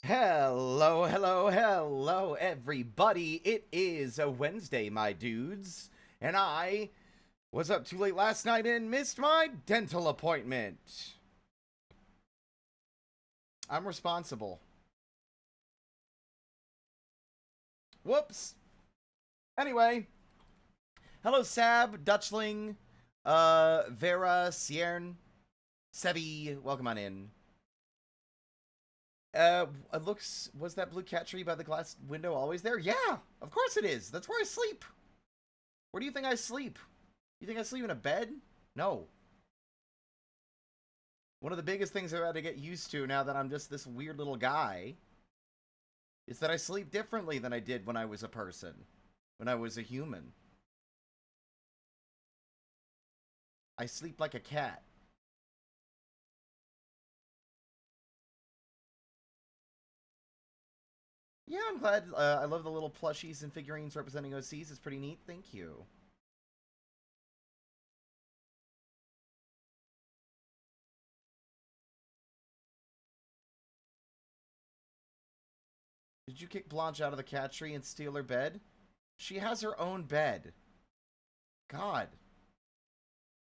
Hello, hello, hello, everybody. It is a Wednesday, my dudes, and I was up too late last night and missed my dental appointment. I'm responsible. Whoops. Anyway, hello, Sab, Dutchling, Vera, Ciern, Sebi, welcome on in. It looks, was that blue cat tree by the glass window always there? Yeah, of course it is. That's where I sleep. Where do you think I sleep? You think I sleep in a bed? No. One of the biggest things I've had to get used to now that I'm just this weird little guy is that I sleep differently than I did when I was a person, when I was a human. I sleep like a cat. Yeah, I'm glad. I love the little plushies and figurines representing OCs. It's pretty neat. Thank you. Did you kick Blanche out of the cat tree and steal her bed? She has her own bed. God.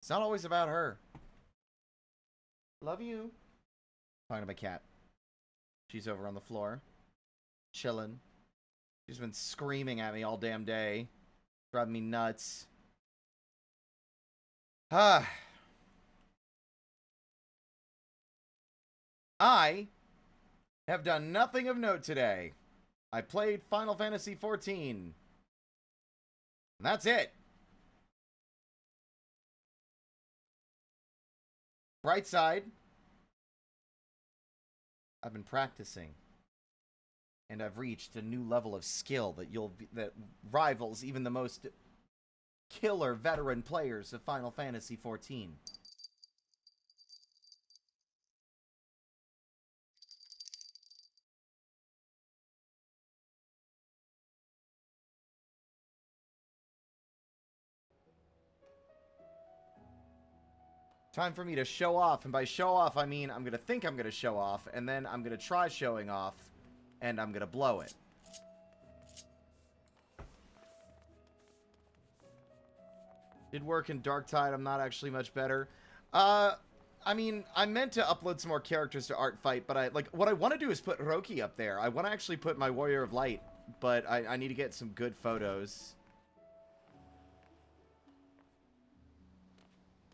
It's not always about her. Love you. Talking to my cat. She's over on the floor. Chilling. She's been screaming at me all damn day. Driving me nuts. I have done nothing of note today. I played Final Fantasy XIV. And that's it. Bright side. I've been practicing. And I've reached a new level of skill that rivals even the most killer veteran players of Final Fantasy XIV. Time for me to show off, and by show off, I mean I'm gonna show off, and then I'm gonna try showing off, and I'm gonna blow it. Did work in Darktide, I'm not actually much better. I mean, I meant to upload some more characters to Artfight, but what I want to do is put Roki up there. I want to actually put my Warrior of Light, but I need to get some good photos.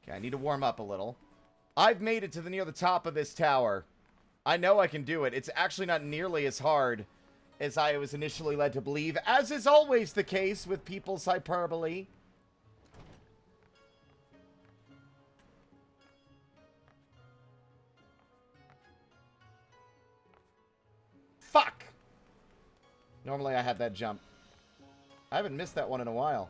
Okay, I need to warm up a little. I've made it to near the top of this tower. I know I can do it. It's actually not nearly as hard as I was initially led to believe, as is always the case with people's hyperbole. Fuck! Normally I had that jump. I haven't missed that one in a while.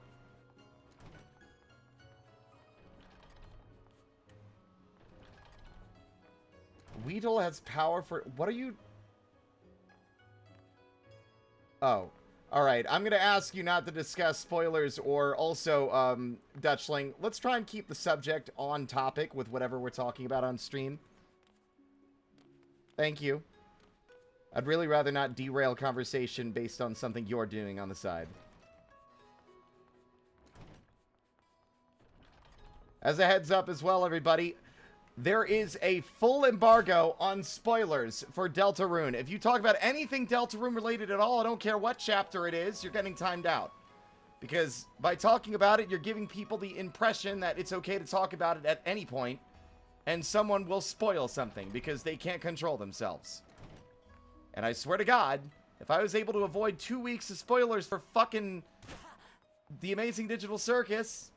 Weedle has power for... What are you... Oh. Alright, I'm gonna ask you not to discuss spoilers or also, Dutchling. Let's try and keep the subject on topic with whatever we're talking about on stream. Thank you. I'd really rather not derail conversation based on something you're doing on the side. As a heads up as well, everybody... There is a full embargo on spoilers for Deltarune. If you talk about anything Deltarune related at all, I don't care what chapter it is, you're getting timed out. Because by talking about it, you're giving people the impression that it's okay to talk about it at any point, and someone will spoil something because they can't control themselves. And I swear to God, if I was able to avoid 2 weeks of spoilers for fucking The Amazing Digital Circus...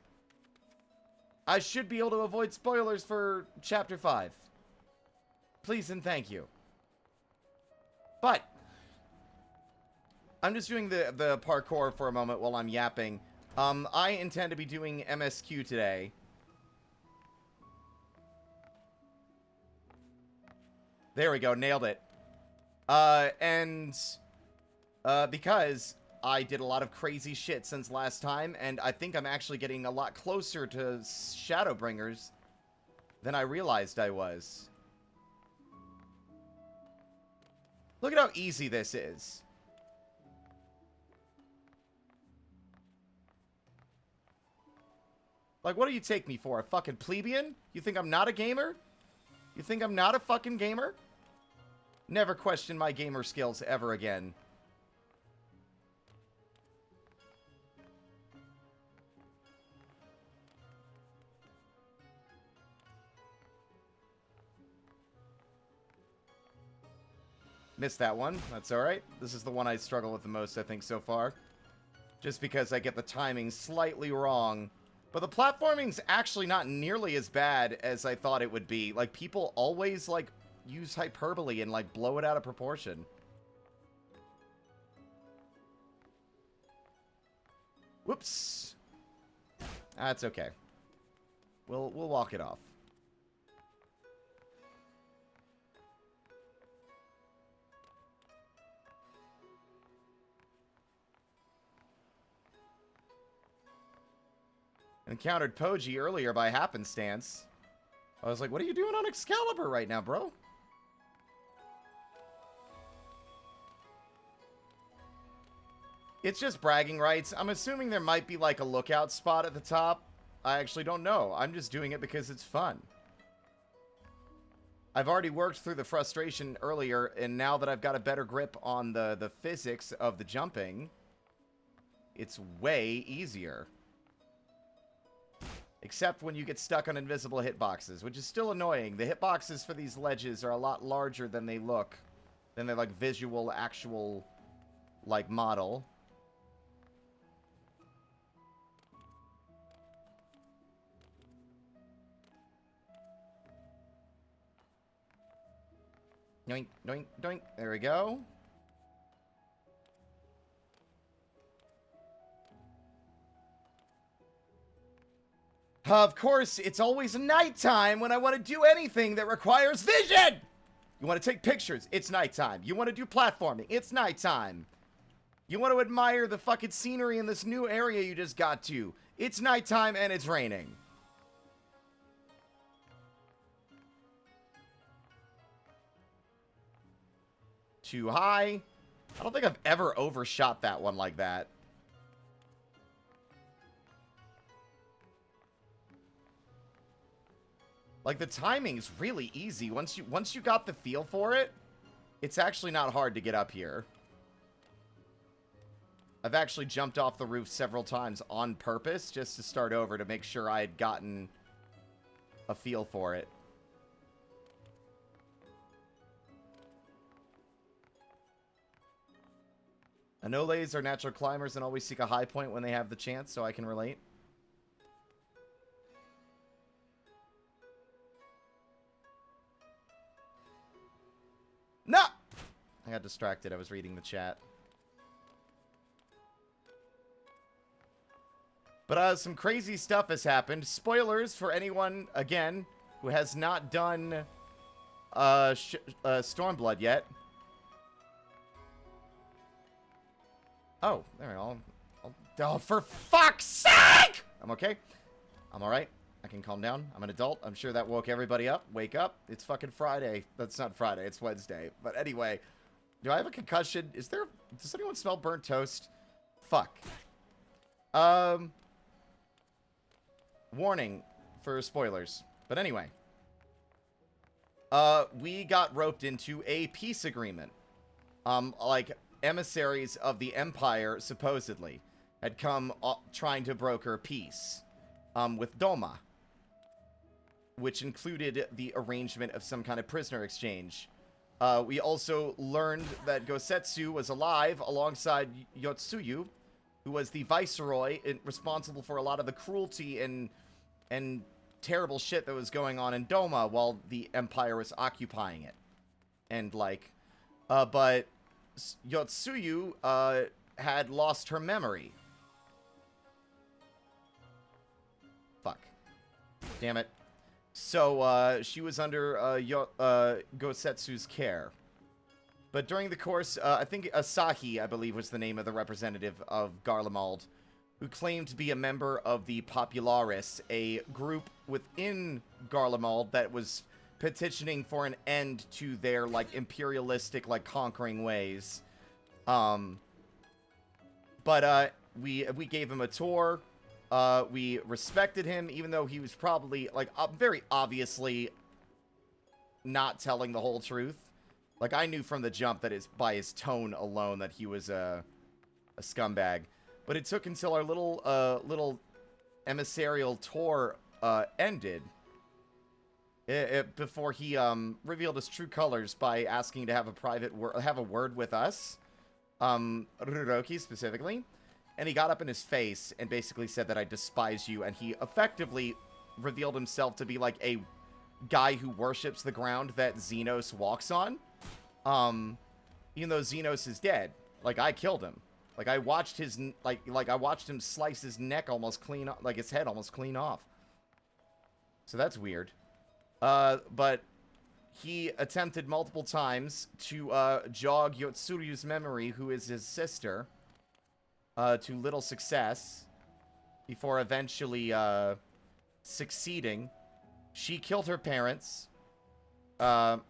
I should be able to avoid spoilers for Chapter 5. Please and thank you. But, I'm just doing the parkour for a moment while I'm yapping. I intend to be doing MSQ today. There we go, nailed it. Because... I did a lot of crazy shit since last time, and I think I'm actually getting a lot closer to Shadowbringers than I realized I was. Look at how easy this is. Like, what do you take me for? A fucking plebeian? You think I'm not a gamer? You think I'm not a fucking gamer? Never question my gamer skills ever again. Missed that one. That's alright. This is the one I struggle with the most, I think, so far. Just because I get the timing slightly wrong. But the platforming's actually not nearly as bad as I thought it would be. Like, people always, like, use hyperbole and, like, blow it out of proportion. Whoops. That's okay. We'll walk it off. Encountered Poji earlier by happenstance. I was like, what are you doing on Excalibur right now, bro? It's just bragging rights. I'm assuming there might be like a lookout spot at the top. I actually don't know. I'm just doing it because it's fun. I've already worked through the frustration earlier, and now that I've got a better grip on the physics of the jumping, it's way easier. Except when you get stuck on invisible hitboxes, which is still annoying. The hitboxes for these ledges are a lot larger than they look. Than their, like, visual, actual, like, model. Doink, doink, doink. There we go. Of course, it's always nighttime when I want to do anything that requires vision! You want to take pictures? It's nighttime. You want to do platforming? It's nighttime. You want to admire the fucking scenery in this new area you just got to? It's nighttime and it's raining. Too high. I don't think I've ever overshot that one like that. Like, the timing's really easy. Once you got the feel for it, it's actually not hard to get up here. I've actually jumped off the roof several times on purpose just to start over to make sure I had gotten a feel for it. Anoles are natural climbers and always seek a high point when they have the chance, so I can relate. No! I got distracted. I was reading the chat. But some crazy stuff has happened. Spoilers for anyone, again, who has not done Stormblood yet. Oh, there we go. Oh, for fuck's sake! I'm okay. I'm alright. I can calm down. I'm an adult. I'm sure that woke everybody up. Wake up. It's fucking Friday. That's not Friday. It's Wednesday. But anyway. Do I have a concussion? Does anyone smell burnt toast? Fuck. Warning for spoilers. But anyway. We got roped into a peace agreement. Like, emissaries of the Empire, supposedly, had come trying to broker peace. With Doma. Which included the arrangement of some kind of prisoner exchange. We also learned that Gosetsu was alive alongside Yotsuyu, who was the viceroy responsible for a lot of the cruelty and terrible shit that was going on in Doma while the Empire was occupying it. And, like, but Yotsuyu had lost her memory. Fuck. Damn it. So, she was under Gosetsu's care. But during the course, I think Asahi, I believe, was the name of the representative of Garlemald, who claimed to be a member of the Popularis, a group within Garlemald that was petitioning for an end to their, like, imperialistic, like, conquering ways. But we gave him a tour. We respected him, even though he was probably, like, very obviously not telling the whole truth. Like, I knew from the jump that by his tone alone that he was a scumbag. But it took until our little emissarial tour ended before he revealed his true colors by asking to have a word with us, Ruroki specifically. And he got up in his face and basically said that I despise you, and he effectively revealed himself to be like a guy who worships the ground that Xenos walks on. Even though Xenos is dead. Like, I killed him. Like, I watched his, I watched him slice his neck almost clean off, like his head almost clean off. So that's weird. But he attempted multiple times to jog Yotsuryu's memory, who is his sister, to little success, before eventually succeeding. She killed her parents, and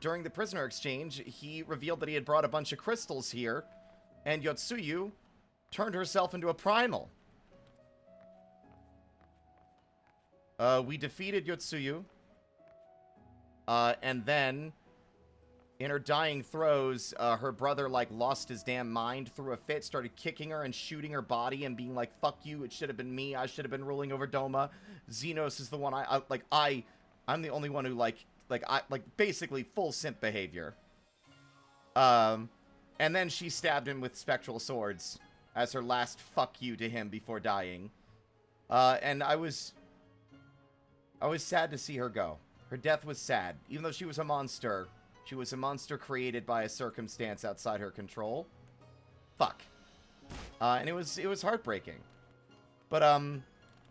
during the prisoner exchange, he revealed that he had brought a bunch of crystals here, and Yotsuyu turned herself into a primal. We defeated Yotsuyu, And then, in her dying throes, her brother, like, lost his damn mind, threw a fit, started kicking her and shooting her body and being like, fuck you, it should have been me, I should have been ruling over Doma. Xenos is the one I'm the only one who, basically full simp behavior. And then she stabbed him with spectral swords as her last fuck you to him before dying. And I was sad to see her go. Her death was sad. Even though she was a monster created by a circumstance outside her control. Fuck. And it was heartbreaking. But,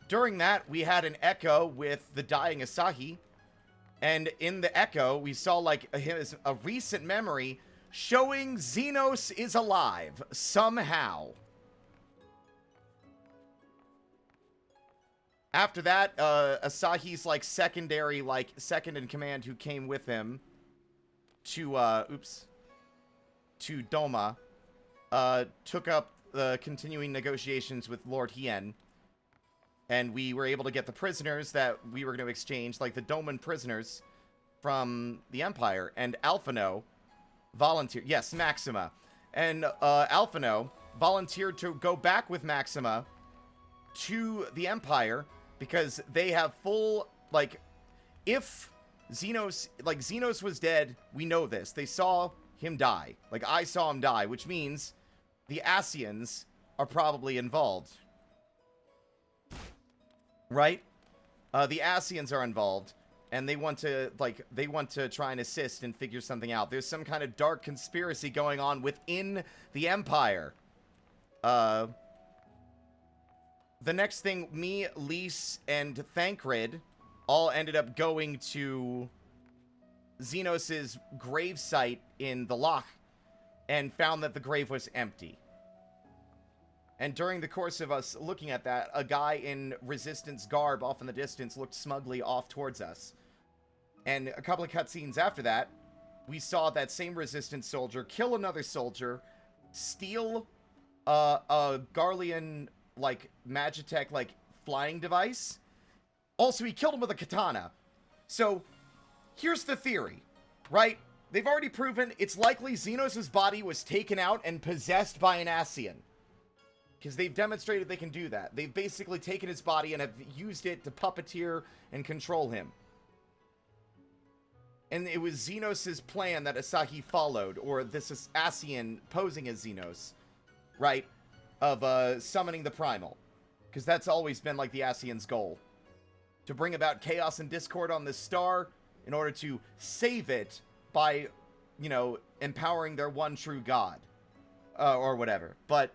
during that, we had an echo with the dying Asahi. And in the echo, we saw, like, a recent memory showing Xenos is alive. Somehow. After that, Asahi's, like, second in command who came with him to Doma, took up the continuing negotiations with Lord Hien. And we were able to get the prisoners that we were going to exchange, like the Doman prisoners from the Empire. And Alphino volunteered. Yes, Maxima. And Alphino volunteered to go back with Maxima to the Empire because they have full, like, if Xenos was dead, we know this. They saw him die. Like, I saw him die, which means the Asians are probably involved. Right? The Asians are involved, and they want to try and assist and figure something out. There's some kind of dark conspiracy going on within the Empire. The next thing, me, Lise, and Thancred all ended up going to Xenos' grave site in the Loch and found that the grave was empty. And during the course of us looking at that, a guy in Resistance garb off in the distance looked smugly off towards us. And a couple of cutscenes after that, we saw that same Resistance soldier kill another soldier, steal a Garlean, like, Magitech, like, flying device. Also, he killed him with a katana. So, here's the theory, right? They've already proven it's likely Xenos' body was taken out and possessed by an Asian. Because they've demonstrated they can do that. They've basically taken his body and have used it to puppeteer and control him. And it was Xenos' plan that Asahi followed, or this Asian posing as Xenos, right? Of summoning the Primal. Because that's always been, like, the Asian's goal. To bring about chaos and discord on this star in order to save it by, you know, empowering their one true god. Or whatever. But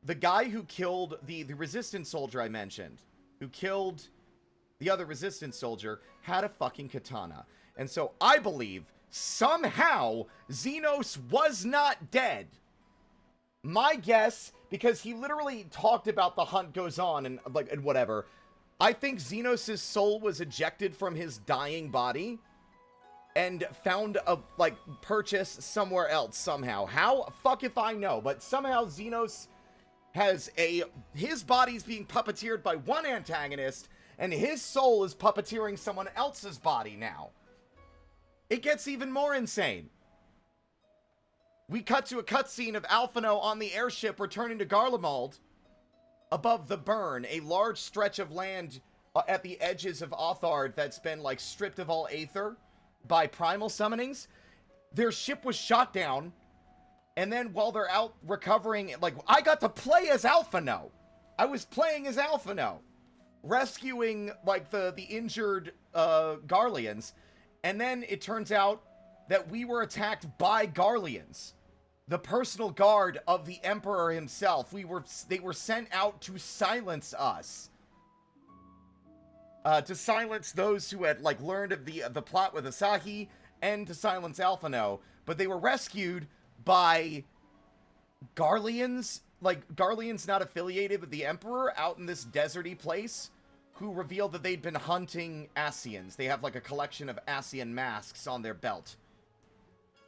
the guy who killed the Resistance soldier I mentioned, who killed the other Resistance soldier, had a fucking katana. And so I believe somehow Xenos was not dead. My guess, because he literally talked about the hunt goes on and whatever, I think Xenos' soul was ejected from his dying body and found a, like, purchase somewhere else somehow. How? Fuck if I know. But somehow Xenos has his body's being puppeteered by one antagonist, and his soul is puppeteering someone else's body now. It gets even more insane. We cut to a cutscene of Alphino on the airship returning to Garlemald above the Burn, a large stretch of land at the edges of Othard that's been, like, stripped of all aether by primal summonings. Their ship was shot down. And then while they're out recovering, like, I got to play as Alphino. I was playing as Alphino, rescuing, like, the injured Garleans. And then it turns out that we were attacked by Garleans, the personal guard of the Emperor himself. They were sent out to silence us. To silence those who had, like, learned of the plot with Asahi, and to silence Alphino. But they were rescued by Garleans, like, Garleans not affiliated with the Emperor, out in this deserty place, who revealed that they'd been hunting Asians. They have, like, a collection of Asian masks on their belt.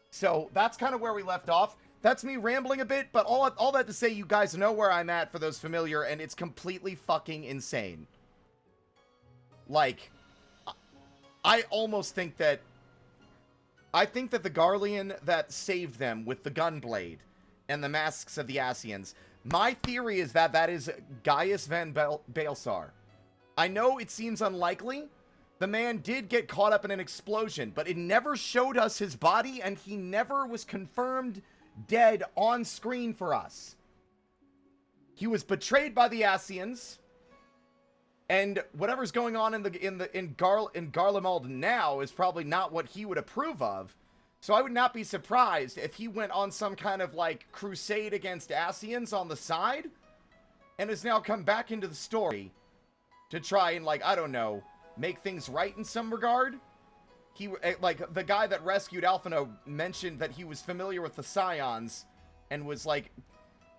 So, that's kind of where we left off. That's me rambling a bit, but all that to say, you guys know where I'm at for those familiar, and it's completely fucking insane. Like, I almost think that... I think that the Garlean that saved them with the Gunblade and the masks of the Ascians, my theory is that that is Gaius van Baelsar. I know it seems unlikely. The man did get caught up in an explosion, but it never showed us his body, and he never was confirmed dead on screen for us. He was betrayed by the Ascians, and whatever's going on in Garlemald now is probably not what he would approve of. So I would not be surprised if he went on some kind of like crusade against Ascians on the side, and has now come back into the story to try and, like, I don't know, make things right in some regard. He, like, the guy that rescued Alphino mentioned that he was familiar with the Scions and was like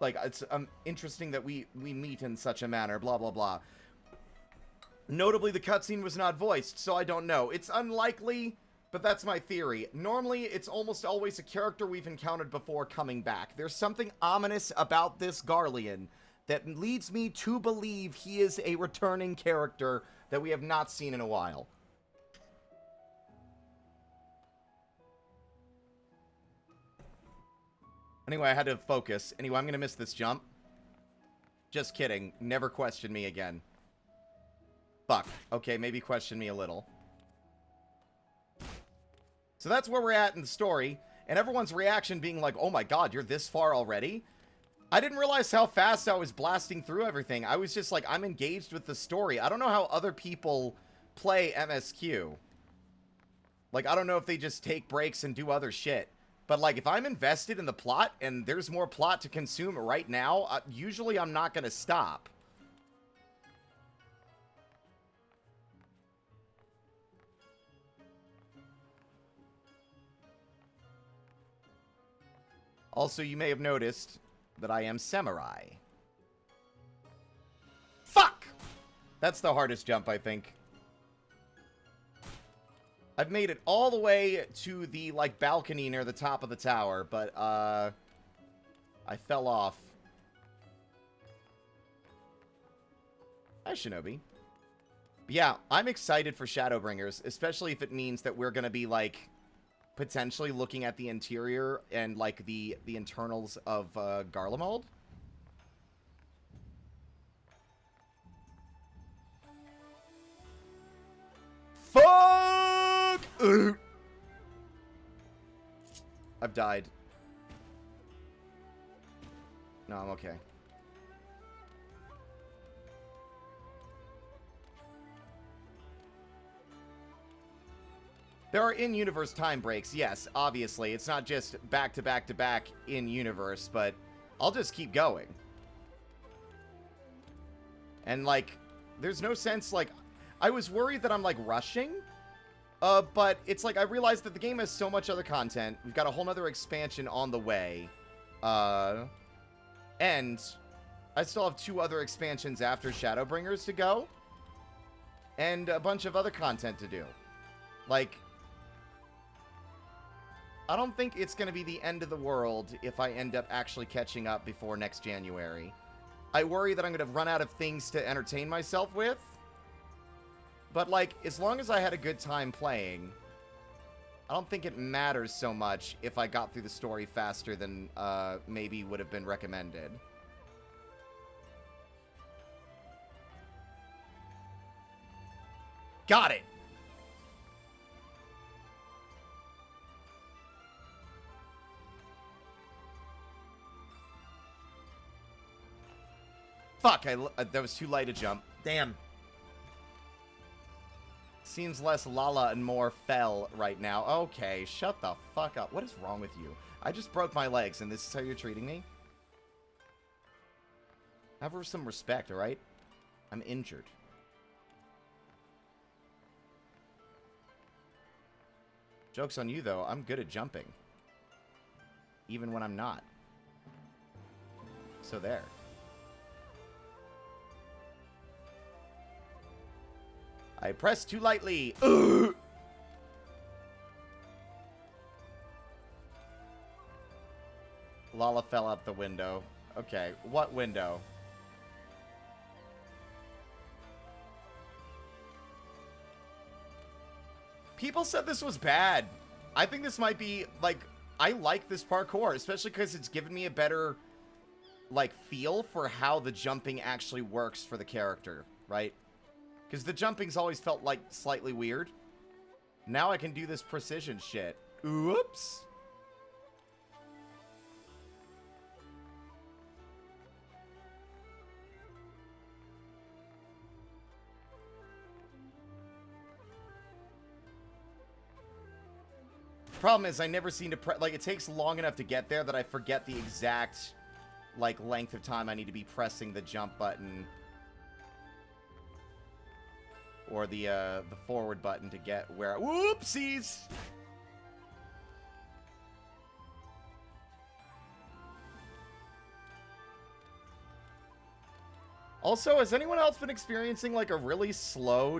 it's interesting that we meet in such a manner, blah, blah, blah. Notably, the cutscene was not voiced, so I don't know. It's unlikely, but that's my theory. Normally, it's almost always a character we've encountered before coming back. There's something ominous about this Garlean that leads me to believe he is a returning character that we have not seen in a while. Anyway, I had to focus. Anyway, I'm going to miss this jump. Just kidding. Never question me again. Fuck. Okay, maybe question me a little. So that's where we're at in the story, and everyone's reaction being like, oh my god, you're this far already? I didn't realize how fast I was blasting through everything. I was just like, I'm engaged with the story. I don't know how other people play MSQ. Like, I don't know if they just take breaks and do other shit. But, like, if I'm invested in the plot and there's more plot to consume right now, usually I'm not going to stop. Also, you may have noticed that I am samurai. Fuck! That's the hardest jump, I think. I've made it all the way to the, like, balcony near the top of the tower, but, I fell off. Hi, Shinobi. But yeah, I'm excited for Shadowbringers, especially if it means that we're gonna be, like, potentially looking at the interior and, like, the internals of, Garlemald. Fuck! I've died. No, I'm okay. There are in-universe time breaks, yes, obviously. It's not just back-to-back-to-back in-universe, but I'll just keep going. And, like, there's no sense, like... I was worried that I'm, like, rushing, but it's like I realized that the game has so much other content. We've got a whole nother expansion on the way. And I still have 2 other expansions after Shadowbringers to go. And a bunch of other content to do. Like... I don't think it's going to be the end of the world if I end up actually catching up before next January. I worry that I'm going to run out of things to entertain myself with. But, like, as long as I had a good time playing, I don't think it matters so much if I got through the story faster than maybe would have been recommended. Got it! Fuck, that was too light a jump. Damn. Seems less Lala and more Fell right now. Okay, shut the fuck up. What is wrong with you? I just broke my legs, and this is how you're treating me? Have some respect, alright? I'm injured. Joke's on you, though. I'm good at jumping. Even when I'm not. So there. I pressed too lightly. Ugh! Lala fell out the window. Okay, what window? People said this was bad. I think this might be, like, I like this parkour, especially because it's given me a better, like, feel for how the jumping actually works for the character, right? Because the jumping's always felt, like, slightly weird. Now I can do this precision shit. Oops. Problem is, I never seem to like, it takes long enough to get there that I forget the exact, like, length of time I need to be pressing the jump button. Or the forward button to get where... Whoopsies! Also, has anyone else been experiencing, like, a really slow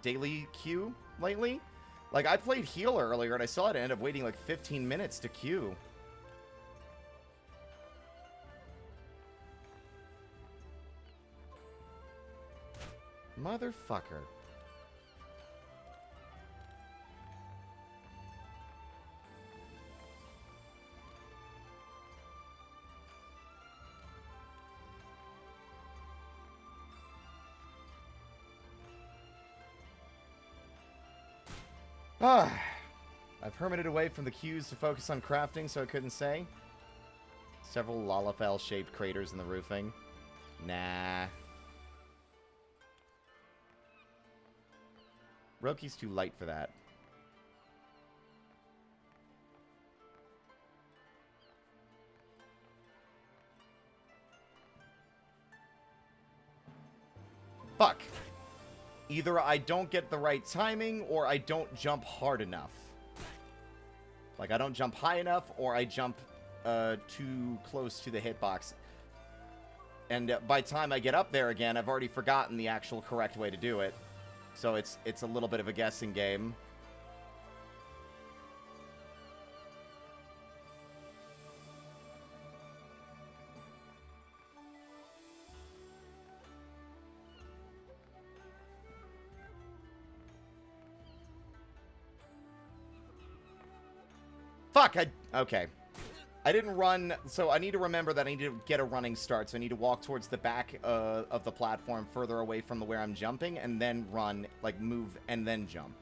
daily queue lately? Like, I played healer earlier, and I still had to end up waiting, like, 15 minutes to queue. Motherfucker. I've hermited away from the queues to focus on crafting, so I couldn't say. Several Lalafell-shaped craters in the roofing. Nah. Roki's too light for that. Fuck. Either I don't get the right timing, or I don't jump hard enough. Like, I don't jump high enough, or I jump too close to the hitbox. And by the time I get up there again, I've already forgotten the actual correct way to do it. So it's a little bit of a guessing game. Fuck, okay. I didn't run, so I need to remember that I need to get a running start, so I need to walk towards the back of the platform further away from where I'm jumping, and then run, like, move, and then jump.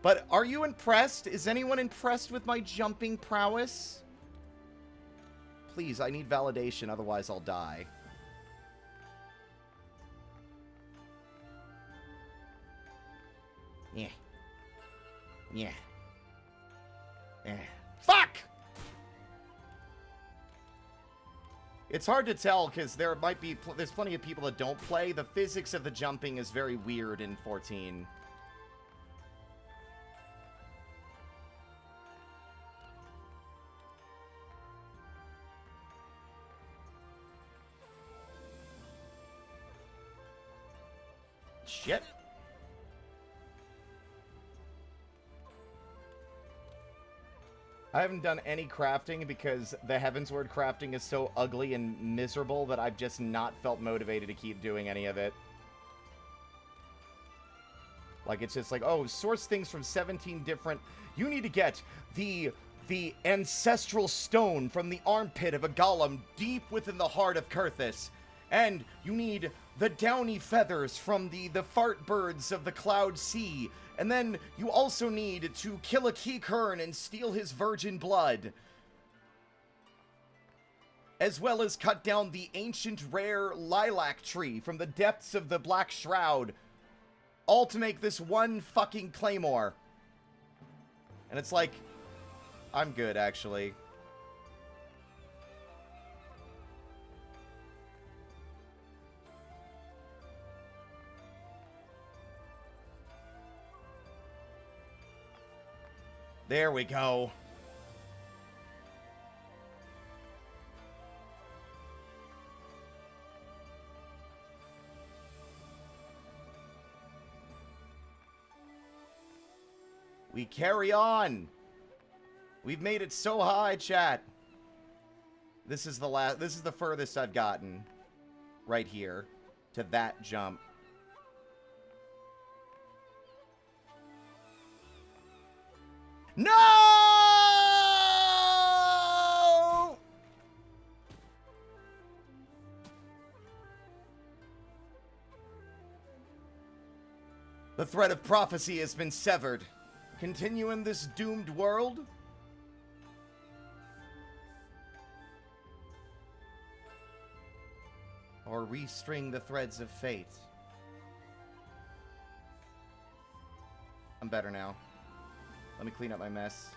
But are you impressed? Is anyone impressed with my jumping prowess? Please, I need validation, otherwise I'll die. Yeah. Yeah. Yeah. Fuck! It's hard to tell, because there's plenty of people that don't play. The physics of the jumping is very weird in 14. Shit. I haven't done any crafting because the Heavensward crafting is so ugly and miserable that I've just not felt motivated to keep doing any of it. Like, it's just like, oh, source things from 17 different... You need to get the ancestral stone from the armpit of a golem deep within the heart of Kurthus. And you need the downy feathers from the fart birds of the Cloud Sea. And then you also need to kill a Keycurn and steal his virgin blood. As well as cut down the ancient rare lilac tree from the depths of the Black Shroud. All to make this one fucking claymore. And it's like, I'm good, actually. There we go. We carry on. We've made it so high, chat. This is the furthest I've gotten. Right here. to that jump. No! The thread of prophecy has been severed. Continue in this doomed world? Or restring the threads of fate? I'm better now. Let me clean up my mess.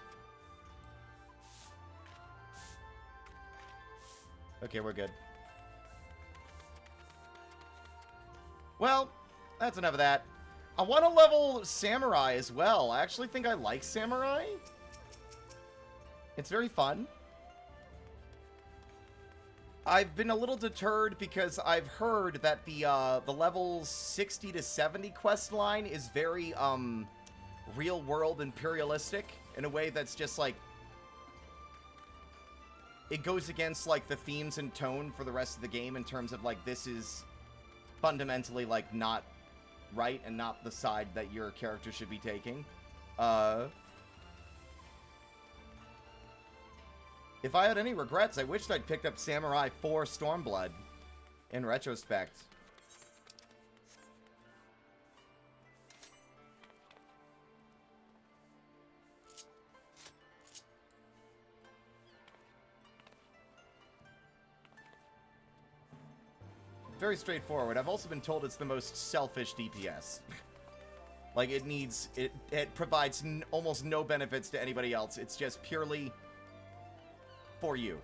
Okay, we're good. Well, that's enough of that. I want to level Samurai as well. I actually think I like Samurai. It's very fun. I've been a little deterred because I've heard that the levels 60 to 70 quest line is very real world imperialistic in a way that's just like it goes against like the themes and tone for the rest of the game in terms of like this is fundamentally like not right and not the side that your character should be taking. If I had any regrets, I wished I'd picked up Samurai 4 Stormblood in retrospect. Very straightforward. I've also been told it's the most selfish DPS. Like, it provides almost no benefits to anybody else. It's just purely for you.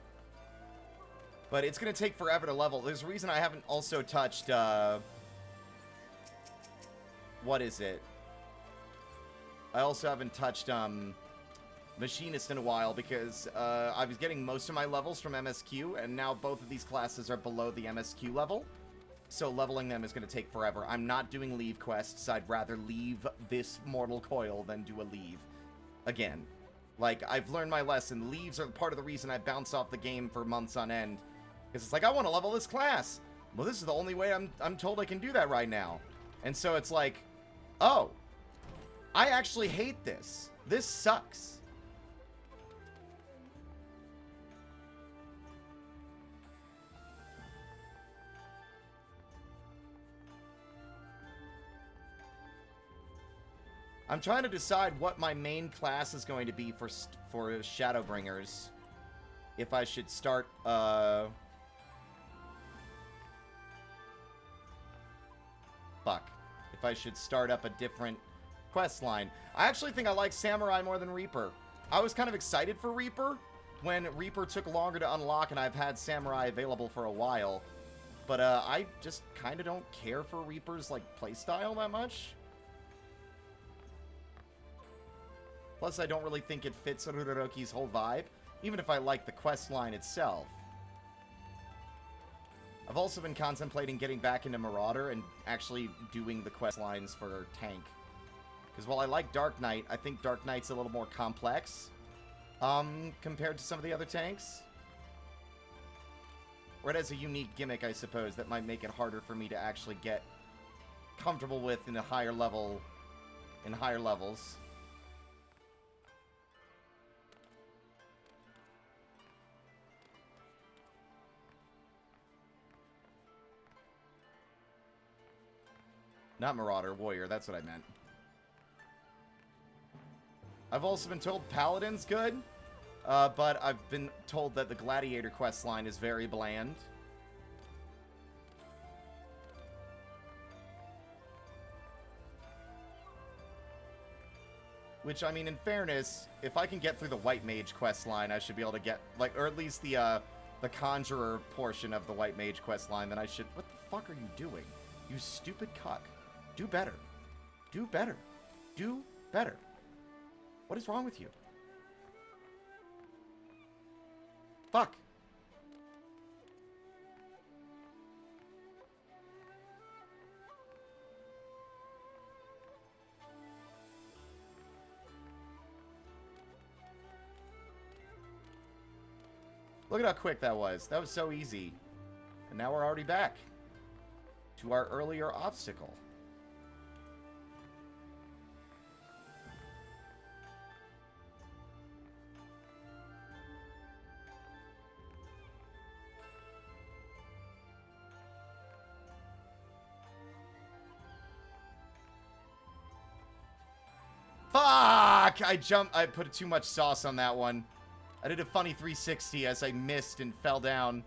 But it's going to take forever to level. There's a reason I haven't also touched, what is it? I also haven't touched, Machinist in a while because, I was getting most of my levels from MSQ, and now both of these classes are below the MSQ level. So leveling them is going to take forever. I'm not doing leave quests. I'd rather leave this mortal coil than do a leave again. Like, I've learned my lesson. Leaves are part of the reason I bounce off the game for months on end. Because it's like, I want to level this class. Well, this is the only way I'm told I can do that right now. And so it's like, oh, I actually hate this. This sucks. I'm trying to decide what my main class is going to be for Shadowbringers. If I should start, If I should start up a different quest line. I actually think I like Samurai more than Reaper. I was kind of excited for Reaper when Reaper took longer to unlock and I've had Samurai available for a while. But, I just kind of don't care for Reaper's, like, playstyle that much. Plus, I don't really think it fits Ruroki's whole vibe, even if I like the quest line itself. I've also been contemplating getting back into Marauder and actually doing the quest lines for Tank. Because while I like Dark Knight, I think Dark Knight's a little more complex compared to some of the other tanks. Or it has a unique gimmick, I suppose, that might make it harder for me to actually get comfortable with in a higher level, in higher levels. Not Marauder, Warrior, that's what I meant. I've also been told Paladin's good, but I've been told that the Gladiator quest line is very bland. Which, I mean, in fairness, if I can get through the White Mage quest line, I should be able to get, like, or at least the Conjurer portion of the White Mage quest line, then I should... What the fuck are you doing? You stupid cuck. Do better. Do better. Do better. What is wrong with you? Fuck. Look at how quick that was. That was so easy. And now we're already back. to our earlier obstacle. Fuck! I put too much sauce on that one. I did a funny 360 as I missed and fell down.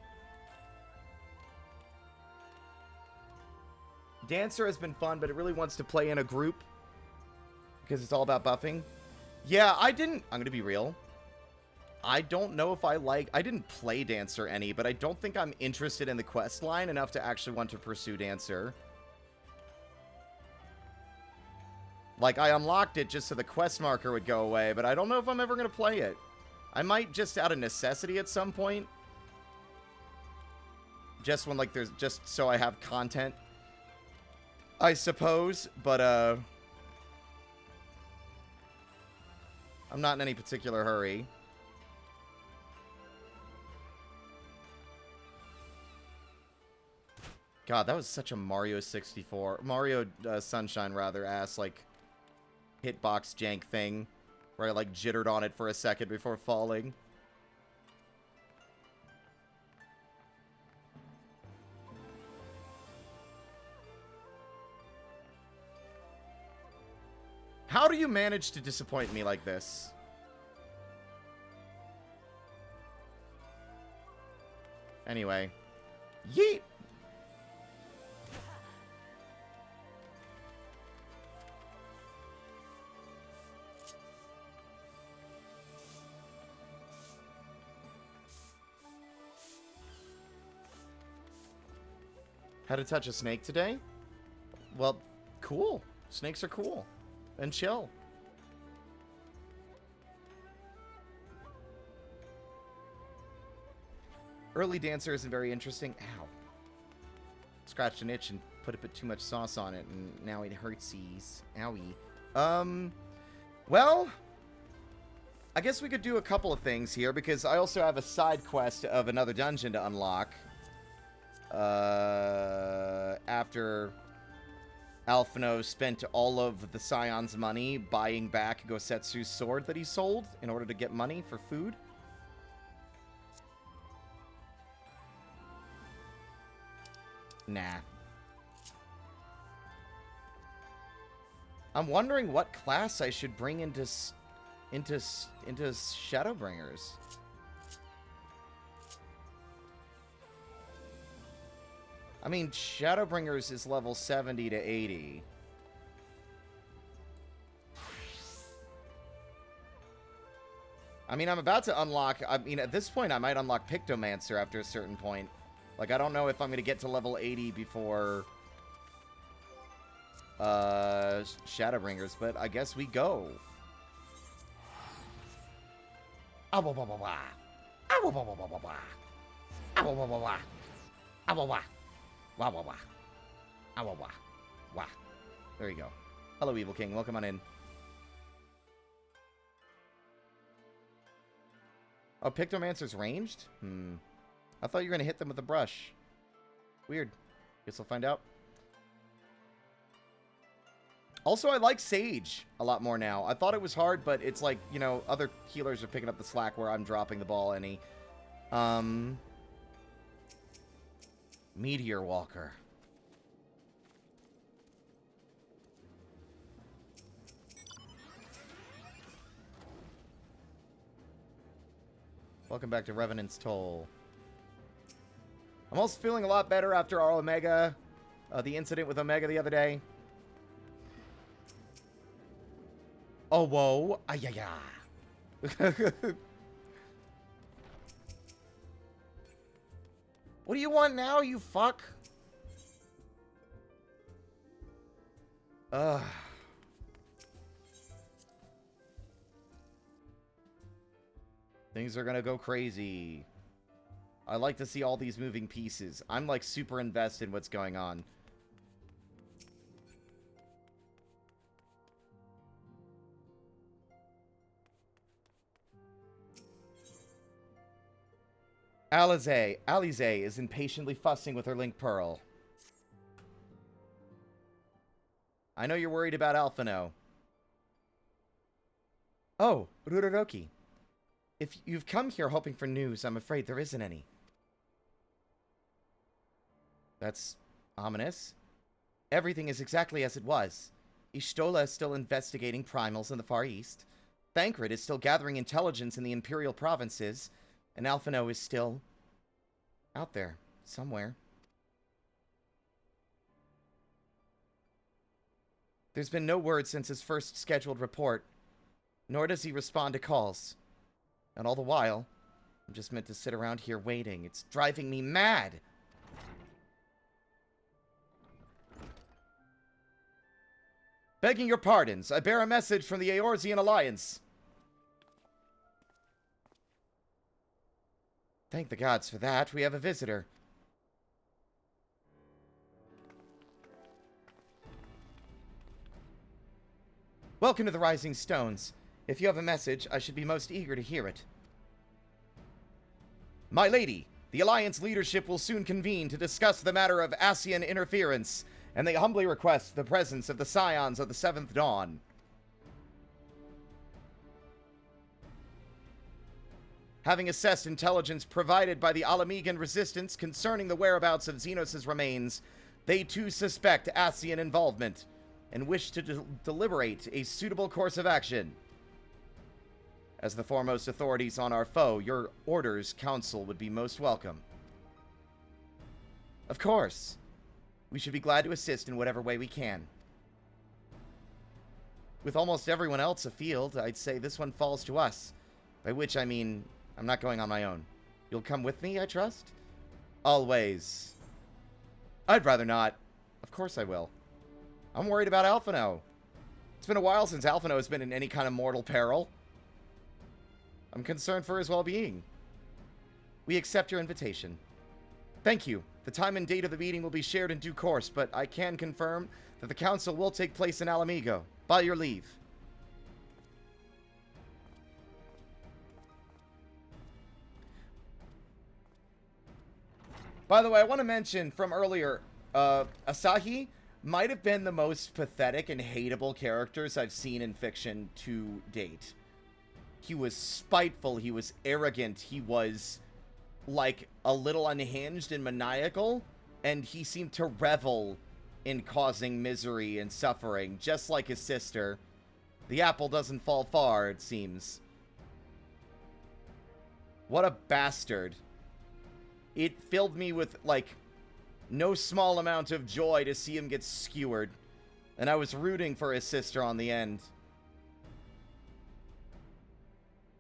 Dancer has been fun, but it really wants to play in a group. Because it's all about buffing. Yeah, I'm gonna be real. I don't know if I didn't play Dancer any, but I don't think I'm interested in the quest line enough to actually want to pursue Dancer. Like, I unlocked it just so the quest marker would go away, but I don't know if I'm ever going to play it. I might just out of necessity at some point. Just when, like, there's... Just so I have content. I suppose, but, I'm not in any particular hurry. God, that was such a Mario 64... Mario Sunshine, rather, ass, like... hitbox jank thing where I like jittered on it for a second before falling. How do you manage to disappoint me like this? Anyway. Yeet! How to touch a snake today? Well, cool. Snakes are cool. And chill. Early Dancer isn't very interesting. Ow. Scratched an itch and put a bit too much sauce on it, and now it hurtsies. Owie. Well, I guess we could do a couple of things here, because I also have a side quest of another dungeon to unlock. After Alphino spent all of the Scion's money buying back Gosetsu's sword that he sold in order to get money for food. Nah. I'm wondering what class I should bring into Shadowbringers. I mean, Shadowbringers is level 70 to 80. I mean, I'm about to unlock... I mean, at this point, I might unlock Pictomancer after a certain point. Like, I don't know if I'm going to get to level 80 before... Shadowbringers, but I guess we go. Wah, wah, wah. Ah, wah, wah. Wah. There you go. Hello, Evil King. Welcome on in. Oh, Pictomancer's ranged? I thought you were going to hit them with a brush. Weird. Guess I'll find out. Also, I like Sage a lot more now. I thought it was hard, but it's like, you know, other healers are picking up the slack where I'm dropping the ball any. Meteor Walker. Welcome back to Revenant's Toll. I'm also feeling a lot better after our Omega, the incident with Omega the other day. Oh, whoa. Ayaya. What do you want now, you fuck? Ugh. Things are gonna go crazy. I like to see all these moving pieces. I'm like super invested in what's going on. Alize is impatiently fussing with her Link Pearl. I know you're worried about Alphino. Oh, Ruronoki. If you've come here hoping for news, I'm afraid there isn't any. That's ominous. Everything is exactly as it was. Ishtola is still investigating primals in the Far East. Thancred is still gathering intelligence in the Imperial provinces. And Alphino is still out there, somewhere. There's been no word since his first scheduled report, nor does he respond to calls. And all the while, I'm just meant to sit around here waiting. It's driving me mad! Begging your pardons, I bear a message from the Eorzean Alliance. Thank the gods for that. We have a visitor. Welcome to the Rising Stones. If you have a message, I should be most eager to hear it. My lady, the Alliance leadership will soon convene to discuss the matter of Ascian interference, and they humbly request the presence of the Scions of the Seventh Dawn. Having assessed intelligence provided by the Alamegan resistance concerning the whereabouts of Xenos' remains, they too suspect Ascian involvement, and wish to deliberate a suitable course of action. As the foremost authorities on our foe, your orders, counsel, would be most welcome. Of course. We should be glad to assist in whatever way we can. With almost everyone else afield, I'd say this one falls to us. By which I mean, I'm not going on my own. You'll come with me, I trust? Always. I'd rather not. Of course I will. I'm worried about Alphino. It's been a while since Alphino has been in any kind of mortal peril. I'm concerned for his well-being. We accept your invitation. Thank you. The time and date of the meeting will be shared in due course, but I can confirm that the council will take place in Alamigo. By your leave. By the way, I want to mention from earlier, Asahi might have been the most pathetic and hateable characters I've seen in fiction to date. He was spiteful, he was arrogant, he was, like, a little unhinged and maniacal, and he seemed to revel in causing misery and suffering, just like his sister. The apple doesn't fall far, it seems. What a bastard. It filled me with, like, no small amount of joy to see him get skewered. And I was rooting for his sister on the end.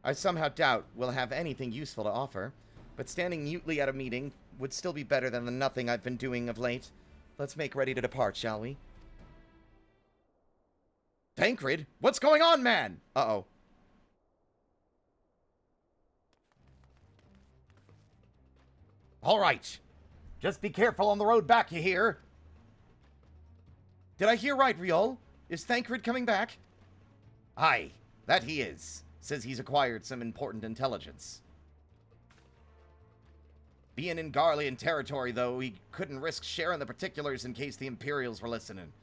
I somehow doubt we'll have anything useful to offer, but standing mutely at a meeting would still be better than the nothing I've been doing of late. Let's make ready to depart, shall we? Thancred? What's going on, man? Uh-oh. All right. Just be careful on the road back, you hear? Did I hear right, Riol? Is Thancred coming back? Aye, that he is. Says he's acquired some important intelligence. Being in Garlean territory, though, he couldn't risk sharing the particulars in case the Imperials were listening.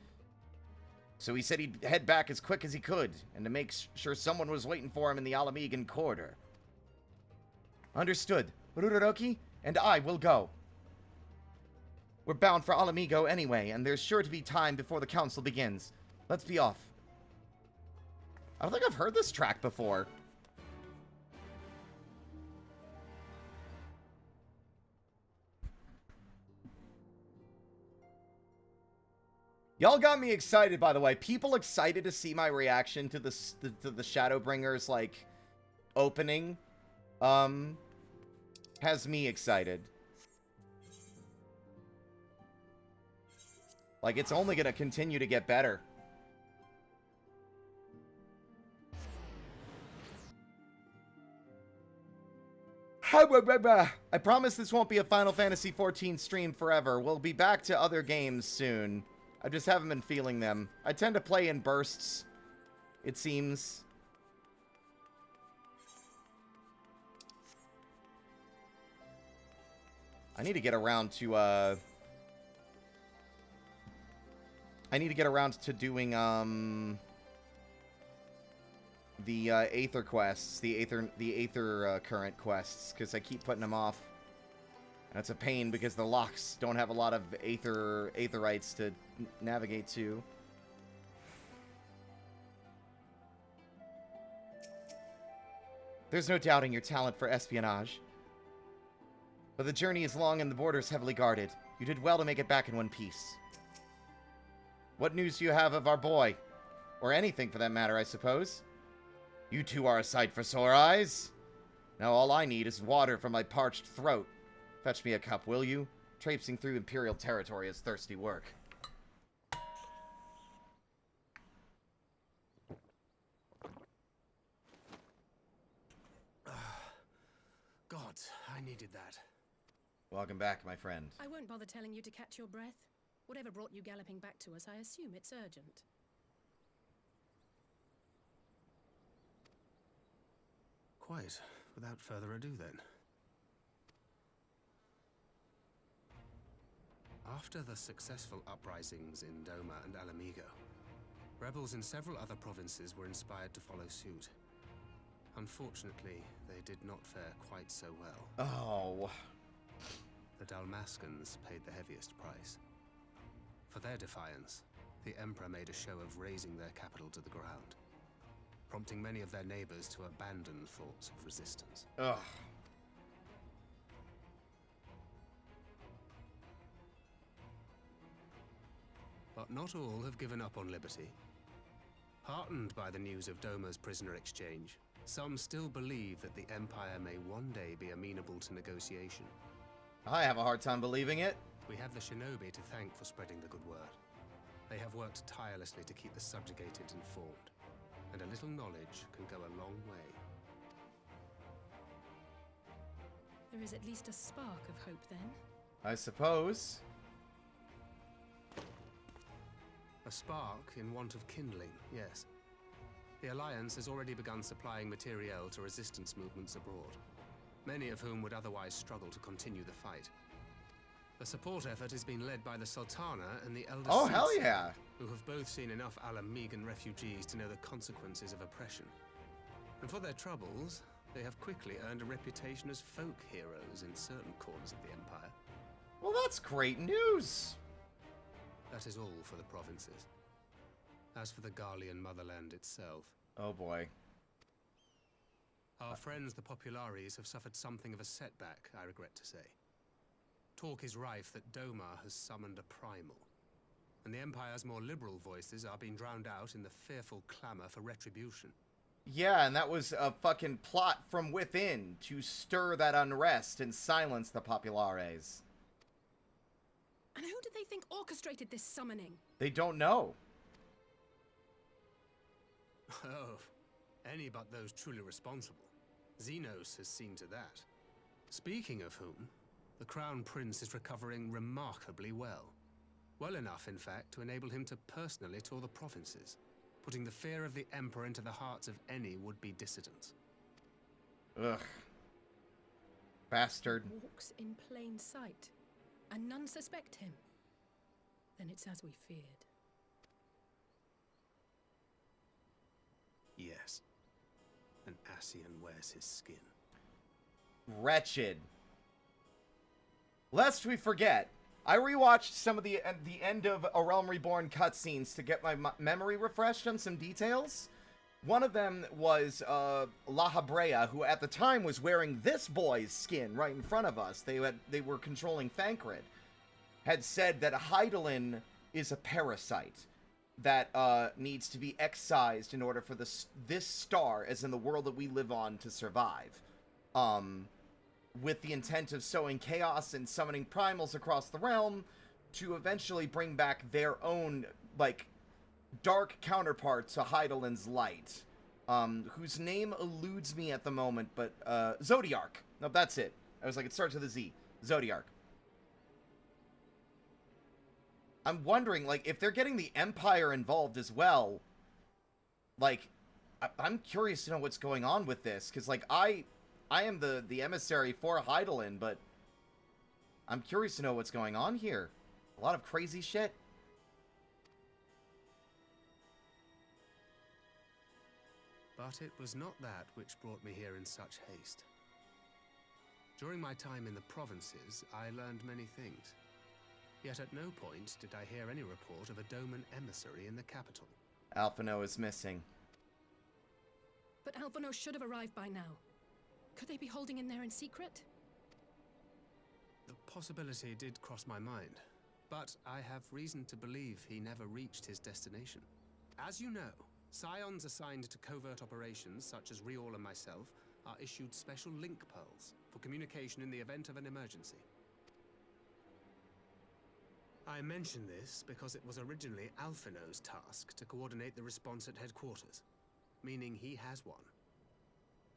So he said he'd head back as quick as he could, and to make sure someone was waiting for him in the Alamegan corridor. Understood. Ruronoki and I will go. We're bound for Alamigo anyway, and there's sure to be time before the council begins. Let's be off. I don't think I've heard this track before. Y'all got me excited, by the way. People excited to see my reaction to the Shadowbringers, like, opening, has me excited. Like, it's only gonna continue to get better. I promise this won't be a Final Fantasy XIV stream forever. We'll be back to other games soon. I just haven't been feeling them. I tend to play in bursts, it seems. I need to get around to, I need to get around to doing, the, Aether quests, the Aether current quests, because I keep putting them off. And it's a pain because the locks don't have a lot of Aetherites to navigate to. There's no doubting your talent for espionage. But the journey is long and the borders heavily guarded. You did well to make it back in one piece. What news do you have of our boy? Or anything for that matter, I suppose. You two are a sight for sore eyes. Now all I need is water from my parched throat. Fetch me a cup, will you? Traipsing through Imperial territory is thirsty work. God, I needed that. Welcome back, my friend. I won't bother telling you to catch your breath. Whatever brought you galloping back to us, I assume it's urgent. Quite. Without further ado, then. After the successful uprisings in Doma and Alamigo, rebels in several other provinces were inspired to follow suit. Unfortunately, they did not fare quite so well. Oh. The Dalmascans paid the heaviest price. For their defiance, the Emperor made a show of razing their capital to the ground, prompting many of their neighbors to abandon thoughts of resistance. Ugh. But not all have given up on liberty. Heartened by the news of Doma's prisoner exchange, some still believe that the Empire may one day be amenable to negotiation. I have a hard time believing it. We have the shinobi to thank for spreading the good word. They have worked tirelessly to keep the subjugated informed, and a little knowledge can go a long way. There is at least a spark of hope, then. I suppose. A spark in want of kindling, yes. The Alliance has already begun supplying materiel to resistance movements abroad, many of whom would otherwise struggle to continue the fight. The support effort has been led by the Sultana and the Elder Oh, Seats, hell yeah! who have both seen enough Alamigan refugees to know the consequences of oppression. And for their troubles, they have quickly earned a reputation as folk heroes in certain corners of the Empire. Well, that's great news! That is all for the provinces. As for the Garlean motherland itself... Oh boy. Our friends the Populares have suffered something of a setback, I regret to say. Talk is rife that Doma has summoned a primal, and the Empire's more liberal voices are being drowned out in the fearful clamor for retribution. Yeah, and that was a fucking plot from within to stir that unrest and silence the Populares. And who do they think orchestrated this summoning? They don't know. Oh, any but those truly responsible. Xenos has seen to that. Speaking of whom, the Crown Prince is recovering remarkably well. Well enough, in fact, to enable him to personally tour the provinces, putting the fear of the Emperor into the hearts of any would-be dissidents. Ugh. Bastard. Walks in plain sight, and none suspect him. Then it's as we feared. Yes. An Ascian wears his skin. Wretched. Lest we forget, I rewatched some of the end of A Realm Reborn cutscenes to get my memory refreshed on some details. One of them was La Habrea, who at the time was wearing this boy's skin right in front of us. They were controlling Thancred. Had said that Hydaelyn is a parasite that needs to be excised in order for this star, as in the world that we live on, to survive. With the intent of sowing chaos and summoning primals across the realm to eventually bring back their own, like, dark counterpart to Hydaelyn's light, whose name eludes me at the moment, but Zodiark. No, that's it. I was like, it starts with a Z. Zodiark. I'm wondering, like, if they're getting the Empire involved as well, like, I'm curious to know what's going on with this, because, like, I am the emissary for Hydaelyn, but I'm curious to know what's going on here. A lot of crazy shit. But it was not that which brought me here in such haste. During my time in the provinces, I learned many things. Yet at no point did I hear any report of a Doman emissary in the capital. Alphino is missing. But Alphino should have arrived by now. Could they be holding him there in secret? The possibility did cross my mind, but I have reason to believe he never reached his destination. As you know, Scions assigned to covert operations, such as Riol and myself, are issued special link pearls for communication in the event of an emergency. I mention this because it was originally Alphino's task to coordinate the response at headquarters, meaning he has one.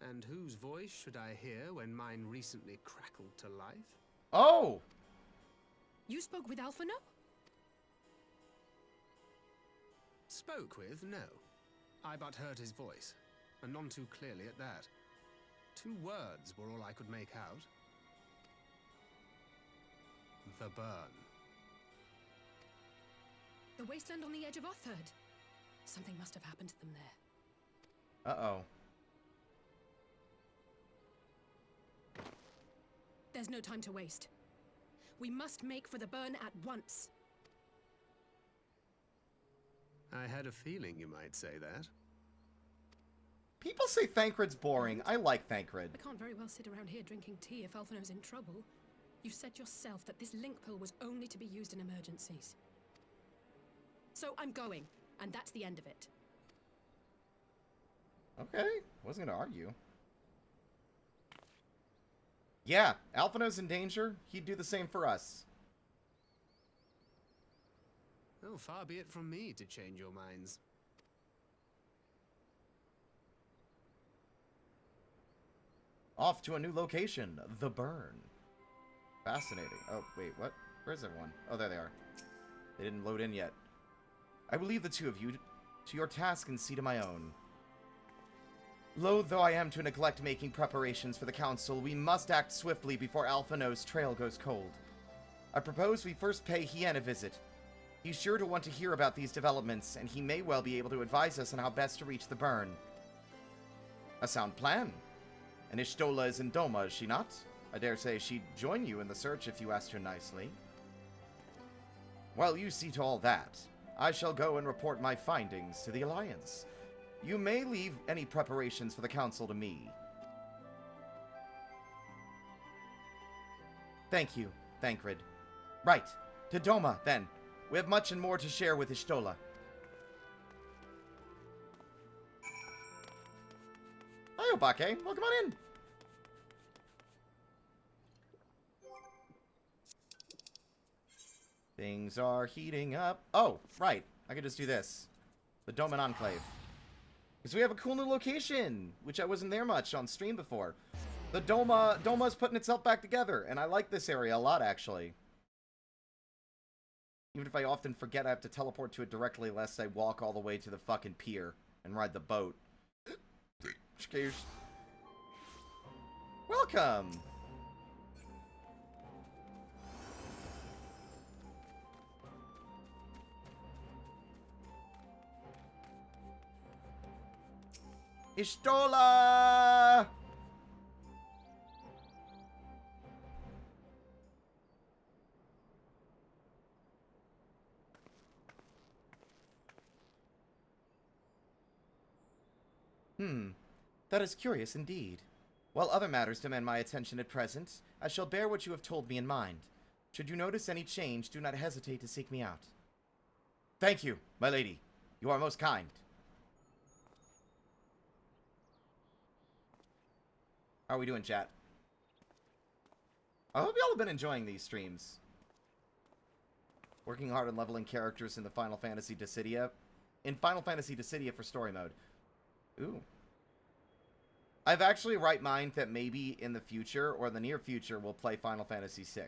And whose voice should I hear when mine recently crackled to life? Oh! You spoke with Alphino? Spoke with? No. I but heard his voice, and none too clearly at that. 2 words were all I could make out. The burn. The wasteland on the edge of Otherd. Something must have happened to them there. Uh-oh. There's no time to waste. We must make for the burn at once. I had a feeling you might say that. People say Thancred's boring. I like Thancred. I can't very well sit around here drinking tea if Alphino's in trouble. You said yourself that this link pill was only to be used in emergencies. So I'm going, and that's the end of it. Okay, wasn't gonna argue. Yeah, Alphino's in danger. He'd do the same for us. Oh, far be it from me to change your minds. Off to a new location, the burn. Fascinating. Oh, wait, what? Where's everyone? Oh, there they are. They didn't load in yet. I will leave the 2 of you to your task and see to my own. Loath though I am to neglect making preparations for the council, we must act swiftly before Alphino's trail goes cold. I propose we first pay Hien a visit. He's sure to want to hear about these developments, and he may well be able to advise us on how best to reach the burn. A sound plan. And Y'shtola is in Doma, is she not? I dare say she'd join you in the search if you asked her nicely. While you see to all that, I shall go and report my findings to the Alliance. You may leave any preparations for the Council to me. Thank you, Thancred. Right, to Doma, then. We have much and more to share with Y'shtola. Hi, Obake. Welcome on in. Things are heating up. Oh, right. I could just do this. The Doman Enclave. Because we have a cool new location, which I wasn't there much on stream before. The Doma's putting itself back together, and I like this area a lot, actually. Even if I often forget I have to teleport to it directly, lest I walk all the way to the fucking pier and ride the boat. Welcome! Y'shtola! That is curious indeed. While other matters demand my attention at present, I shall bear what you have told me in mind. Should you notice any change, do not hesitate to seek me out. Thank you, my lady. You are most kind. How are we doing, chat? I hope y'all have been enjoying these streams. Working hard on leveling characters in the Final Fantasy Dissidia. In Final Fantasy Dissidia for story mode. Ooh. I've actually right mind that maybe in the future, or the near future, we'll play Final Fantasy VI.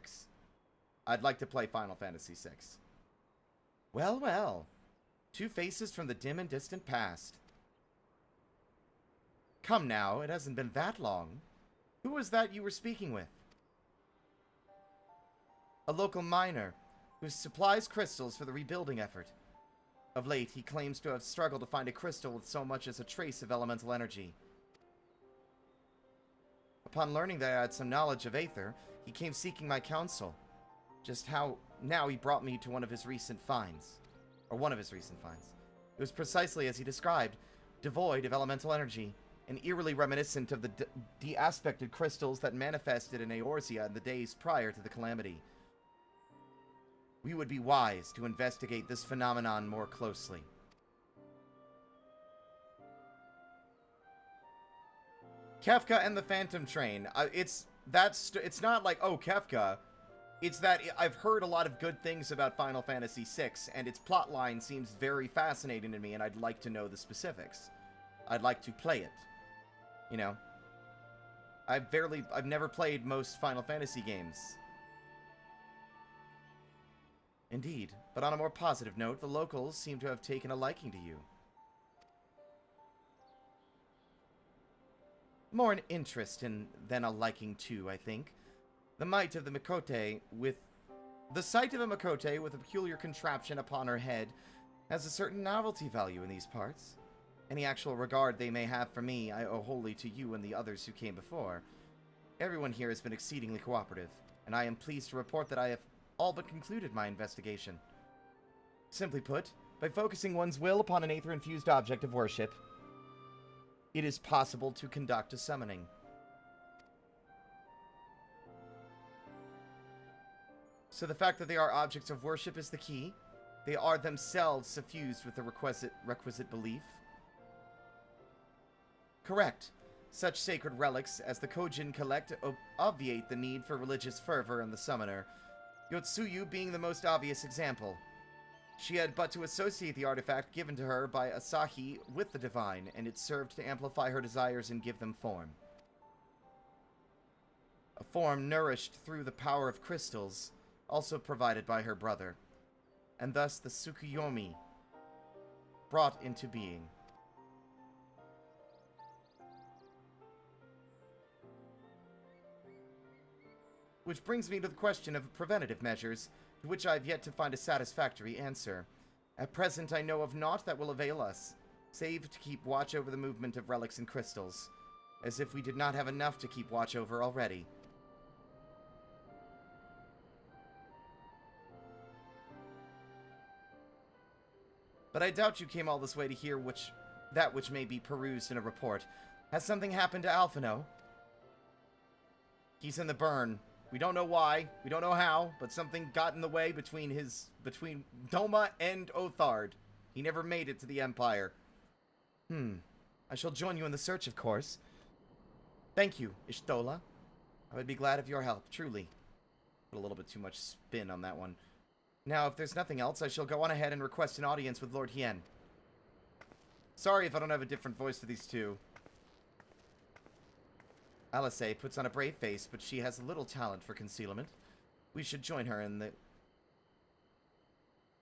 I'd like to play Final Fantasy VI. Well, well. 2 faces from the dim and distant past. Come now, it hasn't been that long. Who was that you were speaking with? A local miner, who supplies crystals for the rebuilding effort. Of late, he claims to have struggled to find a crystal with so much as a trace of elemental energy. Upon learning that I had some knowledge of Aether, he came seeking my counsel. Just how now he brought me to one of his recent finds. Or one of his recent finds. It was precisely as he described, devoid of elemental energy, and eerily reminiscent of the de-aspected crystals that manifested in Eorzea in the days prior to the calamity. We would be wise to investigate this phenomenon more closely. Kefka and the Phantom Train. It's not like, oh, Kefka. It's that I've heard a lot of good things about Final Fantasy VI, and its plotline seems very fascinating to me, and I'd like to know the specifics. I'd like to play it. You know? I've never played most Final Fantasy games. Indeed, but on a more positive note, the locals seem to have taken a liking to you. More an interest than a liking to, I think. The sight of a Mikote with a peculiar contraption upon her head has a certain novelty value in these parts. Any actual regard they may have for me, I owe wholly to you and the others who came before. Everyone here has been exceedingly cooperative, and I am pleased to report that I have all but concluded my investigation. Simply put, by focusing one's will upon an aether-infused object of worship, it is possible to conduct a summoning. So the fact that they are objects of worship is the key. They are themselves suffused with the requisite belief. Correct. Such sacred relics as the Kojin collect obviate the need for religious fervor in the summoner, Yotsuyu being the most obvious example. She had but to associate the artifact given to her by Asahi with the divine, and it served to amplify her desires and give them form. A form nourished through the power of crystals, also provided by her brother, and thus the Tsukuyomi brought into being. Which brings me to the question of preventative measures, to which I have yet to find a satisfactory answer. At present, I know of naught that will avail us, save to keep watch over the movement of relics and crystals, as if we did not have enough to keep watch over already. But I doubt you came all this way to hear that which may be perused in a report. Has something happened to Alphino? He's in the burn. We don't know why, we don't know how, but something got in the way between Doma and Othard. He never made it to the Empire. I shall join you in the search, of course. Thank you, Ishtola. I would be glad of your help, truly. Put a little bit too much spin on that one. Now, if there's nothing else, I shall go on ahead and request an audience with Lord Hien. Sorry if I don't have a different voice for these two. Alice puts on a brave face, but she has little talent for concealment. We should join her in the...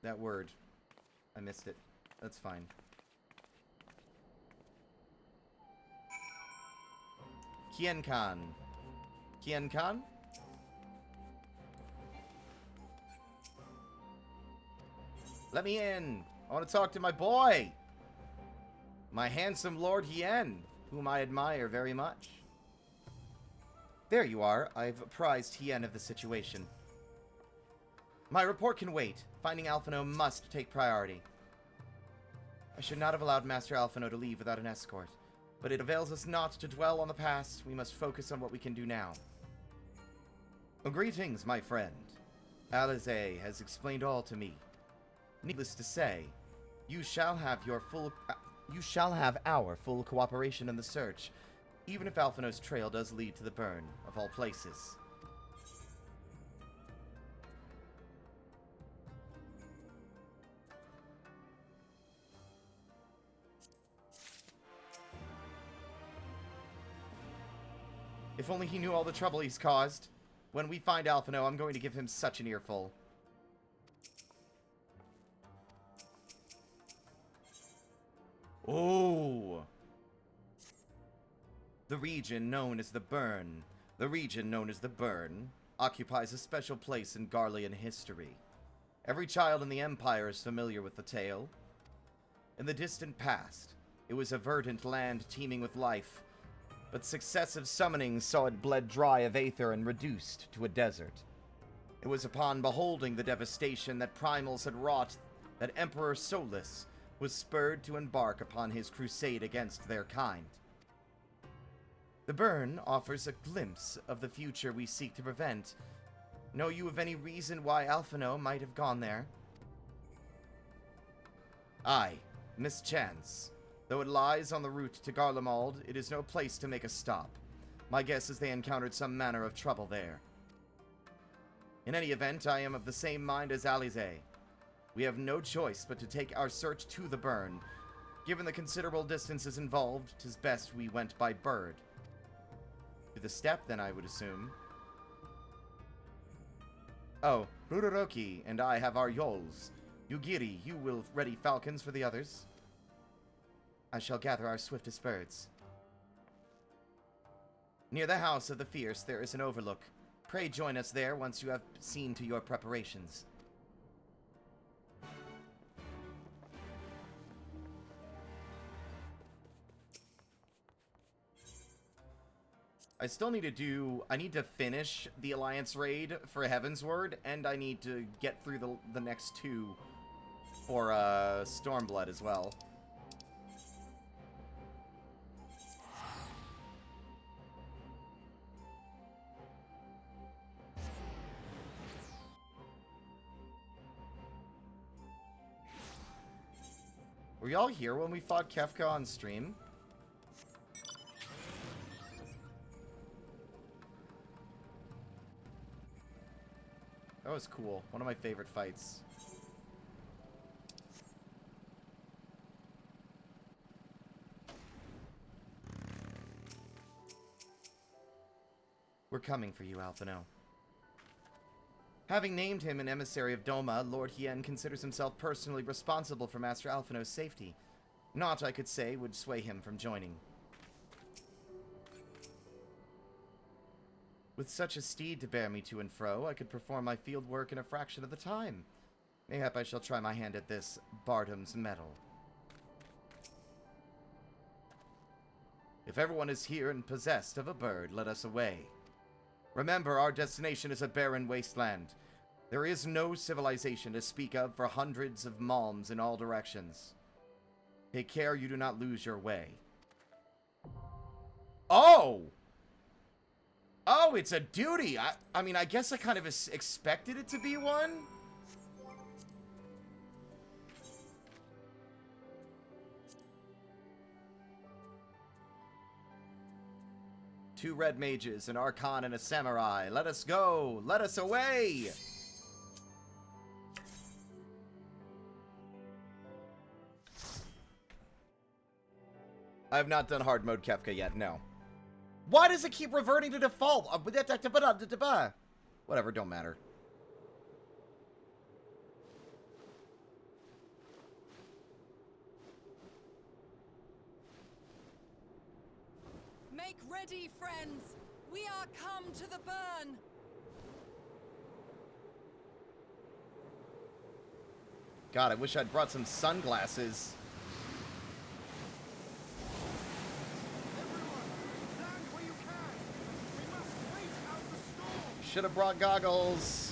That word. I missed it. That's fine. Kien-kan. Kien-kan? Let me in. I want to talk to my boy. My handsome Lord Hien, whom I admire very much. There you are. I've apprised Hien of the situation. My report can wait. Finding Alphino must take priority. I should not have allowed Master Alphino to leave without an escort, but it avails us not to dwell on the past. We must focus on what we can do now. Well, greetings, my friend. Alize has explained all to me. Needless to say, you shall have our full cooperation in the search, even if Alphino's trail does lead to the burn, of all places. If only he knew all the trouble he's caused. When we find Alphino, I'm going to give him such an earful. Oh! The region known as the Burn, occupies a special place in Garlean history. Every child in the Empire is familiar with the tale. In the distant past, it was a verdant land teeming with life, but successive summonings saw it bled dry of aether and reduced to a desert. It was upon beholding the devastation that primals had wrought that Emperor Solus was spurred to embark upon his crusade against their kind. The burn offers a glimpse of the future we seek to prevent. Know you of any reason why Alphino might have gone there? Aye, mischance. Though it lies on the route to Garlemald, it is no place to make a stop. My guess is they encountered some manner of trouble there. In any event, I am of the same mind as Alize. We have no choice but to take our search to the burn. Given the considerable distances involved, 'tis best we went by bird. To the steppe, then, I would assume. Oh, Ruroki and I have our yoles. Yugiri, you will ready falcons for the others. I shall gather our swiftest birds. Near the house of the fierce there is an overlook. Pray join us there once you have seen to your preparations. I still need to I need to finish the Alliance raid for Heavensward, and I need to get through the next two for Stormblood as well. Were y'all here when we fought Kefka on stream? That was cool. One of my favorite fights. We're coming for you, Alphino. Having named him an emissary of Doma, Lord Hien considers himself personally responsible for Master Alphino's safety. Naught, I could say, would sway him from joining. With such a steed to bear me to and fro, I could perform my field work in a fraction of the time. Mayhap I shall try my hand at this Bardham's medal. If everyone is here and possessed of a bird, let us away. Remember, our destination is a barren wasteland. There is no civilization to speak of for hundreds of malms in all directions. Take care you do not lose your way. Oh! Oh, it's a duty! I mean, I guess I kind of expected it to be one. Two red mages, an archon, and a samurai. Let us go! Let us away! I have not done hard mode Kefka yet, no. Why does it keep reverting to default? Whatever, don't matter. Make ready, friends! We are come to the burn! God, I wish I'd brought some sunglasses. Should have brought goggles.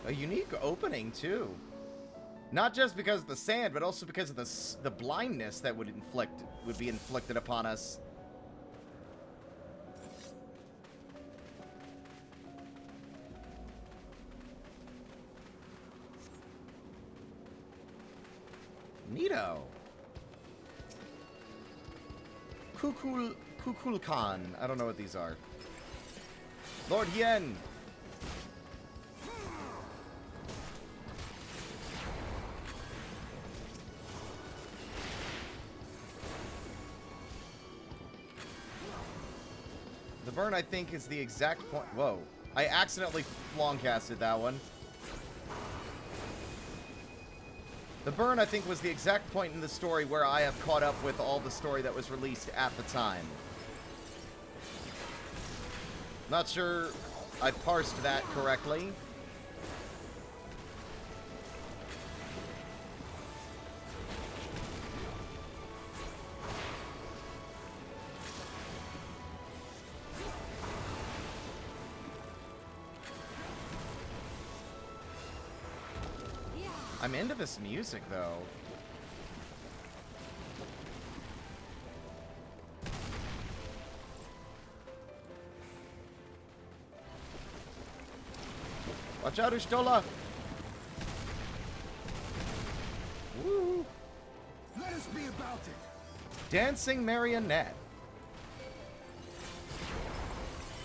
A unique opening too. Not just because of the sand, but also because of the blindness that would be inflicted upon us. Neato. Kukulkan. I don't know what these are. Lord Hien. The burn, I think, is the exact point. Whoa. I accidentally long casted that one. The burn, I think, was the exact point in the story where I have caught up with all the story that was released at the time. Not sure I parsed that correctly. I'm into this music, though. Watch out, Ustola! Woo! Let us be about it. Dancing marionette.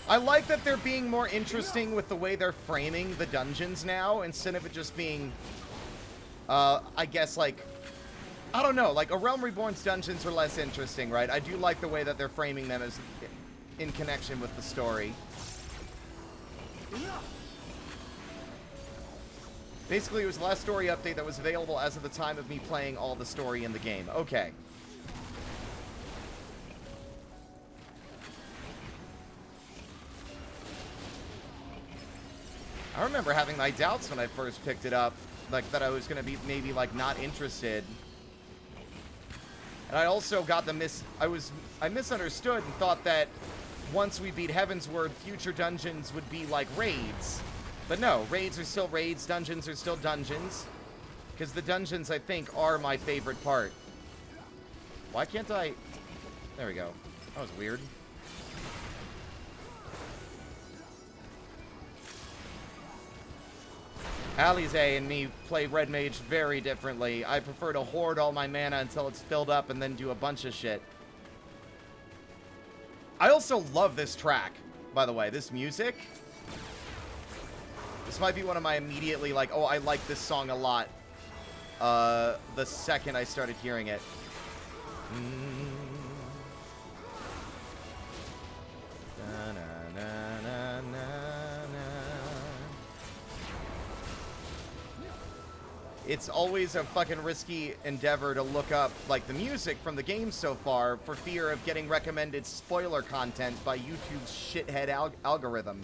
I like that they're being more interesting with the way they're framing the dungeons now, instead of it just being... I guess, like, I don't know, like, A Realm Reborn's dungeons are less interesting, right? I do like the way that they're framing them as in connection with the story. Basically, it was the last story update that was available as of the time of me playing all the story in the game. Okay. I remember having my doubts when I first picked it up. Like, that I was going to be maybe, like, not interested. And I also got the I misunderstood and thought that once we beat Heavensward, future dungeons would be like raids. But no, raids are still raids, dungeons are still dungeons. Because the dungeons, I think, are my favorite part. Why can't I... There we go. That was weird. Alize and me play Red Mage very differently. I prefer to hoard all my mana until it's filled up and then do a bunch of shit. I also love this track, by the way. This music. This might be one of my immediately, like, oh, I like this song a lot. The second I started hearing it. Na, na, na, na, na. It's always a fucking risky endeavor to look up, like, the music from the game so far for fear of getting recommended spoiler content by YouTube's shithead algorithm.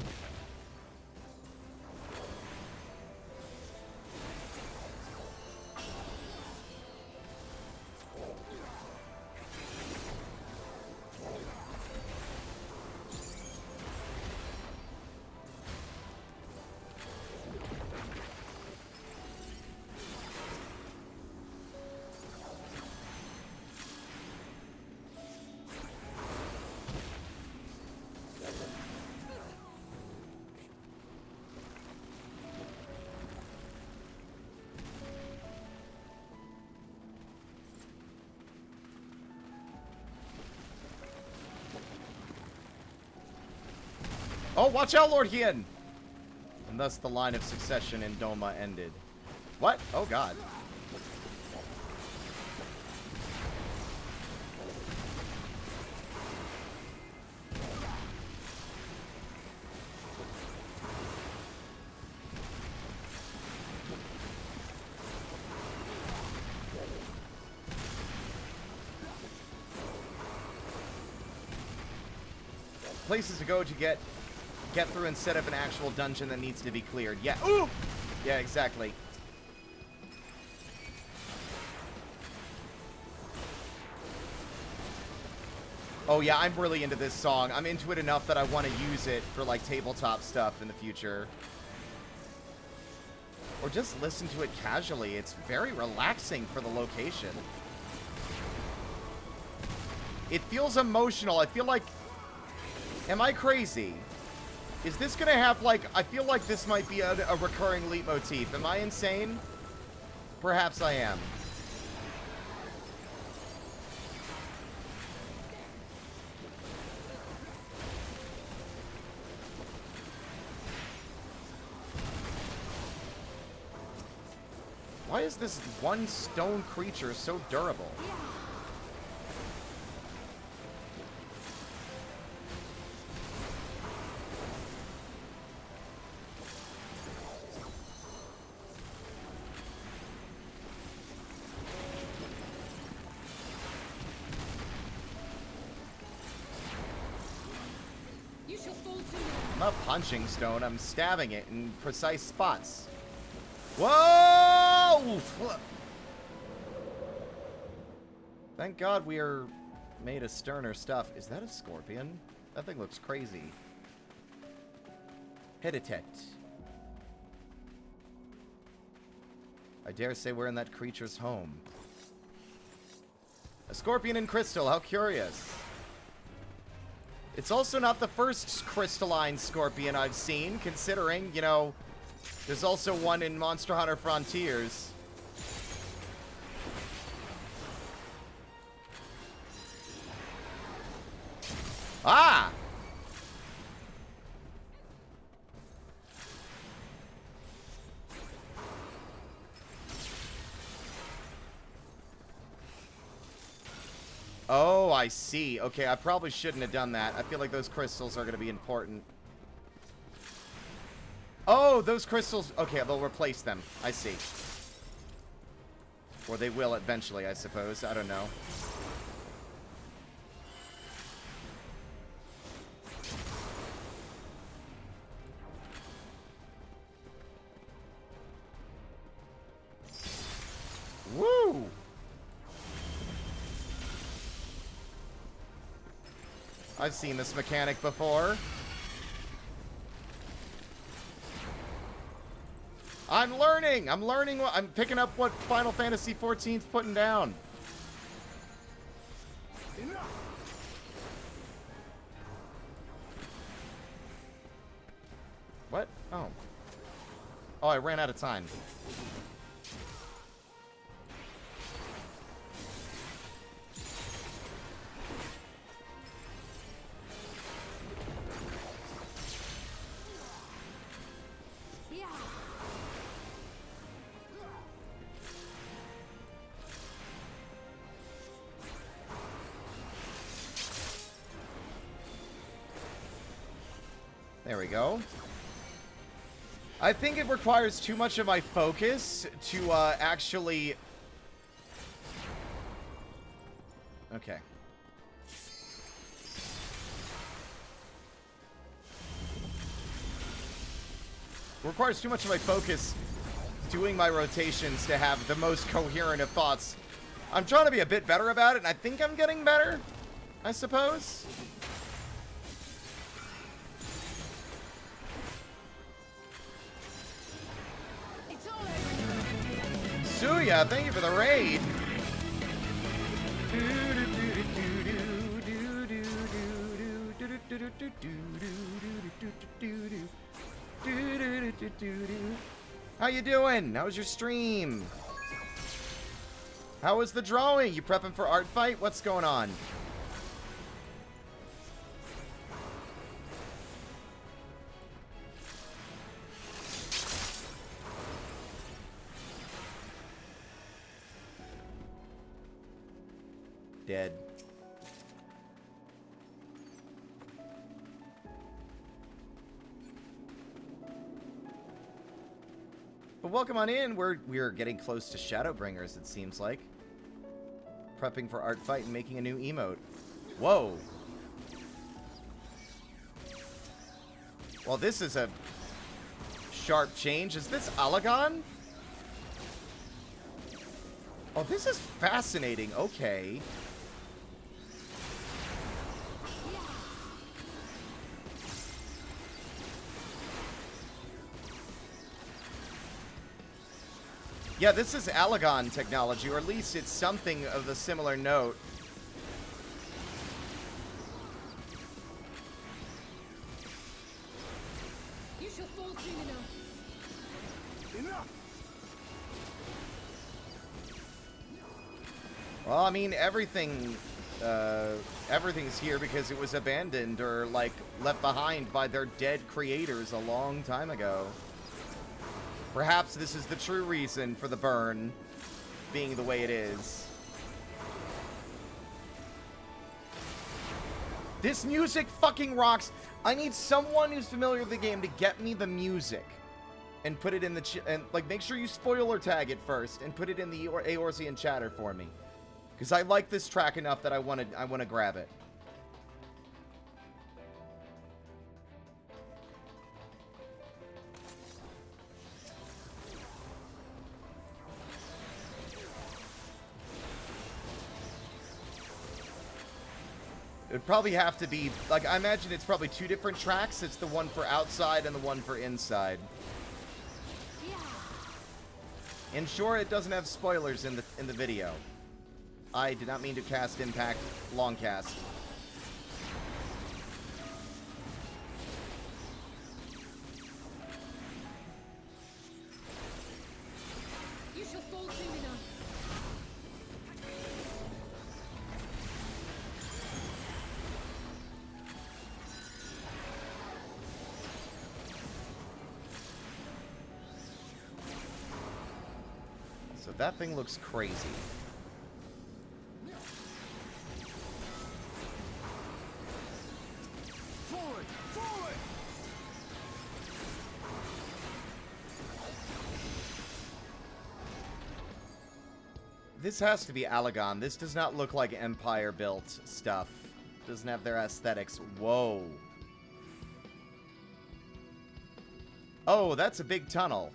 Oh, watch out, Lord Hien! And thus the line of succession in Doma ended. What? Oh, God. Places to go to get through instead of an actual dungeon that needs to be cleared. Yeah. Ooh! Yeah, exactly. Oh, yeah, I'm really into this song. I'm into it enough that I want to use it for, like, tabletop stuff in the future. Or just listen to it casually. It's very relaxing for the location. It feels emotional. I feel like... Am I crazy? Is this gonna have, like... I feel like this might be a recurring leitmotif. Am I insane? Perhaps I am. Why is this one stone creature so durable? not punching stone, I'm stabbing it in precise spots. Whoa! Thank God we are made of sterner stuff. Is that a scorpion? That thing looks crazy. Heditet. I dare say we're in that creature's home. A scorpion in crystal, how curious. It's also not the first crystalline scorpion I've seen, considering, you know, there's also one in Monster Hunter Frontiers. Ah! Oh, I see. Okay, I probably shouldn't have done that. I feel like those crystals are going to be important. Oh, those crystals... Okay, they'll replace them. I see. Or they will eventually, I suppose. I don't know. Woo! I've seen this mechanic before. I'm learning! I'm picking up what Final Fantasy XIV's putting down. Enough. What? Oh. Oh, I ran out of time. There we go. I think it requires too much of my focus to actually... Okay. It requires too much of my focus doing my rotations to have the most coherent of thoughts. I'm trying to be a bit better about it, and I think I'm getting better, I suppose. Suya, thank you for the raid. How you doing? How was your stream? How was the drawing? You prepping for art fight? What's going on? Dead. But welcome on in. We're getting close to Shadowbringers, it seems like. Prepping for art fight and making a new emote. Whoa. Well, this is a sharp change. Is this Alagon? Oh, this is fascinating. Okay. Yeah, this is Alagon technology, or at least it's something of a similar note. You shall fall soon enough. Enough. Well, I mean, everything's here because it was abandoned or, like, left behind by their dead creators a long time ago. Perhaps this is the true reason for the burn being the way it is. This music fucking rocks. I need someone who's familiar with the game to get me the music and put it in the and like make sure you spoiler tag it first and put it in the Eorzean chatter for me, because I like this track enough that I want to grab it. would probably have to be, like, I imagine it's probably 2 different tracks. It's the one for outside and the one for inside. And sure, it doesn't have spoilers in the video. I did not mean to cast Impact long cast. You shall fall soon enough. So that thing looks crazy. Forward! Forward! This has to be Alagon. This does not look like Empire-built stuff. Doesn't have their aesthetics. Whoa. Oh, that's a big tunnel.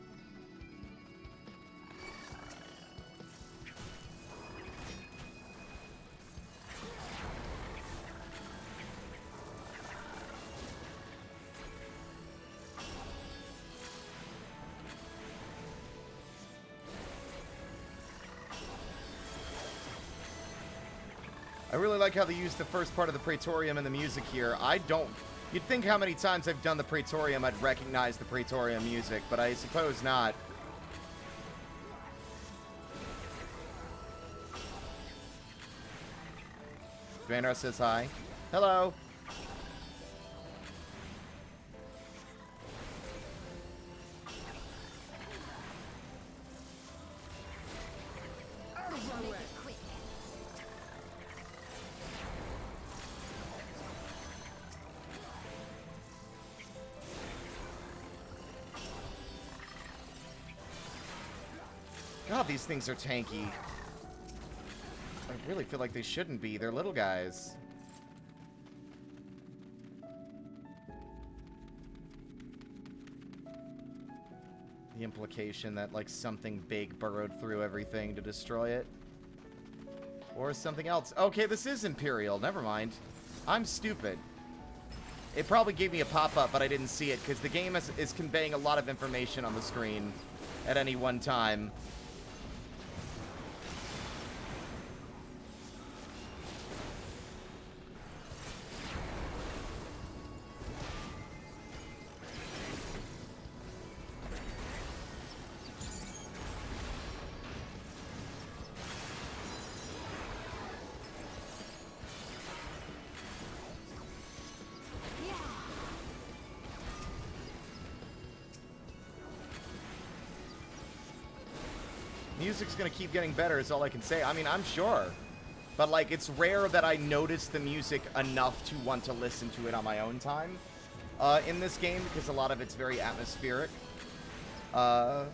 I really like how they used the first part of the Praetorium and the music here. I don't... You'd think how many times I've done the Praetorium I'd recognize the Praetorium music, but I suppose not. Vandar says hi. Hello. Out of my way! God, these things are tanky. I really feel like they shouldn't be. They're little guys. The implication that, like, something big burrowed through everything to destroy it. Or something else. Okay, this is Imperial. Never mind. I'm stupid. It probably gave me a pop-up, but I didn't see it, because the game is conveying a lot of information on the screen at any one time. Music's gonna keep getting better is all I can say. I mean, I'm sure. But, like, it's rare that I notice the music enough to want to listen to it on my own time in this game, because a lot of it's very atmospheric. Or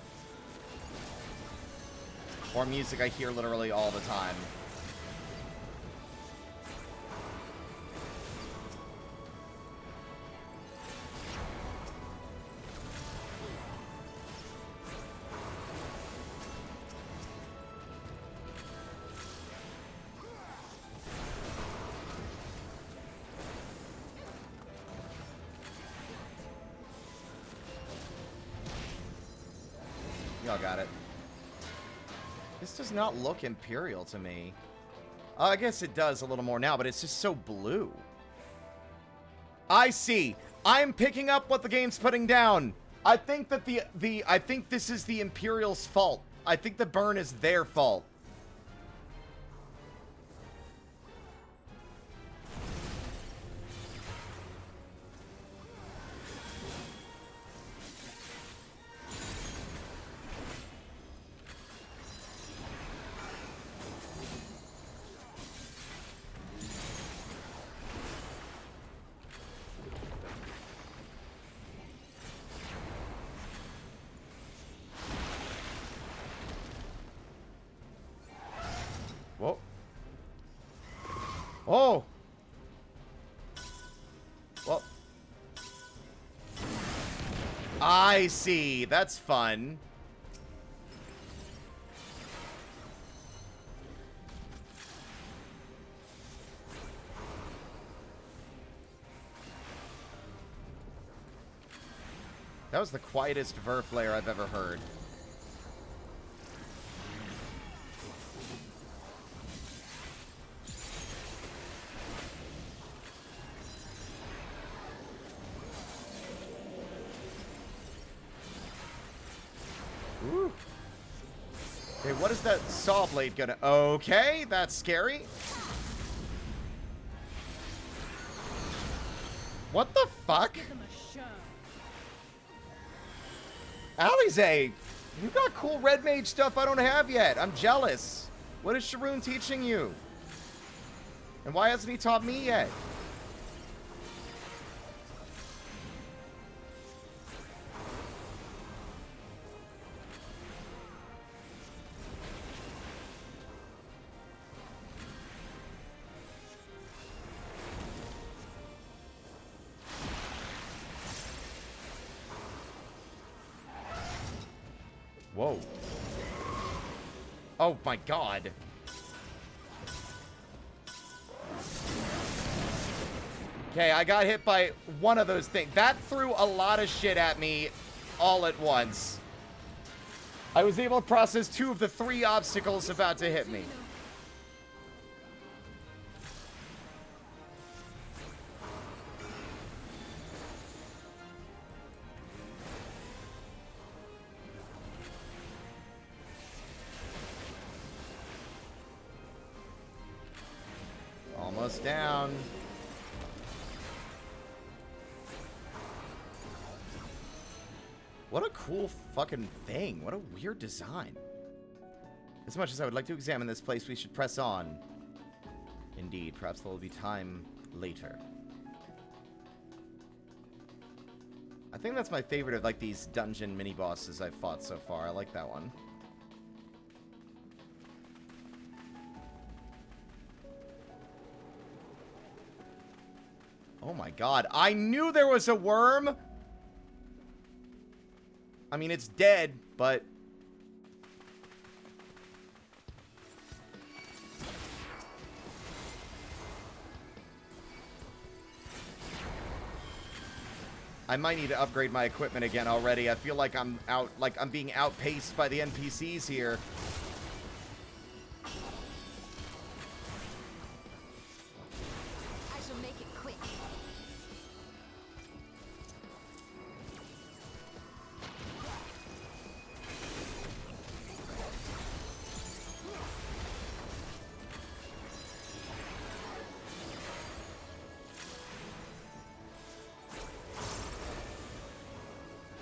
music I hear literally all the time. Y'all got it. This does not look Imperial to me. I guess it does a little more now, but it's just so blue. I see. I'm picking up what the game's putting down. I think that I think this is the Imperial's fault. I think the burn is their fault. Whoa. Oh! Well. I see. That's fun. That was the quietest Ver flare I've ever heard. Ooh. Okay, what is that saw blade gonna... Okay, that's scary. What the fuck? Give them a show. Alize, you got cool red mage stuff I don't have yet. I'm jealous. What is Sharoon teaching you? And why hasn't he taught me yet? Whoa. Oh my god. Okay, I got hit by one of those things. That threw a lot of shit at me all at once. I was able to process 2 of the 3 obstacles about to hit me. Almost down. What a cool fucking thing. What a weird design. As much as I would like to examine this place, we should press on. Indeed, perhaps there will be time later. I think that's my favorite of like these dungeon mini-bosses I've fought so far. I like that one. Oh my god, I knew there was a worm! I mean, it's dead, but... I might need to upgrade my equipment again already. I feel like I'm being outpaced by the NPCs here. I shall make it quick.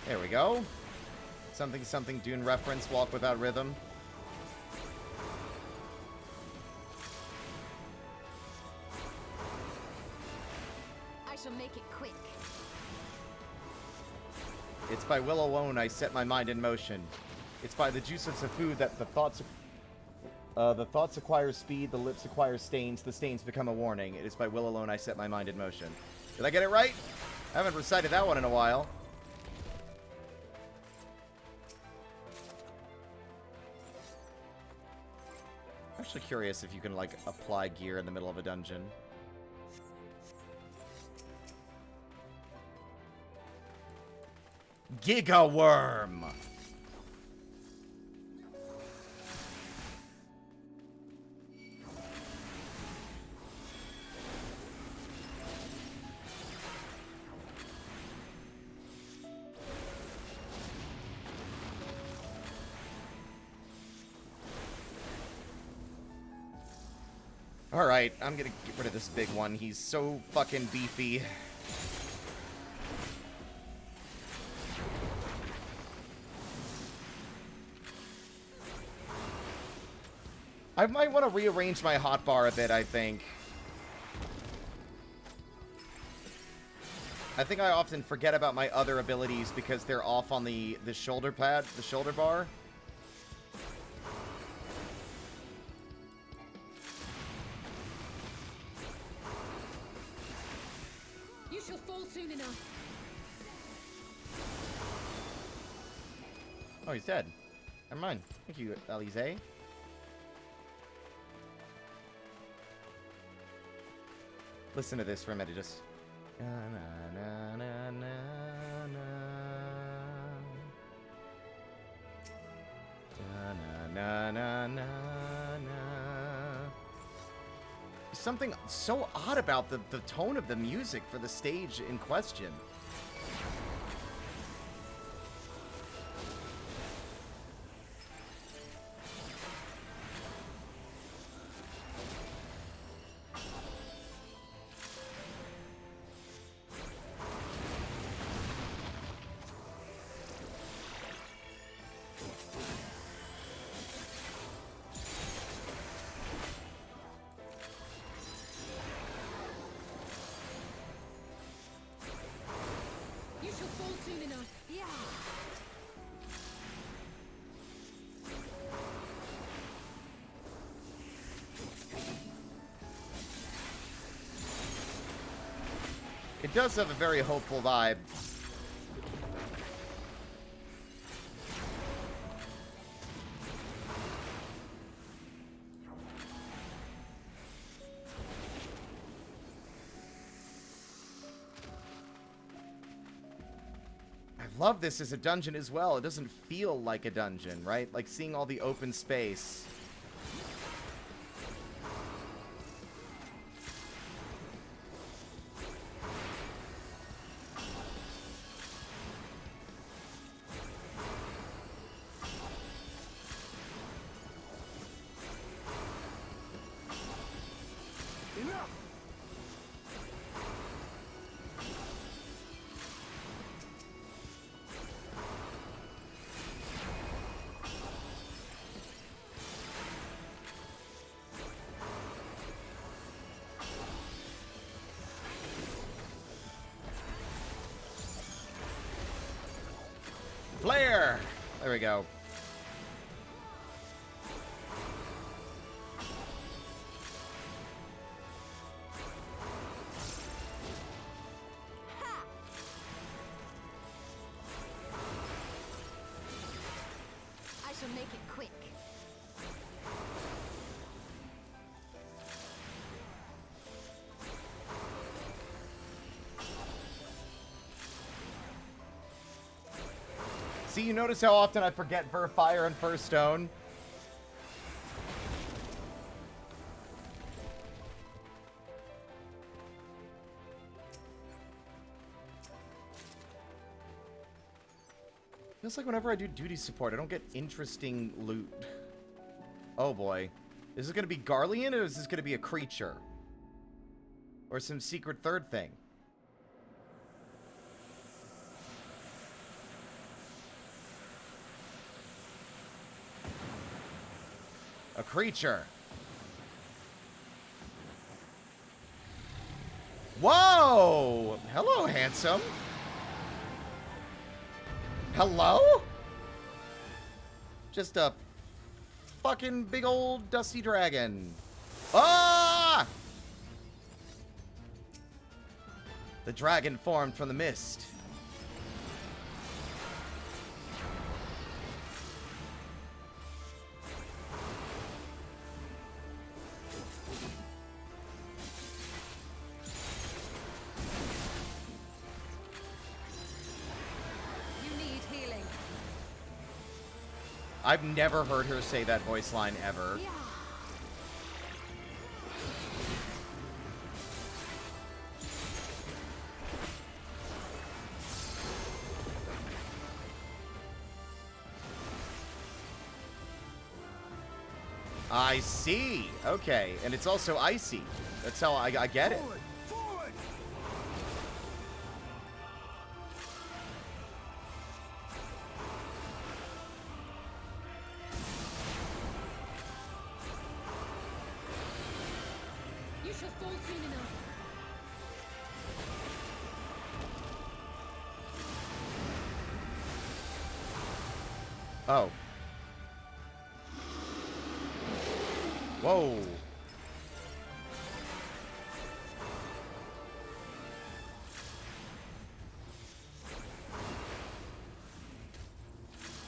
There we go. Something, something, Dune reference, walk without rhythm. I shall make it quick. It's by will alone I set my mind in motion. It's by the juice of food that the thoughts acquire speed, the lips acquire stains, the stains become a warning. It is by will alone I set my mind in motion. Did I get it right? I haven't recited that one in a while. I'm actually curious if you can, like, apply gear in the middle of a dungeon. Giga Worm! Alright, I'm gonna get rid of this big one. He's so fucking beefy. I might want to rearrange my hotbar a bit, I think. I think I often forget about my other abilities because they're off on the shoulder pad, the shoulder bar. You shall fall soon enough. Oh, he's dead. Never mind. Thank you, Alize. Listen to this for a minute, just... Na, na, na, na, na, na. na na na na. Something so odd about the tone of the music for the stage in question. It does have a very hopeful vibe. I love this as a dungeon as well. It doesn't feel like a dungeon, right? Like seeing all the open space. Flare! There we go. I shall make it quick. See, you notice how often I forget Ver Fire and First Stone? Feels like whenever I do duty support, I don't get interesting loot. Oh boy. Is it going to be Garlean, or is this going to be a creature? Or some secret third thing? A creature. Whoa! Hello, handsome. Hello? Just a fucking big old dusty dragon. Ah! The dragon formed from the mist. I've never heard her say that voice line ever. Yeah. I see. Okay, and it's also icy. That's how I get it. Forward! Forward! You shall fall soon enough. Oh. Whoa.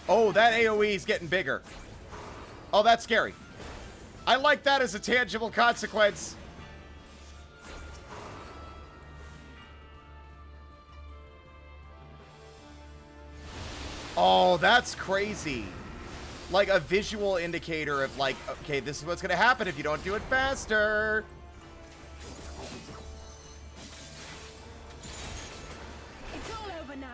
Oh, that AoE is getting bigger. Oh, that's scary. I like that as a tangible consequence. Oh, that's crazy. like a visual indicator of like, okay, this is what's gonna happen if you don't do it faster. It's all over now.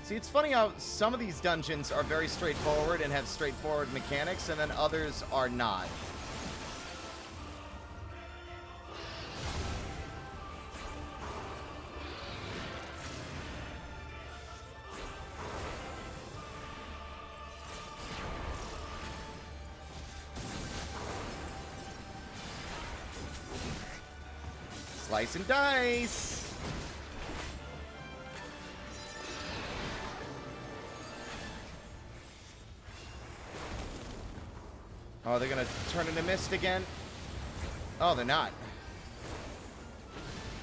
See, it's funny how some of these dungeons are very straightforward and have straightforward mechanics, and then others are not. Slice and dice! Oh, they're gonna turn into mist again? Oh, they're not.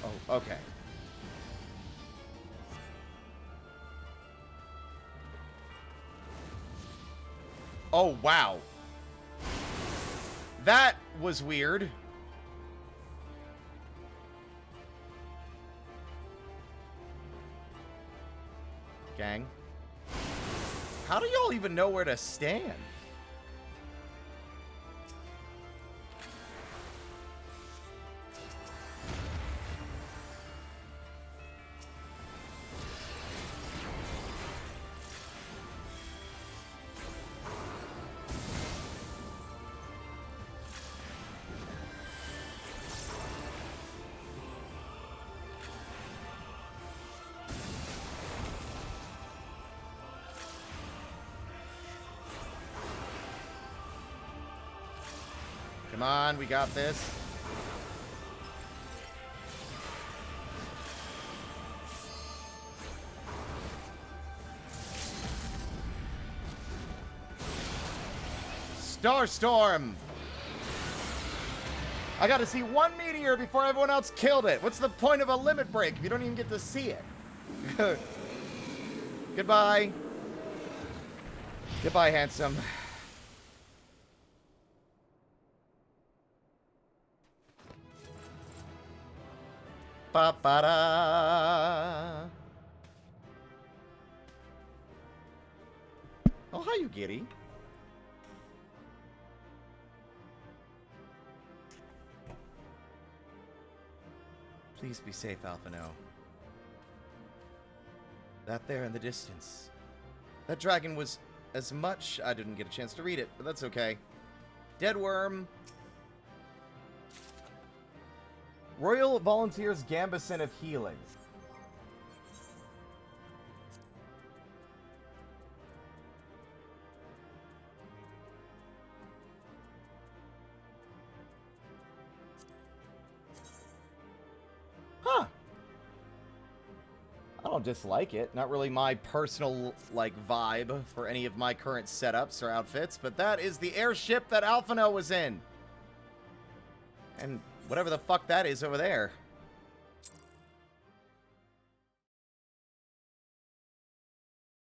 Oh, okay. Oh, wow. That was weird. Gang. How do y'all even know where to stand? Come on, we got this. Starstorm! I gotta see one meteor before everyone else killed it. What's the point of a limit break if you don't even get to see it? Goodbye. Goodbye, handsome. Ba-ba-da. Oh, hi, you giddy. Please be safe, Alphino. That there in the distance. That dragon was as much... I didn't get a chance to read it, but that's okay. Dead worm. Royal Volunteers Gambeson of Healing. Huh. I don't dislike it. Not really my personal, like, vibe for any of my current setups or outfits, but that is the airship that Alphino was in. And whatever the fuck that is over there.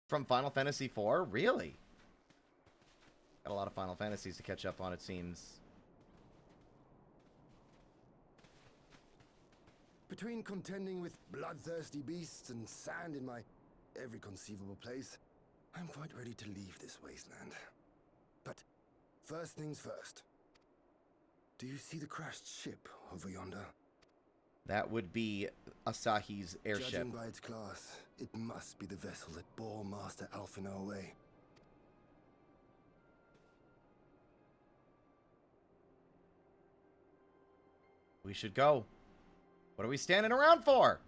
From Final Fantasy IV? Really? Got a lot of Final Fantasies to catch up on, it seems. Between contending with bloodthirsty beasts and sand in my every conceivable place, I'm quite ready to leave this wasteland. But first things first. Do you see the crashed ship over yonder? That would be Asahi's airship. Judging by its class, it must be the vessel that bore Master Alphino away. We should go. What are we standing around for?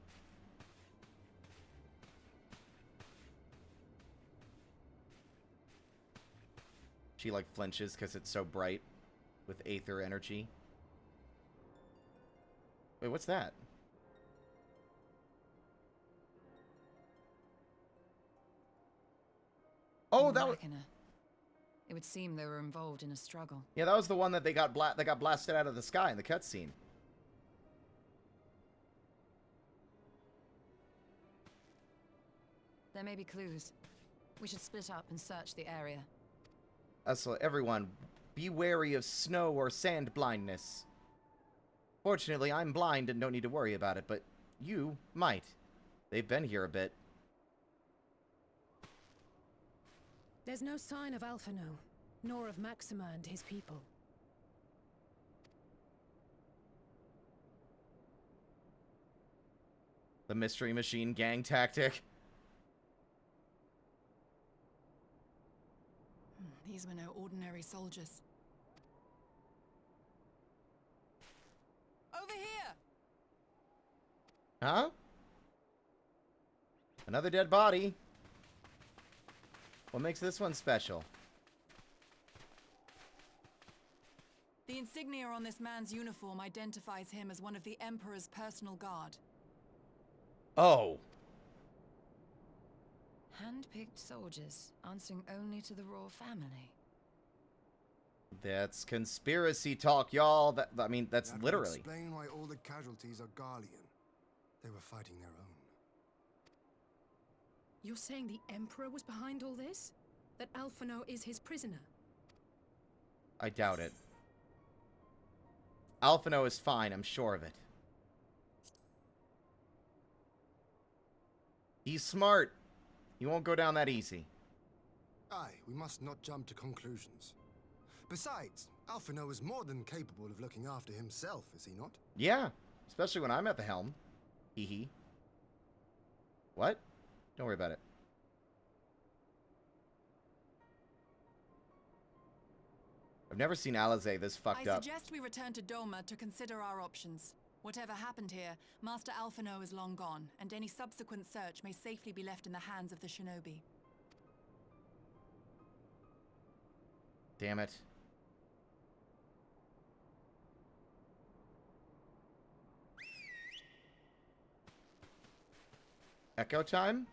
She, like, flinches because it's so bright with aether energy. Wait, what's that? Oh, that was... It would seem they were involved in a struggle. Yeah, that was the one that they got blasted out of the sky in the cutscene. There may be clues. We should split up and search the area. So everyone, be wary of snow or sand blindness. Fortunately, I'm blind and don't need to worry about it, but you might. They've been here a bit. There's no sign of Alphino, nor of Maxima and his people. The Mystery Machine gang tactic. These were no ordinary soldiers. Over here! Huh? Another dead body. What makes this one special? The insignia on this man's uniform identifies him as one of the Emperor's personal guard. Oh. Hand-picked soldiers, answering only to the royal family. That's conspiracy talk, y'all. I mean, that's That would literally. explain why all the casualties are Garlean. They were fighting their own. You're saying the Emperor was behind all this? That Alphino is his prisoner? I doubt it. Alphino is fine, I'm sure of it. He's smart. He won't go down that easy. Aye, we must not jump to conclusions. Besides, Alphino is more than capable of looking after himself, is he not? Yeah, especially when I'm at the helm. Hee hee. What? Don't worry about it. I've never seen Alizé this fucked I up. suggest we return to Doma to consider our options. Whatever happened here, Master Alphino is long gone, and any subsequent search may safely be left in the hands of the shinobi. Damn it. Echo time?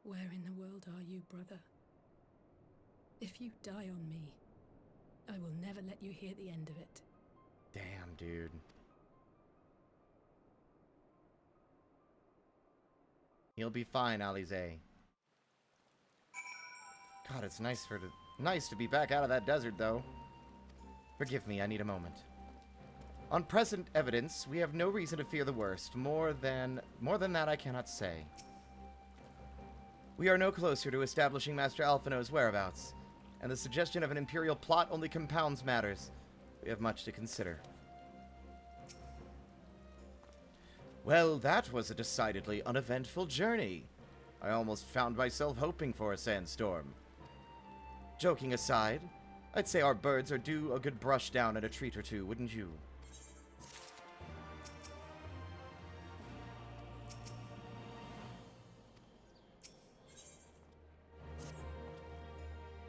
Where in the world are you, brother? If you die on me, I will never let you hear the end of it. Damn, dude. He'll be fine, Alizé. God, it's nice to be back out of that desert, though. Forgive me, I need a moment. On present evidence, we have no reason to fear the worst. More than that, I cannot say. We are no closer to establishing Master Alphino's whereabouts, and the suggestion of an Imperial plot only compounds matters. We have much to consider. Well, that was a decidedly uneventful journey. I almost found myself hoping for a sandstorm. Joking aside, I'd say our birds are due a good brush down and a treat or two, wouldn't you?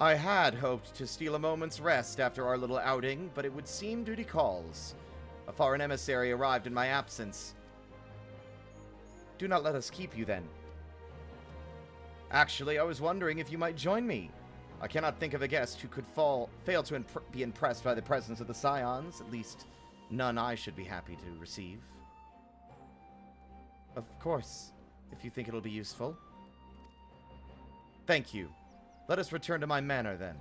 I had hoped to steal a moment's rest after our little outing, but it would seem duty calls. A foreign emissary arrived in my absence. Do not let us keep you, then. Actually, I was wondering if you might join me. I cannot think of a guest who could fail to be impressed by the presence of the Scions, at least none I should be happy to receive. Of course, if you think it'll be useful. Thank you. Let us return to my manor, then.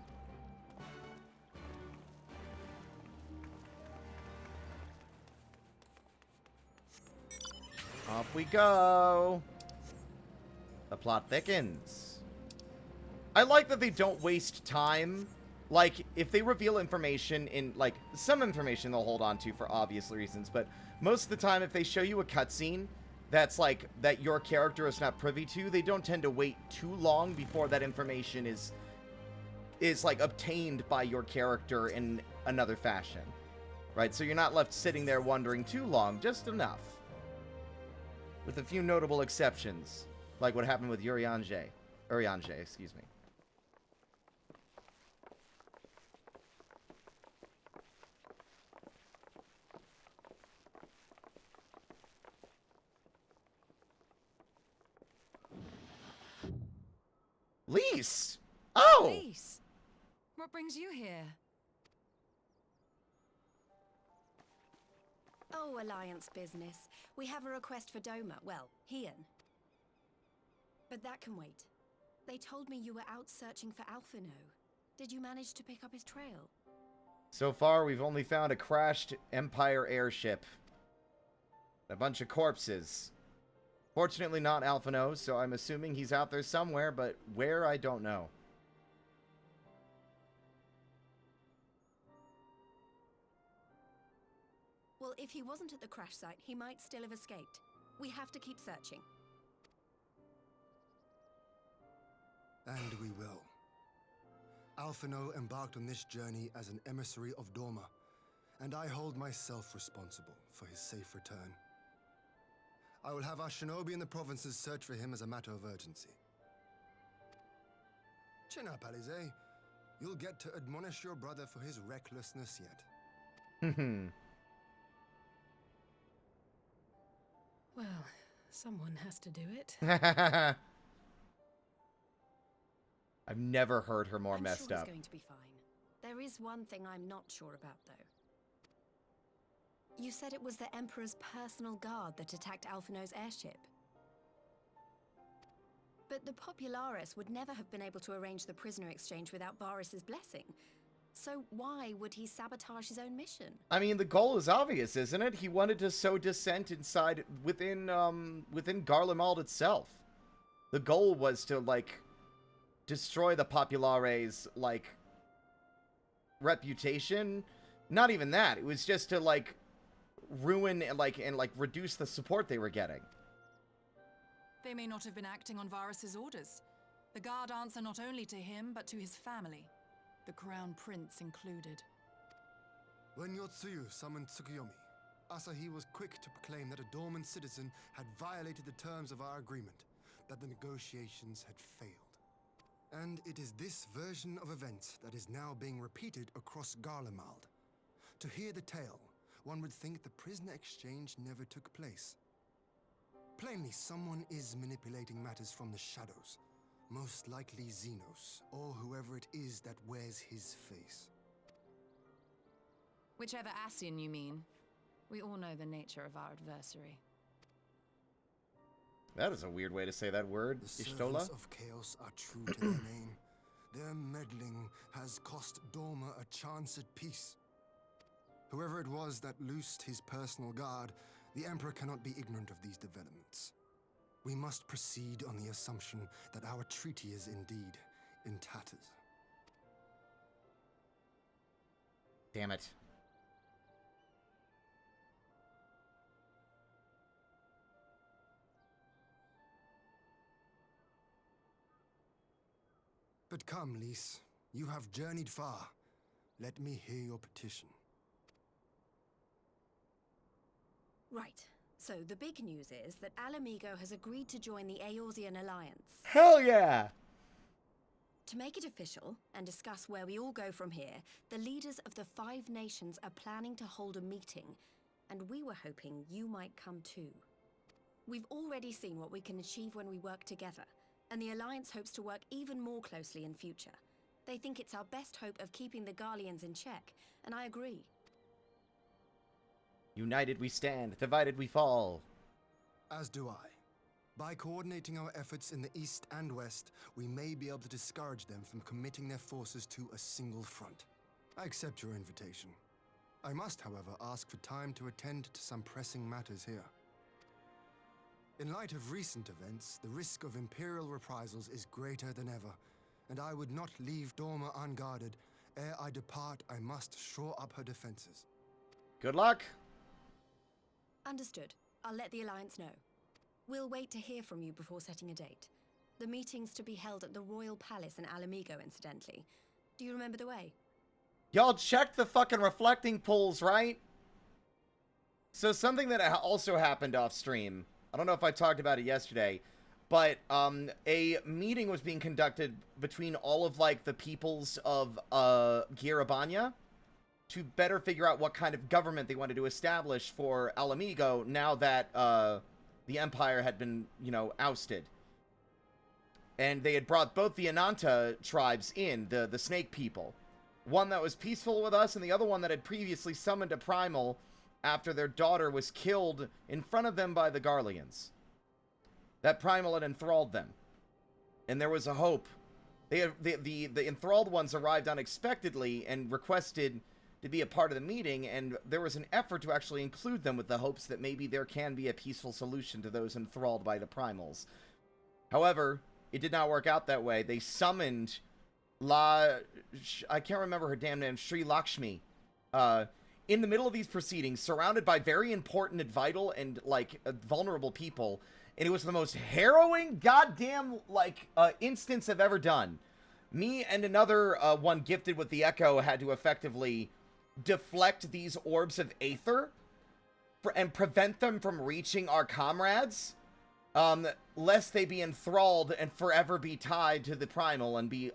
Off we go. The plot thickens. I like that they don't waste time. Like, if they reveal information in, like, some information they'll hold on to for obvious reasons, but most of the time if they show you a cutscene that's, like, that your character is not privy to, they don't tend to wait too long before that information is like, obtained by your character in another fashion. Right? So you're not left sitting there wondering too long, just enough. With a few notable exceptions, like what happened with Urianger, excuse me. Lise! Oh! Lise, what brings you here? Oh, Alliance business. We have a request for Doma. Well, Hian. But that can wait. They told me you were out searching for Alphino. Did you manage to pick up his trail? So far, we've only found a crashed Empire airship. A bunch of corpses. Fortunately not Alphino, so I'm assuming he's out there somewhere, but where, I don't know. Well, if he wasn't at the crash site, he might still have escaped. We have to keep searching. And we will. Alphino embarked on this journey as an emissary of Doma, and I hold myself responsible for his safe return. I will have our shinobi in the provinces search for him as a matter of urgency. Chin up, Alize. You'll get to admonish your brother for his recklessness yet. Well, someone has to do it. I've never heard her more messed I'm sure up. he's going to be fine. There is one thing I'm not sure about, though. You said it was the Emperor's personal guard that attacked Alphino's airship. But the Populares would never have been able to arrange the prisoner exchange without Varys' blessing. So why would he sabotage his own mission? I mean, the goal is obvious, isn't it? He wanted to sow dissent within Garlemald itself. The goal was to, like, destroy the Populares, like, reputation. Not even that. It was just to, like, ruin and reduce the support they were getting. They may not have been acting on Varys' orders. The guard answer not only to him, but to his family. The Crown Prince included. When Yotsuyu summoned Tsukuyomi, Asahi was quick to proclaim that a dormant citizen had violated the terms of our agreement, that the negotiations had failed. And it is this version of events that is now being repeated across Garlemald. To hear the tale, one would think the prisoner exchange never took place. Plainly, someone is manipulating matters from the shadows. Most likely Xenos, or whoever it is that wears his face. Whichever Ascian you mean. We all know the nature of our adversary. That is a weird way to say that word, The Ishtola. servants of chaos are true to their name. Their meddling has cost Doma a chance at peace. Whoever it was that loosed his personal guard, the Emperor cannot be ignorant of these developments. We must proceed on the assumption that our treaty is indeed in tatters. Damn it. But come, Lys, you have journeyed far. Let me hear your petition. Right. So the big news is that Alamigo has agreed to join the Eorzean Alliance. Hell yeah! To make it official and discuss where we all go from here, the leaders of the 5 nations are planning to hold a meeting, and we were hoping you might come too. We've already seen what we can achieve when we work together, and the Alliance hopes to work even more closely in future. They think it's our best hope of keeping the Garleans in check, and I agree. United we stand, divided we fall. As do I. By coordinating our efforts in the east and west, we may be able to discourage them from committing their forces to a single front. I accept your invitation. I must, however, ask for time to attend to some pressing matters here. In light of recent events, the risk of Imperial reprisals is greater than ever, and I would not leave Doma unguarded. Ere I depart, I must shore up her defenses. Good luck. Understood. I'll let the Alliance know. We'll wait to hear from you before setting a date. The meeting's to be held at the Royal Palace in Alamigo, incidentally. Do you remember the way? Y'all checked the fucking reflecting pools, right? So something that also happened off stream, I don't know if I talked about it yesterday, but a meeting was being conducted between all of, like, the peoples of Girabanya to better figure out what kind of government they wanted to establish for Alamigo now that the Empire had been, you know, ousted. And they had brought both the Ananta tribes in, the Snake people. One that was peaceful with us, and the other one that had previously summoned a primal after their daughter was killed in front of them by the Garleans. That primal had enthralled them. And there was a hope. The enthralled ones arrived unexpectedly and requested to be a part of the meeting, and there was an effort to actually include them with the hopes that maybe there can be a peaceful solution to those enthralled by the primals. However, it did not work out that way. They summoned I can't remember her damn name, Sri Lakshmi, in the middle of these proceedings, surrounded by very important and vital and, like, vulnerable people, and it was the most harrowing goddamn, like, instance I've ever done. Me and another one gifted with the Echo had to effectively deflect these orbs of aether and prevent them from reaching our comrades, lest they be enthralled and forever be tied to the primal and be,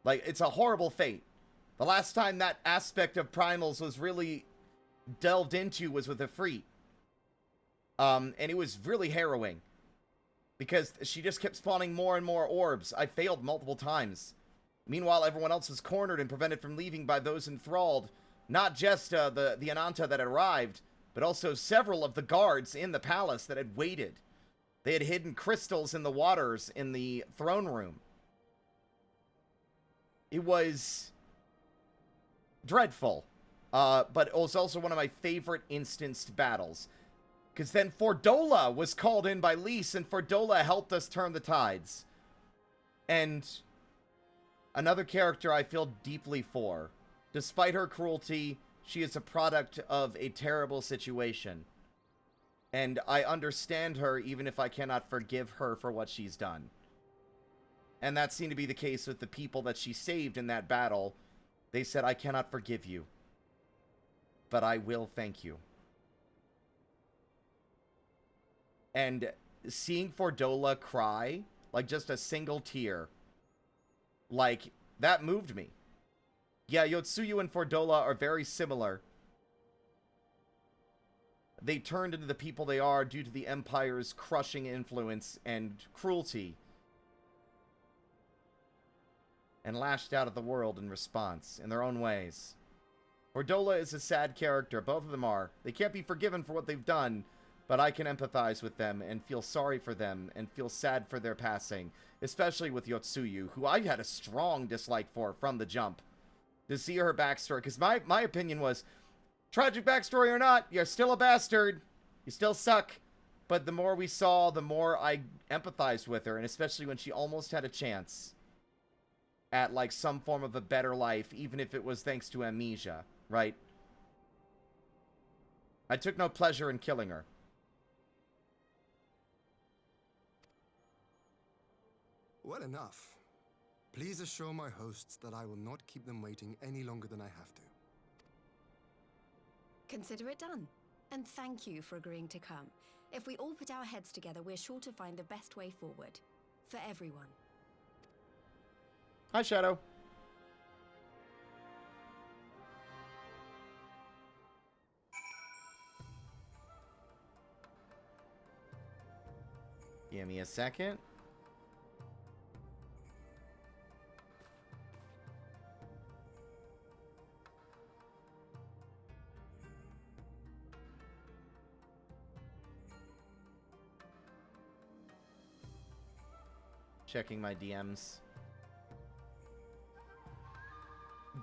like, it's a horrible fate. The last time that aspect of primals was really delved into was with Ifrit. And it was really harrowing. Because she just kept spawning more and more orbs. I failed multiple times. Meanwhile, everyone else was cornered and prevented from leaving by those enthralled. Not just the Ananta that had arrived, but also several of the guards in the palace that had waited. They had hidden crystals in the waters in the throne room. It was dreadful. But it was also one of my favorite instanced battles. Because then Fordola was called in by Lys, and Fordola helped us turn the tides. And another character I feel deeply for. Despite her cruelty, she is a product of a terrible situation. And I understand her even if I cannot forgive her for what she's done. And that seemed to be the case with the people that she saved in that battle. They said, I cannot forgive you, but I will thank you. And seeing Fordola cry, like just a single tear, like, that moved me. Yeah, Yotsuyu and Fordola are very similar. They turned into the people they are due to the Empire's crushing influence and cruelty. And lashed out at the world in response, in their own ways. Fordola is a sad character, both of them are. They can't be forgiven for what they've done, but I can empathize with them and feel sorry for them and feel sad for their passing, especially with Yotsuyu, who I had a strong dislike for from the jump. To see her backstory, because my opinion was, tragic backstory or not, you're still a bastard. You still suck. But the more we saw, the more I empathized with her, and especially when she almost had a chance at, like, some form of a better life, even if it was thanks to amnesia, right? I took no pleasure in killing her. Well enough. Please assure my hosts that I will not keep them waiting any longer than I have to. Consider it done. And thank you for agreeing to come. If we all put our heads together, we're sure to find the best way forward. For everyone. Hi, Shadow. Give me a second. Checking my DMs.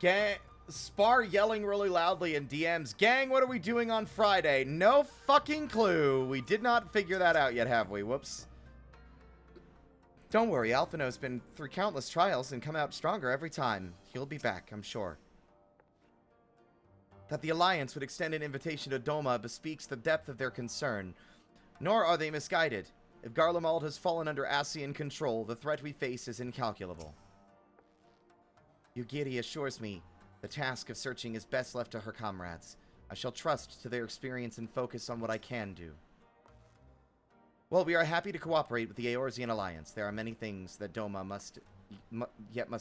Gang, Spar yelling really loudly in DMs. Gang, what are we doing on Friday? No fucking clue. We did not figure that out yet, have we? Whoops. Don't worry, Alphino's been through countless trials and come out stronger every time. He'll be back, I'm sure. That the Alliance would extend an invitation to Doma bespeaks the depth of their concern. Nor are they misguided. If Garlemald has fallen under Ascian control, the threat we face is incalculable. Yugiri assures me the task of searching is best left to her comrades. I shall trust to their experience and focus on what I can do. Well, we are happy to cooperate with the Eorzean Alliance. There are many things that Doma must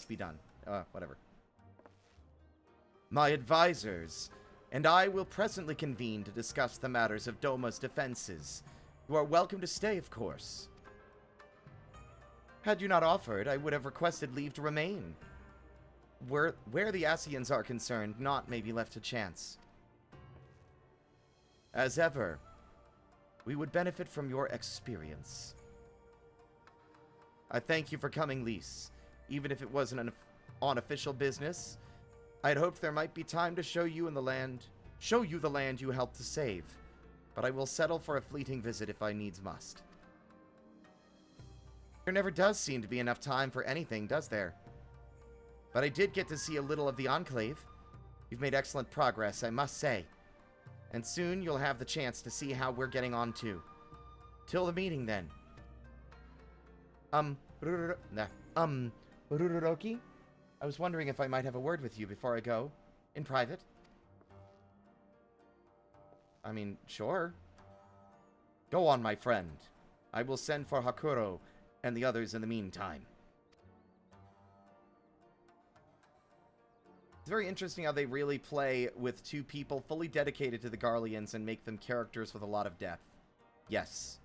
be done. Whatever. My advisors and I will presently convene to discuss the matters of Doma's defenses. You are welcome to stay, of course. Had you not offered, I would have requested leave to remain. Where the Ascians are concerned, naught may be left to chance. As ever, we would benefit from your experience. I thank you for coming, Lise. Even if it wasn't on official business, I had hoped there might be time to show you the land you helped to save. But I will settle for a fleeting visit if I needs must. There never does seem to be enough time for anything, does there? But I did get to see a little of the Enclave. You've made excellent progress, I must say. And soon you'll have the chance to see how we're getting on too. Till the meeting then. Ruroki? I was wondering if I might have a word with you before I go. In private. I mean, sure. Go on, my friend. I will send for Hakuro and the others in the meantime. It's very interesting how they really play with two people fully dedicated to the Garleans and make them characters with a lot of depth. Yes.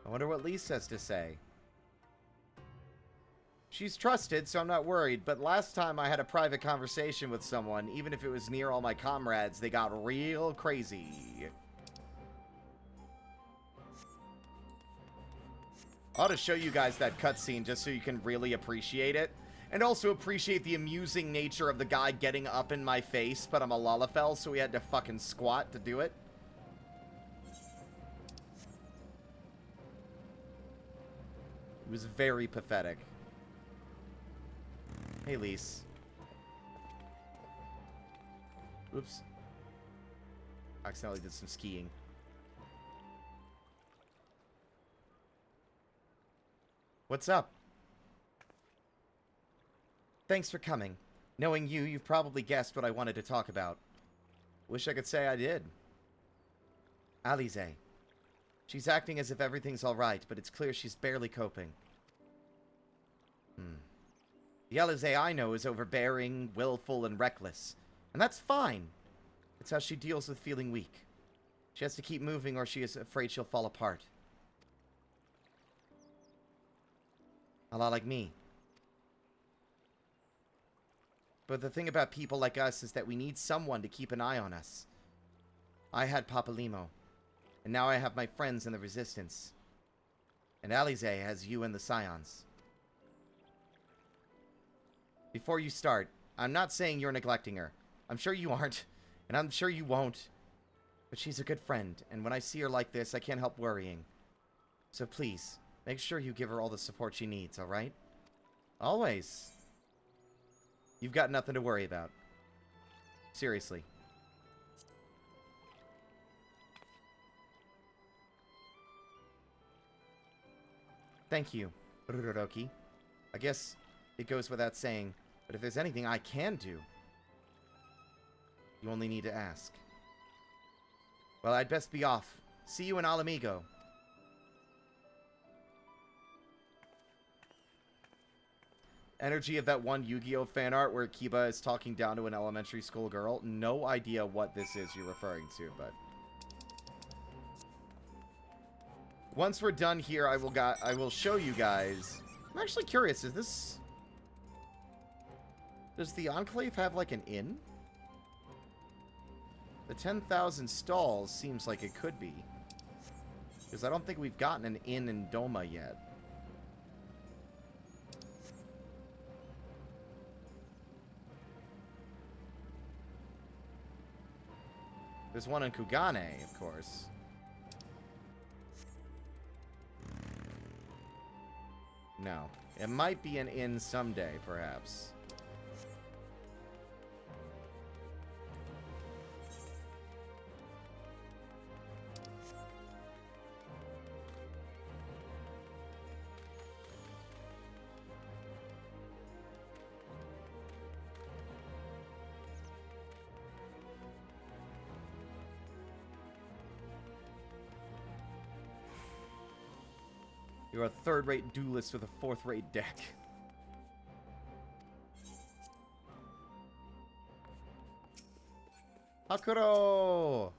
I wonder what Lise has to say. She's trusted, so I'm not worried, but last time I had a private conversation with someone, even if it was near all my comrades, they got real crazy. I ought to show you guys that cutscene just so you can really appreciate it. And also appreciate the amusing nature of the guy getting up in my face, but I'm a Lalafell, so we had to fucking squat to do it. It was very pathetic. Hey, Lise. Oops. Accidentally did some skiing. What's up? Thanks for coming. Knowing you, you've probably guessed what I wanted to talk about. Wish I could say I did. Alize. She's acting as if everything's alright, but it's clear she's barely coping. The Alize I know is overbearing, willful, and reckless. And that's fine. It's how she deals with feeling weak. She has to keep moving or she is afraid she'll fall apart. A lot like me. But the thing about people like us is that we need someone to keep an eye on us. I had Papalimo. And now I have my friends in the Resistance. And Alize has you and the Scions. Before you start, I'm not saying you're neglecting her. I'm sure you aren't, and I'm sure you won't. But she's a good friend, and when I see her like this, I can't help worrying. So please, make sure you give her all the support she needs, alright? Always. You've got nothing to worry about. Seriously. Thank you, Ruroki. I guess it goes without saying, but if there's anything I can do, you only need to ask. Well, I'd best be off. See you in Alamigo. Energy of that one Yu-Gi-Oh fan art where Kiba is talking down to an elementary school girl. No idea what this is you're referring to, but... Once we're done here, I will show you guys. I'm actually curious, is this... Does the Enclave have, like, an inn? The 10,000 stalls seems like it could be. Because I don't think we've gotten an inn in Doma yet. There's one in Kugane, of course. No. It might be an inn someday, perhaps. You're a third-rate duelist with a fourth-rate deck. Hakuro!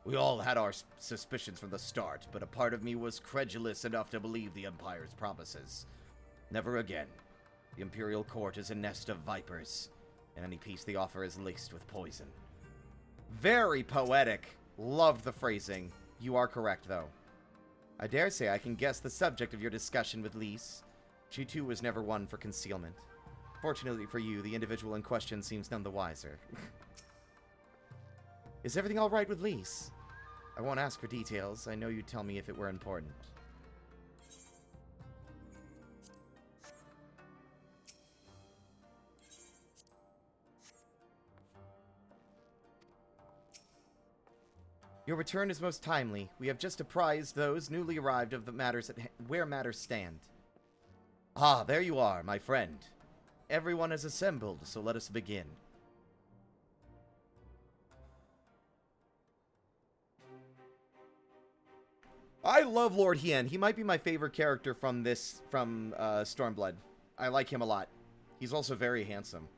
We all had our suspicions from the start, but a part of me was credulous enough to believe the Empire's promises. Never again. The Imperial Court is a nest of vipers, and any peace they offer is laced with poison. Very poetic. Love the phrasing. You are correct, though. I dare say I can guess the subject of your discussion with Lise. She too was never one for concealment. Fortunately for you, the individual in question seems none the wiser. Is everything alright with Lise? I won't ask for details. I know you'd tell me if it were important. Your return is most timely. We have just apprised those newly arrived of the matters where matters stand. Ah, there you are, my friend. Everyone has assembled, so let us begin. I love Lord Hien. He might be my favorite character from Stormblood. I like him a lot. He's also very handsome.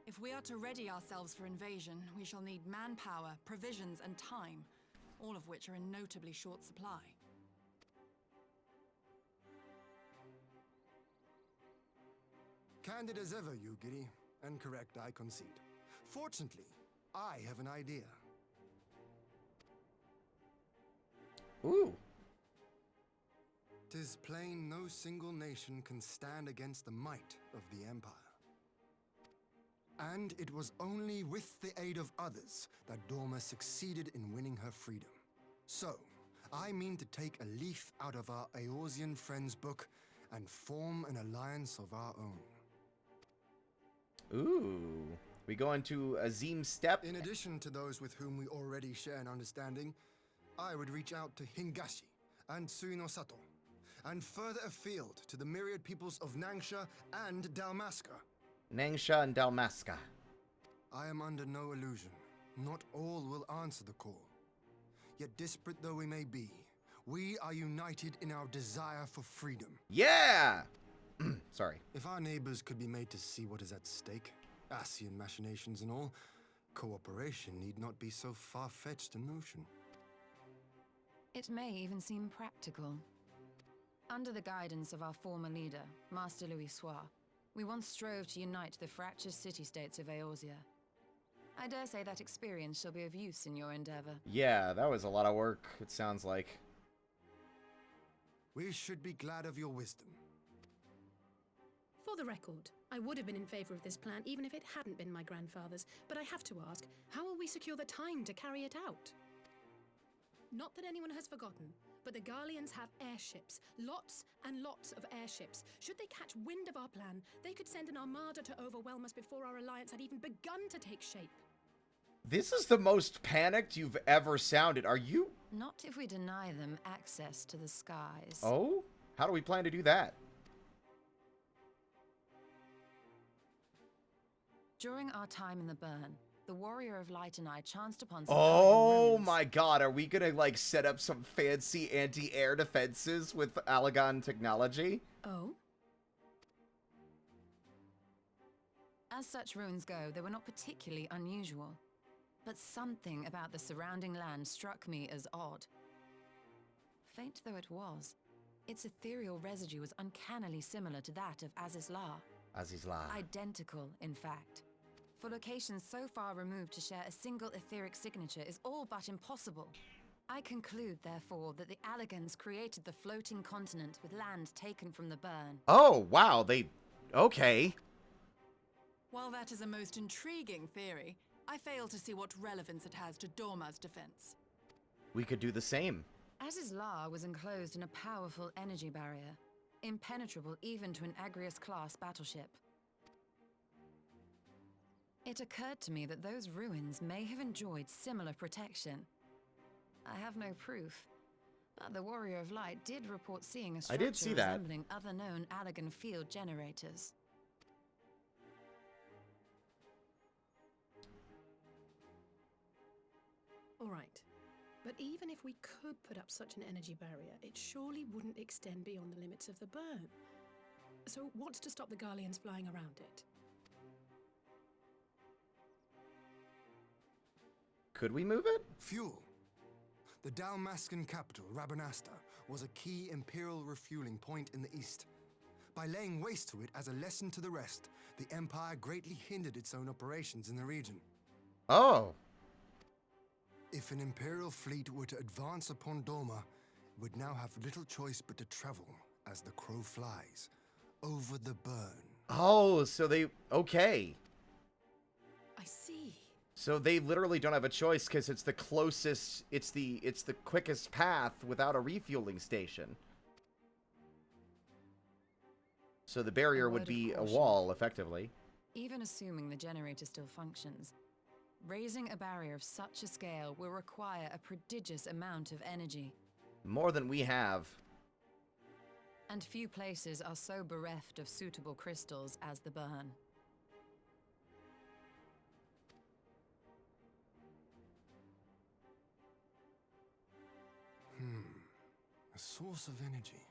If we are to ready ourselves for invasion, we shall need manpower, provisions, and time, all of which are in notably short supply. Candid as ever, you giddy. And correct, I concede. Fortunately, I have an idea. Ooh. 'Tis plain no single nation can stand against the might of the Empire. And it was only with the aid of others that Dorma succeeded in winning her freedom. So, I mean to take a leaf out of our Eorzean friends' book and form an alliance of our own. Ooh. We go into Azim Steppe. In addition to those with whom we already share an understanding, I would reach out to Hingashi and Suinosato, and further afield to the myriad peoples of Nangsha and Dalmasca. Nangsha and Dalmasca. I am under no illusion. Not all will answer the call. Yet disparate though we may be, we are united in our desire for freedom. Yeah! Sorry. If our neighbors could be made to see what is at stake, Asian machinations and all, cooperation need not be so far-fetched a notion. It may even seem practical. Under the guidance of our former leader, Master Louis Soir, we once strove to unite the fractured city-states of Eorzea. I dare say that experience shall be of use in your endeavor. Yeah, that was a lot of work, it sounds like. We should be glad of your wisdom. For the record, I would have been in favor of this plan even if it hadn't been my grandfather's, but I have to ask, how will we secure the time to carry it out? Not that anyone has forgotten, but the Garleans have airships. Lots and lots of airships. Should they catch wind of our plan, they could send an armada to overwhelm us before our alliance had even begun to take shape. This is the most panicked you've ever sounded. Are you? Not if we deny them access to the skies. Oh? How do we plan to do that? During our time in the burn, the Warrior of Light and I chanced upon some Oh ruins. my god, are we gonna, like, set up some fancy anti-air defenses with Allagan technology? Oh? As such ruins go, they were not particularly unusual. But something about the surrounding land struck me as odd. Faint though it was, its ethereal residue was uncannily similar to that of Azizla. Azizla. Identical, in fact. For locations so far removed to share a single etheric signature is all but impossible. I conclude, therefore, that the Allagans created the floating continent with land taken from the burn. Oh, wow, okay. While that is a most intriguing theory, I fail to see what relevance it has to Dorma's defense. We could do the same. Azizla was enclosed in a powerful energy barrier, impenetrable even to an Agrius-class battleship. It occurred to me that those ruins may have enjoyed similar protection. I have no proof, but the Warrior of Light did report seeing a I did structure see that. resembling other known Allagan field generators. All right. But even if we could put up such an energy barrier, it surely wouldn't extend beyond the limits of the burn. So what's to stop the Garleans flying around it? Could we move it? Fuel. The Dalmascan capital, Rabanasta, was a key Imperial refueling point in the east. By laying waste to it as a lesson to the rest, the Empire greatly hindered its own operations in the region. Oh. If an Imperial fleet were to advance upon Doma, it would now have little choice but to travel, as the crow flies, over the burn. Oh, so they... Okay. I see. So they literally don't have a choice because it's the closest... It's the quickest path without a refueling station. So the barrier would be a wall, effectively. Even assuming the generator still functions, raising a barrier of such a scale will require a prodigious amount of energy. More than we have. And few places are so bereft of suitable crystals as the burn. A source of energy.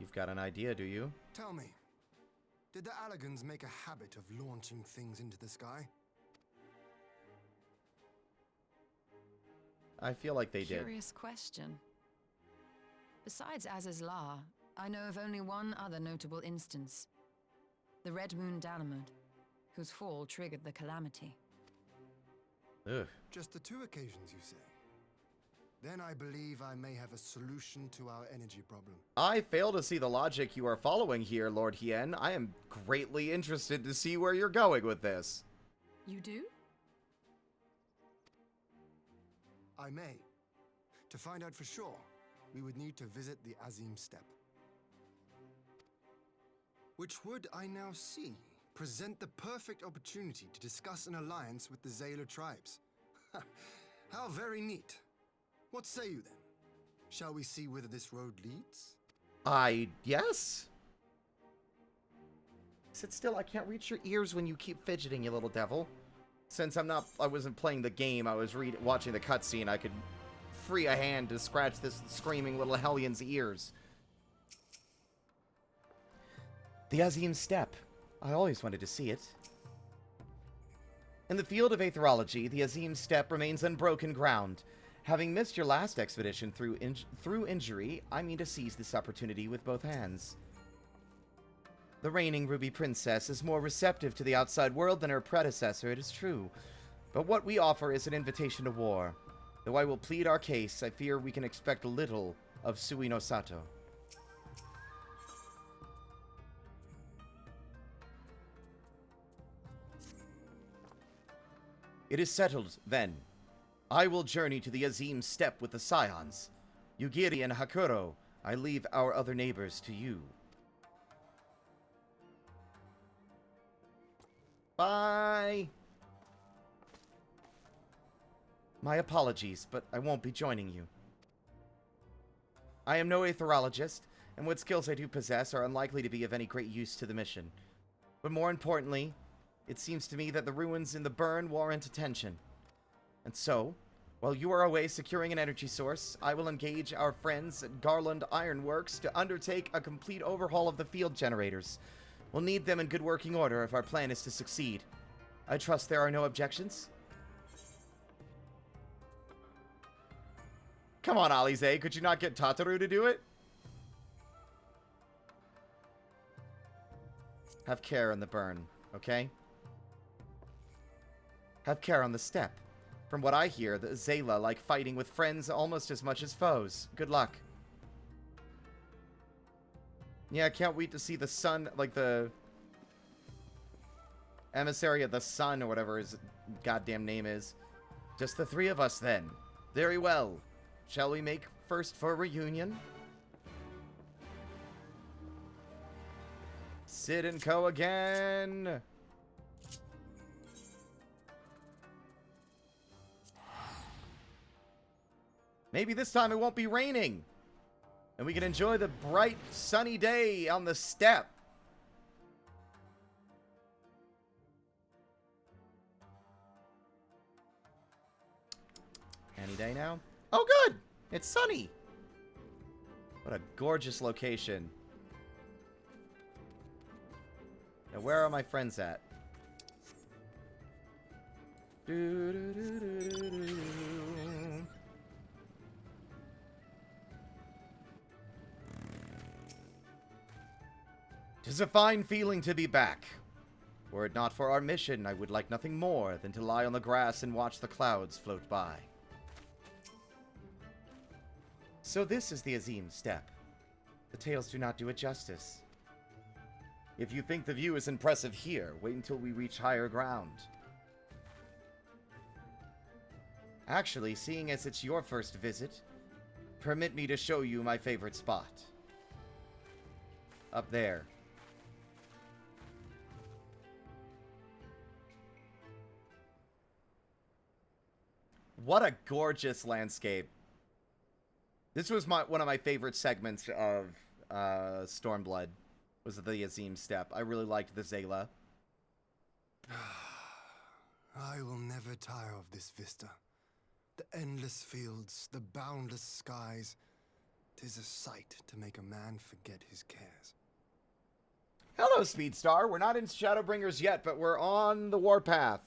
You've got an idea, do you? Tell me, did the Allegans make a habit of launching things into the sky? I feel like they did. Curious question. Besides Aziz's Law, I know of only one other notable instance. The Red Moon Dalamud, whose fall triggered the calamity. Ugh. Just the 2 occasions, you say? Then I believe I may have a solution to our energy problem. I fail to see the logic you are following here, Lord Hien. I am greatly interested to see where you're going with this. You do? I may. To find out for sure, we would need to visit the Azim Steppe. Which would, I now see, present the perfect opportunity to discuss an alliance with the Zayla tribes. How very neat. What say you then? Shall we see whither this road leads? Yes? Sit still, I can't reach your ears when you keep fidgeting, you little devil. Since I wasn't playing the game, I was watching the cutscene, I could free a hand to scratch this screaming little hellion's ears. The Azim Steppe. I always wanted to see it. In the field of aetherology, the Azim Steppe remains unbroken ground. Having missed your last expedition through injury, I mean to seize this opportunity with both hands. The reigning Ruby Princess is more receptive to the outside world than her predecessor, it is true. But what we offer is an invitation to war. Though I will plead our case, I fear we can expect little of Sui no Sato. It is settled, then. I will journey to the Azim Steppe with the Scions. Yugiri and Hakuro, I leave our other neighbors to you. Bye! My apologies, but I won't be joining you. I am no aetherologist, and what skills I do possess are unlikely to be of any great use to the mission. But more importantly, it seems to me that the ruins in the burn warrant attention. And so, while you are away securing an energy source, I will engage our friends at Garland Ironworks to undertake a complete overhaul of the field generators. We'll need them in good working order if our plan is to succeed. I trust there are no objections? Come on, Alize, could you not get Tataru to do it? Have care in the burn, okay? Have care on the steppe. From what I hear, the Zayla like fighting with friends almost as much as foes. Good luck. Yeah, I can't wait to see the sun, like the emissary of the sun, or whatever his goddamn name is. Just the 3 of us, then. Very well. Shall we make first for reunion? Sid and Co. again! Maybe this time it won't be raining! And we can enjoy the bright, sunny day on the steppe. Any day now? Oh, good! It's sunny! What a gorgeous location. Now, where are my friends at? Do, do, do, do, do, do. 'Tis a fine feeling to be back. Were it not for our mission, I would like nothing more than to lie on the grass and watch the clouds float by. So this is the Azim Steppe. The tales do not do it justice. If you think the view is impressive here, wait until we reach higher ground. Actually, seeing as it's your first visit, permit me to show you my favorite spot. Up there. What a gorgeous landscape. This was one of my favorite segments of Stormblood, was the Azim Steppe. I really liked the Zayla. I will never tire of this vista. The endless fields, the boundless skies. 'Tis a sight to make a man forget his cares. Hello, Speedstar. We're not in Shadowbringers yet, but we're on the warpath.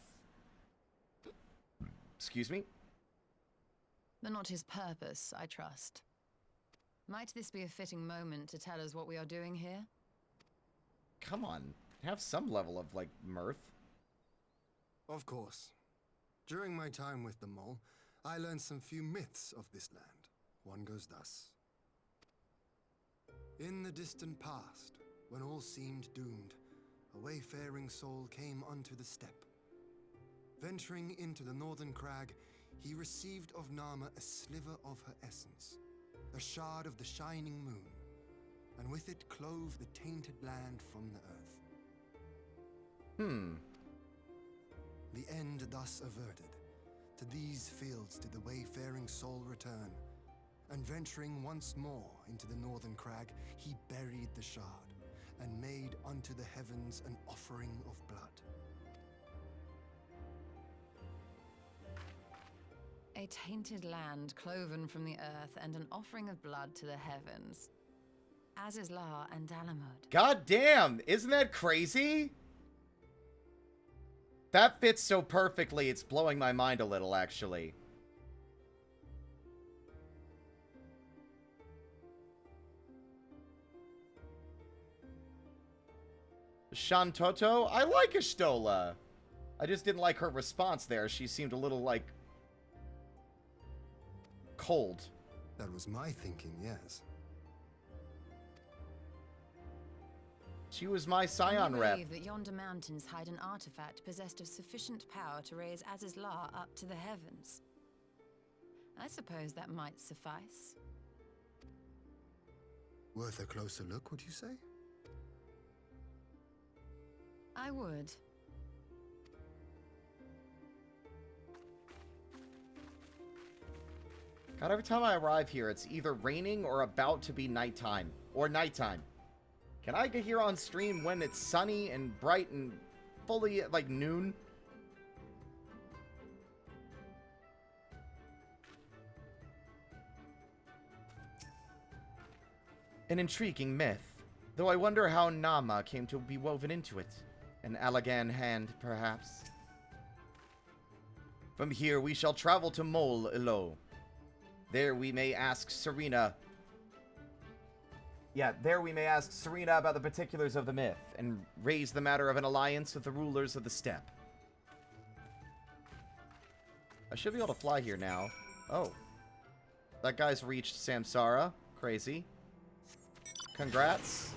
Excuse me? But not his purpose, I trust. Might this be a fitting moment to tell us what we are doing here? Come on. Have some level of, like, mirth. Of course. During my time with the mole, I learned some few myths of this land. One goes thus. In the distant past, when all seemed doomed, a wayfaring soul came unto the steppe. Venturing into the northern crag, he received of Nama a sliver of her essence, a shard of the shining moon, and with it clove the tainted land from the earth. The end thus averted. To these fields did the wayfaring soul return, and venturing once more into the northern crag, he buried the shard, and made unto the heavens an offering of blood. A tainted land cloven from the earth and an offering of blood to the heavens. Azizlar and Dalamud. God damn! Isn't that crazy? That fits so perfectly, it's blowing my mind a little, actually. Shantoto? I like Ashtola. I just didn't like her response there. She seemed a little, like, cold. That was my thinking, yes. She was my Scion rep. I believe that yonder mountains hide an artifact possessed of sufficient power to raise Azizlar up to the heavens. I suppose that might suffice. Worth a closer look, would you say? I would. God, every time I arrive here, it's either raining or about to be nighttime. Or nighttime. Can I get here on stream when it's sunny and bright and fully at, like, noon? An intriguing myth, though I wonder how Nama came to be woven into it. An Allagan hand, perhaps. From here we shall travel to Mol Ilo. There we may ask Serena... there we may ask Serena about the particulars of the myth, and raise the matter of an alliance with the rulers of the steppe. I should be able to fly here now. Oh. That guy's reached Samsara. Crazy. Congrats.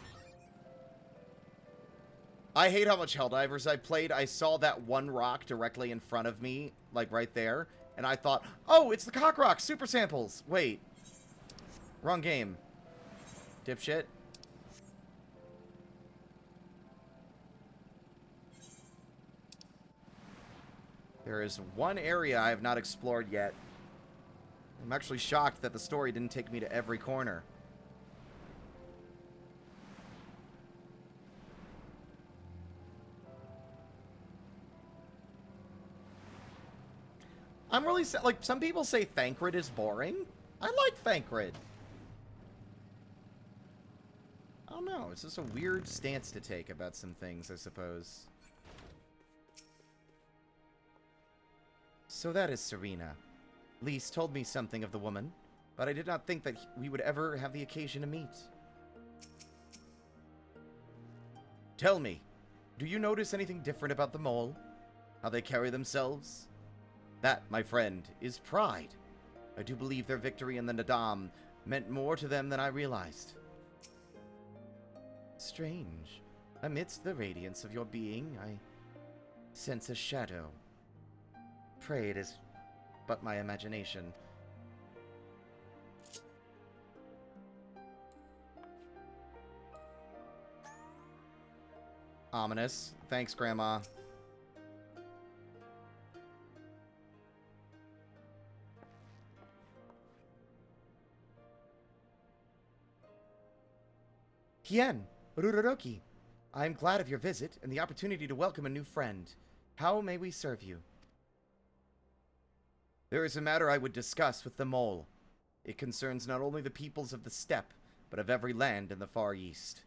I hate how much Helldivers I played. I saw that one rock directly in front of me, like right there, and I thought, oh, it's the cock rock, super samples. Wait. Wrong game. Dipshit. There is one area I have not explored yet. I'm actually shocked that the story didn't take me to every corner. I'm really... like, some people say Thancred is boring. I like Thancred. I don't know. It's just a weird stance to take about some things, I suppose. So that is Serena. Lise told me something of the woman, but I did not think that we would ever have the occasion to meet. Tell me, do you notice anything different about the mole? How they carry themselves? That, my friend, is pride. I do believe their victory in the Nadam meant more to them than I realized. Strange. Amidst the radiance of your being, I sense a shadow. Pray it is but my imagination. Ominous. Thanks, Grandma. Hien, Ruroroki. I am glad of your visit and the opportunity to welcome a new friend. How may we serve you? There is a matter I would discuss with the mole. It concerns not only the peoples of the steppe, but of every land in the Far East.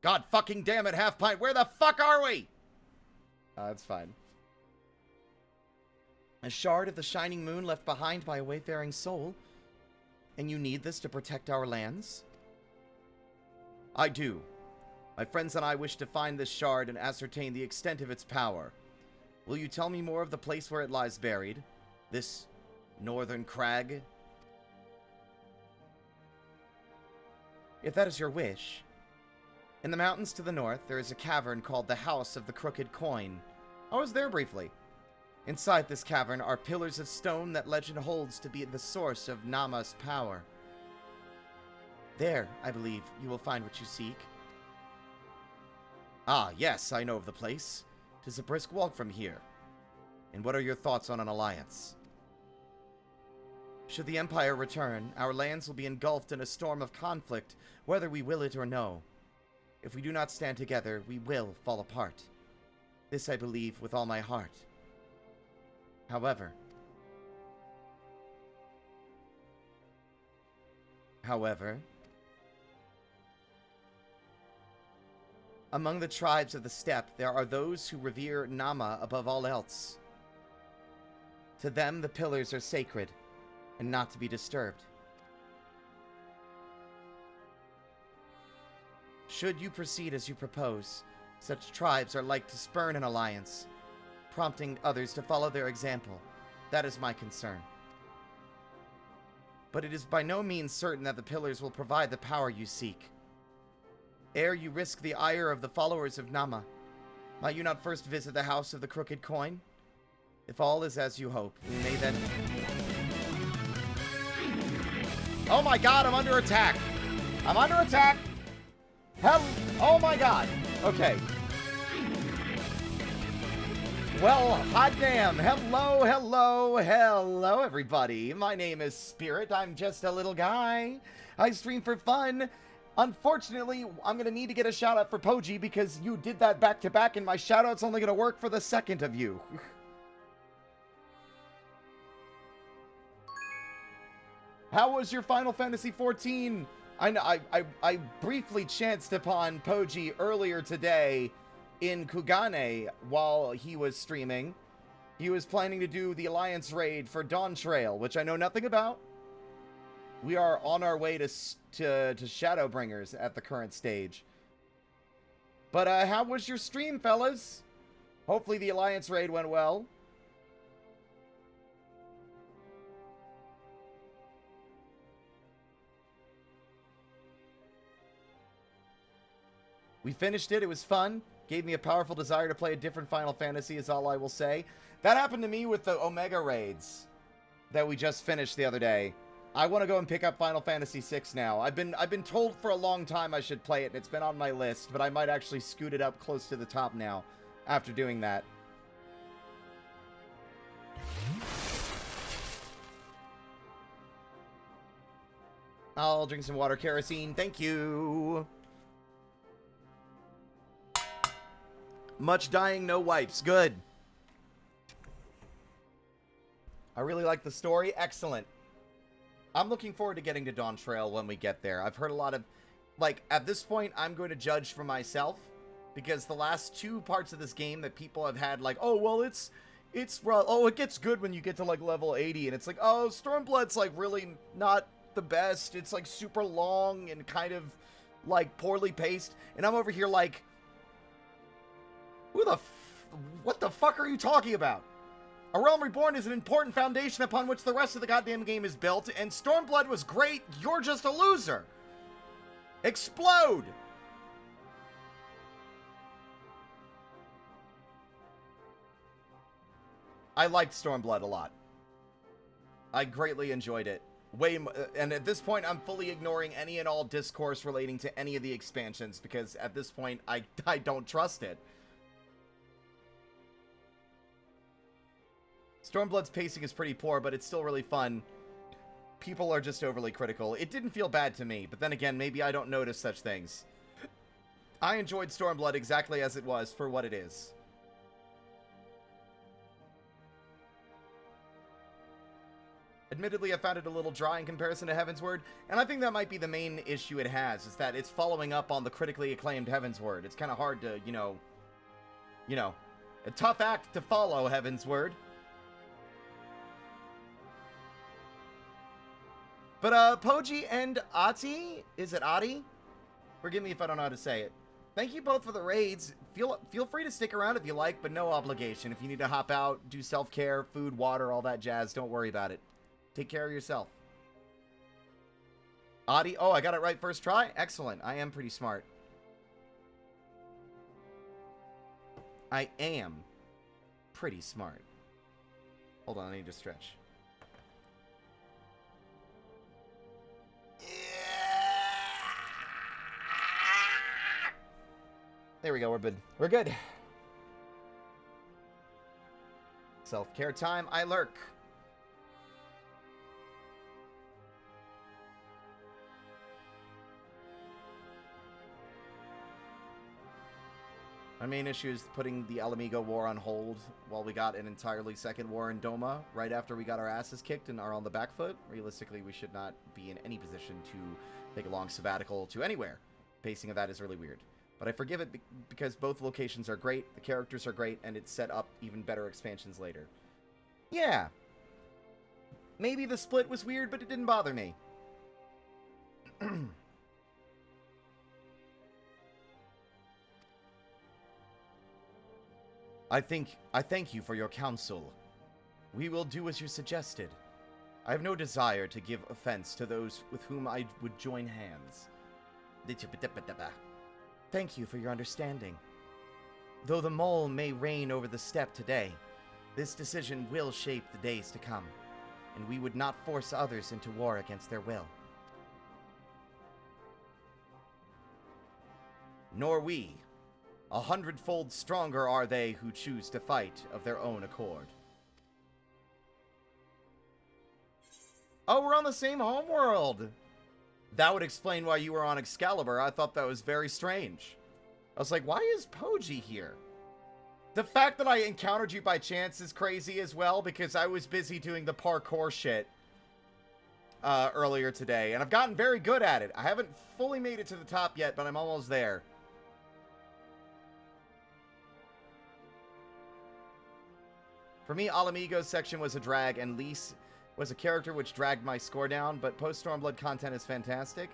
God fucking damn it, Halfpint, where the fuck are we? That's fine. A shard of the shining moon left behind by a wayfaring soul. And you need this to protect our lands? I do. My friends and I wish to find this shard and ascertain the extent of its power. Will you tell me more of the place where it lies buried? This northern crag? If that is your wish. In the mountains to the north, there is a cavern called the House of the Crooked Coin. I was there briefly. Inside this cavern are pillars of stone that legend holds to be the source of Nama's power. There, I believe, you will find what you seek. Ah, yes, I know of the place. 'Tis a brisk walk from here. And what are your thoughts on an alliance? Should the Empire return, our lands will be engulfed in a storm of conflict, whether we will it or no. If we do not stand together, we will fall apart. This I believe with all my heart. However, among the tribes of the steppe, there are those who revere Nama above all else. To them, the pillars are sacred and not to be disturbed. Should you proceed as you propose, such tribes are like to spurn an alliance, prompting others to follow their example. That is my concern. But it is by no means certain that the pillars will provide the power you seek. Ere you risk the ire of the followers of Nama, might you not first visit the House of the Crooked Coin? If all is as you hope, we may then... Oh my god, I'm under attack! I'm under attack! Hell... Oh my god! Okay. Well, hot damn. Hello, everybody. My name is Spirit. I'm just a little guy. I stream for fun. Unfortunately, I'm going to need to get a shout-out for Poji because you did that back-to-back, and my shout-out's only going to work for the second of you. How was your Final Fantasy XIV? I briefly chanced upon Poji earlier today in Kugane while he was streaming. He was planning to do the Alliance raid for Dawn Trail, which I know nothing about. We are on our way to Shadowbringers at the current stage. But how was your stream, fellas? Hopefully the Alliance raid went well. We finished it. It was fun. Gave me a powerful desire to play a different Final Fantasy is all I will say. That happened to me with the Omega raids that we just finished the other day. I want to go and pick up Final Fantasy VI now. I've been told for a long time I should play it, and it's been on my list, but I might actually scoot it up close to the top now after doing that. I'll drink some water. Kerosene. Thank you. Much dying, no wipes. Good. I really like the story. Excellent. I'm looking forward to getting to Dawn Trail when we get there. I've heard a lot of... Like, at this point, I'm going to judge for myself. Because the last 2 parts of this game that people have had, like, oh, well, it's rough. Oh, it gets good when you get to, like, level 80. And it's like, oh, Stormblood's, like, really not the best. It's, like, super long and kind of, like, poorly paced. And I'm over here like, what the fuck are you talking about? A Realm Reborn is an important foundation upon which the rest of the goddamn game is built, and Stormblood was great. You're just a loser. Explode! I liked Stormblood a lot. I greatly enjoyed it. And at this point, I'm fully ignoring any and all discourse relating to any of the expansions, because at this point, I don't trust it. Stormblood's pacing is pretty poor, but it's still really fun. People are just overly critical. It didn't feel bad to me, but then again, maybe I don't notice such things. I enjoyed Stormblood exactly as it was for what it is. Admittedly, I found it a little dry in comparison to Heavensward, and I think that might be the main issue it has, is that it's following up on the critically acclaimed Heavensward. It's kind of hard to, you know, a tough act to follow, Heavensward. But, Poji and Ati, is it Ati? Forgive me if I don't know how to say it. Thank you both for the raids. Feel free to stick around if you like, but no obligation. If you need to hop out, do self-care, food, water, all that jazz, don't worry about it. Take care of yourself. Adi, oh, I got it right first try? Excellent. I am pretty smart. I am pretty smart. Hold on, I need to stretch. There we go, we're good. We're good. Self-care time, I lurk. My main issue is putting the Alamigo War on hold while we got an entirely second war in Doma right after we got our asses kicked and are on the back foot. Realistically, we should not be in any position to take a long sabbatical to anywhere. Pacing of that is really weird. But I forgive it because both locations are great, the characters are great, and it's set up even better expansions later. Yeah. Maybe the split was weird, but it didn't bother me. I thank you for your counsel. We will do as you suggested. I have no desire to give offense to those with whom I would join hands. Thank you for your understanding. Though the mole may reign over the steppe today, this decision will shape the days to come, and we would not force others into war against their will. Nor we. 100-fold stronger are they who choose to fight of their own accord. Oh, we're on the same homeworld! That would explain why you were on Excalibur. I thought that was very strange. I was like, why is Poji here? The fact that I encountered you by chance is crazy as well, because I was busy doing the parkour shit earlier today, and I've gotten very good at it. I haven't fully made it to the top yet, but I'm almost there. For me, Alamigo's section was a drag, and Lise was a character which dragged my score down, but post-Stormblood content is fantastic.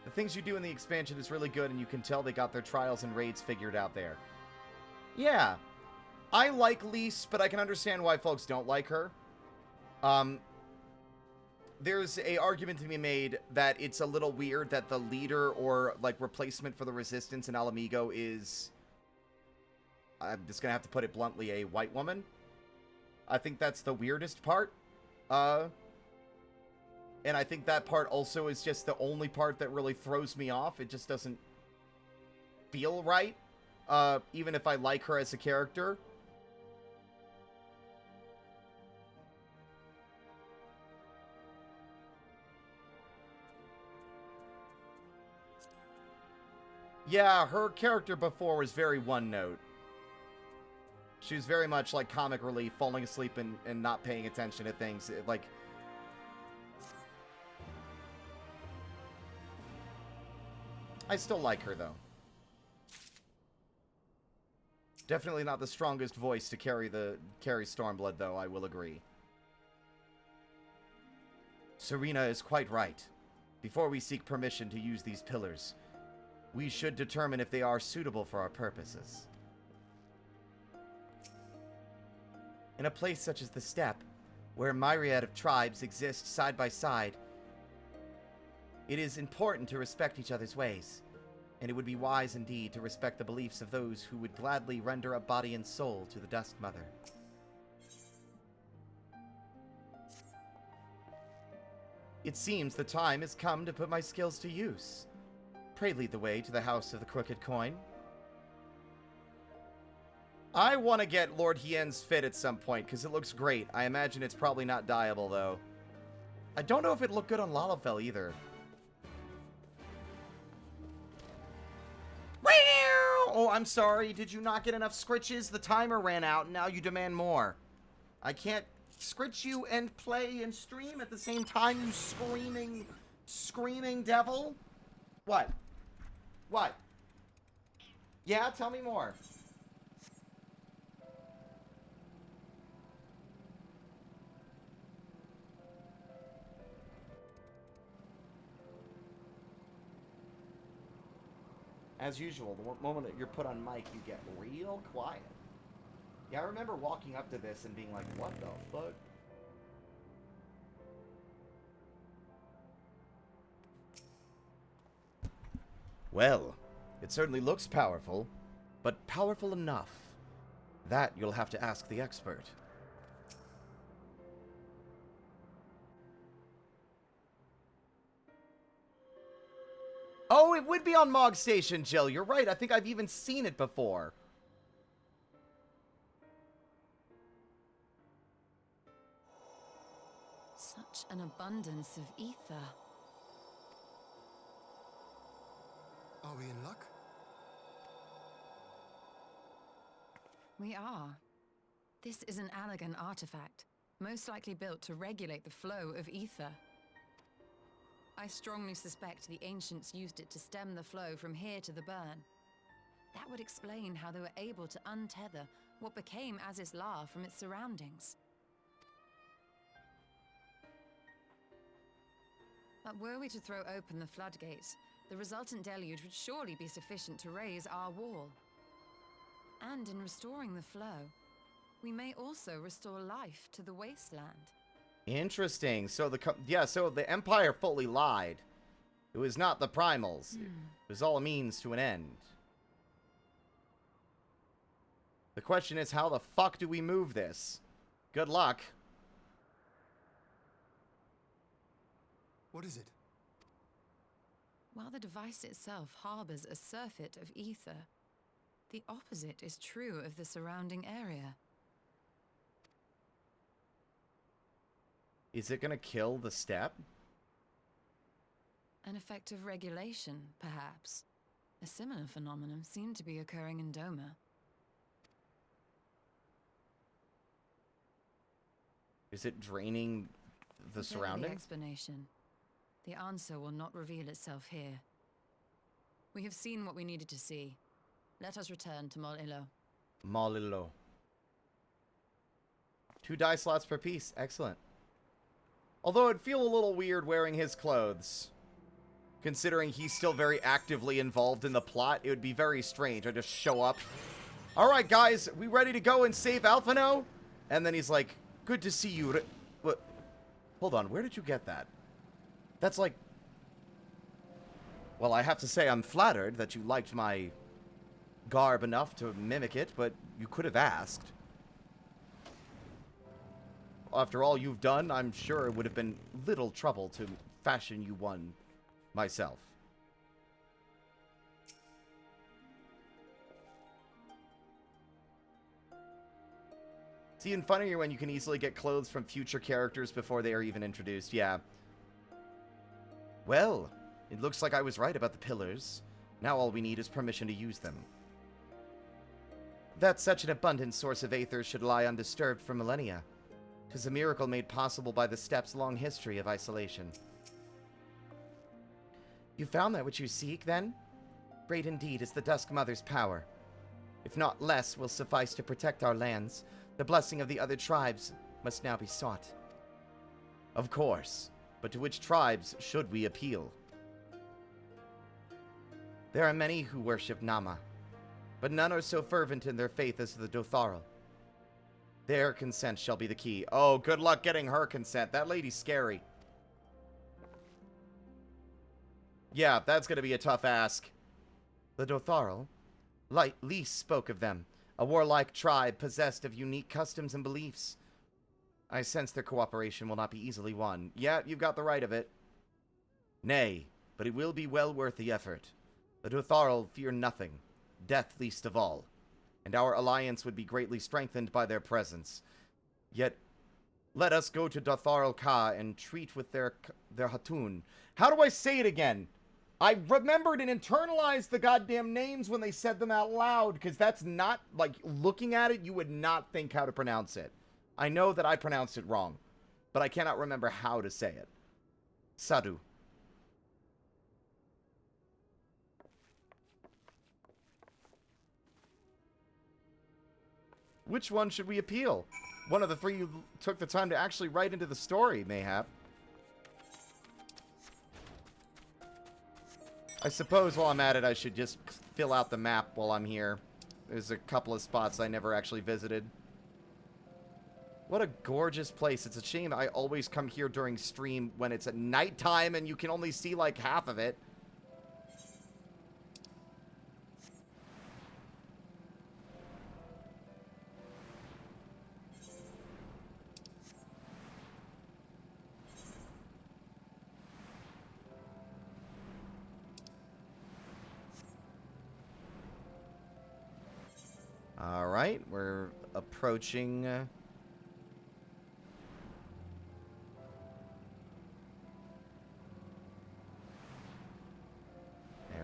The things you do in the expansion is really good, and you can tell they got their trials and raids figured out there. Yeah, I like Lise, but I can understand why folks don't like her. There's a argument to be made that it's a little weird that the leader or, like, replacement for the Resistance in Alamigo is, I'm just gonna have to put it bluntly, a white woman. I think that's the weirdest part. And I think that part also is just the only part that really throws me off. It just doesn't feel right, even if I like her as a character. Yeah, her character before was very one-note. She was very much like comic relief, falling asleep and not paying attention to things. Like, I still like her, though. Definitely not the strongest voice to carry Stormblood, though, I will agree. Serena is quite right. Before we seek permission to use these pillars, we should determine if they are suitable for our purposes. In a place such as the Steppe, where a myriad of tribes exist side by side, it is important to respect each other's ways, and it would be wise indeed to respect the beliefs of those who would gladly render up body and soul to the Dusk Mother. It seems the time has come to put my skills to use. Pray lead the way to the House of the Crooked Coin. I want to get Lord Hien's fit at some point, because it looks great. I imagine it's probably not dyeable, though. I don't know if it looked good on Lalafell, either. Oh, I'm sorry. Did you not get enough scritches? The timer ran out, and now you demand more. I can't scritch you and play and stream at the same time, you screaming devil. What? What? Yeah, tell me more. As usual, the moment that you're put on mic, you get real quiet. Yeah, I remember walking up to this and being like, what the fuck? Well, it certainly looks powerful, but powerful enough. That you'll have to ask the expert. Oh, it would be on Mog Station, Jill. You're right. I think I've even seen it before. Such an abundance of ether. Are we in luck? We are. This is an elegant artifact, most likely built to regulate the flow of ether. I strongly suspect the ancients used it to stem the flow from here to the burn. That would explain how they were able to untether what became Azys La from its surroundings. But were we to throw open the floodgates, the resultant deluge would surely be sufficient to raise our wall. And in restoring the flow, we may also restore life to the wasteland. Interesting. So the Empire fully lied. It was not the primals. It was all a means to an end. The question is, how the fuck do we move this? Good luck. What is it? While the device itself harbors a surfeit of ether, the opposite is true of the surrounding area. Is it gonna kill the Steppe? An effect of regulation, perhaps. A similar phenomenon seemed to be occurring in Doma. Is it draining the Whatever surroundings? the explanation, the answer will not reveal itself here. We have seen what we needed to see. Let us return to Mol Ilo. Mol Ilo. 2 die slots per piece. Excellent. Although it'd feel a little weird wearing his clothes. Considering he's still very actively involved in the plot, it would be very strange. I just show up. Alright, guys, we ready to go and save Alphino? And then he's like, good to see you. What? Hold on, where did you get that? That's like... Well, I have to say I'm flattered that you liked my garb enough to mimic it, but you could have asked. After all you've done, I'm sure it would have been little trouble to fashion you one myself. It's even funnier when you can easily get clothes from future characters before they are even introduced, yeah. Well, it looks like I was right about the pillars. Now all we need is permission to use them. That such an abundant source of aether should lie undisturbed for millennia. 'Tis a miracle made possible by the Steppe's long history of isolation. You found that which you seek, then? Great indeed is the Dusk Mother's power. If not less will suffice to protect our lands, the blessing of the other tribes must now be sought. Of course, but to which tribes should we appeal? There are many who worship Nama, but none are so fervent in their faith as the Dotharil. Their consent shall be the key. Oh, good luck getting her consent. That lady's scary. Yeah, that's gonna be a tough ask. The Dotharil least spoke of them, a warlike tribe possessed of unique customs and beliefs. I sense their cooperation will not be easily won. Yeah, you've got the right of it. Nay, but it will be well worth the effort. The Dotharil fear nothing, death least of all, and our alliance would be greatly strengthened by their presence. Yet, let us go to Dotharil Ka and treat with their Hatun. How do I say it again? I remembered and internalized the goddamn names when they said them out loud, because that's not, like, looking at it, you would not think how to pronounce it. I know that I pronounced it wrong, but I cannot remember how to say it. Sadhu. Which one should we appeal? One of the three you took the time to actually write into the story, mayhap. I suppose while I'm at it, I should just fill out the map while I'm here. There's a couple of spots I never actually visited. What a gorgeous place. It's a shame I always come here during stream when it's at nighttime and you can only see like half of it. Alright, we're approaching... there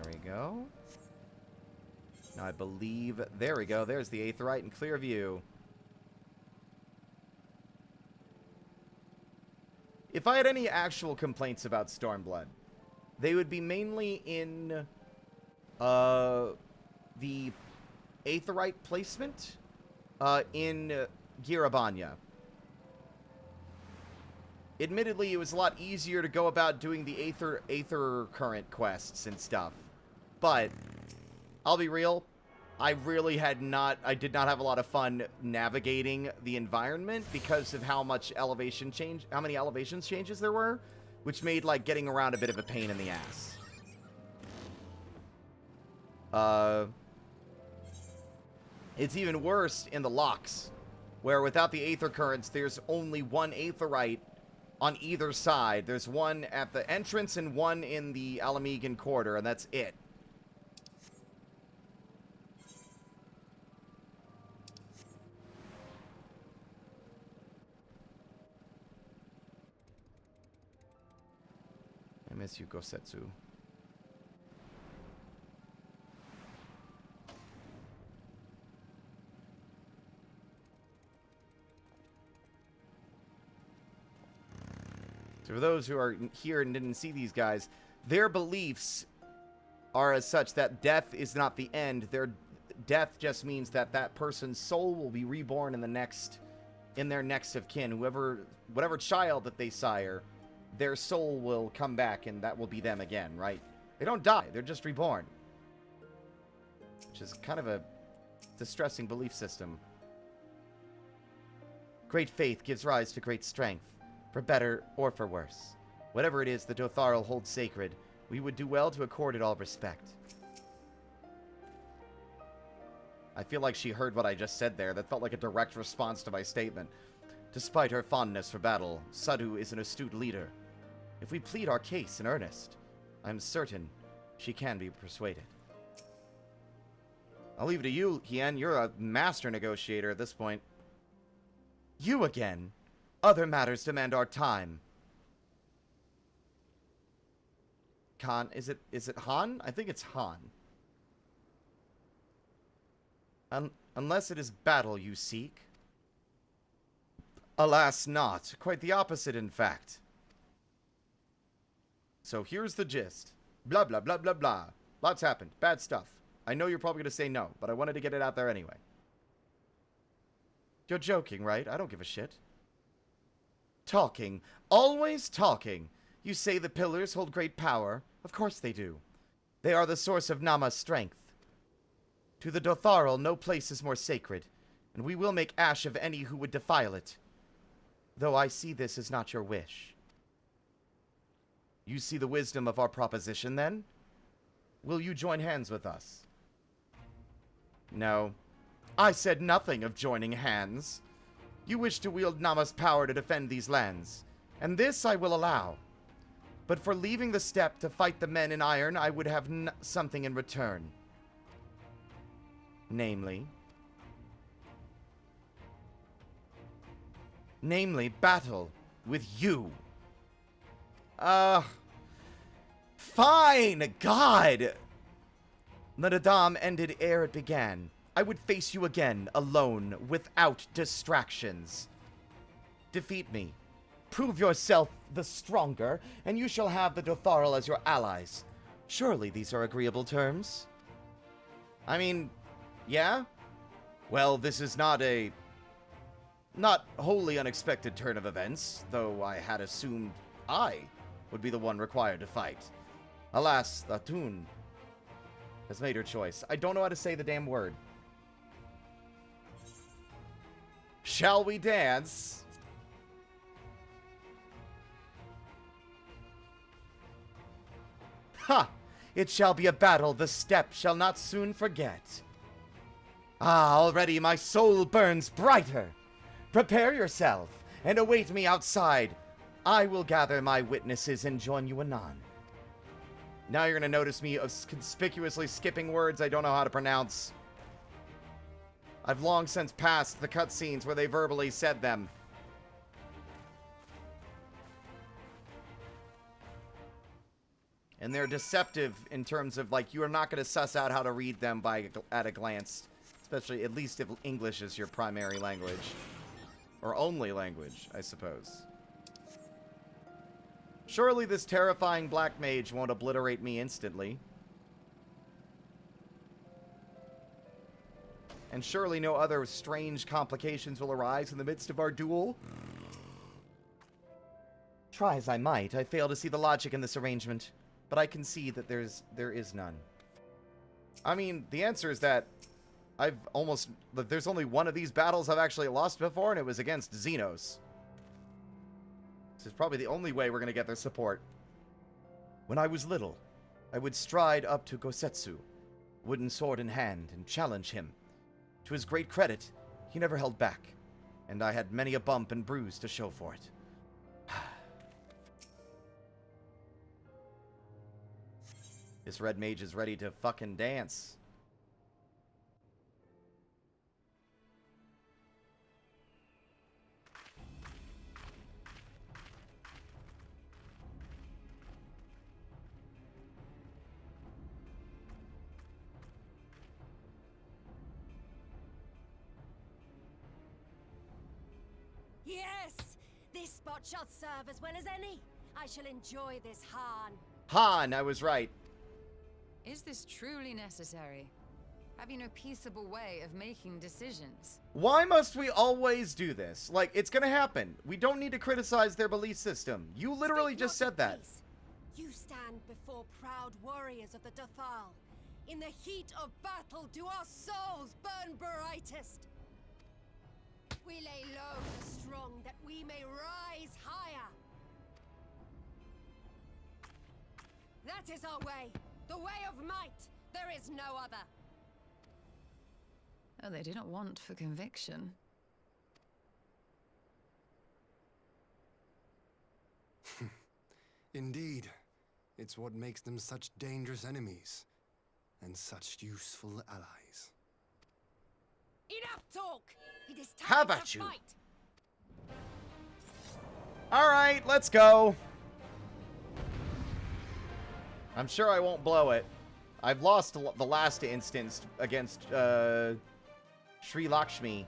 we go. Now I believe... There we go, there's the Aetheryte in clear view. If I had any actual complaints about Stormblood, they would be mainly in... the... Aetheryte placement in Girabanya. Admittedly, it was a lot easier to go about doing the Aether current quests and stuff. But I'll be real, I did not have a lot of fun navigating the environment because of how many elevation changes there were, which made like getting around a bit of a pain in the ass. It's even worse in the locks, where without the Aether currents, there's only one Aetheryte on either side. There's one at the entrance and one in the Alamegan quarter, and that's it. I miss you, Gosetsu. So for those who are here and didn't see these guys, their beliefs are as such that death is not the end. Their death just means that that person's soul will be reborn in their next of kin. Whatever child that they sire, their soul will come back and that will be them again, right? They don't die, they're just reborn. Which is kind of a distressing belief system. Great faith gives rise to great strength. For better or for worse. Whatever it is the Dotharil holds sacred, we would do well to accord it all respect. I feel like she heard what I just said there. That felt like a direct response to my statement. Despite her fondness for battle, Sadhu is an astute leader. If we plead our case in earnest, I'm certain she can be persuaded. I'll leave it to you, Hien. You're a master negotiator at this point. You again? Other matters demand our time. Khan, is it Han? I think it's Han. Unless it is battle you seek. Alas not. Quite the opposite, in fact. So here's the gist. Blah, blah, blah, blah, blah. Lots happened. Bad stuff. I know you're probably going to say no, but I wanted to get it out there anyway. You're joking, right? I don't give a shit. Talking. Always talking. You say the pillars hold great power. Of course they do. They are the source of Nama's strength. To the Dotharal, no place is more sacred, and we will make ash of any who would defile it. Though I see this as not your wish. You see the wisdom of our proposition, then? Will you join hands with us? No. I said nothing of joining hands. You wish to wield Nama's power to defend these lands, and this I will allow. But for leaving the steppe to fight the men in iron, I would have something in return. Namely, battle with you. Fine, God! The Nadam ended ere it began. I would face you again, alone, without distractions. Defeat me. Prove yourself the stronger, and you shall have the Dotharal as your allies. Surely these are agreeable terms? I mean, yeah? Well, this is not wholly unexpected turn of events, though I had assumed I would be the one required to fight. Alas, Atun has made her choice. I don't know how to say the damn word. Shall we dance? Ha! It shall be a battle the steppe shall not soon forget. Ah, already my soul burns brighter. Prepare yourself, and await me outside. I will gather my witnesses and join you anon. Now you're going to notice me conspicuously skipping words I don't know how to pronounce. I've long since passed the cutscenes where they verbally said them. And they're deceptive in terms of, like, you are not going to suss out how to read them at a glance. Especially, at least if English is your primary language. Or only language, I suppose. Surely this terrifying black mage won't obliterate me instantly. And surely no other strange complications will arise in the midst of our duel. Try as I might, I fail to see the logic in this arrangement. But I can see that there is none. I mean, the answer is that there's only one of these battles I've actually lost before, and it was against Xenos. This is probably the only way we're going to get their support. When I was little, I would stride up to Gosetsu, wooden sword in hand, and challenge him. To his great credit, he never held back, and I had many a bump and bruise to show for it. This red mage is ready to fucking dance. Yes! This spot shall serve as well as any. I shall enjoy this, Han. Han, I was right. Is this truly necessary? Have you no peaceable way of making decisions? Why must we always do this? Like, it's gonna happen. We don't need to criticize their belief system. You literally just said that. You stand before proud warriors of the Dothal. In the heat of battle do our souls burn brightest. We lay low the strong that we may rise higher. That is our way. The way of might. There is no other. Oh, they do not want for conviction. Indeed. It's what makes them such dangerous enemies. And such useful allies. Enough talk! It is time How about to you? fight! Alright, let's go. I'm sure I won't blow it. I've lost the last instance against Sri Lakshmi.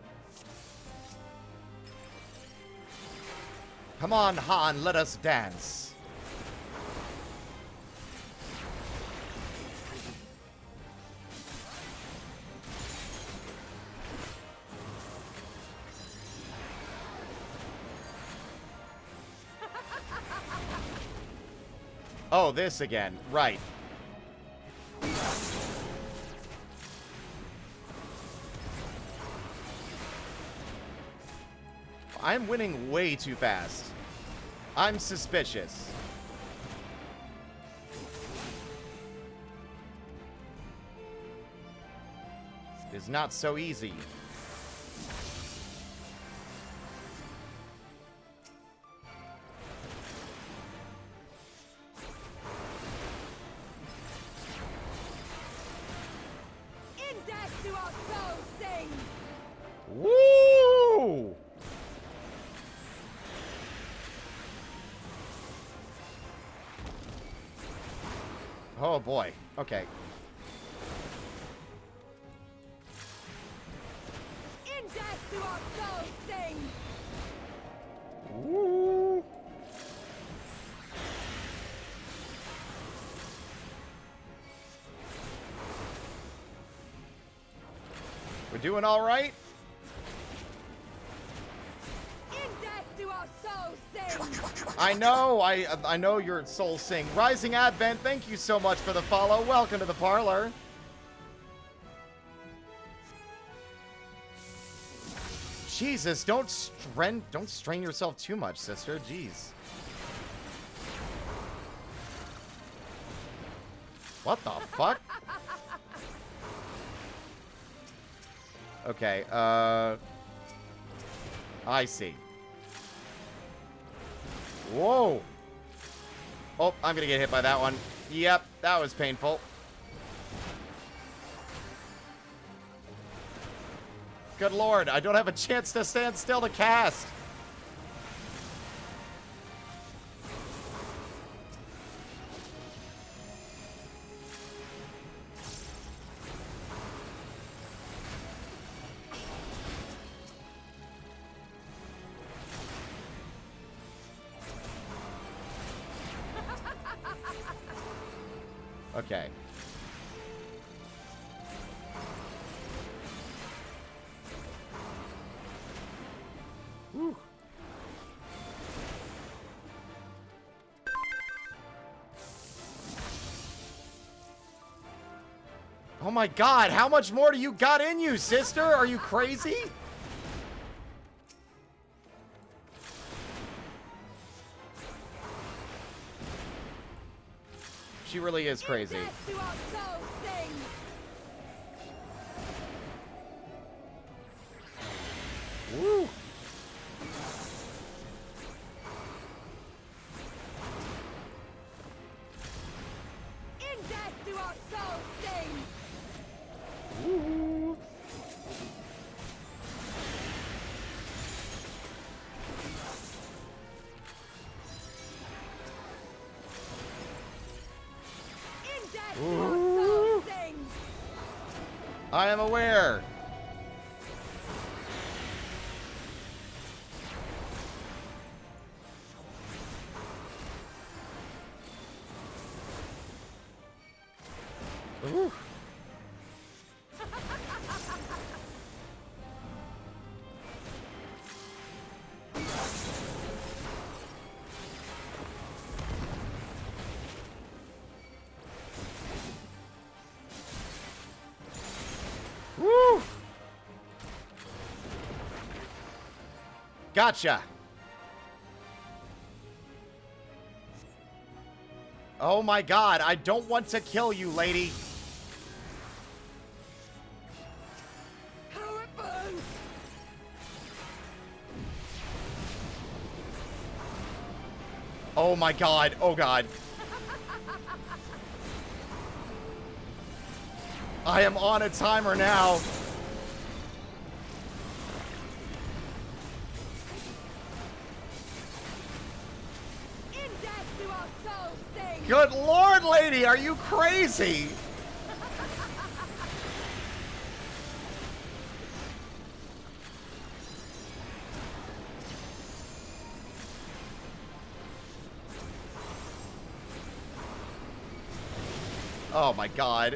Come on, Han, let us dance. Oh, this again. Right. I'm winning way too fast. I'm suspicious. It's not so easy. In death do our souls sing! Woo! Oh boy. Okay. In death do our souls sing! Woo! We're doing all right. In death do our souls sing! I know your soul sing. Rising Advent, thank you so much for the follow. Welcome to the parlor. Jesus, don't strain yourself too much, sister. Jeez. What the fuck? Okay, I see. Whoa. Oh, I'm gonna get hit by that one. Yep, that was painful. Good lord, I don't have a chance to stand still to cast. Okay. Whew. Oh my god, how much more do you got in you, sister? Are you crazy? She really is crazy. In death do our souls sing! Woo. In death do our souls sing! Woo. In death do our souls sing! I am aware. Ooh. Woo! Gotcha. Oh my god, I don't want to kill you, lady. How it burns! Oh my god, oh god. I am on a timer now. In death do our souls sing! Good lord, lady, are you crazy? Oh my god.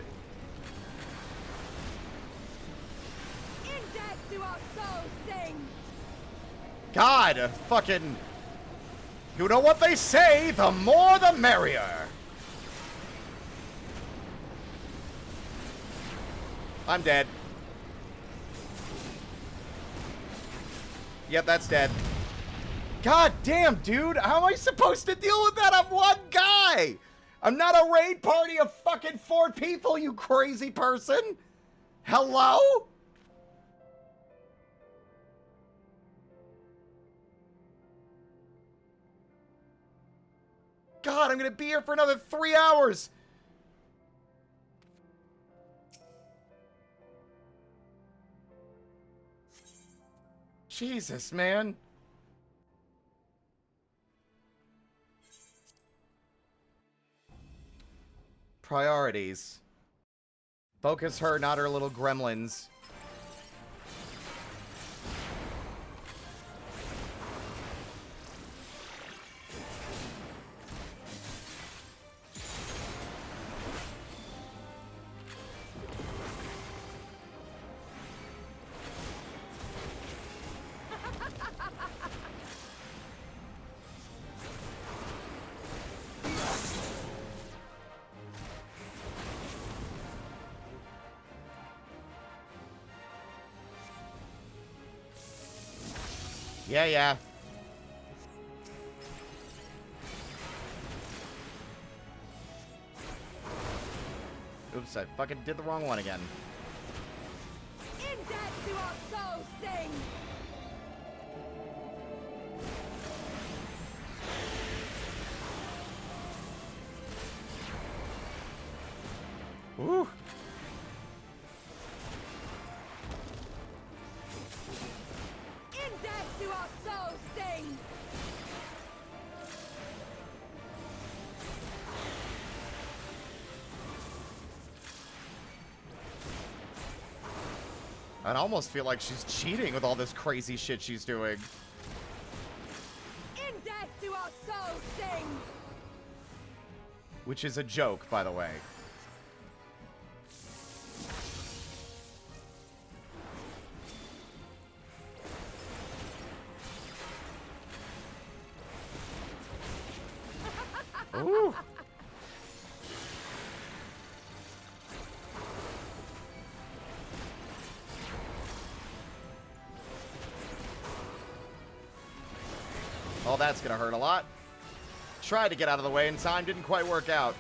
In death do our souls sing! God, fucking... You know what they say, the more the merrier. I'm dead. Yep, that's dead. God damn, dude. How am I supposed to deal with that? I'm one guy. I'm not a raid party of fucking 4 people, you crazy person. Hello? God, I'm gonna be here for another 3 hours. Jesus, man. Priorities. Focus her, not her little gremlins. Yeah, yeah. Oops, I fucking did the wrong one again. In death to our souls sing! Woo. In death to our souls sing! I almost feel like she's cheating with all this crazy shit she's doing. In death to our souls sing! Which is a joke, by the way. Ooh. Oh, that's gonna hurt a lot. Tried to get out of the way in time, didn't quite work out.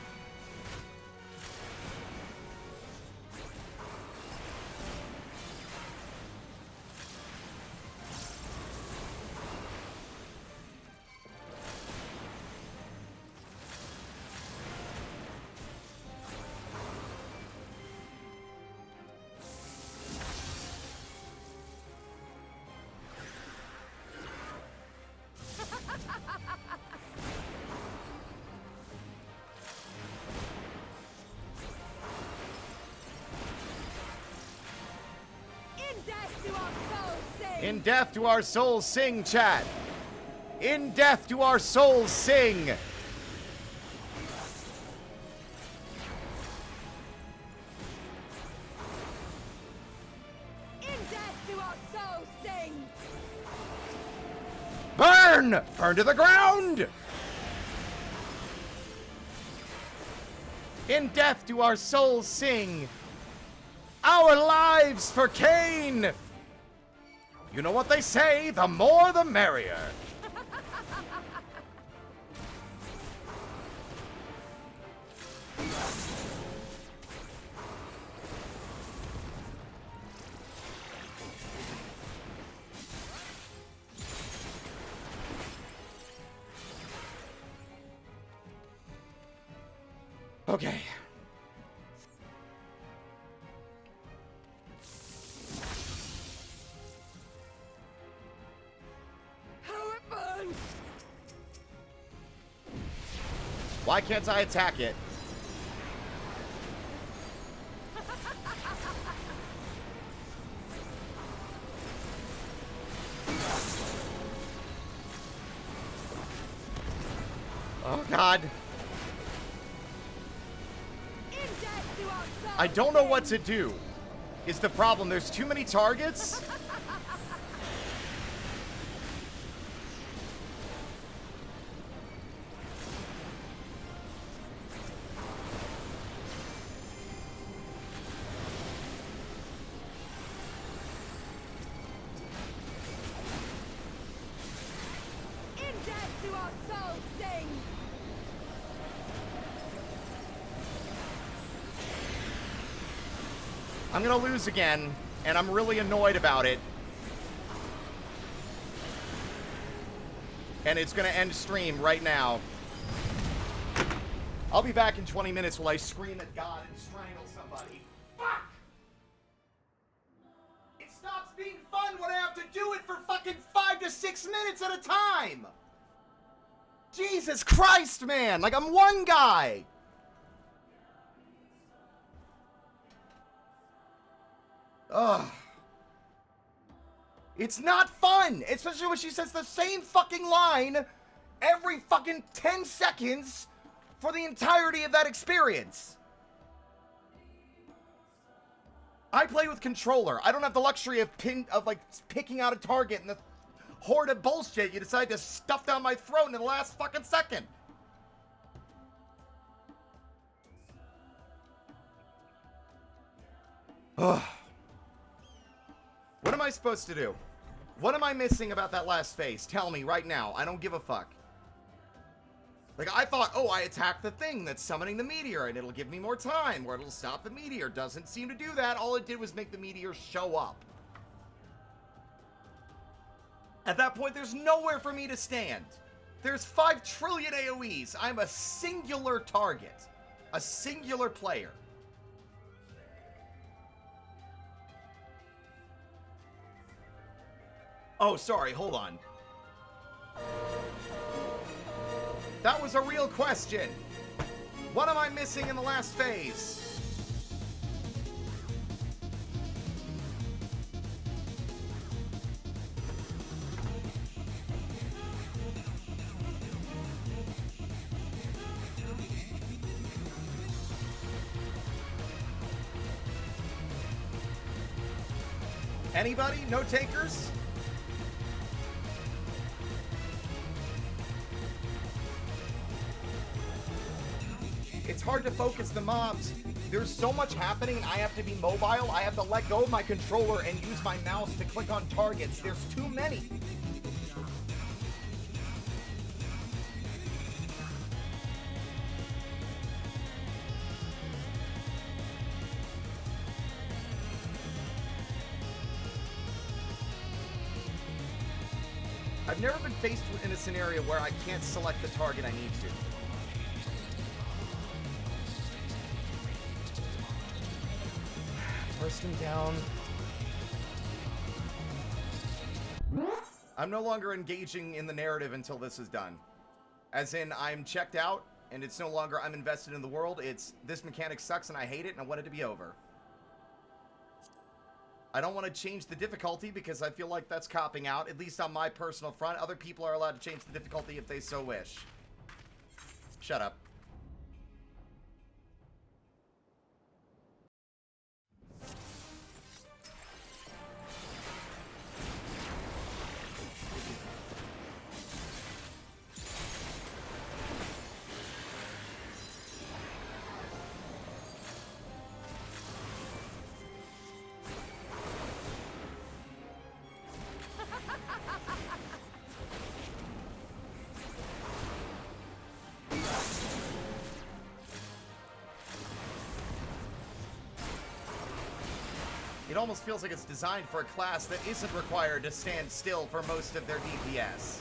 In death do our souls sing, chat. In death do our souls sing. In death do our souls sing! Burn! Burn to the ground! In death do our souls sing. Our lives for Cain! You know what they say, the more the merrier. Okay. Why can't I attack it? Oh, God. I don't know what to do. Is the problem. There's too many targets? I'm gonna lose again, and I'm really annoyed about it. And it's gonna end stream right now. I'll be back in 20 minutes while I scream at God and strangle somebody. Fuck! It stops being fun when I have to do it for fucking 5 to 6 minutes at a time! Jesus Christ, man! Like, I'm one guy! Ugh. It's not fun! Especially when she says the same fucking line every fucking 10 seconds for the entirety of that experience. I play with controller. I don't have the luxury of picking out a target and the horde of bullshit you decide to stuff down my throat in the last fucking second. Ugh. What am I supposed to do? What am I missing about that last phase? Tell me right now. I don't give a fuck. Like, I thought, oh, I attacked the thing that's summoning the meteor, and it'll give me more time, or it'll stop the meteor. Doesn't seem to do that. All it did was make the meteor show up. At that point, there's nowhere for me to stand. There's 5 trillion AoEs. I'm a singular target. A singular player. Oh, sorry, hold on. That was a real question. What am I missing in the last phase? Anybody? No takers? It's hard to focus the mobs. There's so much happening and I have to be mobile. I have to let go of my controller and use my mouse to click on targets. There's too many. I've never been faced in a scenario where I can't select the target I need to. Burst him down. I'm no longer engaging in the narrative until this is done. As in, I'm checked out, and it's no longer I'm invested in the world. It's, this mechanic sucks and I hate it and I want it to be over. I don't want to change the difficulty because I feel like that's copping out, at least on my personal front. Other people are allowed to change the difficulty if they so wish. Shut up. It almost feels like it's designed for a class that isn't required to stand still for most of their DPS.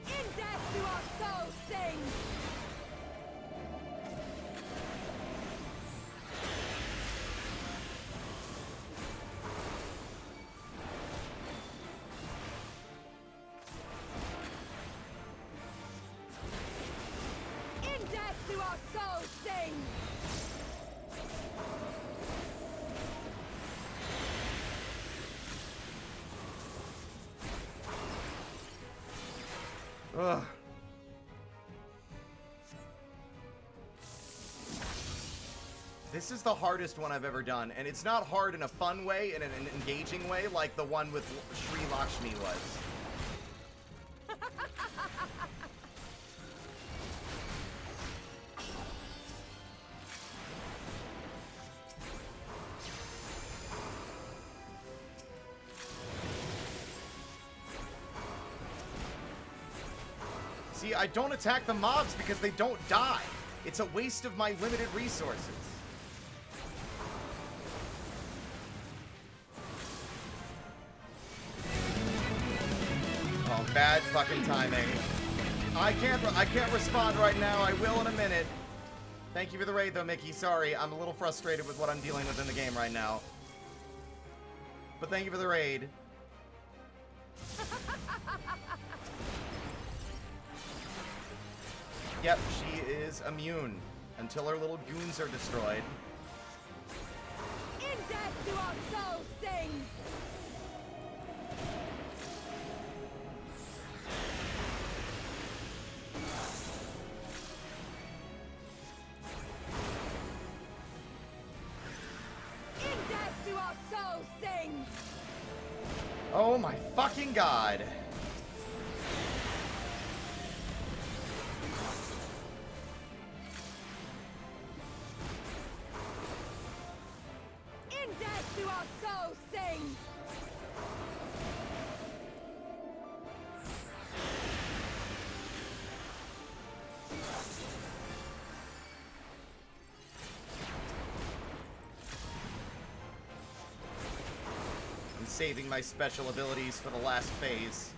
In death do our souls sing! Do our souls sing? Ugh. This is the hardest one I've ever done, and it's not hard in a fun way, in an engaging way, like the one with Sri Lakshmi was. See, I don't attack the mobs because they don't die. It's a waste of my limited resources. Oh, bad fucking timing. I can't respond right now. I will in a minute. Thank you for the raid, though, Mickey. Sorry, I'm a little frustrated with what I'm dealing with in the game right now. But thank you for the raid. Yep, she is immune until her little goons are destroyed. In death do our souls sing! In death do our souls sing! Oh my fucking god. In death do our souls sing! I'm saving my special abilities for the last phase.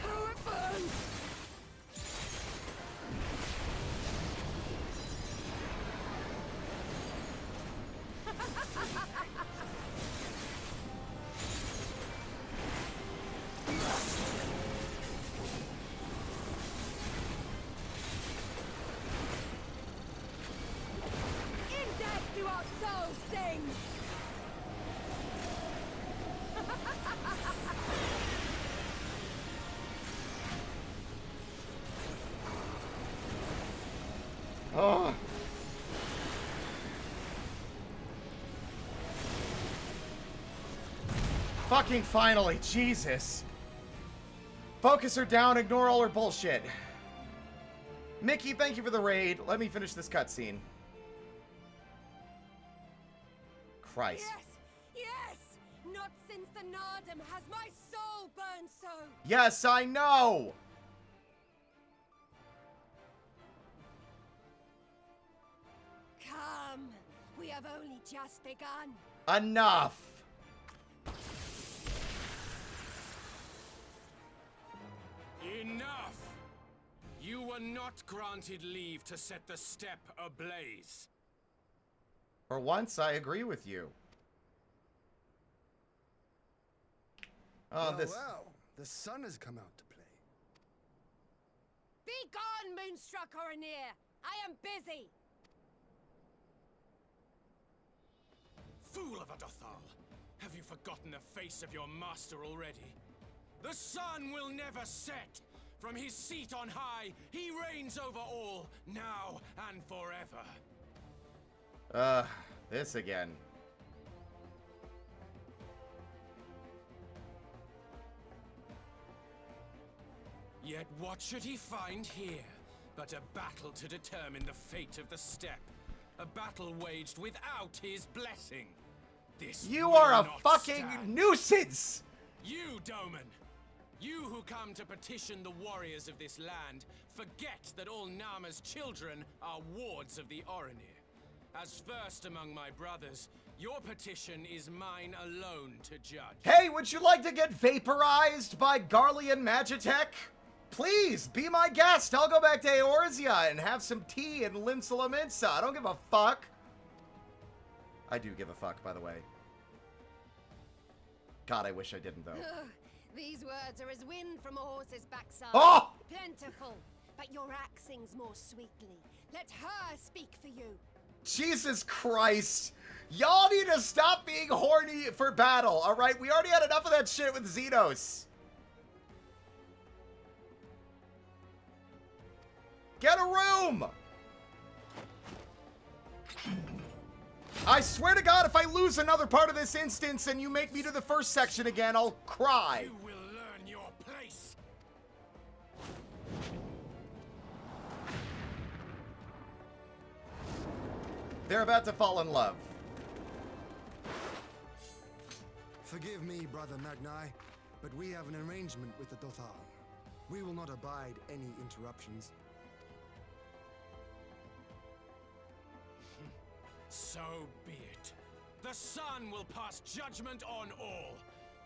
How it burns! In death do our souls sing! Oh. Fucking finally, Jesus. Focus her down, ignore all her bullshit. Mickey, thank you for the raid. Let me finish this cutscene. Christ. Yes! Yes! Not since the Nardum has my soul burned so! Yes, I know! Come! We have only just begun! Enough! Enough! You were not granted leave to set the steppe ablaze. For once, I agree with you. Oh, Well, this... well, the sun has come out to play. Be gone, Moonstruck Oranir! I am busy! Fool of a Dothal! Have you forgotten the face of your master already? The sun will never set! From his seat on high, he reigns over all, now and forever. This again. Yet what should he find here but a battle to determine the fate of the steppe? A battle waged without his blessing. This You will are a not fucking stand. nuisance! You, Doman! You who come to petition the warriors of this land, forget that all Nama's children are wards of the Oranir. As first among my brothers, your petition is mine alone to judge. Hey, would you like to get vaporized by Garlean Magitech? Please, be my guest. I'll go back to Eorzea and have some tea and Limsala Minsa. I don't give a fuck. I do give a fuck, by the way. God, I wish I didn't, though. Ugh, these words are as wind from a horse's backside. Oh! Plentiful, but your act sings more sweetly. Let her speak for you. Jesus Christ. Y'all need to stop being horny for battle, alright? We already had enough of that shit with Xenos. Get a room! I swear to God, if I lose another part of this instance and you make me do the first section again, I'll cry. You will learn your place. They're about to fall in love. Forgive me, Brother Magni, but we have an arrangement with the Dothal. We will not abide any interruptions. So be it. The sun will pass judgment on all.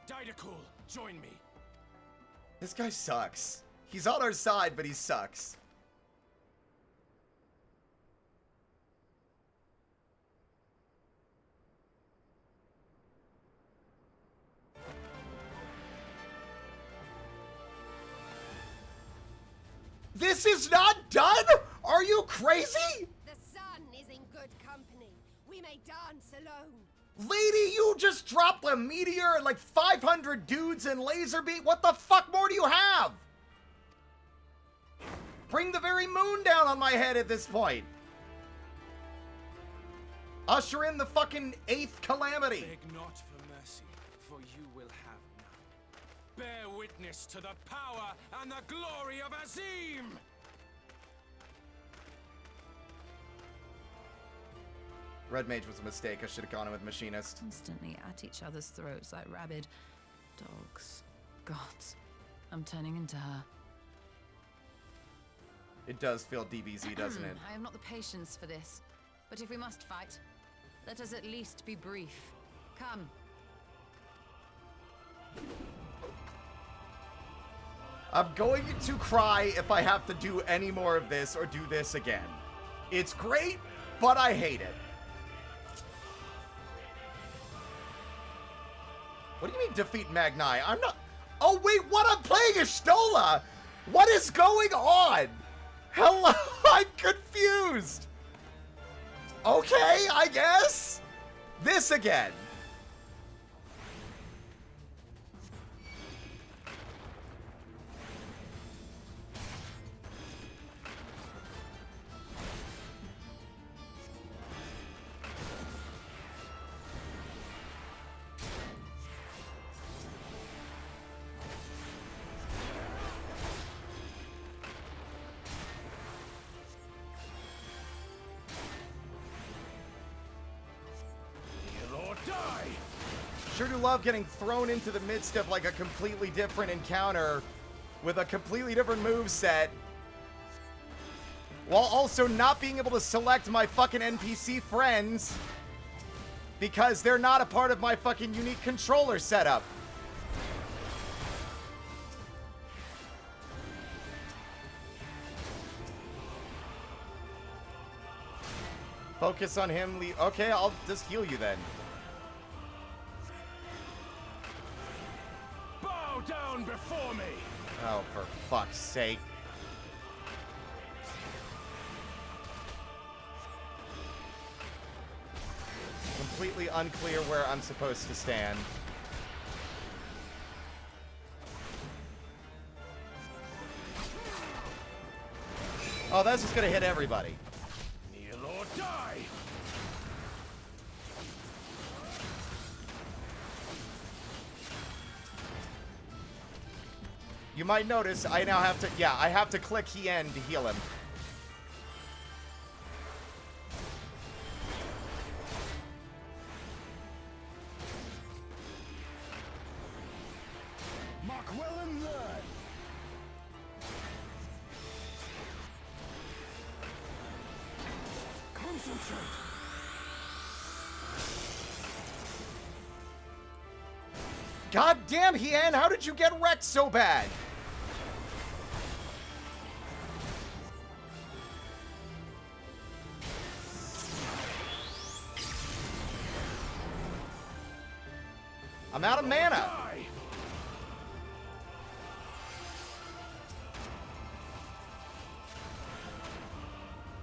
Didacul, join me. This guy sucks. He's on our side, but he sucks. This is not done? Are you crazy? The sun is in good company. We may dance alone. Lady, you just dropped a meteor and like 500 dudes in laser beam. What the fuck more do you have? Bring the very moon down on my head at this point. Usher in the fucking 8th calamity. Beg not for mercy, for you will have none. Bear witness to the power and the glory of Azim! Red Mage was a mistake. I should have gone in with Machinist. Constantly at each other's throats like rabid dogs. Gods, I'm turning into her. It does feel DBZ, doesn't it? I have not the patience for this. But if we must fight, let us at least be brief. Come. I'm going to cry if I have to do any more of this or do this again. It's great, but I hate it. What do you mean defeat Magni? I'm not... Oh, wait, what? I'm playing Ashtola! What is going on? Hello? I'm confused. Okay, I guess. This again. Sure do love getting thrown into the midst of like a completely different encounter with a completely different moveset, while also not being able to select my fucking NPC friends because they're not a part of my fucking unique controller setup. Focus on him. Okay, I'll just heal you then. Bow down before me. Oh, for fuck's sake. Completely unclear where I'm supposed to stand. Oh, that's just gonna hit everybody. Kneel or die. You might notice I now have to, yeah, I have to click Hien to heal him. Mark well and learn. Concentrate. God damn, Hien, how did you get wrecked so bad? I'm out of mana.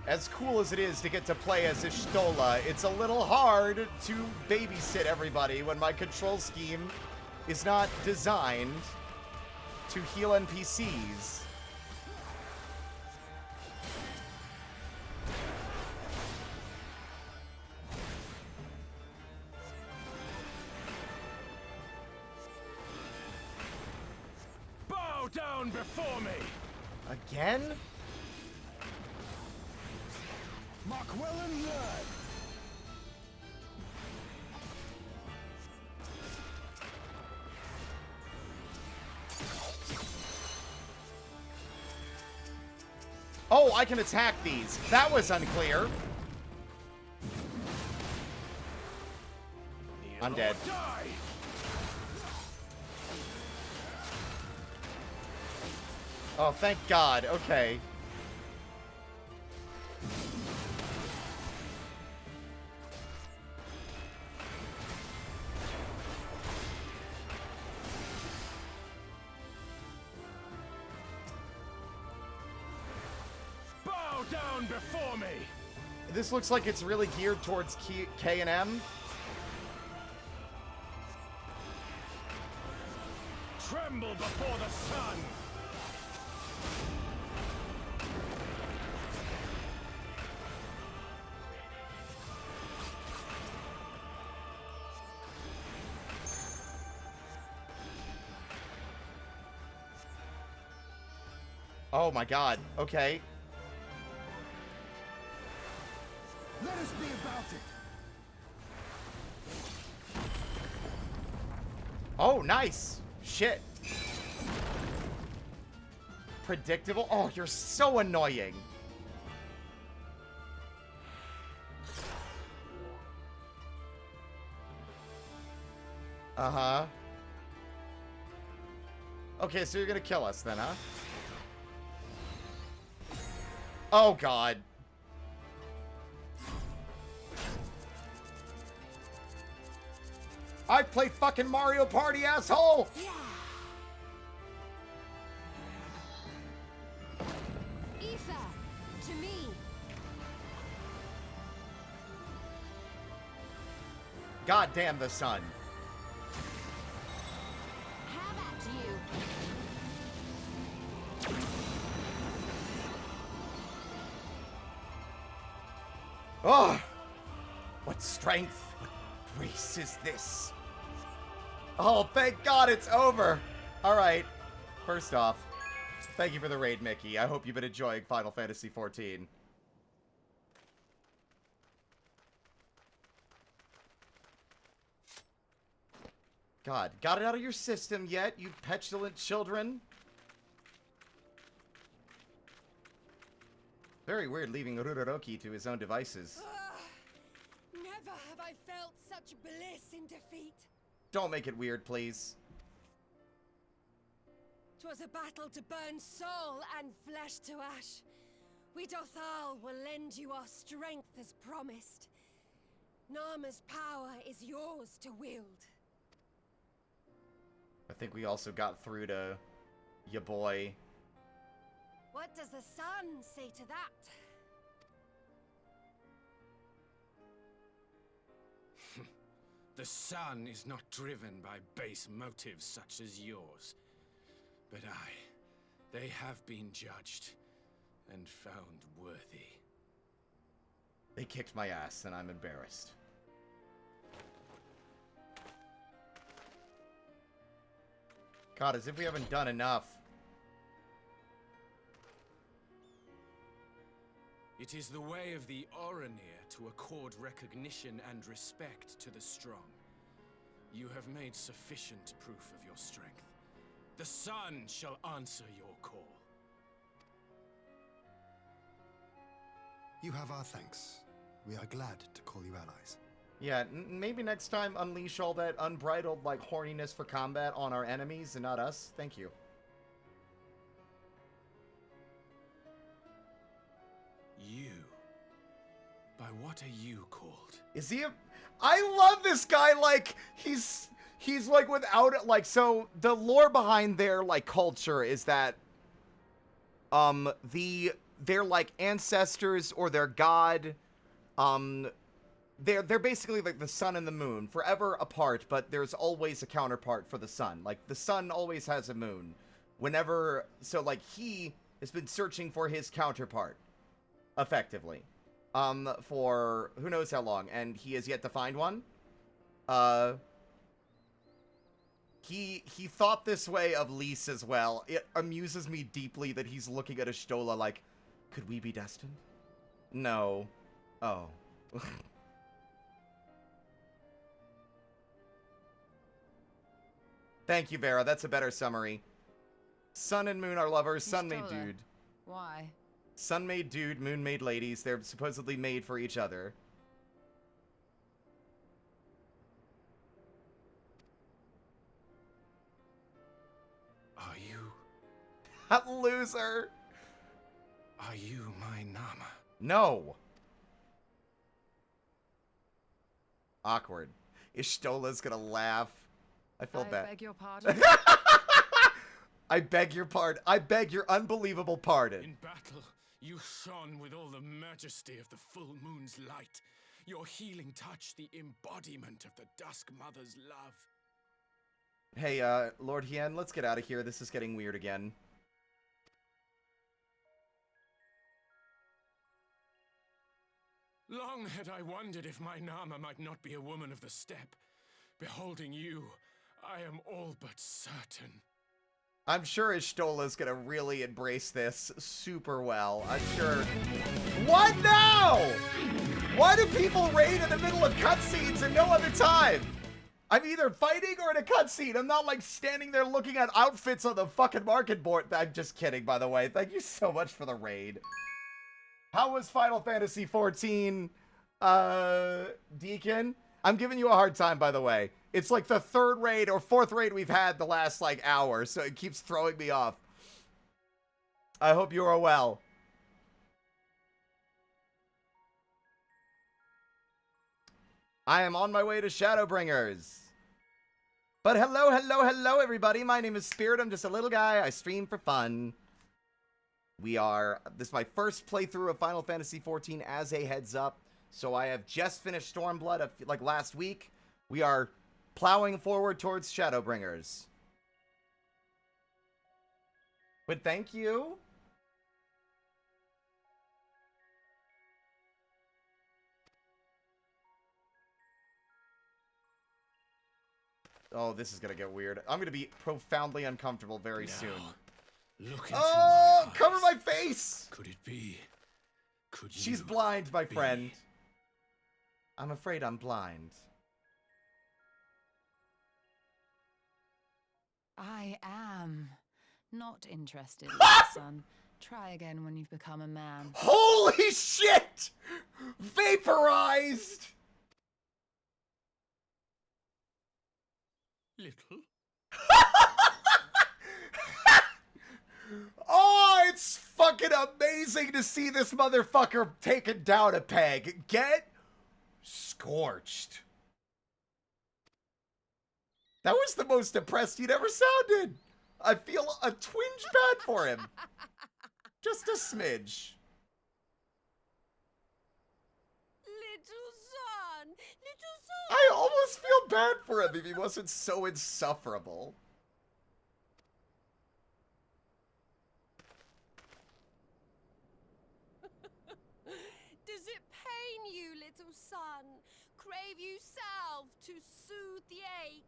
as cool as it is to get to play as Ishtola, it's a little hard to babysit everybody when my control scheme is not designed to heal NPCs. Bow down before me! Again? Mark well and learn. Oh, I can attack these. That was unclear. I'm dead. Oh, thank God. Okay. Bow down before me! This looks like it's really geared towards K and M. Tremble before the sun! Oh my God. Okay. Let us be about it. Oh, nice. Shit. Predictable. Oh, you're so annoying. Uh-huh. Okay, so you're gonna kill us then, huh? Oh, God. I play fucking Mario Party, asshole! Yeah. Aoife, to me. God damn the sun. Have at you. Oh! What strength, what grace is this? Oh, thank God it's over! Alright, first off, thank you for the raid, Mickey. I hope you've been enjoying Final Fantasy XIV. God, got it out of your system yet, you petulant children? Very weird leaving Uroroki to his own devices. Never have I felt such bliss in defeat. Don't make it weird, please. 'Twas a battle to burn soul and flesh to ash. We Dothal will lend you our strength as promised. Narma's power is yours to wield. I think we also got through to ya boy. What does the sun say to that? The sun is not driven by base motives such as yours. But they have been judged and found worthy. They kicked my ass, and I'm embarrassed. God, as if we haven't done enough. It is the way of the Oranir to accord recognition and respect to the strong. You have made sufficient proof of your strength. The sun shall answer your call. You have our thanks. We are glad to call you allies. Yeah, maybe next time unleash all that unbridled, like, horniness for combat on our enemies and not us. Thank you. You? By what are you called? Is he a... I love this guy, like, he's like, without it, like, so, the lore behind their, like, culture is that, the their like ancestors or their god, they're basically like the sun and the moon, forever apart, but there's always a counterpart for the sun. Like, the sun always has a moon. So, like, he has been searching for his counterpart, effectively, for who knows how long, and he has yet to find one. He thought this way of Lys as well. It amuses me deeply that he's looking at Ashtola like, could we be destined? No. Oh. Thank you, Vera. That's a better summary. Sun and moon are lovers. Sun made dude. Why? Sun made dude, moon made ladies. They're supposedly made for each other. Are you... That loser! Are you my Nama? No. Awkward. Ishtola's gonna laugh. I feel bad. I beg your pardon? I beg your pardon. I beg your unbelievable pardon. In battle, you shone with all the majesty of the full moon's light. Your healing touch, the embodiment of the Dusk Mother's love. Hey, Lord Hien, let's get out of here. This is getting weird again. Long had I wondered if my Nama might not be a woman of the steppe. Beholding you, I am all but certain. I'm sure Ishtola's gonna really embrace this super well. I'm sure. What now? Why do people raid in the middle of cutscenes and no other time? I'm either fighting or in a cutscene. I'm not like standing there looking at outfits on the fucking market board. I'm just kidding, by the way. Thank you so much for the raid. How was Final Fantasy XIV, Deacon? I'm giving you a hard time, by the way. It's like the third raid or fourth raid we've had the last, like, hour, so it keeps throwing me off. I hope you are well. I am on my way to Shadowbringers. But hello, hello, hello, everybody. My name is Spirit. I'm just a little guy. I stream for fun. This is my first playthrough of Final Fantasy XIV as a heads up. So I have just finished Stormblood, like last week. We are plowing forward towards Shadowbringers. But thank you. Oh, this is gonna get weird. I'm gonna be profoundly uncomfortable very soon. Look into Oh, my eyes. cover my face! Could it be? Could you She's blind, my be? friend. I'm afraid I'm blind. I am not interested, son. Try again when you've become a man. Holy shit! Vaporized! Little? Oh, it's fucking amazing to see this motherfucker taken down a peg. Get scorched. That was the most depressed he'd ever sounded. I feel a twinge bad for him. Just a smidge. Little son! Little son! I almost feel bad for him if he wasn't so insufferable. Does it pain you, little son? Crave you salve to soothe the ache?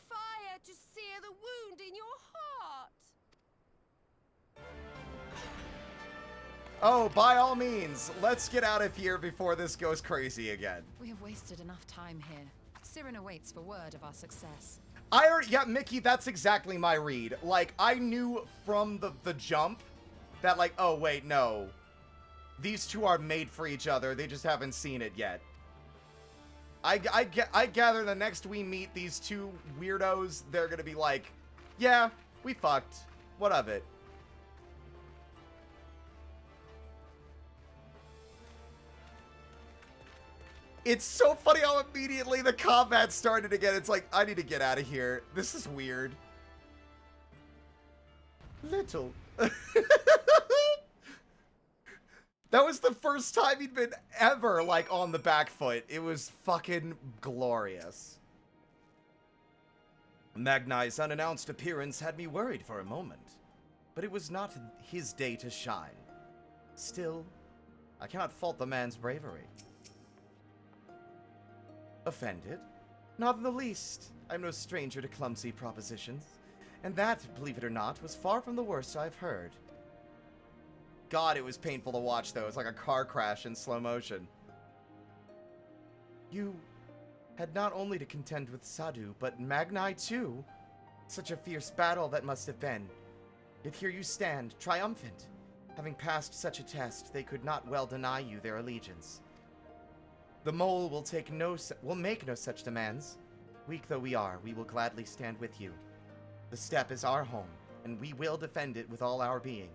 Fire to sear the wound in your heart? Oh, by all means, let's get out of here before this goes crazy again. We have wasted enough time here. Siren awaits for word of our success. Yeah, Mickey, that's exactly my read. Like, I knew from the jump that, like, oh, wait, no. These two are made for each other. They just haven't seen it yet. I gather the next we meet these two weirdos, they're gonna be like, yeah, we fucked. What of it? It's so funny how immediately the combat started again. It's like, I need to get out of here. This is weird. Little. That was the first time he'd been ever, like, on the back foot. It was fucking glorious. Magnai's unannounced appearance had me worried for a moment, but it was not his day to shine. Still, I cannot fault the man's bravery. Offended? Not in the least. I'm no stranger to clumsy propositions. And that, believe it or not, was far from the worst I've heard. God, it was painful to watch, though. It's like a car crash in slow motion. You had not only to contend with Sadhu, but Magnai too. Such a fierce battle that must have been. Yet here you stand, triumphant. Having passed such a test, they could not well deny you their allegiance. The mole will make no such demands. Weak though we are, we will gladly stand with you. The steppe is our home, and we will defend it with all our being.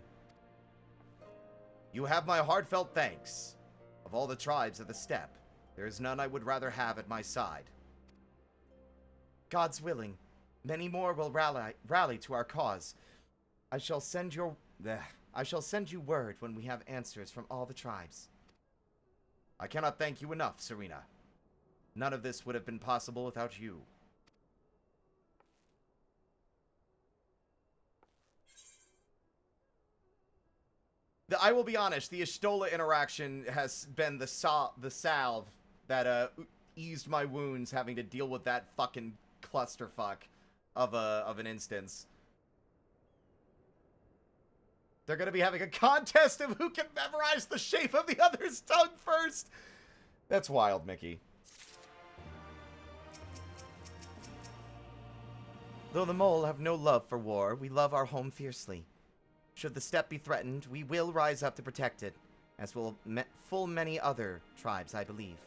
You have my heartfelt thanks. Of all the tribes of the steppe, there is none I would rather have at my side. God's willing, many more will rally to our cause. I shall send you word when we have answers from all the tribes. I cannot thank you enough, Serena. None of this would have been possible without you. I will be honest, the Ishtola interaction has been the salve that eased my wounds having to deal with that fucking clusterfuck of an instance. They're gonna be having a contest of who can memorize the shape of the other's tongue first. That's wild, Mickey. Though the mole have no love for war, we love our home fiercely. Should the steppe be threatened, we will rise up to protect it, as will full many other tribes, I believe.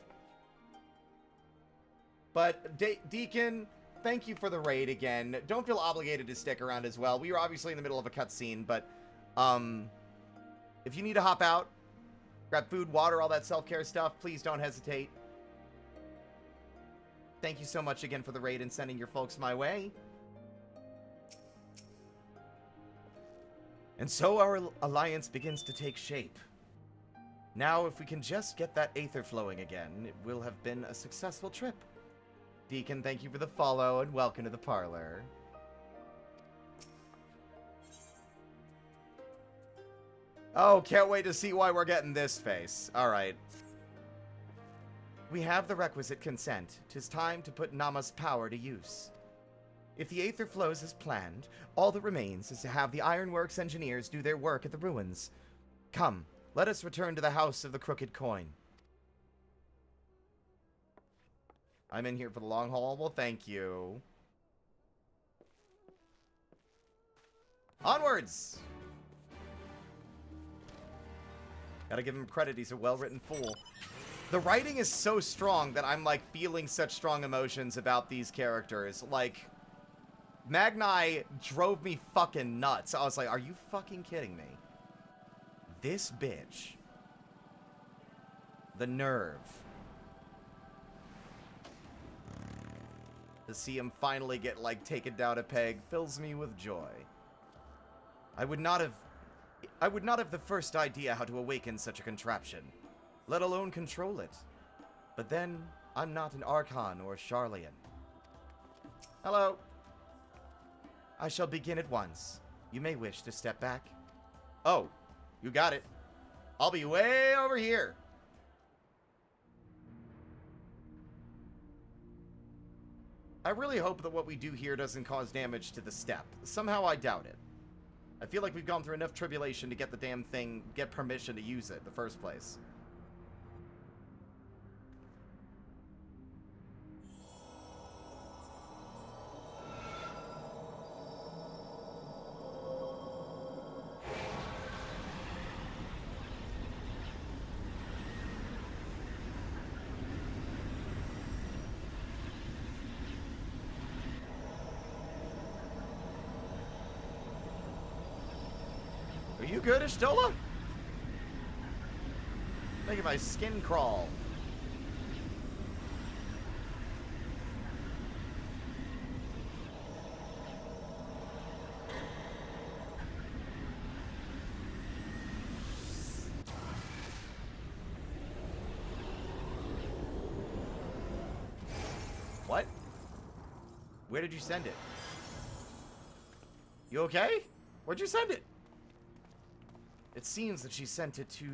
But, Deacon, thank you for the raid again. Don't feel obligated to stick around as well. We were obviously in the middle of a cutscene, but, if you need to hop out, grab food, water, all that self-care stuff, please don't hesitate. Thank you so much again for the raid and sending your folks my way. And so our alliance begins to take shape. Now, if we can just get that aether flowing again, it will have been a successful trip. Deacon, thank you for the follow, and welcome to the parlor. Oh, can't wait to see why we're getting this face. Alright. We have the requisite consent. 'Tis time to put Nama's power to use. If the aether flows as planned, all that remains is to have the Ironworks engineers do their work at the ruins. Come, let us return to the House of the Crooked Coin. I'm in here for the long haul? Well, thank you. Onwards! Gotta give him credit, he's a well-written fool. The writing is so strong that I'm, like, feeling such strong emotions about these characters. Like, Magnai drove me fucking nuts. I was like, are you fucking kidding me? This bitch. The nerve. To see him finally get, like, taken down a peg fills me with joy. I would not have the first idea how to awaken such a contraption, let alone control it. But then, I'm not an Archon or Charlian. Hello. I shall begin at once. You may wish to step back. Oh, you got it. I'll be way over here. I really hope that what we do here doesn't cause damage to the steppe. Somehow I doubt it. I feel like we've gone through enough tribulation to get the damn thing, get permission to use it in the first place. Are you good, Ishtola? Making my skin crawl. Where did you send it? You okay? Where'd you send it? It seems that she sent it to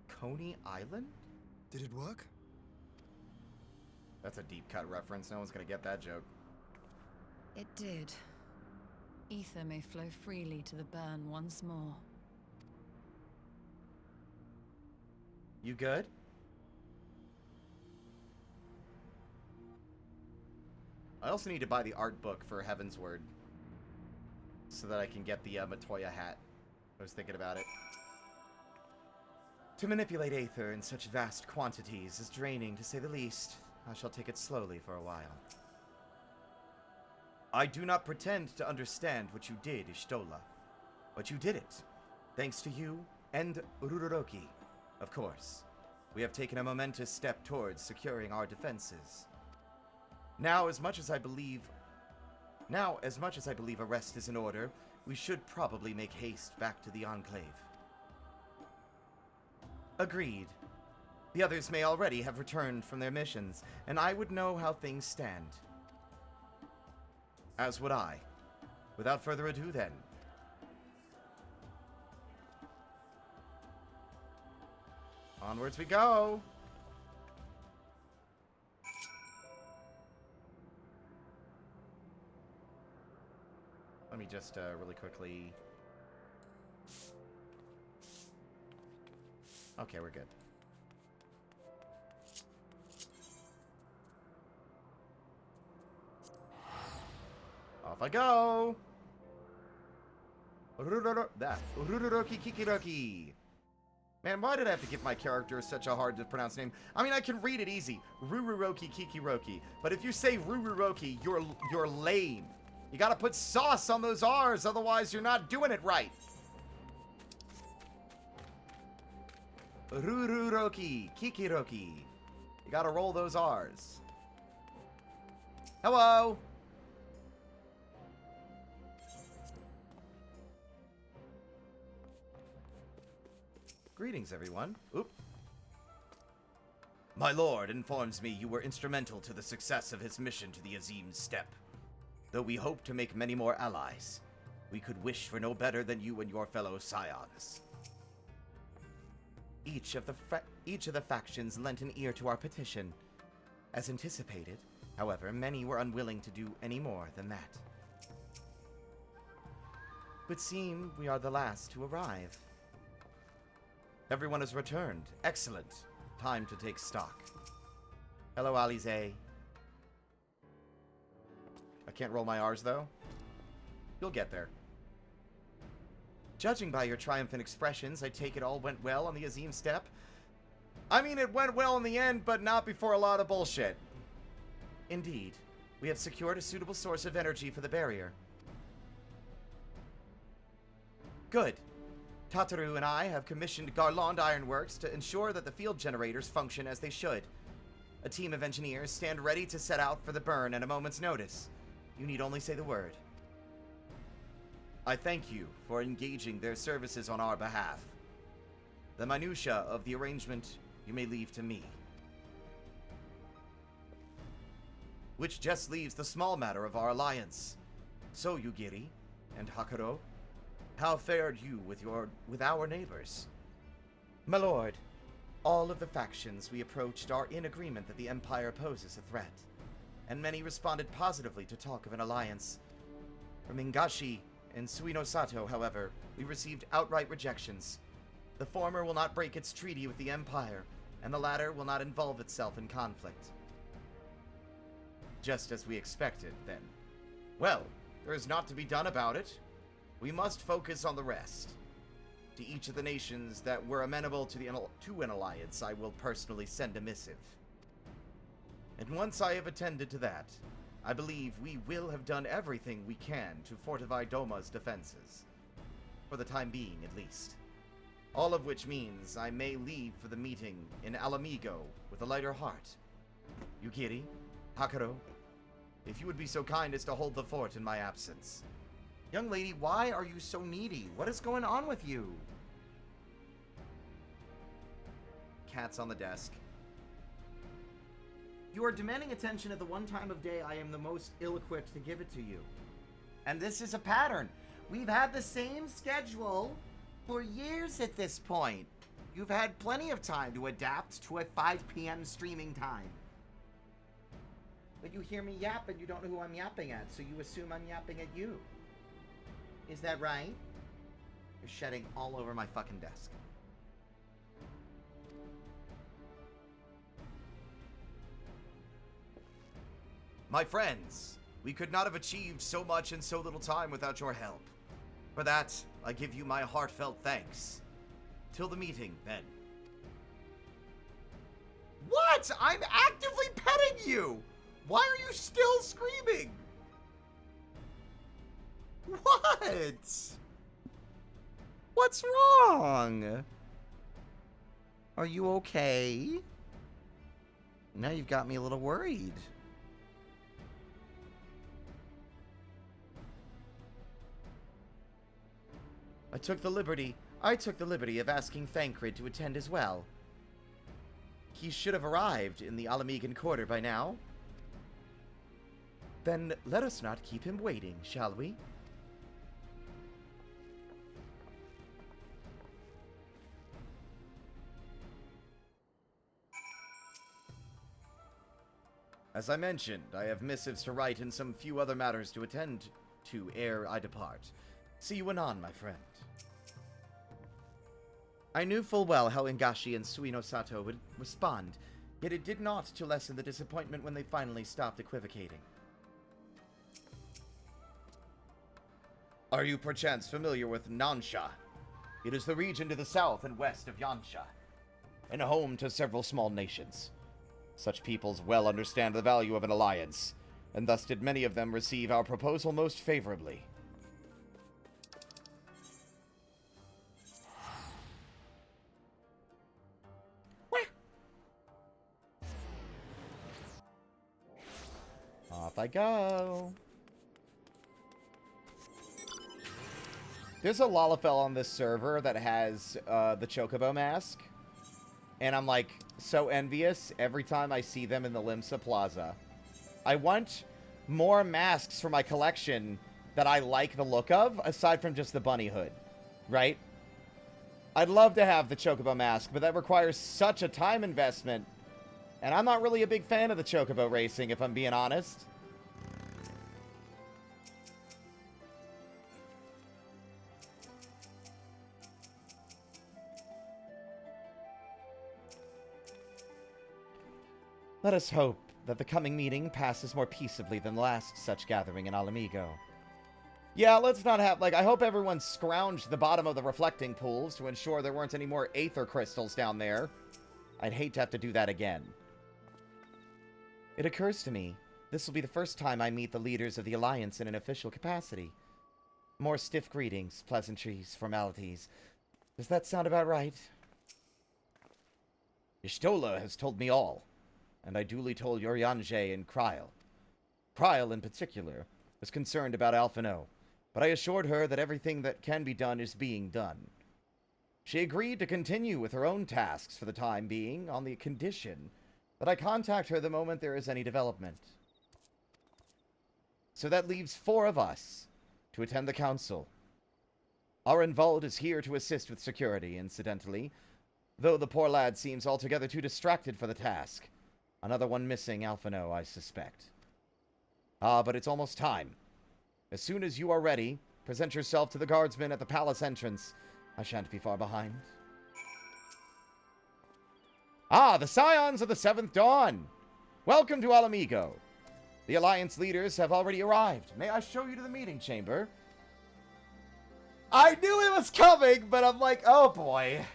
Coney Island? Did it work? That's a deep cut reference. No one's gonna get that joke. It did. Ether may flow freely to the burn once more. You good? I also need to buy the art book for Heaven's Word, so that I can get the Matoya hat. I was thinking about it. To manipulate Aether in such vast quantities is draining, to say the least. I shall take it slowly for a while. I do not pretend to understand what you did, Ishtola. But you did it. Thanks to you and Rururoki, of course. We have taken a momentous step towards securing our defenses. Now, as much as I believe a rest is in order, we should probably make haste back to the Enclave. Agreed. The others may already have returned from their missions, and I would know how things stand. As would I. Without further ado, then. Onwards we go! Let me just really quickly... Okay, we're good. Off I go! Rururoki Kikiroki! Man, why did I have to give my character such a hard to pronounce name? I mean, I can read it easy. Rururoki Kikiroki. But if you say Rururoki, you're lame. You gotta put sauce on those R's, otherwise you're not doing it right. Rururoki Kikiroki. You gotta roll those R's. Hello! Greetings, everyone. Oop. My lord informs me you were instrumental to the success of his mission to the Azim's Steppe. Though we hope to make many more allies, we could wish for no better than you and your fellow scions. Each of the factions lent an ear to our petition. As anticipated, however, many were unwilling to do any more than that. Would seem we are the last to arrive. Everyone has returned. Excellent. Time to take stock. Hello, Alize. I can't roll my R's, though. You'll get there. Judging by your triumphant expressions, I take it all went well on the Azim Steppe. I mean, it went well in the end, but not before a lot of bullshit. Indeed. We have secured a suitable source of energy for the barrier. Good. Tataru and I have commissioned Garland Ironworks to ensure that the field generators function as they should. A team of engineers stand ready to set out for the burn at a moment's notice. You need only say the word. I thank you for engaging their services on our behalf. The minutiae of the arrangement you may leave to me. Which just leaves the small matter of our alliance. So, Yugiri and Hakuro, how fared you with our neighbors? My lord, all of the factions we approached are in agreement that the Empire poses a threat, and many responded positively to talk of an alliance. From Ingashi and Suinosato, however, we received outright rejections. The former will not break its treaty with the Empire, and the latter will not involve itself in conflict. Just as we expected, then. Well, there is naught to be done about it. We must focus on the rest. To each of the nations that were amenable to an alliance, I will personally send a missive. And once I have attended to that, I believe we will have done everything we can to fortify Doma's defenses. For the time being, at least. All of which means I may leave for the meeting in Alamigo with a lighter heart. Yukiri, Hakuro, if you would be so kind as to hold the fort in my absence. Young lady, why are you so needy? What is going on with you? Cat's on the desk. You are demanding attention at the one time of day I am the most ill-equipped to give it to you. And this is a pattern. We've had the same schedule for years at this point. You've had plenty of time to adapt to a 5 p.m. streaming time. But you hear me yap and you don't know who I'm yapping at, so you assume I'm yapping at you. Is that right? You're shedding all over my fucking desk. My friends, we could not have achieved so much in so little time without your help. For that, I give you my heartfelt thanks. Till the meeting, then. What? I'm actively petting you! Why are you still screaming? What? What's wrong? Are you okay? Now you've got me a little worried. I took the liberty of asking Thancred to attend as well. He should have arrived in the Alamegan Quarter by now. Then let us not keep him waiting, shall we? As I mentioned, I have missives to write and some few other matters to attend to ere I depart. See you anon, my friend. I knew full well how Ingashi and Suino Sato would respond, yet it did not to lessen the disappointment when they finally stopped equivocating. Are you perchance familiar with Nansha? It is the region to the south and west of Yansha, and a home to several small nations. Such peoples well understand the value of an alliance, and thus did many of them receive our proposal most favorably. Off I go. There's a Lalafell on this server that has the Chocobo mask. And I'm like so envious every time I see them in the Limsa Plaza. I want more masks for my collection that I like the look of, aside from just the bunny hood, right? I'd love to have the Chocobo mask, but that requires such a time investment. And I'm not really a big fan of the Chocobo racing, if I'm being honest. Let us hope that the coming meeting passes more peaceably than the last such gathering in Alamigo. Yeah, let's not have, like, I hope everyone scrounged the bottom of the reflecting pools to ensure there weren't any more aether crystals down there. I'd hate to have to do that again. It occurs to me, this will be the first time I meet the leaders of the Alliance in an official capacity. More stiff greetings, pleasantries, formalities. Does that sound about right? Y'shtola has told me all, and I duly told Yoryange and Kryl. Kryl, in particular, was concerned about Alphino, but I assured her that everything that can be done is being done. She agreed to continue with her own tasks for the time being, on the condition that I contact her the moment there is any development. So that leaves 4 of us to attend the council. Our Invald is here to assist with security, incidentally, though the poor lad seems altogether too distracted for the task. Another one missing Alphino, I suspect. But it's almost time. As soon as you are ready, present yourself to the guardsmen at the palace entrance. I shan't be far behind. The Scions of the 7th Dawn! Welcome to Alamigo. The Alliance leaders have already arrived. May I show you to the meeting chamber? I knew it was coming, but I'm like, oh boy.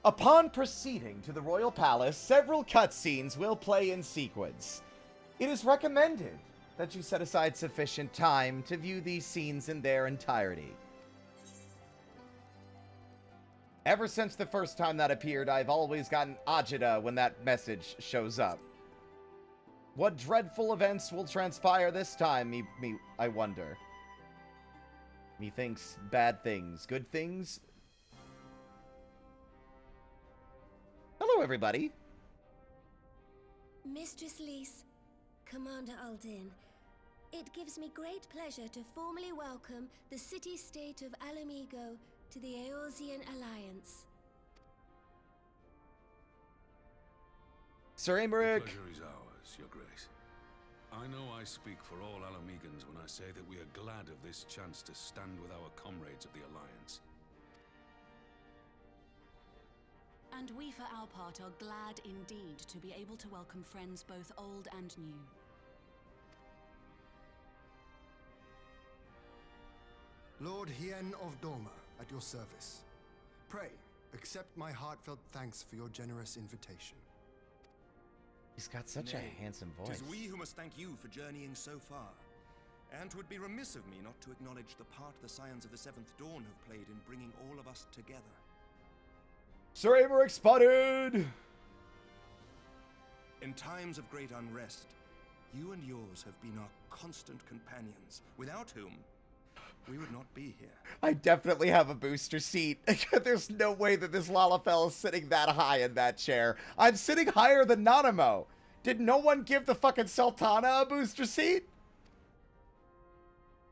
Upon proceeding to the royal palace, several cutscenes will play in sequence. It is recommended that you set aside sufficient time to view these scenes in their entirety. Ever since the first time that appeared, I've always gotten agita when that message shows up. What dreadful events will transpire this time, I wonder. Methinks bad things. Good things? Hello, everybody. Mistress Lys, Commander Aldin, it gives me great pleasure to formally welcome the city-state of Alamigo to the Eorzean Alliance. Sir The Aymeric. pleasure is ours, Your Grace. I know I speak for all Alamegans when I say that we are glad of this chance to stand with our comrades of the Alliance. And we, for our part, are glad indeed to be able to welcome friends both old and new. Lord Hien of Doma, at your service. Pray, accept my heartfelt thanks for your generous invitation. He's got such a handsome voice. 'Tis we who must thank you for journeying so far. And 'twould be remiss of me not to acknowledge the part the Scions of the Seventh Dawn have played in bringing all of us together. Sir Aymeric spotted! In times of great unrest, you and yours have been our constant companions, without whom we would not be here. I definitely have a booster seat. There's no way that this Lalafell is sitting that high in that chair. I'm sitting higher than Nanamo. Did no one give the fucking Sultana a booster seat?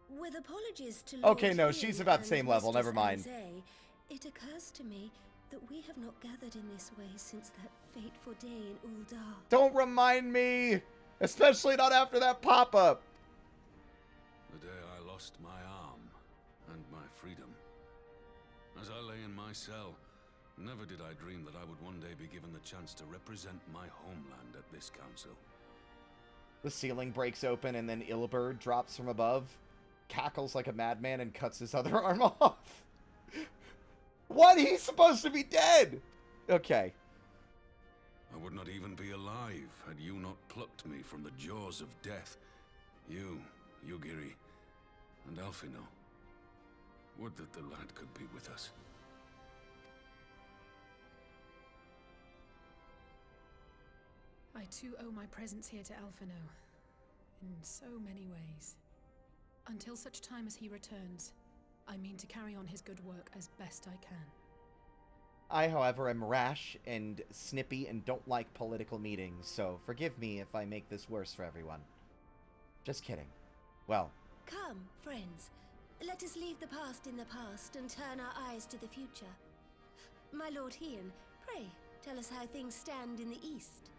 With apologies to Lord Okay, no, Hien she's about the and same level, Mistress never mind. Alisaie, it occurs to me that we have not gathered in this way since that fateful day in Uldar. Don't remind me! Especially not after that pop-up. The day I lost my arm and my freedom. As I lay in my cell, never did I dream that I would one day be given the chance to represent my homeland at this council. The ceiling breaks open and then Ilberd drops from above, cackles like a madman, and cuts his other arm off. What? He's supposed to be dead! Okay. I would not even be alive had you not plucked me from the jaws of death. You, Yugiri, and Alphino. Would that the lad could be with us. I too owe my presence here to Alphino, in so many ways. Until such time as he returns, I mean to carry on his good work as best I can. I, however, am rash and snippy and don't like political meetings, so forgive me if I make this worse for everyone. Just kidding. Well. Come, friends. Let us leave the past in the past and turn our eyes to the future. My Lord Hien, pray, tell us how things stand in the east.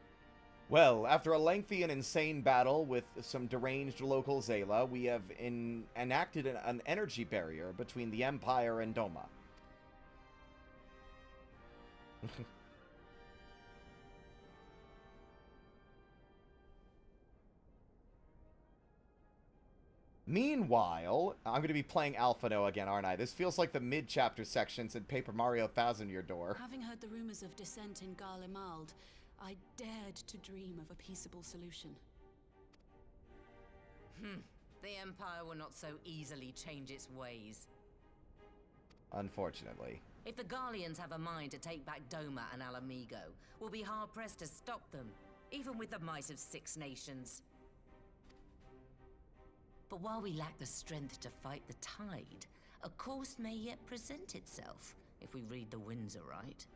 Well, after a lengthy and insane battle with some deranged local Zayla, we have enacted an energy barrier between the Empire and Doma. Meanwhile, I'm going to be playing Alphino again, aren't I? This feels like the mid-chapter sections in Paper Mario Thousand Year Door. Having heard the rumors of dissent in Garlemald, I dared to dream of a peaceable solution. The Empire will not so easily change its ways. Unfortunately. If the Garleans have a mind to take back Doma and Alamigo, we'll be hard-pressed to stop them, even with the might of 6 nations. But while we lack the strength to fight the tide, a course may yet present itself, if we read the winds aright.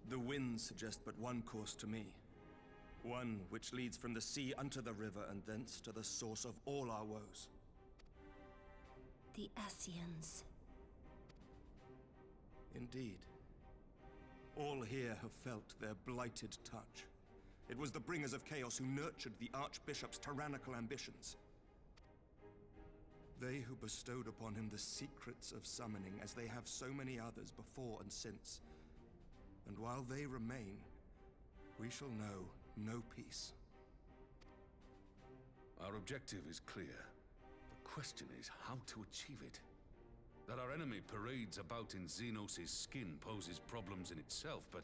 The winds suggest but one course to me. One which leads from the sea unto the river and thence to the source of all our woes. The Ascians. Indeed. All here have felt their blighted touch. It was the bringers of chaos who nurtured the Archbishop's tyrannical ambitions. They who bestowed upon him the secrets of summoning, as they have so many others before and since. And while they remain, we shall know no peace. Our objective is clear. The question is how to achieve it. That our enemy parades about in Xenos' skin poses problems in itself, but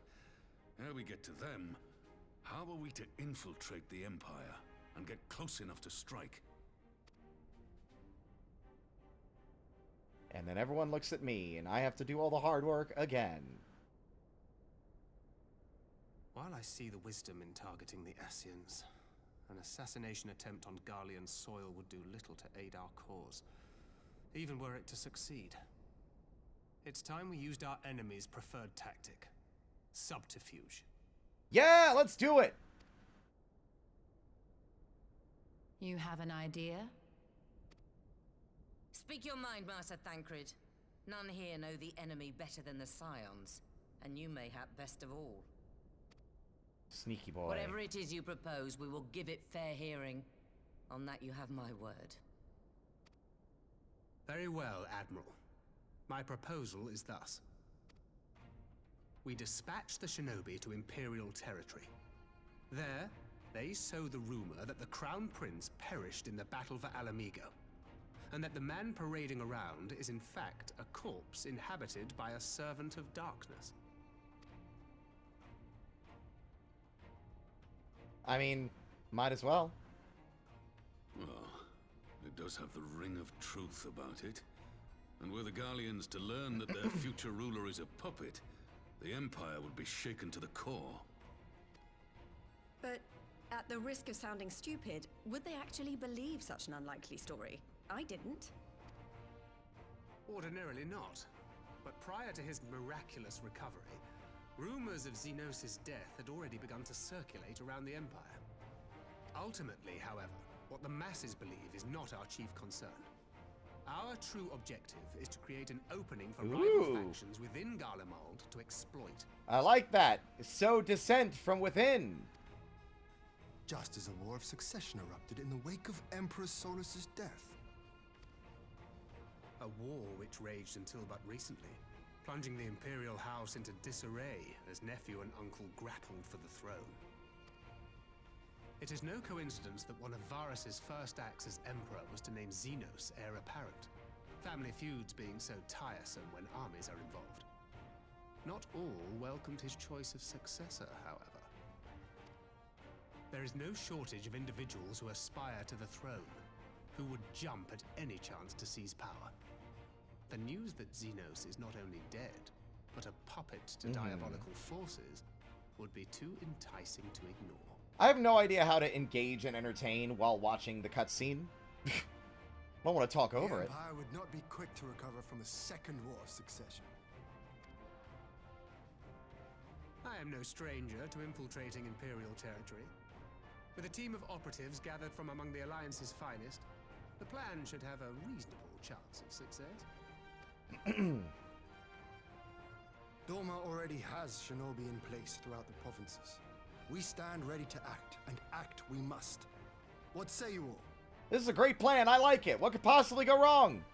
ere we get to them, how are we to infiltrate the Empire and get close enough to strike? And then everyone looks at me, and I have to do all the hard work again. While I see the wisdom in targeting the Ascians, an assassination attempt on Garlean soil would do little to aid our cause, even were it to succeed. It's time we used our enemy's preferred tactic: subterfuge. Yeah, let's do it. You have an idea? Speak your mind, Master Thancred. None here know the enemy better than the Scions, and you mayhap best of all. Sneaky boy. Whatever it is you propose, we will give it fair hearing. On that you have my word. Very well, Admiral. My proposal is thus. We dispatch the shinobi to Imperial territory. There, they sow the rumor that the Crown Prince perished in the battle for Alamigo, and that the man parading around is in fact a corpse inhabited by a servant of darkness. I mean, might as well. Well, it does have the ring of truth about it. And were the Garleans to learn that their future ruler is a puppet, the Empire would be shaken to the core. But at the risk of sounding stupid, would they actually believe such an unlikely story? I didn't. Ordinarily not. But prior to his miraculous recovery, rumors of Xenos' death had already begun to circulate around the Empire. Ultimately, however, what the masses believe is not our chief concern. Our true objective is to create an opening for rival factions within Garlemald to exploit. I like that. Sow dissent from within. Just as a war of succession erupted in the wake of Emperor Solus's death. A war which raged until but recently, plunging the Imperial House into disarray as nephew and uncle grappled for the throne. It is no coincidence that one of Varus's first acts as Emperor was to name Xenos heir apparent, family feuds being so tiresome when armies are involved. Not all welcomed his choice of successor, however. There is no shortage of individuals who aspire to the throne, who would jump at any chance to seize power. The news that Xenos is not only dead, but a puppet to diabolical forces would be too enticing to ignore. I have no idea how to engage and entertain while watching the cutscene. I don't want to talk over it. The Empire would not be quick to recover from a second war of succession. I am no stranger to infiltrating Imperial territory. With a team of operatives gathered from among the Alliance's finest, the plan should have a reasonable chance of success. Doma already has shinobi in place throughout the provinces. We stand ready to act, and act we must. What say you all? This is a great plan. I like it. What could possibly go wrong?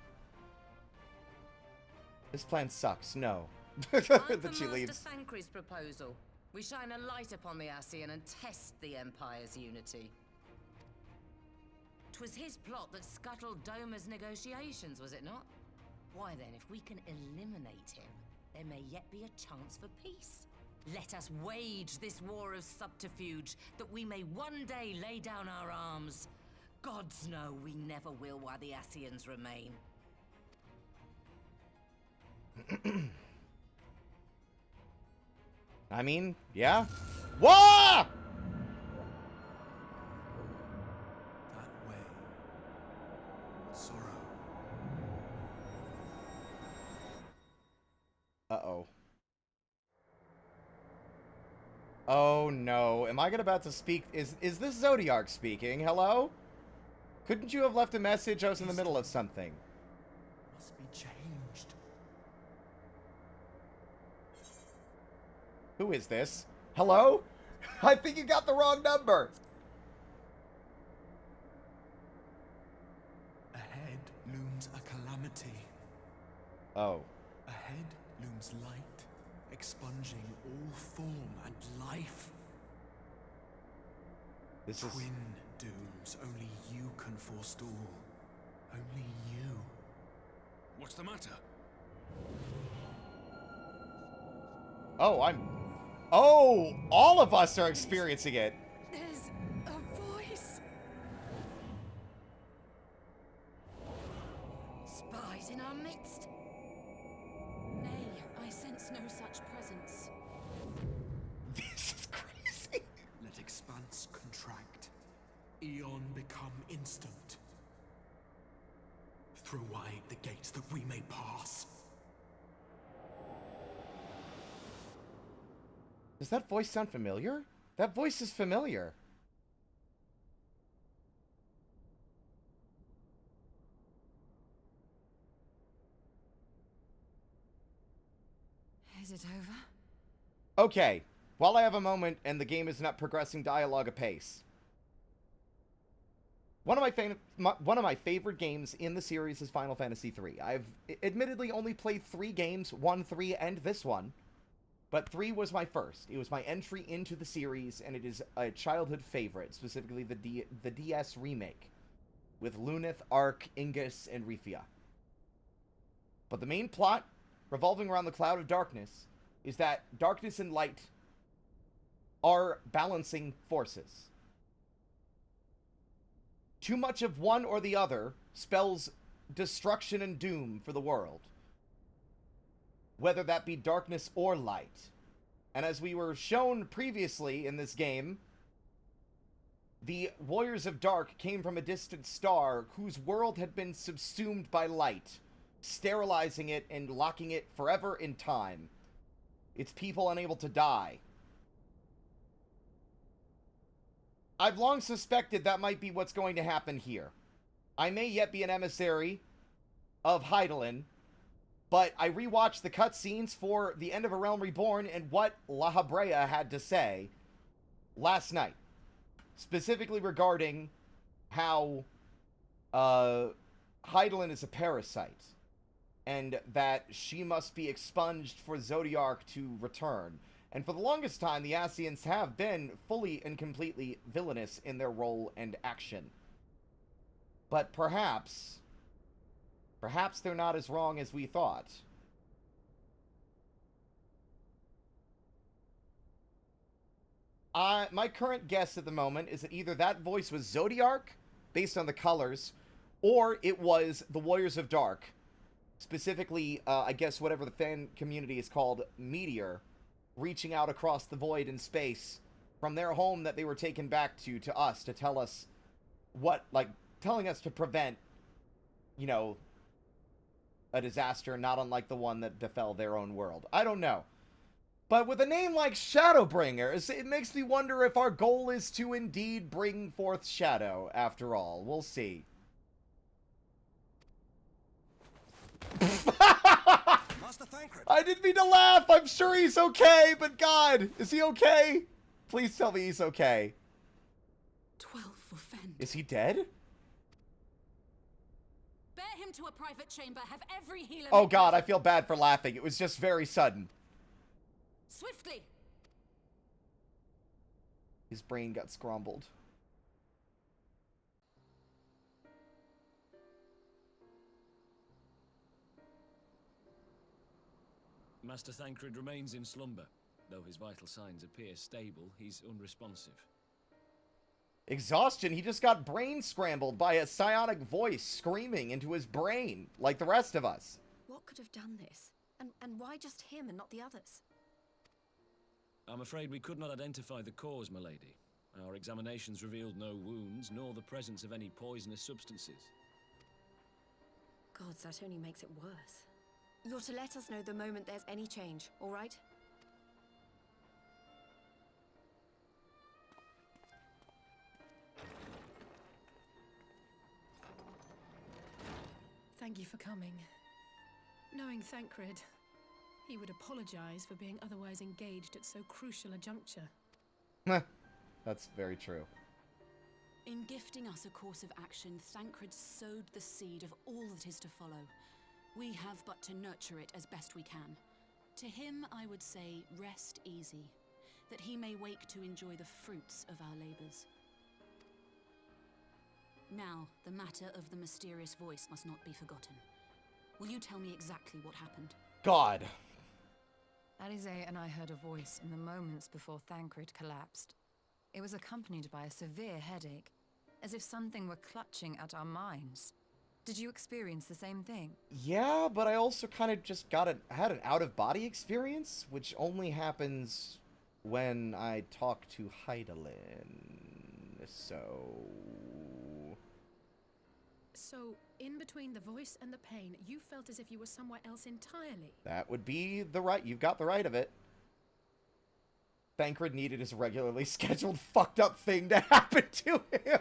This plan sucks. No. I'm for That she leaves. Master Thancred's proposal. We shine a light upon the Ascian and test the Empire's unity. 'Twas his plot that scuttled Doma's negotiations, was it not? Why then, if we can eliminate him, there may yet be a chance for peace. Let us wage this war of subterfuge, that we may one day lay down our arms. Gods know we never will while the Ascians remain. I mean, yeah. Whoa! That way. Sorrow. Uh-oh. Oh no. Am I about to speak? Is this Zodiark speaking? Hello? Couldn't you have left a message? I was in the middle of something. Must be changed. Who is this? Hello? I think you got the wrong number. Ahead looms a calamity. Oh. Ahead looms light, expunging all form and life. This is... Twin dooms only you can forestall. Only you. What's the matter? Oh, Oh! All of us are experiencing it. There's a voice. Spies in our midst. Nay, I sense no such presence. This is crazy. Let expanse contract. Eon become instant. Throw wide the gates that we may pass. Does that voice sound familiar? That voice is familiar. Is it over? Okay, while I have a moment and the game is not progressing dialogue apace. One of my favorite games in the series is Final Fantasy III. I've admittedly only played 3 games, 1, 3, and this one. But 3 was my first. It was my entry into the series, and it is a childhood favorite, specifically the DS remake, with Lunith, Ark, Ingus, and Rifia. But the main plot, revolving around the Cloud of Darkness, is that darkness and light are balancing forces. Too much of one or the other spells destruction and doom for the world, whether that be darkness or light. And as we were shown previously in this game, the Warriors of Dark came from a distant star whose world had been subsumed by light, sterilizing it and locking it forever in time. Its people unable to die. I've long suspected that might be what's going to happen here. I may yet be an emissary of Hydaelyn, but I rewatched the cutscenes for The End of a Realm Reborn and what La Habrea had to say last night, specifically regarding how Hydaelyn is a parasite, and that she must be expunged for Zodiark to return. And for the longest time, the Ascians have been fully and completely villainous in their role and action. But perhaps they're not as wrong as we thought. My current guess at the moment is that either that voice was Zodiark, based on the colors, or it was the Warriors of Dark. Specifically, I guess whatever the fan community is called, Meteor, reaching out across the void in space from their home that they were taken back to us to tell us what, like, telling us to prevent, you know, a disaster not unlike the one that befell their own world. I don't know. But with a name like Shadowbringers, it makes me wonder if our goal is to indeed bring forth Shadow, after all. We'll see. Master Thancred. I didn't mean to laugh. I'm sure he's okay, but God, is he okay? Please tell me he's okay. 12 for Fen. Is he dead? Bear him to a private chamber. Have every healer. Oh God, I feel bad for laughing. It was just very sudden. Swiftly. His brain got scrambled. Master Thancred remains in slumber. Though his vital signs appear stable, he's unresponsive. Exhaustion? He just got brain scrambled by a psionic voice screaming into his brain, like the rest of us. What could have done this? And why just him and not the others? I'm afraid we could not identify the cause, milady. Our examinations revealed no wounds, nor the presence of any poisonous substances. Gods, that only makes it worse. You're to let us know the moment there's any change, all right? Thank you for coming. Knowing Thancred, he would apologize for being otherwise engaged at so crucial a juncture. That's very true. In gifting us a course of action, Thancred sowed the seed of all that is to follow. We have but to nurture it as best we can. To him, I would say, rest easy, that he may wake to enjoy the fruits of our labors. Now, the matter of the mysterious voice must not be forgotten. Will you tell me exactly what happened? God. Alize and I heard a voice in the moments before Thancred collapsed. It was accompanied by a severe headache, as if something were clutching at our minds. Did you experience the same thing? Yeah, but I also kind of just had an out-of-body experience, which only happens when I talk to Hydaelyn. So, in between the voice and the pain, you felt as if you were somewhere else entirely. That would be the right. You've got the right of it. Thancred needed his regularly scheduled fucked up thing to happen to him.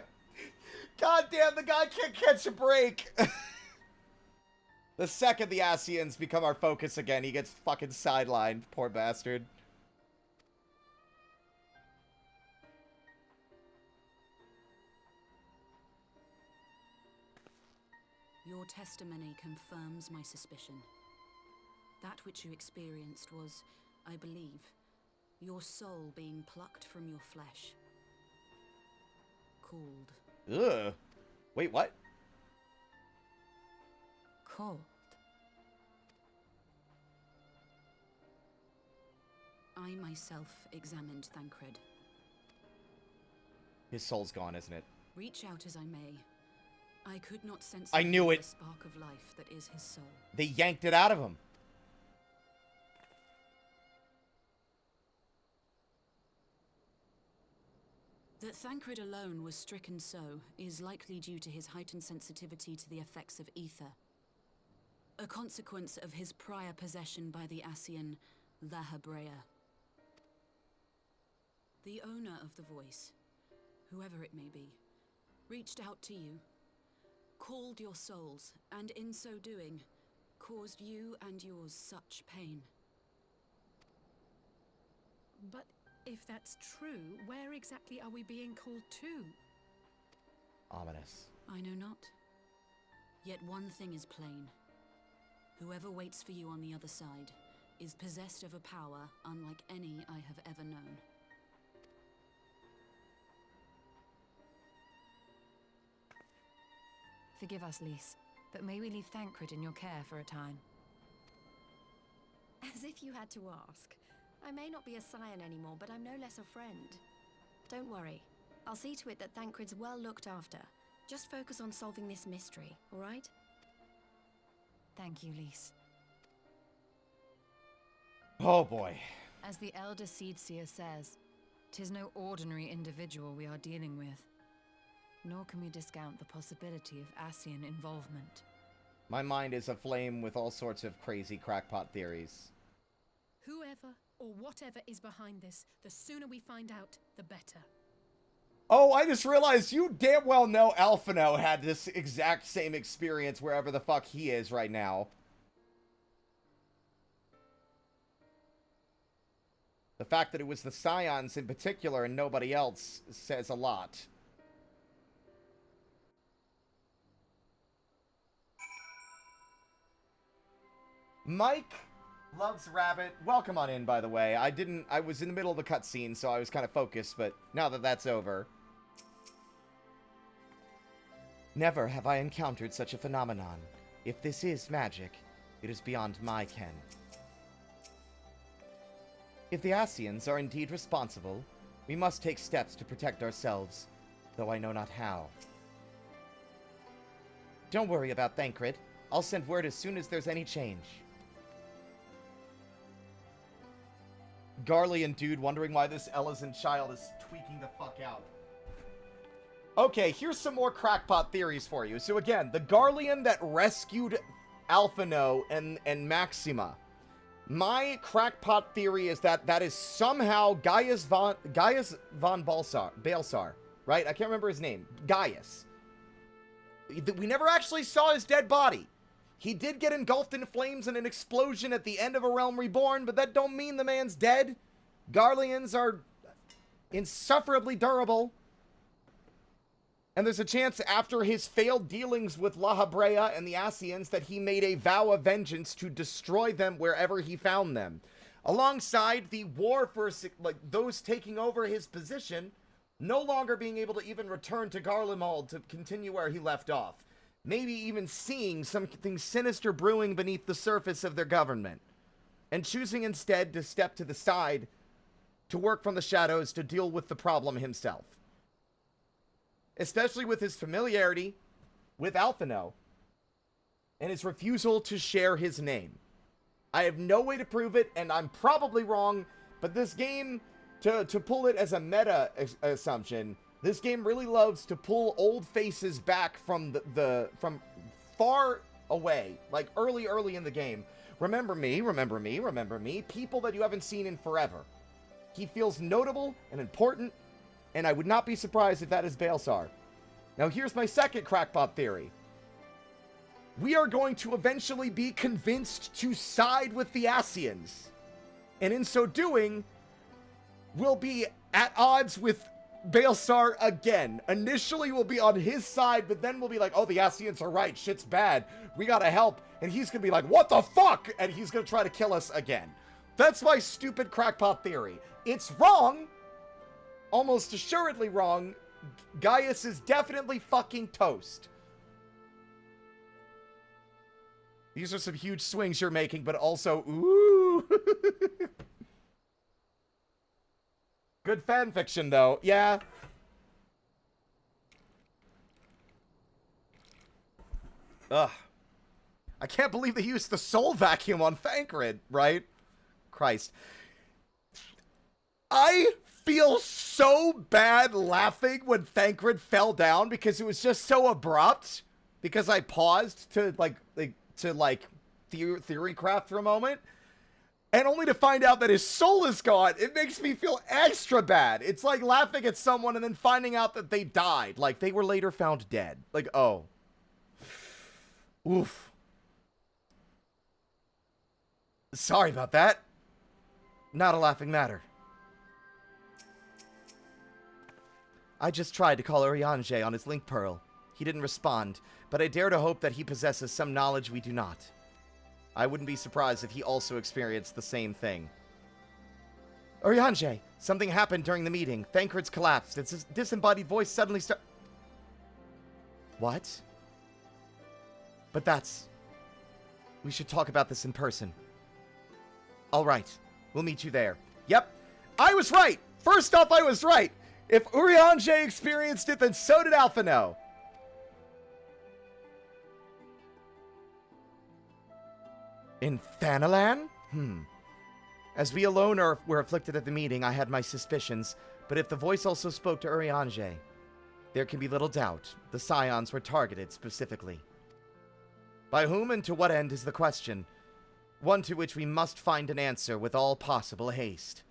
God damn, the guy can't catch a break. The second the Ascians become our focus again, he gets fucking sidelined. Poor bastard. Your testimony confirms my suspicion. That which you experienced was, I believe, your soul being plucked from your flesh. Called. Ugh. Wait, what? Cold. I myself examined Thancred. His soul's gone, isn't it? Reach out as I may, I could not sense I knew it. The spark of life that is his soul. They yanked it out of him. That Thancred alone was stricken so is likely due to his heightened sensitivity to the effects of ether. A consequence of his prior possession by the Ascian Halfpint-Harlequin. The owner of the voice, whoever it may be, reached out to you, called your souls, and in so doing, caused you and yours such pain. But if that's true, where exactly are we being called to? Ominous. I know not. Yet one thing is plain. Whoever waits for you on the other side is possessed of a power unlike any I have ever known. Forgive us, Lys, but may we leave Thancred in your care for a time? As if you had to ask. I may not be a scion anymore, but I'm no less a friend. Don't worry. I'll see to it that Thancred's well looked after. Just focus on solving this mystery, all right? Thank you, Lys. Oh boy. As the Elder Seedseer says, 'tis no ordinary individual we are dealing with. Nor can we discount the possibility of Ascian involvement. My mind is aflame with all sorts of crazy crackpot theories. Whoever or whatever is behind this, the sooner we find out, the better. Oh, I just realized you damn well know Alphino had this exact same experience wherever the fuck he is right now. The fact that it was the Scions in particular and nobody else says a lot. Mike loves Rabbit. Welcome on in, by the way. I was in the middle of the cutscene, so I was kind of focused, but now that that's over. Never have I encountered such a phenomenon. If this is magic, it is beyond my ken. If the Ascians are indeed responsible, we must take steps to protect ourselves, though I know not how. Don't worry about Thancred. I'll send word as soon as there's any change. Garlean dude wondering why this Elysian child is tweaking the fuck out. Okay, here's some more crackpot theories for you. So again, the Garlean that rescued Alphino and Maxima. My crackpot theory is that that is somehow Gaius von Balsar, right? I can't remember his name. Gaius. We never actually saw his dead body. He did get engulfed in flames in an explosion at the end of A Realm Reborn, but that don't mean the man's dead. Garleans are insufferably durable. And there's a chance after his failed dealings with Halfpint-Harlequin and the Ascians that he made a vow of vengeance to destroy them wherever he found them. Alongside the war for those taking over his position, no longer being able to even return to Garlemald to continue where he left off. Maybe even seeing something sinister brewing beneath the surface of their government. And choosing instead to step to the side to work from the shadows to deal with the problem himself. Especially with his familiarity with Alphino and his refusal to share his name. I have no way to prove it, and I'm probably wrong, but this game, to pull it as a meta assumption, this game really loves to pull old faces back from from far away, like early in the game. Remember me, remember me, remember me, people that you haven't seen in forever. He feels notable and important, and I would not be surprised if that is Baelsar. Now here's my second crackpot theory. We are going to eventually be convinced to side with the Ascians. And in so doing, we'll be at odds with Baelsar again. Initially, we'll be on his side, but then we'll be like, oh, the Ascians are right. Shit's bad. We gotta help. And he's gonna be like, what the fuck? And he's gonna try to kill us again. That's my stupid crackpot theory. It's wrong. Almost assuredly wrong. Gaius is definitely fucking toast. These are some huge swings you're making, but also, ooh. Good fan fiction, though. Yeah. Ugh. I can't believe they used the soul vacuum on Thancred, right? Christ. I feel so bad laughing when Thancred fell down because it was just so abrupt. Because I paused to, theory craft for a moment. And only to find out that his soul is gone, it makes me feel extra bad. It's like laughing at someone and then finding out that they died. Like, they were later found dead. Like, oh. Oof. Sorry about that. Not a laughing matter. I just tried to call Urianger on his link pearl. He didn't respond, but I dare to hope that he possesses some knowledge we do not. I wouldn't be surprised if he also experienced the same thing. Urianger, something happened during the meeting. Thancred's collapsed. Its disembodied voice suddenly What? But that's... We should talk about this in person. All right. We'll meet you there. Yep. I was right! First off, I was right! If Urianger experienced it, then so did Alphino. In Thanalan? As we alone were afflicted at the meeting, I had my suspicions, but if the voice also spoke to Urianger, there can be little doubt the Scions were targeted specifically. By whom and to what end is the question, one to which we must find an answer with all possible haste.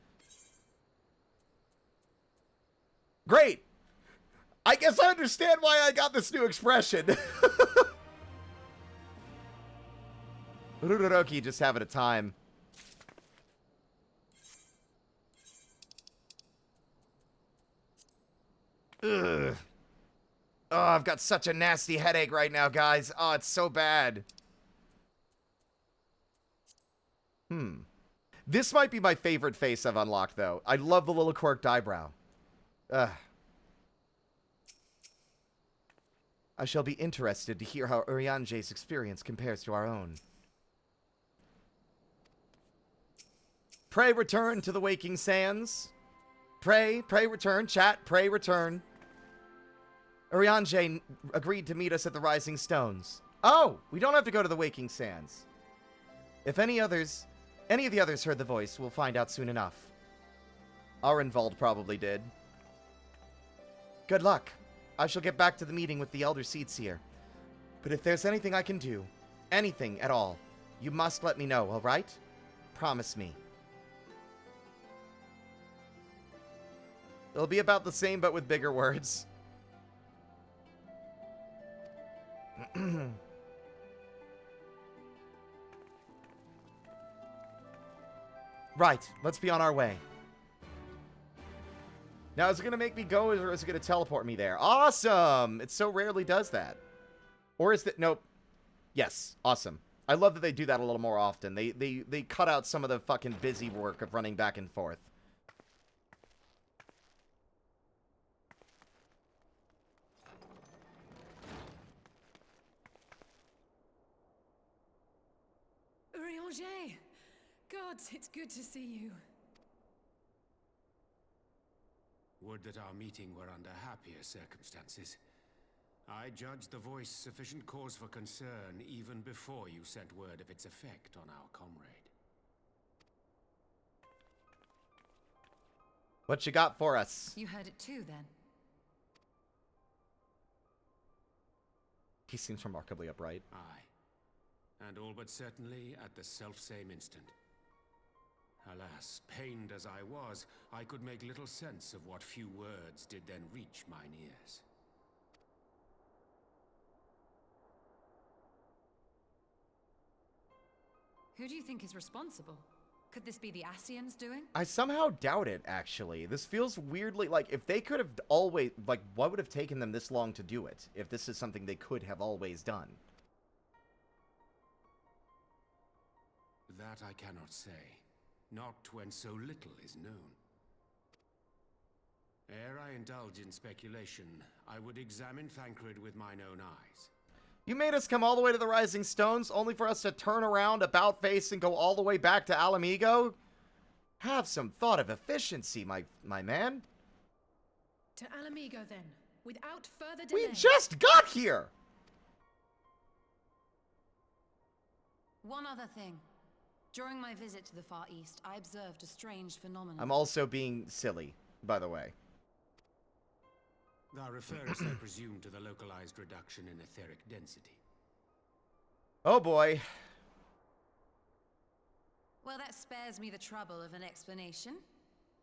Great! I guess I understand why I got this new expression. Ruroki just having a time. Ugh. Oh, I've got such a nasty headache right now, guys. Oh, it's so bad. This might be my favorite face I've unlocked, though. I love the little quirked eyebrow. Ugh. I shall be interested to hear how Urianger's experience compares to our own. Pray return to the waking sands. Pray return. Chat, pray return. Urianger agreed to meet us at the Rising Stones. Oh, we don't have to go to the waking sands. If any of the others heard the voice, we'll find out soon enough. Arenvald probably did. Good luck. I shall get back to the meeting with the Elder Seedseer. But if there's anything I can do, anything at all, you must let me know, alright? Promise me. It'll be about the same, but with bigger words. Right, let's be on our way. Now, is it going to make me go, or is it going to teleport me there? Awesome! It so rarely does that. Or is it... Nope. Yes, awesome. I love that they do that a little more often. They cut out some of the fucking busy work of running back and forth. Urianger! God, it's good to see you. Would that our meeting were under happier circumstances. I judged the voice sufficient cause for concern even before you sent word of its effect on our comrade. What you got for us? You heard it too, then? He seems remarkably upright. Aye. And all but certainly at the selfsame instant. Alas, pained as I was, I could make little sense of what few words did then reach mine ears. Who do you think is responsible? Could this be the Ascians doing? I somehow doubt it, actually. This feels weirdly like if they could have always... Like, what would have taken them this long to do it? If this is something they could have always done. That I cannot say. Not when so little is known. Ere I indulge in speculation, I would examine Thancred with mine own eyes. You made us come all the way to the Rising Stones, only for us to turn around, about face, and go all the way back to Alamigo? Have some thought of efficiency, my man. To Alamigo, then, without further delay. We just got here! One other thing. During my visit to the Far East, I observed a strange phenomenon. I'm also being silly, by the way. Thou referest, I presume, to the localized reduction in etheric density. Oh boy. Well, that spares me the trouble of an explanation.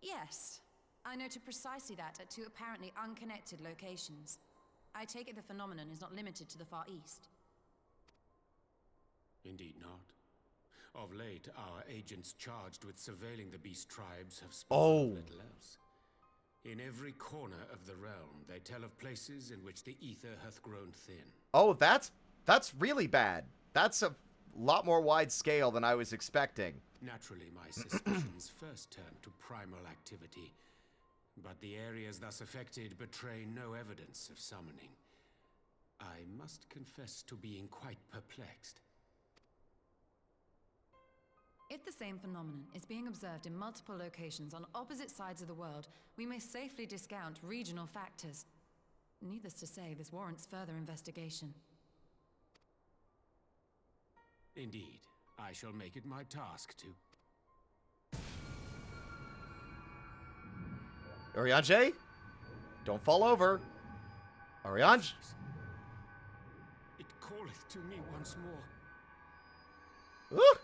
Yes, I noted precisely that at two apparently unconnected locations. I take it the phenomenon is not limited to the Far East. Indeed not. Of late, our agents charged with surveilling the beast tribes have spoken of little else. In every corner of the realm, they tell of places in which the ether hath grown thin. Oh, that's really bad. That's a lot more wide scale than I was expecting. Naturally, my suspicions first turned to primal activity, but the areas thus affected betray no evidence of summoning. I must confess to being quite perplexed. If the same phenomenon is being observed in multiple locations on opposite sides of the world, we may safely discount regional factors. Needless to say, this warrants further investigation. Indeed, I shall make it my task to. Oriange? Don't fall over. Oriange? It calleth to me once more. Ooh!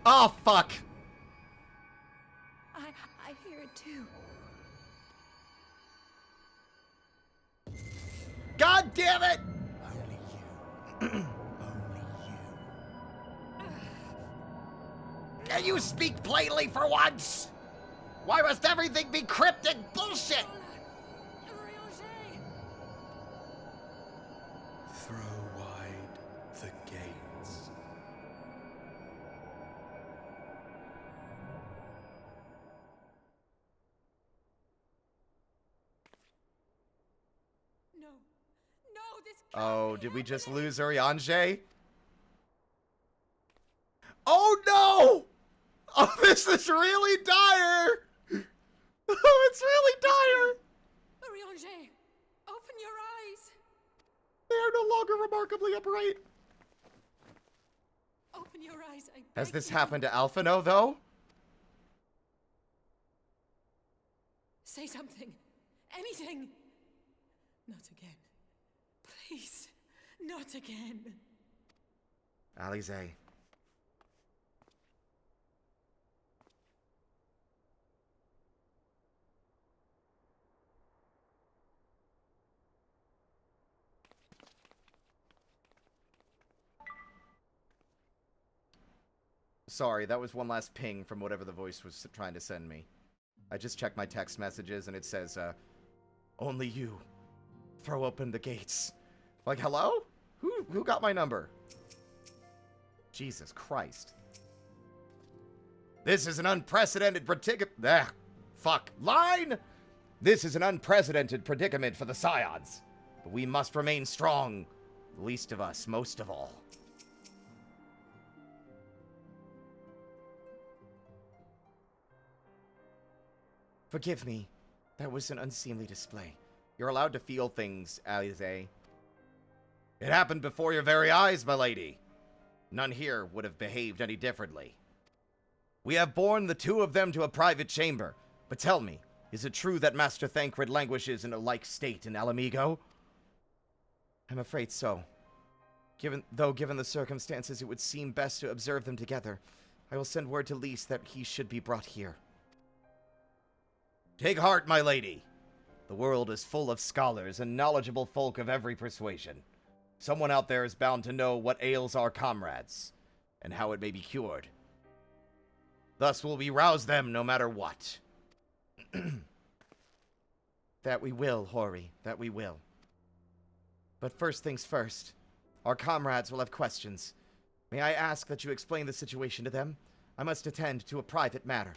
Oh, fuck! I hear it too. God damn it! Only you. Can you speak plainly for once? Why must everything be cryptic bullshit? Throw wide the gates. No. No, this can't Oh, be did we just happening. lose Oriange? Oh no! Oh, this is really dire! Oh, it's really dire! Oriange, open your eyes. They are no longer remarkably upright. Open your eyes. Has this happened to Alphino, though? Say something. Anything. Not again. Please. Not again. Alize. Sorry, that was one last ping from whatever the voice was trying to send me. I just checked my text messages and it says, only you. Throw open the gates. Like, hello? Who got my number? Jesus Christ. This is an unprecedented line! This is an unprecedented predicament for the Scions. But we must remain strong. The least of us, most of all. Forgive me. That was an unseemly display. You're allowed to feel things, Alize. It happened before your very eyes, my lady. None here would have behaved any differently. We have borne the two of them to a private chamber. But tell me, is it true that Master Thancred languishes in a like state in Alamigo? I'm afraid so. Given the circumstances, it would seem best to observe them together. I will send word to Lys that he should be brought here. Take heart, my lady. The world is full of scholars and knowledgeable folk of every persuasion. Someone out there is bound to know what ails our comrades, and how it may be cured. Thus will we rouse them no matter what. That we will, Hori, that we will. But first things first. Our comrades will have questions. May I ask that you explain the situation to them? I must attend to a private matter.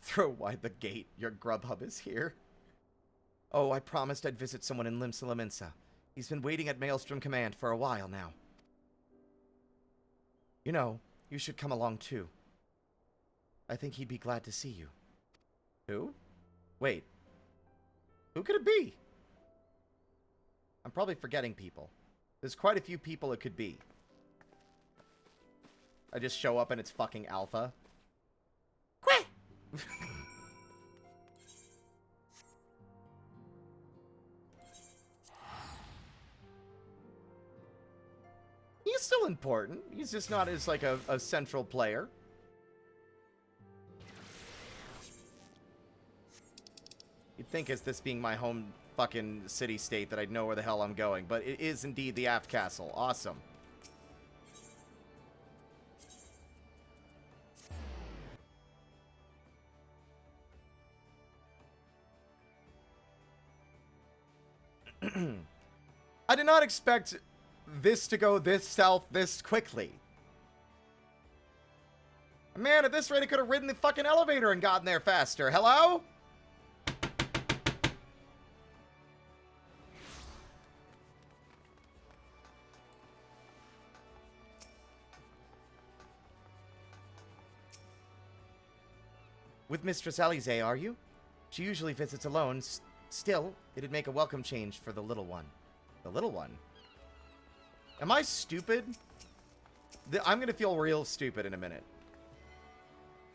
Throw wide the gate. Your Grubhub is here. Oh, I promised I'd visit someone in Limsa. He's been waiting at Maelstrom Command for a while now. You know, you should come along too. I think he'd be glad to see you. Who? Wait. Who could it be? I'm probably forgetting people. There's quite a few people it could be. I just show up and it's fucking Alpha. Quack! He's still important. He's just not as, like, a central player. You'd think as this being my home fucking city-state that I'd know where the hell I'm going, but it is indeed the Aft Castle. Awesome. I did not expect this to go this south this quickly. Man, at this rate, I could have ridden the fucking elevator and gotten there faster. Hello? With Mistress Alize, are you? She usually visits alone. Still, it'd make a welcome change for the little one. The little one? Am I stupid? I'm gonna feel real stupid in a minute.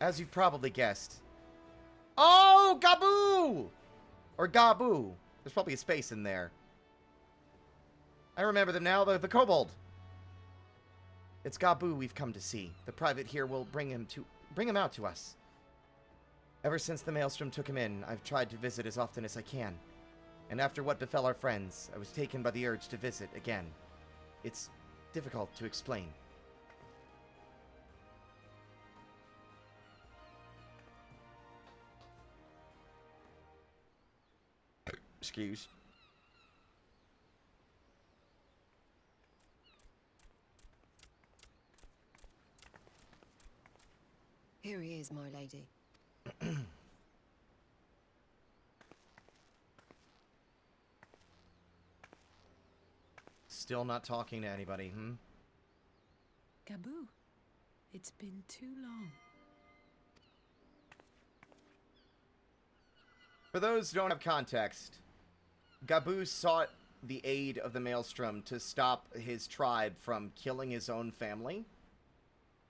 As you've probably guessed. Oh, Gaboo! Or Gabu. There's probably a space in there. I remember them now, the kobold. It's Gabu we've come to see. The private here will bring him out to us. Ever since the Maelstrom took him in, I've tried to visit as often as I can. And after what befell our friends, I was taken by the urge to visit again. It's difficult to explain. Excuse. Here he is, my lady. Still not talking to anybody, Gaboo, it's been too long. For those who don't have context, Gaboo sought the aid of the Maelstrom to stop his tribe from killing his own family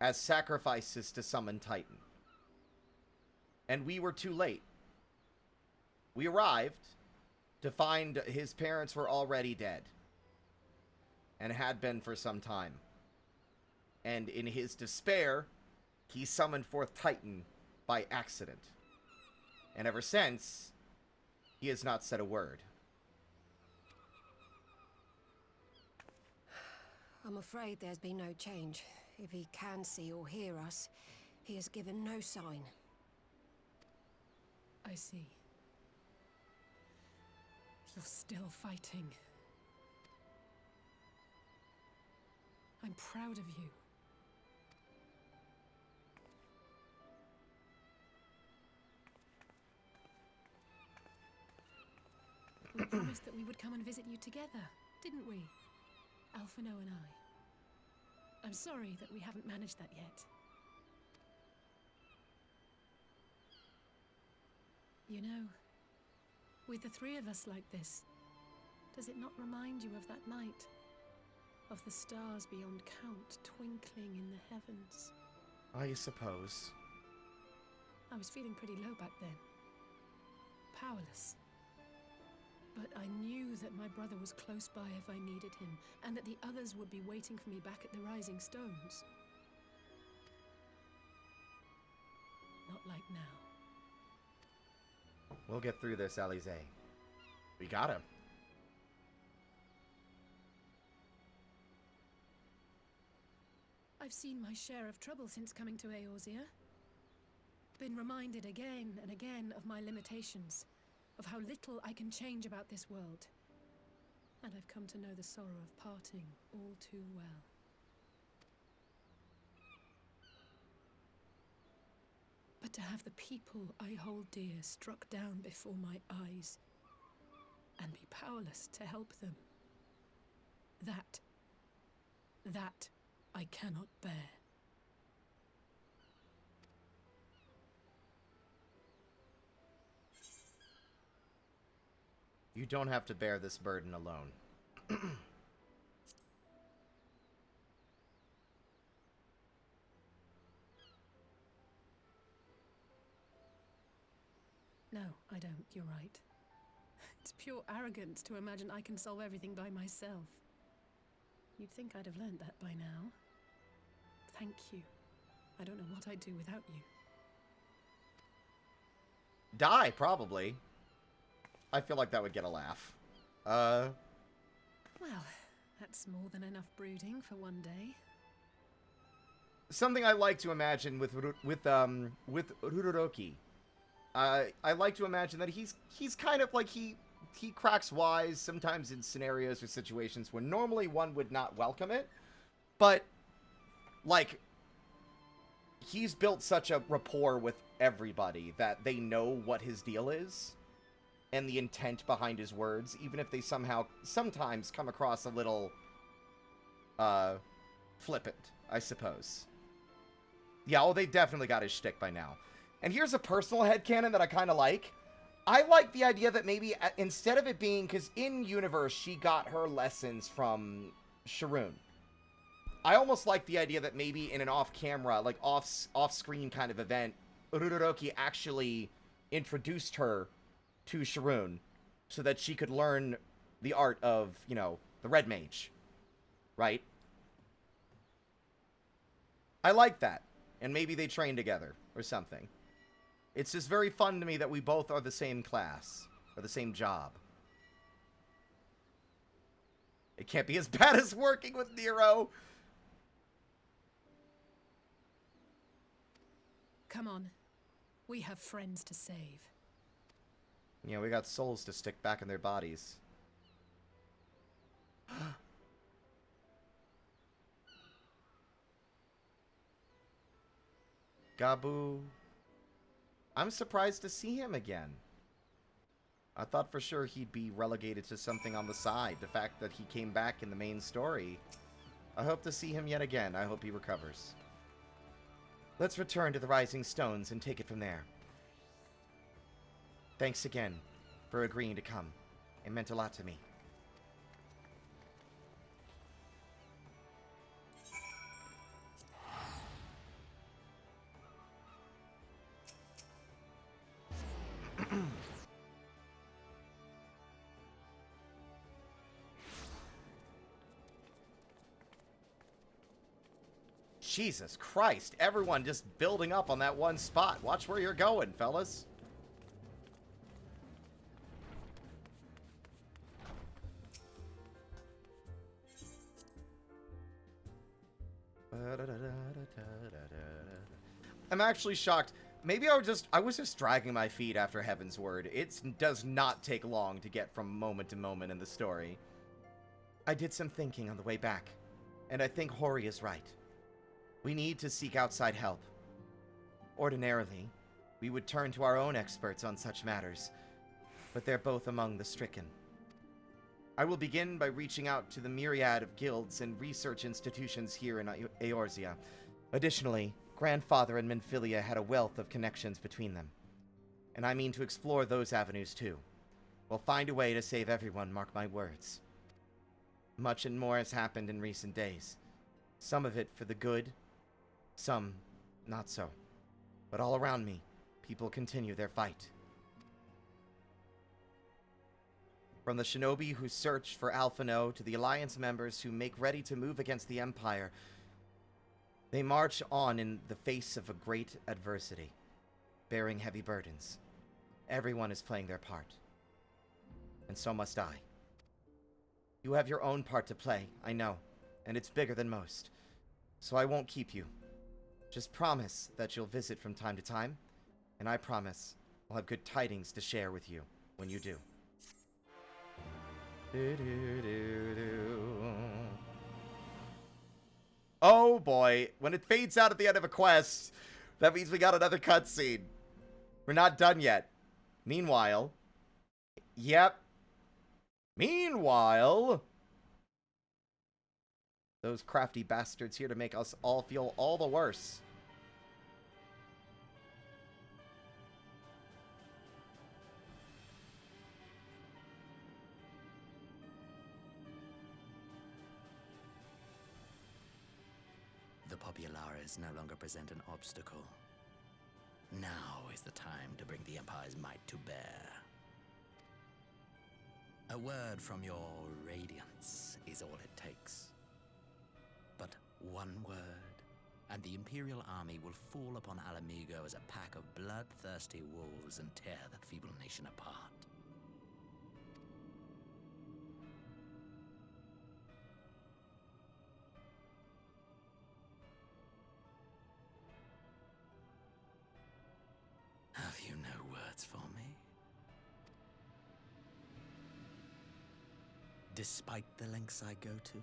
as sacrifices to summon Titan. And we were too late. We arrived to find his parents were already dead. And had been for some time. And in his despair, he summoned forth Titan by accident. And ever since, he has not said a word. I'm afraid there's been no change. If he can see or hear us, he has given no sign. I see. You're still fighting. I'm proud of you. We promised that we would come and visit you together, didn't we? Alphino and I. I'm sorry that we haven't managed that yet. You know, with the three of us like this, does it not remind you of that night? of the stars beyond count twinkling in the heavens. I suppose. I was feeling pretty low back then. Powerless. But I knew that my brother was close by if I needed him, and that the others would be waiting for me back at the Rising Stones. Not like now. We'll get through this, Alize. We got him. I've seen my share of trouble since coming to Eorzea. Been reminded again and again of my limitations, of how little I can change about this world. And I've come to know the sorrow of parting all too well. But to have the people I hold dear struck down before my eyes, and be powerless to help them, that I cannot bear. You don't have to bear this burden alone. No, I don't. You're right. It's pure arrogance to imagine I can solve everything by myself. You'd think I'd have learned that by now. Thank you. I don't know what I'd do without you. Die, probably. I feel like that would get a laugh. Well, that's more than enough brooding for one day. Something I like to imagine with Ruroki. I like to imagine that he's kind of like he cracks wise sometimes in scenarios or situations where normally one would not welcome it, but like he's built such a rapport with everybody that they know what his deal is and the intent behind his words, even if they sometimes come across a little flippant, I suppose. Yeah, oh, they definitely got his shtick by now. And here's a personal headcanon that I kind of like. I like the idea that maybe instead of it being, because in universe she got her lessons from Sharoon. I almost like the idea that maybe in an off-camera, like off-screen kind of event, Ruroki actually introduced her to Sharoon so that she could learn the art of, you know, the Red Mage. Right? I like that. And maybe they train together or something. It's just very fun to me that we both are the same class, or the same job. It can't be as bad as working with Nero. Come on. We have friends to save. Yeah, we got souls to stick back in their bodies. Gabu. I'm surprised to see him again. I thought for sure he'd be relegated to something on the side. The fact that he came back in the main story. I hope to see him yet again. I hope he recovers. Let's return to the Rising Stones and take it from there. Thanks again for agreeing to come. It meant a lot to me. Jesus Christ, everyone just building up on that one spot. Watch where you're going, fellas. I'm actually shocked. Maybe I was just dragging my feet after Heaven's Word. It does not take long to get from moment to moment in the story. I did some thinking on the way back, and I think Hori is right. We need to seek outside help. Ordinarily, we would turn to our own experts on such matters, but they're both among the stricken. I will begin by reaching out to the myriad of guilds and research institutions here in Eorzea. Additionally, Grandfather and Minfilia had a wealth of connections between them, and I mean to explore those avenues too. We'll find a way to save everyone, mark my words. Much and more has happened in recent days. Some of it for the good, some not so. But all around me, people continue their fight. From the shinobi who search for Alphino to the Alliance members who make ready to move against the Empire, they march on in the face of a great adversity, bearing heavy burdens. Everyone is playing their part. And so must I. You have your own part to play, I know, and it's bigger than most. So I won't keep you. Just promise that you'll visit from time to time, and I promise I'll have good tidings to share with you when you do. Oh boy, when it fades out at the end of a quest, that means we got another cutscene. We're not done yet. Meanwhile, Meanwhile, those crafty bastards here to make us all feel all the worse. The Populares no longer present an obstacle. Now is the time to bring the Empire's might to bear. A word from your Radiance is all it takes. But one word, and the Imperial army will fall upon Alamigo as a pack of bloodthirsty wolves and tear that feeble nation apart. Have you no words for me? Despite the lengths I go to,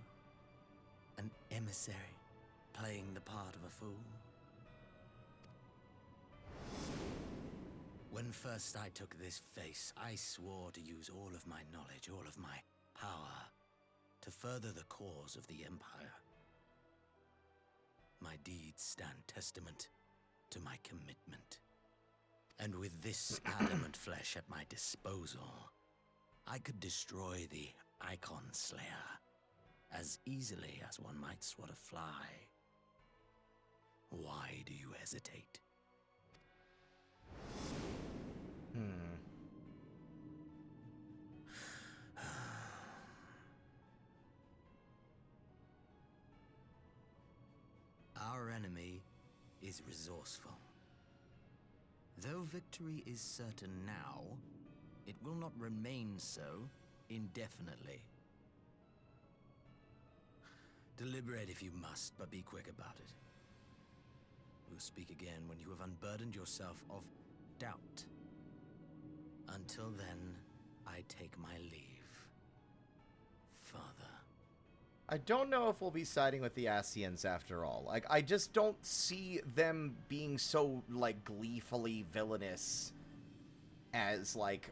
an emissary playing the part of a fool. When first I took this face, I swore to use all of my knowledge, all of my power, to further the cause of the Empire. My deeds stand testament to my commitment. And with this adamant flesh at my disposal, I could destroy the Icon Slayer as easily as one might swat a fly. Why do you hesitate? Our enemy is resourceful. Though victory is certain now, it will not remain so indefinitely. Deliberate if you must, but be quick about it. We'll speak again when you have unburdened yourself of doubt. Until then, I take my leave, Father. I don't know if we'll be siding with the Asians after all. Like, I just don't see them being so, like, gleefully villainous as, like,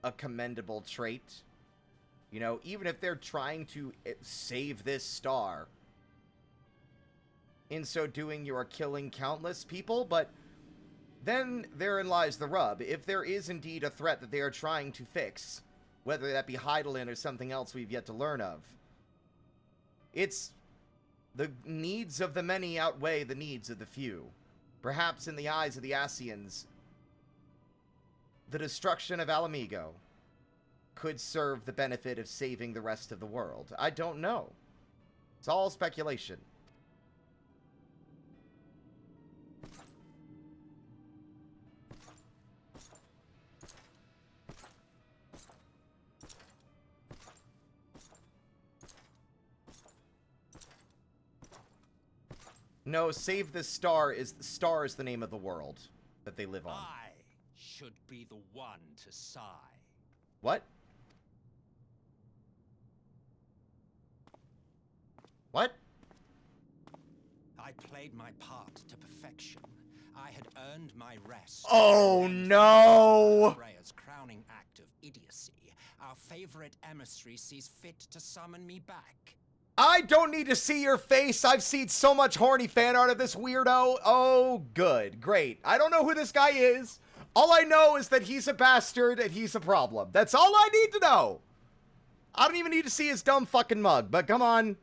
a commendable trait. You know, even if they're trying to save this star, in so doing you are killing countless people, but then therein lies the rub. If there is indeed a threat that they are trying to fix, whether that be Heidelin or something else we've yet to learn of, it's the needs of the many outweigh the needs of the few. Perhaps in the eyes of the Asians, the destruction of Alamigo could serve the benefit of saving the rest of the world. I don't know. It's all speculation. No, save the star is the name of the world that they live on. I should be the one to sigh. What? What? I played my part to perfection. I had earned my rest. Oh no! Freya's crowning act of idiocy. Our favorite emissary sees fit to summon me back. I don't need to see your face. I've seen so much horny fan art of this weirdo. Oh, good. Great. I don't know who this guy is. All I know is that he's a bastard and he's a problem. That's all I need to know. I don't even need to see his dumb fucking mug, but come on.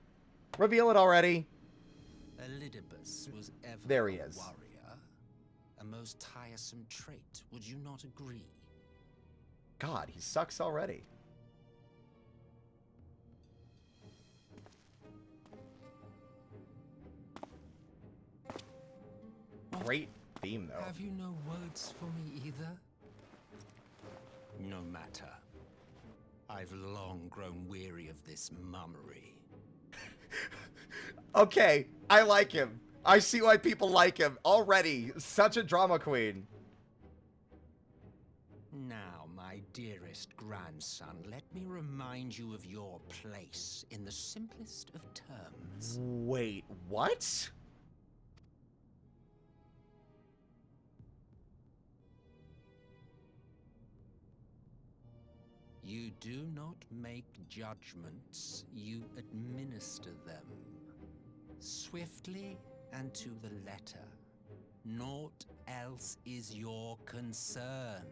Reveal it already. Elidibus was ever There he a is. warrior. A most tiresome trait, would you not agree? God, he sucks already. Great theme, though. Have you no words for me either? No matter. I've long grown weary of this mummery. Okay, I like him. I see why people like him. Already, such a drama queen. Now, my dearest grandson, let me remind you of your place in the simplest of terms. Wait, what? You do not make judgments, you administer them. Swiftly and to the letter. Naught else is your concern.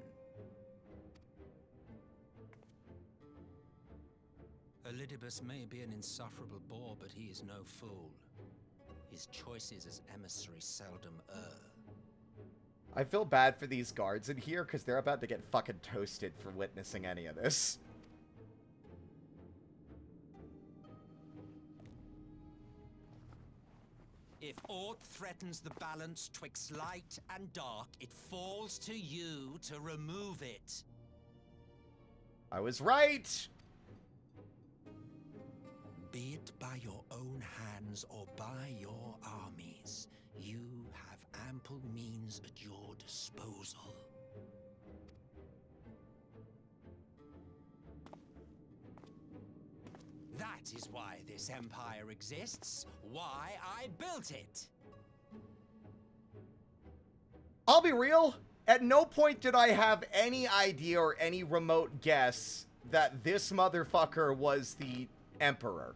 Elidibus may be an insufferable bore, but he is no fool. His choices as emissary seldom err. I feel bad for these guards in here because they're about to get fucking toasted for witnessing any of this. If aught threatens the balance twixt light and dark, it falls to you to remove it. I was right! Be it by your own hands or by your armies, you have ample means at your disposal. That is why this empire exists, why I built it. I'll be real, at no point did I have any idea or any remote guess that this motherfucker was the Emperor.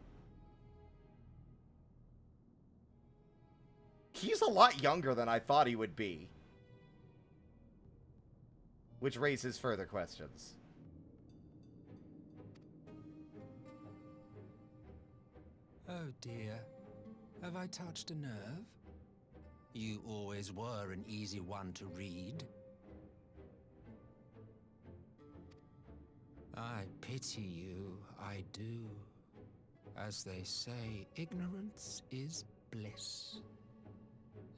He's a lot younger than I thought he would be. Which raises further questions. Oh dear, have I touched a nerve? You always were an easy one to read. I pity you, I do. As they say, ignorance is bliss.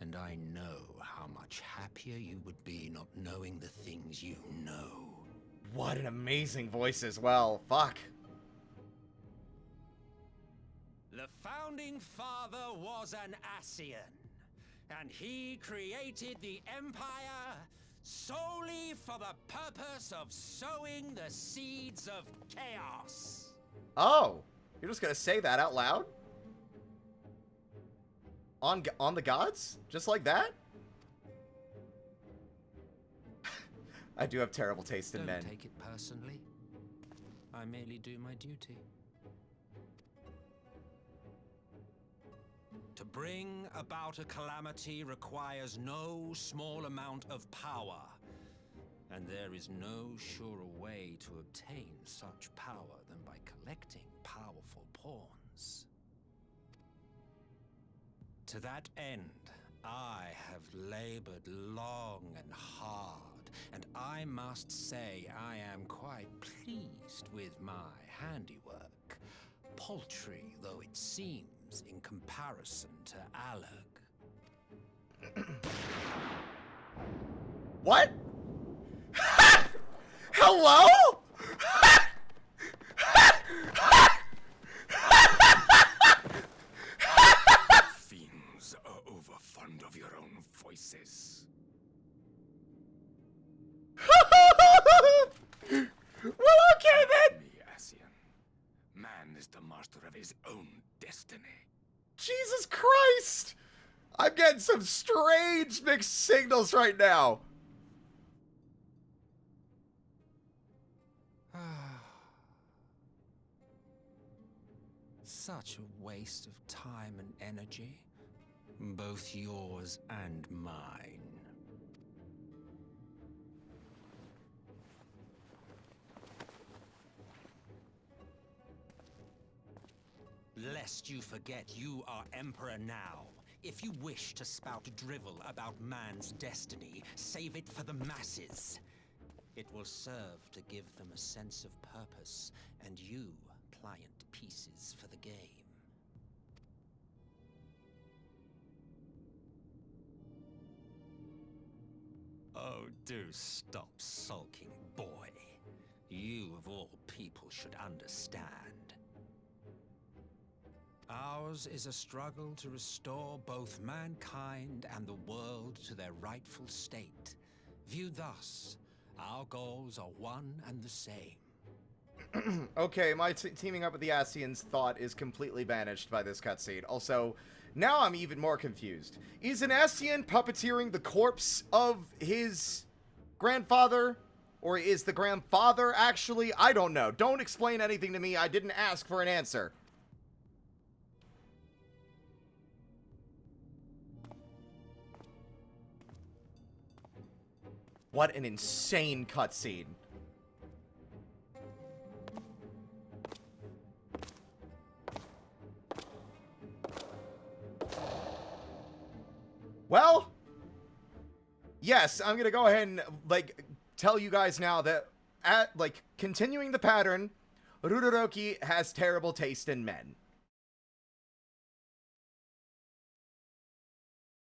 And I know how much happier you would be not knowing the things you know. What an amazing voice as well. Fuck. The founding father was an Ascian, and he created the Empire solely for the purpose of sowing the seeds of chaos. Oh, you're just gonna say that out loud? On the gods? Just like that? I do have terrible taste in men. Don't take it personally. I merely do my duty. To bring about a calamity requires no small amount of power, and there is no surer way to obtain such power than by collecting powerful pawns. To that end, I have labored long and hard, and I must say I am quite pleased with my handiwork, paltry though it seems in comparison to Alec. What? Hello? Fiends are overfond of your own voices. Well, okay then. Me, Ascian. Man is the master of his own destiny. Jesus Christ! I'm getting some strange mixed signals right now. Such a waste of time and energy, both yours and mine. Lest you forget you are Emperor now. If you wish to spout drivel about man's destiny, save it for the masses. It will serve to give them a sense of purpose, and you pliant pieces for the game. Oh, do stop sulking, boy. You, of all people, should understand. Ours is a struggle to restore both mankind and the world to their rightful state. Viewed thus, our goals are one and the same. Okay, my teaming up with the Ascians thought is completely banished by this cutscene. Also, now I'm even more confused. Is an Ascian puppeteering the corpse of his grandfather? Or is the grandfather actually? I don't know. Don't explain anything to me. I didn't ask for an answer. What an insane cutscene. Well, yes, I'm gonna go ahead and, like, tell you guys now that, continuing the pattern, Ruroki has terrible taste in men.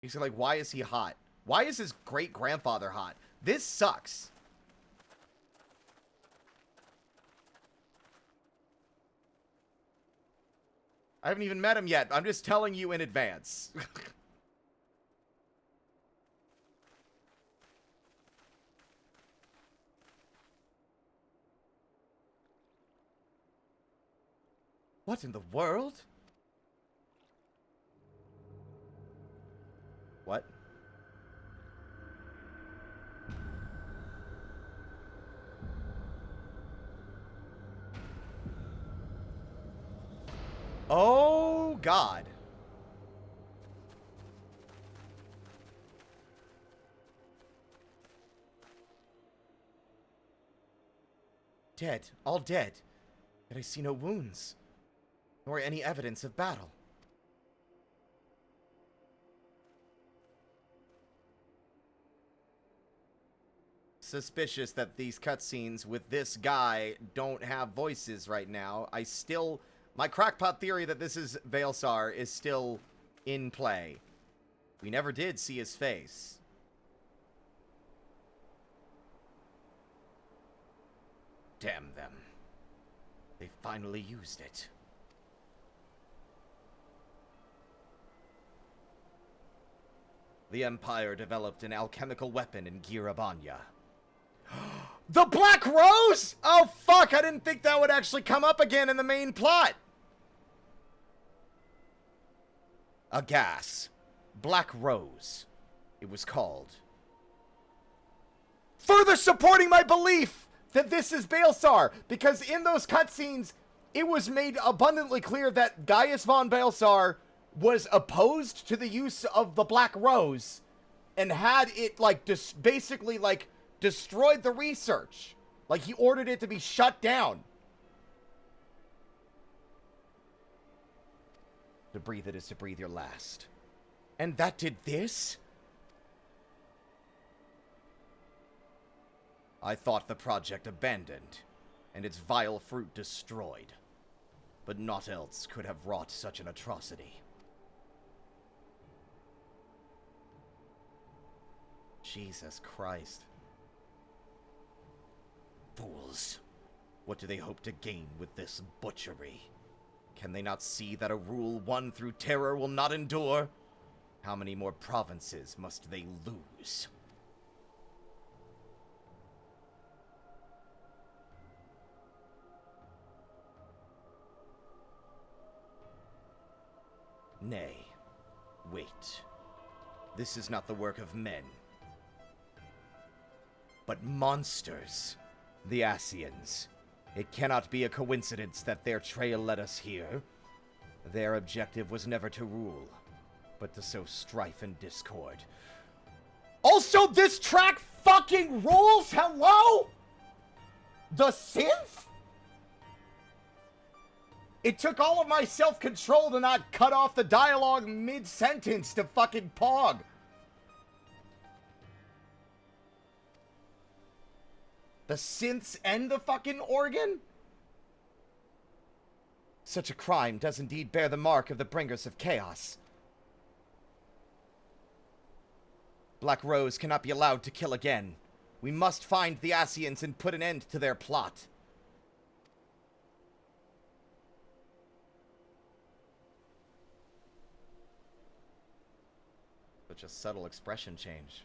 He's like, why is he hot? Why is his great-grandfather hot? This sucks. I haven't even met him yet. I'm just telling you in advance. What in the world? What? Oh, God. Dead. All dead. Yet I see no wounds, nor any evidence of battle. Suspicious that these cutscenes with this guy don't have voices right now. My crackpot theory that this is Veilsar is still in play. We never did see his face. Damn them. They finally used it. The Empire developed an alchemical weapon in Girabanya. The Black Rose?! Oh, fuck! I didn't think that would actually come up again in the main plot! A gas. Black Rose. It was called. Further supporting my belief that this is Baelsar, because in those cutscenes, it was made abundantly clear that Gaius von Baelsar was opposed to the use of the Black Rose, and had it, like, basically, like, destroyed the research. Like, he ordered it to be shut down. To breathe it is to breathe your last. And that did this? I thought the project abandoned, and its vile fruit destroyed. But naught else could have wrought such an atrocity. Jesus Christ. Fools. What do they hope to gain with this butchery? Can they not see that a rule won through terror will not endure? How many more provinces must they lose? Nay, wait. This is not the work of men, but monsters. The Ascians. It cannot be a coincidence that their trail led us here. Their objective was never to rule, but to sow strife and discord. Also, this track fucking rules! Hello? The synth? It took all of my self-control to not cut off the dialogue mid-sentence to fucking Pog. The synths and the fucking organ? Such a crime does indeed bear the mark of the bringers of chaos. Black Rose cannot be allowed to kill again. We must find the Asians and put an end to their plot. Such a subtle expression change.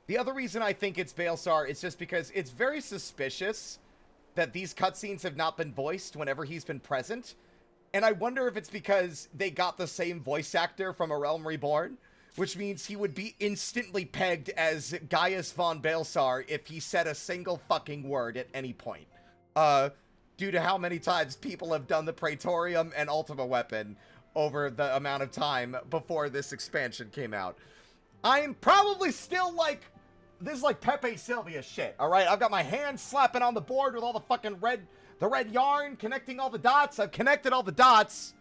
The other reason I think it's Baelsar is just because it's very suspicious that these cutscenes have not been voiced whenever he's been present. And I wonder if it's because they got the same voice actor from A Realm Reborn, which means he would be instantly pegged as Gaius von Baelsar if he said a single fucking word at any point. Due to how many times people have done the Praetorium and Ultima Weapon over the amount of time before this expansion came out. I'm probably still like... This is like Pepe Sylvia shit, alright? I've got my hand slapping on the board with all the fucking red yarn, connecting all the dots. I've connected all the dots.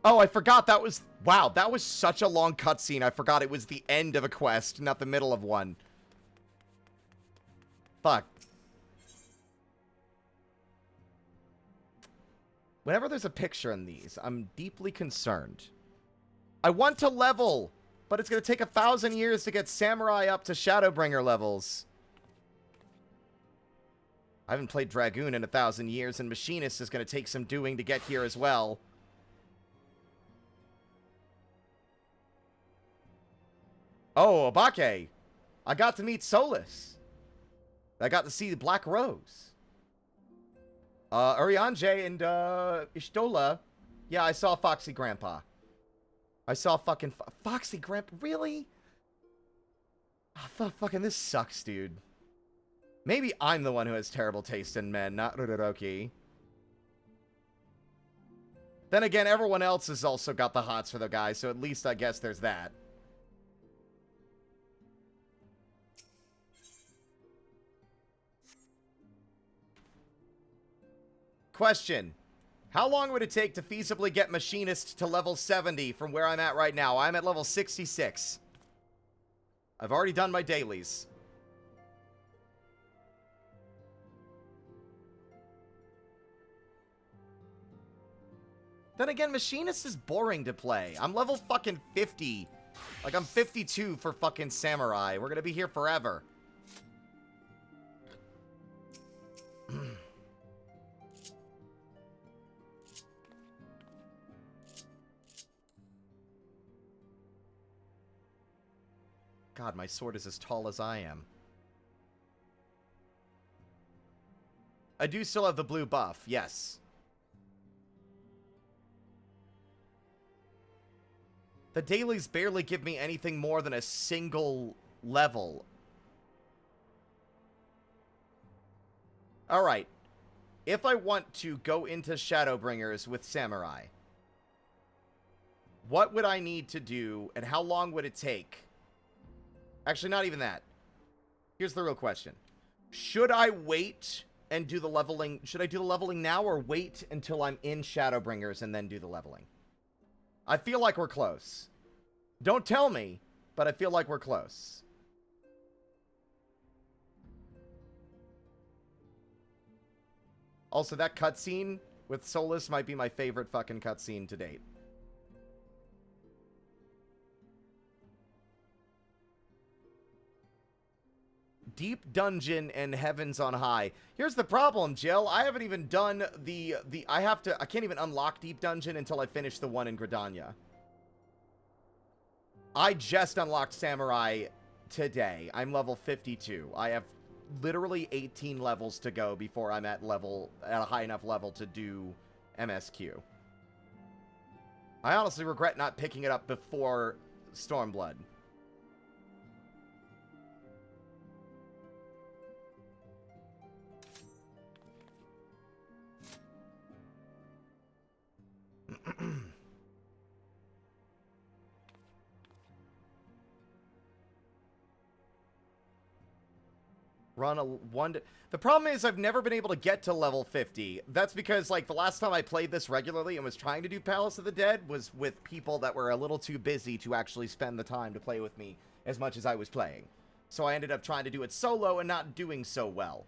Oh, I forgot that was... Wow, that was such a long cutscene. I forgot it was the end of a quest, not the middle of one. Fuck. Whenever there's a picture in these, I'm deeply concerned. I want to level, but it's going to take 1,000 years to get Samurai up to Shadowbringer levels. I haven't played Dragoon in 1,000 years, and Machinist is going to take some doing to get here as well. Oh, Obake. I got to meet Solus. I got to see the Black Rose. Urianger and, Ishtola. Yeah, I saw Foxy Grandpa. I saw fucking Foxy Grandpa. Really? Oh, fucking this sucks, dude. Maybe I'm the one who has terrible taste in men, not Todoroki. Then again, everyone else has also got the hots for the guy, so at least I guess there's that. Question. How long would it take to feasibly get Machinist to level 70 from where I'm at right now? I'm at level 66. I've already done my dailies. Then again, Machinist is boring to play. I'm level fucking 50. Like, I'm 52 for fucking Samurai. We're gonna be here forever. God, my sword is as tall as I am. I do still have the blue buff, yes. The dailies barely give me anything more than a single level. Alright. If I want to go into Shadowbringers with Samurai, what would I need to do, and how long would it take? Actually, not even that. Here's the real question. Should I wait and do the leveling? Should I do the leveling now or wait until I'm in Shadowbringers and then do the leveling? I feel like we're close. Don't tell me, but I feel like we're close. Also, that cutscene with Solus might be my favorite fucking cutscene to date. Deep Dungeon and Heavens on High. Here's the problem, Jill. I haven't even done I can't even unlock Deep Dungeon until I finish the one in Gridania. I just unlocked Samurai today. I'm level 52. I have literally 18 levels to go before I'm at a high enough level to do MSQ. I honestly regret not picking it up before Stormblood. Run a one... The problem is I've never been able to get to level 50. That's because, like, the last time I played this regularly and was trying to do Palace of the Dead was with people that were a little too busy to actually spend the time to play with me as much as I was playing. So I ended up trying to do it solo and not doing so well.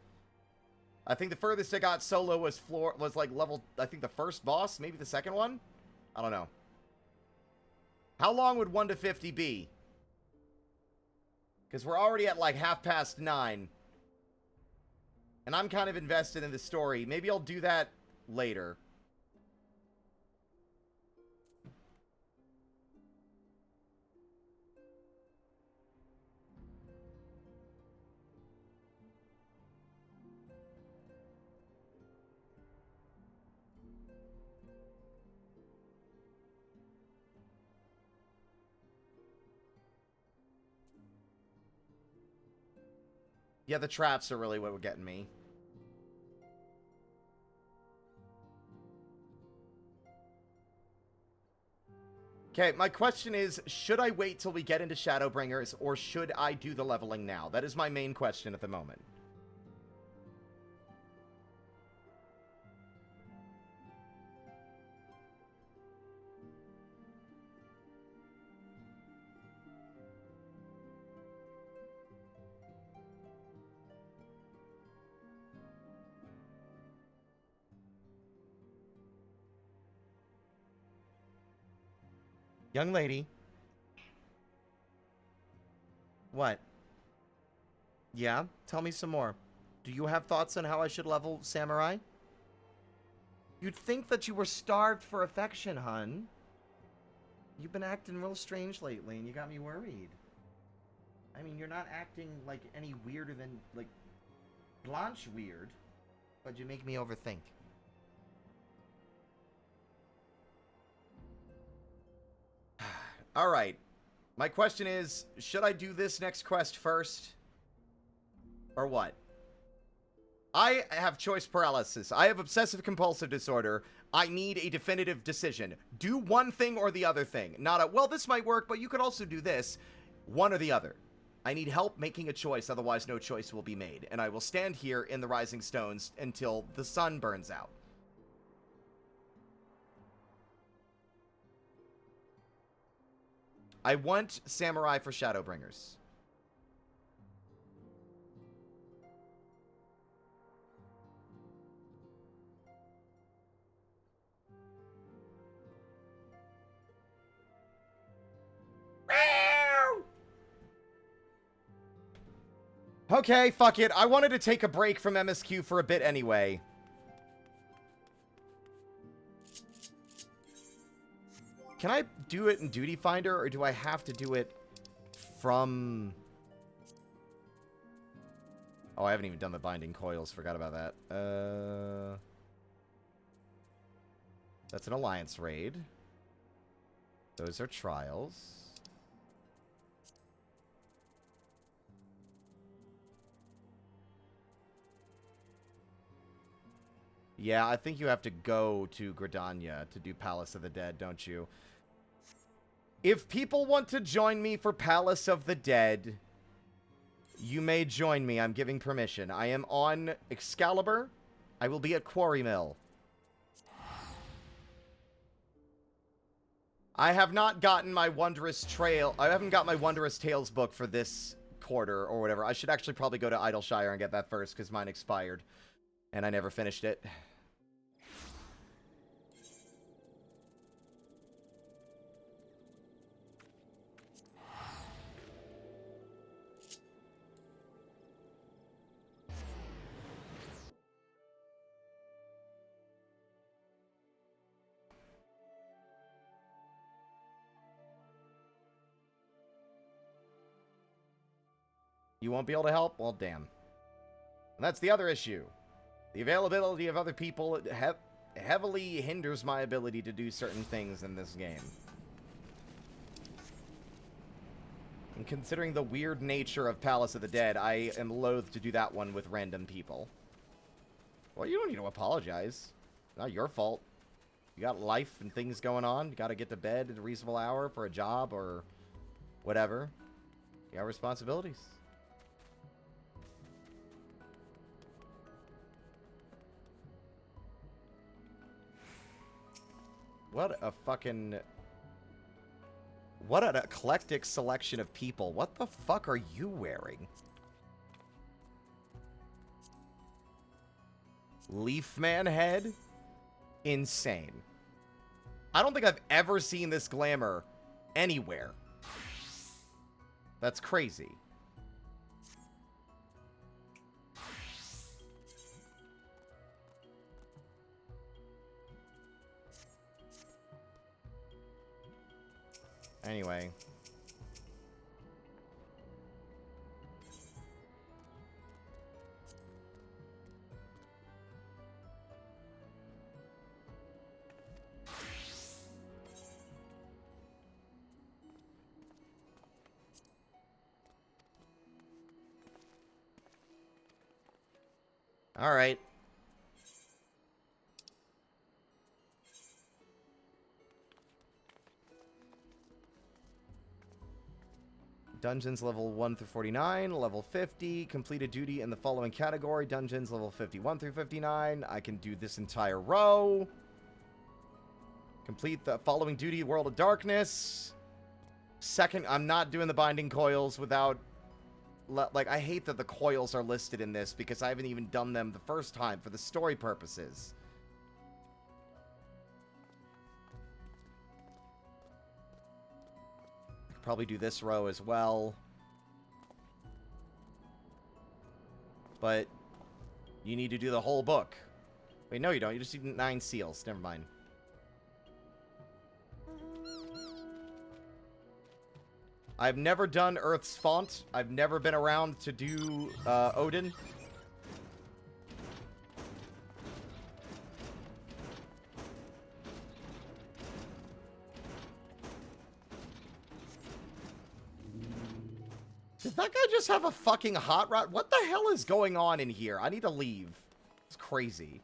I think the furthest I got solo was like level, I think the first boss, maybe the second one? I don't know. How long would 1 to 50 be? Because we're already at like 9:30. And I'm kind of invested in the story. Maybe I'll do that later. Yeah, the traps are really what were getting me. Okay, my question is, should I wait till we get into Shadowbringers, or should I do the leveling now? That is my main question at the moment. Young lady. What? Yeah? Tell me some more. Do you have thoughts on how I should level Samurai? You'd think that you were starved for affection, hun. You've been acting real strange lately, and you got me worried. I mean, you're not acting like any weirder than, like, Blanche weird, but you make me overthink. Alright. My question is, should I do this next quest first? Or what? I have choice paralysis. I have obsessive compulsive disorder. I need a definitive decision. Do one thing or the other thing. Not a, well, this might work, but you could also do this. One or the other. I need help making a choice, otherwise no choice will be made. And I will stand here in the Rising Stones until the sun burns out. I want Samurai for Shadowbringers. Okay, fuck it. I wanted to take a break from MSQ for a bit anyway. Can I do it in Duty Finder, or do I have to do it from... Oh, I haven't even done the Binding Coils. Forgot about that. That's an Alliance raid. Those are trials. Yeah, I think you have to go to Gridania to do Palace of the Dead, don't you? If people want to join me for Palace of the Dead, you may join me. I'm giving permission. I am on Excalibur. I will be at Quarry Mill. I have not gotten my Wondrous Trail. I haven't got my Wondrous Tales book for this quarter or whatever. I should actually probably go to Idleshire and get that first because mine expired. And I never finished it. You won't be able to help? Well, damn. And that's the other issue. The availability of other people heavily hinders my ability to do certain things in this game. And considering the weird nature of Palace of the Dead, I am loath to do that one with random people. Well, you don't need to apologize. Not your fault. You got life and things going on. You got to get to bed at a reasonable hour for a job or whatever. You got responsibilities. What a fucking... What an eclectic selection of people. What the fuck are you wearing? Leafman head? Insane. I don't think I've ever seen this glamour anywhere. That's crazy. Anyway. All right. Dungeons level 1 through 49, level 50, completed duty in the following category, dungeons level 51 through 59. I can do this entire row. Complete the following duty, World of Darkness. Second, I'm not doing the binding coils without... Like, I hate that the coils are listed in this because I haven't even done them the first time for the story purposes. Probably do this row as well. But you need to do the whole book. Wait, no you don't. You just need 9 seals. Never mind. I've never done Earth's Font. I've never been around to do Odin. Did that guy just have a fucking hot rod? What the hell is going on in here? I need to leave. It's crazy.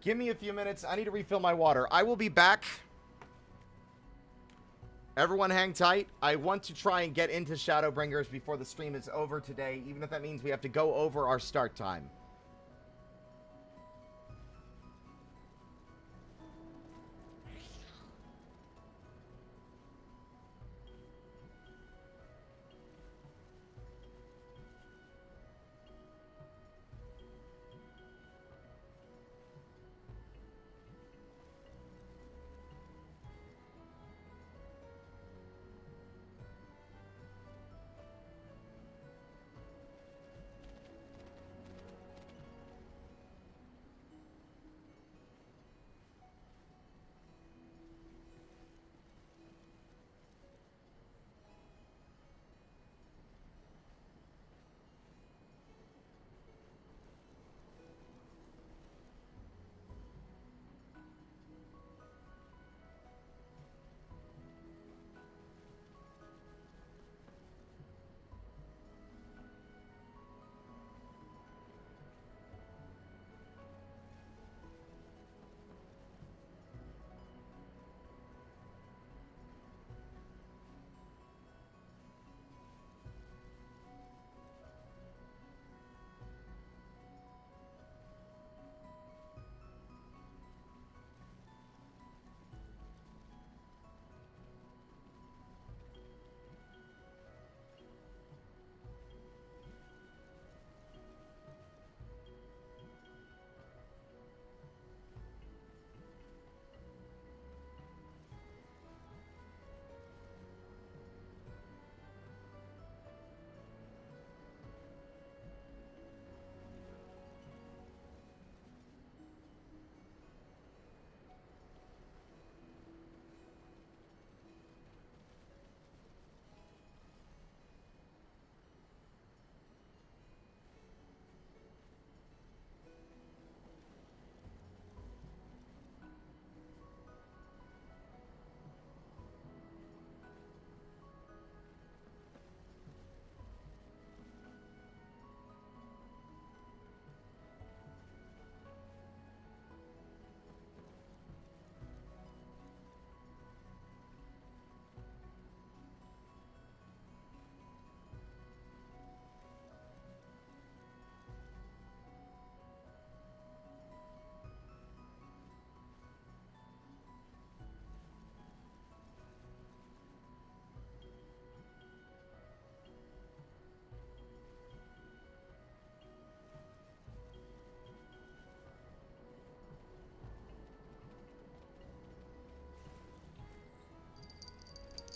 Give me a few minutes. I need to refill my water. I will be back. Everyone hang tight. I want to try and get into Shadowbringers before the stream is over today, even if that means we have to go over our start time.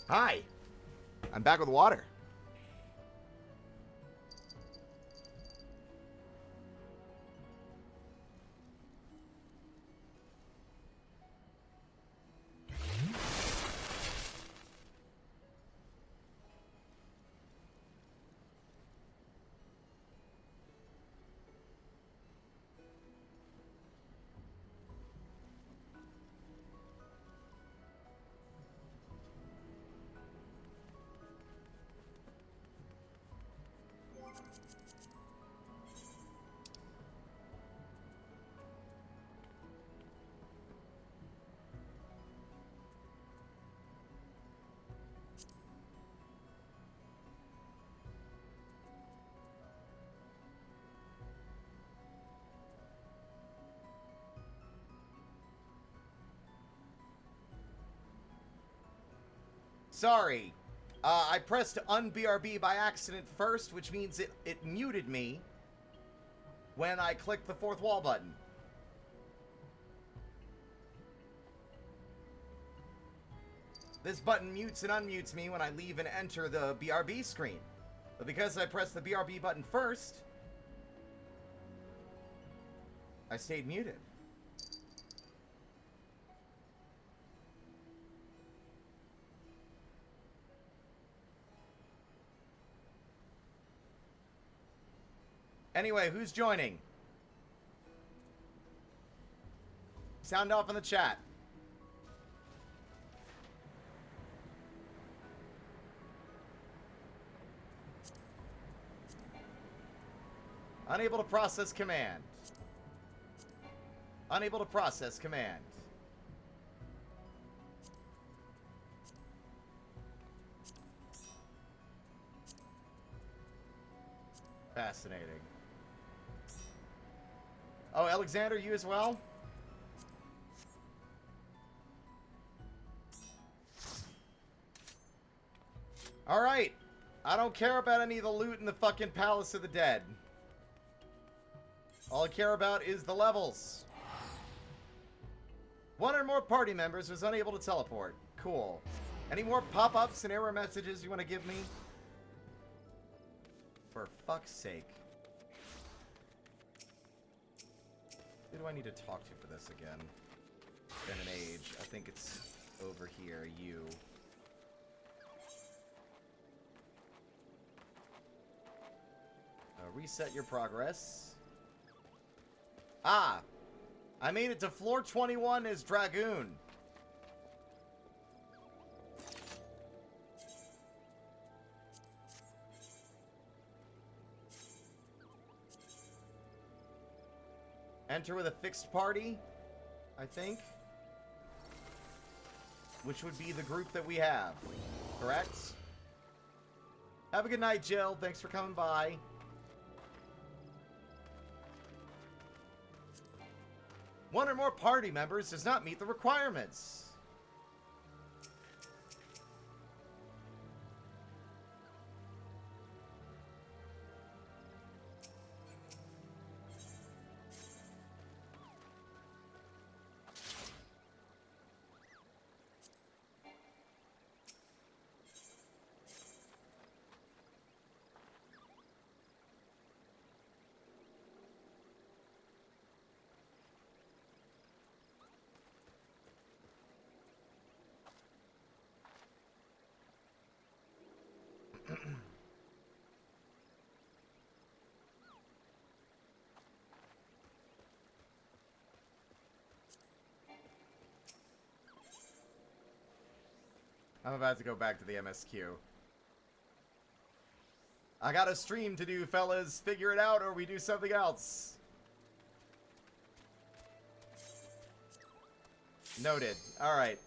Hi. I'm back with water. Sorry. I pressed un-BRB by accident first, which means it muted me when I clicked the fourth wall button. This button mutes and unmutes me when I leave and enter the BRB screen. But because I pressed the BRB button first, I stayed muted. Anyway, who's joining? Sound off in the chat. Unable to process command. Unable to process command. Fascinating. Oh, Alexander, you as well? Alright. I don't care about any of the loot in the fucking Palace of the Dead. All I care about is the levels. One or more party members was unable to teleport. Cool. Any more pop-ups and error messages you want to give me? For fuck's sake. Who do I need to talk to for this again? Been an age. I think it's over here. You. Reset your progress. Ah! I made it to floor 21 as Dragoon. Enter with a fixed party, I think. Which would be the group that we have. Correct? Have a good night, Jill. Thanks for coming by. One or more party members does not meet the requirements. I'm about to go back to the MSQ. I got a stream to do, fellas. Figure it out or we do something else. Noted. Alright.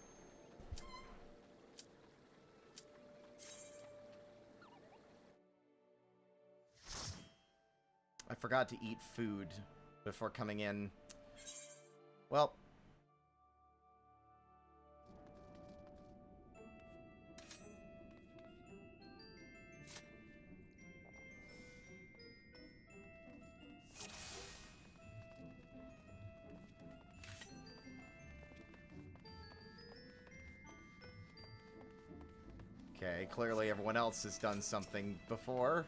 I forgot to eat food before coming in. Well. Okay, clearly everyone else has done something before.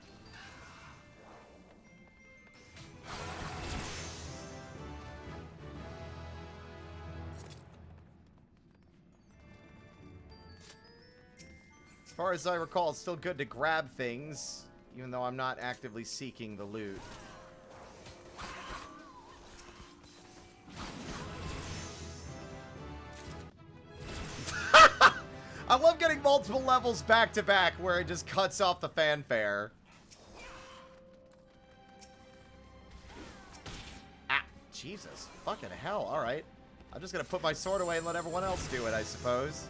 As far as I recall, it's still good to grab things, even though I'm not actively seeking the loot. I love getting multiple levels back to back where it just cuts off the fanfare. Ah, Jesus. Fucking hell. Alright. I'm just gonna put my sword away and let everyone else do it, I suppose.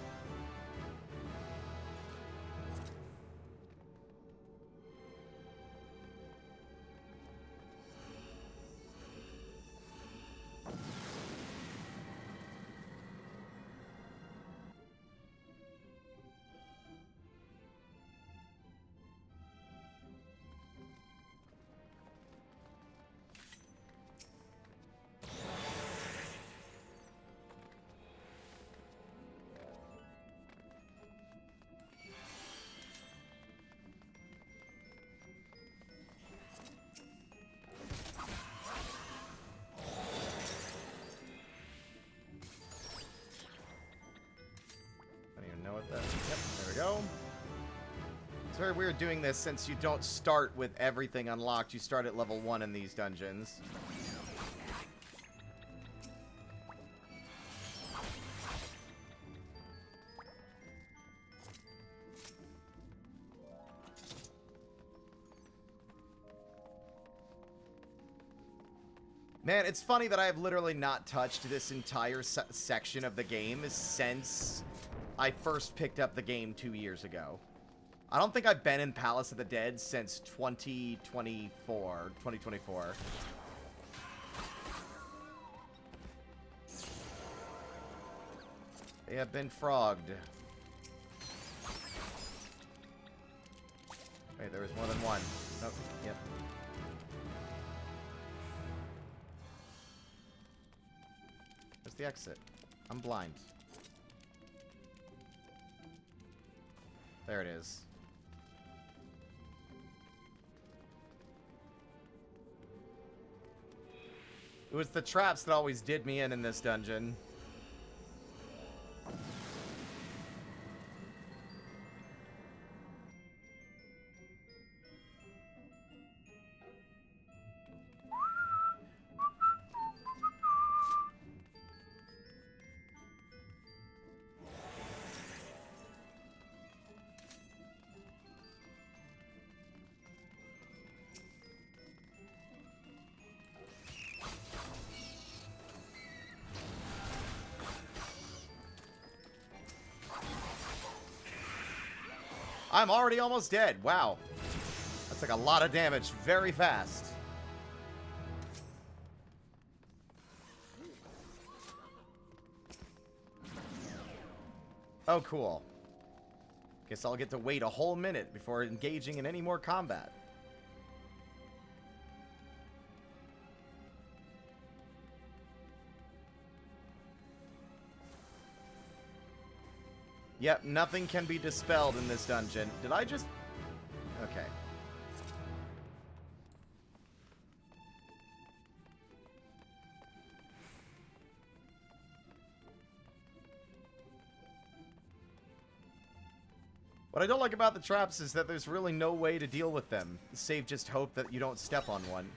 It's very weird doing this since you don't start with everything unlocked. You start at level 1 in these dungeons. Man, it's funny that I have literally not touched this entire section of the game since I first picked up the game 2 years ago. I don't think I've been in Palace of the Dead since 2024. They have been frogged. Wait, there was more than one. Oh, yep. Where's the exit? I'm blind. There it is. It was the traps that always did me in this dungeon. I'm already almost dead. Wow. That's like a lot of damage very fast. Oh, cool. Guess I'll get to wait a whole minute before engaging in any more combat. Yep, nothing can be dispelled in this dungeon. Did I just... Okay. What I don't like about the traps is that there's really no way to deal with them, save just hope that you don't step on one.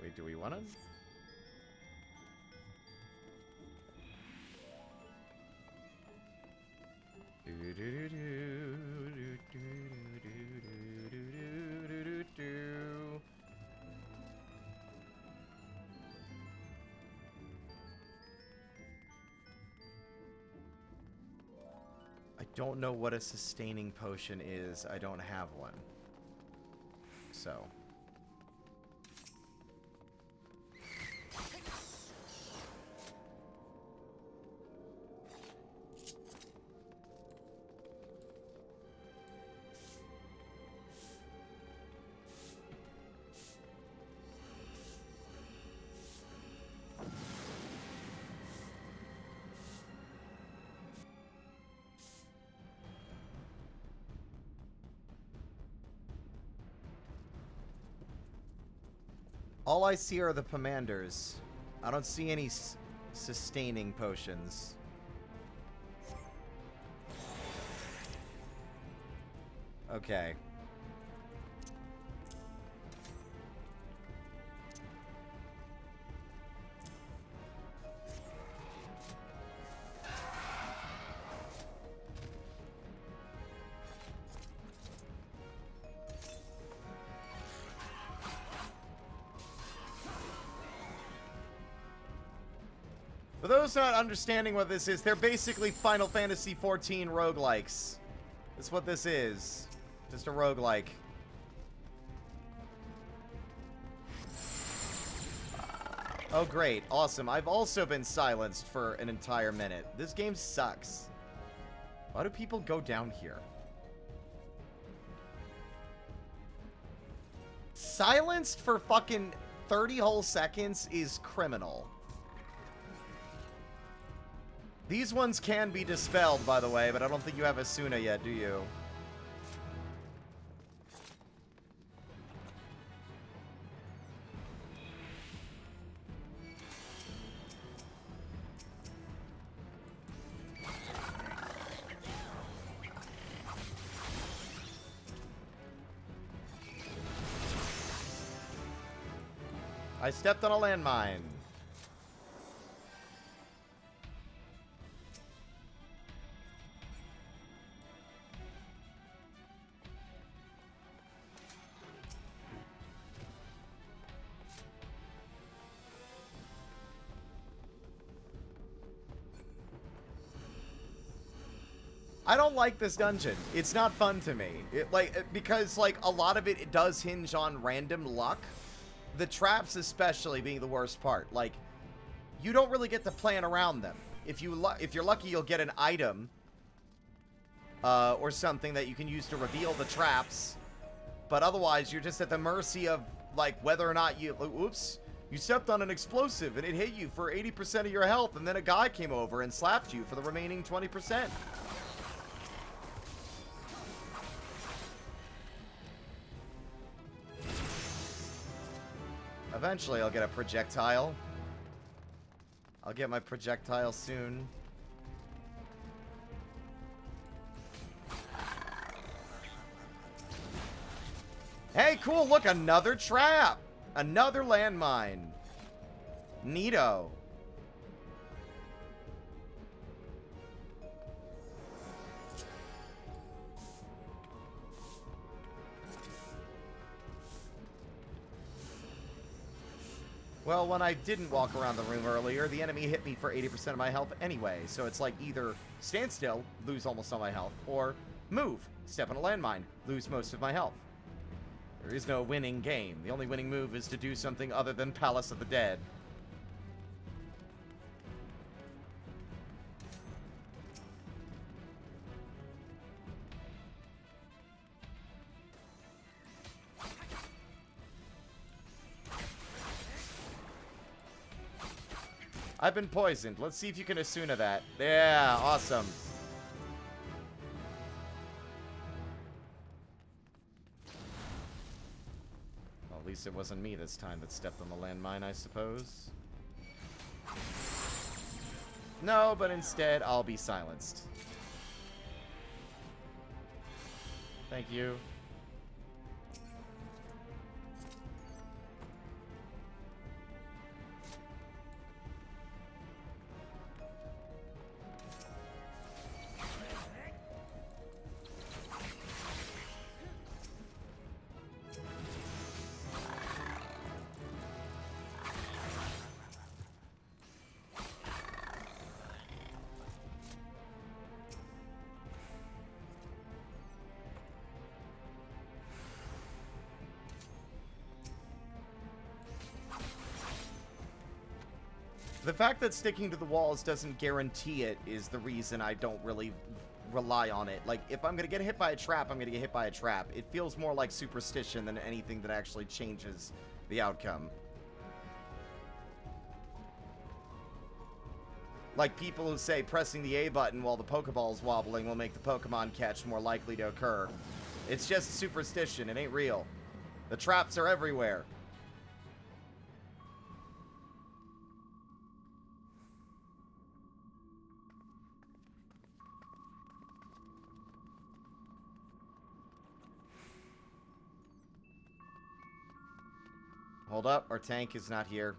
Wait, do we want to? I don't know what a sustaining potion is. I don't have one. So. All I see are the commanders. I don't see any sustaining potions. Okay. For those not understanding what this is, they're basically Final Fantasy XIV roguelikes. That's what this is. Just a roguelike. Oh, great. Awesome. I've also been silenced for an entire minute. This game sucks. Why do people go down here? Silenced for fucking 30 whole seconds is criminal. These ones can be dispelled, by the way, but I don't think you have Asuna yet, do you? I stepped on a landmine. I don't like this dungeon. It's not fun to me. Because a lot of it does hinge on random luck. The traps especially being the worst part. Like, you don't really get to plan around them. If you're lucky, you'll get an item or something that you can use to reveal the traps. But otherwise, you're just at the mercy of whether or not you oops, you stepped on an explosive and it hit you for 80% of your health, and then a guy came over and slapped you for the remaining 20%. Eventually, I'll get a projectile. I'll get my projectile soon. Hey, cool, look, another trap! Another landmine. Neato. Well, when I didn't walk around the room earlier, the enemy hit me for 80% of my health anyway, so it's like either stand still, lose almost all my health, or move, step on a landmine, lose most of my health. There is no winning game. The only winning move is to do something other than Palace of the Dead. I've been poisoned. Let's see if you can Asuna that. Yeah, awesome. Well, at least it wasn't me this time that stepped on the landmine, I suppose. No, but instead, I'll be silenced. Thank you. The fact that sticking to the walls doesn't guarantee it is the reason I don't really rely on it. Like, if I'm gonna get hit by a trap, I'm gonna get hit by a trap. It feels more like superstition than anything that actually changes the outcome. Like people who say pressing the A button while the Pokeball's wobbling will make the Pokemon catch more likely to occur. It's just superstition. It ain't real. The traps are everywhere. Hold up, our tank is not here.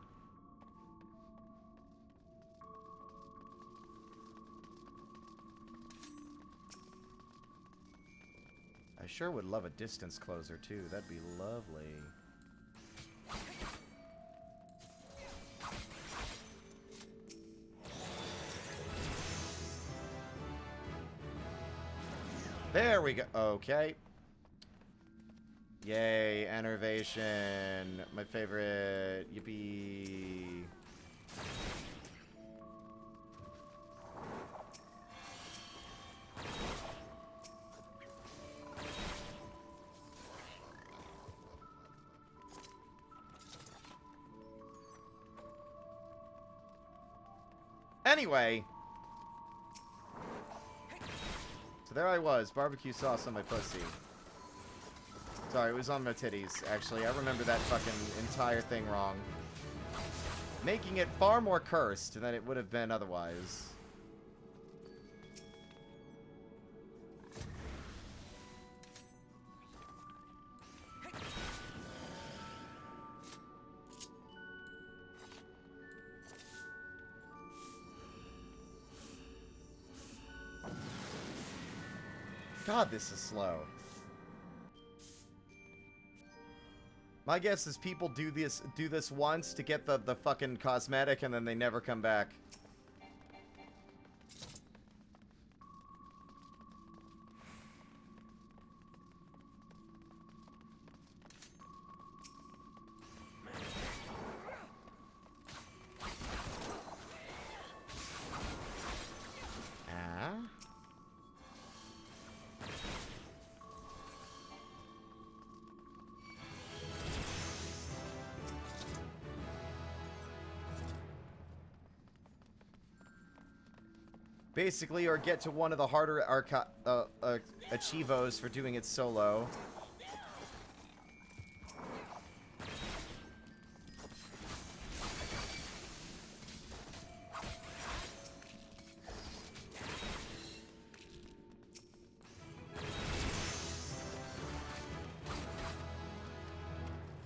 I sure would love a distance closer, too. That'd be lovely. There we go. Okay. Yay, enervation. My favorite. Yippee. Anyway. So there I was, barbecue sauce on my pussy. Sorry, it was on my titties, actually. I remember that fucking entire thing wrong. Making it far more cursed than it would have been otherwise. God, this is slow. My guess is people do this once to get the fucking cosmetic and then they never come back. Basically, or get to one of the harder achievos for doing it solo.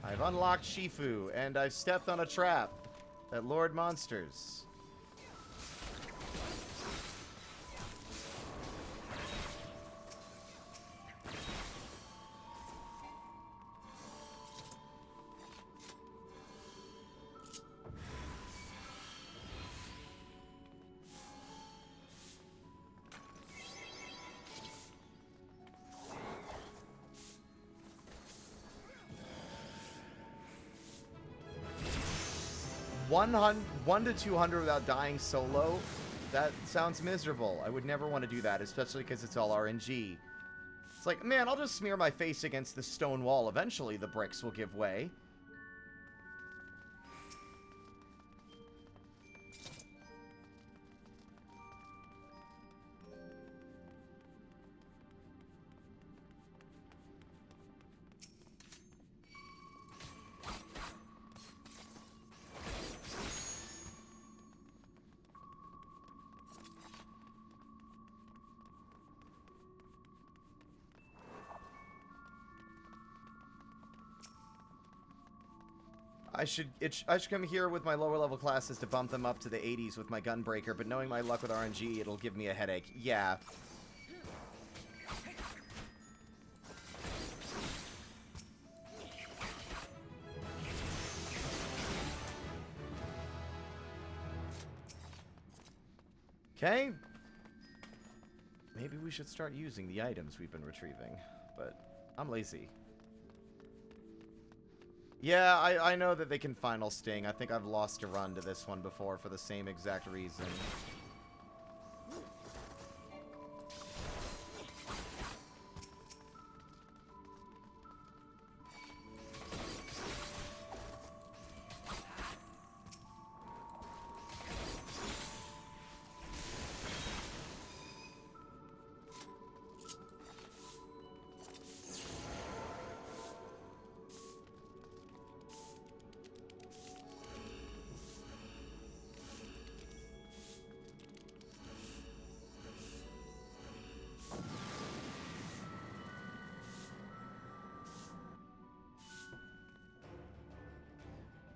I've unlocked Shifu, and I've stepped on a trap that lured monsters. One to 200 without dying solo, that sounds miserable. I would never want to do that, especially because it's all RNG. It's like, man, I'll just smear my face against the stone wall. Eventually the bricks will give way. I should come here with my lower level classes to bump them up to the 80s with my gunbreaker, but knowing my luck with RNG, it'll give me a headache. Yeah. Okay. Maybe we should start using the items we've been retrieving, but I'm lazy. Yeah, I know that they can final sting. I think I've lost a run to this one before for the same exact reason.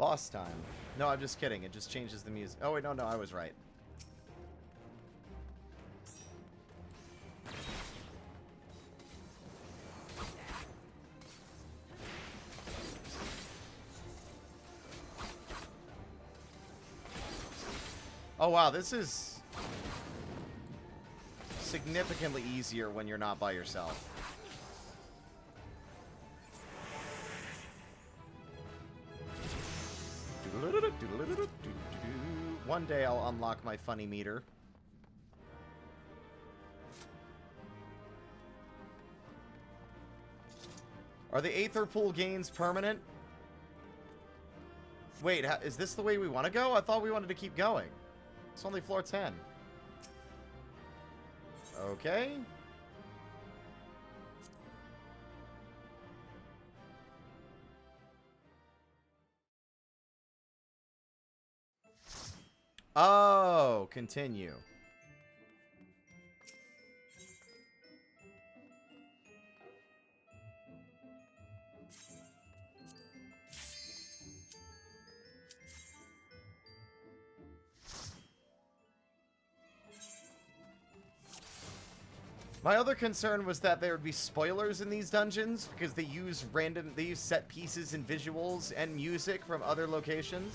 boss time. No, I'm just kidding. It just changes the music. Oh, wait, no, I was right. Oh, wow, this is significantly easier when you're not by yourself. One day I'll unlock my funny meter. Are the Aether Pool gains permanent? Wait, is this the way we want to go? I thought we wanted to keep going. It's only floor 10. Okay. Oh, continue. My other concern was that there would be spoilers in these dungeons because they use set pieces and visuals and music from other locations.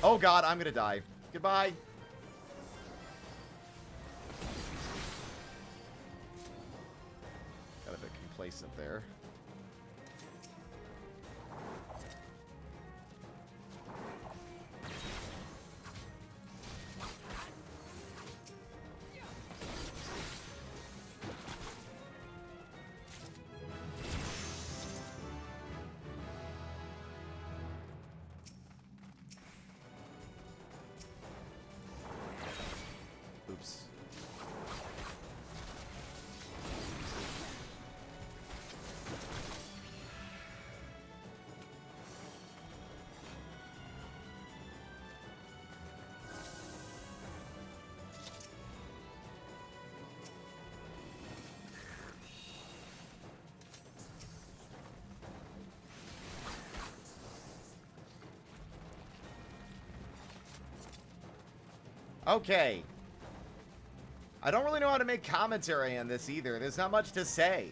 Oh god, I'm gonna die. Goodbye. Got a bit complacent there. Oops. Okay. I don't really know how to make commentary on this either. There's not much to say.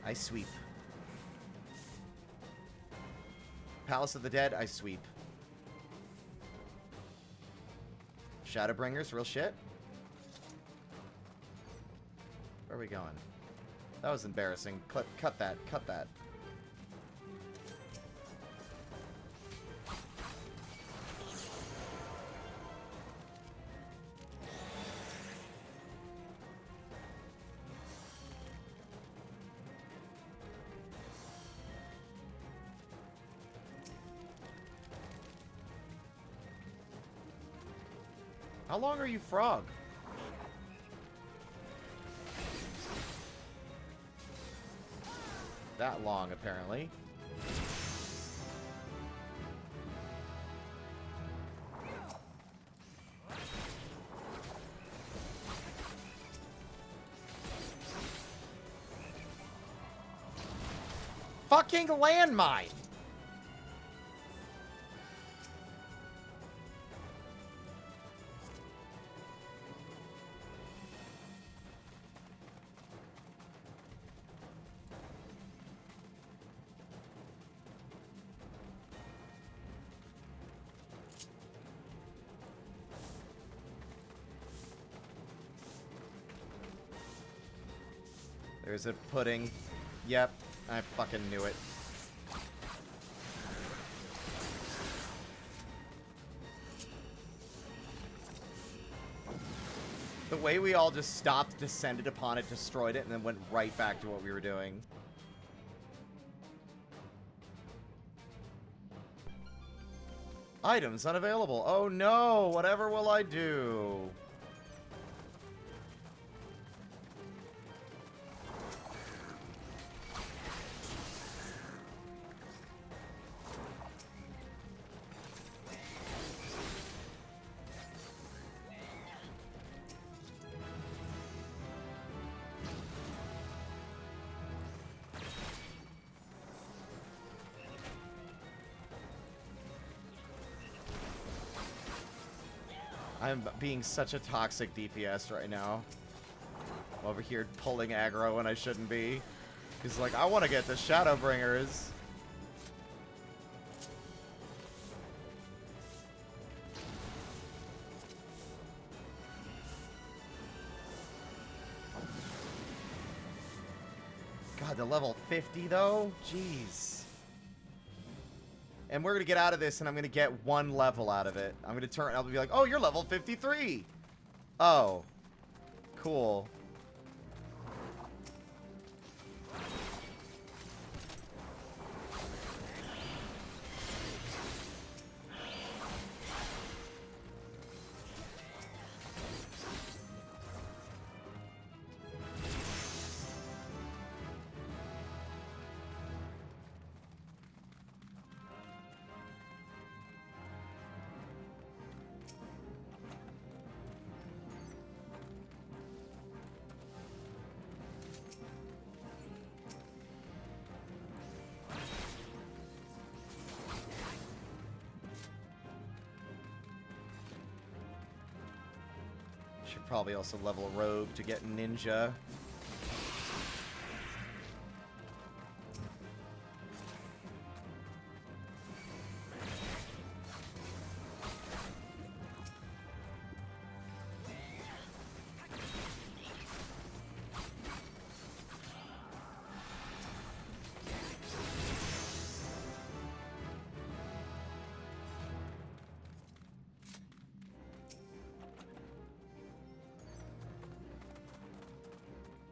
I sweep. Palace of the Dead, I sweep. Shadowbringers, real shit. Where are we going? That was embarrassing. Cut that. Cut that. How long are you, Frog? That long, apparently. Fucking landmine! There's a pudding. Yep, I fucking knew it. The way we all just stopped, descended upon it, destroyed it, and then went right back to what we were doing. Items unavailable. Oh no, whatever will I do? I'm being such a toxic DPS right now. I'm over here pulling aggro when I shouldn't be. He's like, I want to get the Shadowbringers. God, the level 50 though? Jeez. And we're going to get out of this, and I'm going to get 1 level out of it. I'm going to turn, I'll be like, oh, you're level 53. Oh. Cool. Should probably also level Rogue to get Ninja.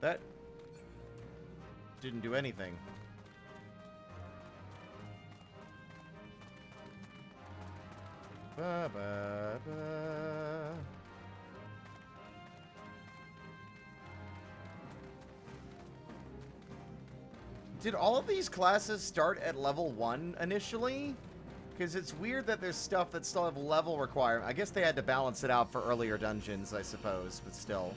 That didn't do anything. Ba, ba, ba. Did all of these classes start at level 1 initially? Because it's weird that there's stuff that still have level requirement. I guess they had to balance it out for earlier dungeons, I suppose, but still.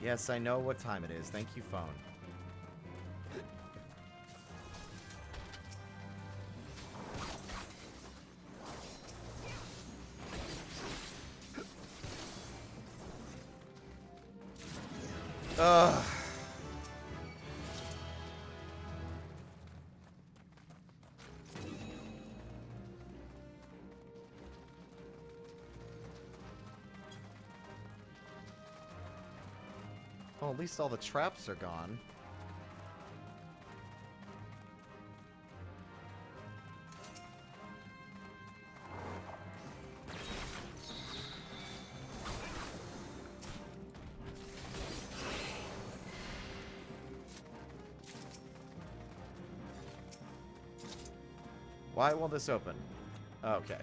Yes, I know what time it is. Thank you, phone. Ugh. Well, at least all the traps are gone. Why won't this open? Okay.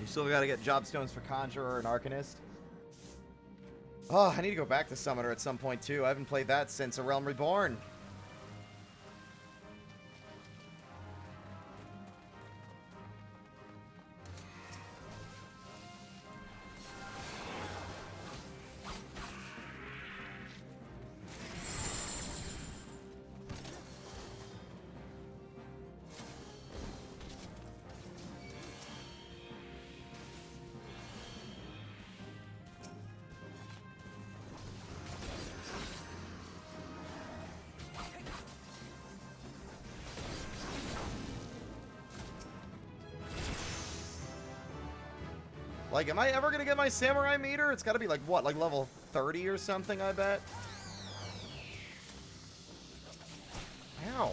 You still gotta get job stones for Conjurer and Arcanist. Oh, I need to go back to Summoner at some point too. I haven't played that since A Realm Reborn. Like, am I ever gonna get my samurai meter? It's gotta be like, what, like level 30 or something, I bet? Ow.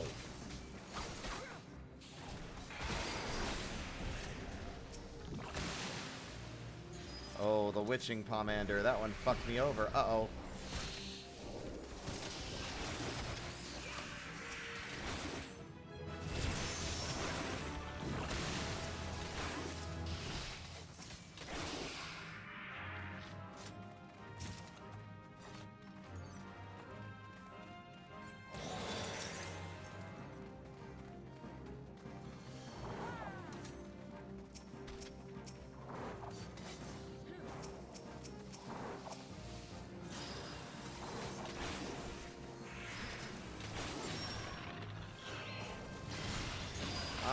Witching Pomander. That one fucked me over. Uh-oh.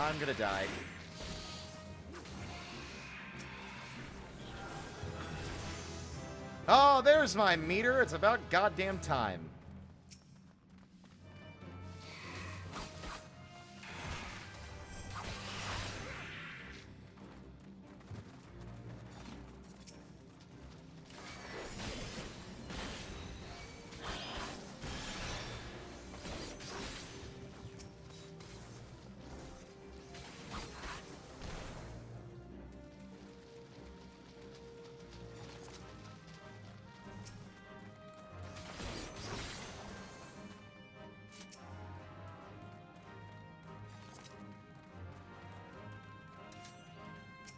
I'm gonna die. Oh, there's my meter. It's about goddamn time.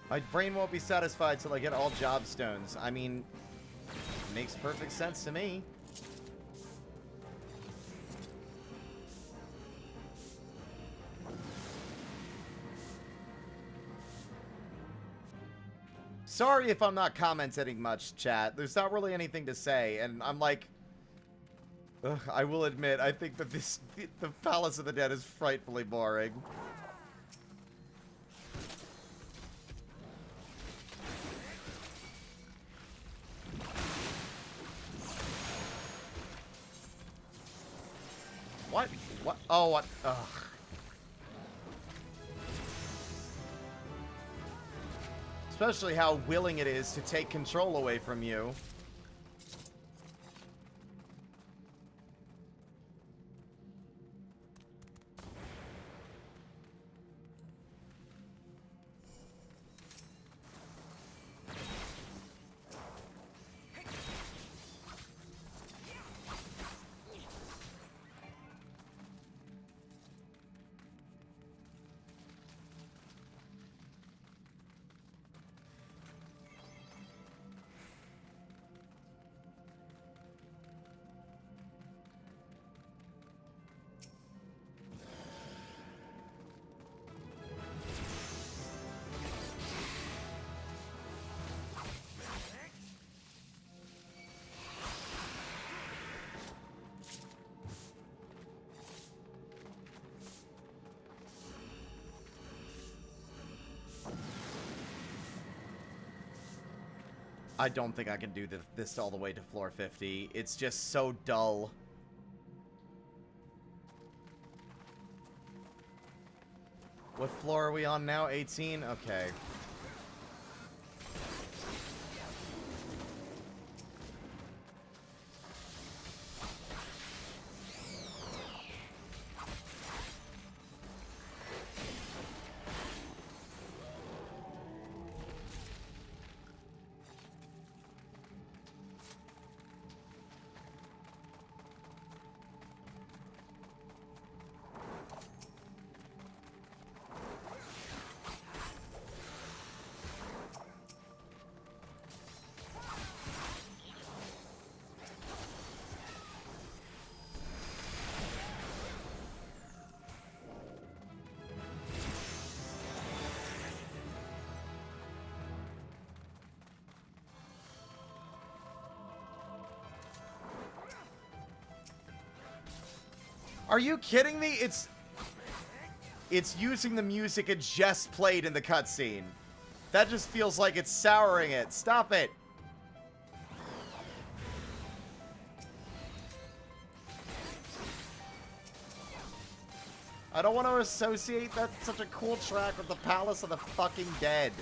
My brain won't be satisfied till I get all job stones. I mean, makes perfect sense to me. Sorry if I'm not commenting much, chat. There's not really anything to say, and I'm like... Ugh, I will admit, I think that the Palace of the Dead is frightfully boring. What? What? Oh, what? Ugh. Especially how willing it is to take control away from you. I don't think I can do this all the way to floor 50. It's just so dull. What floor are we on now? 18? Okay. Are you kidding me? It's using the music it just played in the cutscene. That just feels like it's souring it. Stop it. I don't want to associate that such a cool track with the Palace of the fucking Dead.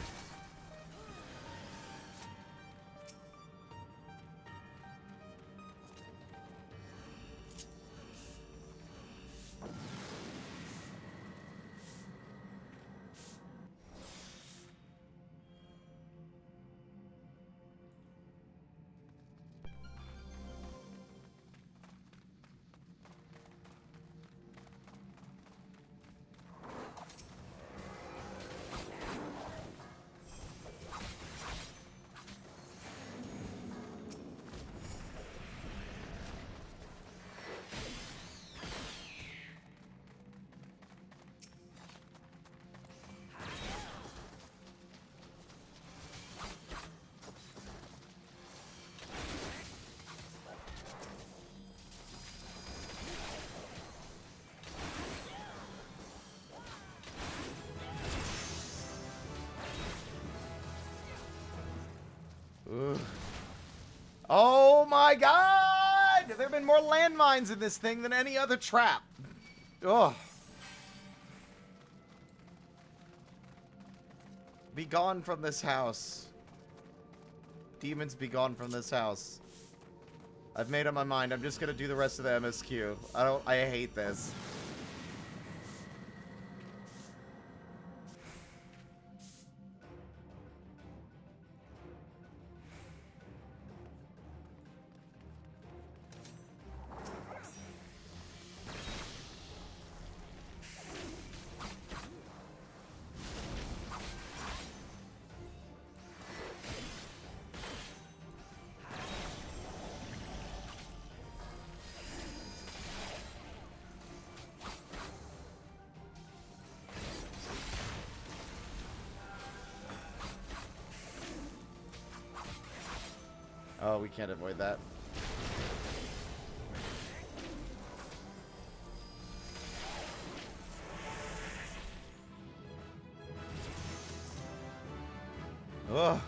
my god! There have been more landmines in this thing than any other trap. Ugh. Be gone from this house. Demons, be gone from this house. I've made up my mind. I'm just gonna do the rest of the MSQ. I hate this. Oh, we can't avoid that. Ugh.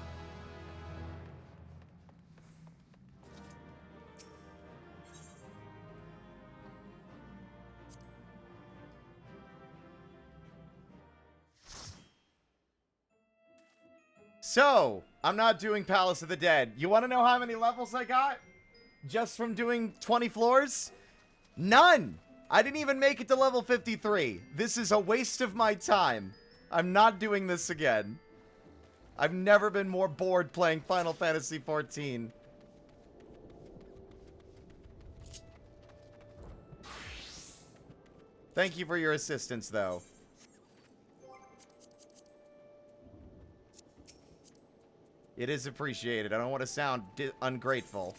So, I'm not doing Palace of the Dead. You want to know how many levels I got? Just from doing 20 floors? None! I didn't even make it to level 53. This is a waste of my time. I'm not doing this again. I've never been more bored playing Final Fantasy XIV. Thank you for your assistance, though. It is appreciated. I don't want to sound ungrateful.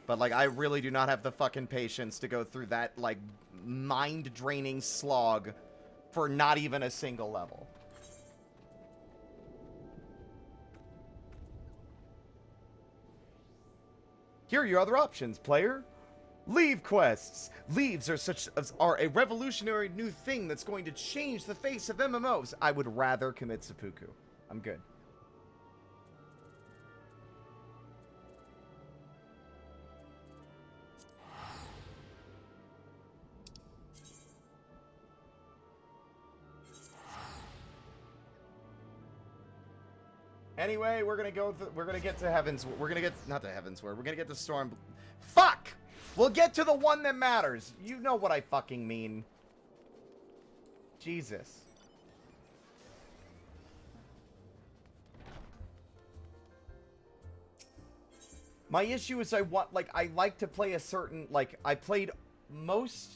But, like, I really do not have the fucking patience to go through that, like, mind-draining slog for not even a single level. Here are your other options, player. Leave quests. Leaves are a revolutionary new thing that's going to change the face of MMOs. I would rather commit seppuku. I'm good. Anyway, we're gonna get to Heaven's. Not to Heaven's Word. We're gonna get to Storm. Fuck! We'll get to the one that matters. You know what I fucking mean. Jesus. My issue is I like to play a certain, like, I played most,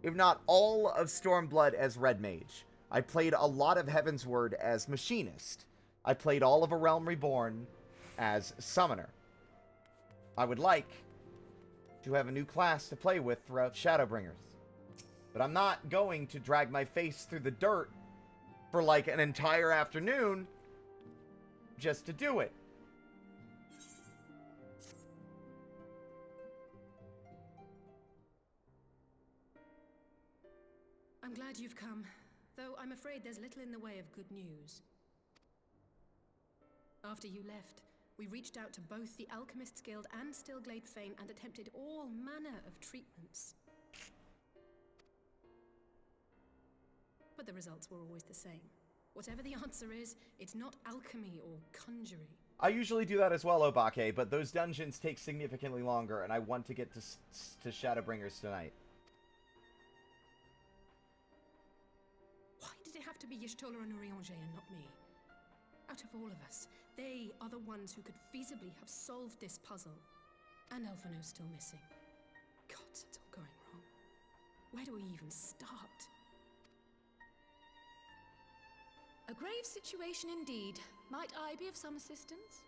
if not all, of Stormblood as Red Mage. I played a lot of Heaven's Word as Machinist. I played all of A Realm Reborn as Summoner. I would like to have a new class to play with throughout Shadowbringers. But I'm not going to drag my face through the dirt for like an entire afternoon just to do it. I'm glad you've come, though I'm afraid there's little in the way of good news. After you left, we reached out to both the Alchemists Guild and Stillglade Fane and attempted all manner of treatments. But the results were always the same. Whatever the answer is, it's not alchemy or conjuring. I usually do that as well, Obake, but those dungeons take significantly longer, and I want to get to Shadowbringers tonight. Why did it have to be Y'shtola and Urianger and not me? Out of all of us, they are the ones who could feasibly have solved this puzzle. And Elfino's still missing. God, it's all going wrong. Where do we even start? A grave situation indeed. Might I be of some assistance?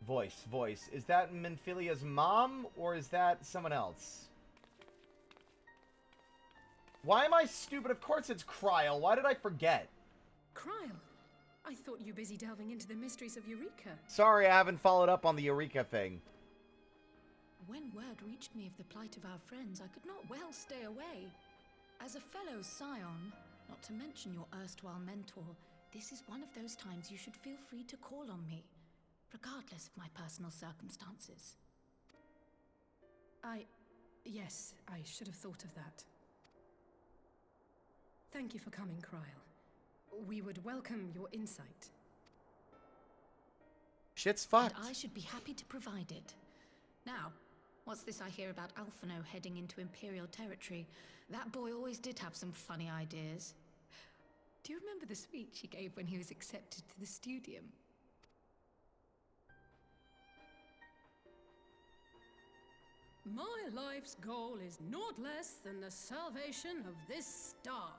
Voice. Is that Menphilia's mom, or is that someone else? Why am I stupid? Of course it's Kryl. Why did I forget? Kryl? I thought you were busy delving into the mysteries of Eureka. Sorry, I haven't followed up on the Eureka thing. When word reached me of the plight of our friends, I could not well stay away. As a fellow scion, not to mention your erstwhile mentor, this is one of those times you should feel free to call on me. regardless of my personal circumstances. Yes, I should have thought of that. Thank you for coming, Kryl. We would welcome your insight. Shit's fucked. And I should be happy to provide it. Now, what's this I hear about Alphino heading into Imperial territory? That boy always did have some funny ideas. Do you remember the speech he gave when he was accepted to the Studium? My life's goal is naught less than the salvation of this star.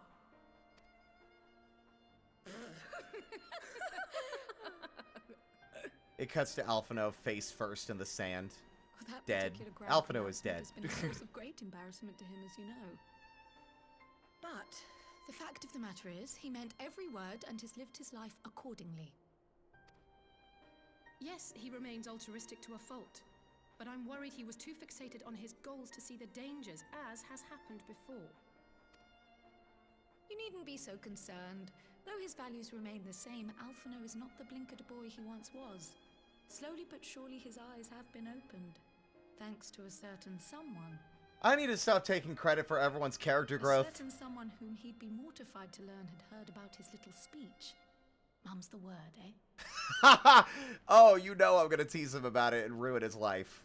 It cuts to Alphino face first in the sand. That Dead. particular grand Alphino is pronouncement dead. has been a source of great embarrassment to him, as you know. But the fact of the matter is, he meant every word and has lived his life accordingly. Yes, he remains altruistic to a fault, but I'm worried he was too fixated on his goals to see the dangers, as has happened before. You needn't be so concerned. Though his values remain the same, Alphino is not the blinkered boy he once was. Slowly but surely his eyes have been opened, thanks to a certain someone. I need to stop taking credit for everyone's character growth. A certain someone whom he'd be mortified to learn had heard about his little speech. Mum's the word, eh? Oh, you know I'm gonna tease him about it and ruin his life.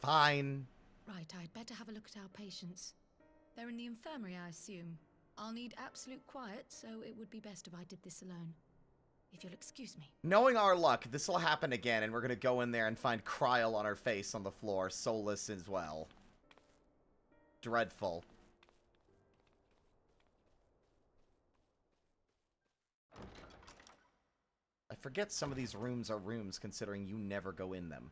Fine. Right, I'd better have a look at our patients. They're in the infirmary, I assume. I'll need absolute quiet, so it would be best if I did this alone. If you'll excuse me. Knowing our luck, this will happen again, and we're gonna go in there and find Kryl on her face on the floor, soulless as well. Dreadful. I forget some of these rooms are rooms, considering you never go in them.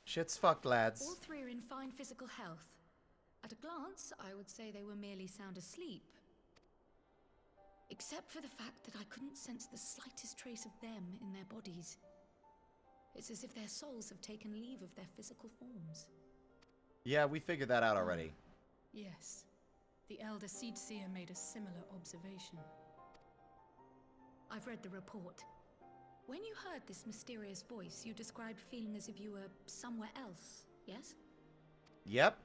Shit's fucked, lads. All three are in fine physical health. At a glance, I would say they were merely sound asleep. Except for the fact that I couldn't sense the slightest trace of them in their bodies. It's as if their souls have taken leave of their physical forms. Yeah, we figured that out already. Yes. The Elder Seedseer made a similar observation. I've read the report. When you heard this mysterious voice, you described feeling as if you were somewhere else, yes? Yep.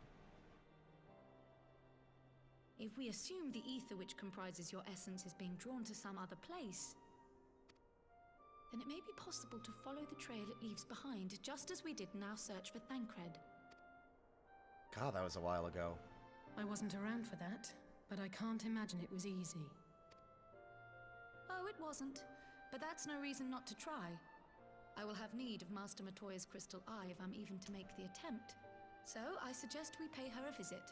If we assume the ether which comprises your essence is being drawn to some other place, then it may be possible to follow the trail it leaves behind, just as we did in our search for Thancred. God, that was a while ago. I wasn't around for that, but I can't imagine it was easy. Oh, it wasn't. But that's no reason not to try. I will have need of Master Matoya's crystal eye if I'm even to make the attempt. So I suggest we pay her a visit.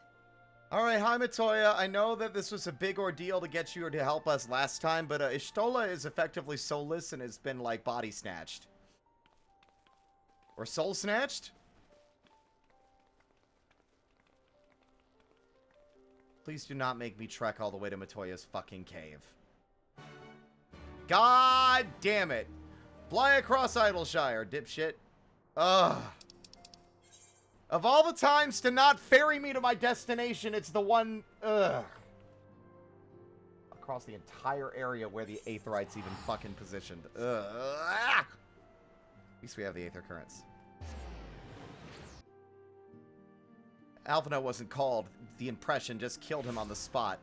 Alright, hi Matoya. I know that this was a big ordeal to get you to help us last time, but Ishtola is effectively soulless and has been, like, body snatched. Or soul snatched? Please do not make me trek all the way to Matoya's fucking cave. God damn it. Fly across Idleshire, dipshit. Ugh. Of all the times to not ferry me to my destination, it's the one... Ugh. Across the entire area where the Aetherite's even fucking positioned. Ugh. At least we have the Aether Currents. Alphino wasn't called. The impression just killed him on the spot.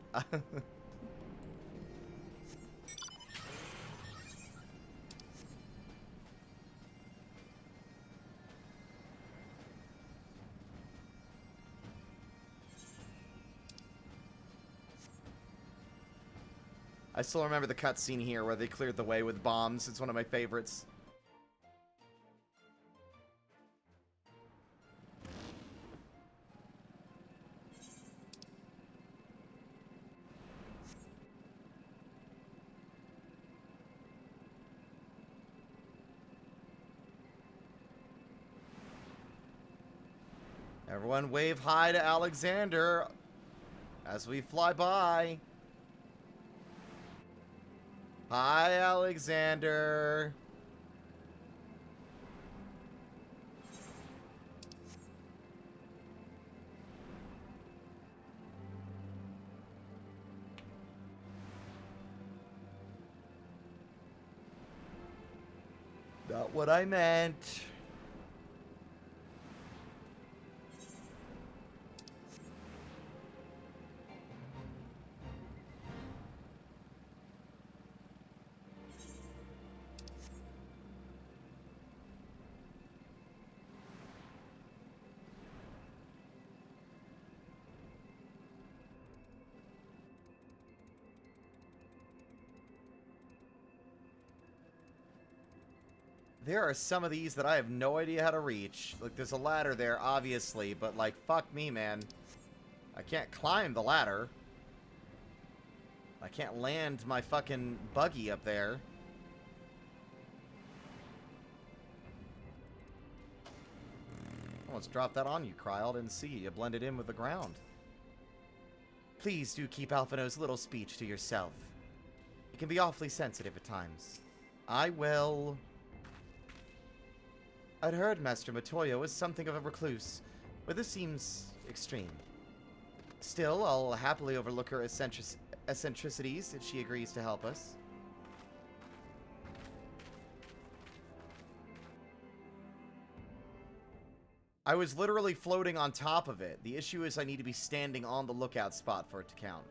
I still remember the cutscene here where they cleared the way with bombs. It's one of my favorites. Everyone wave hi to Alexander as we fly by. Hi, Alexander. Not what I meant. There are some of these that I have no idea how to reach. Like, there's a ladder there, obviously, but, like, fuck me, man. I can't climb the ladder. I can't land my fucking buggy up there. Almost dropped that on you, Kryl. I didn't see you. You blended in with the ground. Please do keep Alphino's little speech to yourself. It can be awfully sensitive at times. I will... I'd heard Master Matoya was something of a recluse, but this seems extreme. Still, I'll happily overlook her eccentricities if she agrees to help us. I was literally floating on top of it. The issue is I need to be standing on the lookout spot for it to count.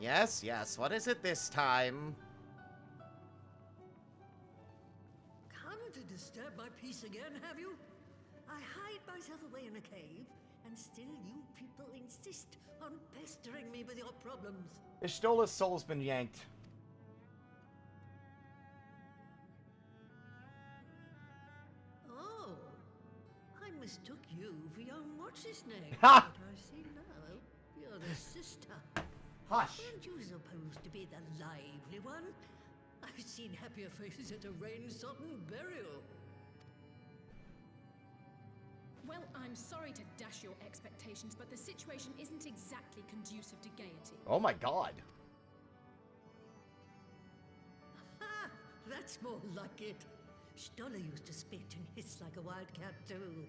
Yes, yes, what is it this time? Come to disturb my peace again, have you? I hide myself away in a cave, and still you people insist on pestering me with your problems. Ishtola's soul's been yanked. Oh, I mistook you for young what's-his-name. Ha! But I see now you're the sister. Hush! Weren't you supposed to be the lively one? I've seen happier faces at a rain-sodden burial. Well, I'm sorry to dash your expectations, but the situation isn't exactly conducive to gaiety. Oh my god. Ha! That's more like it. Stoller used to spit and hiss like a wildcat too.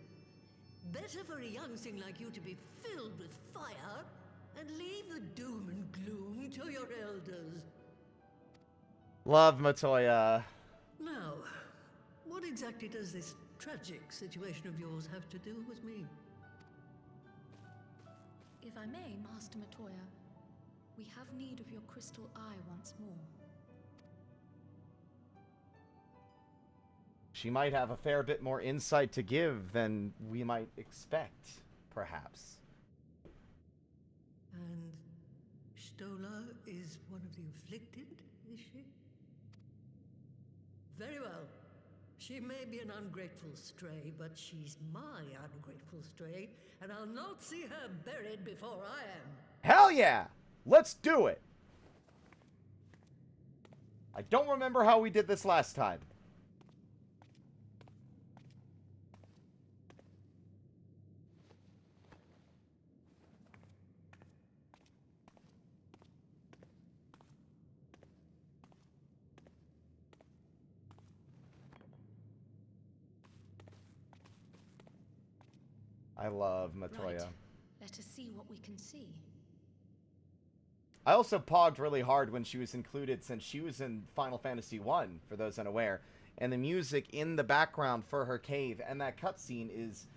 Better for a young thing like you to be filled with fire and leave the doom and gloom to your elders. Love Matoya. Now, what exactly does this tragic situation of yours have to do with me? If I may, Master Matoya, we have need of your crystal eye once more. She might have a fair bit more insight to give than we might expect, perhaps. And Stoller is one of the afflicted, is she? Very well. She may be an ungrateful stray, but she's my ungrateful stray, and I'll not see her buried before I am. Hell yeah! Let's do it! I don't remember how we did this last time. I love Matoya. Right. Let us see what we can see. I also pogged really hard when she was included, since she was in Final Fantasy I, for those unaware. And the music in the background for her cave and that cutscene is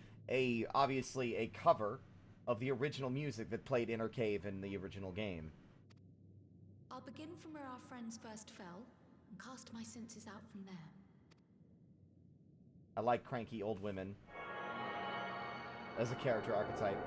obviously a cover of the original music that played in her cave in the original game. I'll begin from where our friends first fell and cast my senses out from there. I like cranky old women as a character archetype.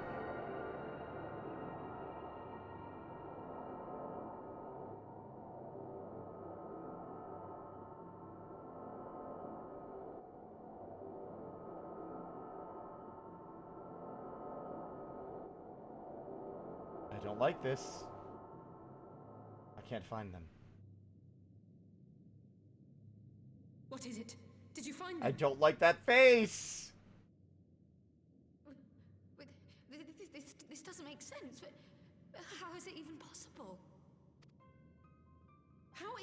I don't like this. I can't find them. What is it? Did you find them? I don't like that face! This doesn't make sense. How is it even possible?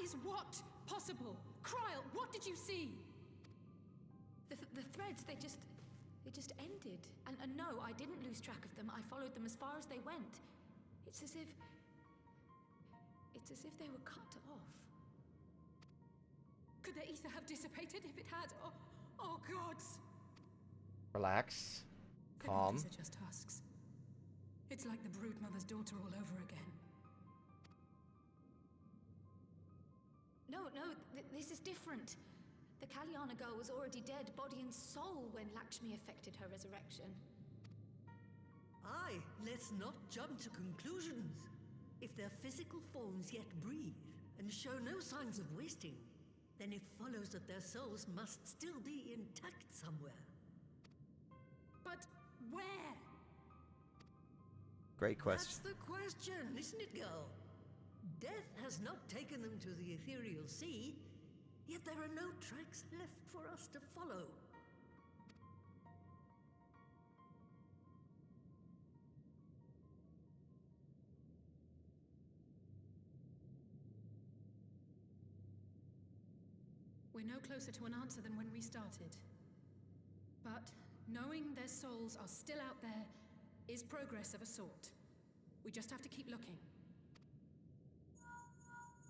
is what possible? Kryl, what did you see? The threads, they just ended. And no, I didn't lose track of them. I followed them as far as they went. It's as if they were cut off. Could the ether have dissipated if it had? Oh gods! Relax. The Calm. bodies are just husks. It's like the broodmother's daughter all over again. No, this is different. The Kalyana girl was already dead, body and soul, when Lakshmi effected her resurrection. Aye, let's not jump to conclusions. If their physical forms yet breathe and show no signs of wasting, then it follows that their souls must still be intact somewhere. But where? Great question. That's the question, isn't it, girl? Death has not taken them to the ethereal sea, yet there are no tracks left for us to follow. We're no closer to an answer than when we started. But knowing their souls are still out there is progress of a sort. We just have to keep looking.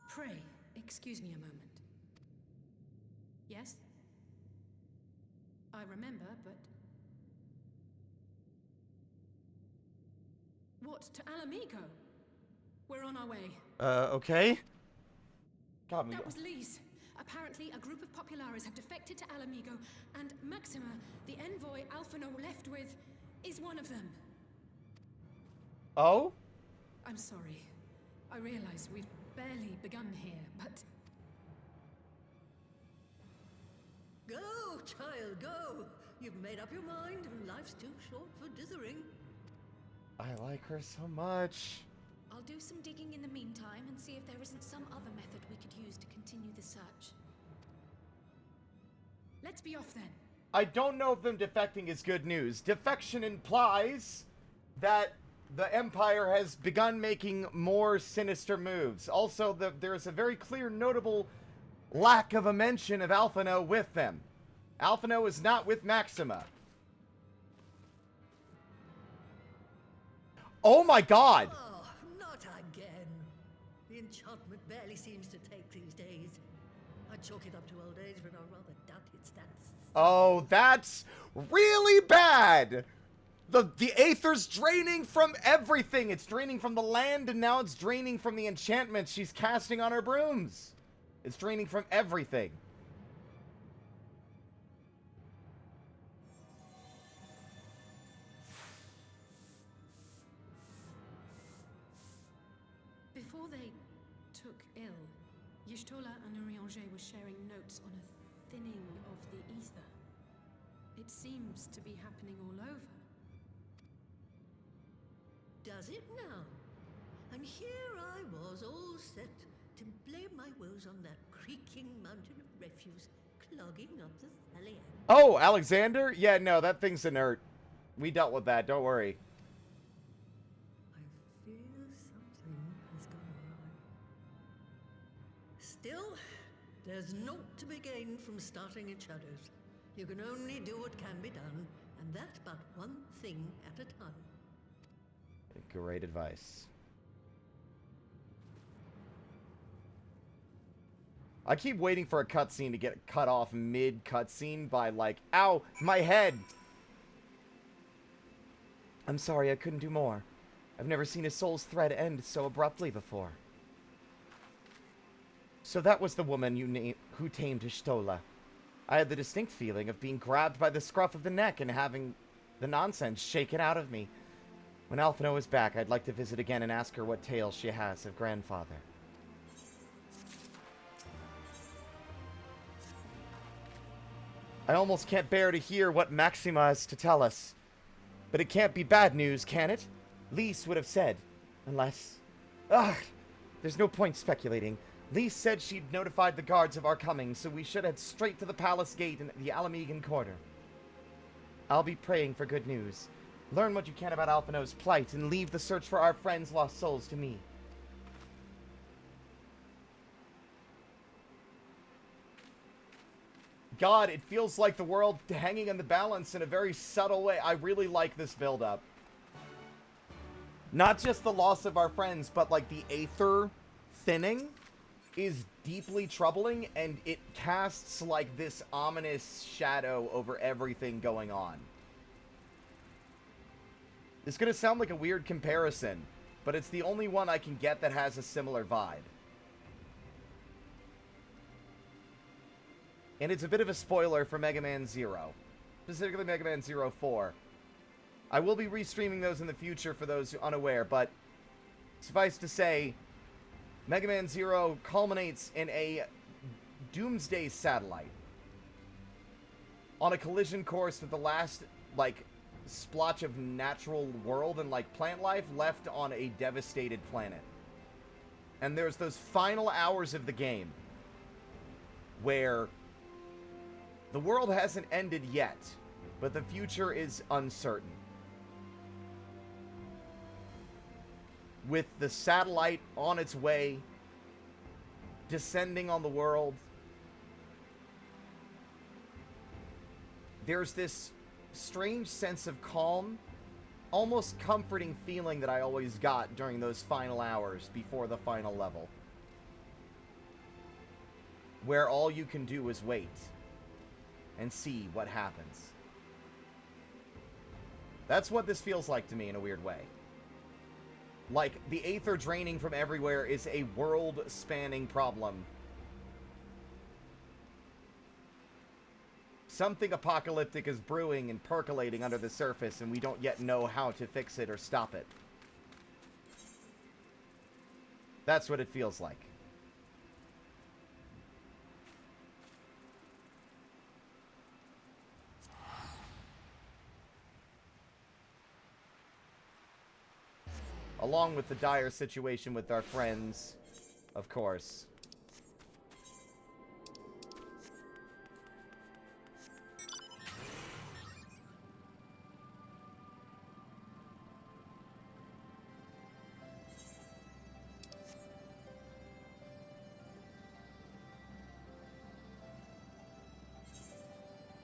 Pray, excuse me a moment. Yes? I remember, but... What, to Alamigo? We're on our way. Okay. God, That was Lee's. Apparently, a group of Populares have defected to Alamigo, and Maxima, the envoy Alphino left with, is one of them. Oh? I'm sorry. I realize we've barely begun here, but... Go, child, go! You've made up your mind, and life's too short for dithering. I like her so much. I'll do some digging in the meantime and see if there isn't some other method we could use to continue the search. Let's be off then. I don't know if them defecting is good news. Defection implies that the Empire has begun making more sinister moves. Also, there's a very clear, notable lack of a mention of Alphino with them. Alphino is not with Maxima. Oh my god! Oh, not again. The enchantment barely seems to take these days. I chalk it up to old age, but I rather doubt it's that. Oh, that's really bad! The aether's draining from everything. It's draining from the land, and now it's draining from the enchantments she's casting on her brooms. It's draining from everything. Before they took ill, Y'shtola and Urianger were sharing notes on a thinning of the ether. It seems to be happening all over. Does it now? And here I was, all set to blame my woes on that creaking mountain of refuse clogging up the Thalian. Oh, Alexander? Yeah, no, that thing's inert. We dealt with that, don't worry. I fear something has gone awry. Still, there's naught to be gained from starting in shadows. You can only do what can be done, and that but one thing at a time. Great advice. I keep waiting for a cutscene to get cut off mid-cutscene by, like, ow, my head! I'm sorry, I couldn't do more. I've never seen a soul's thread end so abruptly before. So that was the woman who tamed Y'shtola. I had the distinct feeling of being grabbed by the scruff of the neck and having the nonsense shaken out of me. When Alphino is back, I'd like to visit again and ask her what tales she has of grandfather. I almost can't bear to hear what Maxima has to tell us. But it can't be bad news, can it? Lise would have said. Unless... Ugh! There's no point speculating. Lise said she'd notified the guards of our coming, so we should head straight to the palace gate in the Alamigan Quarter. I'll be praying for good news. Learn what you can about Alphino's plight, and leave the search for our friends' lost souls to me. God, it feels like the world hanging in the balance in a very subtle way. I really like this build-up. Not just the loss of our friends, but like the Aether thinning is deeply troubling, and it casts like this ominous shadow over everything going on. It's gonna sound like a weird comparison, but it's the only one I can get that has a similar vibe. And it's a bit of a spoiler for Mega Man Zero. Specifically Mega Man Zero 4. I will be restreaming those in the future for those unaware, but suffice to say, Mega Man Zero culminates in a doomsday satellite on a collision course with the last, like, splotch of natural world and, like, plant life left on a devastated planet. And there's those final hours of the game where the world hasn't ended yet, but the future is uncertain. With the satellite on its way, descending on the world, there's this strange sense of calm, almost comforting feeling that I always got during those final hours before the final level, where all you can do is wait and see what happens. That's what this feels like to me in a weird way. Like, the Aether draining from everywhere is a world-spanning problem. Something apocalyptic is brewing and percolating under the surface, and we don't yet know how to fix it or stop it. That's what it feels like. Along with the dire situation with our friends, of course.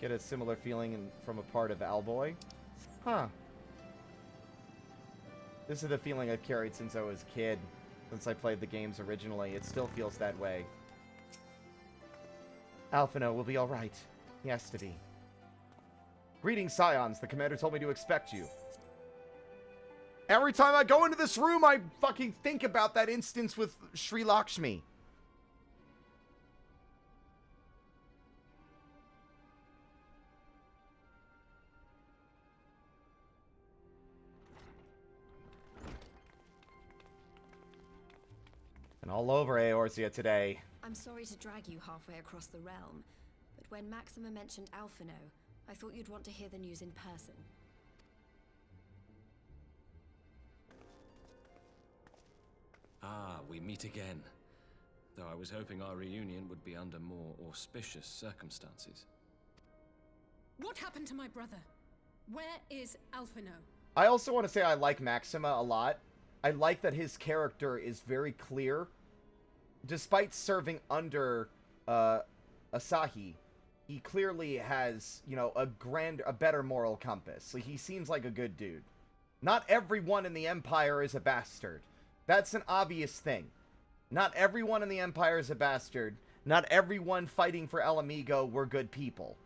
Get a similar feeling from a part of Alboy. Huh. This is the feeling I've carried since I was a kid. Since I played the games originally. It still feels that way. Alphino will be alright. He has to be. Greetings, Scions. The commander told me to expect you. Every time I go into this room, I fucking think about that instance with Sri Lakshmi. And all over Eorzea today. I'm sorry to drag you halfway across the realm, but when Maxima mentioned Alphino, I thought you'd want to hear the news in person. Ah, we meet again. Though I was hoping our reunion would be under more auspicious circumstances. What happened to my brother? Where is Alphino? I also want to say I like Maxima a lot. I like that his character is very clear. Despite serving under Asahi, he clearly has, you know, a better moral compass. Like, he seems like a good dude. Not everyone in the Empire is a bastard. That's an obvious thing. Not everyone in the Empire is a bastard. Not everyone fighting for El Amigo were good people.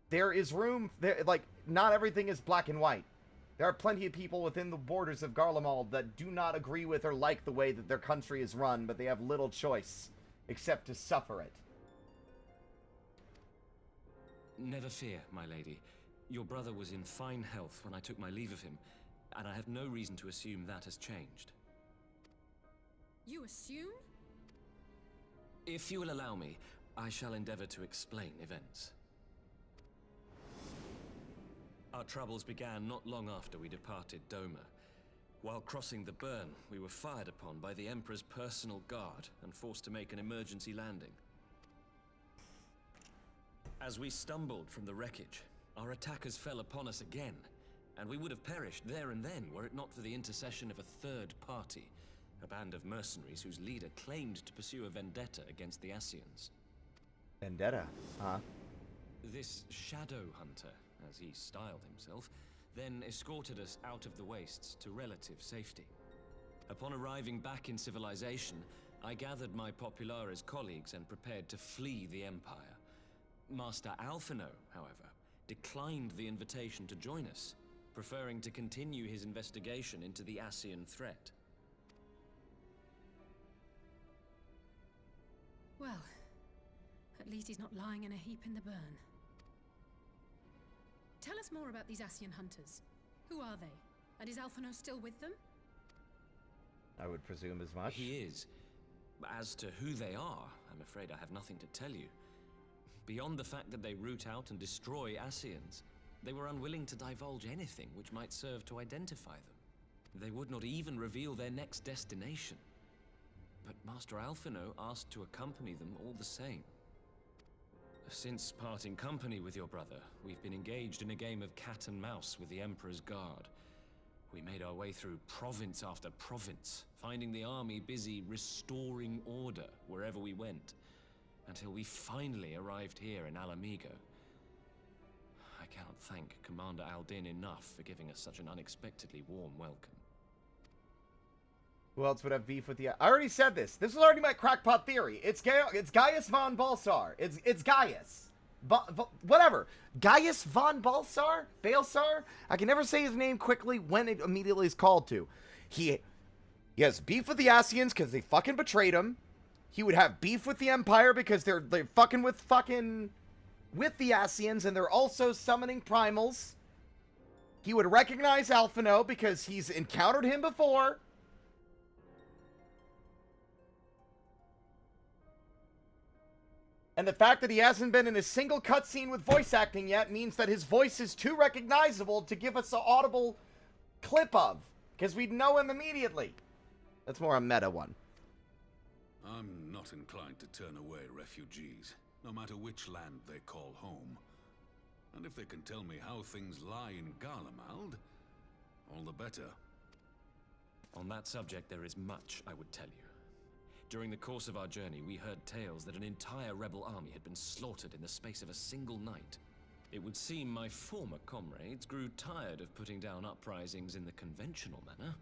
There is room, like, not everything is black and white. There are plenty of people within the borders of Garlemald that do not agree with or like the way that their country is run, but they have little choice except to suffer it. Never fear, my lady. Your brother was in fine health when I took my leave of him, and I have no reason to assume that has changed. You assume? If you will allow me, I shall endeavor to explain events. Our troubles began not long after we departed Doma. While crossing the burn, we were fired upon by the Emperor's personal guard and forced to make an emergency landing. As we stumbled from the wreckage, our attackers fell upon us again, and we would have perished there and then were it not for the intercession of a third party, a band of mercenaries whose leader claimed to pursue a vendetta against the Ascians. Vendetta, huh? This Shadow Hunter, as he styled himself, then escorted us out of the wastes to relative safety. Upon arriving back in civilization, I gathered my Populares colleagues and prepared to flee the Empire. Master Alphino, however, declined the invitation to join us, preferring to continue his investigation into the Ascian threat. Well, at least he's not lying in a heap in the burn. Tell us more about these Ascian hunters. Who are they? And is Alphino still with them? I would presume as much. He is. As to who they are, I'm afraid I have nothing to tell you. Beyond the fact that they root out and destroy Ascians, they were unwilling to divulge anything which might serve to identify them. They would not even reveal their next destination. But Master Alphino asked to accompany them all the same. Since parting company with your brother, we've been engaged in a game of cat and mouse with the Emperor's Guard. We made our way through province after province, finding the army busy restoring order wherever we went, until we finally arrived here in Alamigo. I cannot thank Commander Aldin enough for giving us such an unexpectedly warm welcome. Who else would have beef with the... I already said this. This was already my crackpot theory. It's Gaius von Balsar. It's Gaius. Whatever. Gaius von Balsar? Balsar? I can never say his name quickly when it immediately is called to. He has beef with the Ascians because they fucking betrayed him. He would have beef with the Empire because they're fucking with the Ascians, and they're also summoning primals. He would recognize Alphino because he's encountered him before. And the fact that he hasn't been in a single cutscene with voice acting yet means that his voice is too recognizable to give us an audible clip of, because we'd know him immediately. That's more a meta one. I'm not inclined to turn away refugees, no matter which land they call home. And if they can tell me how things lie in Garlemald, all the better. On that subject, there is much I would tell you. During the course of our journey, we heard tales that an entire rebel army had been slaughtered in the space of a single night. It would seem my former comrades grew tired of putting down uprisings in the conventional manner,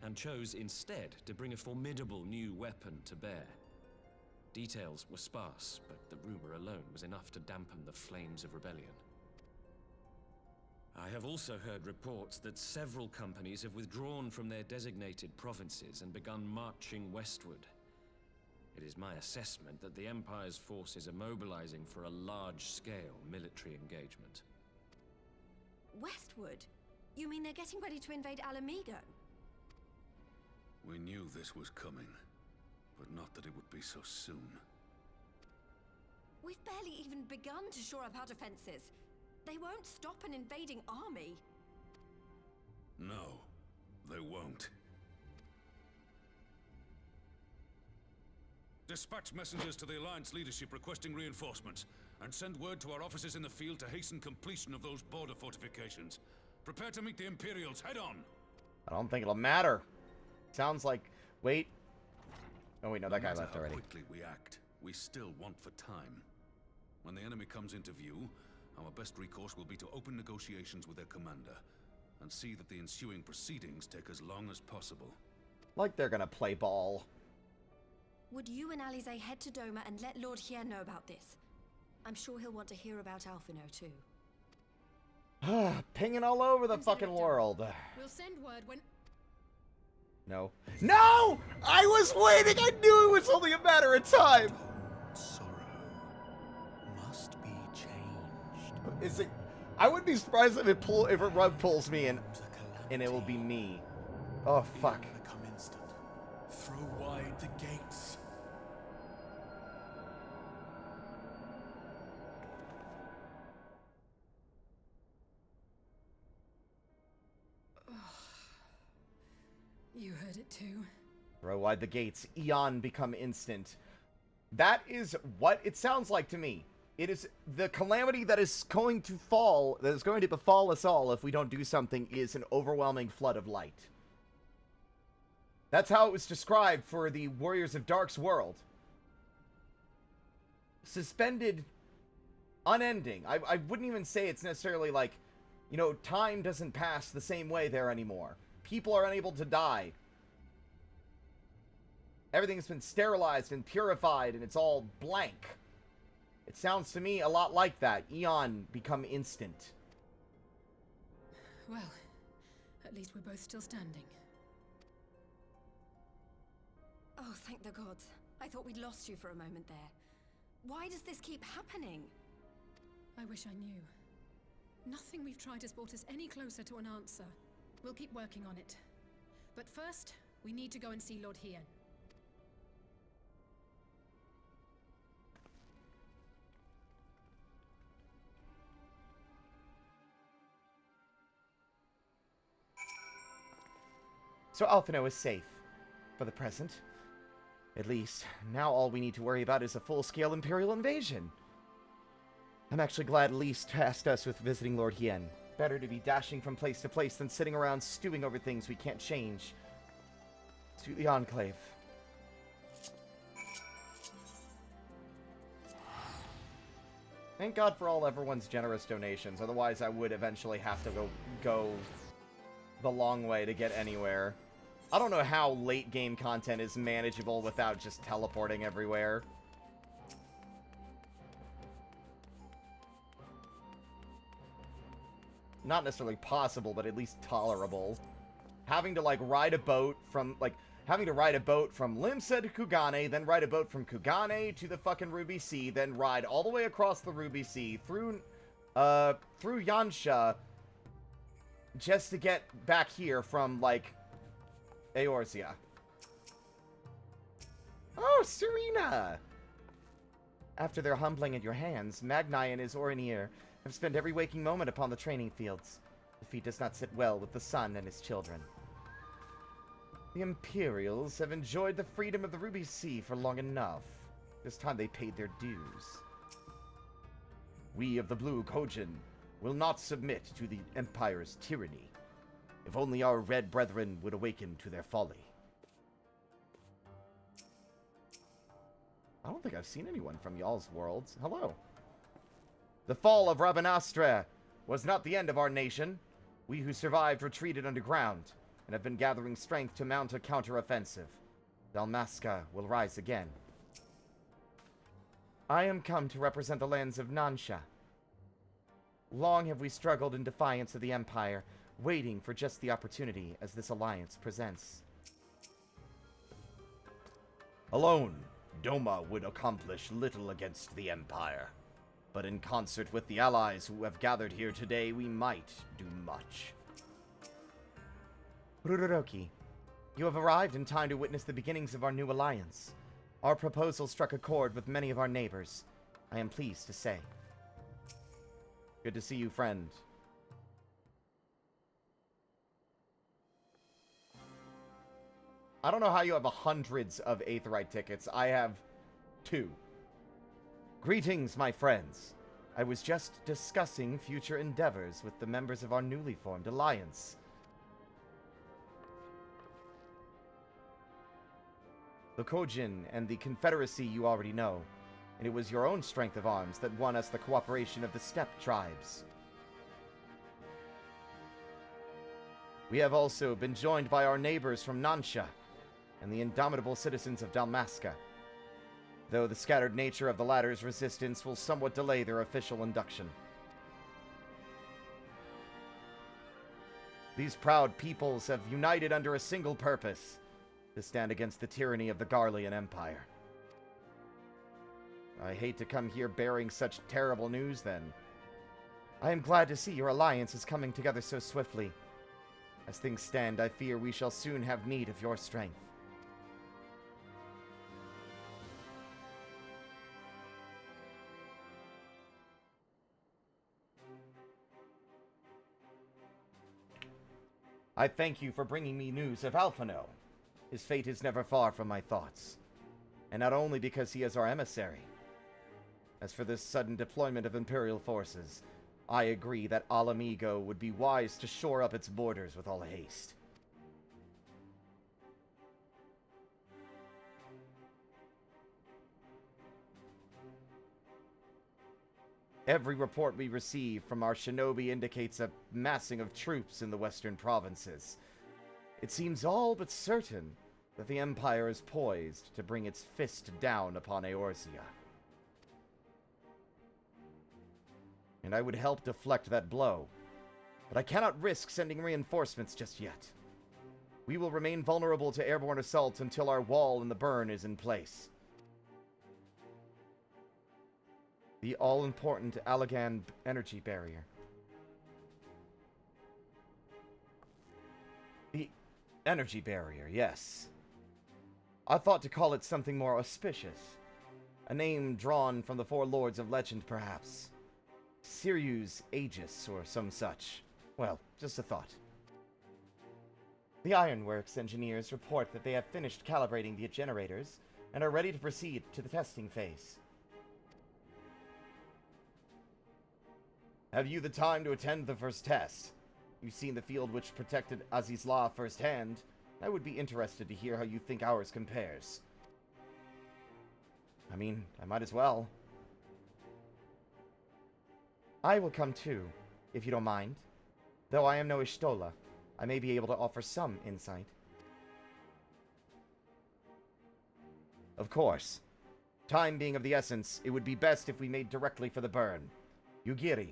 and chose instead to bring a formidable new weapon to bear. Details were sparse, but the rumor alone was enough to dampen the flames of rebellion. I have also heard reports that several companies have withdrawn from their designated provinces and begun marching westward. It is my assessment that the Empire's forces are mobilizing for a large-scale military engagement. Westward? You mean they're getting ready to invade Alamigo? We knew this was coming, but not that it would be so soon. We've barely even begun to shore up our defenses. They won't stop an invading army. No, they won't. Dispatch messengers to the Alliance leadership requesting reinforcements, and send word to our officers in the field to hasten completion of those border fortifications. Prepare to meet the Imperials head on! I don't think it'll matter. Sounds like... Wait. Oh wait, no, that guy left already. No matter how quickly we act, we still want for time. When the enemy comes into view, our best recourse will be to open negotiations with their commander, and see that the ensuing proceedings take as long as possible. Like they're gonna play ball. Would you and Alize head to Doma and let Lord Hier know about this? I'm sure he'll want to hear about Alphino too. Pinging all over the fucking world. We'll send word when... No. No! I was waiting! I knew it was only a matter of time! Sorrow must be changed. Is it... I wouldn't be surprised if it rug pulls me and it will be me. Oh, fuck. Become instant. Throw wide the gates. You heard it too. Throw wide the gates. Eon become instant. That is what it sounds like to me. It is the calamity that is going to fall, that is going to befall us all if we don't do something, is an overwhelming flood of light. That's how it was described for the Warriors of Dark's world. suspended, unending. I wouldn't even say it's necessarily like, you know, time doesn't pass the same way there anymore. People are unable to die. Everything's been sterilized and purified, and it's all blank. It sounds to me a lot like that. Eon become instant. Well, at least we're both still standing. Oh, thank the gods. I thought we'd lost you for a moment there. Why does this keep happening? I wish I knew. Nothing we've tried has brought us any closer to an answer. We'll keep working on it. But first, we need to go and see Lord Hien. So Alphino is safe. For the present. At least, now all we need to worry about is a full-scale Imperial invasion. I'm actually glad Lise tasked us with visiting Lord Hien. Better to be dashing from place to place than sitting around stewing over things we can't change. To the Enclave. Thank God for all everyone's generous donations, otherwise I would eventually have to go the long way to get anywhere. I don't know how late game content is manageable without just teleporting everywhere. Not necessarily possible, but at least tolerable. Having to, like, ride a boat from, like, having to ride a boat from Limsa to Kugane, then ride a boat from Kugane to the fucking Ruby Sea, then ride all the way across the Ruby Sea, through Yansha, just to get back here from, like, Eorzea. Oh, Serena! After their humbling at your hands, Magnai and his Orinir have spent every waking moment upon the training fields. The feat does not sit well with the sun and his children. The Imperials have enjoyed the freedom of the Ruby Sea for long enough. This time they paid their dues. We of the Blue Kojin will not submit to the Empire's tyranny. If only our red brethren would awaken to their folly. I don't think I've seen anyone from y'all's worlds. Hello. The fall of Rabanastre was not the end of our nation. We who survived retreated underground, and have been gathering strength to mount a counter-offensive. Dalmasca will rise again. I am come to represent the lands of Nansha. Long have we struggled in defiance of the Empire, waiting for just the opportunity as this alliance presents. Alone, Doma would accomplish little against the Empire. But in concert with the allies who have gathered here today, we might do much. Ruroroki, you have arrived in time to witness the beginnings of our new alliance. Our proposal struck a chord with many of our neighbors, I am pleased to say. Good to see you, friend. I don't know how you have hundreds of Aetheryte tickets. I have 2. Greetings, my friends. I was just discussing future endeavors with the members of our newly formed alliance. The Kojin and the Confederacy you already know, and it was your own strength of arms that won us the cooperation of the Steppe tribes. We have also been joined by our neighbors from Nansha and the indomitable citizens of Dalmasca, though the scattered nature of the latter's resistance will somewhat delay their official induction. These proud peoples have united under a single purpose, to stand against the tyranny of the Garlean Empire. I hate to come here bearing such terrible news, then. I am glad to see your alliance is coming together so swiftly. As things stand, I fear we shall soon have need of your strength. I thank you for bringing me news of Alphino. His fate is never far from my thoughts. And not only because he is our emissary. As for this sudden deployment of Imperial forces, I agree that Alamigo would be wise to shore up its borders with all haste. Every report we receive from our shinobi indicates a massing of troops in the western provinces. It seems all but certain that the Empire is poised to bring its fist down upon Eorzea. And I would help deflect that blow, but I cannot risk sending reinforcements just yet. We will remain vulnerable to airborne assault until our wall in the burn is in place. The all-important Allagan energy barrier. The energy barrier, yes. I thought to call it something more auspicious. A name drawn from the four lords of legend, perhaps. Sirius Aegis, or some such. Well, just a thought. The Ironworks engineers report that they have finished calibrating the generators and are ready to proceed to the testing phase. Have you the time to attend the first test? You've seen the field which protected Azizla firsthand. I would be interested to hear how you think ours compares. I mean, I might as well. I will come too, if you don't mind. Though I am no Ishtola, I may be able to offer some insight. Of course. Time being of the essence, it would be best if we made directly for the burn. Yugiri,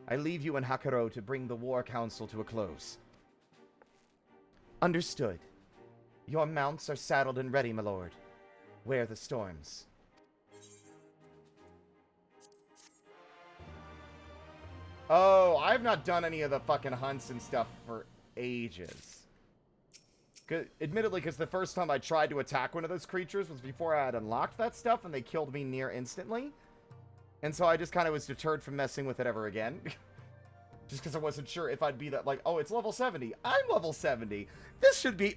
I leave you and Hakuro to bring the War Council to a close. Understood. Your mounts are saddled and ready, my lord. Wear the storms. Oh, I've not done any of the fucking hunts and stuff for ages. Admittedly, because the first time I tried to attack one of those creatures was before I had unlocked that stuff, and they killed me near instantly. And so I just kind of was deterred from messing with it ever again. Just because I wasn't sure if I'd be that, like, oh, it's level 70. I'm level 70. This should be...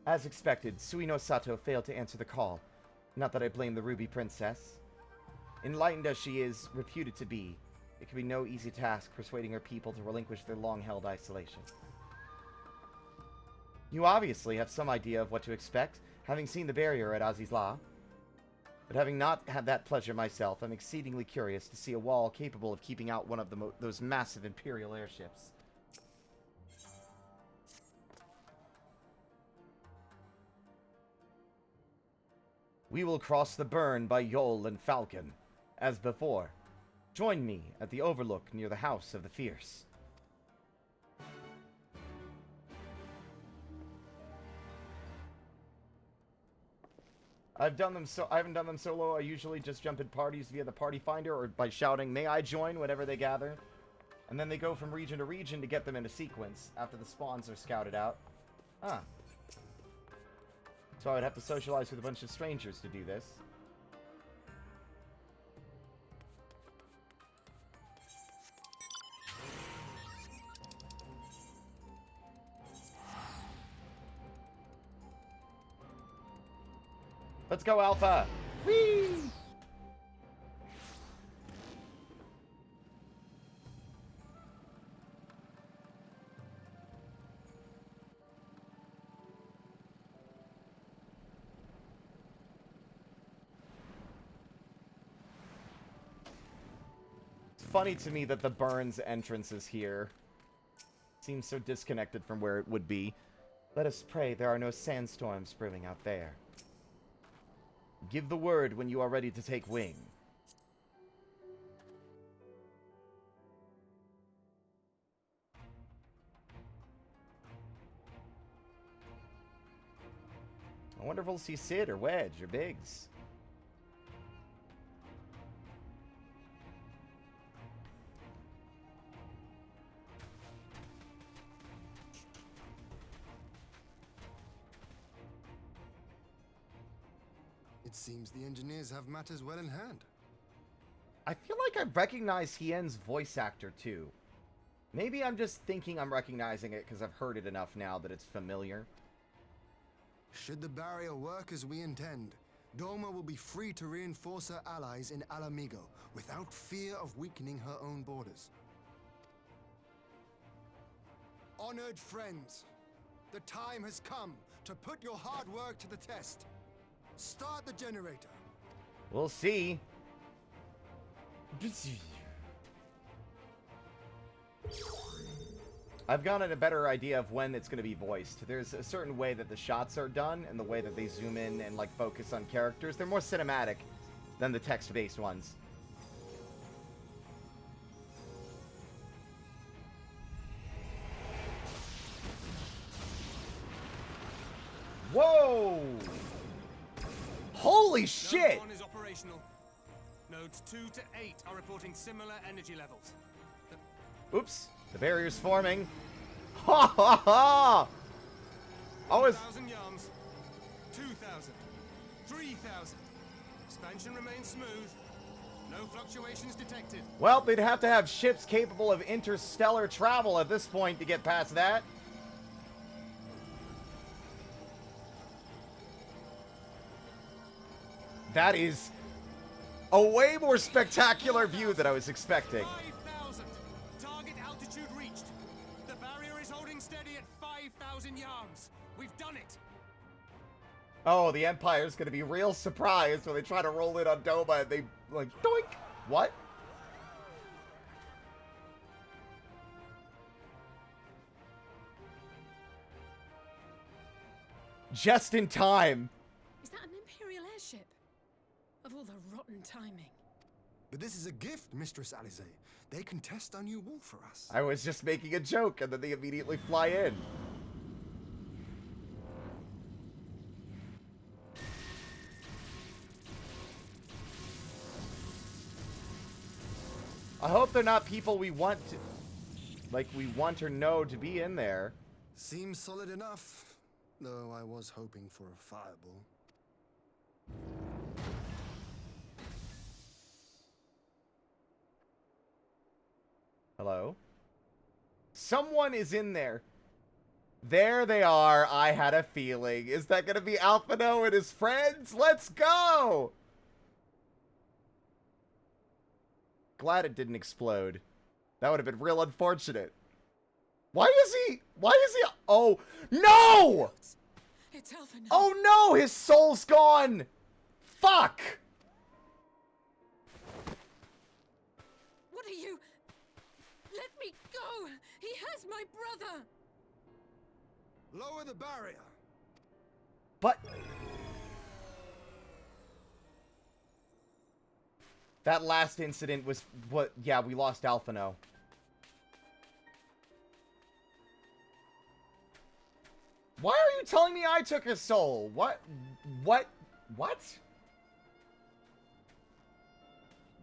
As expected, Suino Sato failed to answer the call. Not that I blame the Ruby Princess. Enlightened as she is reputed to be, it can be no easy task persuading her people to relinquish their long-held isolation. You obviously have some idea of what to expect, having seen the barrier at Azizla. But having not had that pleasure myself, I'm exceedingly curious to see a wall capable of keeping out one of those massive Imperial airships. We will cross the burn by Yol and Falcon. As before, join me at the overlook near the House of the Fierce. I haven't done them solo. I usually just jump in parties via the party finder or by shouting, "May I join?" whenever they gather. And then they go from region to region to get them in a sequence after the spawns are scouted out. Ah. So I would have to socialize with a bunch of strangers to do this. Let's go, Alpha! Whee! It's funny to me that the Burns entrance is here. Seems so disconnected from where it would be. Let us pray there are no sandstorms brewing out there. Give the word when you are ready to take wing. I wonder if we'll see Sid or Wedge or Biggs. It seems the engineers have matters well in hand. I feel like I recognize Hien's voice actor, too. Maybe I'm just thinking I'm recognizing it because I've heard it enough now that it's familiar. Should the barrier work as we intend, Doma will be free to reinforce her allies in Alamigo without fear of weakening her own borders. Honored friends, the time has come to put your hard work to the test. Start the generator. We'll see. I've gotten a better idea of when it's going to be voiced. There's a certain way that the shots are done and the way that they zoom in and like focus on characters. They're more cinematic than the text-based ones. Whoa! Holy shit! Node 1 is operational. Nodes 2 to 8 are reporting similar energy levels. Oops, the barrier's forming. Ha ha ha! Always. 1,000 yards. 2,000. 3,000. Expansion remains smooth. No fluctuations detected. Well, they'd have to have ships capable of interstellar travel at this point to get past that. That is a way more spectacular view than I was expecting. 5,000. Target altitude reached. The barrier is holding steady at 5,000 yards. We've done it. Oh, the Empire's gonna be real surprised when they try to roll in on Doma and they, like, doink! What? Just in time. Is that an Imperial airship? Of all the rotten timing. But this is a gift, Mistress Alize. They can test our new wall for us. I was just making a joke, and then they immediately fly in. I hope they're not people we want to... like, we want or know to be in there. Seems solid enough, though I was hoping for a fireball. Hello? Someone is in there. There they are. I had a feeling. Is that going to be Alphino and his friends? Let's go! Glad it didn't explode. That would have been real unfortunate. Why is he... Oh, no! It's Alphino. Oh, no! His soul's gone! Fuck! What are you... Let me go! He has my brother! Lower the barrier! But... that last incident was what... yeah, we lost Alphino. Why are you telling me I took his soul? What? What?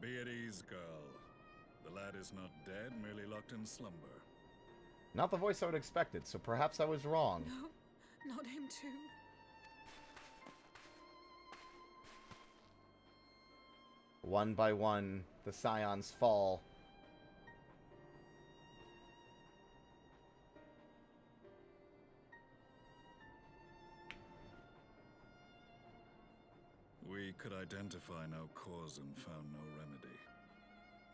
Be at ease, girl. The lad is not dead, merely locked in slumber. Not the voice I would have expected, so perhaps I was wrong. No, not him too. One by one, the Scions fall. We could identify no cause and found no remedy.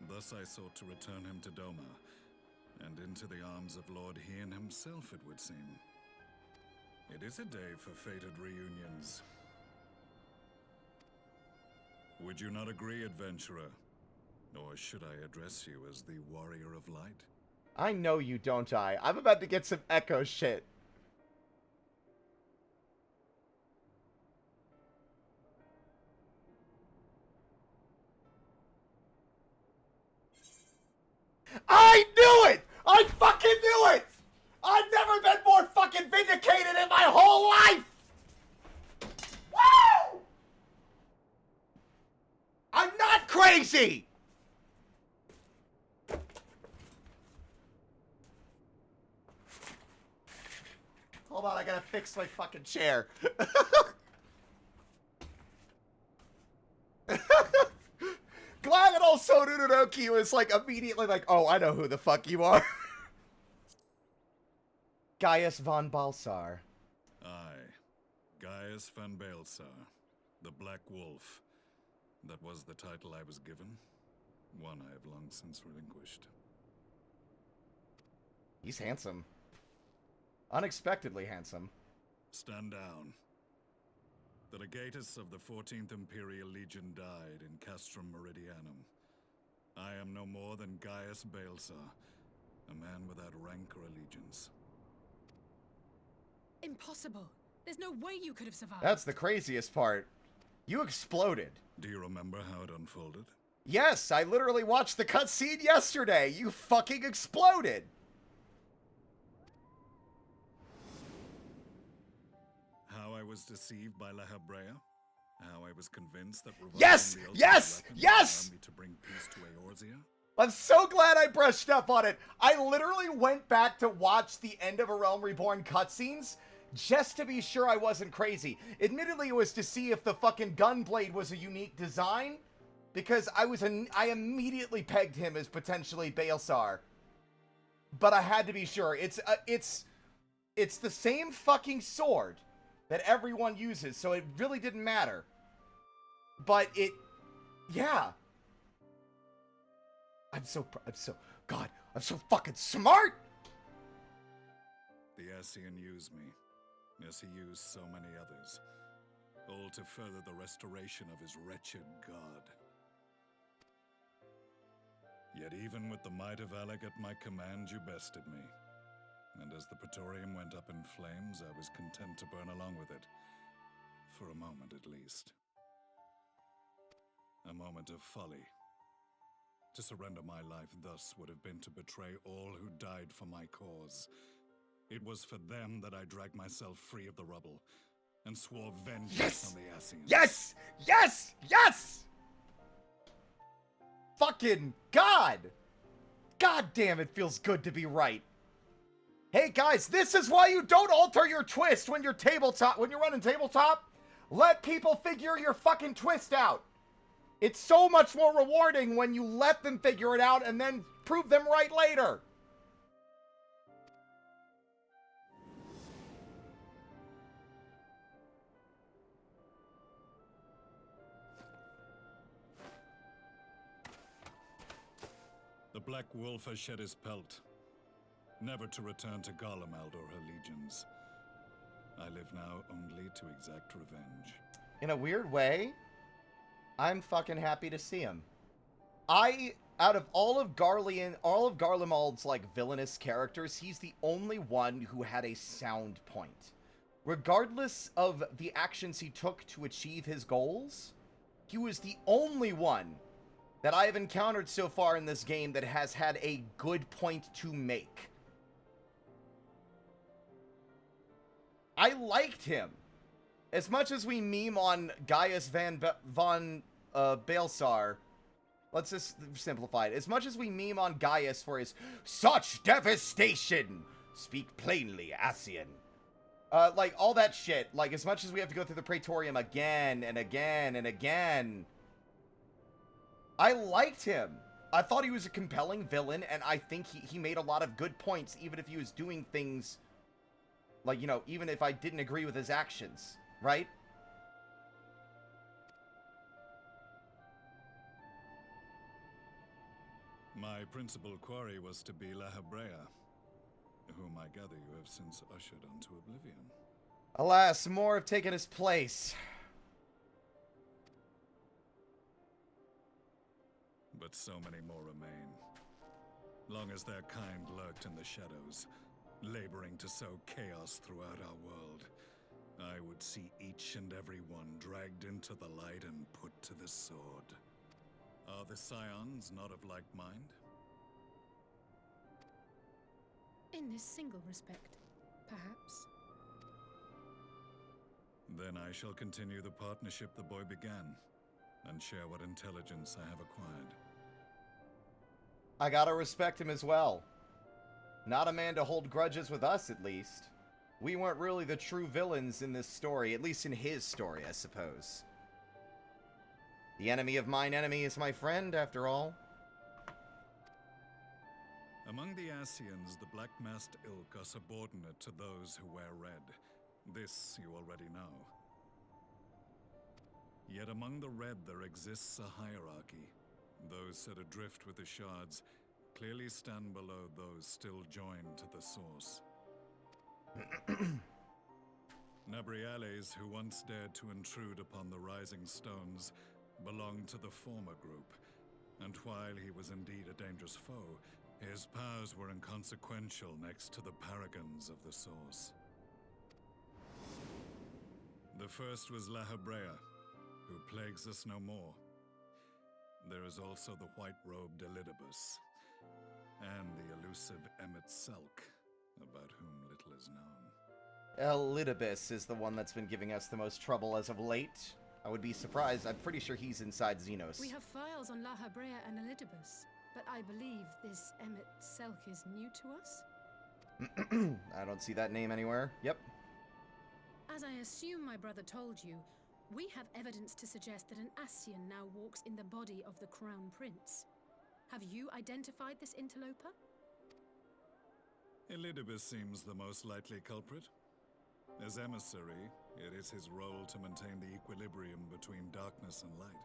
Thus I sought to return him to Doma, and into the arms of Lord Hien himself, it would seem. It is a day for fated reunions. Would you not agree, adventurer? Or should I address you as the Warrior of Light? I know you, don't I? I'm about to get some Echo shit. I knew it! I fucking knew it! I've never been more fucking vindicated in my whole life! Woo! I'm not crazy! Hold on, I gotta fix my fucking chair. Glad that also Nunonoki was like immediately like, oh, I know who the fuck you are. Gaius von Balsar. Aye. Gaius van Balsar, the Black Wolf. That was the title I was given. One I have long since relinquished. He's handsome. Unexpectedly handsome. Stand down. The legatus of the 14th Imperial Legion died in Castrum Meridianum. I am no more than Gaius Baelsar, a man without rank or allegiance. Impossible. There's no way you could have survived. That's the craziest part. You exploded. Do you remember how it unfolded? Yes, I literally watched the cutscene yesterday. You fucking exploded. How I was deceived by La Habrea? How I was convinced that Yes! reversing the Yes! ultimate weapon Yes! would allow me to bring peace to Eorzea? I'm so glad I brushed up on it. I literally went back to watch the end of A Realm Reborn cutscenes just to be sure I wasn't crazy. Admittedly, it was to see if the fucking gunblade was a unique design, because I immediately pegged him as potentially Baelsar. But I had to be sure. It's the same fucking sword that everyone uses, so it really didn't matter. But yeah. I'm so fucking smart! The Ascian used me, as he used so many others, all to further the restoration of his wretched god. Yet even with the might of Alec at my command, you bested me. And as the Praetorium went up in flames, I was content to burn along with it. For a moment at least. A moment of folly. To surrender my life thus would have been to betray all who died for my cause. It was for them that I dragged myself free of the rubble, and swore vengeance on the Ascians. Yes! Yes! Yes! Fucking God! God damn, it feels good to be right. Hey guys, this is why you don't alter your twist when you're running tabletop. Let people figure your fucking twist out. It's so much more rewarding when you let them figure it out and then prove them right later. The Black Wolf has shed his pelt, never to return to Garlemald or her legions. I live now only to exact revenge. In a weird way, I'm fucking happy to see him. Out of all of Garlemald's, like, villainous characters, he's the only one who had a sound point. Regardless of the actions he took to achieve his goals, he was the only one that I have encountered so far in this game that has had a good point to make. I liked him. As much as we meme on Gaius von Baelsar, let's just simplify it. As much as we meme on Gaius for his such devastation, speak plainly, Ascian. Like, all that shit. Like, as much as we have to go through the Praetorium again and again and again, I liked him. I thought he was a compelling villain, and I think he made a lot of good points, even if he was doing things, like, you know, even if I didn't agree with his actions, right? My principal quarry was to be La Habrea, whom I gather you have since ushered onto oblivion. Alas, more have taken his place. But so many more remain. Long as their kind lurked in the shadows, laboring to sow chaos throughout our world, I would see each and every one dragged into the light and put to the sword. Are the Scions not of like mind? In this single respect, perhaps. Then I shall continue the partnership the boy began, and share what intelligence I have acquired. I gotta respect him as well. Not a man to hold grudges with us, at least. We weren't really the true villains in this story, at least in his story, I suppose. The enemy of mine enemy is my friend, after all. Among the Ascians, the Black-Masked Ilk are subordinate to those who wear red. This you already know. Yet among the red there exists a hierarchy. Those set adrift with the shards clearly stand below those still joined to the source. Nabriales, who once dared to intrude upon the Rising Stones, belonged to the former group, and while he was indeed a dangerous foe, his powers were inconsequential next to the paragons of the Source. The first was La Hebrea, who plagues us no more. There is also the white-robed Elidibus, and the elusive Emmett Selk, about whom little is known. Elidibus is the one that's been giving us the most trouble as of late. I would be surprised. I'm pretty sure he's inside Xenos. We have files on La Hebrea and Elidibus, but I believe this Emmett Selk is new to us? I don't see that name anywhere. Yep. As I assume my brother told you, we have evidence to suggest that an Ascian now walks in the body of the Crown Prince. Have you identified this interloper? Elidibus seems the most likely culprit. As emissary, it is his role to maintain the equilibrium between darkness and light.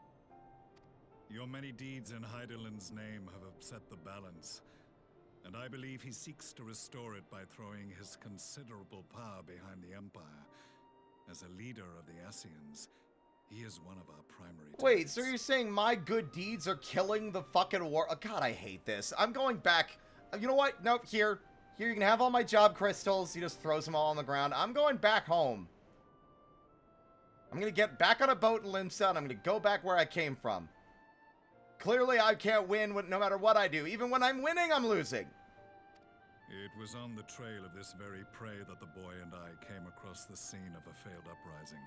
Your many deeds in Hydaelyn's name have upset the balance, and I believe he seeks to restore it by throwing his considerable power behind the Empire. As a leader of the Ascians, he is one of our primary targets. Wait, so you're saying my good deeds are killing the fucking war? Oh, God, I hate this. I'm going back. You know what? Nope, here. Here, you can have all my job crystals. He just throws them all on the ground. I'm going back home. I'm going to get back on a boat in Limsa, and I'm going to go back where I came from. Clearly, I can't win no matter what I do. Even when I'm winning, I'm losing. It was on the trail of this very prey that the boy and I came across the scene of a failed uprising.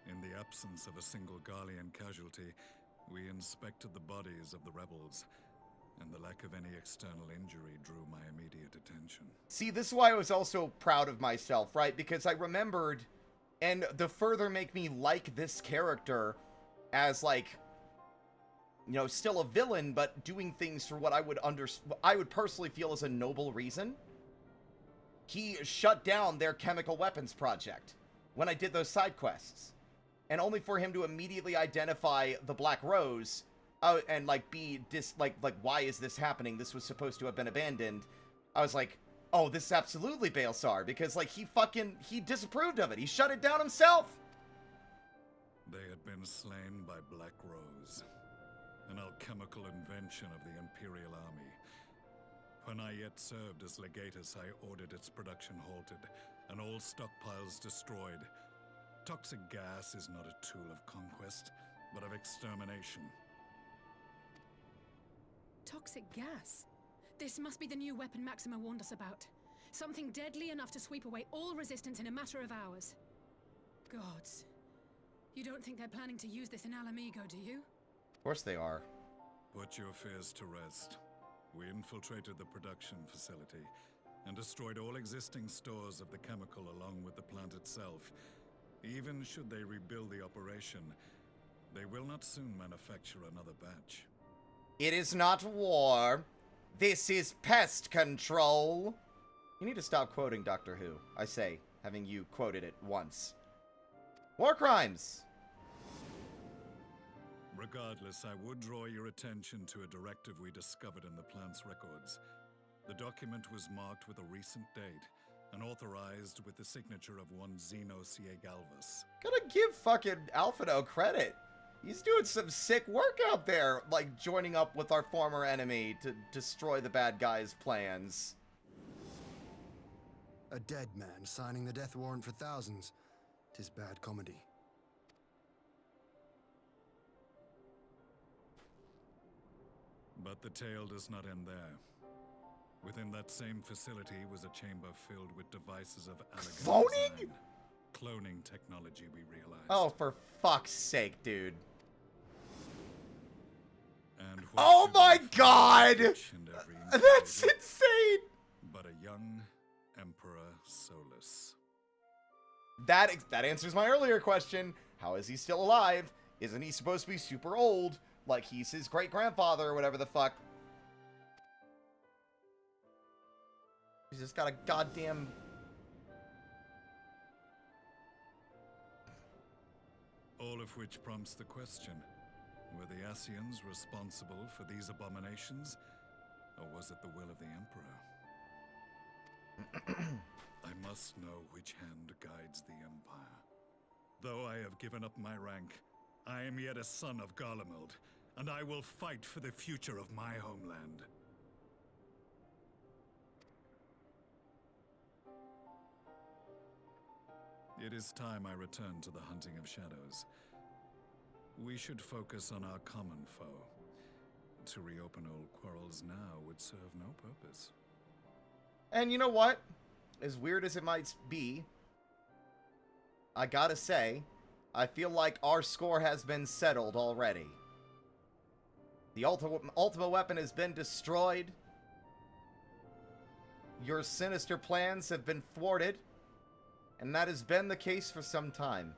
In the absence of a single Garlean casualty, we inspected the bodies of the rebels, and the lack of any external injury drew my immediate attention. See, this is why I was also proud of myself, right? Because I remembered, and the further make me like this character as, like, you know, still a villain, but doing things for what I would personally feel is a noble reason. He shut down their chemical weapons project when I did those side quests. And only for him to immediately identify the Black Rose and, like, why is this happening? This was supposed to have been abandoned. I was like, oh, this is absolutely Baelsar, because, like, he disapproved of it. He shut it down himself. They had been slain by Black Rose, an alchemical invention of the Imperial Army. When I yet served as legatus, I ordered its production halted, and all stockpiles destroyed. Toxic gas is not a tool of conquest, but of extermination. Toxic gas? This must be the new weapon Maxima warned us about. Something deadly enough to sweep away all resistance in a matter of hours. Gods. You don't think they're planning to use this in Alamigo, do you? Of course they are. Put your fears to rest. We infiltrated the production facility and destroyed all existing stores of the chemical along with the plant itself. Even should they rebuild the operation, they will not soon manufacture another batch. It is not war. This is pest control. You need to stop quoting Doctor Who, I say, having you quoted it once. War crimes! Regardless, I would draw your attention to a directive we discovered in the plant's records. The document was marked with a recent date, and authorized with the signature of one Xenos Galvus. Gotta give fucking Alphino credit. He's doing some sick work out there, like joining up with our former enemy to destroy the bad guy's plans. A dead man signing the death warrant for thousands. 'Tis bad comedy. But the tale does not end there. Within that same facility was a chamber filled with devices of elegant cloning? Design. Cloning technology, we realized. Oh, for fuck's sake, dude. And oh my god! That's insane! But a young Emperor Solus. That answers my earlier question. How is he still alive? Isn't he supposed to be super old? Like he's his great-grandfather or whatever the fuck. He's just got a goddamn... All of which prompts the question, were the Ascians responsible for these abominations, or was it the will of the Emperor? I must know which hand guides the Empire. Though I have given up my rank, I am yet a son of Garlemald, and I will fight for the future of my homeland. It is time I return to the hunting of shadows. We should focus on our common foe. To reopen old quarrels now would serve no purpose. And you know what? As weird as it might be, I gotta say, I feel like our score has been settled already. The Ultima weapon has been destroyed. Your sinister plans have been thwarted. And that has been the case for some time.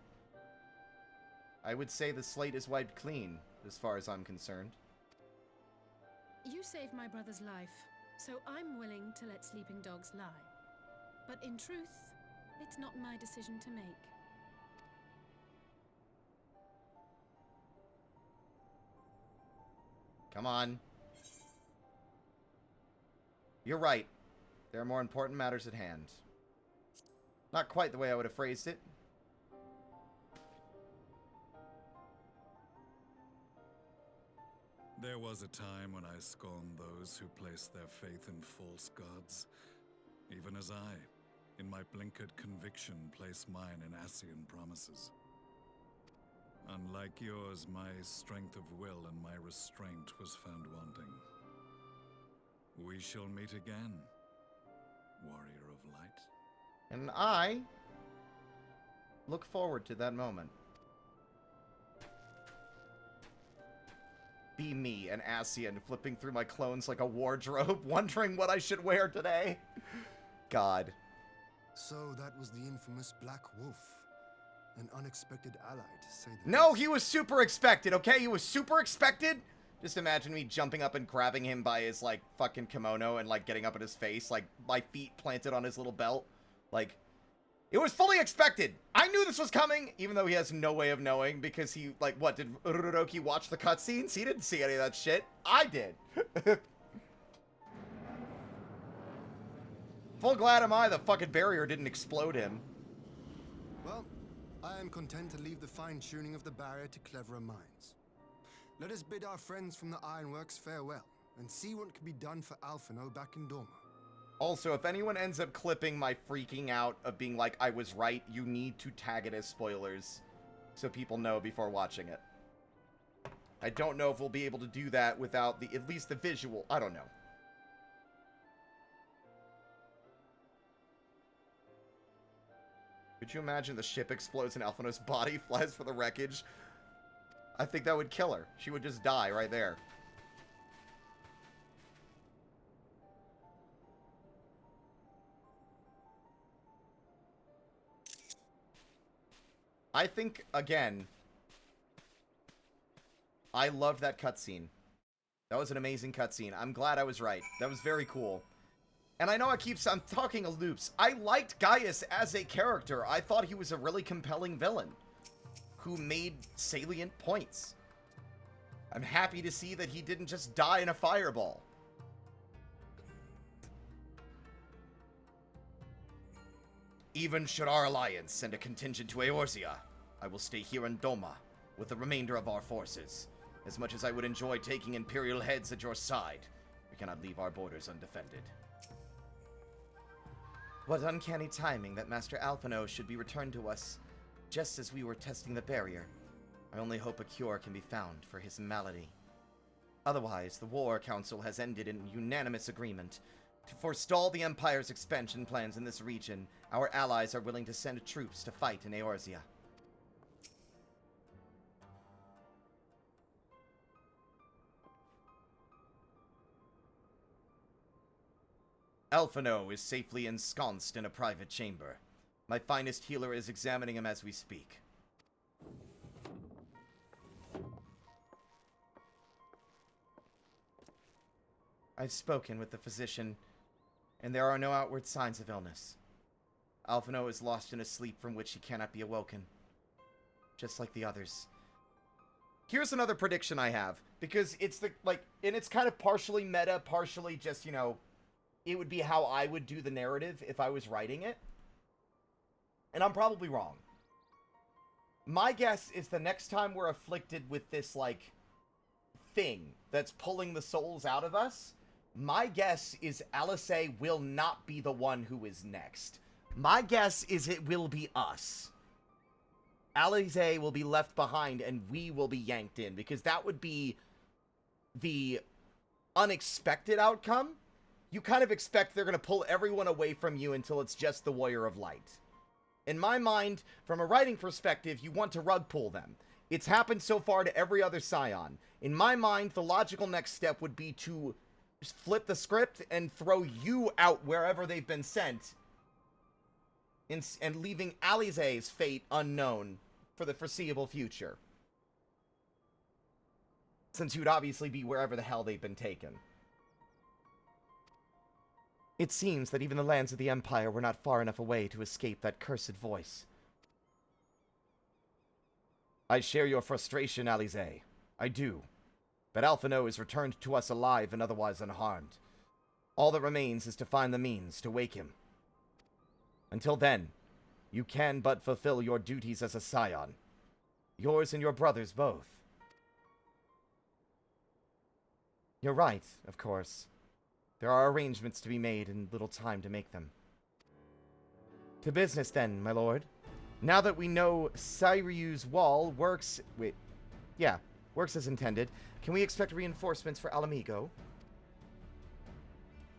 I would say the slate is wiped clean, as far as I'm concerned. You saved my brother's life, so I'm willing to let sleeping dogs lie. But in truth, it's not my decision to make. Come on. You're right. There are more important matters at hand. Not quite the way I would have phrased it. There was a time when I scorned those who placed their faith in false gods. Even as I, in my blinkered conviction, place mine in Ascian promises. Unlike yours, my strength of will and my restraint was found wanting. We shall meet again, warrior of light. And I look forward to that moment. Be me, an Ascian, flipping through my clones like a wardrobe, wondering what I should wear today. God. So that was the infamous Black Wolf. An unexpected ally, to say the No, least. he was super expected, okay? He was super expected. Just imagine me jumping up and grabbing him by his, like, fucking kimono and, like, getting up in his face, like, my feet planted on his little belt. Like, it was fully expected. I knew this was coming, even though he has no way of knowing, because he, like, what, did Uroroki watch the cutscenes? He didn't see any of that shit. I did. Full glad am I the fucking barrier didn't explode him. Well, I am content to leave the fine-tuning of the barrier to cleverer minds. Let us bid our friends from the Ironworks farewell, and see what can be done for Alphino back in Dorma. Also, if anyone ends up clipping my freaking out of being like, I was right, you need to tag it as spoilers so people know before watching it. I don't know if we'll be able to do that without at least the visual. I don't know. Could you imagine the ship explodes and Alphino's body flies for the wreckage? I think that would kill her. She would just die right there. I think, again, I loved that cutscene. That was an amazing cutscene. I'm glad I was right. That was very cool. And I know I'm talking a loops. I liked Gaius as a character. I thought he was a really compelling villain who made salient points. I'm happy to see that he didn't just die in a fireball. Even should our alliance send a contingent to Eorzea, I will stay here in Doma with the remainder of our forces. As much as I would enjoy taking Imperial heads at your side, we cannot leave our borders undefended. What uncanny timing that Master Alphino should be returned to us, just as we were testing the barrier. I only hope a cure can be found for his malady. Otherwise, the War Council has ended in unanimous agreement. To forestall the Empire's expansion plans in this region, our allies are willing to send troops to fight in Eorzea. Alphino is safely ensconced in a private chamber. My finest healer is examining him as we speak. I've spoken with the physician, and there are no outward signs of illness. Alphino is lost in a sleep from which he cannot be awoken, just like the others. Here's another prediction I have, because it's and it's kind of partially meta, partially just, you know, it would be how I would do the narrative if I was writing it. And I'm probably wrong. My guess is the next time we're afflicted with this, like, thing that's pulling the souls out of us, my guess is Alice will not be the one who is next. My guess is it will be us. Alice will be left behind and we will be yanked in, because that would be the unexpected outcome. You kind of expect they're going to pull everyone away from you until it's just the Warrior of Light. In my mind, from a writing perspective, you want to rug pull them. It's happened so far to every other Scion. In my mind, the logical next step would be to flip the script and throw you out wherever they've been sent, and leaving Alize's fate unknown for the foreseeable future, since you'd obviously be wherever the hell they've been taken. It seems that even the lands of the Empire were not far enough away to escape that cursed voice. I share your frustration, Alize. I do. But Alphino is returned to us alive and otherwise unharmed. All that remains is to find the means to wake him. Until then, you can but fulfill your duties as a Scion. Yours and your brother's both. You're right, of course. There are arrangements to be made and little time to make them. To business then, my lord. Now that we know Cyryu's wall works... works as intended, can we expect reinforcements for Alamigo?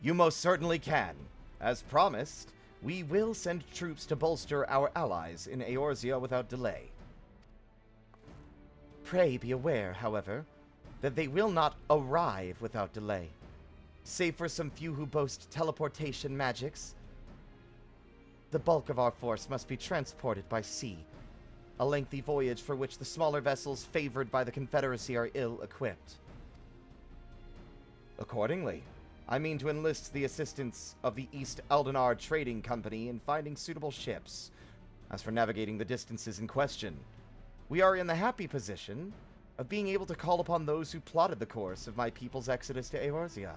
You most certainly can. As promised, we will send troops to bolster our allies in Eorzea without delay. Pray be aware, however, that they will not arrive without delay. Save for some few who boast teleportation magics, the bulk of our force must be transported by sea, a lengthy voyage for which the smaller vessels favored by the Confederacy are ill-equipped. Accordingly, I mean to enlist the assistance of the East Eldenard Trading Company in finding suitable ships. As for navigating the distances in question, we are in the happy position of being able to call upon those who plotted the course of my people's exodus to Eorzea.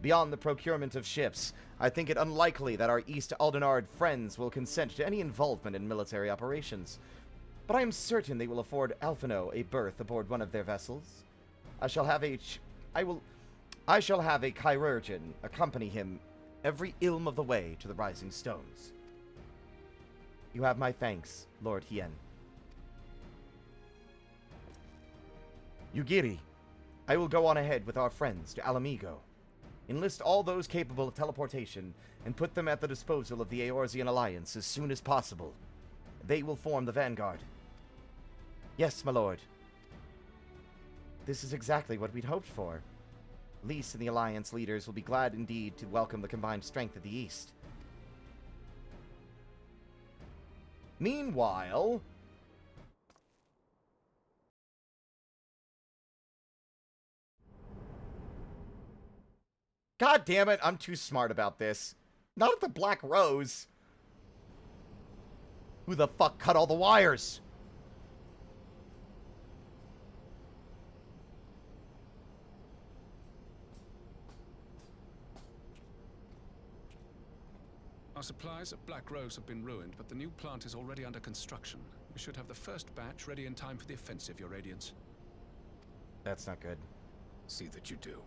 Beyond the procurement of ships, I think it unlikely that our East Eldenard friends will consent to any involvement in military operations, but I am certain they will afford Alphino a berth aboard one of their vessels. I shall have a chirurgeon accompany him every ilm of the way to the Rising Stones. You have my thanks, Lord Hien. Yugiri, I will go on ahead with our friends to Alamigo. Enlist all those capable of teleportation, and put them at the disposal of the Eorzean Alliance as soon as possible. They will form the vanguard. Yes, my lord. This is exactly what we'd hoped for. Lys and the Alliance leaders will be glad indeed to welcome the combined strength of the East. Meanwhile... God damn it, I'm too smart about this. Not at the Black Rose. Who the fuck cut all the wires? Our supplies at Black Rose have been ruined, but the new plant is already under construction. We should have the first batch ready in time for the offensive, Your Radiance. That's not good. See that you do.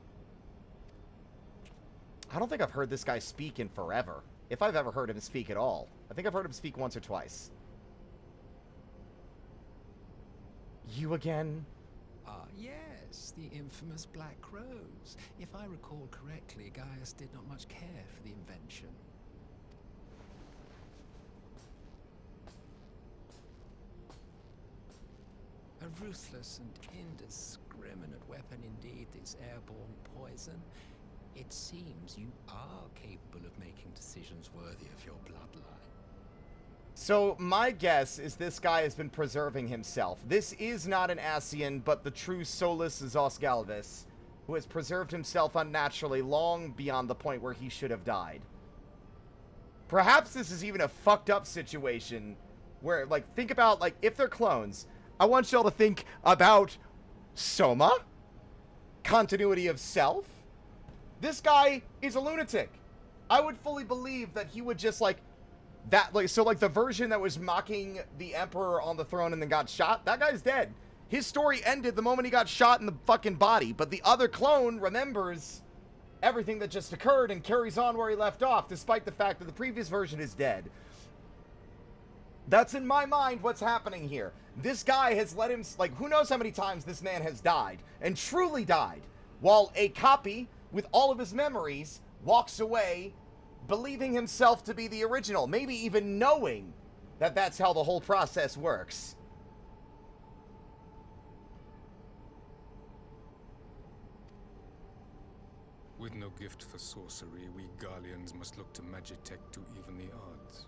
I don't think I've heard this guy speak in forever. If I've ever heard him speak at all. I think I've heard him speak once or twice. You again? Ah, yes, the infamous Black Rose. If I recall correctly, Gaius did not much care for the invention. A ruthless and indiscriminate weapon indeed, this airborne poison. It seems you are capable of making decisions worthy of your bloodline. So, my guess is this guy has been preserving himself. This is not an Ascian, but the true Solus Zosgalvis, who has preserved himself unnaturally long beyond the point where he should have died. Perhaps this is even a fucked up situation where, like, think about, like, if they're clones, I want y'all to think about Soma, continuity of self, This guy is a lunatic. I would fully believe that he would just, like, that, like, so, like, the version that was mocking the Emperor on the throne and then got shot, that guy's dead. His story ended the moment he got shot in the fucking body, but the other clone remembers everything that just occurred and carries on where he left off, despite the fact that the previous version is dead. That's in my mind what's happening here. This guy has let him, like, who knows how many times this man has died, and truly died, while a copy with all of his memories walks away believing himself to be the original, maybe even knowing that that's how the whole process works. With no gift for sorcery, we Garleans must look to Magitech to even the odds.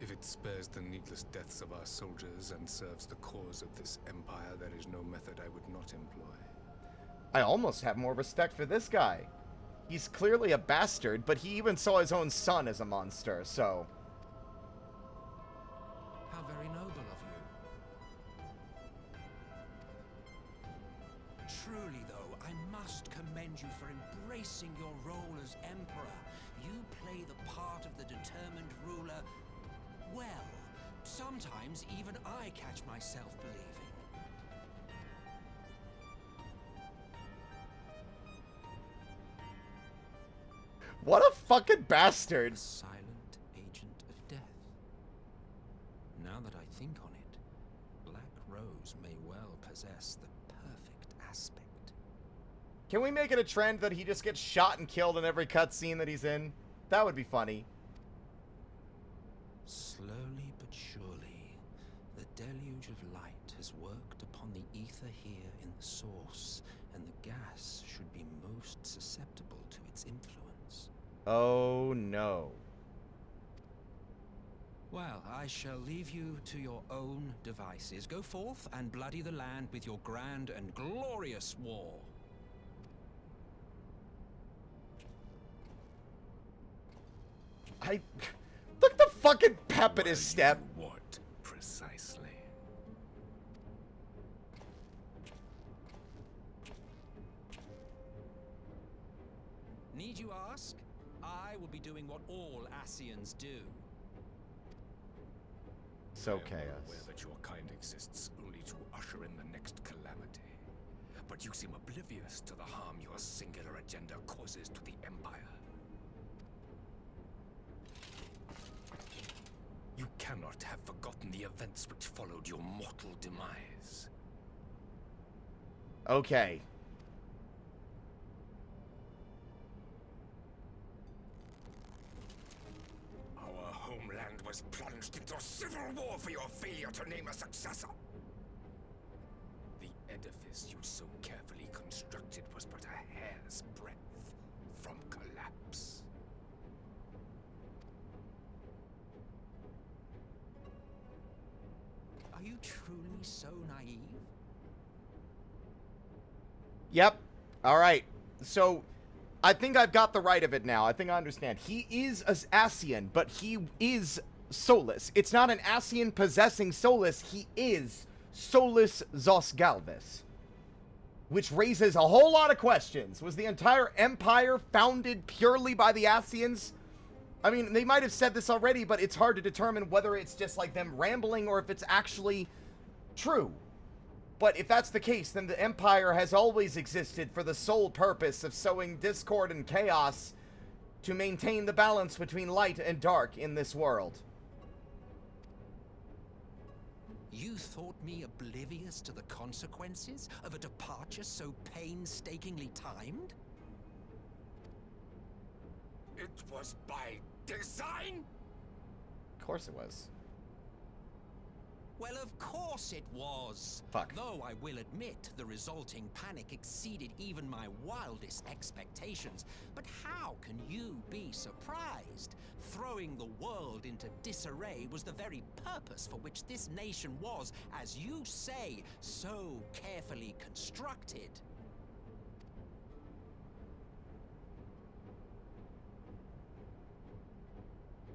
If it spares the needless deaths of our soldiers and serves the cause of this empire, there is no method I would not employ. I almost have more respect for this guy. He's clearly a bastard, but he even saw his own son as a monster, so... How very noble of you. Truly, though, I must commend you for embracing your role as Emperor. You play the part of the determined ruler well. Sometimes even I catch myself believing. What a fucking bastard! A silent agent of death. Now that I think on it, Black Rose may well possess the perfect aspect. Can we make it a trend that he just gets shot and killed in every cutscene that he's in? That would be funny. Slowly but surely, the deluge of light has worked upon the ether here in the source, and the gas should be most susceptible to its influence. Oh no. Well, I shall leave you to your own devices. Go forth and bloody the land with your grand and glorious war. Look at the fucking pep in his step. What, precisely? Need you ask? I will be doing what all Asians do. So I am chaos. aware that your kind exists only to usher in the next calamity. But you seem oblivious to the harm your singular agenda causes to the Empire. You cannot have forgotten the events which followed your mortal demise. Okay. Our homeland was plunged into civil war for your failure to name a successor. The edifice you so carefully constructed was but a hair's breadth from collapse. Are you truly so naive? Yep. Alright. So, I think I've got the right of it now. I think I understand. He is an Asian, but he is soulless. It's not an Asian possessing soulless. He is soulless Zos Galvis. Which raises a whole lot of questions. Was the entire empire founded purely by the Asians? I mean, they might have said this already, but it's hard to determine whether it's just like them rambling or if it's actually true. But if that's the case, then the Empire has always existed for the sole purpose of sowing discord and chaos to maintain the balance between light and dark in this world. You thought me oblivious to the consequences of a departure so painstakingly timed? It was by design? Of course it was. Well, of course it was. Fuck. Though I will admit the resulting panic exceeded even my wildest expectations. But how can you be surprised? Throwing the world into disarray was the very purpose for which this nation was, as you say, so carefully constructed.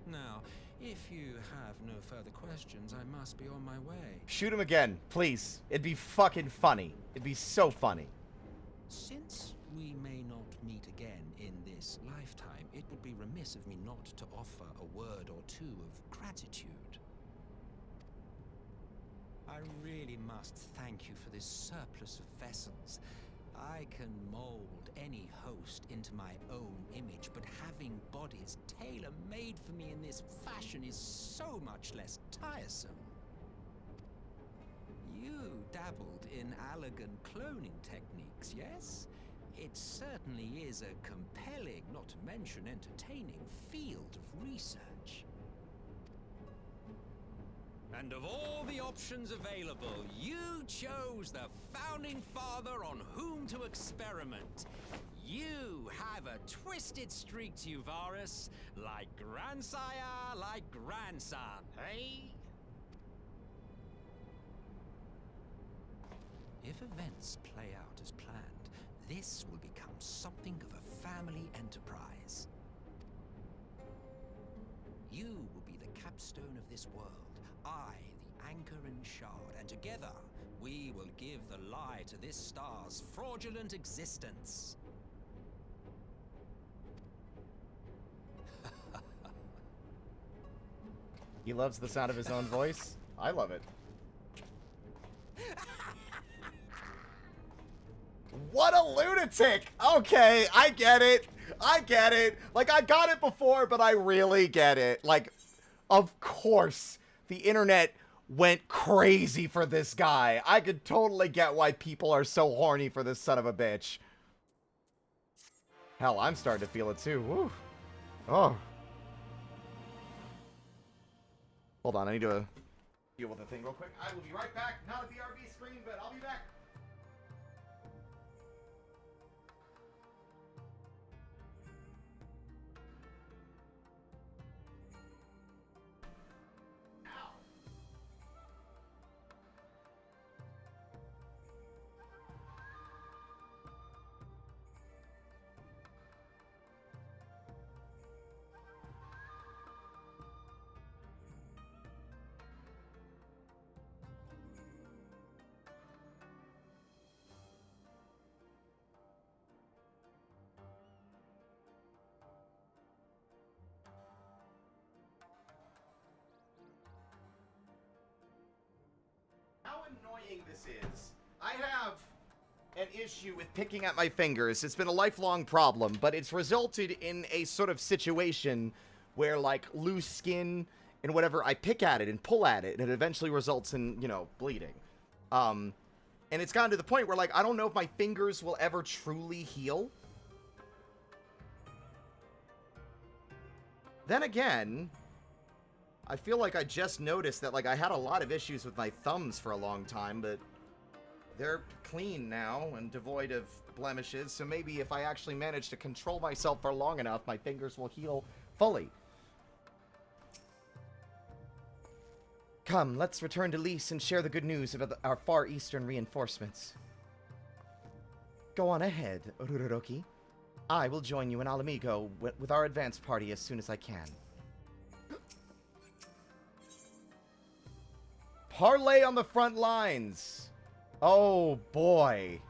Now, if you have no further questions, I must be on my way. Shoot him again, please. It'd be fucking funny. It'd be so funny. Since we may not meet again be remiss of me not to offer a word or two of gratitude. I really must thank you for this surplus of vessels. I can mold any host into my own image, but having bodies tailor-made for me in this fashion is so much less tiresome. You dabbled in Allagan cloning techniques, yes? It certainly is a compelling, not to mention entertaining, field of research. And of all the options available, you chose the Founding Father on whom to experiment. You have a twisted streak to you, Varus, like grandsire, like grandson, hey? If events play out as planned, this will become something of a family enterprise. You will be the capstone of this world, I, the anchor and shard, and together we will give the lie to this star's fraudulent existence. He loves the sound of his own voice. I love it. What a lunatic! Okay, I get it. I get it. Like, I got it before, but I really get it. Like, of course, the internet went crazy for this guy. I could totally get why people are so horny for this son of a bitch. Hell, I'm starting to feel it too. Woo. Oh. Hold on, I need to deal with the thing real quick. I will be right back. Not at the RV screen, but I'll be back. How annoying this is. I have an issue with picking at my fingers. It's been a lifelong problem, but it's resulted in a sort of situation where, like, loose skin and whatever, I pick at it and pull at it, and it eventually results in, you know, bleeding. And it's gotten to the point where, like, I don't know if my fingers will ever truly heal. Then again, I feel like I just noticed that, like, I had a lot of issues with my thumbs for a long time, but they're clean now and devoid of blemishes, so maybe if I actually manage to control myself for long enough, my fingers will heal fully. Come, let's return to Lys and share the good news about our Far Eastern reinforcements. Go on ahead, Ururoroki. I will join you in Alamigo with our advance party as soon as I can. Parlay on the front lines. Oh, boy.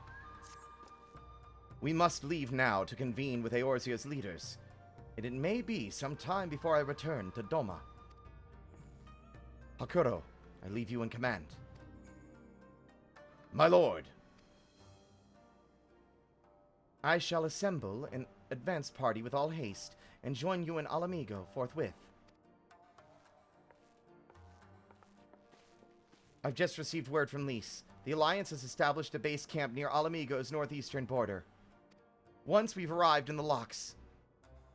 We must leave now to convene with Eorzea's leaders, and it may be some time before I return to Doma. Hakuro, I leave you in command. My lord. I shall assemble an advance party with all haste and join you in Alamigo forthwith. I've just received word from Lys. The Alliance has established a base camp near Alamigo's northeastern border. Once we've arrived in the locks,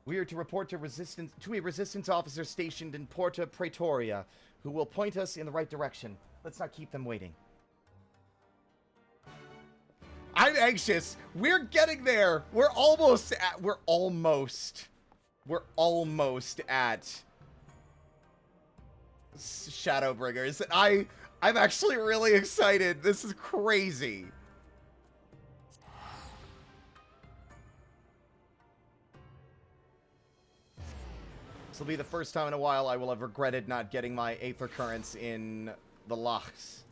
we are to report to a resistance officer stationed in Porta Praetoria, who will point us in the right direction. Let's not keep them waiting. I'm anxious. We're getting there. We're almost at Shadowbringers. I'm actually really excited. This is crazy. This will be the first time in a while I will have regretted not getting my Aether Currents in the locks.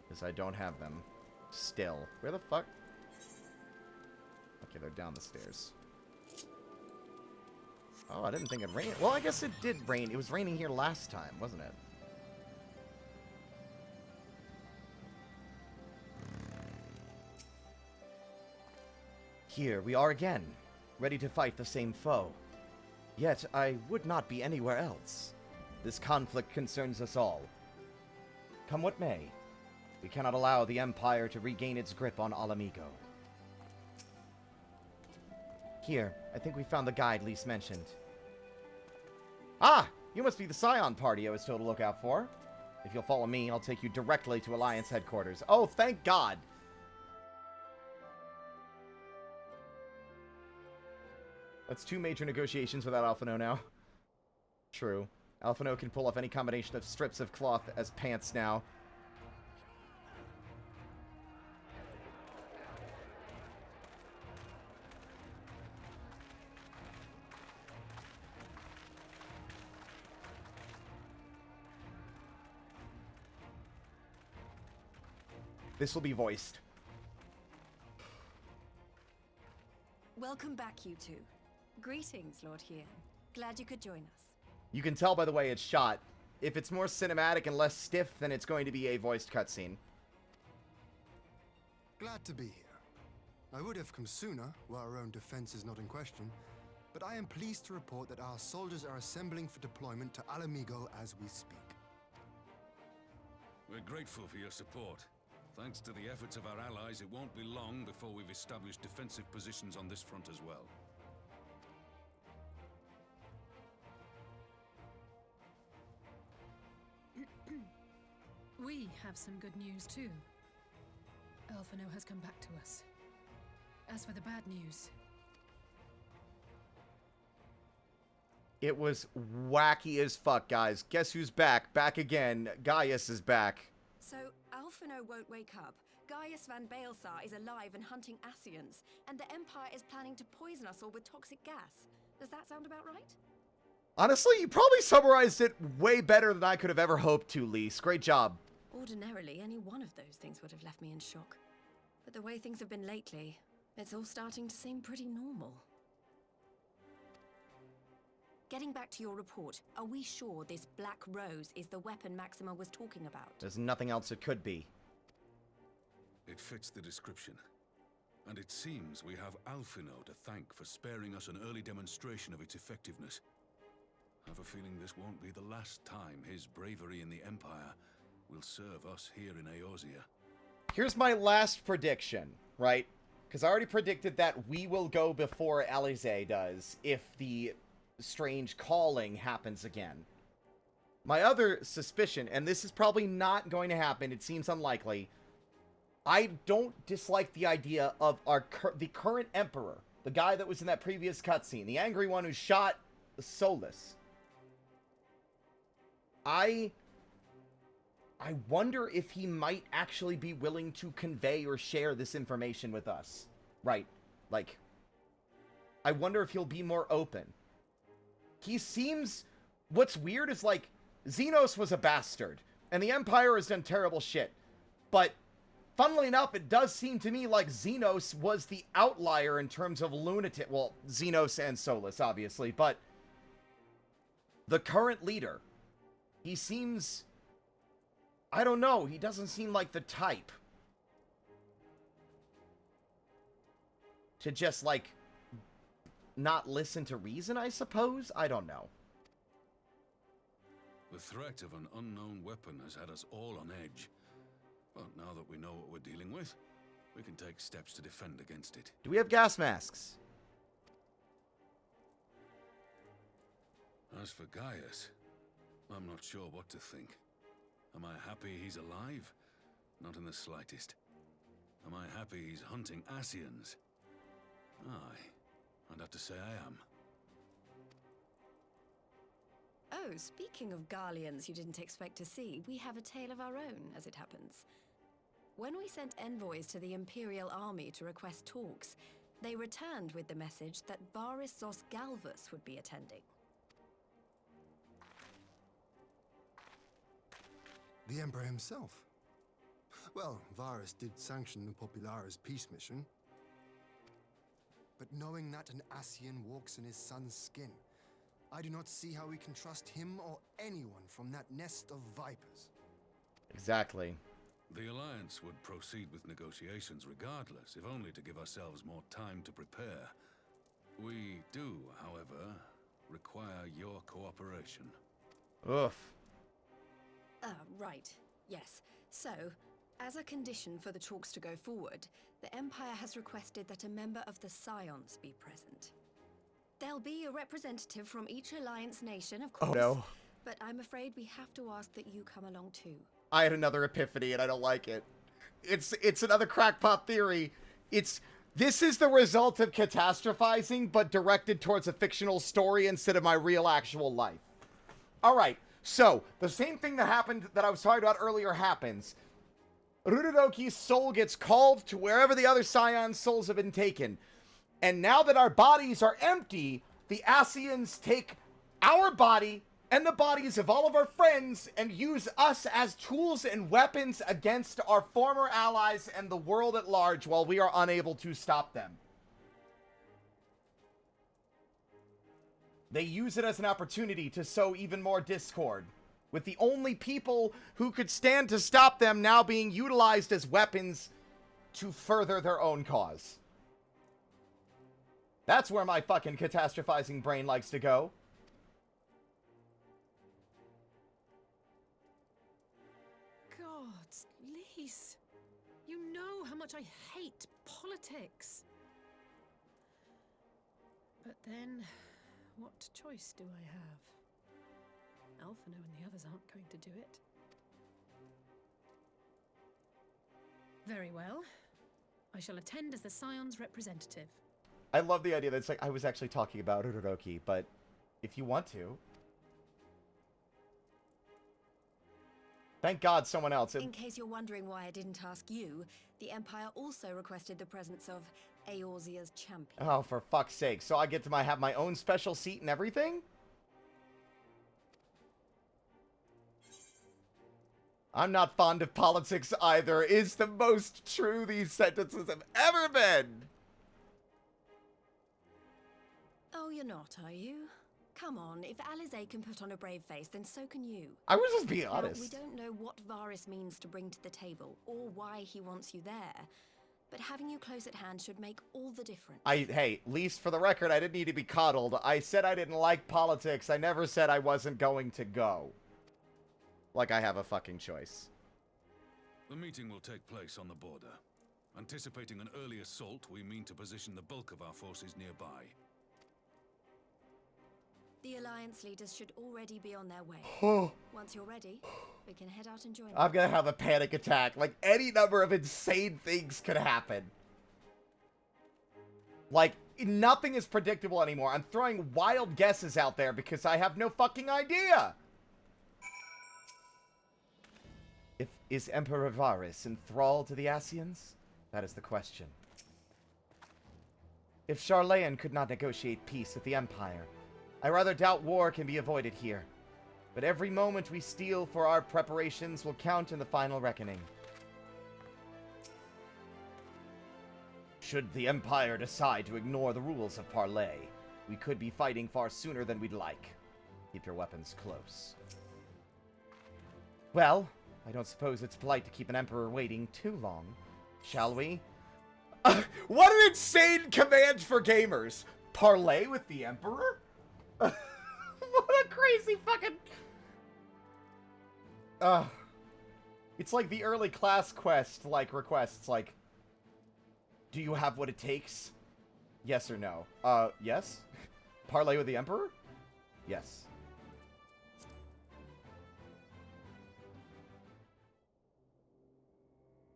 Because I don't have them. Still. Where the fuck? Okay, they're down the stairs. Oh, I didn't think it rained. Well, I guess it did rain. It was raining here last time, wasn't it? Here we are again, ready to fight the same foe. Yet I would not be anywhere else. This conflict concerns us all. Come what may, we cannot allow the Empire to regain its grip on Alamigo. Here, I think we found the guide Lise mentioned. Ah! You must be the Scion party I was told to look out for. If you'll follow me, I'll take you directly to Alliance headquarters. Oh, thank God! That's 2 major negotiations without Alphino now. True. Alphino can pull off any combination of strips of cloth as pants now. This will be voiced. Welcome back, you two. Greetings, Lord Hien. Glad you could join us. You can tell by the way it's shot. If it's more cinematic and less stiff, then it's going to be a voiced cutscene. Glad to be here. I would have come sooner, where our own defense is not in question, but I am pleased to report that our soldiers are assembling for deployment to Alamigo as we speak. We're grateful for your support. Thanks to the efforts of our allies, it won't be long before we've established defensive positions on this front as well. We have some good news too. Alphino has come back to us. As for the bad news... It was wacky as fuck, guys. Guess who's back? Back again. Gaius is back. So, Alphino won't wake up. Gaius van Baelsar is alive and hunting Ascians, and the Empire is planning to poison us all with toxic gas. Does that sound about right? Honestly, you probably summarized it way better than I could have ever hoped to, Lise. Great job. Ordinarily, any one of those things would have left me in shock. But the way things have been lately, it's all starting to seem pretty normal. Getting back to your report, are we sure this Black Rose is the weapon Maxima was talking about? There's nothing else it could be. It fits the description. And it seems we have Alphino to thank for sparing us an early demonstration of its effectiveness. I have a feeling this won't be the last time his bravery in the Empire will serve us here in Eorzea. Here's my last prediction, right? Because I already predicted that we will go before Alize does if the strange calling happens again. My other suspicion, and this is probably not going to happen, it seems unlikely, I don't dislike the idea of the current Emperor, the guy that was in that previous cutscene, the angry one who shot Solus. I wonder if he might actually be willing to convey or share this information with us. Right. Like, I wonder if he'll be more open. He seems... What's weird is, like, Xenos was a bastard, and the Empire has done terrible shit. But, funnily enough, it does seem to me like Xenos was the outlier in terms of lunatic... Well, Xenos and Solus, obviously, but... The current leader, he seems... I don't know, he doesn't seem like the type to just, like, not listen to reason, I suppose? I don't know. The threat of an unknown weapon has had us all on edge. But now that we know what we're dealing with, we can take steps to defend against it. Do we have gas masks? As for Gaius, I'm not sure what to think. Am I happy he's alive? Not in the slightest. Am I happy he's hunting Ascians? Aye, I'd have to say I am. Oh, speaking of Garleans you didn't expect to see, we have a tale of our own, as it happens. When we sent envoys to the Imperial Army to request talks, they returned with the message that Varys Zos Galvus would be attending. The Emperor himself. Well, Varys did sanction the Popularis peace mission. But knowing that an Ascian walks in his son's skin, I do not see how we can trust him or anyone from that nest of vipers. Exactly. The Alliance would proceed with negotiations regardless, if only to give ourselves more time to prepare. We do, however, require your cooperation. Oof. Right. Yes. So, as a condition for the talks to go forward, the Empire has requested that a member of the Scions be present. There'll be a representative from each Alliance nation, of course. Oh no. But I'm afraid we have to ask that you come along too. I had another epiphany and I don't like it. It's another crackpot theory. This is the result of catastrophizing, but directed towards a fictional story instead of my real actual life. Alright, so, the same thing that happened that I was talking about earlier happens. Rurodoki's soul gets called to wherever the other Scion's souls have been taken. And now that our bodies are empty, the Ascians take our body and the bodies of all of our friends and use us as tools and weapons against our former allies and the world at large while we are unable to stop them. They use it as an opportunity to sow even more discord, with the only people who could stand to stop them now being utilized as weapons to further their own cause. That's where my fucking catastrophizing brain likes to go. God, Lise, you know how much I hate politics. But then, what choice do I have? Alphino and the others aren't going to do it. Very well. I shall attend as the Scion's representative. I love the idea that it's like, I was actually talking about Rurodoki, but if you want to. Thank God someone else. In case you're wondering why I didn't ask you, the Empire also requested the presence of Eorzea's champion. Oh, for fuck's sake. So I get to have my own special seat and everything? I'm not fond of politics either, is the most true these sentences have ever been. Oh, you're not, are you? Come on, if Alize can put on a brave face, then so can you. I was just being Now, honest. we don't know what Varys means to bring to the table, or why he wants you there. But having you close at hand should make all the difference. Hey, least for the record, I didn't need to be coddled. I said I didn't like politics. I never said I wasn't going to go. Like I have a fucking choice. The meeting will take place on the border. Anticipating an early assault, we mean to position the bulk of our forces nearby. The Alliance leaders should already be on their way. Once you're ready, we can head out and join them. I'm gonna have a panic attack. Like, any number of insane things could happen. Like, nothing is predictable anymore. I'm throwing wild guesses out there because I have no fucking idea. Is Emperor Varys enthralled to the Ascians? That is the question. If Charlayan could not negotiate peace with the Empire, I rather doubt war can be avoided here. But every moment we steal for our preparations will count in the final reckoning. Should the Empire decide to ignore the rules of parley, we could be fighting far sooner than we'd like. Keep your weapons close. Well, I don't suppose it's polite to keep an emperor waiting too long, shall we? What an insane command for gamers! Parley with the emperor? What a crazy fucking... It's like the early class quest, like, requests, like... Do you have what it takes? Yes or no? Yes? Parley with the emperor? Yes.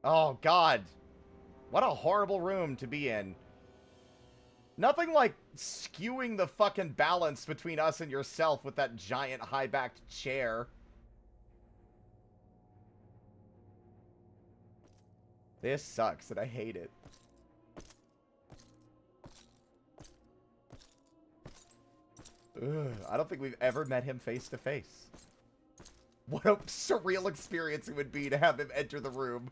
Oh, God. What a horrible room to be in. Nothing like skewing the fucking balance between us and yourself with that giant high-backed chair. This sucks and I hate it. Ugh, I don't think we've ever met him face to face. What a surreal experience it would be to have him enter the room.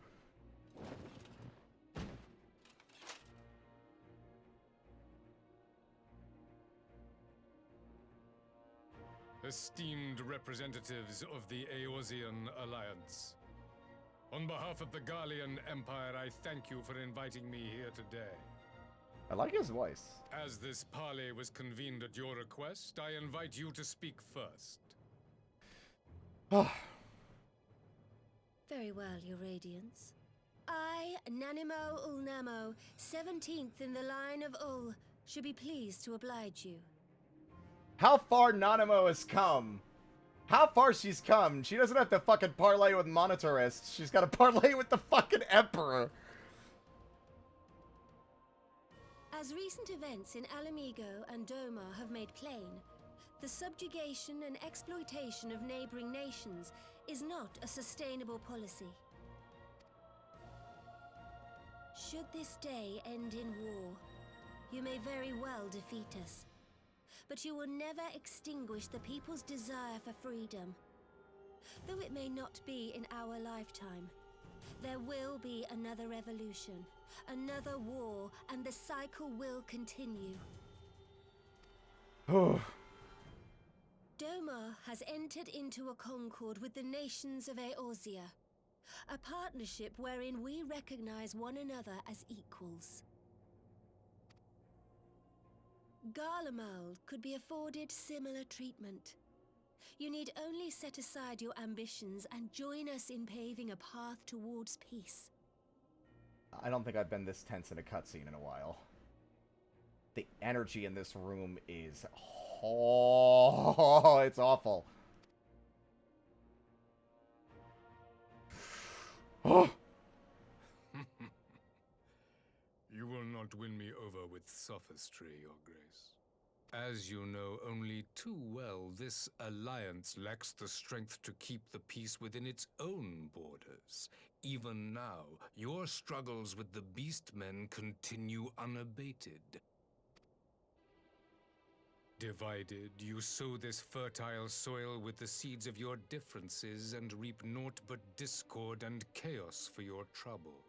esteemed representatives of the Eorzean Alliance. On behalf of the Garlean Empire, I thank you for inviting me here today. I like his voice. As this parley was convened at your request, I invite you to speak first. Very well, Your Radiance. I, Nanimo Ulnamo, 17th in the line of Ul, should be pleased to oblige you. How far Nanimo has come. How far she's come. She doesn't have to fucking parlay with monetarists. She's got to parlay with the fucking Emperor. As recent events in Alamigo and Doma have made plain, the subjugation and exploitation of neighboring nations is not a sustainable policy. Should this day end in war, you may very well defeat us. But you will never extinguish the people's desire for freedom. Though it may not be in our lifetime, there will be another revolution, another war, and the cycle will continue. Doma has entered into a concord with the nations of Eorzea, a partnership wherein we recognize one another as equals. Garlemald could be afforded similar treatment. You need only set aside your ambitions and join us in paving a path towards peace. I don't think I've been this tense in a cutscene in a while. The energy in this room is... Oh, it's awful. You will not win me over with sophistry, Your Grace. As you know only too well, this alliance lacks the strength to keep the peace within its own borders. Even now, your struggles with the Beastmen continue unabated. Divided, you sow this fertile soil with the seeds of your differences and reap naught but discord and chaos for your trouble.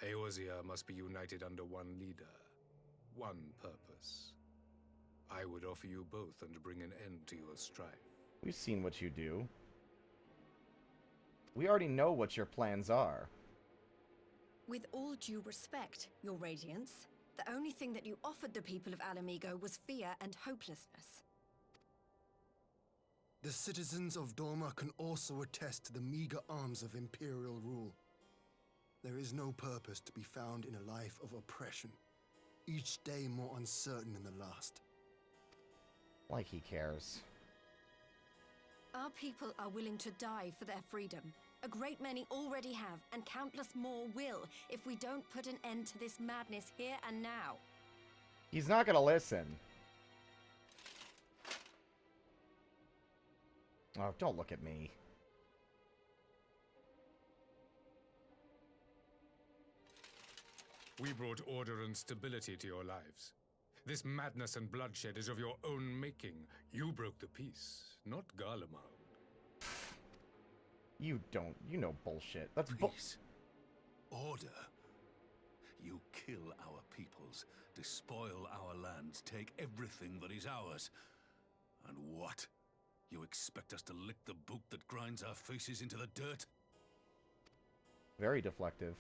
Eorzea must be united under one leader, one purpose. I would offer you both and bring an end to your strife. We've seen what you do. We already know what your plans are. With all due respect, Your Radiance, the only thing that you offered the people of Alamigo was fear and hopelessness. The citizens of Doma can also attest to the meager arms of Imperial rule. There is no purpose to be found in a life of oppression, each day more uncertain than the last. Like he cares. Our people are willing to die for their freedom. A great many already have, and countless more will, if we don't put an end to this madness here and now. He's not gonna listen. Oh, don't look at me. We brought order and stability to your lives. This madness and bloodshed is of your own making. You broke the peace, not Garlemald. You don't. You know bullshit. That's Please. Order. You kill our peoples, despoil our lands, take everything that is ours. And what? You expect us to lick the boot that grinds our faces into the dirt? Very deflective.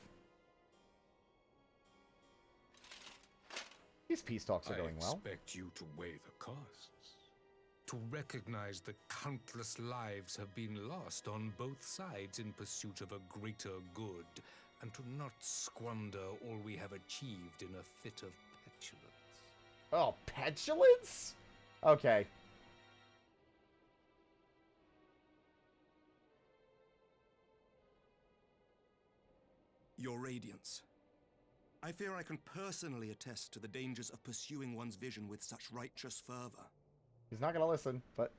These peace talks are going well. I expect you to weigh the costs. To recognize that countless lives have been lost on both sides in pursuit of a greater good, and to not squander all we have achieved in a fit of petulance. Oh, petulance? Okay. Your Radiance. I fear I can personally attest to the dangers of pursuing one's vision with such righteous fervor. He's not gonna listen, but...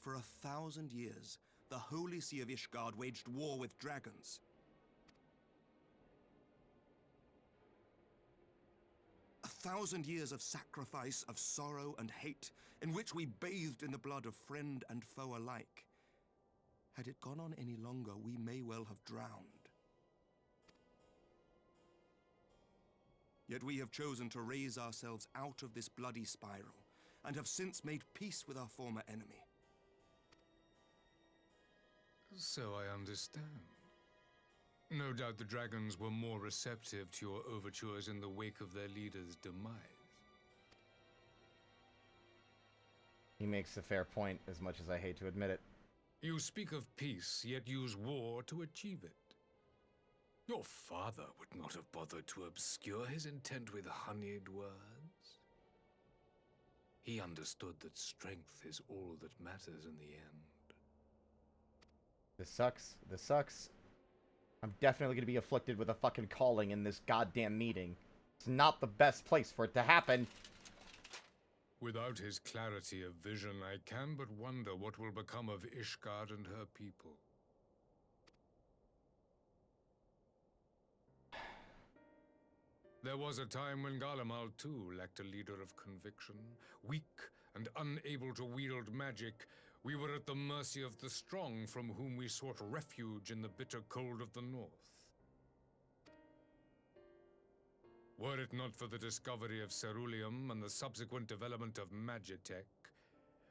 For 1,000 years, the Holy See of Ishgard waged war with dragons. A 1,000 years of sacrifice, of sorrow and hate, in which we bathed in the blood of friend and foe alike. Had it gone on any longer, we may well have drowned. Yet we have chosen to raise ourselves out of this bloody spiral, and have since made peace with our former enemy. So I understand. No doubt the dragons were more receptive to your overtures in the wake of their leader's demise. He makes a fair point, as much as I hate to admit it. You speak of peace, yet use war to achieve it. Your father would not have bothered to obscure his intent with honeyed words. He understood that strength is all that matters in the end. This sucks. This sucks. I'm definitely gonna be afflicted with a fucking calling in this goddamn meeting. It's not the best place for it to happen. Without his clarity of vision, I can but wonder what will become of Ishgard and her people. There was a time when Garlemald too lacked a leader of conviction. Weak and unable to wield magic, we were at the mercy of the strong from whom we sought refuge in the bitter cold of the north. Were it not for the discovery of Ceruleum and the subsequent development of Magitech,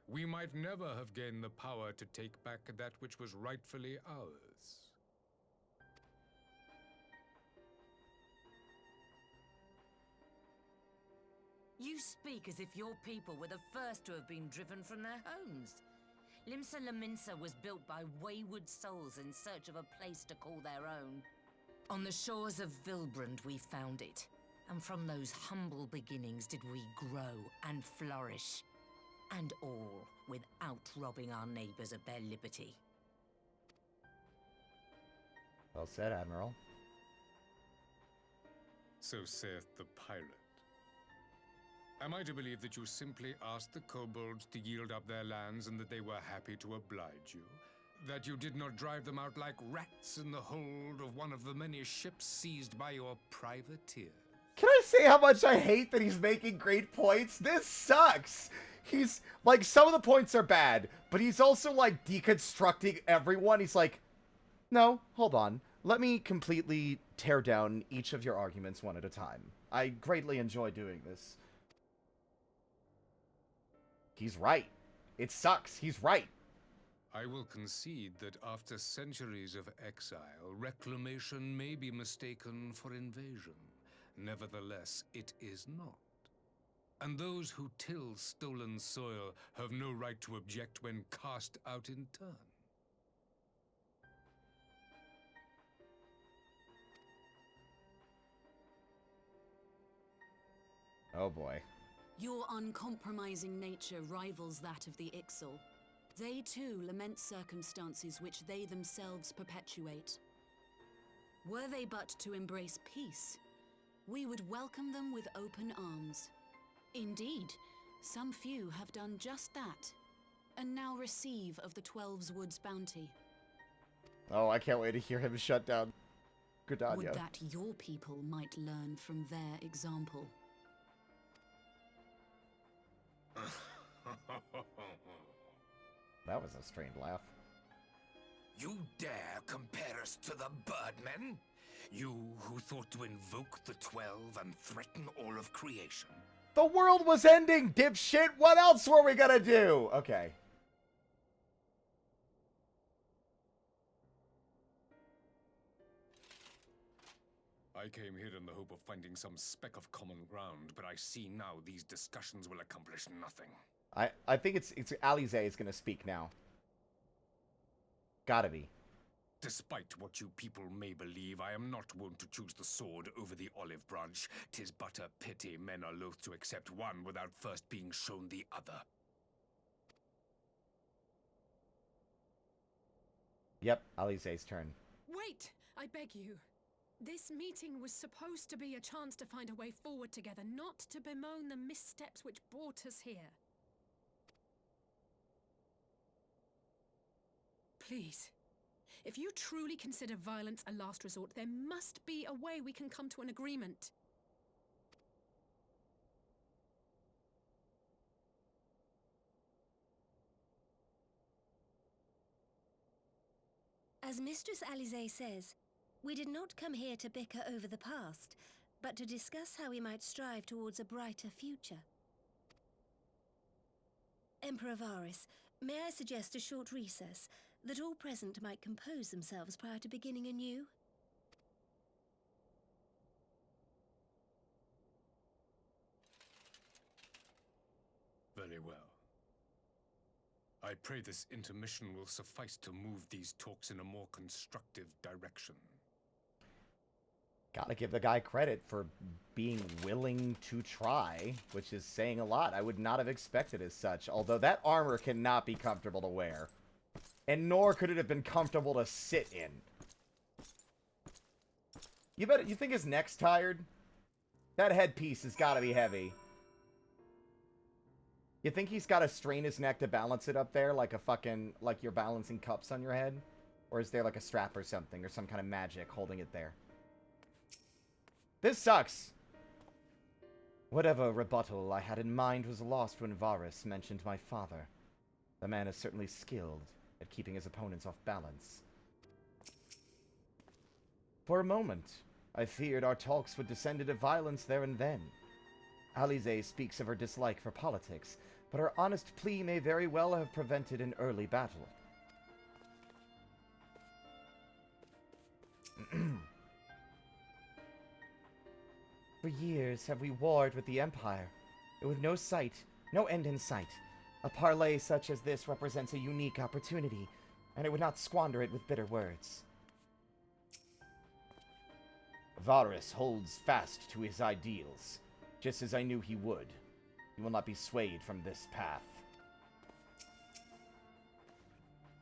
we might never have gained the power to take back that which was rightfully ours. You speak as if your people were the first to have been driven from their homes. Limsa Lominsa was built by wayward souls in search of a place to call their own. On the shores of Vilbrand we found it. And from those humble beginnings did we grow and flourish. And all without robbing our neighbors of their liberty. Well said, Admiral. So saith the pirate. Am I to believe that you simply asked the kobolds to yield up their lands and that they were happy to oblige you? That you did not drive them out like rats in the hold of one of the many ships seized by your privateers? Can I say how much I hate that he's making great points? This sucks! He's, like, some of the points are bad, but he's also, like, deconstructing everyone. He's like, no, hold on. Let me completely tear down each of your arguments one at a time. I greatly enjoy doing this. He's right. It sucks. He's right. I will concede that after centuries of exile, reclamation may be mistaken for invasion. Nevertheless, it is not. And those who till stolen soil have no right to object when cast out in turn. Oh boy. Your uncompromising nature rivals that of the Ixal. They too lament circumstances which they themselves perpetuate. Were they but to embrace peace, we would welcome them with open arms. Indeed, some few have done just that, and now receive of the 12's Wood's bounty. Oh, I can't wait to hear him shut down Gridania. Would that your people might learn from their example. That was a strained laugh. You dare compare us to the Birdmen? You who thought to invoke the 12 and threaten all of creation? The world was ending, dipshit! What else were we gonna do? Okay. I came here in the hope of finding some speck of common ground, but I see now these discussions will accomplish nothing. I think it's Alize is gonna speak now. Gotta be. Despite what you people may believe, I am not wont to choose the sword over the olive branch. 'Tis but a pity men are loath to accept one without first being shown the other. Yep, Alize's turn. Wait! I beg you. This meeting was supposed to be a chance to find a way forward together, not to bemoan the missteps which brought us here. Please. If you truly consider violence a last resort, there must be a way we can come to an agreement. As Mistress Alize says, we did not come here to bicker over the past, but to discuss how we might strive towards a brighter future. Emperor Varys, may I suggest a short recess, that all present might compose themselves prior to beginning anew? Very well. I pray this intermission will suffice to move these talks in a more constructive direction. Gotta give the guy credit for being willing to try, which is saying a lot. I would not have expected as such, although that armor cannot be comfortable to wear. And nor could it have been comfortable to sit in. You think his neck's tired? That headpiece has gotta be heavy. You think he's gotta strain his neck to balance it up there like a fucking, like you're balancing cups on your head? Or is there like a strap or something, or some kind of magic holding it there? This sucks. Whatever rebuttal I had in mind was lost when Varys mentioned my father. The man is certainly skilled at keeping his opponents off balance. For a moment, I feared our talks would descend into violence there and then. Alize speaks of her dislike for politics, but her honest plea may very well have prevented an early battle. For years have we warred with the Empire, and with no end in sight. A parley such as this represents a unique opportunity, and I would not squander it with bitter words. Varys holds fast to his ideals, just as I knew he would. He will not be swayed from this path.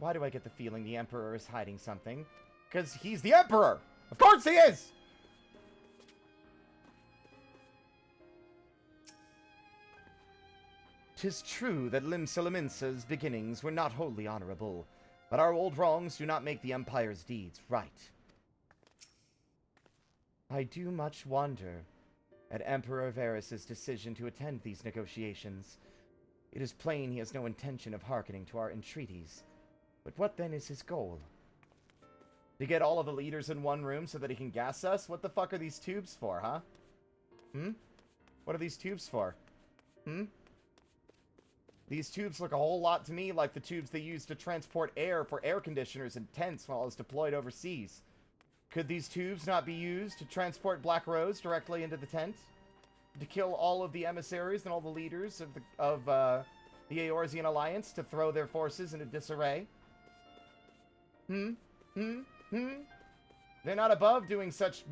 Why do I get the feeling the Emperor is hiding something? Because he's the Emperor! Of course he is! "'Tis true that Limsa beginnings were not wholly honorable, but our old wrongs do not make the Empire's deeds right. I do much wonder at Emperor Varys' decision to attend these negotiations. It is plain he has no intention of hearkening to our entreaties. But what then is his goal? To get all of the leaders in one room so that he can gas us? What the fuck are these tubes for, huh? What are these tubes for? These tubes look a whole lot to me like the tubes they used to transport air for air conditioners and tents while I was deployed overseas. Could these tubes not be used to transport Black Rose directly into the tent? To kill all of the emissaries and all the leaders of the Eorzean Alliance to throw their forces into disarray? They're not above doing such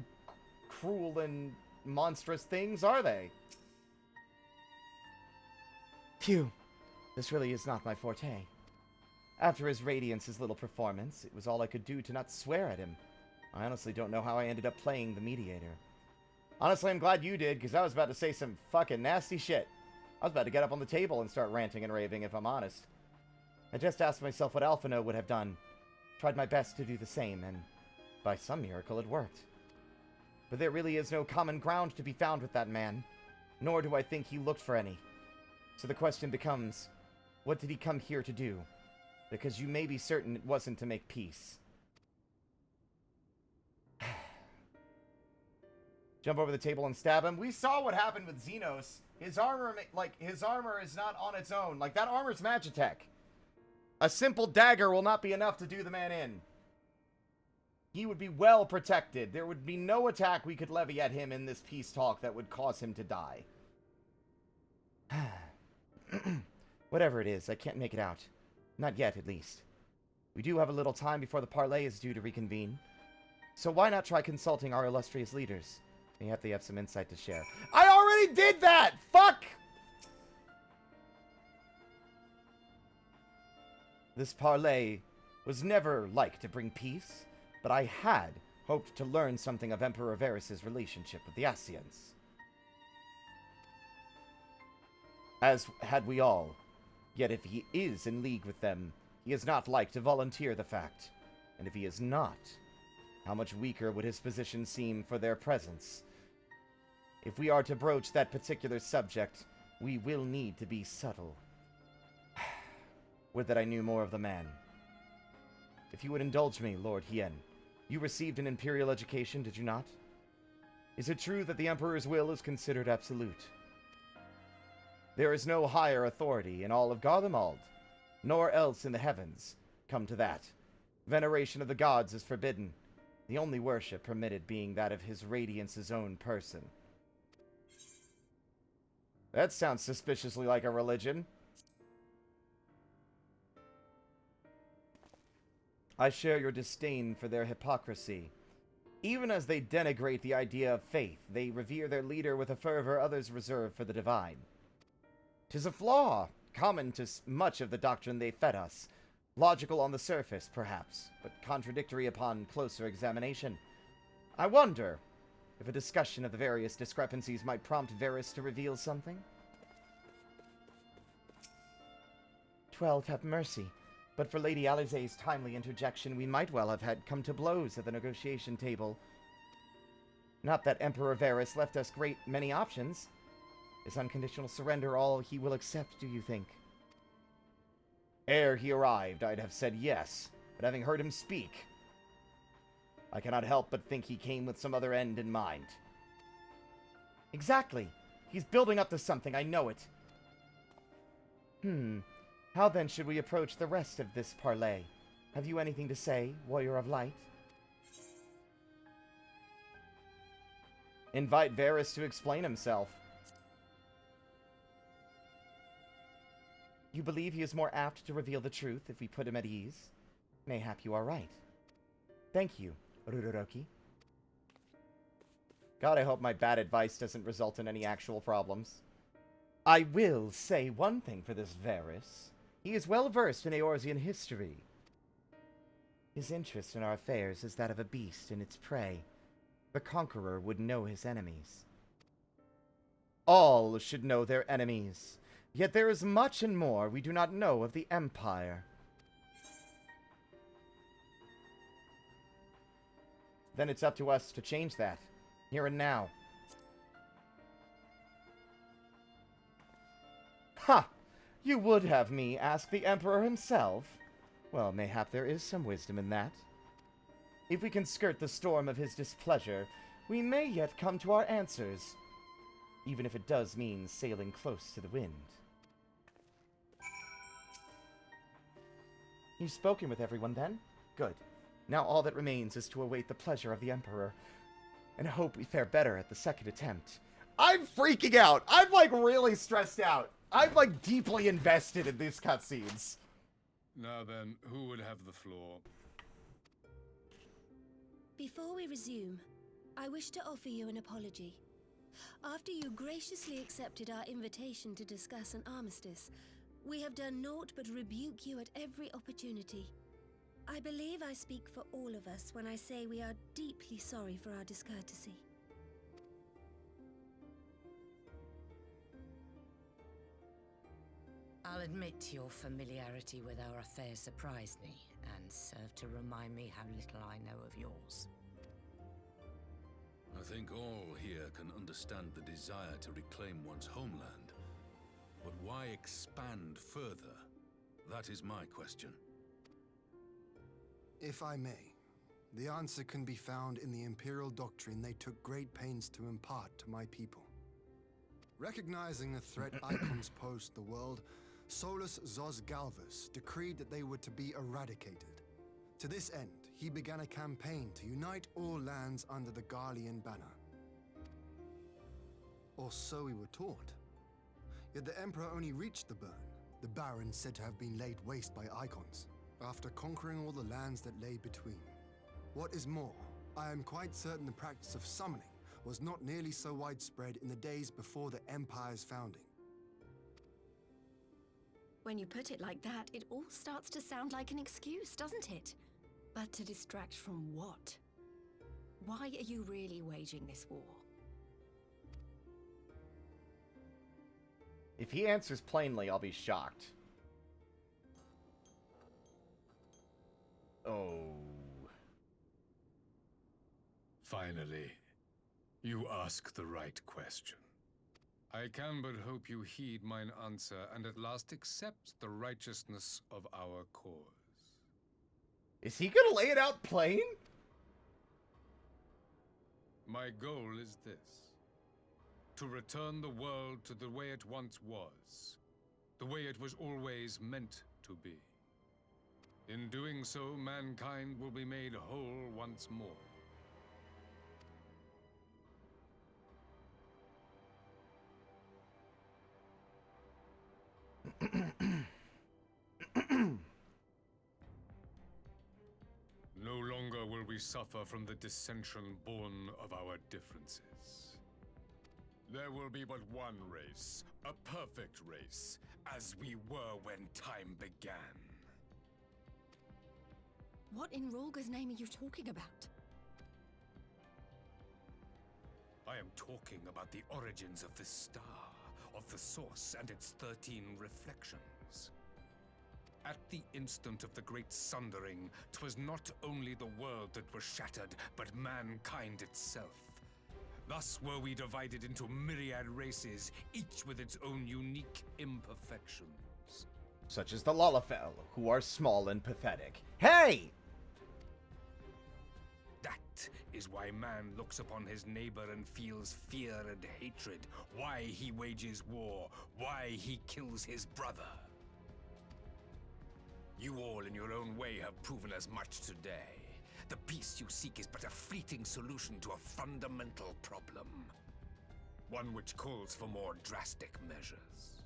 cruel and monstrous things, are they? Phew. This really is not my forte. After his Radiance's little performance, it was all I could do to not swear at him. I honestly don't know how I ended up playing the mediator. Honestly, I'm glad you did, because I was about to say some fucking nasty shit. I was about to get up on the table and start ranting and raving, if I'm honest. I just asked myself what Alphino would have done. Tried my best to do the same, and by some miracle it worked. But there really is no common ground to be found with that man, nor do I think he looked for any. So the question becomes, what did he come here to do? Because you may be certain it wasn't to make peace. Jump over the table and stab him. We saw what happened with Xenos. His armor, his armor is not on its own. Like, that armor's Magitech. A simple dagger will not be enough to do the man in. He would be well protected. There would be no attack we could levy at him in this peace talk that would cause him to die. Whatever it is, I can't make it out. Not yet, at least. We do have a little time before the parley is due to reconvene. So why not try consulting our illustrious leaders? Mayhap they have some insight to share. I already did that! Fuck! This parley was never like to bring peace, but I had hoped to learn something of Emperor Varys' relationship with the Ascians. As had we all. Yet if he is in league with them, he is not like to volunteer the fact. And if he is not, how much weaker would his position seem for their presence? If we are to broach that particular subject, we will need to be subtle. Would that I knew more of the man. If you would indulge me, Lord Hien, you received an imperial education, did you not? Is it true that the Emperor's will is considered absolute? There is no higher authority in all of Garlemald, nor else in the heavens. Come to that. Veneration of the gods is forbidden, the only worship permitted being that of His Radiance's own person. That sounds suspiciously like a religion. I share your disdain for their hypocrisy. Even as they denigrate the idea of faith, they revere their leader with a fervor others reserve for the divine. 'Tis a flaw, common to much of the doctrine they fed us. Logical on the surface, perhaps, but contradictory upon closer examination. I wonder if a discussion of the various discrepancies might prompt Varys to reveal something? 12, have mercy. But for Lady Alizé's timely interjection, we might well have had come to blows at the negotiation table. Not that Emperor Varys left us great many options. Is unconditional surrender all he will accept, do you think? Ere he arrived, I'd have said yes, but having heard him speak, I cannot help but think he came with some other end in mind. Exactly. He's building up to something, I know it. How then should we approach the rest of this parley? Have you anything to say, Warrior of Light? Invite Varys to explain himself. You believe he is more apt to reveal the truth if we put him at ease? Mayhap you are right. Thank you, Ruroroki. God, I hope my bad advice doesn't result in any actual problems. I will say one thing for this Varys. He is well versed in Eorzean history. His interest in our affairs is that of a beast in its prey. The conqueror would know his enemies. All should know their enemies. Yet there is much and more we do not know of the Empire. Then it's up to us to change that, here and now. Ha! You would have me ask the Emperor himself? Well, mayhap there is some wisdom in that. If we can skirt the storm of his displeasure, we may yet come to our answers, even if it does mean sailing close to the wind. You've spoken with everyone, then? Good. Now all that remains is to await the pleasure of the Emperor, and hope we fare better at the second attempt. I'm freaking out! I'm, like, really stressed out! I'm, like, deeply invested in these cutscenes. Now then, who would have the floor? Before we resume, I wish to offer you an apology. After you graciously accepted our invitation to discuss an armistice, we have done naught but rebuke you at every opportunity. I believe I speak for all of us when I say we are deeply sorry for our discourtesy. I'll admit your familiarity with our affairs surprised me, and served to remind me how little I know of yours. I think all here can understand the desire to reclaim one's homeland. But why expand further? That is my question. If I may, the answer can be found in the Imperial doctrine they took great pains to impart to my people. Recognizing the threat icons pose to the world, Solus Zos Galvus decreed that they were to be eradicated. To this end, he began a campaign to unite all lands under the Garlean banner. Or so we were taught. Yet the Emperor only reached the burn, the Barrens said to have been laid waste by icons, after conquering all the lands that lay between. What is more, I am quite certain the practice of summoning was not nearly so widespread in the days before the Empire's founding. When you put it like that, it all starts to sound like an excuse, doesn't it? But to distract from what? Why are you really waging this war? If he answers plainly, I'll be shocked. Oh. Finally, you ask the right question. I can but hope you heed mine answer and at last accept the righteousness of our cause. Is he gonna lay it out plain? My goal is this: to return the world to the way it once was, the way it was always meant to be. In doing so, mankind will be made whole once more. No longer will we suffer from the dissension born of our differences. There will be but one race, a perfect race, as we were when time began. What in Rolga's name are you talking about? I am talking about the origins of the star, of the source and its 13 reflections. At the instant of the great sundering, 'twas not only the world that was shattered, but mankind itself. Thus were we divided into myriad races, each with its own unique imperfections. Such as the Lalafell, who are small and pathetic. Hey! That is why man looks upon his neighbor and feels fear and hatred, why he wages war, why he kills his brother. You all in your own way have proven as much today. The peace you seek is but a fleeting solution to a fundamental problem. One which calls for more drastic measures.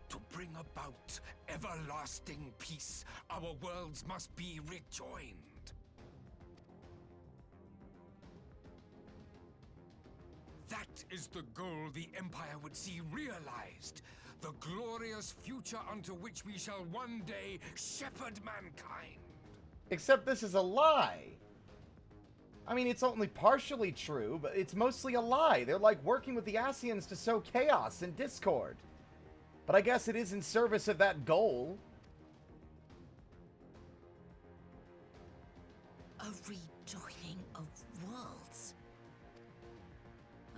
To bring about everlasting peace, our worlds must be rejoined. That is the goal the Empire would see realized. The glorious future unto which we shall one day shepherd mankind. Except this is a lie. I mean, it's only partially true, but it's mostly a lie. They're like working with the Ascians to sow chaos and discord. But I guess it is in service of that goal. A rejoining of worlds.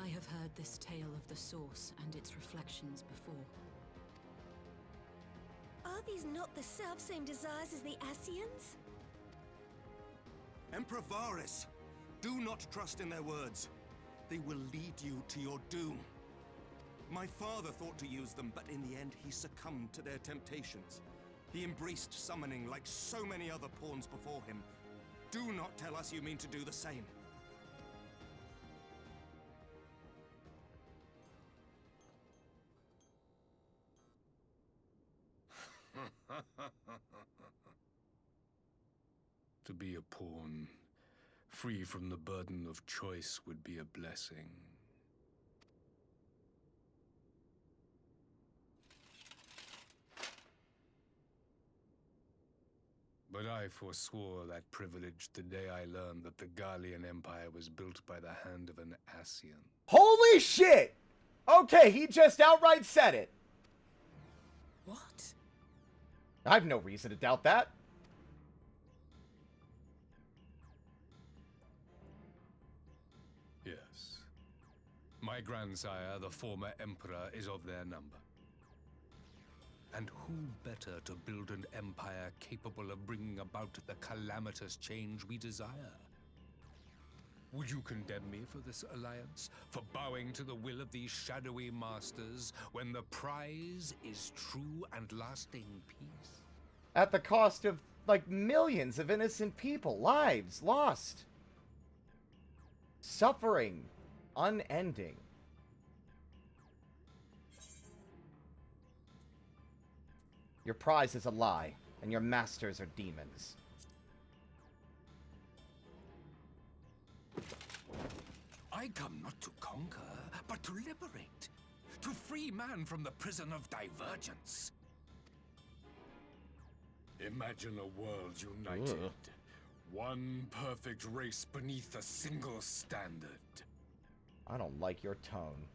I have heard this tale of the source and its reflections before. Are these not the self-same desires as the Ascians? Emperor Varys, do not trust in their words. They will lead you to your doom. My father thought to use them, but in the end he succumbed to their temptations. He embraced summoning like so many other pawns before him. Do not tell us you mean to do the same. To be a pawn, free from the burden of choice, would be a blessing. But I forswore that privilege the day I learned that the Garlean Empire was built by the hand of an Ascian. Holy shit! Okay, he just outright said it. What? I've no reason to doubt that. Yes. My grandsire, the former emperor, is of their number. And who better to build an empire capable of bringing about the calamitous change we desire? Would you condemn me for this alliance? For bowing to the will of these shadowy masters, when the prize is true and lasting peace? At the cost of, like, millions of innocent people, lives lost. Suffering unending. Your prize is a lie, and your masters are demons. I come not to conquer, but to liberate. To free man from the prison of divergence. Imagine a world united. Ugh. One perfect race beneath a single standard. I don't like your tone.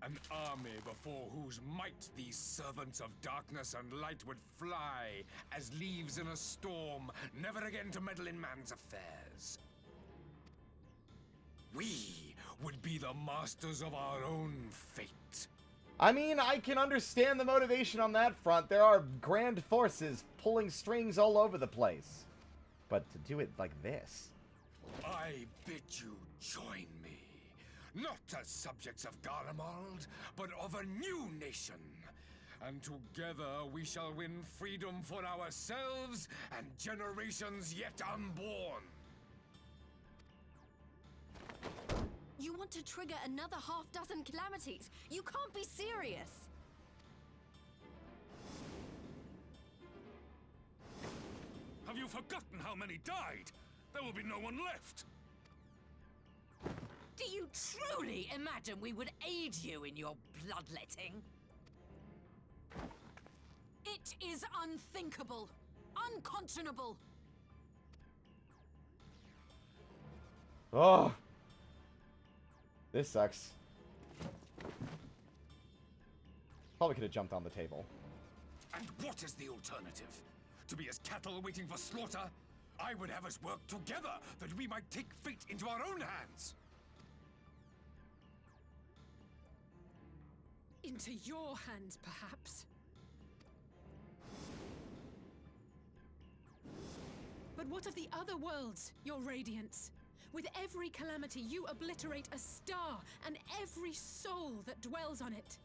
An army before whose might these servants of darkness and light would fly as leaves in a storm, never again to meddle in man's affairs. We would be the masters of our own fate. I mean, I can understand the motivation on that front. There are grand forces pulling strings all over the place. But to do it like this... I bid you join me, not as subjects of Garlemald, but of a new nation. And together we shall win freedom for ourselves and generations yet unborn. You want to trigger another half-dozen calamities? You can't be serious! Have you forgotten how many died? There will be no one left. Do you truly imagine we would aid you in your bloodletting? It is unthinkable, unconscionable. Oh. This sucks. Probably could have jumped on the table. And what is the alternative? To be as cattle waiting for slaughter? I would have us work together, that we might take fate into our own hands. Into your hands, perhaps. But what of the other worlds, your radiance? With every calamity, you obliterate a star and every soul that dwells on it.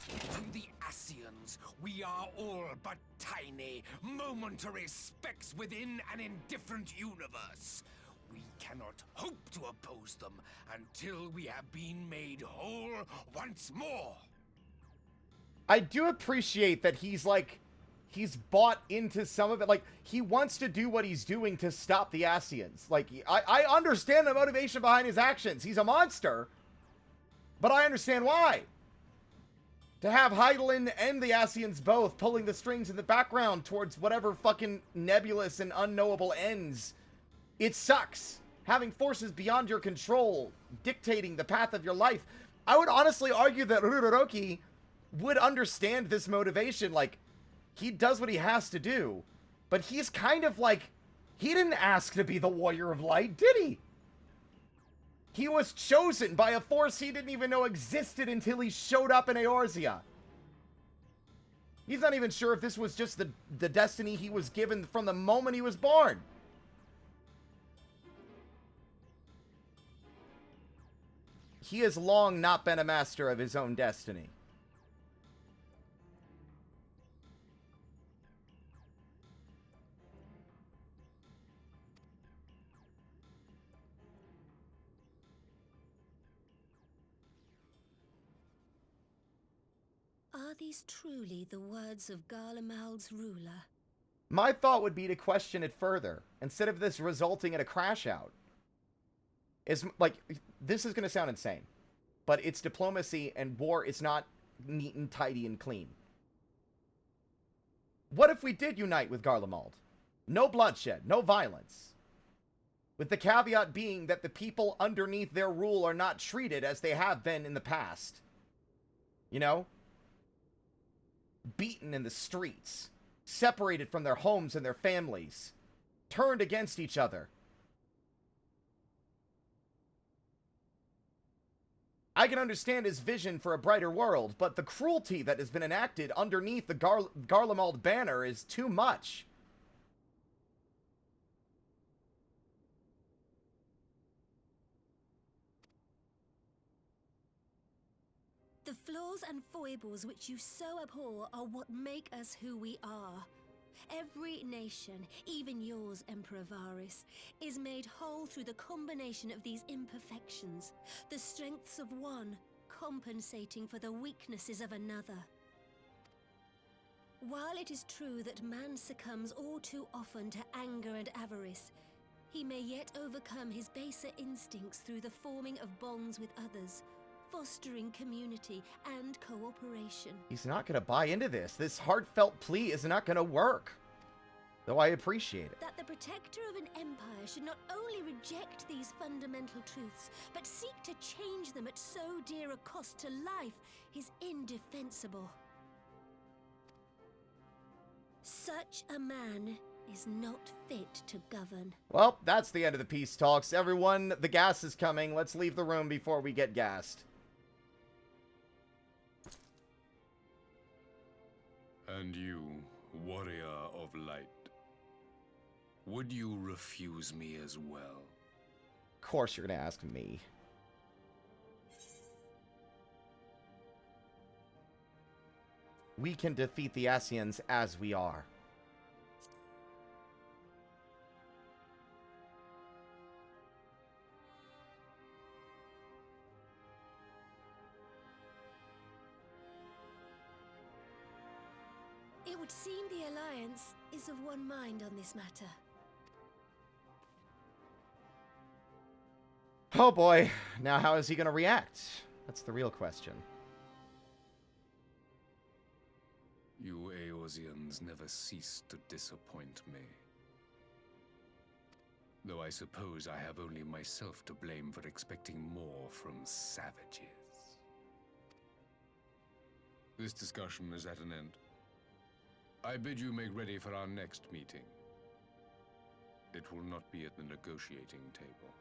To the Ascians, we are all but tiny, momentary specks within an indifferent universe. We cannot hope to oppose them until we have been made whole once more. I do appreciate that he's bought into some of it. Like, he wants to do what he's doing to stop the Ascians. Like, I understand the motivation behind his actions. He's a monster, but I understand why. To have Hydaelyn and the Ascians both pulling the strings in the background towards whatever fucking nebulous and unknowable ends, it sucks. Having forces beyond your control dictating the path of your life. I would honestly argue that Uraraki would understand this motivation. Like, he does what he has to do, but he's kind of like, he didn't ask to be the Warrior of Light, did he? He was chosen by a force he didn't even know existed until he showed up in Eorzea. He's not even sure if this was just the destiny he was given from the moment he was born. He has long not been a master of his own destiny. Are these truly the words of Garlemald's ruler? My thought would be to question it further, instead of this resulting in a crash out. Is like, this is going to sound insane, but it's diplomacy, and war is not neat and tidy and clean. What if we did unite with Garlemald? No bloodshed, no violence. With the caveat being that the people underneath their rule are not treated as they have been in the past. You know? Beaten in the streets, separated from their homes and their families, turned against each other. I can understand his vision for a brighter world, but the cruelty that has been enacted underneath the Garlemald banner is too much. The flaws and foibles which you so abhor are what make us who we are. Every nation, even yours, Emperor Varys, is made whole through the combination of these imperfections, the strengths of one compensating for the weaknesses of another. While it is true that man succumbs all too often to anger and avarice, he may yet overcome his baser instincts through the forming of bonds with others, fostering community and cooperation. He's not going to buy into this. This heartfelt plea is not going to work. Though I appreciate it. That the protector of an empire should not only reject these fundamental truths, but seek to change them at so dear a cost to life is indefensible. Such a man is not fit to govern. Well, that's the end of the peace talks. Everyone, the gas is coming. Let's leave the room before we get gassed. And you, warrior of light, Would you refuse me as well? Of course you're gonna ask me. We can defeat the Ascians as we are. It would seem the Alliance is of one mind on this matter. Oh boy, now how is he gonna react? That's the real question. You Eorzeans never cease to disappoint me. Though I suppose I have only myself to blame for expecting more from savages. This discussion is at an end. I bid you make ready for our next meeting. It will not be at the negotiating table.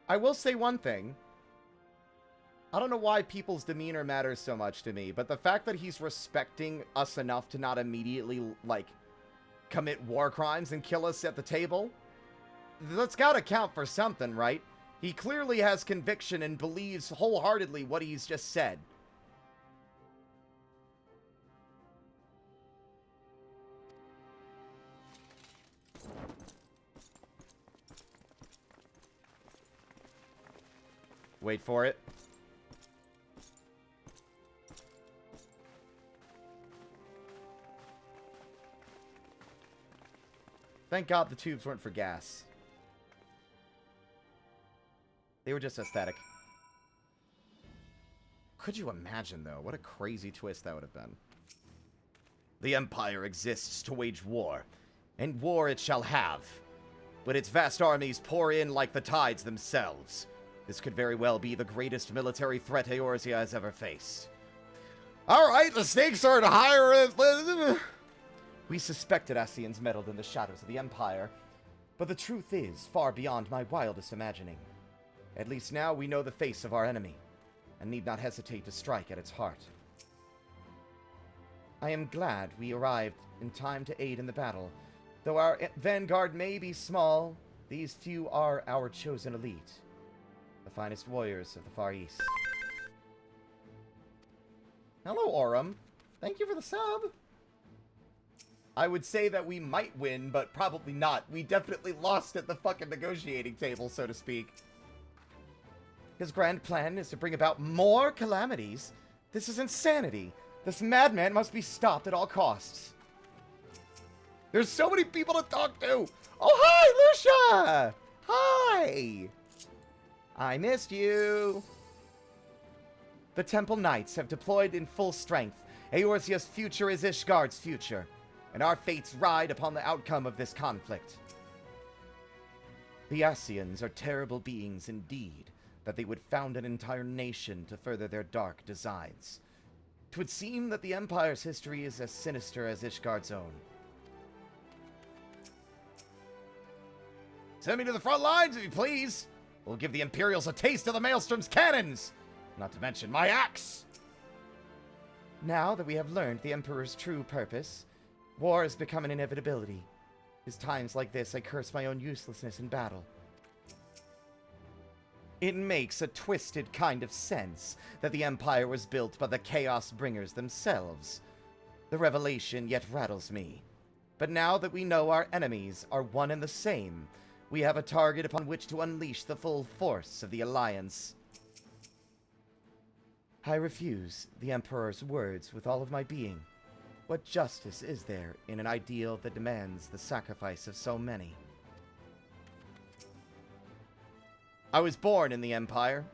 I will say one thing. I don't know why people's demeanor matters so much to me, but the fact that he's respecting us enough to not immediately, like, commit war crimes and kill us at the table, that's gotta count for something, right? He clearly has conviction and believes wholeheartedly what he's just said. Wait for it. Thank God the tubes weren't for gas. They were just aesthetic. Could you imagine, though? What a crazy twist that would have been. The Empire exists to wage war, and war it shall have. But its vast armies pour in like the tides themselves. This could very well be the greatest military threat Eorzea has ever faced. Alright, the stakes are higher. We suspected Ascians meddled in the shadows of the Empire, but the truth is far beyond my wildest imagining. At least now we know the face of our enemy, and need not hesitate to strike at its heart. I am glad we arrived in time to aid in the battle. Though our vanguard may be small, these few are our chosen elite. The finest warriors of the Far East. Hello, Aurum. Thank you for the sub. I would say that we might win, but probably not. We definitely lost at the fucking negotiating table, so to speak. His grand plan is to bring about more calamities. This is insanity. This madman must be stopped at all costs. There's so many people to talk to. Oh, hi, Lucia. Hi. I missed you. The Temple Knights have deployed in full strength. Eorzea's future is Ishgard's future, and our fates ride upon the outcome of this conflict. The Ascians are terrible beings indeed, that they would found an entire nation to further their dark designs. 'Twould seem that the Empire's history is as sinister as Ishgard's own. Send me to the front lines, if you please. We'll give the Imperials a taste of the Maelstrom's cannons, not to mention my axe. Now that we have learned the Emperor's true purpose, war has become an inevitability. It's times like this I curse my own uselessness in battle. It makes a twisted kind of sense that the Empire was built by the Chaos Bringers themselves. The revelation yet rattles me. But now that we know our enemies are one and the same, we have a target upon which to unleash the full force of the Alliance. I refuse the Emperor's words with all of my being. What justice is there in an ideal that demands the sacrifice of so many? I was born in the Empire,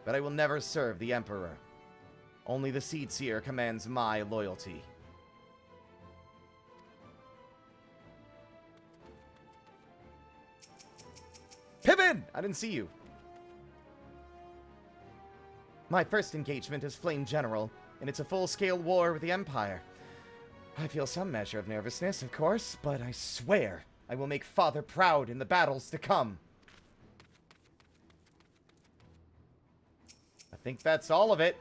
but I will never serve the Emperor. Only the Seedseer commands my loyalty. Pippin! I didn't see you. My first engagement is Flame General, and it's a full-scale war with the Empire. I feel some measure of nervousness, of course, but I swear I will make Father proud in the battles to come. I think that's all of it.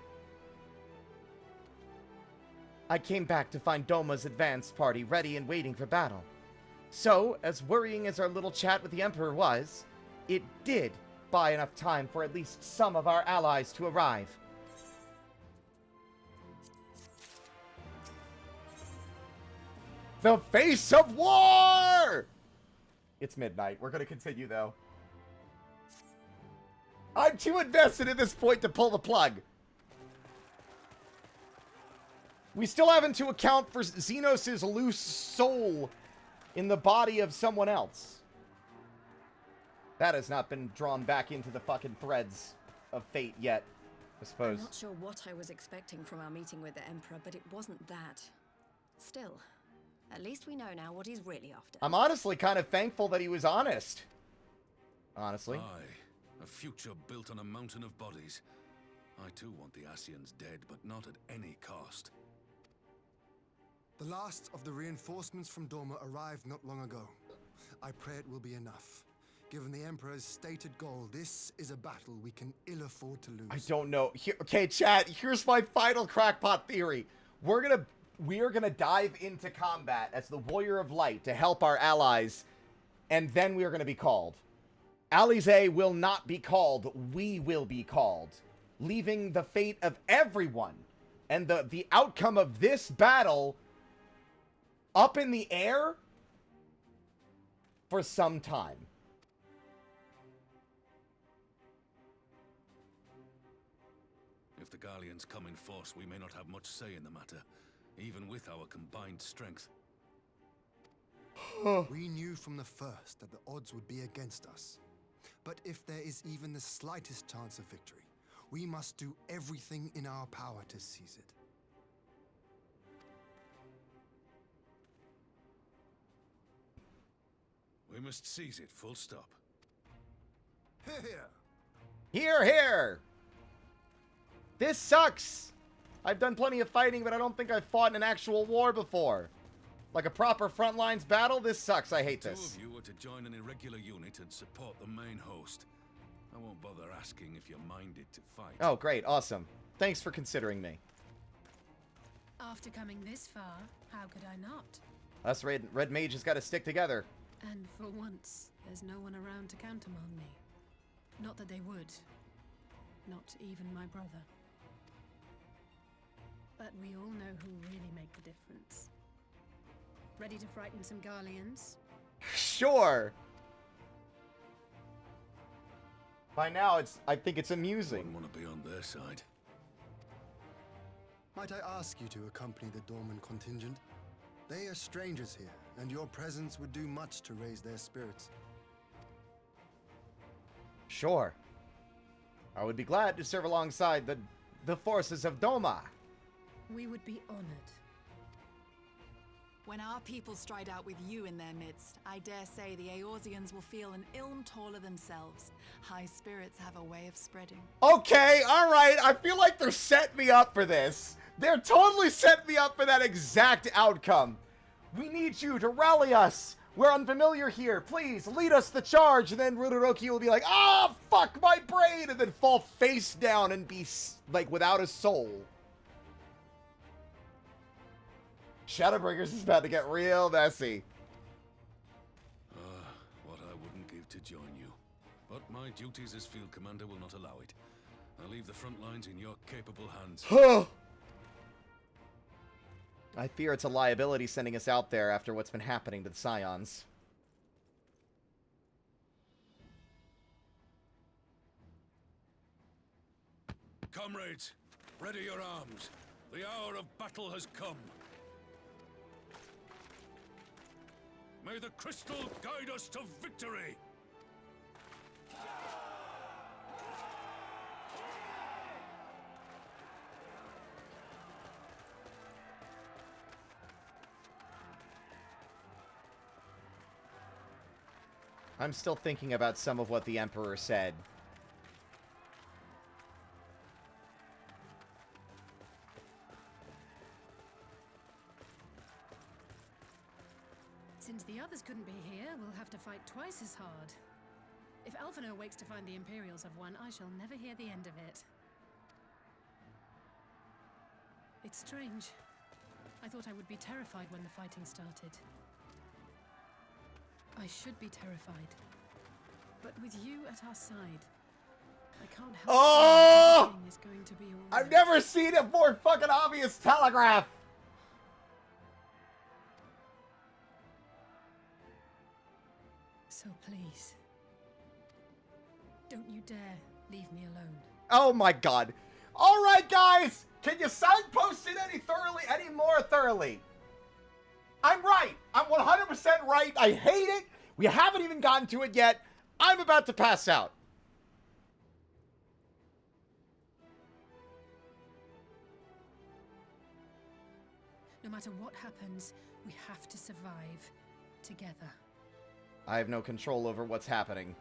I came back to find Doma's advance party ready and waiting for battle. So, as worrying as our little chat with the Emperor was, it did buy enough time for at least some of our allies to arrive. The face of war! It's midnight. We're going to continue, though. I'm too invested at this point to pull the plug. We still haven't to account for Xenos' loose soul in the body of someone else. That has not been drawn back into the fucking threads of fate yet, I suppose. I'm not sure what I was expecting from our meeting with the Emperor, but it wasn't that. Still, at least we know now what he's really after. I'm honestly kind of thankful that he was honest. Honestly. Aye, a future built on a mountain of bodies. I too want the Ascians dead, but not at any cost. The last of the reinforcements from Doma arrived not long ago. I pray it will be enough. Given the Emperor's stated goal, this is a battle we can ill afford to lose. I don't know. Okay, chat, here's my final crackpot theory. We are gonna dive into combat as the Warrior of Light to help our allies, and then we are gonna be called. Alize will not be called, we will be called, leaving the fate of everyone and the outcome of this battle up in the air for some time. If the Gallians come in force, we may not have much say in the matter, even with our combined strength. We knew from the first that the odds would be against us. But if there is even the slightest chance of victory, we must do everything in our power to seize it. We must seize it, full stop. Here! Here, here! This sucks! I've done plenty of fighting, but I don't think I've fought in an actual war before. Like a proper front lines battle? This sucks. I hate this. Two of you are to join an irregular unit and support the main host. I won't bother asking if you're minded to fight. Oh, great. Awesome. Thanks for considering me. After coming this far, how could I not? Us red mages got to stick together. And for once, there's no one around to countermand me. Not that they would. Not even my brother. But we all know who really make the difference. Ready to frighten some Garleans? Sure! By now, I think it's amusing. Wouldn't want to be on their side. Might I ask you to accompany the Dorman contingent? They are strangers here, and your presence would do much to raise their spirits. Sure. I would be glad to serve alongside the forces of Doma. We would be honored. When our people stride out with you in their midst, I dare say the Eorzeans will feel an ilm taller themselves. High spirits have a way of spreading. Okay, alright, I feel like they're setting me up for this. They're totally setting me up for that exact outcome. We need you to rally us. We're unfamiliar here. Please, lead us the charge. And then Ruroki will be like, ah, fuck my brain, and then fall face down and be, like, without a soul. Shadowbringers is about to get real messy. What I wouldn't give to join you. But my duties as field commander will not allow it. I'll leave the front lines in your capable hands. I fear it's a liability sending us out there after what's been happening to the Scions. Comrades, ready your arms. The hour of battle has come. May the crystal guide us to victory! I'm still thinking about some of what the Emperor said. Since the others couldn't be here, we'll have to fight twice as hard. If Alphinaud wakes to find the Imperials have won, I shall never hear the end of it. It's strange. I thought I would be terrified when the fighting started. I should be terrified. But with you at our side, I can't help Oh! everything is going to be all I've right. never seen a more fucking obvious telegraph. So please, don't you dare leave me alone. Oh my god. All right, guys. Can you signpost it any more thoroughly? I'm right. I'm 100% right. I hate it. We haven't even gotten to it yet. I'm about to pass out. No matter what happens, we have to survive together. I have no control over what's happening.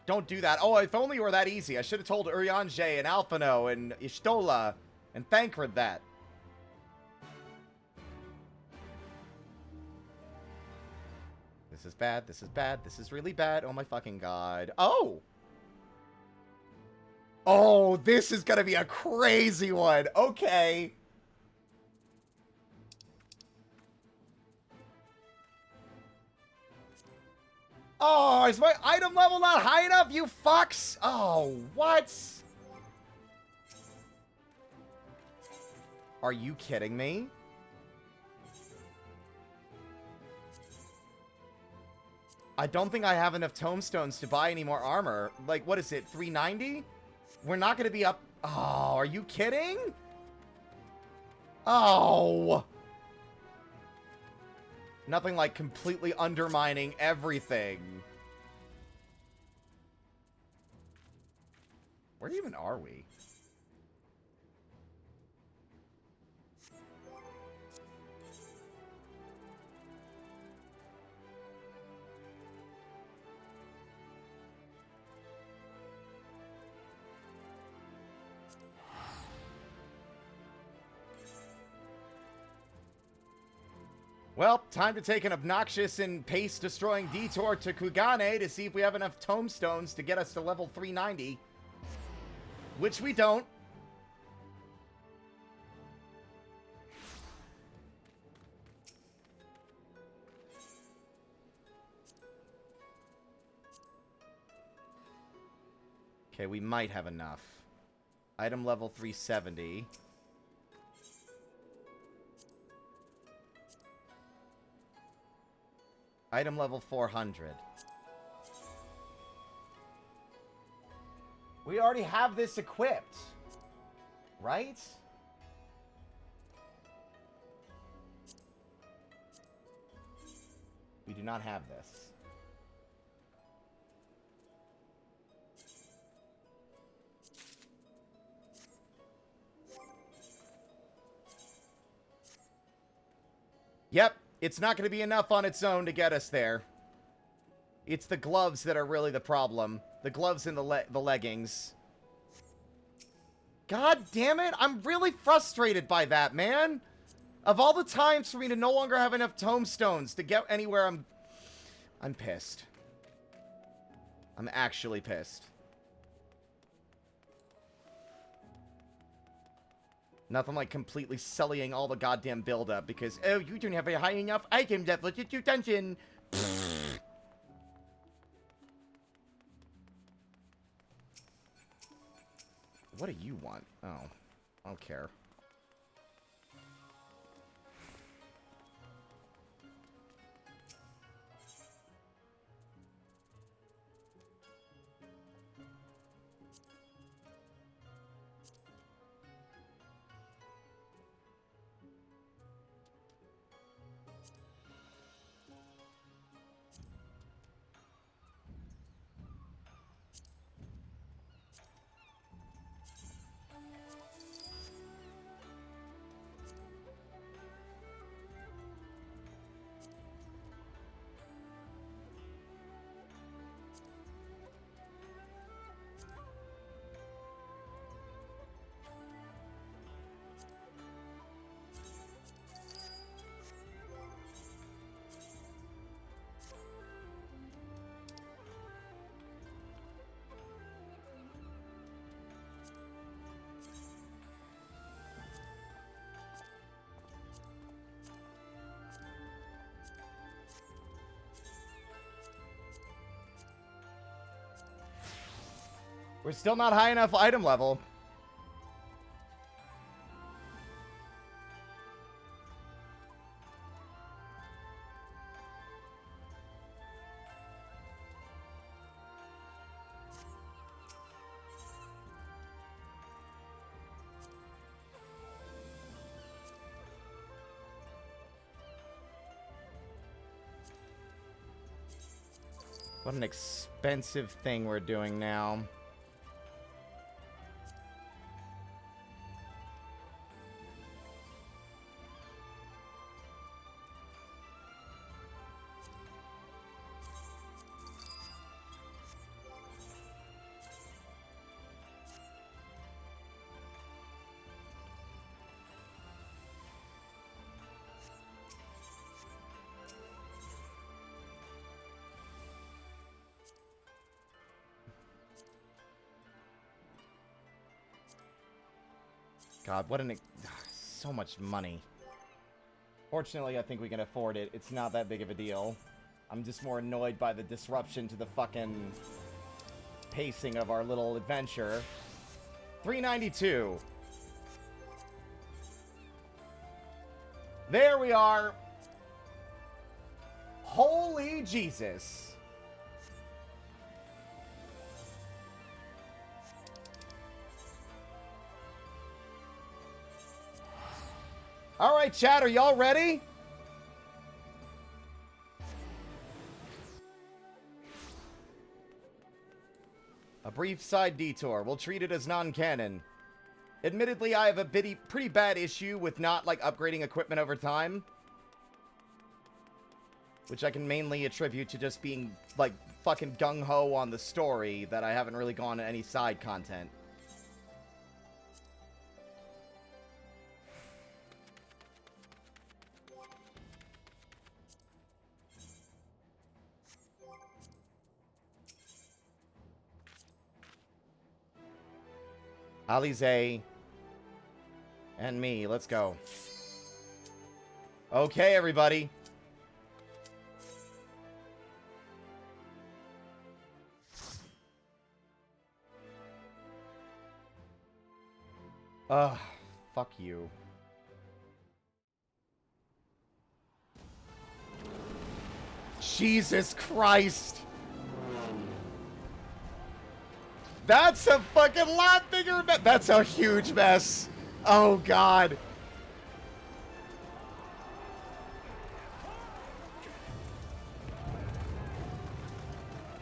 Don't do that. Oh, if only it were that easy. I should have told Urianger and Alphino and Ishtola and Thancred that. This is bad. This is bad. This is really bad. Oh my fucking god. Oh! Oh, this is gonna be a crazy one. Okay. Oh, is my item level not high enough, you fucks? Oh, what? Are you kidding me? I don't think I have enough tomestones to buy any more armor. Like, what is it, 390? We're not going to be up... Oh, are you kidding? Oh! Nothing like completely undermining everything. Where even are we? Well, time to take an obnoxious and pace-destroying detour to Kugane to see if we have enough tomestones to get us to level 390. Which we don't. Okay, we might have enough. Item level 370. Item level 400. We already have this equipped, right? We do not have this. Yep, it's not going to be enough on its own to get us there. It's the gloves that are really the problem. The gloves and the leggings. God damn it, I'm really frustrated by that, man. Of all the times for me to no longer have enough tomestones to get anywhere, I'm pissed. I'm actually pissed. Nothing like completely sullying all the goddamn build-up because, oh, you don't have a high enough item level to do dungeon. What do you want? Oh, I don't care. We're still not high enough item level. What an expensive thing we're doing now. God, what an... so much money. Fortunately, I think we can afford it. It's not that big of a deal. I'm just more annoyed by the disruption to the fucking pacing of our little adventure. 392. There we are. Holy Jesus. All right, chat, are y'all ready? A brief side detour. We'll treat it as non-canon. Admittedly, I have a pretty bad issue with not, like, upgrading equipment over time. Which I can mainly attribute to just being, like, fucking gung-ho on the story that I haven't really gone to any side content. Alize and me, let's go. Okay, everybody. Ugh, fuck you. Jesus Christ. That's a fucking lot bigger mess. That's a huge mess. Oh, God.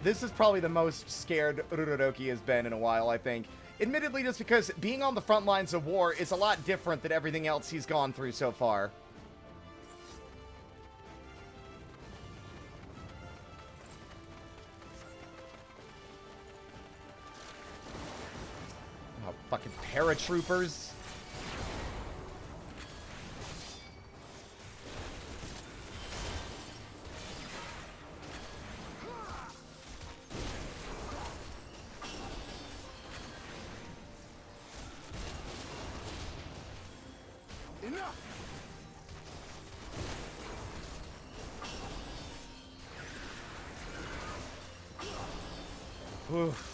This is probably the most scared Uroroki has been in a while, I think. Admittedly, just because being on the front lines of war is a lot different than everything else he's gone through so far. Oh, fucking paratroopers. Oof.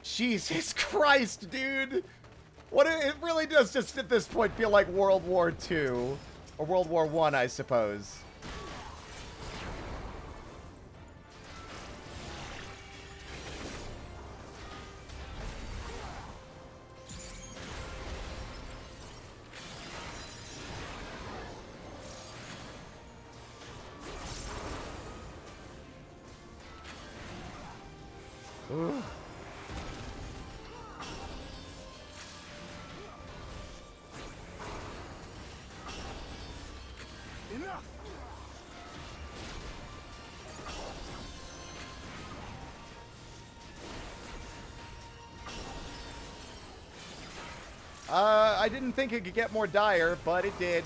Jesus Christ, dude! What it really does just at this point feel like World War II. Or World War I, I suppose. Ooh. I didn't think it could get more dire, but it did.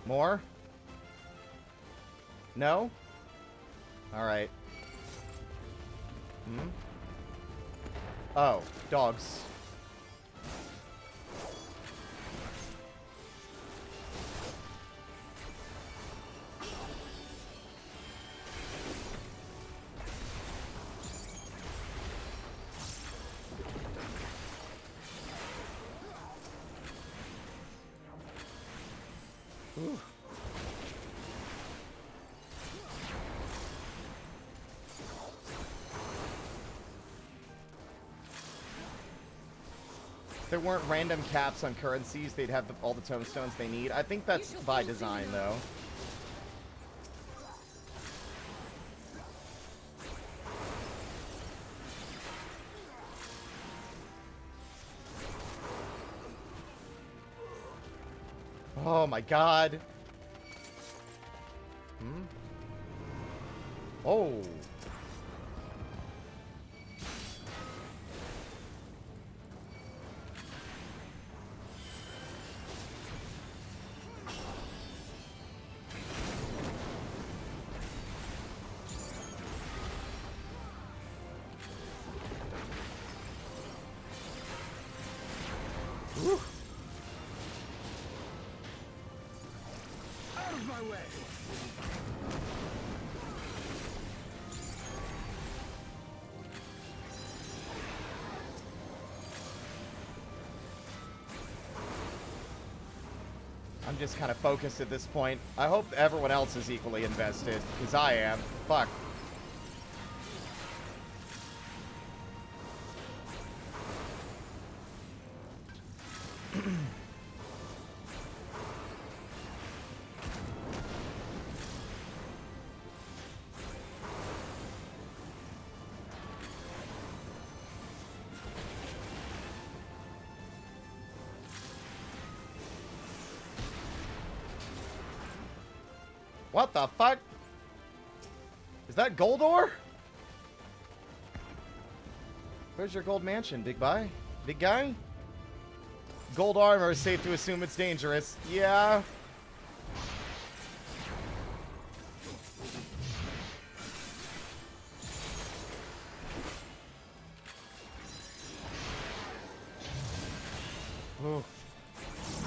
More? No? Alright. Hmm? Oh, dogs. Ooh. If there weren't random caps on currencies, they'd have all the tomestones they need. I think that's by design, though. Oh my god. Hmm? Oh. Whew. Out of my way! I'm just kind of focused at this point. I hope everyone else is equally invested, because I am. Fuck. What the fuck? Is that gold ore? Where's your gold mansion, big guy? Big guy? Gold armor, safe to assume it's dangerous. Yeah. Ooh.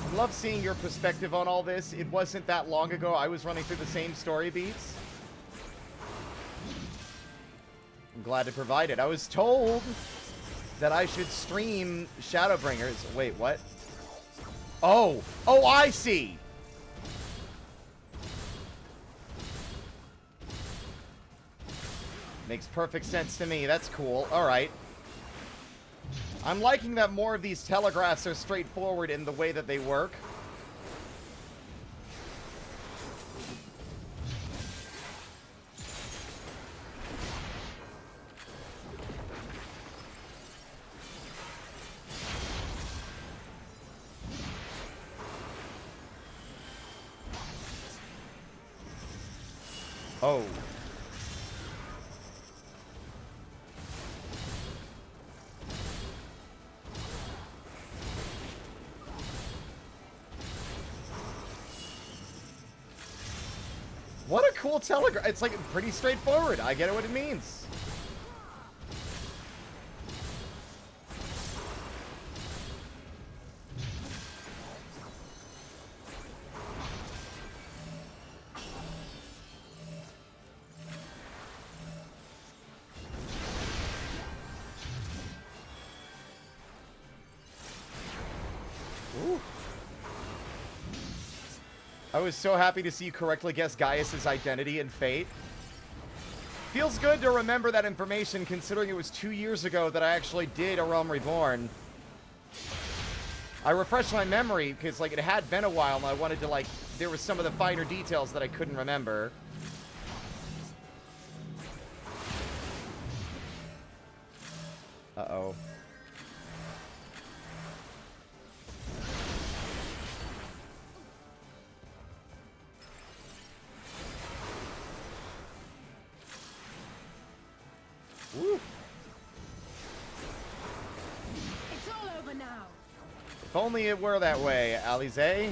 I love seeing your perspective on all this. It wasn't that long ago I was running through the same story beats. I'm glad to provide it. I was told that I should stream Shadowbringers. Wait, what? Oh! Oh, I see! Makes perfect sense to me. That's cool. Alright. I'm liking that more of these telegraphs are straightforward in the way that they work. Oh. What a cool telegraph. It's like pretty straightforward. I get what it means. Ooh. I was so happy to see you correctly guess Gaius's identity and fate. Feels good to remember that information, considering it was 2 years ago that I actually did A Realm Reborn. I refreshed my memory, because, like, it had been a while, and I wanted to, like, there were some of the finer details that I couldn't remember. Uh-oh. Woo. It's all over now. If only it were that way, Alize.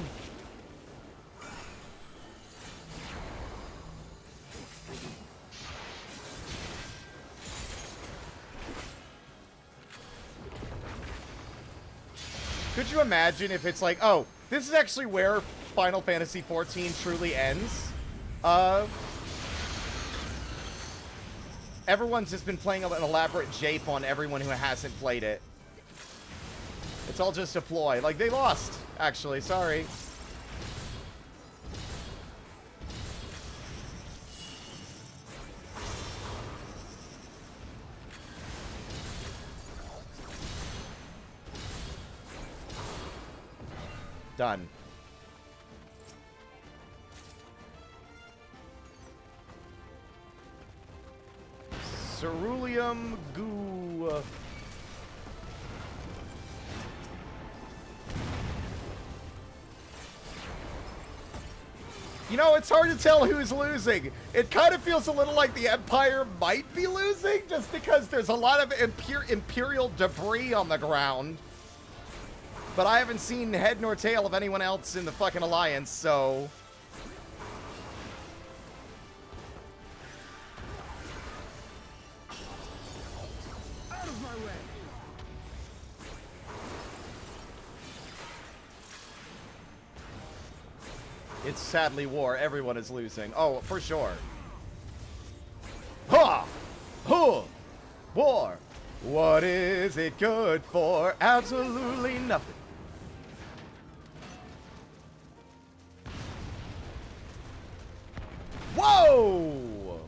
Could you imagine if it's like, oh, this is actually where Final Fantasy XIV truly ends? Everyone's just been playing an elaborate jape on everyone who hasn't played it. It's all just a ploy. Like, they lost, actually. Sorry. Done. Ceruleum goo. You know, it's hard to tell who's losing. It kind of feels a little like the Empire might be losing just because there's a lot of Imperial debris on the ground. But I haven't seen head nor tail of anyone else in the fucking Alliance, so... Out of my way! It's sadly war. Everyone is losing. Oh, for sure. Ha! Huh! War! What is it good for? Absolutely nothing. Whoa!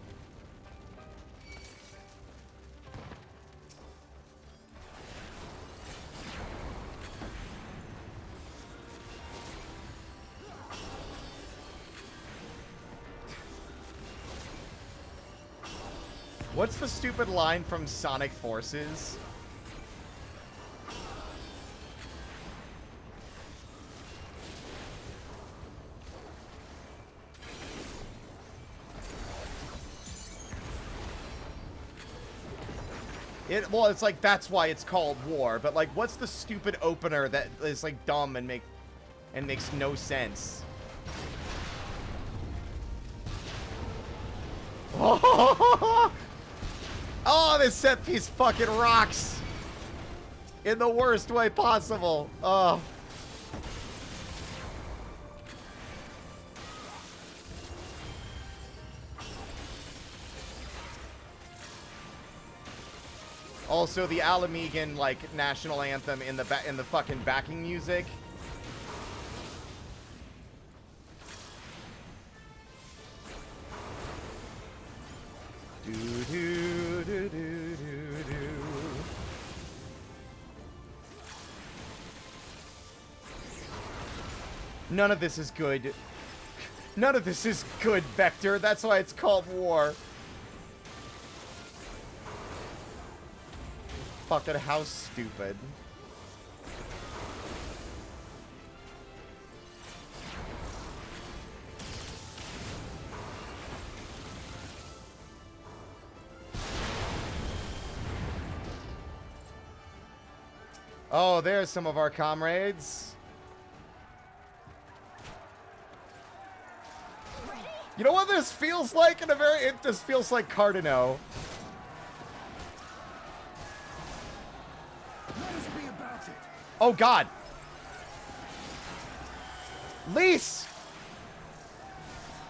What's the stupid line from Sonic Forces? Well, it's like, that's why it's called war, but like, what's the stupid opener that is like dumb and makes no sense? Oh, this set piece fucking rocks in the worst way possible. Oh. Also, the Alamegan, like, national anthem in the fucking backing music. Do do do do do do. None of this is good. None of this is good, Vector. That's why it's called war. Fucking how stupid. Oh, there's some of our comrades. You know what this feels like in a very... It just feels like Cardano. Oh, God. Lise!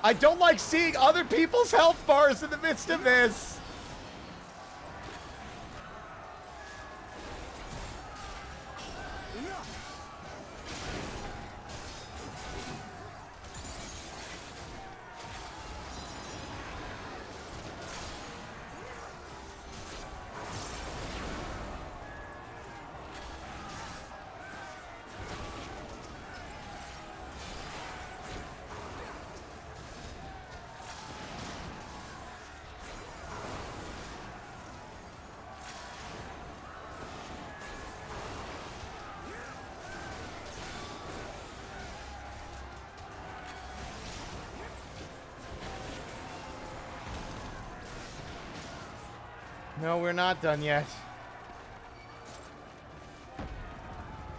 I don't like seeing other people's health bars in the midst of this. No, we're not done yet.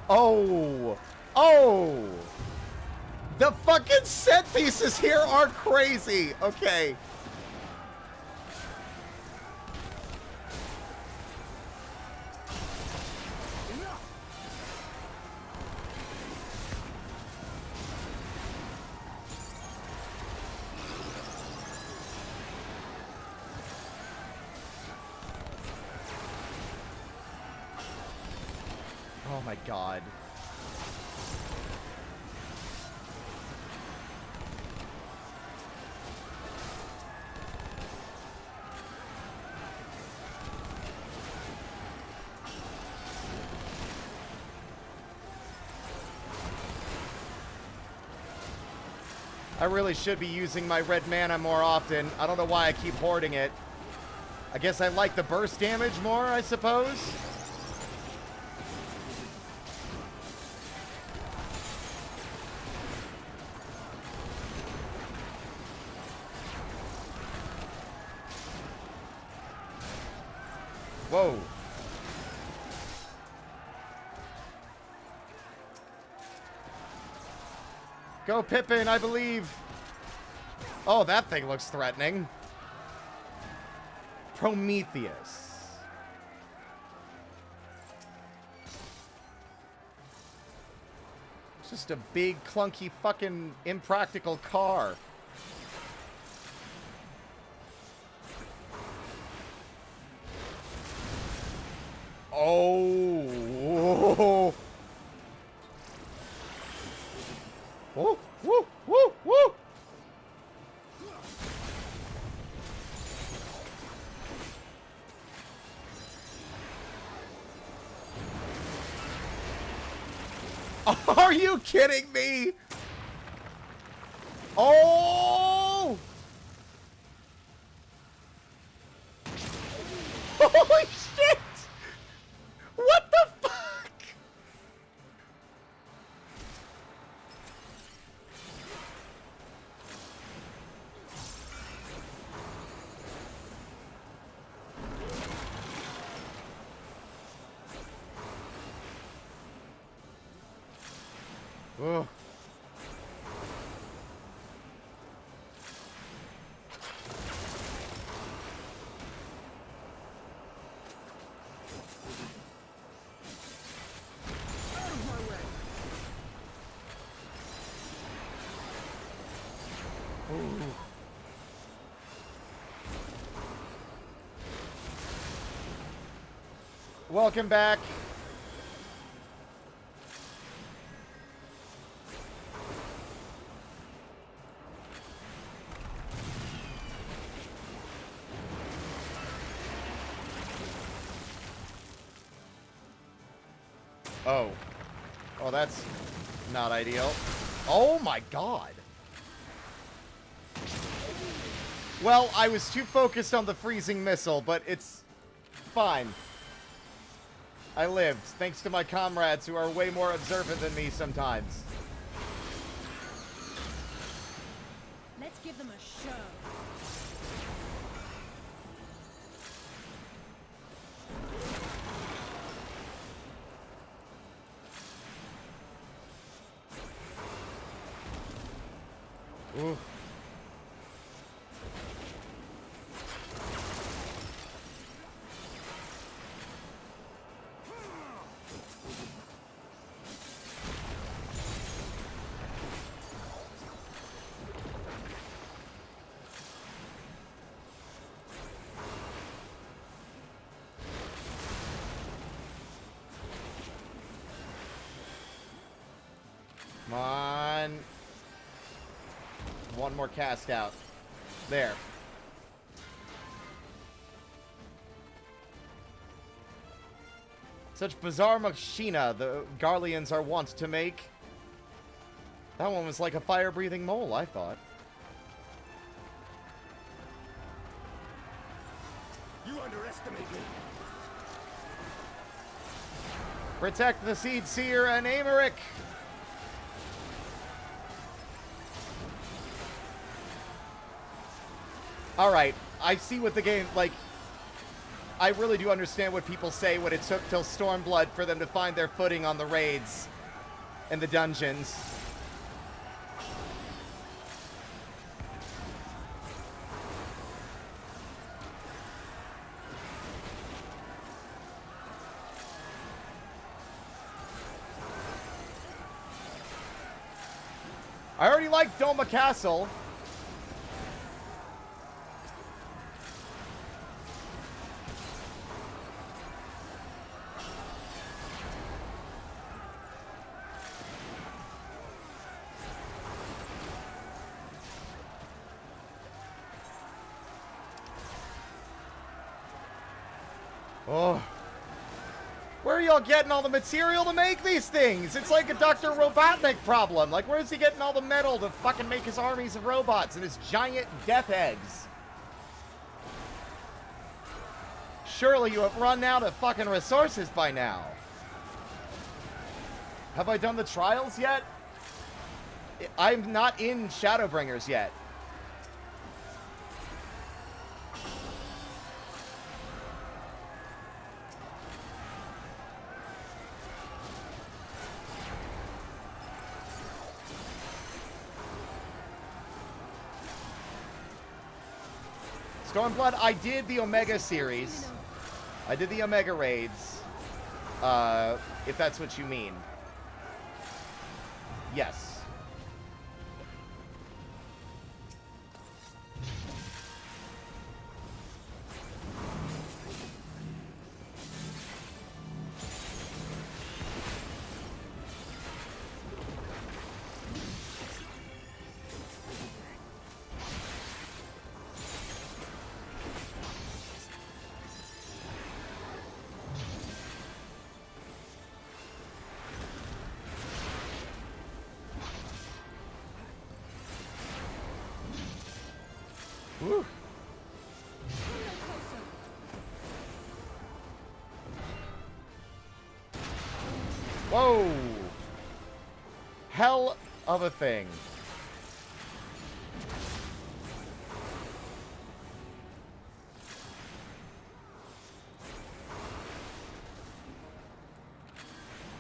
Oh! Oh! The fucking set pieces here are crazy! Okay. my god. I really should be using my red mana more often. I don't know why I keep hoarding it. I guess I like the burst damage more, I suppose. Whoa. Go Pippin, I believe. Oh, that thing looks threatening. Prometheus. It's just a big, clunky, fucking impractical car. Oh. Woo, woo, woo, woo. Are you kidding me? Oh! Holy shit! What the fuck? Ugh. Ooh. Welcome back. Oh. Oh, that's not ideal. Oh my god. Well, I was too focused on the freezing missile, but it's fine. I lived, thanks to my comrades who are way more observant than me sometimes. Let's give them a show. Ooh. Come on. One more cast out. There. Such bizarre machina the Garleans are wont to make. That one was like a fire-breathing mole, I thought. You underestimate me. Protect the Seed Seer and Amaric. Alright, I see what the game, like, I really do understand what people say when it took till Stormblood for them to find their footing on the raids and the dungeons. I already like Doma Castle. Oh. Where are y'all getting all the material to make these things? It's like a Dr. Robotnik problem. Like, where's he getting all the metal to fucking make his armies of robots and his giant death eggs? Surely you have run out of fucking resources by now. Have I done the trials yet? I'm not in Shadowbringers yet. Stormblood, I did the Omega series. I did the Omega raids. If that's what you mean. Yes. Woo. Whoa! Hell of a thing.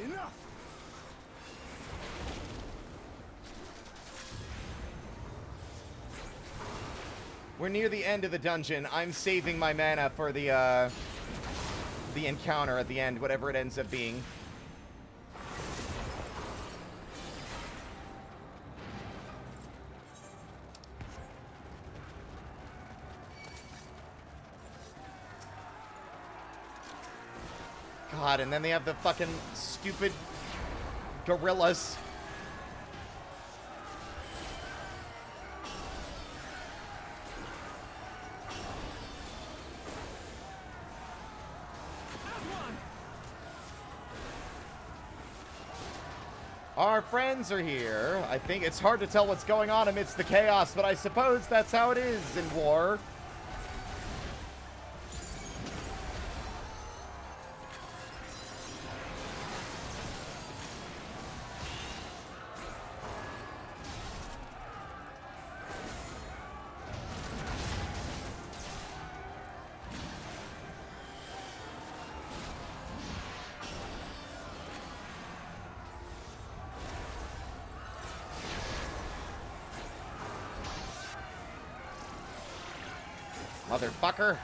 Enough! We're near the end of the dungeon. I'm saving my mana for the encounter at the end, whatever it ends up being. God, and then they have the fucking stupid gorillas. Our friends are here. I think it's hard to tell what's going on amidst the chaos, but I suppose that's how it is in war. Motherfucker.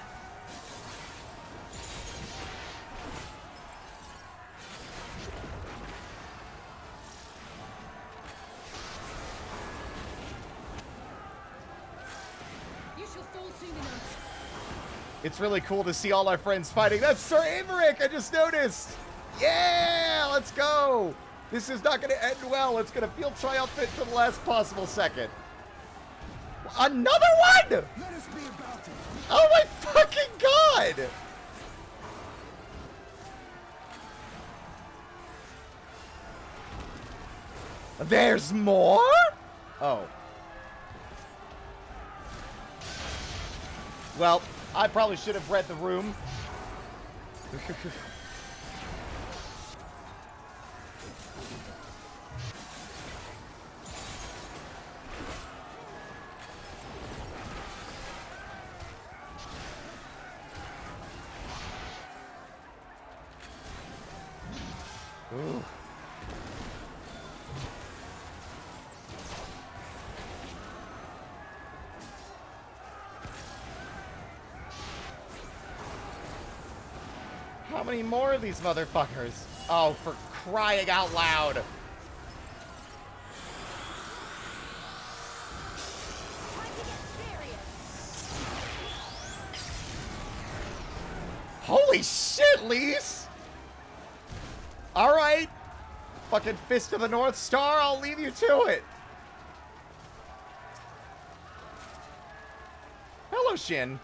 You shall fall soon enough. It's really cool to see all our friends fighting. That's Sir Averick, I just noticed. Yeah, let's go. This is not going to end well. It's going to feel triumphant to the last possible second. Another one! Let us be about it. Oh my fucking god! There's more? Oh. Well, I probably should have read the room. Ooh. How many more of these motherfuckers? Oh, for crying out loud. Holy shit, Lise! Alright. Fucking Fist of the North Star, I'll leave you to it. Hello, Shin.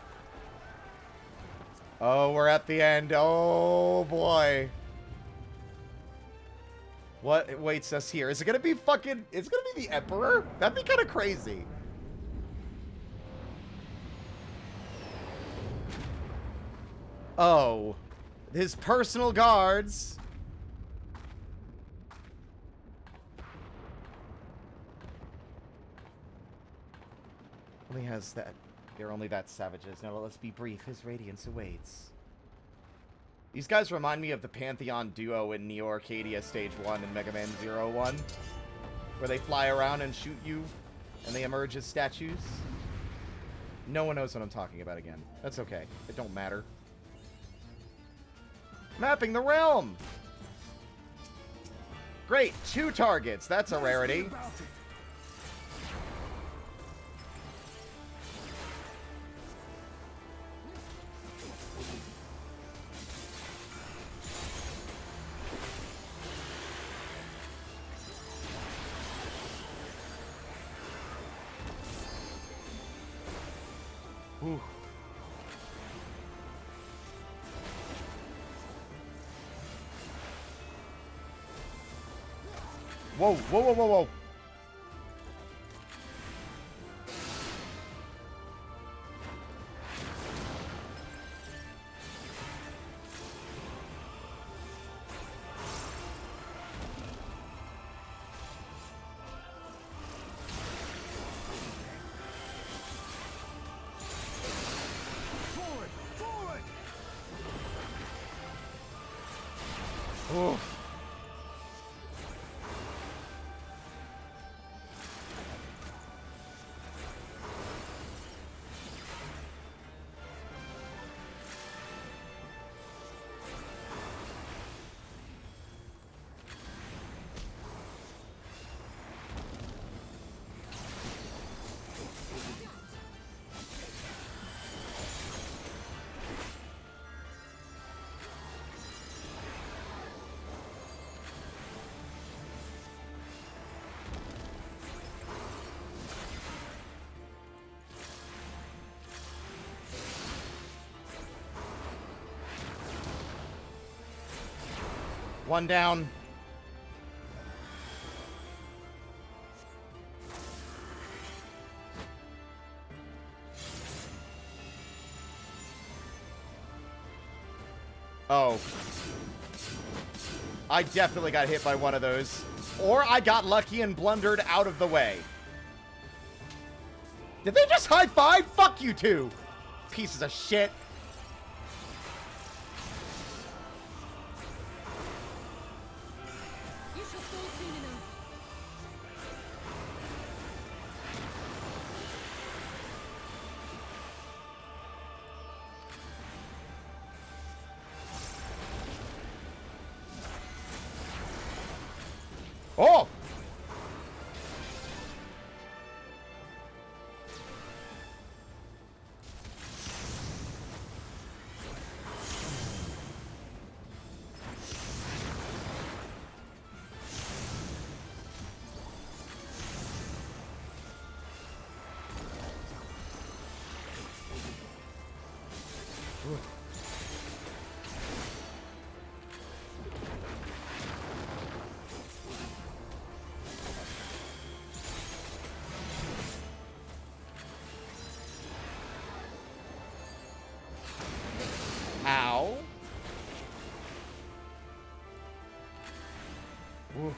Oh, we're at the end. Oh, boy. What awaits us here? Is it gonna be fucking... It's gonna be the Emperor? That'd be kind of crazy. Oh. His personal guards. Only has that... They're only that savages. Now let's be brief. His radiance awaits. These guys remind me of the Pantheon duo in Neo Arcadia Stage 1 and Mega Man 01. Where they fly around and shoot you, and they emerge as statues. No one knows what I'm talking about again. That's okay. It don't matter. Mapping the realm! Great, 2 targets. That's a rarity. Ooh. Whoa, whoa, whoa, whoa, whoa. Oh. One down. Oh. I definitely got hit by one of those. Or I got lucky and blundered out of the way. Did they just high five? Fuck you two! Pieces of shit. Oh! Ow. Oof.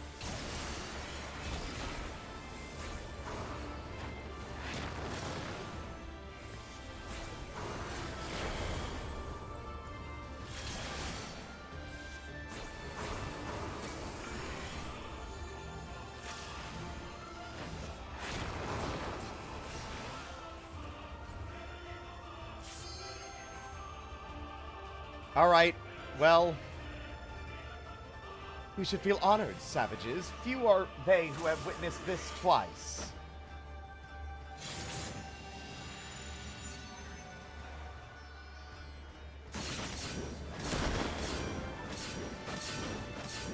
All right, well, we should feel honored, savages. Few are they who have witnessed this twice.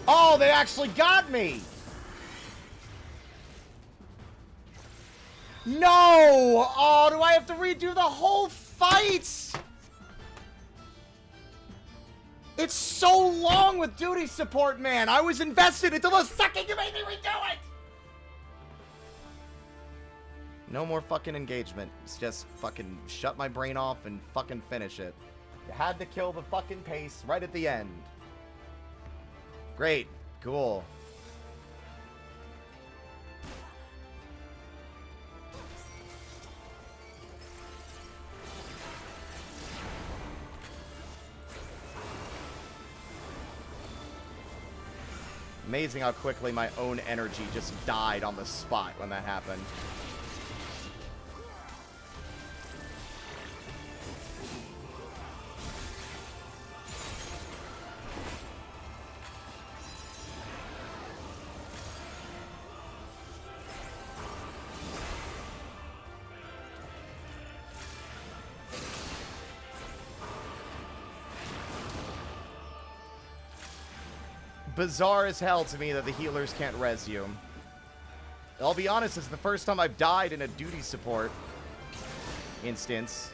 Oh, they actually got me! No! Oh, do I have to redo the whole fight? It's so long with duty support, man. I was invested until the second you made me redo it. No more fucking engagement. It's just fucking shut my brain off and fucking finish it. You had to kill the fucking pace right at the end. Great. Cool. Amazing how quickly my own energy just died on the spot when that happened. Bizarre as hell to me that the healers can't res you. I'll be honest, it's the first time I've died in a duty support instance.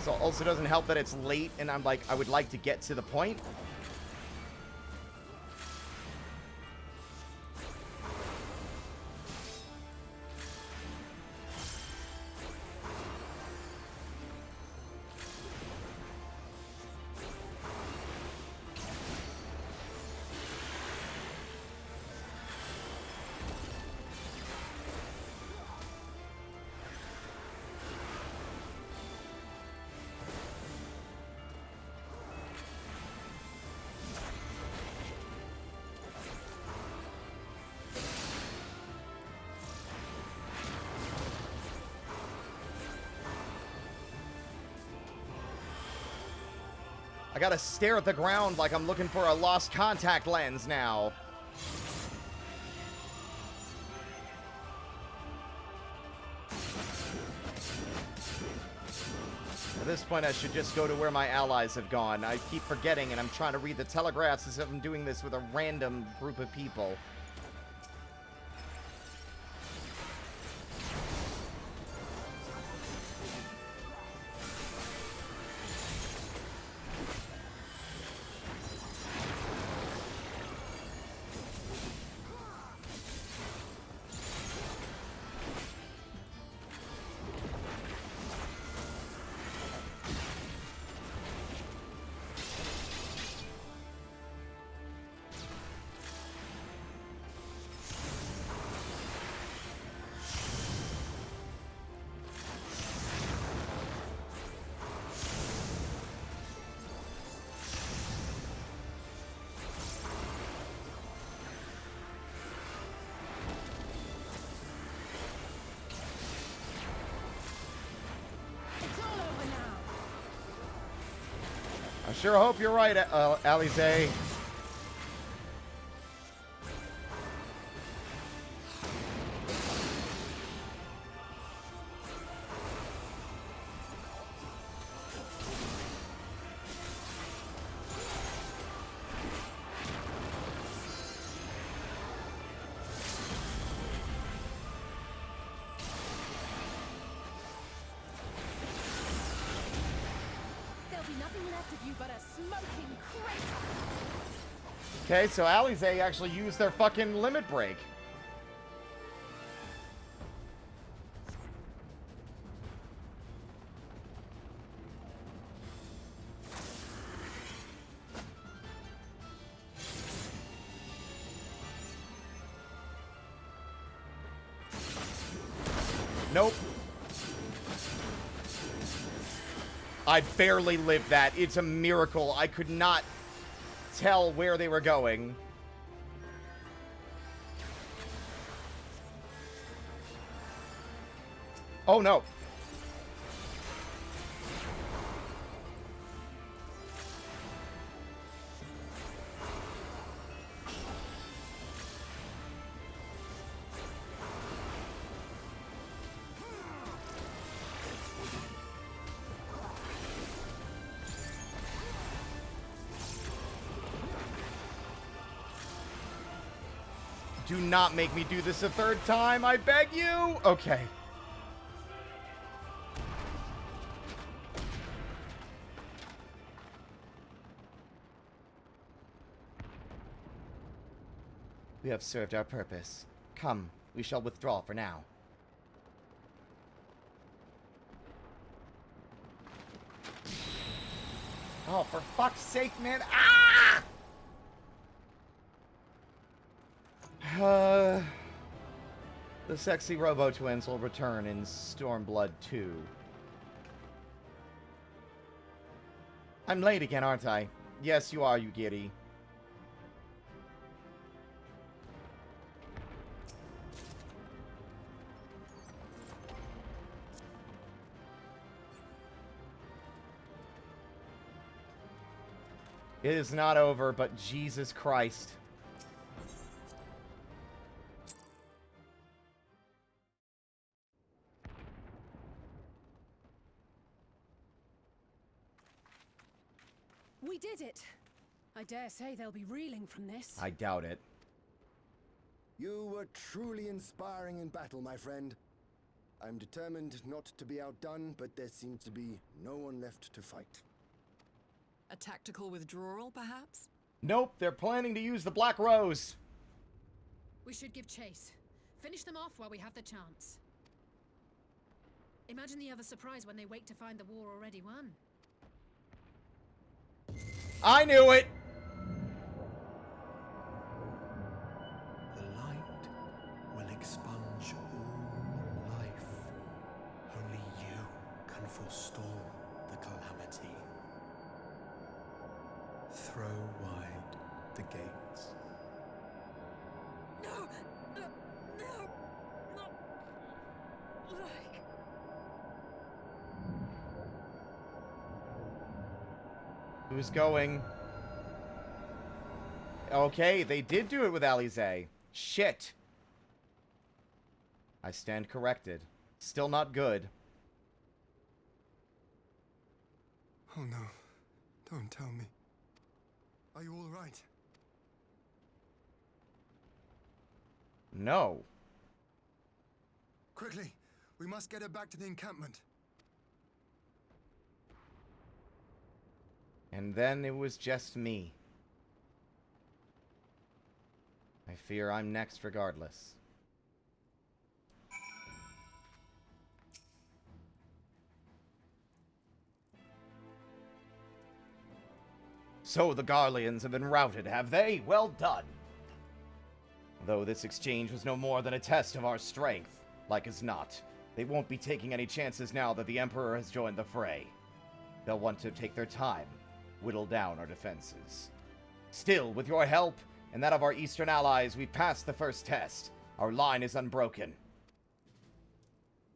So also doesn't help that it's late and I'm like, I would like to get to the point. I gotta stare at the ground like I'm looking for a lost contact lens now. At this point, I should just go to where my allies have gone. I keep forgetting, and I'm trying to read the telegraphs as if I'm doing this with a random group of people. I sure hope you're right, Alize. Okay, so Alize actually used their fucking limit break. Nope. I barely lived that. It's a miracle. I could not tell where they were going. Oh no. Do not make me do this a third time, I beg you! Okay. We have served our purpose. Come, we shall withdraw for now. Oh, for fuck's sake, man. Ah! The sexy Robo-Twins will return in Stormblood 2. I'm late again, aren't I? Yes, you are, you giddy. It is not over, but Jesus Christ. We did it! I dare say they'll be reeling from this. I doubt it. You were truly inspiring in battle, my friend. I'm determined not to be outdone, but there seems to be no one left to fight. A tactical withdrawal, perhaps? Nope, they're planning to use the Black Rose. We should give chase. Finish them off while we have the chance. Imagine the other surprise when they wake to find the war already won. I knew it! The light will expunge all life. Only you can forestall the calamity. Throw wide the gates. No! No! No! Not like... Who's going? Okay, they did do it with Alize. Shit. I stand corrected. Still not good. Oh no. Don't tell me. Are you all right? No. Quickly! We must get her back to the encampment. And then it was just me. I fear I'm next regardless. So the Garleans have been routed, have they? Well done. Though this exchange was no more than a test of our strength, like as not, they won't be taking any chances now that the Emperor has joined the fray. They'll want to take their time, whittle down our defenses. Still, with your help, and that of our eastern allies, we've passed the first test. Our line is unbroken.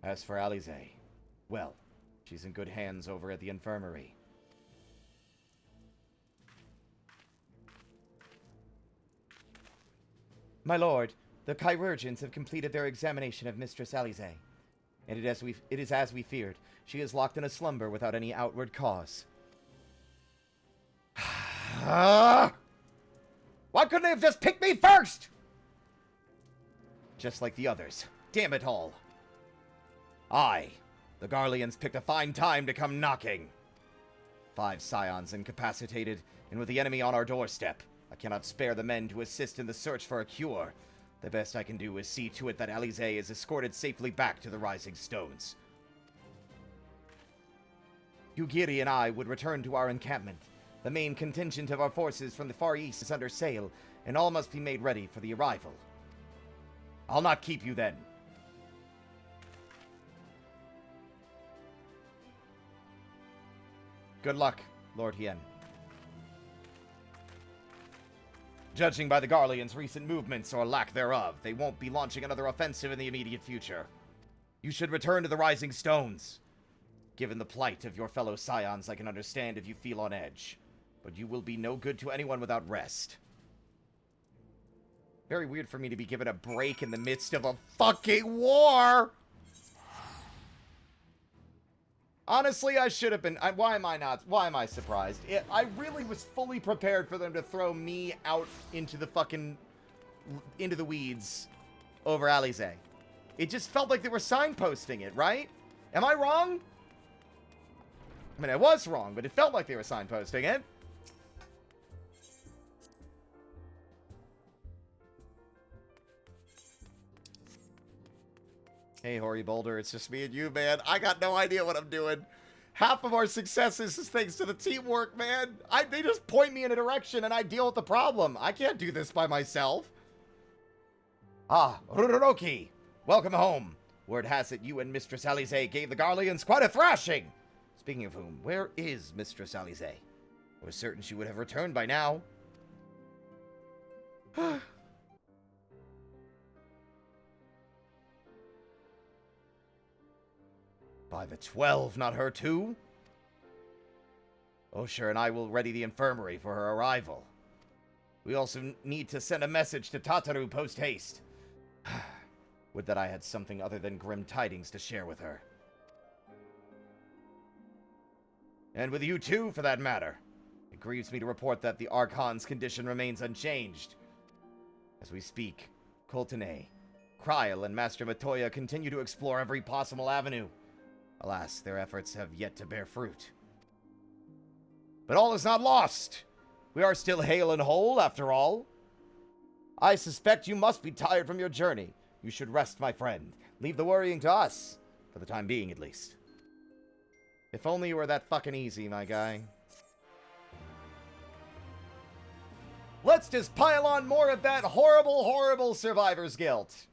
As for Alize, well, she's in good hands over at the infirmary. My lord, the chirurgeons have completed their examination of Mistress Alize, and it is as we feared. She is locked in a slumber without any outward cause. Why couldn't they have just picked me first? Just like the others. Damn it all. I, the Garleans, picked a fine time to come knocking. 5 scions incapacitated, and with the enemy on our doorstep, I cannot spare the men to assist in the search for a cure. The best I can do is see to it that Alize is escorted safely back to the Rising Stones. Yugiri and I would return to our encampment. The main contingent of our forces from the Far East is under sail, and all must be made ready for the arrival. I'll not keep you then. Good luck, Lord Hien. Judging by the Garleans' recent movements, or lack thereof, they won't be launching another offensive in the immediate future. You should return to the Rising Stones. Given the plight of your fellow scions, I can understand if you feel on edge. But you will be no good to anyone without rest. Very weird for me to be given a break in the midst of a fucking war! Honestly, I should have been... why am I surprised? I really was fully prepared for them to throw me out into the fucking into the weeds over Alize. It just felt like they were signposting it, right? Am I wrong? I mean, I was wrong, but it felt like they were signposting it. Hey, Hoary Boulder, it's just me and you, man. I got no idea what I'm doing. Half of our successes is thanks to the teamwork, man. They just point me in a direction and I deal with the problem. I can't do this by myself. Ah, Ruroroki, welcome home. Word has it you and Mistress Alize gave the Garleans quite a thrashing. Speaking of whom, where is Mistress Alize? I was certain she would have returned by now. By the 12, not her too? Osher and I will ready the infirmary for her arrival. We also need to send a message to Tataru post-haste. Would that I had something other than grim tidings to share with her. And with you too, for that matter. It grieves me to report that the Archon's condition remains unchanged. As we speak, Coltene, Kryl, and Master Matoya continue to explore every possible avenue. Alas, their efforts have yet to bear fruit. But all is not lost. We are still hale and whole, after all. I suspect you must be tired from your journey. You should rest, my friend. Leave the worrying to us. For the time being, at least. If only you were that fucking easy, my guy. Let's just pile on more of that horrible, horrible survivor's guilt.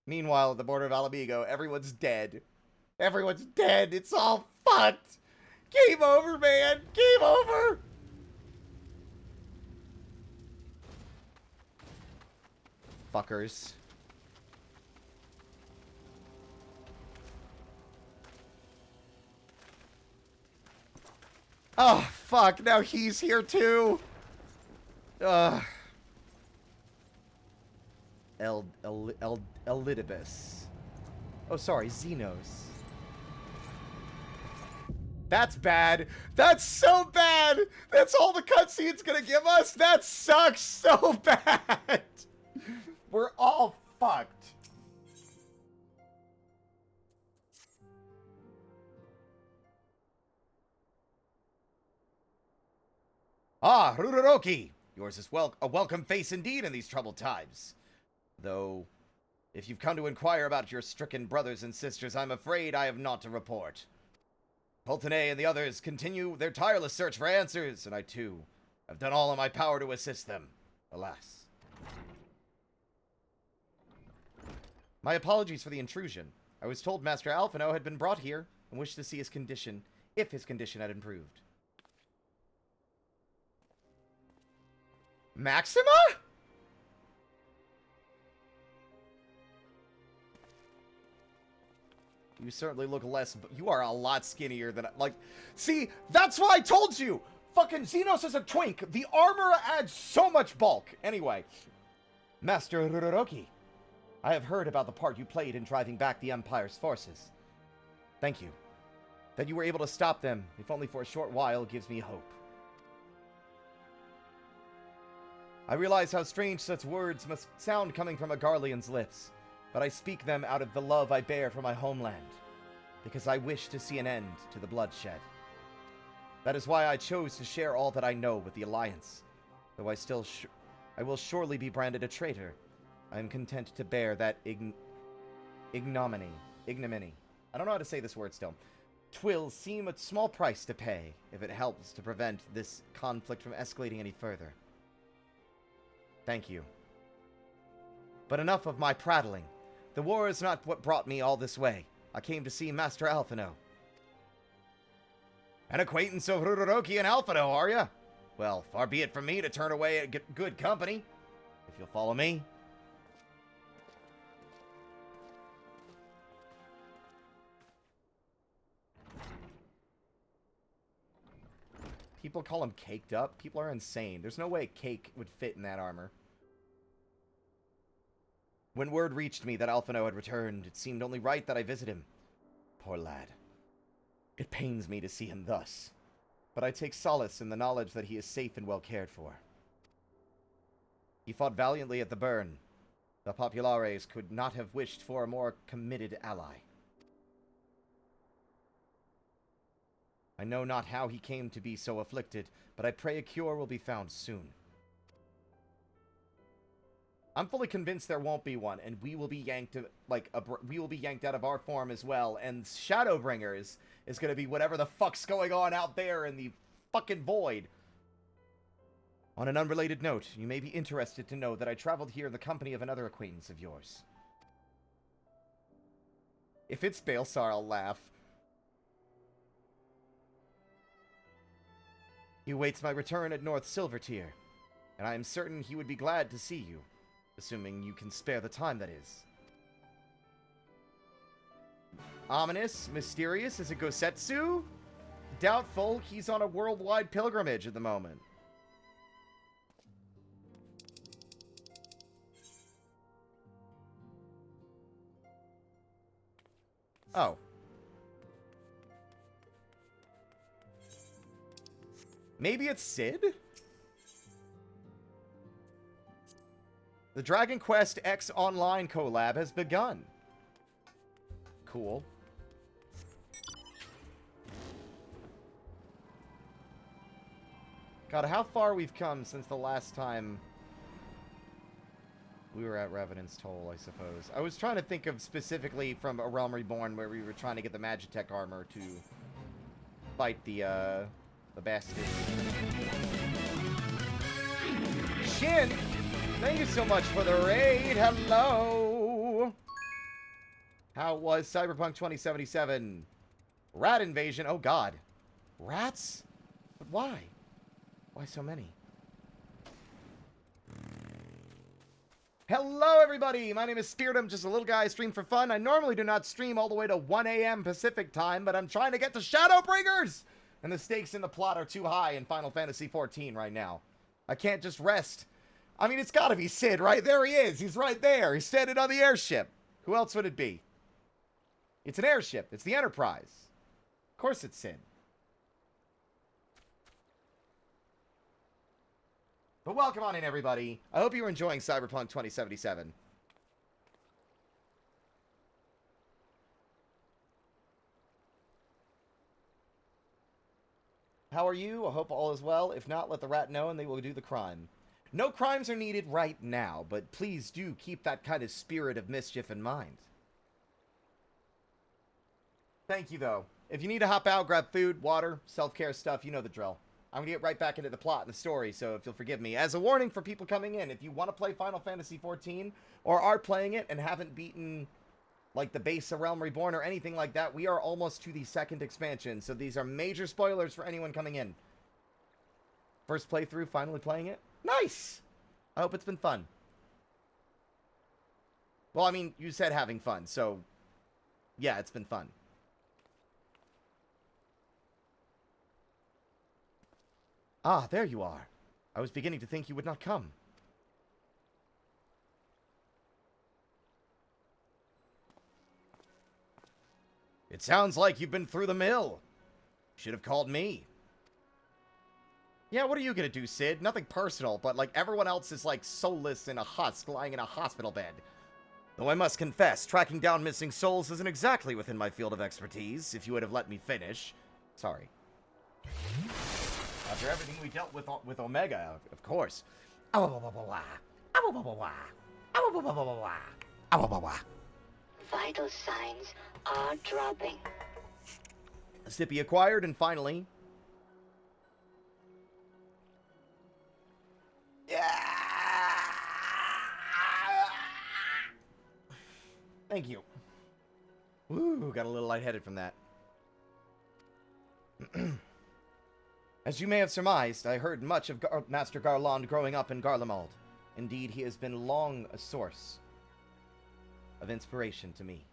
Meanwhile, at the border of Alamigo, everyone's dead. Everyone's dead. It's all fucked. Game over, man. Game over. Fuckers. Oh, fuck. Now he's here, too. Elidibus. Oh, sorry, Xenos. That's bad. That's so bad. That's all the cutscene's gonna give us. That sucks so bad. We're all fucked. Ah, Ruroroki. Yours is a welcome face indeed in these troubled times. Though, if you've come to inquire about your stricken brothers and sisters, I'm afraid I have naught to report. Coltene and the others continue their tireless search for answers, and I, too, have done all in my power to assist them. Alas. My apologies for the intrusion. I was told Master Alphino had been brought here and wished to see his condition, if his condition had improved. Maxima? You certainly look less... You are a lot skinnier than... Like, see, that's why I told you! Fucking Xenos is a twink. The armor adds so much bulk. Anyway. Master Ruroroki, I have heard about the part you played in driving back the Empire's forces. Thank you. That you were able to stop them, if only for a short while, gives me hope. I realize how strange such words must sound coming from a Garlean's lips, but I speak them out of the love I bear for my homeland, because I wish to see an end to the bloodshed. That is why I chose to share all that I know with the Alliance. Though I will surely be branded a traitor, I am content to bear that ignominy. I don't know how to say this word still. 'Twill seem a small price to pay if it helps to prevent this conflict from escalating any further. Thank you. But enough of my prattling. The war is not what brought me all this way. I came to see Master Alphino. An acquaintance of Ruroroki and Alphino, are ya? Well, far be it from me to turn away a good company. If you'll follow me. People call him caked up. People are insane. There's no way cake would fit in that armor. When word reached me that Alphino had returned, it seemed only right that I visit him. Poor lad. It pains me to see him thus. but I take solace in the knowledge that he is safe and well cared for. He fought valiantly at the burn. The Populares could not have wished for a more committed ally. I know not how he came to be so afflicted, but I pray a cure will be found soon. I'm fully convinced there won't be one, and we will be yanked out of our form as well, and Shadowbringers is going to be whatever the fuck's going on out there in the fucking void. On an unrelated note, you may be interested to know that I traveled here in the company of another acquaintance of yours. If it's Balesar, I'll laugh. He awaits my return at North Silvertier, and I am certain he would be glad to see you, assuming you can spare the time, that is. Ominous, mysterious, is it Gosetsu? Doubtful, he's on a worldwide pilgrimage at the moment. Oh. Maybe it's Sid? The Dragon Quest X Online collab has begun. Cool. God, how far we've come since the last time we were at Revenant's Toll, I suppose. I was trying to think of specifically from A Realm Reborn, where we were trying to get the Magitech armor to fight the bastard. Shin! Thank you so much for the raid! Hello! How was Cyberpunk 2077? Rat invasion? Oh god. Rats? But why? Why so many? Hello, everybody! My name is Spirit. I'm just a little guy. I stream for fun. I normally do not stream all the way to 1 a.m. Pacific time, but I'm trying to get to Shadowbringers! And the stakes in the plot are too high in Final Fantasy XIV right now. I can't just rest. I mean, it's gotta be Sid, right? There he is. He's right there. He's standing on the airship. Who else would it be? It's an airship. It's the Enterprise. Of course it's Sid. But welcome on in, everybody. I hope you're enjoying Cyberpunk 2077. How are you? I hope all is well. If not, let the rat know and they will do the crime. No crimes are needed right now, but please do keep that kind of spirit of mischief in mind. Thank you, though. If you need to hop out, grab food, water, self-care stuff, you know the drill. I'm going to get right back into the plot and the story, so if you'll forgive me. As a warning for people coming in, if you want to play Final Fantasy XIV, or are playing it and haven't beaten, like, the base of Realm Reborn or anything like that, we are almost to the second expansion, so these are major spoilers for anyone coming in. First playthrough, finally playing it? Nice! I hope it's been fun. Well, I mean, you said having fun, so yeah, it's been fun. Ah, there you are. I was beginning to think you would not come. It sounds like you've been through the mill. Should have called me. Yeah, what are you gonna do, Sid? Nothing personal, but like everyone else is like soulless in a husk lying in a hospital bed. Though I must confess, tracking down missing souls isn't exactly within my field of expertise, if you would have let me finish. Sorry. After everything we dealt with Omega, of course. Vital signs are dropping. Sippy acquired, and finally... Thank you. Woo, got a little lightheaded from that. As you may have surmised, I heard much of Master Garland growing up in Garlemald. Indeed, he has been long a source of inspiration to me.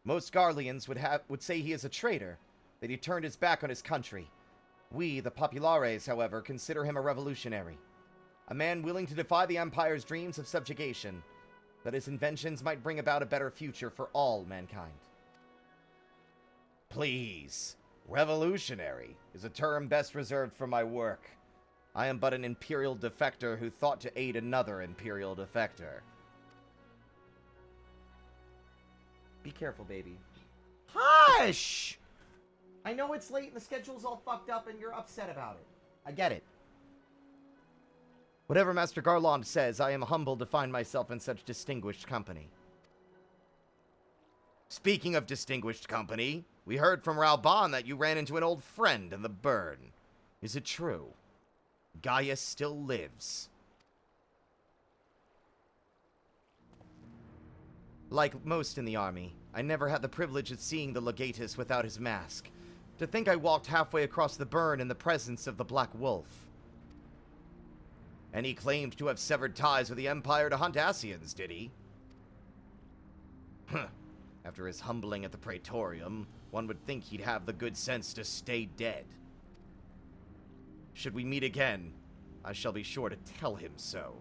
Most Garleans would say he is a traitor, that he turned his back on his country. We, the Populares, however, consider him a revolutionary. A man willing to defy the Empire's dreams of subjugation, that his inventions might bring about a better future for all mankind. Please, Revolutionary is a term best reserved for my work. I am but an Imperial defector who thought to aid another Imperial defector. Be careful, baby. Hush! I know it's late and the schedule's all fucked up and you're upset about it. I get it. Whatever Master Garland says, I am humbled to find myself in such distinguished company. Speaking of distinguished company, we heard from Ralban that you ran into an old friend in the burn. Is it true? Gaius still lives. Like most in the army, I never had the privilege of seeing the legatus without his mask. To think I walked halfway across the burn in the presence of the Black Wolf. And he claimed to have severed ties with the Empire to hunt Asians, did he? Huh. After his humbling at the Praetorium, one would think he'd have the good sense to stay dead. Should we meet again, I shall be sure to tell him so.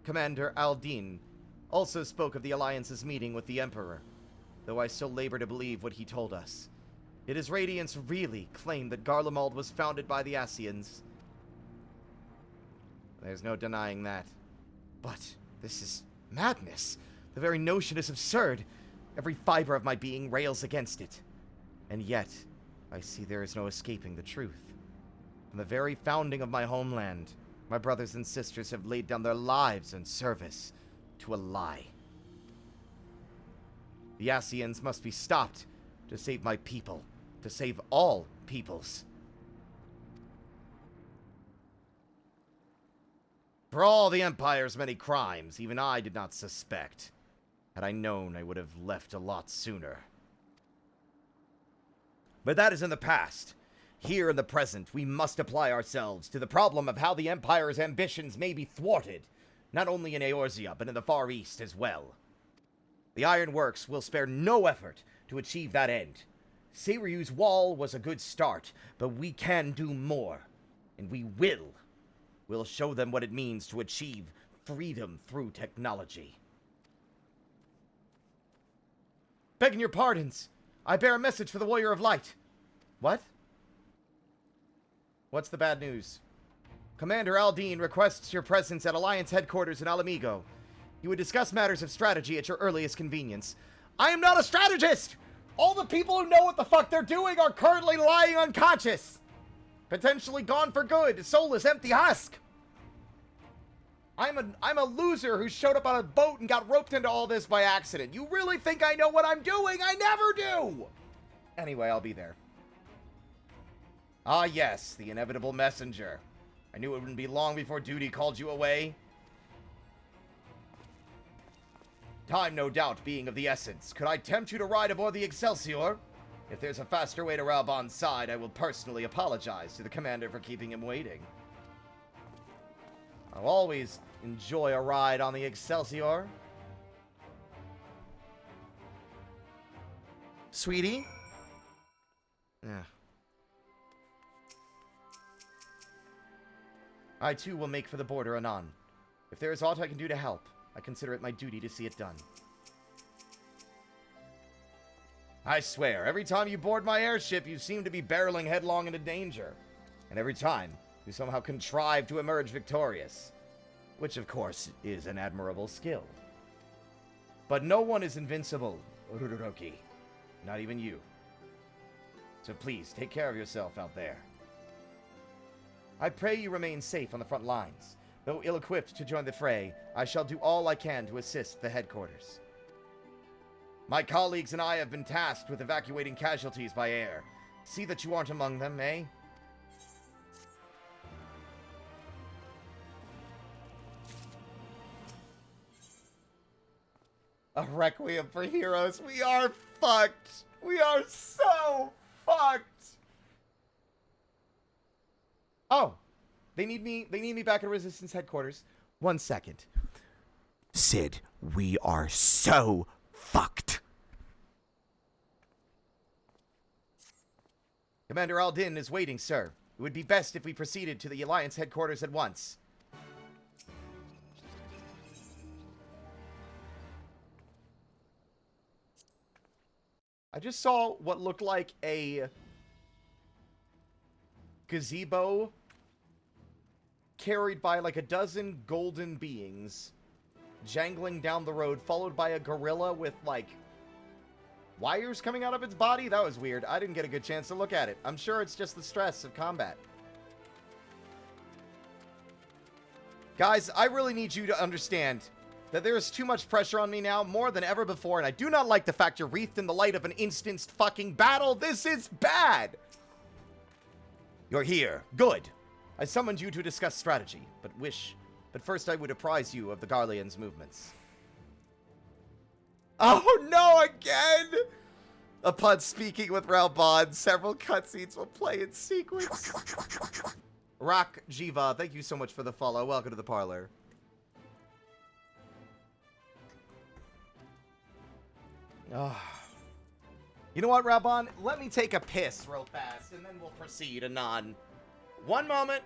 Commander Aldin also spoke of the Alliance's meeting with the Emperor, though I still labor to believe what he told us. Did his Radiance really claim that Garlemald was founded by the Asians? There's no denying that. But this is madness. The very notion is absurd. Every fiber of my being rails against it. And yet, I see there is no escaping the truth. From the very founding of my homeland, my brothers and sisters have laid down their lives in service to a lie. The Asians must be stopped to save my people, to save all peoples. For all the Empire's many crimes, even I did not suspect. Had I known, I would have left a lot sooner. But that is in the past. Here in the present, we must apply ourselves to the problem of how the Empire's ambitions may be thwarted, not only in Eorzea, but in the Far East as well. The Ironworks will spare no effort to achieve that end. Seiryu's wall was a good start, but we can do more. And we will. We'll show them what it means to achieve freedom through technology. Begging your pardons. I bear a message for the Warrior of Light. What? What's the bad news? Commander Aldin requests your presence at Alliance headquarters in Alamigo. You would discuss matters of strategy at your earliest convenience. I am not a strategist! All the people who know what the fuck they're doing are currently lying unconscious. Potentially gone for good, soulless, empty husk. I'm a loser who showed up on a boat and got roped into all this by accident. You really think I know what I'm doing? I never do! Anyway, I'll be there. Ah, yes, the inevitable messenger. I knew it wouldn't be long before duty called you away. Time, no doubt, being of the essence. Could I tempt you to ride aboard the Excelsior? If there's a faster way to Ralban's side, I will personally apologize to the commander for keeping him waiting. I'll always enjoy a ride on the Excelsior. Sweetie? Yeah. I too will make for the border anon. If there is aught I can do to help, I consider it my duty to see it done. I swear, every time you board my airship, you seem to be barreling headlong into danger. And every time, you somehow contrive to emerge victorious. Which, of course, is an admirable skill. But no one is invincible, Ururoroki. Not even you. So please, take care of yourself out there. I pray you remain safe on the front lines. Though ill-equipped to join the fray, I shall do all I can to assist the headquarters. My colleagues and I have been tasked with evacuating casualties by air. See that you aren't among them, eh? A requiem for heroes. We are fucked. We are so fucked. Oh, they need me back at Resistance headquarters. 1 second. Sid, we are so fucked. Commander Aldin is waiting, sir. It would be best if we proceeded to the Alliance headquarters at once. I just saw what looked like a gazebo carried by like a dozen golden beings jangling down the road, followed by a gorilla with like wires coming out of its body. That was weird. I didn't get a good chance to look at it. I'm sure it's just the stress of combat. Guys, I really need you to understand that there is too much pressure on me now, more than ever before, and I do not like the fact you're wreathed in the light of an instanced fucking battle. This is bad! You're here. Good. I summoned you to discuss strategy, but first I would apprise you of the Garlean's movements. Oh no, again! Upon speaking with Ralbon, several cutscenes will play in sequence. Rock Jiva, thank you so much for the follow. Welcome to the parlor. Oh. You know what, Ralbon? Let me take a piss real fast, and then we'll proceed anon. One moment.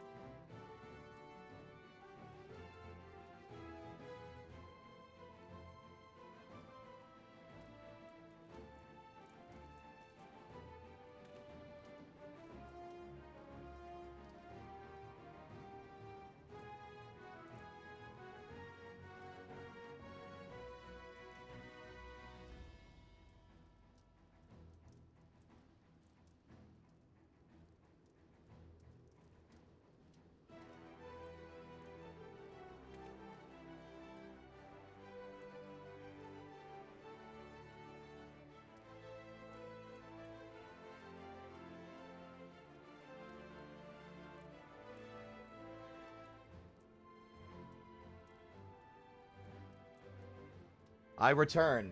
I return.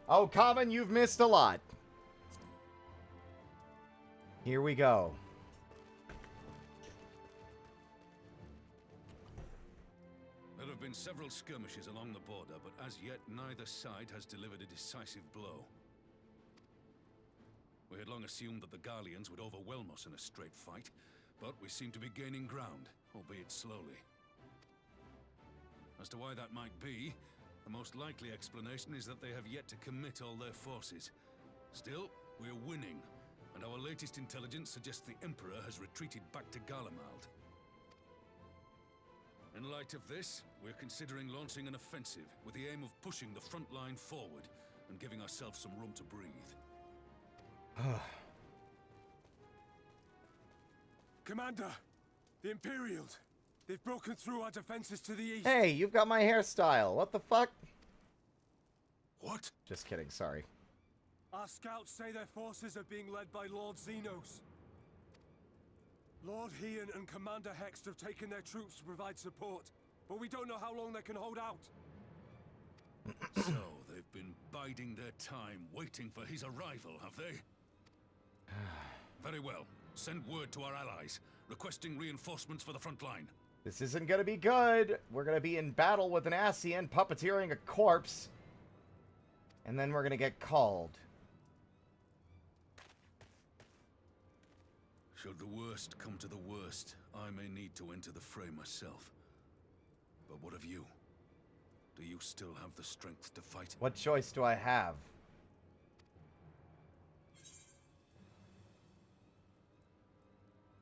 Oh, Common, you've missed a lot. Here we go. There have been several skirmishes along the border, but as yet neither side has delivered a decisive blow. We had long assumed that the Garleans would overwhelm us in a straight fight, but we seem to be gaining ground, albeit slowly. As to why that might be, the most likely explanation is that they have yet to commit all their forces. Still, we're winning, and our latest intelligence suggests the Emperor has retreated back to Garlemald. In light of this, we're considering launching an offensive with the aim of pushing the front line forward and giving ourselves some room to breathe. Commander, the Imperials. They've broken through our defenses to the east. Hey, you've got my hairstyle. What the fuck? What? Just kidding, sorry. Our scouts say their forces are being led by Lord Xenos. Lord Hian and Commander Hext have taken their troops to provide support, but we don't know how long they can hold out. So, they've been biding their time, waiting for his arrival, have they? Very well. Send word to our allies, requesting reinforcements for the front line. This isn't gonna be good. We're gonna be in battle with an Ascian puppeteering a corpse. And then we're gonna get called. Should the worst come to the worst, I may need to enter the fray myself. But what of you? Do you still have the strength to fight? What choice do I have?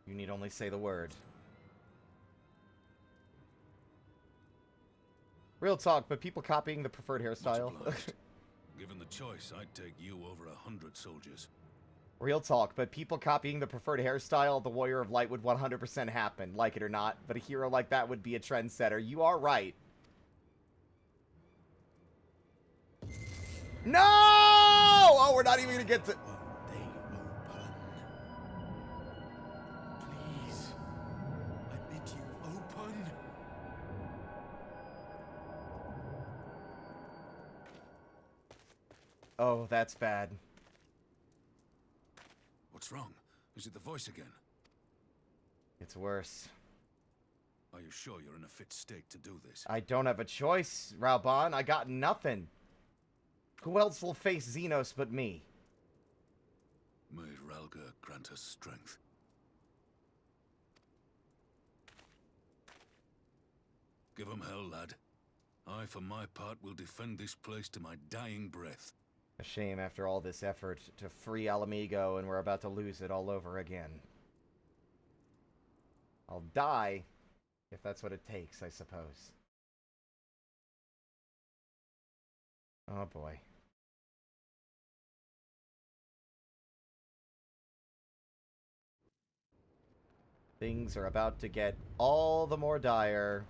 You need only say the word. Real talk, but people copying the preferred hairstyle. Given the choice, I'd take you over 100 soldiers. Real talk, but people copying the preferred hairstyle of the Warrior of Light would 100% happen, like it or not. But a hero like that would be a trendsetter. You are right. No! Oh, we're not even gonna get to... Please, I bid you open. Oh, that's bad. What's wrong? Is it the voice again? It's worse. Are you sure you're in a fit state to do this? I don't have a choice, Ralbon. I got nothing. Who else will face Xenos but me? May Ralga grant us strength. Give 'em hell, lad. I, for my part, will defend this place to my dying breath. A shame after all this effort to free Alamigo and we're about to lose it all over again. I'll die if that's what it takes, I suppose. Oh boy. Things are about to get all the more dire.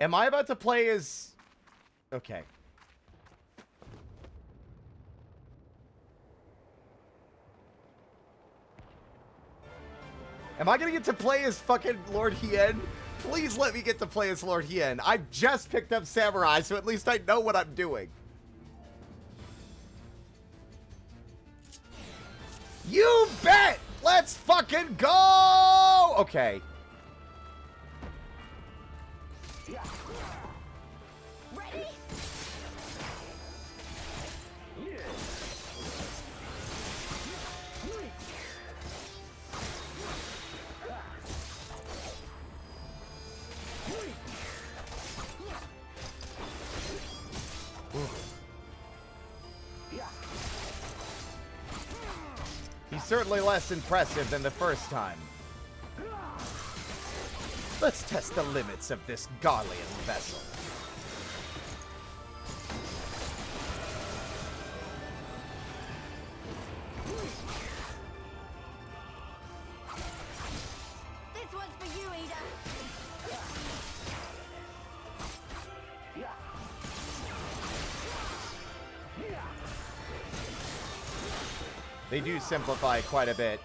Am I about to play as... Okay. Am I gonna get to play as fucking Lord Hien? Please let me get to play as Lord Hien. I just picked up Samurai, so at least I know what I'm doing. You bet! Let's fucking go! Okay. Ready? He's certainly less impressive than the first time. Let's test the limits of this Garlean vessel. This one's for you, Ada. They do simplify quite a bit.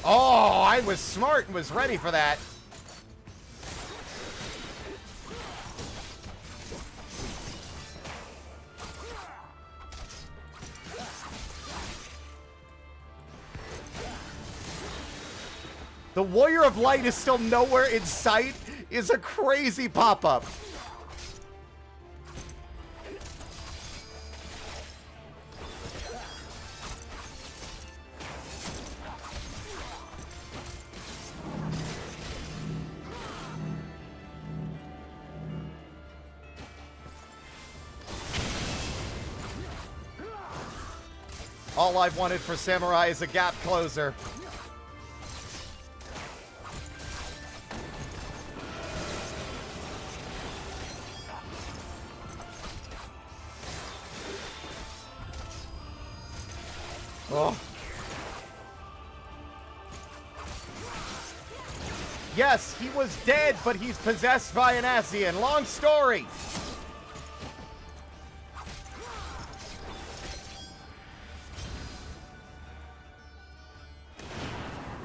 Oh, I was smart and was ready for that. The Warrior of Light is still nowhere in sight is a crazy pop-up. All I've wanted for Samurai is a gap closer. Oh. Yes, he was dead, but he's possessed by an Asian. Long story.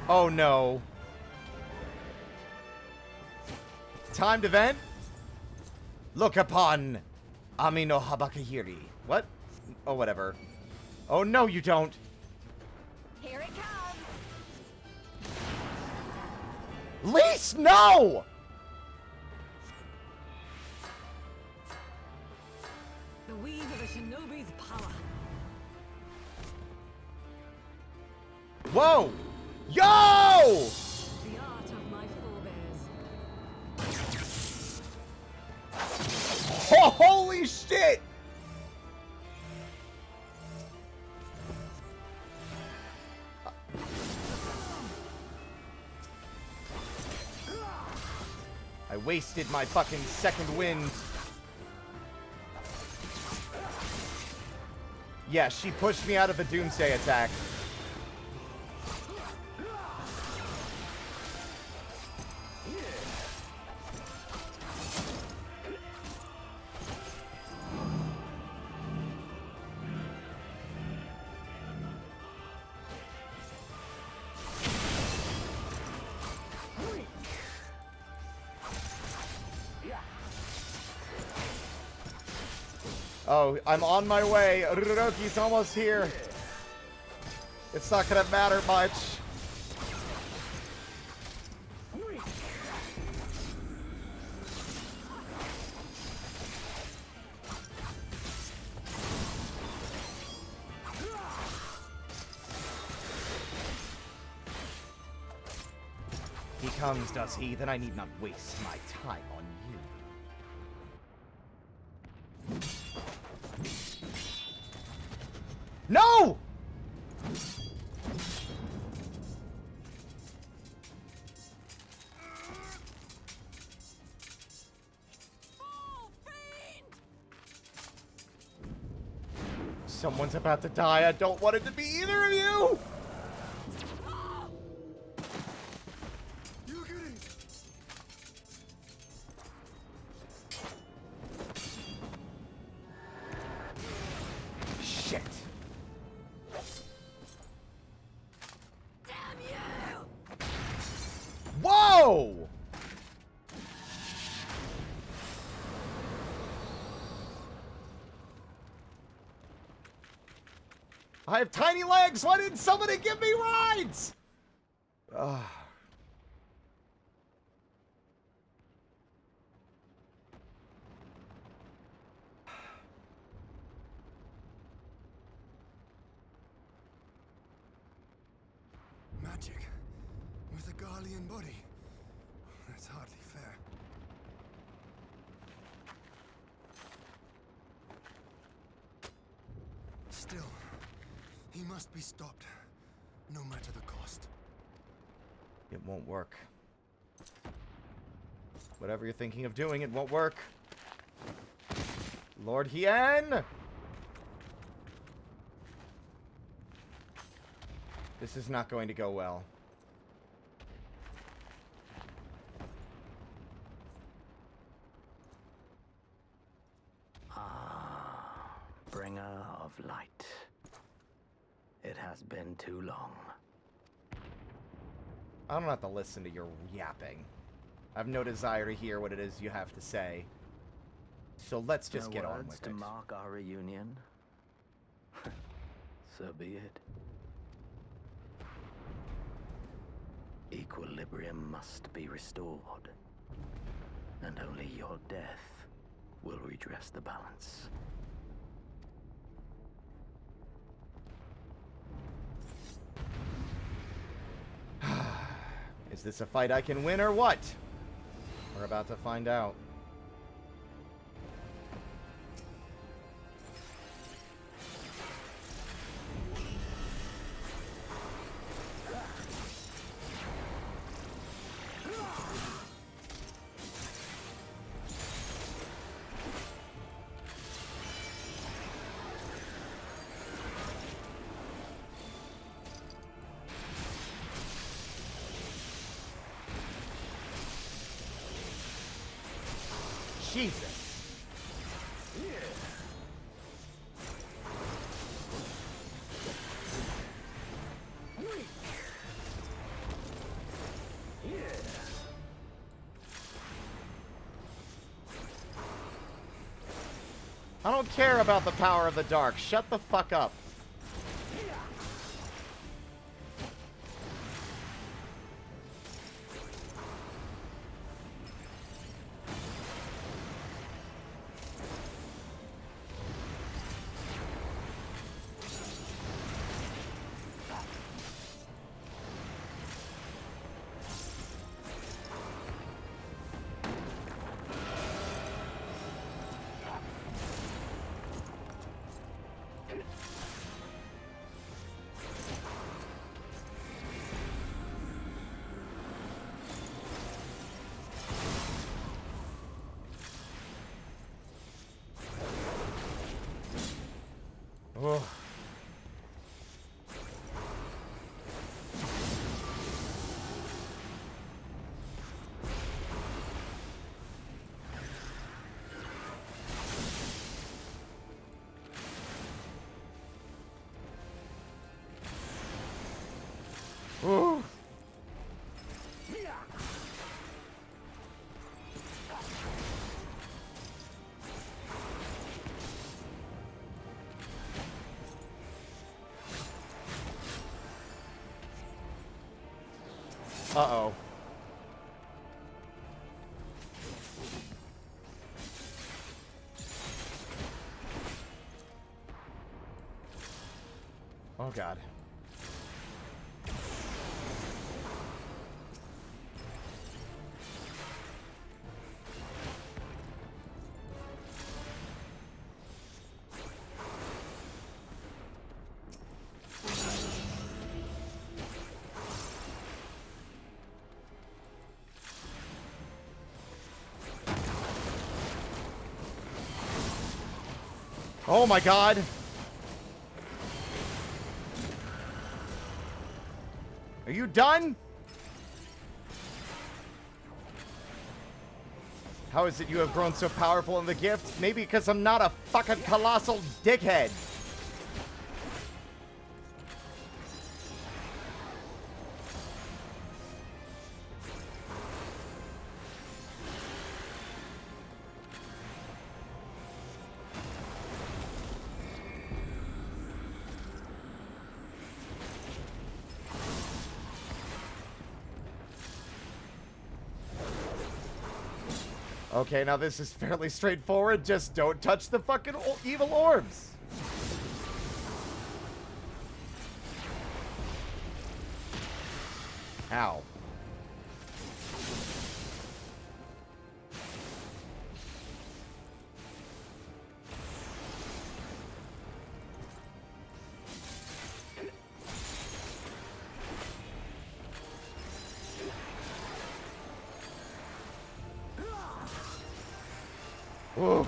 Oh no. Time to vent? Look upon Amino Habakahiri. What? Oh, whatever. Oh no, you don't. Here it comes. Lise, no! The weave of a shinobi's power. Whoa! Yo! The art of my forebears. Oh, holy shit! I wasted my fucking second wind. Yeah, she pushed me out of the Doomsday attack. Oh, I'm on my way. Ruroki's almost here. It's not gonna matter much. He comes, does he? Then I need not waste my time on you. No! Someone's about to die. I don't want it to be either of you! Shit. Damn you! Whoa! I have tiny legs. Why didn't somebody give me rides? Ugh. Magic with a Garlean body. That's hardly fair. Still, he must be stopped, no matter the cost. It won't work. Whatever you're thinking of doing, it won't work. Lord Hien! This is not going to go well. Bringer of light. It has been too long. I don't have to listen to your yapping. I have no desire to hear what it is you have to say. So let's just get on with it. To mark our reunion? So be it. Equilibrium must be restored. And only your death will redress the balance. Is this a fight I can win or what? We're about to find out. Jesus. I don't care about the power of the dark. Shut the fuck up. Oh. Oh. Uh-oh. Oh, God. Oh my god. Are you done? How is it you have grown so powerful in the gift? Maybe because I'm not a fucking colossal dickhead. Okay, now this is fairly straightforward. Just don't touch the fucking evil orbs. Ow. Ooh.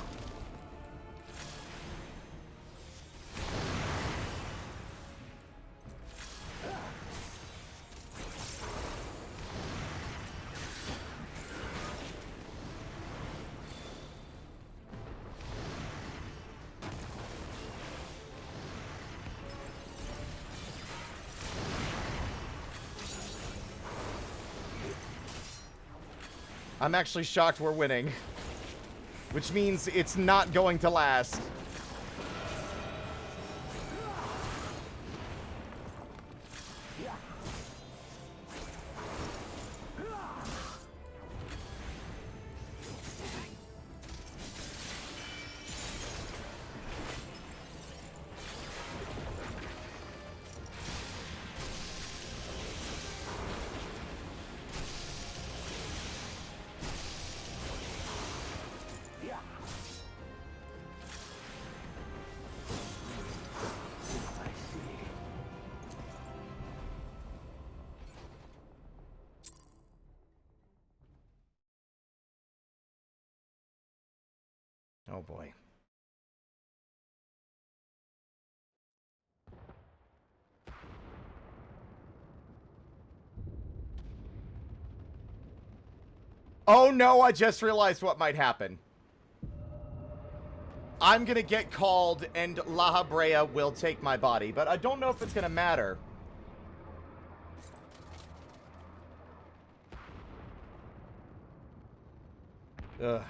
I'm actually shocked we're winning. Which means it's not going to last. Oh boy. Oh no, I just realized what might happen. I'm gonna get called and La Habrea will take my body, but I don't know if it's gonna matter. Ugh.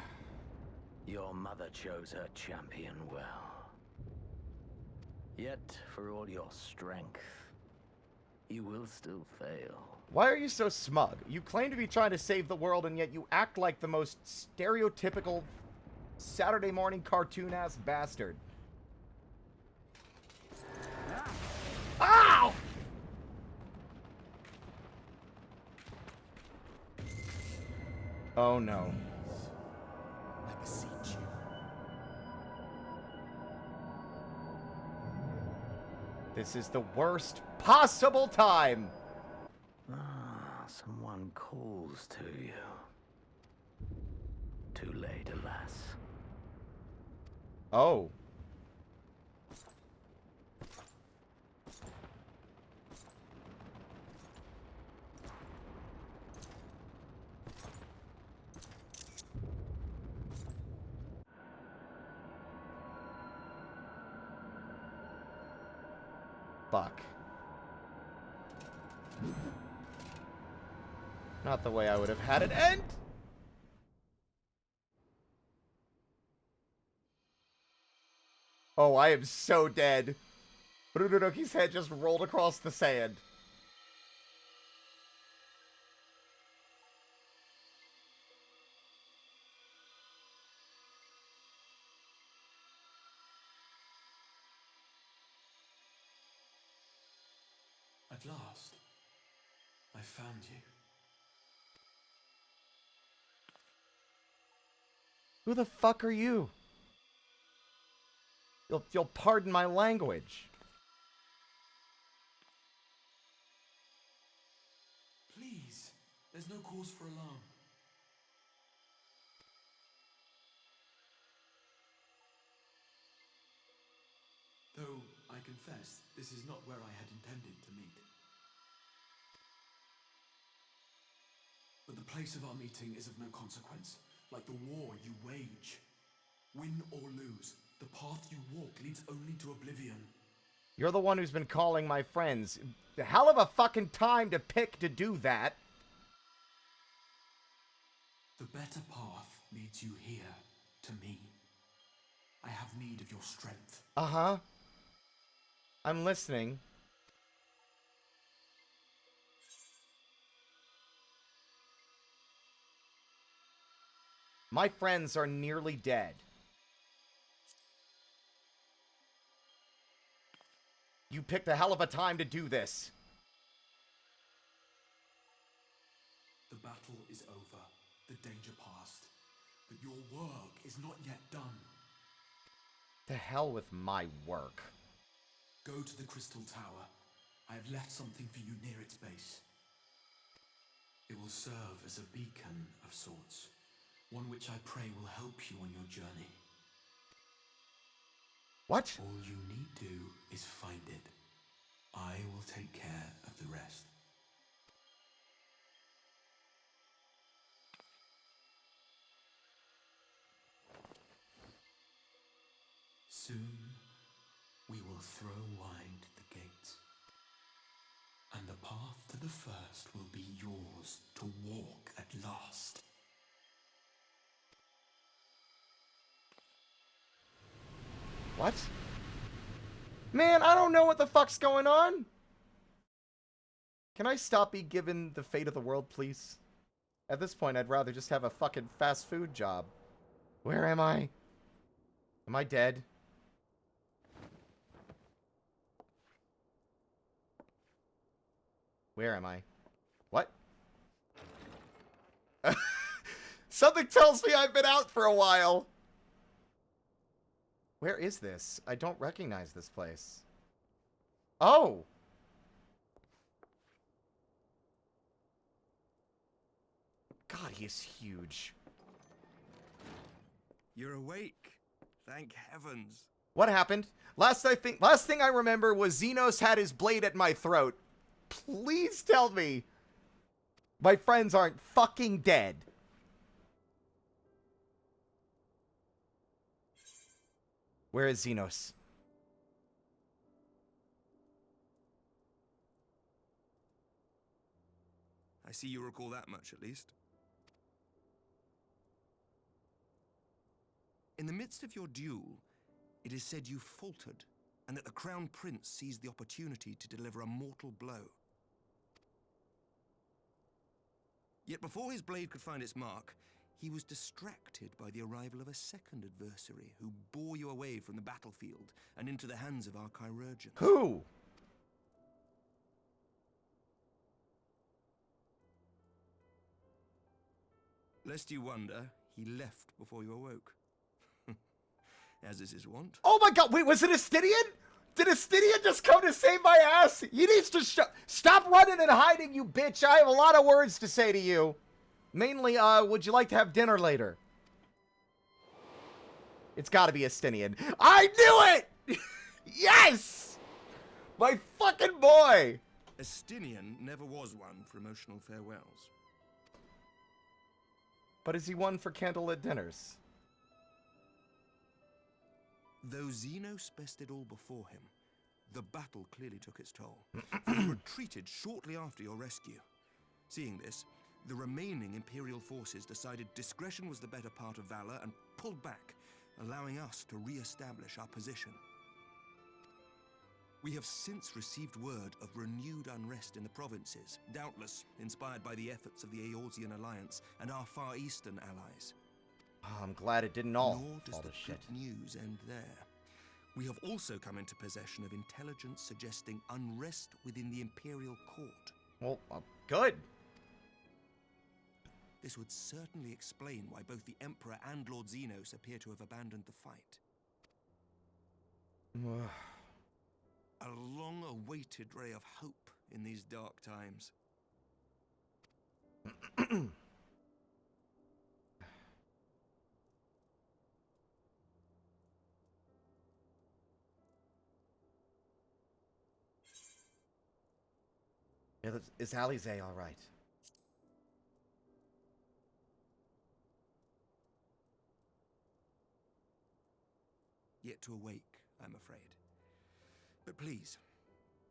Your mother chose her champion well. Yet, for all your strength, you will still fail. Why are you so smug? You claim to be trying to save the world, and yet you act like the most stereotypical Saturday morning cartoon-ass bastard. Ow! Oh no. I beseech you. This is the worst possible time. Ah, someone calls to you. Too late, alas. Oh. Fuck. Not the way I would have had it end. Oh, I am so dead. Brunodoki's head just rolled across the sand. At last, I found you. Who the fuck are you? You'll pardon my language. Please, there's no cause for alarm. confess, this is not where I had intended to meet. But the place of our meeting is of no consequence, like the war you wage. Win or lose, the path you walk leads only to oblivion. You're the one who's been calling my friends. The hell of a fucking time to pick to do that. The better path leads you here, to me. I have need of your strength. Uh-huh. I'm listening. My friends are nearly dead. You picked a hell of a time to do this. The battle is over, the danger past, but your work is not yet done. To hell with my work. Go to the Crystal Tower. I have left something for you near its base. It will serve as a beacon of sorts, one which I pray will help you on your journey. What? All you need do is find it. I will take care of the rest. Soon, we will throw wide the gates, and the path to the first will be yours to walk at last. What? Man, I don't know what the fuck's going on. Can I stop being given the fate of the world, please? At this point, I'd rather just have a fucking fast food job. Where am I? Am I dead? Where am I? What? Something tells me I've been out for a while. Where is this? I don't recognize this place. Oh! God, he is huge. You're awake. Thank heavens. What happened? Last thing I remember was Xenos had his blade at my throat. Please tell me my friends aren't fucking dead. Where is Xenos? I see you recall that much, at least. In the midst of your duel, it is said you faltered, and that the Crown Prince seized the opportunity to deliver a mortal blow. Yet before his blade could find its mark, he was distracted by the arrival of a second adversary who bore you away from the battlefield and into the hands of our chirurgeons. Who? Lest you wonder, he left before you awoke. As is his wont. Oh my god, wait, was it Astidian? Did Astidian just come to save my ass? He needs to stop running and hiding, you bitch. I have a lot of words to say to you. Mainly, would you like to have dinner later? It's gotta be Astidian. I knew it! Yes! My fucking boy! Estinian never was one for emotional farewells. But is he one for candlelit dinners? Though Xenos bested all before him, the battle clearly took its toll. He retreated shortly after your rescue. Seeing this, the remaining Imperial forces decided discretion was the better part of valor and pulled back, allowing us to re-establish our position. We have since received word of renewed unrest in the provinces, doubtless inspired by the efforts of the Eorzean Alliance and our Far Eastern allies. Oh, I'm glad it didn't all Nor does fall the to shit. good news end there. We have also come into possession of intelligence suggesting unrest within the Imperial Court. Well, good. This would certainly explain why both the Emperor and Lord Xenos appear to have abandoned the fight. A long-awaited ray of hope in these dark times. Yeah, is Alize all right? Yet to awake, I'm afraid. But please,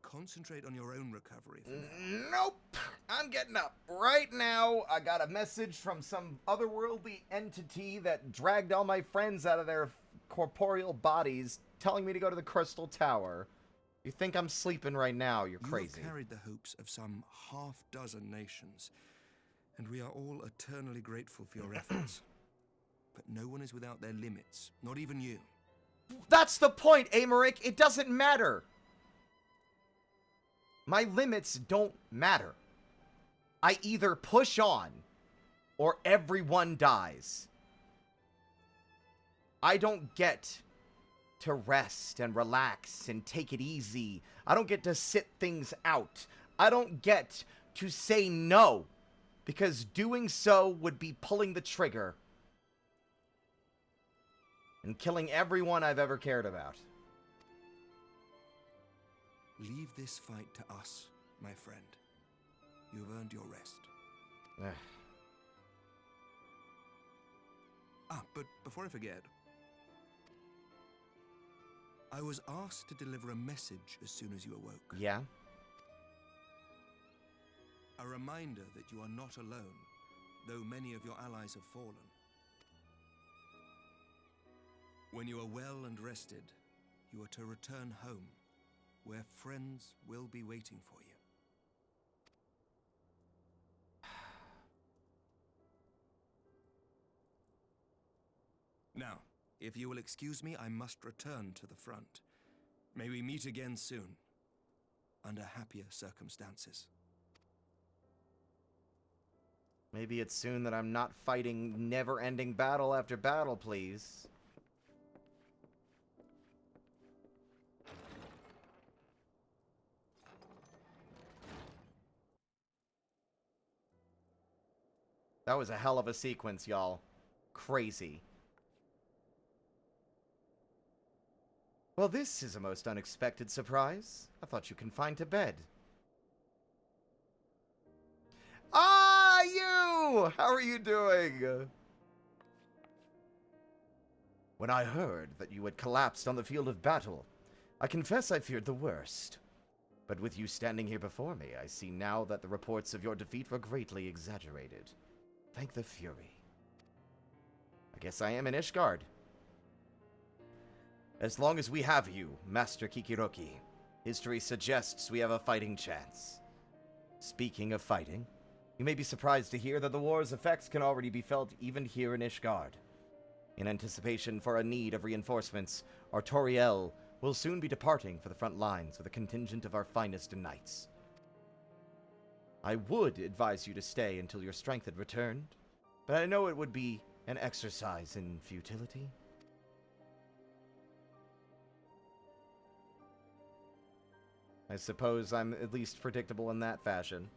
concentrate on your own recovery for now. Nope! I'm getting up right now. I got a message from some otherworldly entity that dragged all my friends out of their corporeal bodies, telling me to go to the Crystal Tower. You think I'm sleeping right now? You're crazy. You have carried the hopes of some half-dozen nations, and we are all eternally grateful for your efforts. But no one is without their limits, not even you. That's the point, Amaric. It doesn't matter. My limits don't matter. I either push on or everyone dies. I don't get to rest and relax and take it easy. I don't get to sit things out. I don't get to say no, because doing so would be pulling the trigger and killing everyone I've ever cared about. Leave this fight to us, my friend. You have earned your rest. But before I forget, I was asked to deliver a message as soon as you awoke. Yeah? A reminder that you are not alone, though many of your allies have fallen. When you are well and rested, you are to return home, where friends will be waiting for you. Now, if you will excuse me, I must return to the front. May we meet again soon, under happier circumstances. Maybe it's soon that I'm not fighting never-ending battle after battle, please. That was a hell of a sequence, y'all. Crazy. Well, this is a most unexpected surprise. I thought you confined to bed. Ah, you! How are you doing? When I heard that you had collapsed on the field of battle, I confess I feared the worst. But with you standing here before me, I see now that the reports of your defeat were greatly exaggerated. Thank the Fury. I guess I am in Ishgard. As long as we have you, Master Kikiroki, history suggests we have a fighting chance. Speaking of fighting, you may be surprised to hear that the war's effects can already be felt even here in Ishgard. In anticipation for a need of reinforcements, our Toriel will soon be departing for the front lines with a contingent of our finest knights. I would advise you to stay until your strength had returned, but I know it would be an exercise in futility. I suppose I'm at least predictable in that fashion.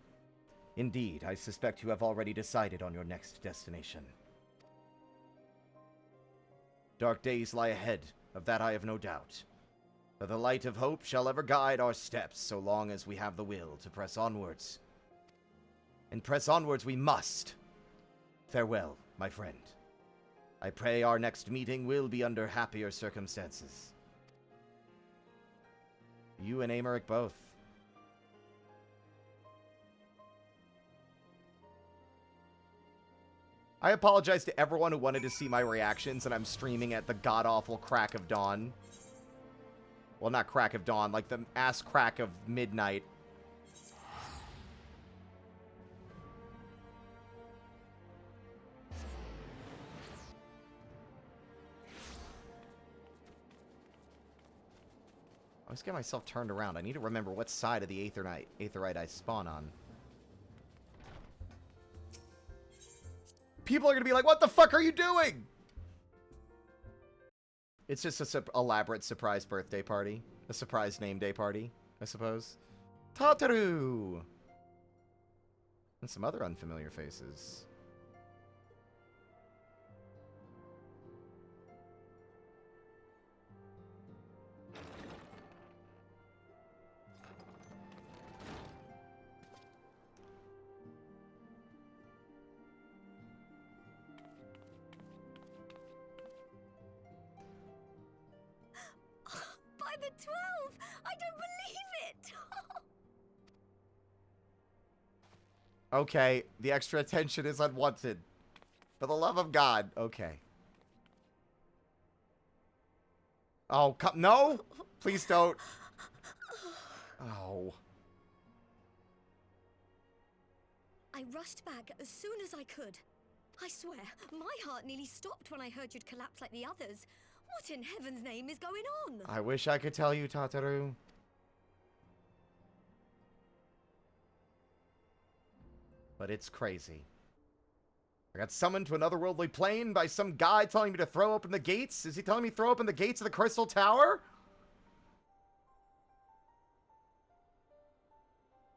Indeed, I suspect you have already decided on your next destination. Dark days lie ahead, of that I have no doubt. But the light of hope shall ever guide our steps so long as we have the will to press onwards. And press onwards we must. Farewell, my friend. I pray our next meeting will be under happier circumstances. You and Amaric both. I apologize to everyone who wanted to see my reactions, and I'm streaming at the god-awful crack of dawn. Well, not crack of dawn, like the ass crack of midnight. I always get myself turned around. I need to remember what side of the aetheryte I spawn on. People are going to be like, what the fuck are you doing? It's just a elaborate surprise birthday party. A surprise name day party, I suppose. Tataru! And some other unfamiliar faces. 12! I don't believe it! Okay, the extra attention is unwanted. For the love of God. Okay. Oh, come. No! Please don't. Oh. I rushed back as soon as I could. I swear, my heart nearly stopped when I heard you'd collapse like the others. What in heaven's name is going on? I wish I could tell you, Tataru. But it's crazy. I got summoned to another worldly plane by some guy telling me to throw open the gates. Is he telling me to throw open the gates of the Crystal Tower?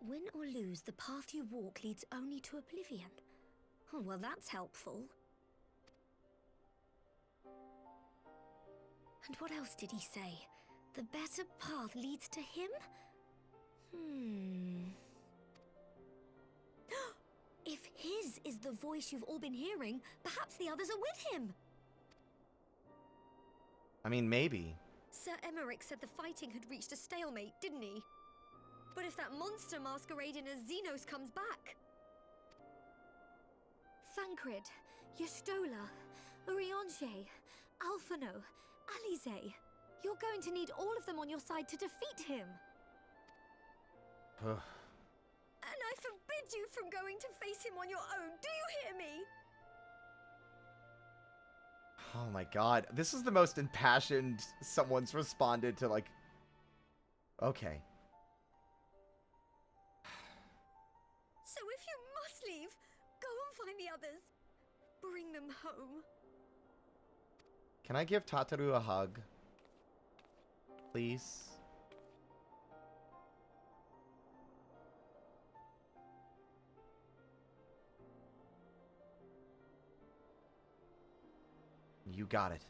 Win or lose, the path you walk leads only to oblivion. Oh, well, that's helpful. And what else did he say? The better path leads to him? If his is the voice you've all been hearing, perhaps the others are with him. I mean, maybe. Sir Emmerich said the fighting had reached a stalemate, didn't he? But if that monster masquerading as Xenos comes back... Thancred, Yestola, Urianger, Alphino, Alize. You're going to need all of them on your side to defeat him. And I forbid you from going to face him on your own. Do you hear me? Oh my god. This is the most impassioned someone's responded to, like... Okay. So if you must leave, go and find the others. Bring them home. Can I give Tataru a hug? Please? You got it.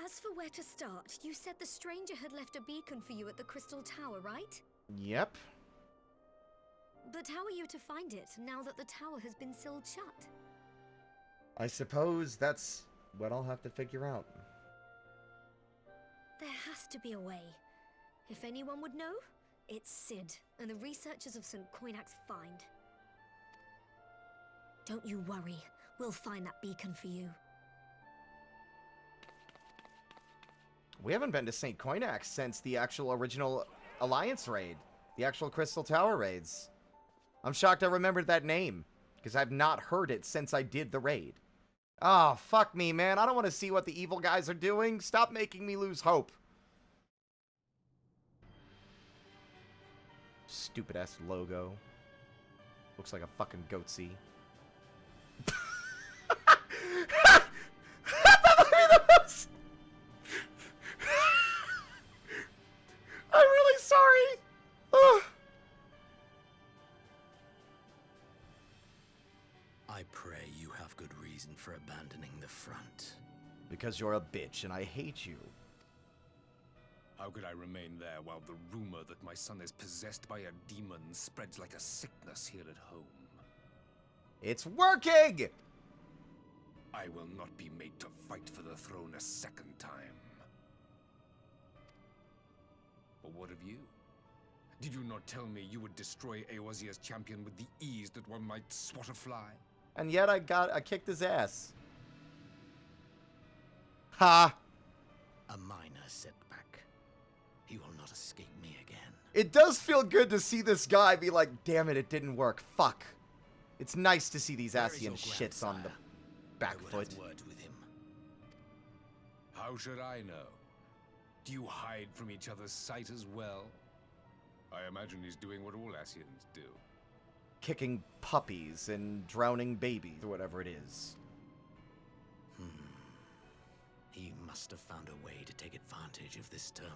As for where to start, you said the stranger had left a beacon for you at the Crystal Tower, right? Yep. But how are you to find it, now that the tower has been sealed shut? I suppose that's what I'll have to figure out. There has to be a way. If anyone would know, it's Sid and the researchers of St. Coinac's find. Don't you worry, we'll find that beacon for you. We haven't been to St. Coinac since the actual original Alliance raid. The actual Crystal Tower raids. I'm shocked I remembered that name, because I've not heard it since I did the raid. Oh, fuck me, man. I don't want to see what the evil guys are doing. Stop making me lose hope. Stupid-ass logo. Looks like a fucking goatsy. I'm really sorry. Ugh. I pray you have good reason for abandoning the front. Because you're a bitch and I hate you. How could I remain there while the rumor that my son is possessed by a demon spreads like a sickness here at home? It's working! I will not be made to fight for the throne a second time. But what of you? Did you not tell me you would destroy Eorzea's champion with the ease that one might swat a fly? And yet I kicked his ass. Ha! A minor setback. He will not escape me again. It does feel good to see this guy be like, damn it, it didn't work. Fuck. It's nice to see these Asian shits on the back foot. With him. How should I know? Do you hide from each other's sight as well? I imagine he's doing what all Asians do. Kicking puppies and drowning babies, or whatever it is. He must have found a way to take advantage of this turmoil.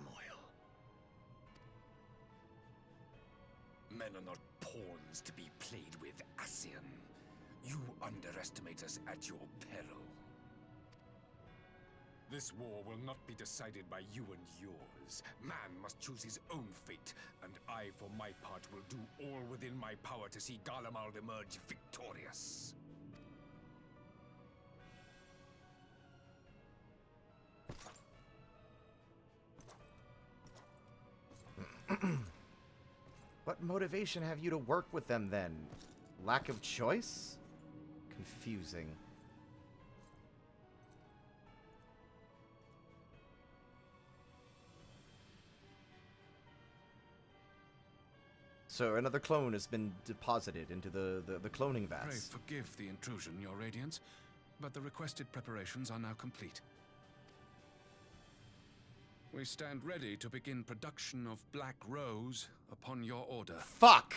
Men are not pawns to be played with, Asian. You underestimate us at your peril. This war will not be decided by you and yours. Man must choose his own fate, and I, for my part, will do all within my power to see Garlemald emerge victorious. What motivation have you to work with them, then? Lack of choice? Confusing. So, another clone has been deposited into the cloning Pray vats. forgive the intrusion, Your Radiance, but the requested preparations are now complete. We stand ready to begin production of Black Rose upon your order. Fuck!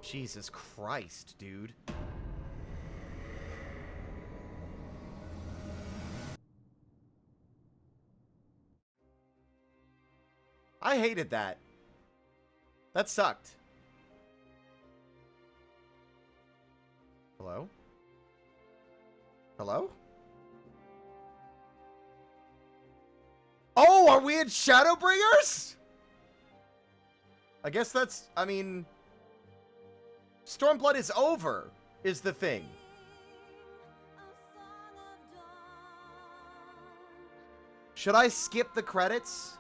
Jesus Christ, dude. I hated that. That sucked. Hello? Hello? Oh, are we in Shadowbringers? I guess that's, I mean... Stormblood is over, is the thing. Should I skip the credits?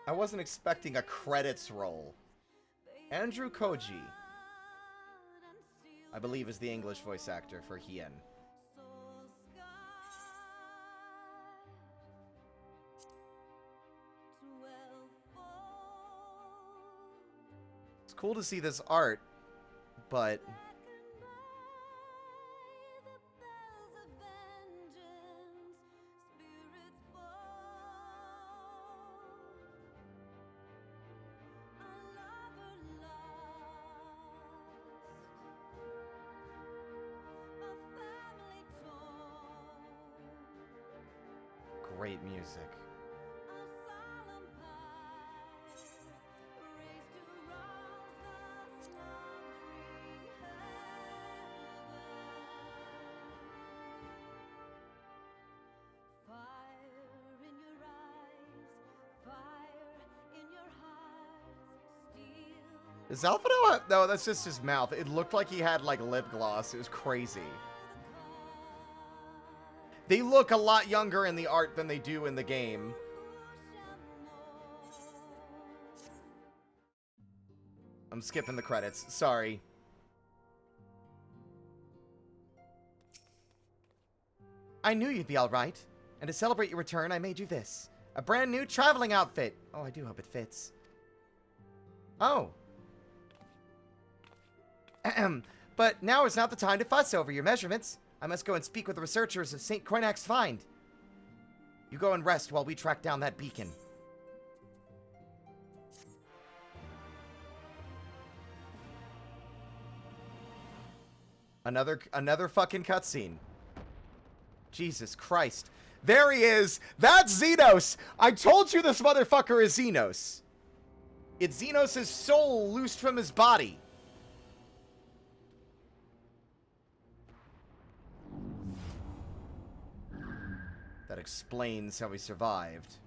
I wasn't expecting a credits roll. Andrew Koji, I believe, is the English voice actor for Hien. It's cool to see this art, but... Great music. Is Alphino? No, that's just his mouth. It looked like he had like lip gloss. It was crazy. They look a lot younger in the art than they do in the game. I'm skipping the credits. Sorry. I knew you'd be alright. And to celebrate your return, I made you this. A brand new traveling outfit. Oh, I do hope it fits. Oh. Ahem. But now is not the time to fuss over your measurements. I must go and speak with the researchers of St. Coinac's find. You go and rest while we track down that beacon. Another fucking cutscene. Jesus Christ. There he is! That's Xenos! I told you this motherfucker is Xenos! It's Xenos' soul loosed from his body. That explains how he survived.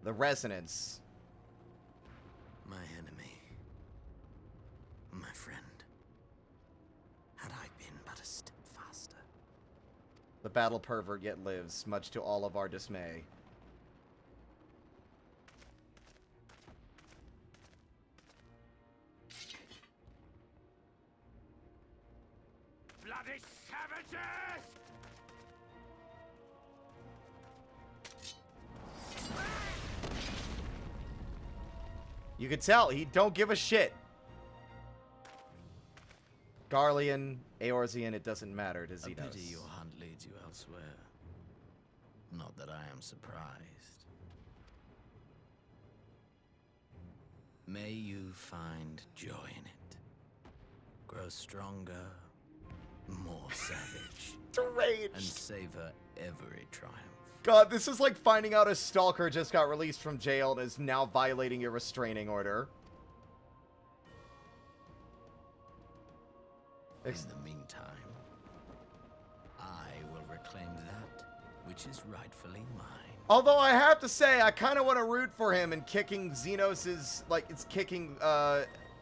The resonance. My enemy. My friend. Had I been but a step faster. The battle pervert yet lives, much to all of our dismay. Bloody savages! You could tell, he don't give a shit. Garlean, Eorzean, it doesn't matter to Xenos. A pity your hunt leads you elsewhere. Not that I am surprised. May you find joy in it. Grow stronger, more savage. Deranged. And savor every triumph. God, this is like finding out a stalker just got released from jail and is now violating your restraining order. In the meantime, I will reclaim that which is rightfully mine. Although I have to say, I kind of want to root for him in kicking Xenos's, like, it's kicking,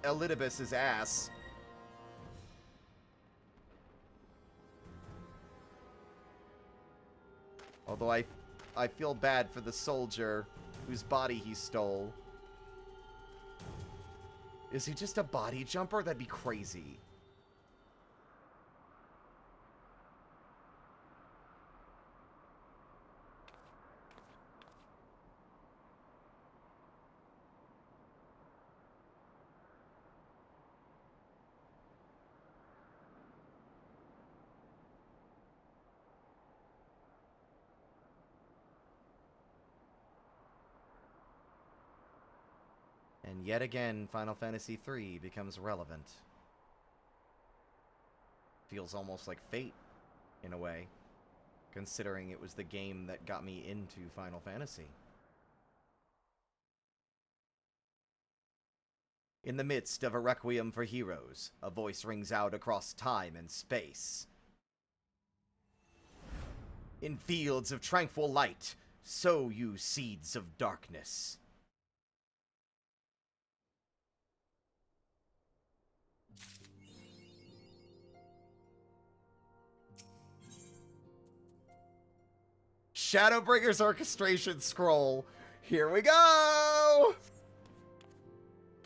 Elidibus's ass. Although I feel bad for the soldier whose body he stole. Is he just a body jumper? That'd be crazy. And yet again, Final Fantasy III becomes relevant. Feels almost like fate, in a way, considering it was the game that got me into Final Fantasy. In the midst of a requiem for heroes, a voice rings out across time and space. In fields of tranquil light, sow you seeds of darkness. Shadowbringers orchestration scroll. Here we go!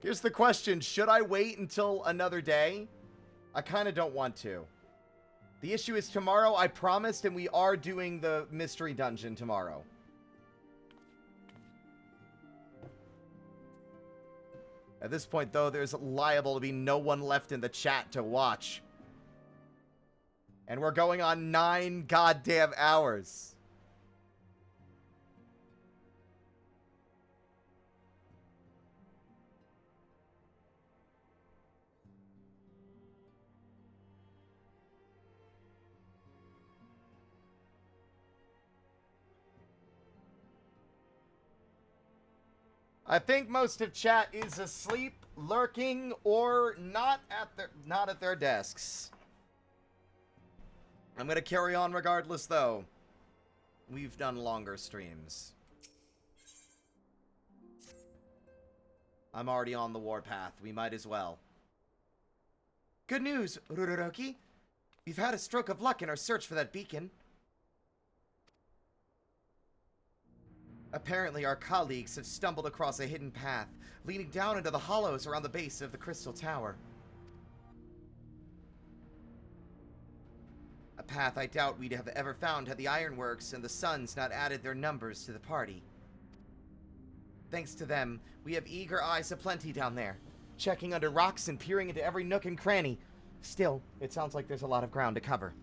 Here's the question. Should I wait until another day? I kind of don't want to. The issue is tomorrow I promised, and we are doing the mystery dungeon tomorrow. At this point, though, there's liable to be no one left in the chat to watch. And we're going on 9 goddamn hours. I think most of chat is asleep, lurking, or not at their desks. I'm gonna carry on regardless, though. We've done longer streams. I'm already on the warpath. We might as well. Good news, Ruroroki. We've had a stroke of luck in our search for that beacon. Apparently, our colleagues have stumbled across a hidden path, leading down into the hollows around the base of the Crystal Tower. A path I doubt we'd have ever found had the Ironworks and the Suns not added their numbers to the party. Thanks to them, we have eager eyes aplenty down there, checking under rocks and peering into every nook and cranny. Still, it sounds like there's a lot of ground to cover.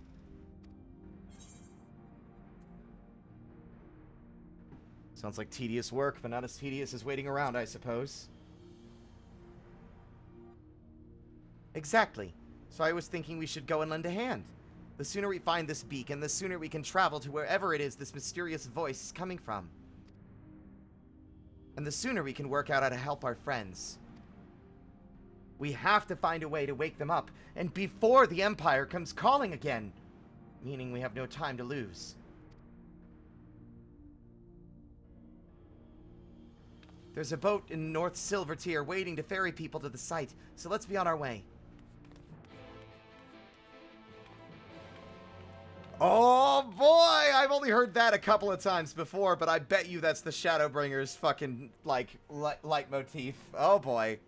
Sounds like tedious work, but not as tedious as waiting around, I suppose. Exactly. So I was thinking we should go and lend a hand. The sooner we find this beacon, the sooner we can travel to wherever it is this mysterious voice is coming from. And the sooner we can work out how to help our friends. We have to find a way to wake them up, and before the Empire comes calling again. Meaning we have no time to lose. There's a boat in North Silvertier waiting to ferry people to the site, so let's be on our way. Oh boy! I've only heard that a couple of times before, but I bet you that's the Shadowbringers fucking, like, leitmotif. Oh boy.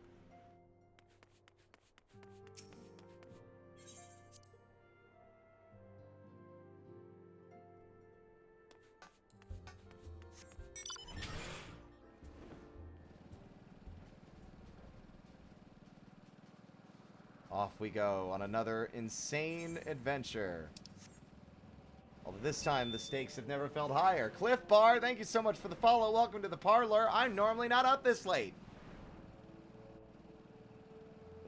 Off we go on another insane adventure. Although this time the stakes have never felt higher. Cliff Bar, thank you so much for the follow. Welcome to the parlor. I'm normally not up this late.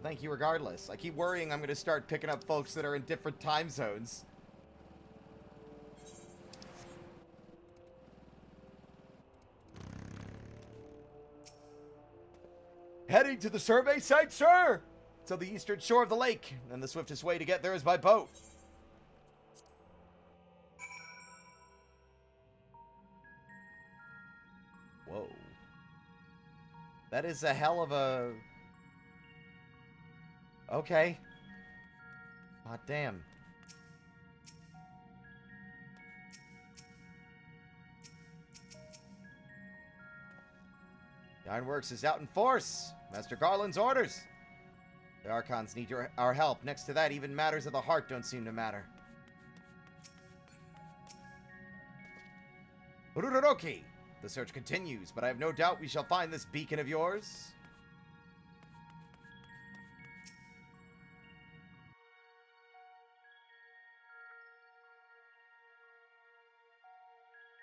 Thank you regardless. I keep worrying I'm going to start picking up folks that are in different time zones. Heading to the survey site, sir! It's on the eastern shore of the lake, and the swiftest way to get there is by boat. Whoa. That is a hell of a... Okay. Hot damn. The Ironworks is out in force. Master Garland's orders. The Archons need our help. Next to that, even matters of the heart don't seem to matter. Ururoroki! The search continues, but I have no doubt we shall find this beacon of yours.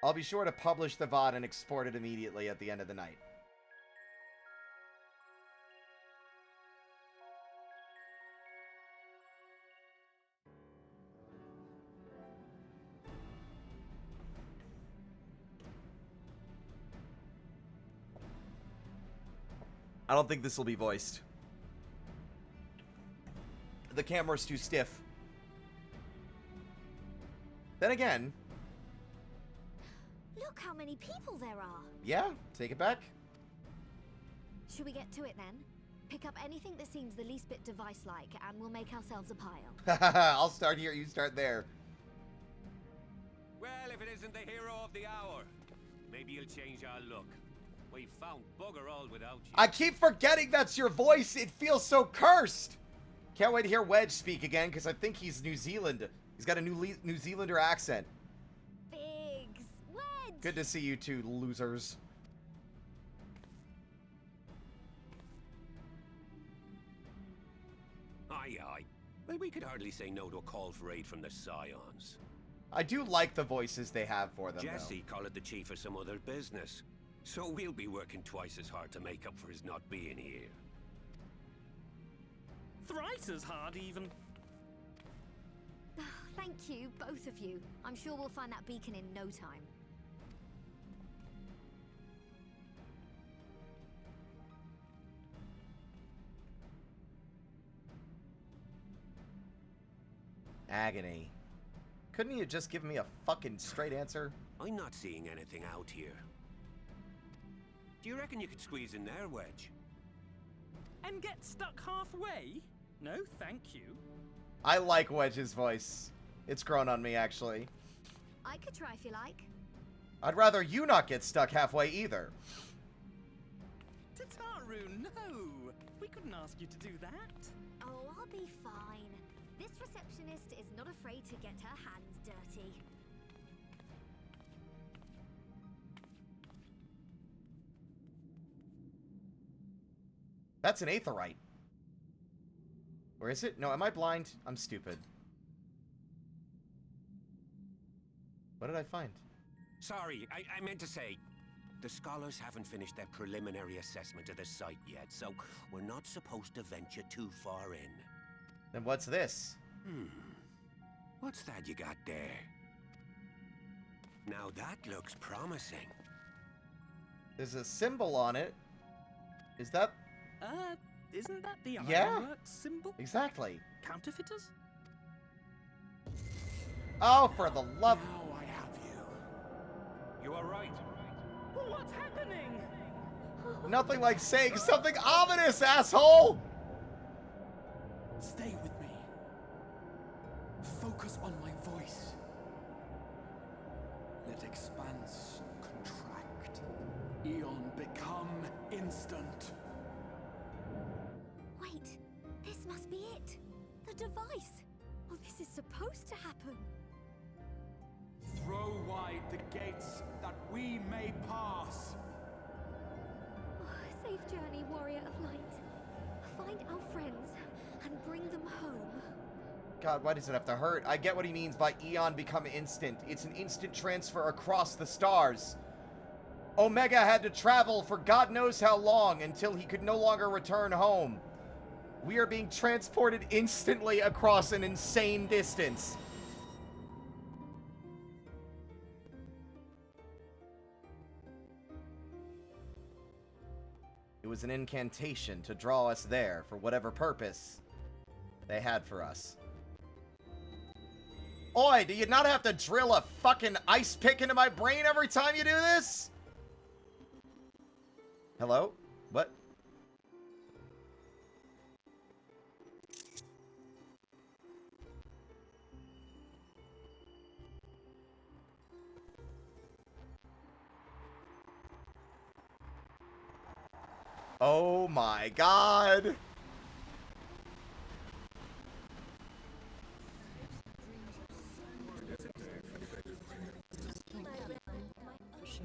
I'll be sure to publish the VOD and export it immediately at the end of the night. I don't think this will be voiced. The camera's too stiff. Then again... Look how many people there are. Yeah, take it back. Should we get to it then? Pick up anything that seems the least bit device-like, and we'll make ourselves a pile. I'll start here, you start there. Well, if it isn't the hero of the hour, maybe you'll change our look. We found bugger all without you. I keep forgetting that's your voice. It feels so cursed. Can't wait to hear Wedge speak again, because I think he's New Zealand. He's got a New Zealander accent. Biggs, Wedge. Good to see you two losers. Aye, aye. Well, we could hardly say no to a call for aid from the Scions. I do like the voices they have for them, Jesse called it the chief of some other business. So we'll be working twice as hard to make up for his not being here. Thrice as hard, even. Thank you, both of you. I'm sure we'll find that beacon in no time. Agony. Couldn't you just give me a fucking straight answer? I'm not seeing anything out here. Do you reckon you could squeeze in there, Wedge? And get stuck halfway? No, thank you. I like Wedge's voice. It's grown on me, actually. I could try if you like. I'd rather you not get stuck halfway either. Tataru, no! We couldn't ask you to do that. Oh, I'll be fine. This receptionist is not afraid to get her hands dirty. That's an aetherite. Or is it? No, am I blind? I'm stupid. What did I find? Sorry, I meant to say, the scholars haven't finished their preliminary assessment of the site yet, so we're not supposed to venture too far in. Then what's this? What's that you got there? Now that looks promising. There's a symbol on it. Is that... Isn't that the Yeah. Ironworks symbol? Exactly. Counterfeiters? Oh, for the love... Now I have you. You are right. What's happening? Nothing like saying something ominous, asshole! Stay with me. Focus on my voice. Let expanse contract. Eon become instant. Wait, this must be it. The device. Oh, this is supposed to happen. Throw wide the gates that we may pass. Safe journey, warrior of light. Find our friends and bring them home. God, why does it have to hurt? I get what he means by eon become instant. It's an instant transfer across the stars. Omega had to travel for God knows how long until he could no longer return home. We are being transported instantly across an insane distance. It was an incantation to draw us there for whatever purpose they had for us. Oi, do you not have to drill a fucking ice pick into my brain every time you do this? Hello? What? Oh my god!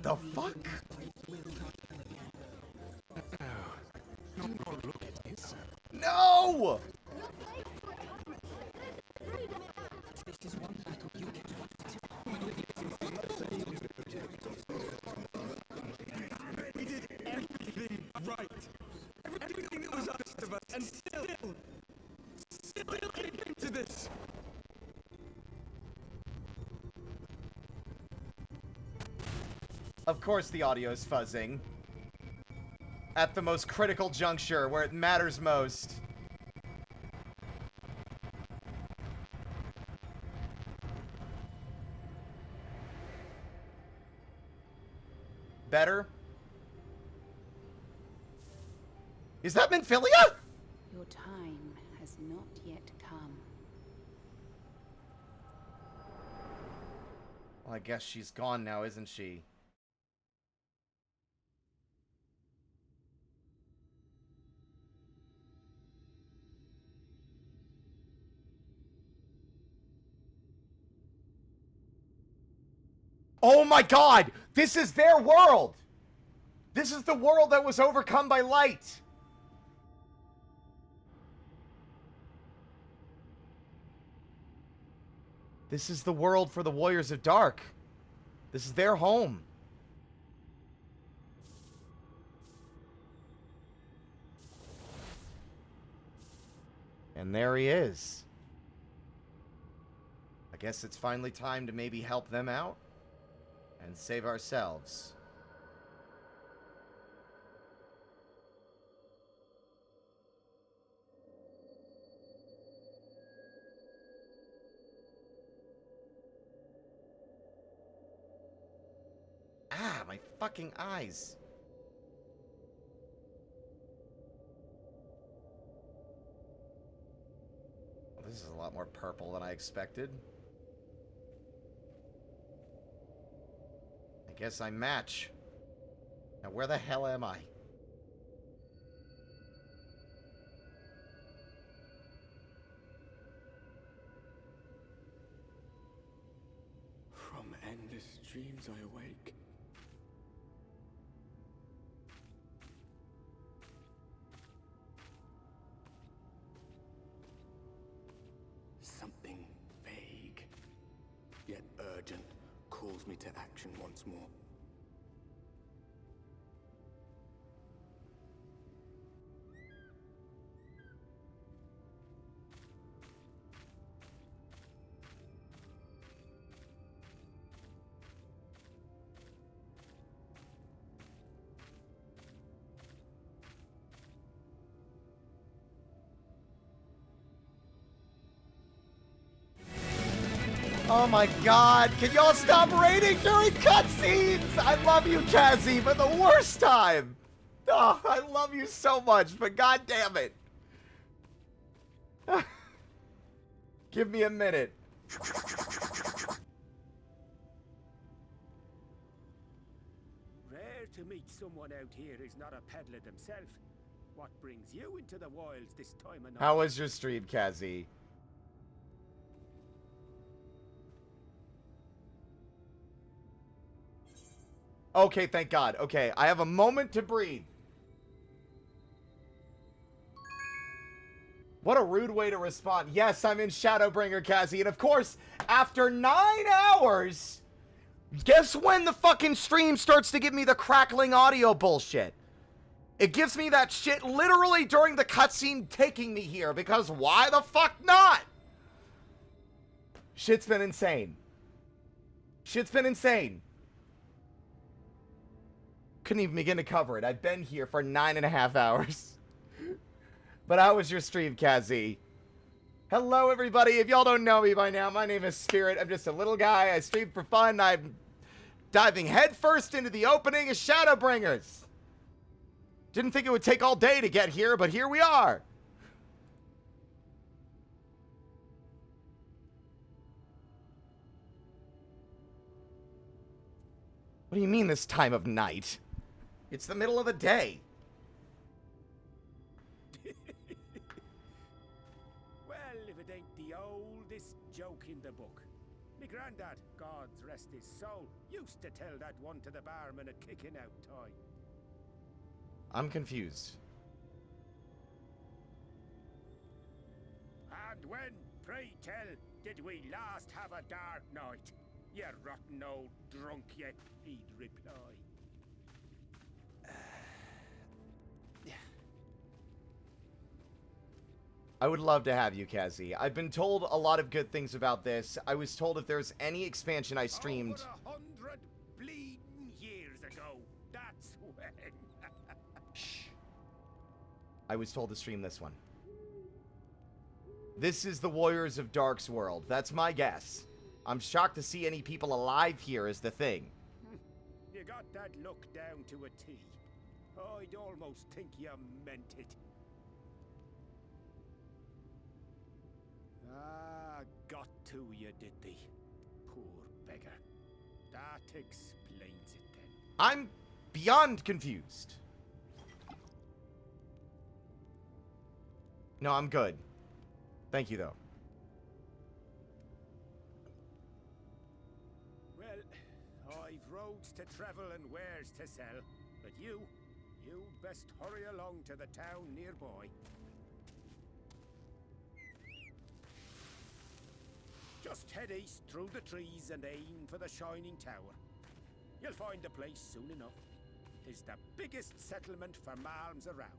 The fuck? No! We did everything right. Everything that was asked of us, and still it came to this. Of course the audio is fuzzing. At the most critical juncture, where it matters most. Better? Is that Minfilia? Your time has not yet come. Well, I guess she's gone now, isn't she? Oh my god! This is their world! This is the world that was overcome by light! This is the world for the Warriors of Dark. This is their home. And there he is. I guess it's finally time to maybe help them out and save ourselves. Ah, my fucking eyes. Well, this is a lot more purple than I expected. I guess I match. Now where the hell am I? From endless dreams I awake. Something vague, yet urgent, calls me to action once more. Oh my god, can y'all stop raiding during cutscenes? I love you, Cassie, but the worst time. Oh, I love you so much, but god damn it. Give me a minute. Rare to meet someone out here who's not a peddler themselves. What brings you into the wilds this time of night? How was your stream, Cassie? Okay, thank God. Okay, I have a moment to breathe. What a rude way to respond. Yes, I'm in Shadowbringer, Cassie. And of course, after 9 hours, guess when the fucking stream starts to give me the crackling audio bullshit? It gives me that shit literally during the cutscene taking me here, because why the fuck not? Shit's been insane. Shit's been insane. Couldn't even begin to cover it. I've been here for 9.5 hours. But how was your stream, Kazi? Hello, everybody. If y'all don't know me by now, my name is Spirit. I'm just a little guy. I stream for fun. I'm diving headfirst into the opening of Shadowbringers. Didn't think it would take all day to get here, but here we are. What do you mean this time of night? It's the middle of the day. Well, if it ain't the oldest joke in the book. Me granddad, God rest his soul, used to tell that one to the barman at kicking out time. I'm confused. And when, pray tell, did we last have a dark night? You rotten old drunk, yet he'd reply. I would love to have you, Kazi. I've been told a lot of good things about this. I was told if there's any expansion I streamed... Over 100 bleeding years ago, that's when. Shh. I was told to stream this one. This is the Warriors of Dark's world. That's my guess. I'm shocked to see any people alive here is the thing. You got that look down to a T. I'd almost think you meant it. Ah, got to you, did they? Poor beggar. That explains it then. I'm beyond confused. No, I'm good. Thank you, though. Well, I've roads to travel and wares to sell, but you'd best hurry along to the town nearby. Just head east through the trees and aim for the Shining Tower. You'll find the place soon enough. 'Tis the biggest settlement for malms around.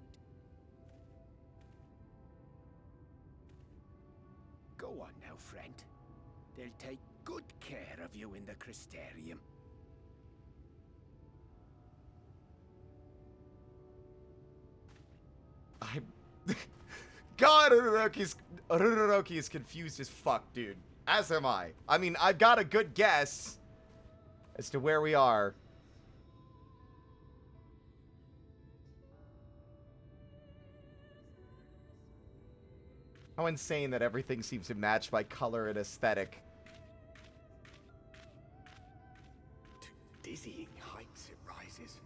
Go on now, friend. They'll take good care of you in the Crystarium. God, Uraraki is confused as fuck, dude. As am I. I mean, I've got a good guess as to where we are. How insane that everything seems to match by color and aesthetic. To dizzying heights it rises,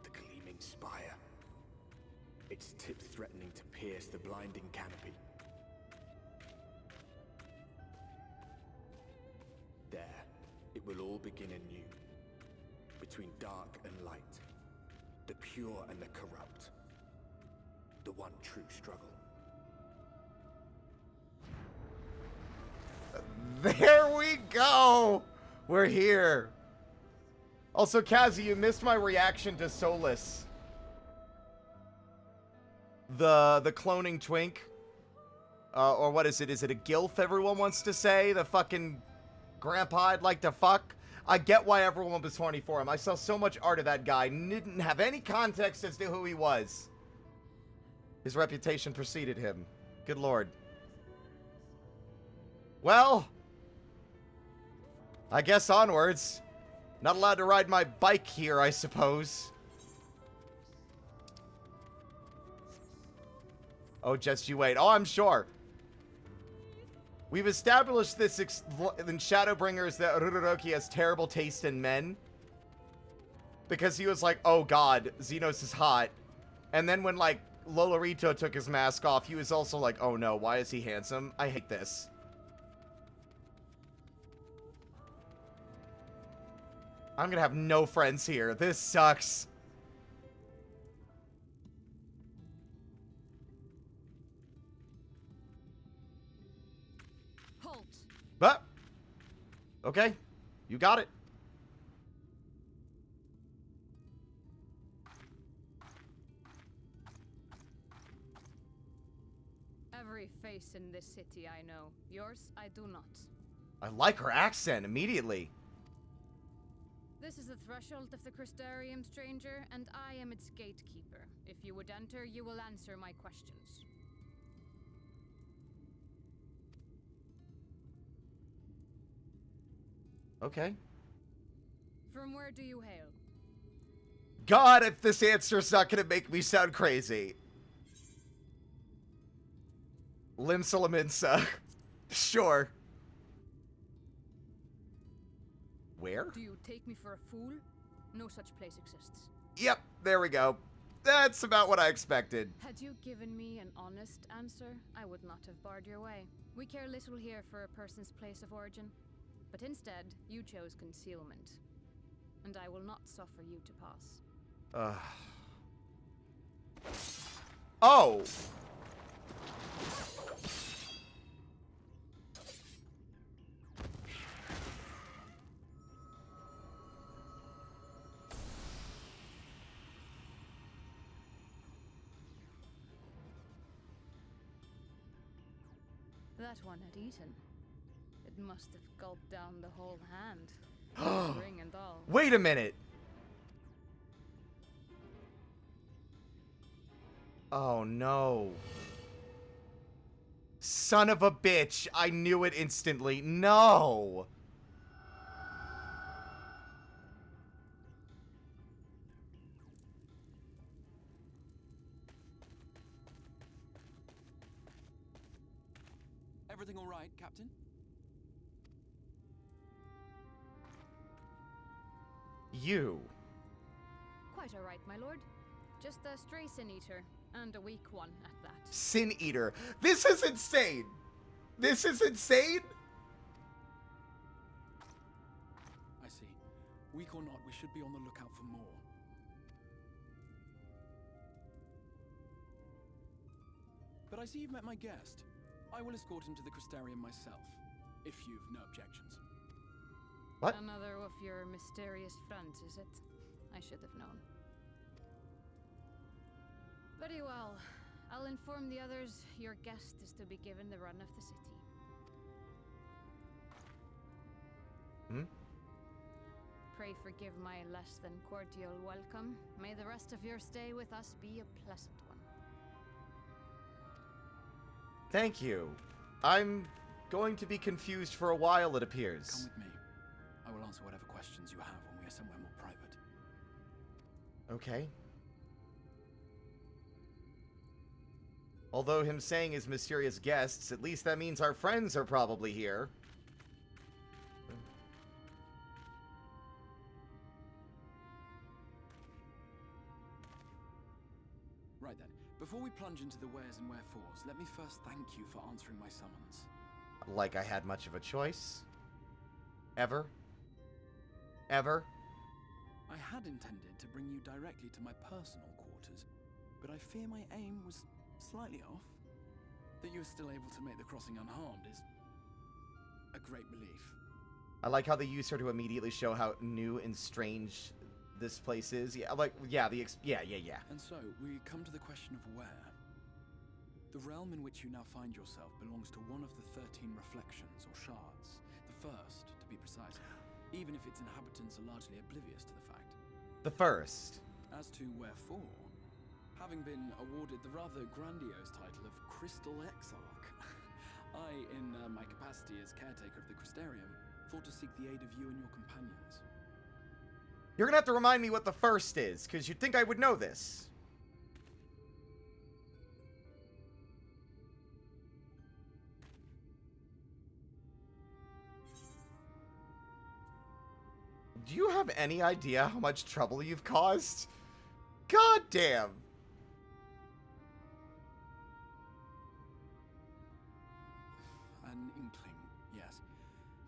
the gleaming spire. Its tip threatening to pierce the blinding canopy. There, it will all begin anew. Between dark and light, the pure and the corrupt. The one true struggle. There we go! We're here. Also, Kazi, you missed my reaction to Solus. The cloning twink. Or what is it? Is it a gilf everyone wants to say? The fucking grandpa I'd like to fuck? I get why everyone was horny for him. I saw so much art of that guy. Didn't have any context as to who he was. His reputation preceded him. Good lord. Well, I guess onwards. Not allowed to ride my bike here, I suppose. Oh, just you wait. Oh, I'm sure. We've established this in Shadowbringers that Uraraki has terrible taste in men. Because he was like, oh god, Xenos is hot. And then when, like, Lolorito took his mask off, he was also like, oh no, why is he handsome? I hate this. I'm gonna have no friends here. This sucks. Okay. You got it. Every face in this city I know. Yours, I do not. I like her accent immediately. This is the threshold of the Crystarium, stranger, and I am its gatekeeper. If you would enter, you will answer my questions. Okay. From where do you hail? God, if this answer's not gonna make me sound crazy. Limsa. Sure. Where? Do you take me for a fool? No such place exists. Yep, there we go. That's about what I expected. Had you given me an honest answer, I would not have barred your way. We care little here for a person's place of origin. But instead, you chose concealment. And I will not suffer you to pass. Oh! That one had eaten. It must have gulped down the whole hand. Ring and all. Wait a minute! Oh no. Son of a bitch. I knew it instantly. No! Everything all right, Captain? You. Quite all right, my lord. Just a stray sin eater, and a weak one at that. Sin Eater. This is insane! This is insane! I see. Weak or not, we should be on the lookout for more. But I see you've met my guest. I will escort him to the Crystarium myself, if you've no objections. What? Another of your mysterious friends, is it? I should have known. Very well. I'll inform the others your guest is to be given the run of the city. Pray forgive my less than cordial welcome. May the rest of your stay with us be a pleasant one. Thank you. I'm going to be confused for a while, it appears. Come with me. I will answer whatever questions you have when we are somewhere more private. Okay. Although him saying his mysterious guests, at least that means our friends are probably here. Right then. Before we plunge into the wheres and wherefores, let me first thank you for answering my summons. Like I had much of a choice. Ever. Ever. I had intended to bring you directly to my personal quarters, but I fear my aim was slightly off. That you were still able to make the crossing unharmed is a great relief. I like how they use her to immediately show how new and strange this place is. Yeah, like, yeah, yeah. And so, we come to the question of where. The realm in which you now find yourself belongs to one of the 13 reflections, or shards. The first, to be precise, even if its inhabitants are largely oblivious to the fact. The first. As to wherefore, having been awarded the rather grandiose title of Crystal Exarch, I, in my capacity as caretaker of the Crystarium, thought to seek the aid of you and your companions. You're gonna have to remind me what the first is, because you'd think I would know this. Do you have any idea how much trouble you've caused? God damn. An inkling, yes.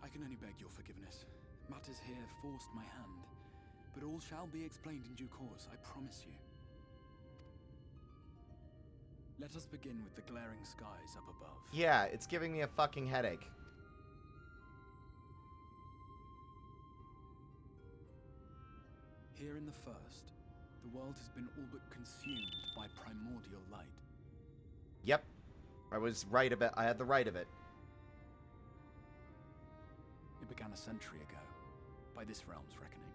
I can only beg your forgiveness. Matters here forced my hand, but all shall be explained in due course, I promise you. Let us begin with the glaring skies up above. Yeah, it's giving me a fucking headache. Here in the first, the world has been all but consumed by primordial light. Yep. I was right about... I had the right of it. It began a century ago, by this realm's reckoning.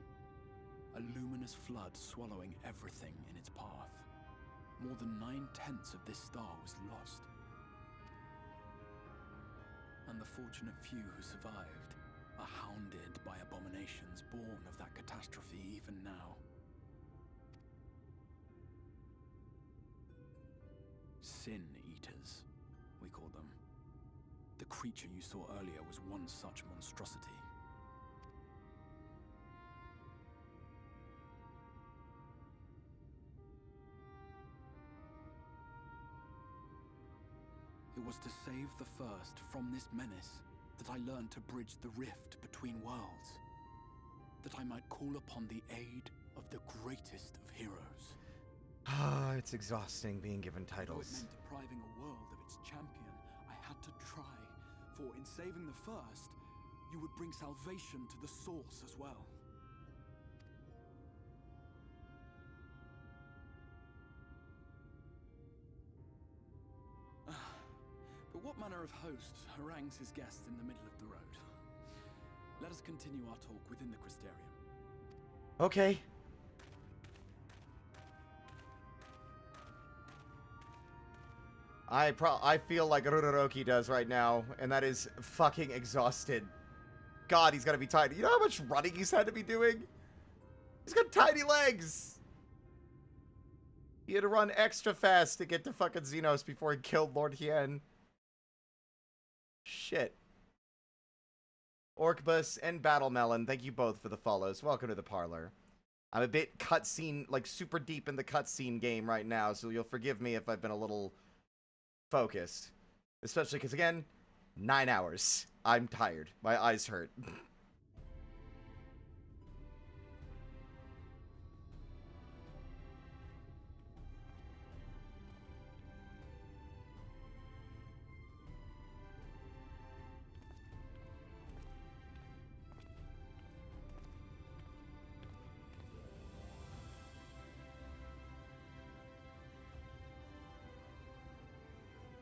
A luminous flood swallowing everything in its path. More than 9/10 of this star was lost. And the fortunate few who survived are hounded by abominations born of that catastrophe even now. Sin Eaters, we call them. The creature you saw earlier was one such monstrosity. It was to save the first from this menace that I learned to bridge the rift between worlds. That I might call upon the aid of the greatest of heroes. Ah, it's exhausting being given Though it titles. meant depriving a world of its champion, I had to try. For in saving the first, you would bring salvation to the source as well. But what manner of host harangues his guests in the middle of the road? Let us continue our talk within the Crystarium. Okay. I feel like Ruroroki does right now, and that is fucking exhausted. God, he's gotta be tired. You know how much running he's had to be doing? He's got tiny legs! He had to run extra fast to get to fucking Xenos before he killed Lord Hien. Shit. Orcbus and Battlemelon, thank you both for the follows. Welcome to the parlor. I'm a bit cutscene, like super deep in the cutscene game right now, so you'll forgive me if I've been a little focused. Especially because, again, 9 hours. I'm tired. My eyes hurt.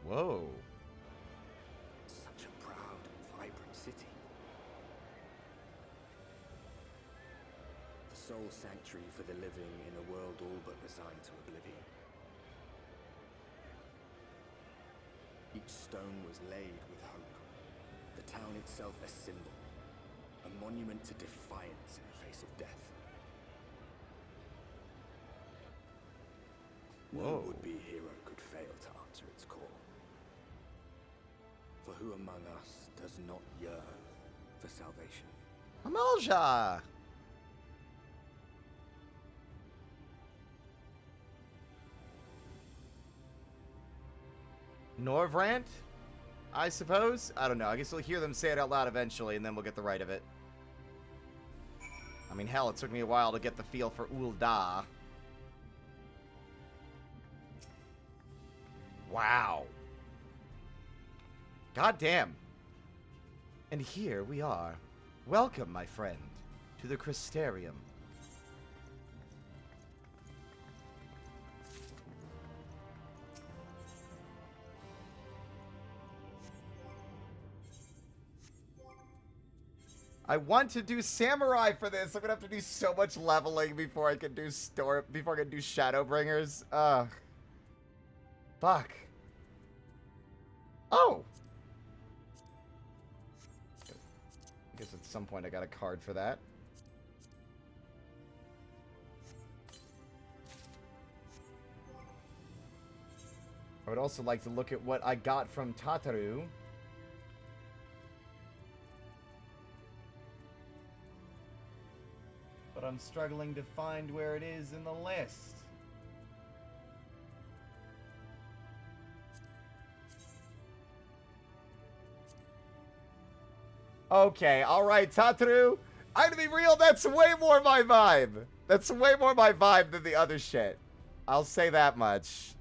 Whoa. Such a proud and vibrant city. The sole sanctuary for the living in a world all but resigned to oblivion. Each stone was laid with hope. The town itself a symbol, a monument to defiance in the face of death. No would-be hero could fail to answer its call. For who among us does not yearn for salvation? Amalja! Norvrant? I suppose? I don't know. I guess we'll hear them say it out loud eventually, and then we'll get the right of it. I mean, hell, it took me a while to get the feel for Ul'dah. Wow. God damn. And here we are. Welcome, my friend, to the Crystarium. I want to do samurai for this. I'm gonna have to do so much leveling before I can do Shadowbringers. Ugh. Fuck. Oh! I guess at some point I got a card for that. I would also like to look at what I got from Tataru. But I'm struggling to find where it is in the list. Okay, alright, Tataru. I'm gonna be real, that's way more my vibe. That's way more my vibe than the other shit. I'll say that much.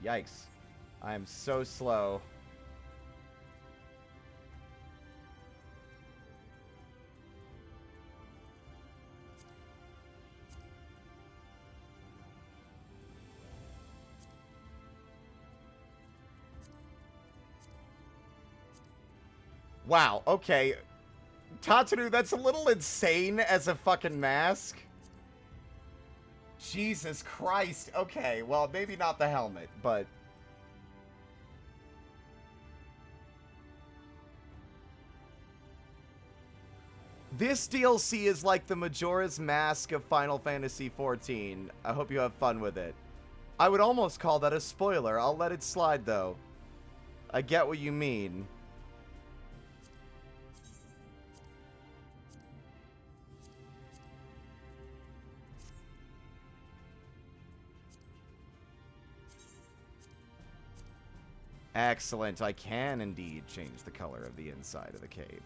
Yikes. I am so slow. Wow, okay. Tataru, that's a little insane as a fucking mask. Jesus Christ. Okay, well, maybe not the helmet, but... This DLC is like the Majora's Mask of Final Fantasy XIV. I hope you have fun with it. I would almost call that a spoiler. I'll let it slide, though. I get what you mean. Excellent. I can indeed change the color of the inside of the cape.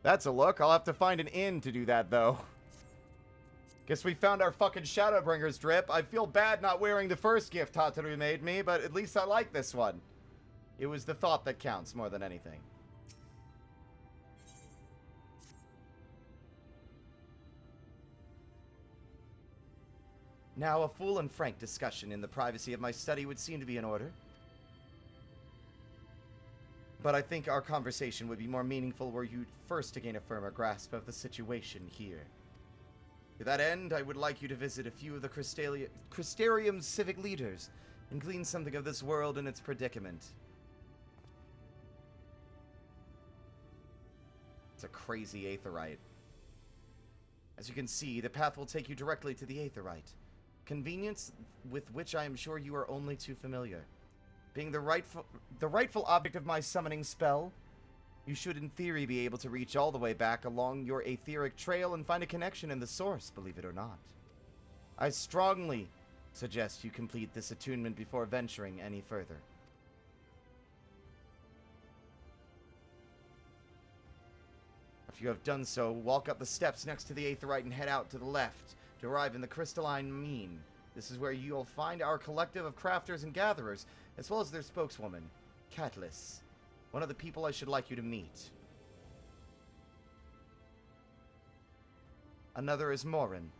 That's a look. I'll have to find an inn to do that, though. Guess we found our fucking Shadowbringers drip. I feel bad not wearing the first gift Tataru made me, but at least I like this one. It was the thought that counts more than anything. Now, a full and frank discussion in the privacy of my study would seem to be in order. But I think our conversation would be more meaningful were you first to gain a firmer grasp of the situation here. To that end, I would like you to visit a few of the Crystarium's civic leaders and glean something of this world and its predicament. It's a crazy Aetheryte. As you can see, the path will take you directly to the Aetheryte. Convenience with which I am sure you are only too familiar. Being the rightful object of my summoning spell, you should in theory be able to reach all the way back along your aetheric trail and find a connection in the source, believe it or not. I strongly suggest you complete this attunement before venturing any further. If you have done so, walk up the steps next to the Aetheryte and head out to the left to arrive in the crystalline mean. This is where you'll find our collective of crafters and gatherers, as well as their spokeswoman, Catullus, one of the people I should like you to meet. Another is Morin.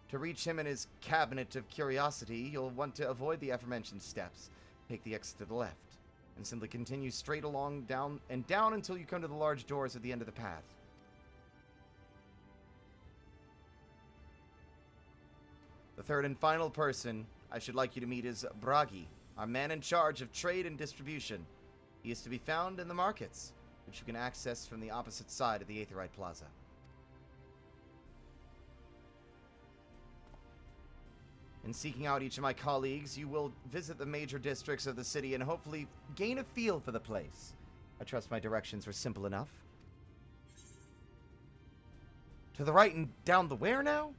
To reach him in his cabinet of curiosity, you'll want to avoid the aforementioned steps, take the exit to the left, and simply continue straight along down until you come to the large doors at the end of the path. The third and final person I should like you to meet is Bragi, our man in charge of trade and distribution. He is to be found in the markets, which you can access from the opposite side of the Aetheryte Plaza. In seeking out each of my colleagues, you will visit the major districts of the city and hopefully gain a feel for the place. I trust my directions were simple enough. To the right and down the where now?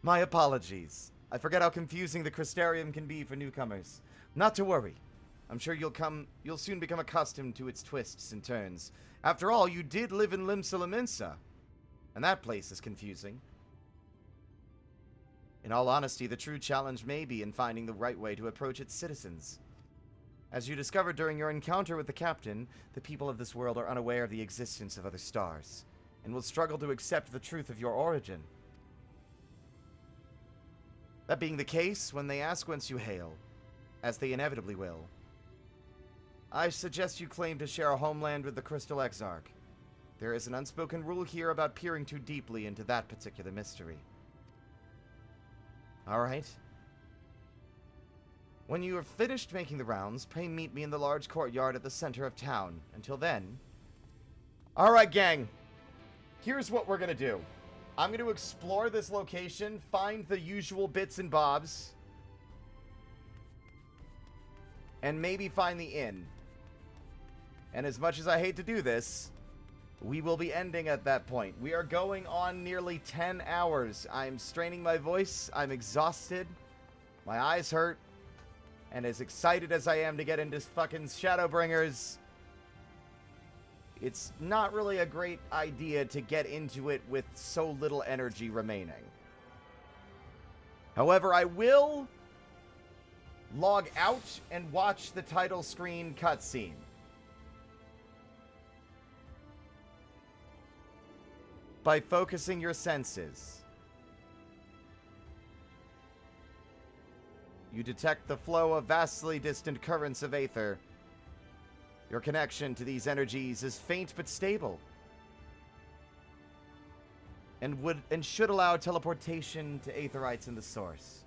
My apologies. I forget how confusing the Crystarium can be for newcomers. Not to worry. I'm sure you'll soon become accustomed to its twists and turns. After all, you did live in Limsa Lominsa, and that place is confusing. In all honesty, the true challenge may be in finding the right way to approach its citizens. As you discovered during your encounter with the captain, the people of this world are unaware of the existence of other stars, and will struggle to accept the truth of your origin. That being the case, when they ask whence you hail, as they inevitably will, I suggest you claim to share a homeland with the Crystal Exarch. There is an unspoken rule here about peering too deeply into that particular mystery. Alright. When you have finished making the rounds, pray meet me in the large courtyard at the center of town. Until then... Alright, gang. Here's what we're gonna do. I'm going to explore this location, find the usual bits and bobs, and maybe find the inn. And as much as I hate to do this, we will be ending at that point. We are going on nearly 10 hours. I'm straining my voice. I'm exhausted. My eyes hurt. And as excited as I am to get into fucking Shadowbringers, it's not really a great idea to get into it with so little energy remaining. However, I will log out and watch the title screen cutscene. By focusing your senses, you detect the flow of vastly distant currents of aether. Your connection to these energies is faint but stable, and should allow teleportation to aetherites in the source.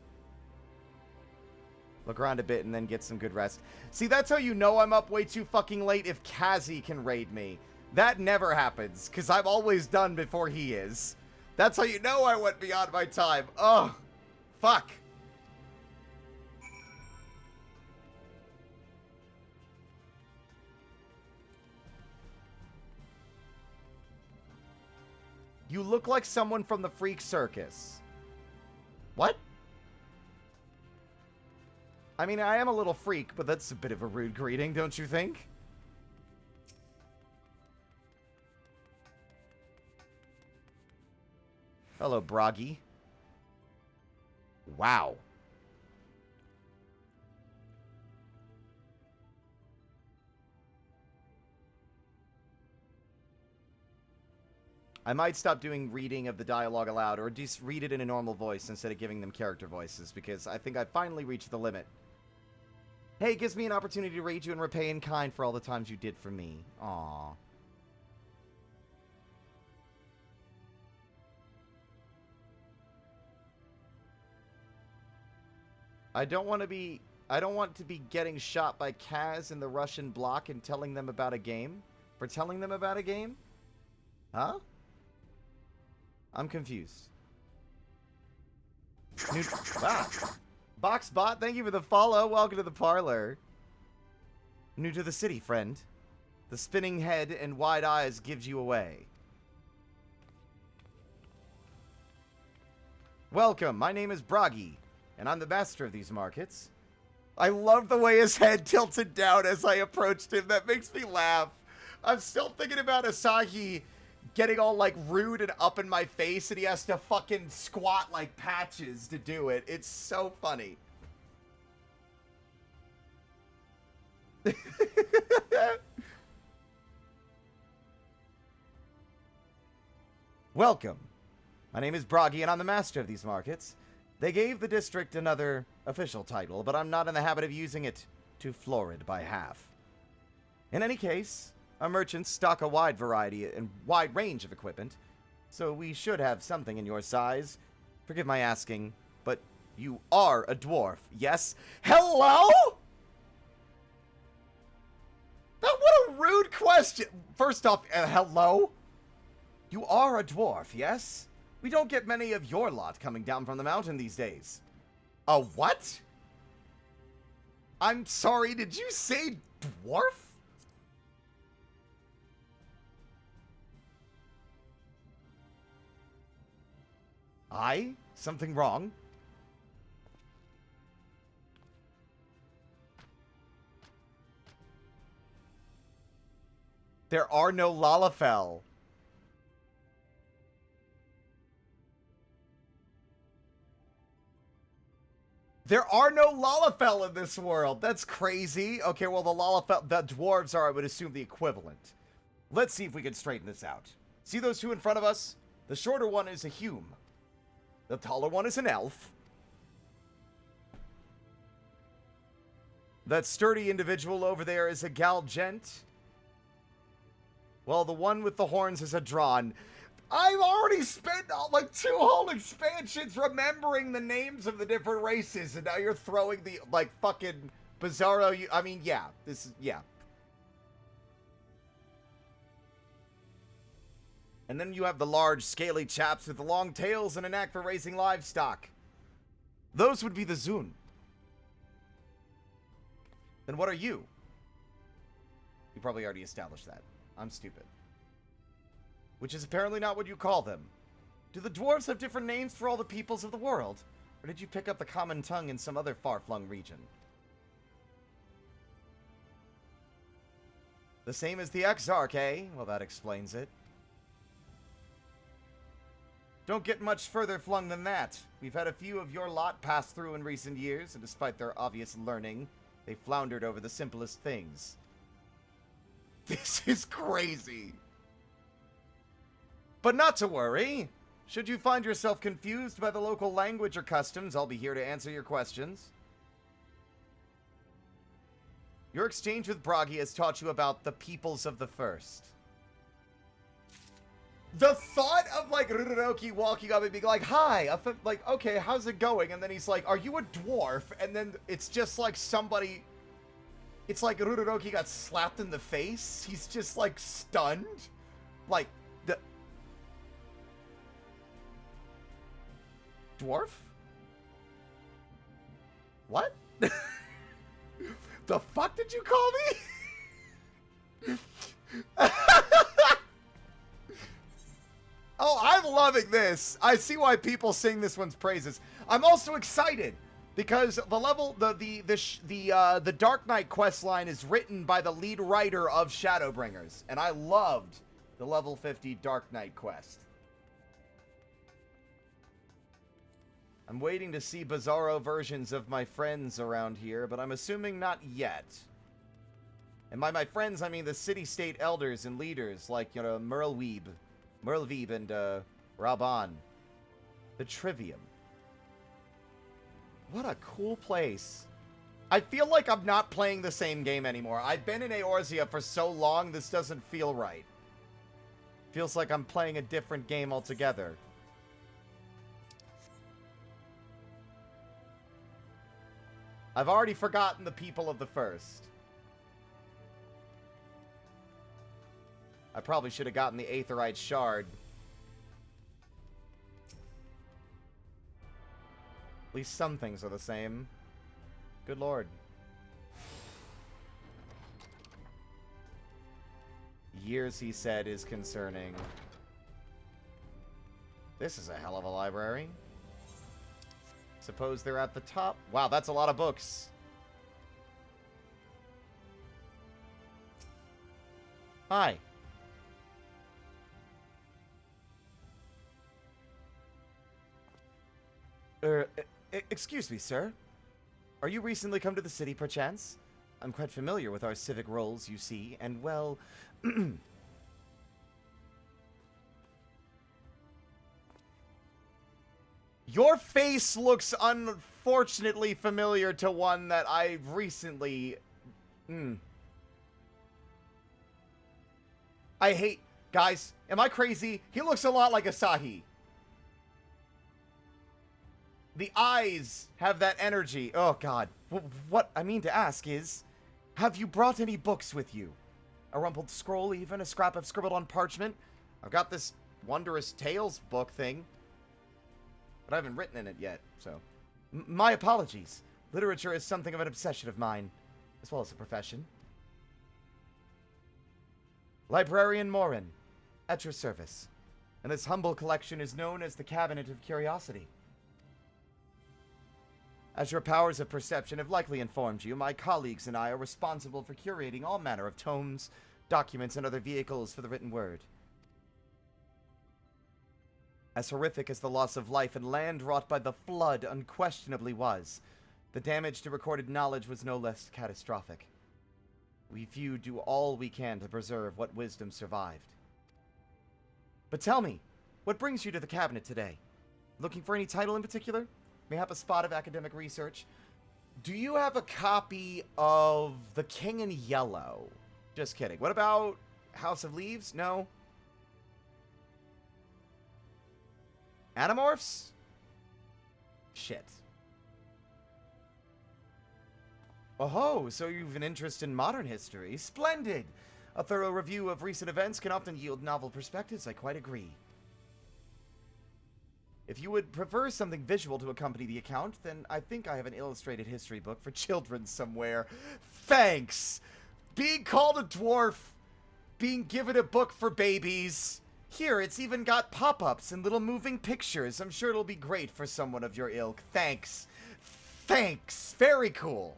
Look around a bit and then get some good rest. See, that's how you know I'm up way too fucking late, if Kazi can raid me. That never happens, because I'm always done before he is. That's how you know I went beyond my time. Oh, fuck. You look like someone from the Freak Circus. What? I mean, I am a little freak, but that's a bit of a rude greeting, don't you think? Hello, Broggy. Wow. I might stop doing reading of the dialogue aloud, or just read it in a normal voice instead of giving them character voices, because I think I finally reached the limit. Hey, it gives me an opportunity to raid you and repay in kind for all the times you did for me. Aww. I don't want to be getting shot by Kaz in the Russian block and telling them about a game? For telling them about a game? Huh? I'm confused. Wow. Boxbot, thank you for the follow. Welcome to the parlor. New to the city, friend. The spinning head and wide eyes gives you away. Welcome, my name is Broggy, and I'm the master of these markets. I love the way his head tilted down as I approached him. That makes me laugh. I'm still thinking about Asahi getting all, like, rude and up in my face, and he has to fucking squat like Patches to do it. It's so funny. Welcome. My name is Broggy, and I'm the master of these markets. They gave the district another official title, but I'm not in the habit of using it too florid by half. In any case, our merchants stock a wide variety and wide range of equipment, so we should have something in your size. Forgive my asking, but you are a dwarf, yes? Hello? What a rude question. First off, hello? You are a dwarf, yes? We don't get many of your lot coming down from the mountain these days. A what? I'm sorry, did you say dwarf? Something wrong? There are no Lalafell. There are no Lalafell in this world. That's crazy. Okay, well, the dwarves are, I would assume, the equivalent. Let's see if we can straighten this out. See those two in front of us? The shorter one is a Hume. The taller one is an elf. That sturdy individual over there is a Galgent. Well, the one with the horns is a Drawn. I've already spent like 2 whole expansions remembering the names of the different races, and now you're throwing the, like, fucking bizarro... I mean, yeah. This is... yeah. And then you have the large, scaly chaps with the long tails and a knack for raising livestock. Those would be the Zun. Then what are you? You probably already established that. I'm stupid. Which is apparently not what you call them. Do the dwarves have different names for all the peoples of the world? Or did you pick up the common tongue in some other far-flung region? The same as the Exarch, eh? Well, that explains it. Don't get much further flung than that. We've had a few of your lot pass through in recent years, and despite their obvious learning, they floundered over the simplest things. This is crazy. But not to worry. Should you find yourself confused by the local language or customs, I'll be here to answer your questions. Your exchange with Bragi has taught you about the peoples of the First. The thought of, like, Ruroki walking up and being like, hi, like, okay, how's it going? And then he's like, are you a dwarf? And then it's just like somebody... It's like Ruroki got slapped in the face. He's just, like, stunned. Like, the... Dwarf? What? The fuck did you call me? Oh, I'm loving this. I see why people sing this one's praises. I'm also excited because the level, the Dark Knight quest line is written by the lead writer of Shadowbringers, and I loved the level 50 Dark Knight quest. I'm waiting to see bizarro versions of my friends around here, but I'm assuming not yet. And by my friends, I mean the city-state elders and leaders like, you know, Merlweeb and, Raban. The Trivium. What a cool place. I feel like I'm not playing the same game anymore. I've been in Eorzea for so long, this doesn't feel right. Feels like I'm playing a different game altogether. I've already forgotten the people of the First. I probably should have gotten the Aetherite Shard. At least some things are the same. Good lord. Years, he said, is concerning. This is a hell of a library. Suppose they're at the top. Wow, that's a lot of books. Hi. Excuse me, sir. Are you recently come to the city, perchance? I'm quite familiar with our civic roles, you see, and well... Your face looks unfortunately familiar to one that I've recently... I hate... Guys, am I crazy? He looks a lot like Asahi. The eyes have that energy. Oh, God. What I mean to ask is, have you brought any books with you? A rumpled scroll, even? A scrap of scribbled on parchment? I've got this Wondrous Tales book thing, but I haven't written in it yet, so... My apologies. Literature is something of an obsession of mine, as well as a profession. Librarian Morin, at your service. And this humble collection is known as the Cabinet of Curiosity. As your powers of perception have likely informed you, my colleagues and I are responsible for curating all manner of tomes, documents, and other vehicles for the written word. As horrific as the loss of life and land wrought by the flood unquestionably was, the damage to recorded knowledge was no less catastrophic. We few do all we can to preserve what wisdom survived. But tell me, what brings you to the cabinet today? Looking for any title in particular? Mayhap a spot of academic research? Do you have a copy of The King in Yellow? Just kidding. What about House of Leaves? No? Animorphs? Shit. Oh, so you've an interest in modern history. Splendid! A thorough review of recent events can often yield novel perspectives, I quite agree. If you would prefer something visual to accompany the account, then I think I have an illustrated history book for children somewhere. Thanks! Being called a dwarf, being given a book for babies. Here, it's even got pop-ups and little moving pictures. I'm sure it'll be great for someone of your ilk. Thanks. Thanks! Very cool.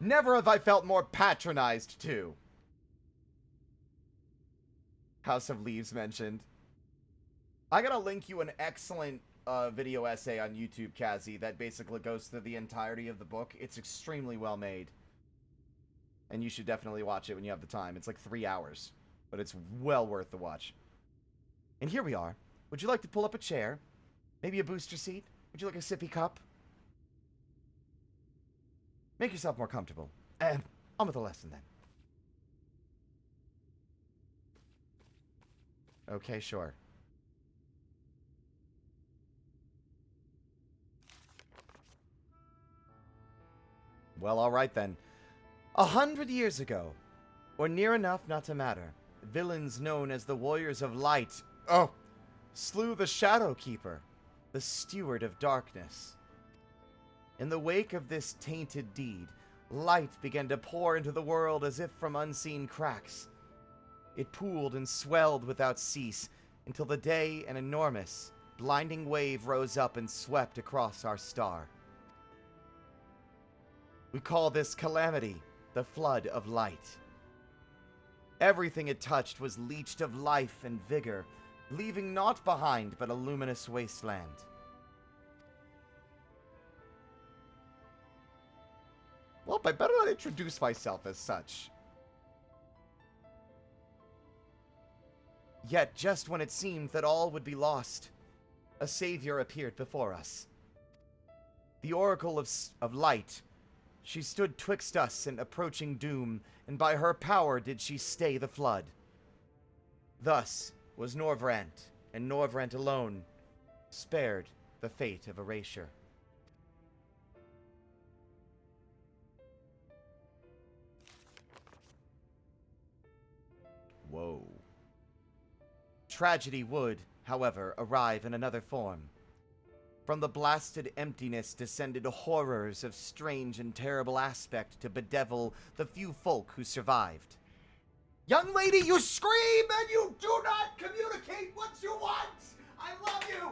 Never have I felt more patronized, too. House of Leaves mentioned. I gotta link you an excellent video essay on YouTube, Kazi, that basically goes through the entirety of the book. It's extremely well made. And you should definitely watch it when you have the time. It's like 3 hours. But it's well worth the watch. And here we are. Would you like to pull up a chair? Maybe a booster seat? Would you like a sippy cup? Make yourself more comfortable. And on with the lesson, then. Okay, sure. Well, alright then. 100 years ago, or near enough not to matter, villains known as the Warriors of Light, slew the Shadow Keeper, the Steward of Darkness. In the wake of this tainted deed, light began to pour into the world as if from unseen cracks. It pooled and swelled without cease, until the day an enormous, blinding wave rose up and swept across our star. We call this calamity the Flood of Light. Everything it touched was leached of life and vigor, leaving naught behind but a luminous wasteland. Well, I better not introduce myself as such. Yet, just when it seemed that all would be lost, a savior appeared before us. The Oracle of Light. She stood twixt us and approaching doom, and by her power did she stay the flood. Thus was Norvrant, and Norvrant alone, spared the fate of erasure. Whoa. Tragedy would, however, arrive in another form. From the blasted emptiness descended horrors of strange and terrible aspect to bedevil the few folk who survived. Young lady, you scream and you do not communicate what you want! I love you!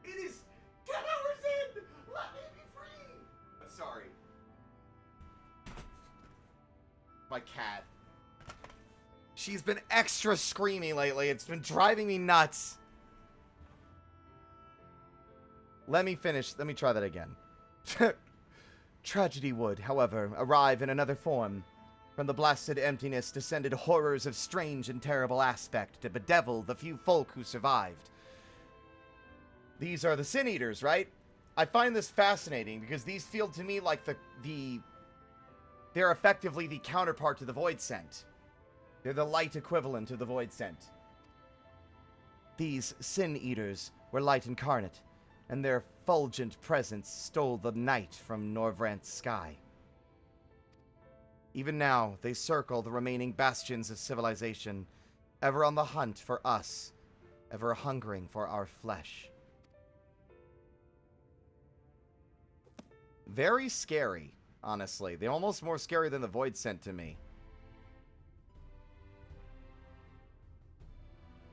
It is 10 hours in! Let me be free! I'm sorry. My cat. She's been extra screamy lately. It's been driving me nuts. Let me finish. Let me try that again. Tragedy would, however, arrive in another form. From the blasted emptiness descended horrors of strange and terrible aspect to bedevil the few folk who survived. These are the Sin Eaters, right? I find this fascinating because these feel to me like they're effectively the counterpart to the Void Scent. They're the light equivalent of the Void Scent. These Sin Eaters were light incarnate, and their fulgent presence stole the night from Norvrant's sky. Even now, they circle the remaining bastions of civilization, ever on the hunt for us, ever hungering for our flesh. Very scary, honestly. They're almost more scary than the Void Scent to me.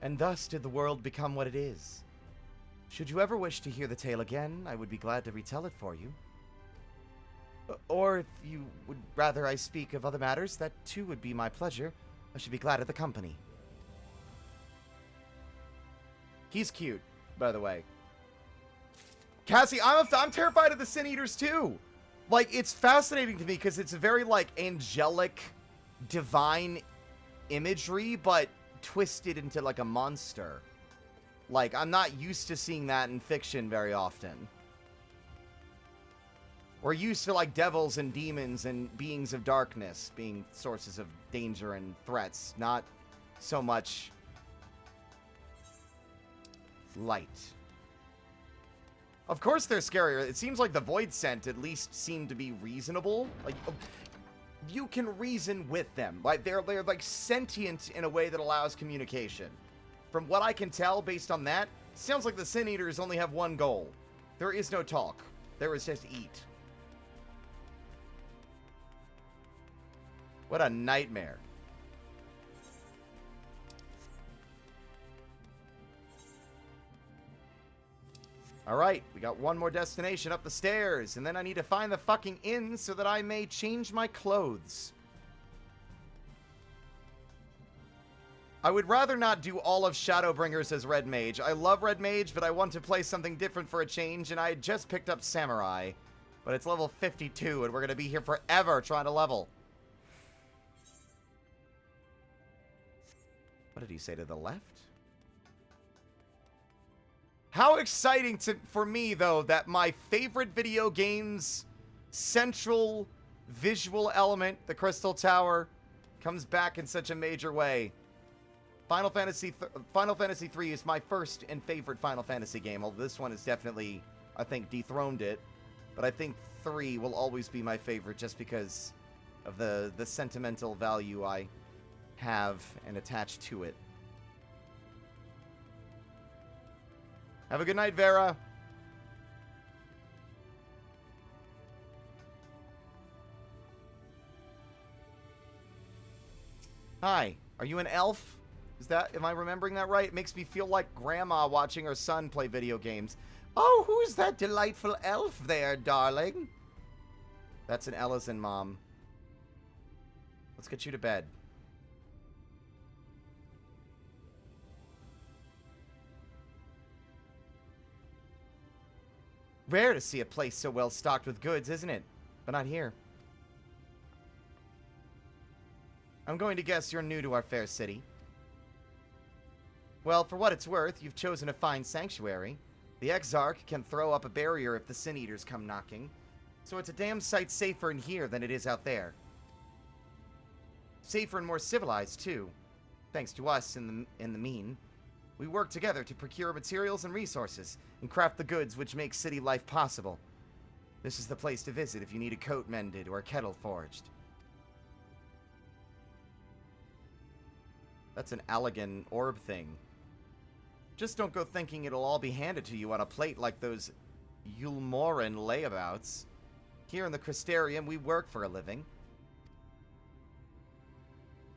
And thus did the world become what it is. Should you ever wish to hear the tale again, I would be glad to retell it for you. Or if you would rather I speak of other matters, that too would be my pleasure. I should be glad of the company. He's cute, by the way. Cassie, I'm terrified of the Sin Eaters too. Like, it's fascinating to me because it's a very, like, angelic, divine imagery, but twisted into, like, a monster. Like, I'm not used to seeing that in fiction very often. We're used to, like, devils and demons and beings of darkness being sources of danger and threats, not so much light. Of course they're scarier. It seems like the Void Scent at least seemed to be reasonable. Like, you can reason with them. Like, they're like sentient in a way that allows communication. From what I can tell, based on that, sounds like the Sin Eaters only have one goal. There is no talk. There is just eat. What a nightmare. Alright, we got one more destination up the stairs, and then I need to find the fucking inn so that I may change my clothes. I would rather not do all of Shadowbringers as Red Mage. I love Red Mage, but I want to play something different for a change, and I had just picked up Samurai. But it's level 52, and we're going to be here forever trying to level. What did he say to the left? How exciting for me, though, that my favorite video game's central visual element, the Crystal Tower, comes back in such a major way. Final Fantasy III is my first and favorite Final Fantasy game, although this one has definitely, I think, dethroned it. But I think 3 will always be my favorite just because of the sentimental value I have and attach to it. Have a good night, Vera. Hi, are you an elf? Am I remembering that right? It makes me feel like grandma watching her son play video games. Oh, who's that delightful elf there, darling? That's an Ellison mom. Let's get you to bed. Rare to see a place so well stocked with goods, isn't it? But not here. I'm going to guess you're new to our fair city. Well, for what it's worth, you've chosen a fine sanctuary. The Exarch can throw up a barrier if the Sin Eaters come knocking, so it's a damn sight safer in here than it is out there. Safer and more civilized, too. Thanks to us in the mean. We work together to procure materials and resources, and craft the goods which make city life possible. This is the place to visit if you need a coat mended or a kettle forged. That's an Allegan orb thing. Just don't go thinking it'll all be handed to you on a plate like those Yulmoran layabouts. Here in the Crystarium, we work for a living.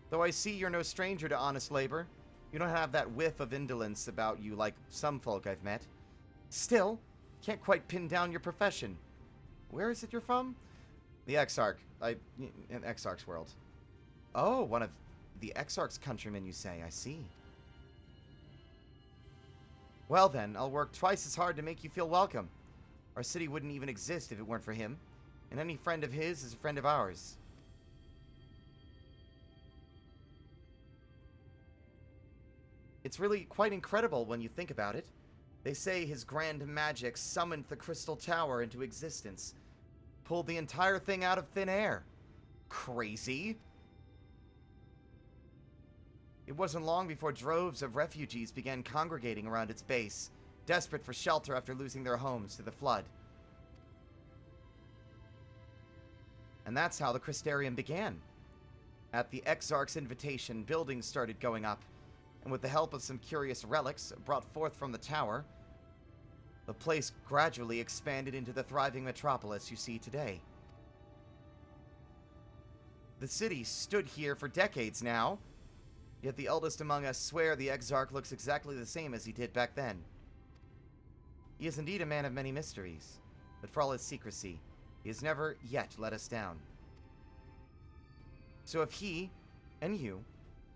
Though I see you're no stranger to honest labor, you don't have that whiff of indolence about you like some folk I've met. Still, can't quite pin down your profession. Where is it you're from? The Exarch. In Exarch's world. Oh, one of the Exarch's countrymen, you say. I see. Well then, I'll work twice as hard to make you feel welcome. Our city wouldn't even exist if it weren't for him, and any friend of his is a friend of ours. It's really quite incredible when you think about it. They say his grand magic summoned the Crystal Tower into existence. Pulled the entire thing out of thin air. Crazy. It wasn't long before droves of refugees began congregating around its base, desperate for shelter after losing their homes to the flood. And that's how the Crystarium began. At the Exarch's invitation, buildings started going up, and with the help of some curious relics brought forth from the tower, the place gradually expanded into the thriving metropolis you see today. The city stood here for decades now, yet the eldest among us swear the Exarch looks exactly the same as he did back then. He is indeed a man of many mysteries, but for all his secrecy, he has never yet let us down. So if he, and you,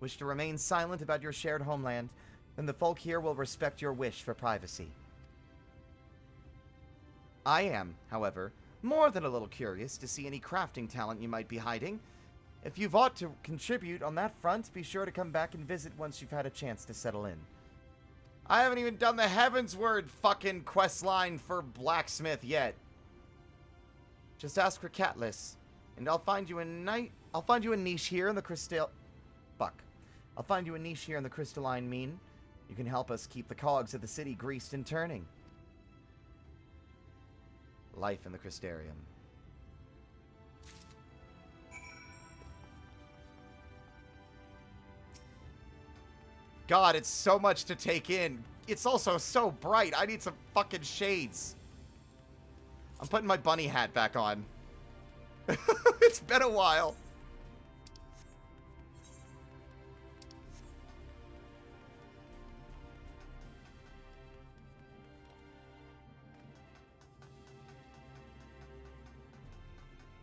wish to remain silent about your shared homeland, then the folk here will respect your wish for privacy. I am, however, more than a little curious to see any crafting talent you might be hiding. If you've ought to contribute on that front, be sure to come back and visit once you've had a chance to settle in. I haven't even done the Heavensward fucking quest line for blacksmith yet. Just ask for Catlis, and I'll find you a niche here in the I'll find you a niche here in the crystalline mean. You can help us keep the cogs of the city greased and turning. Life in the Crystarium. God, it's so much to take in. It's also so bright. I need some fucking shades. I'm putting my bunny hat back on. It's been a while.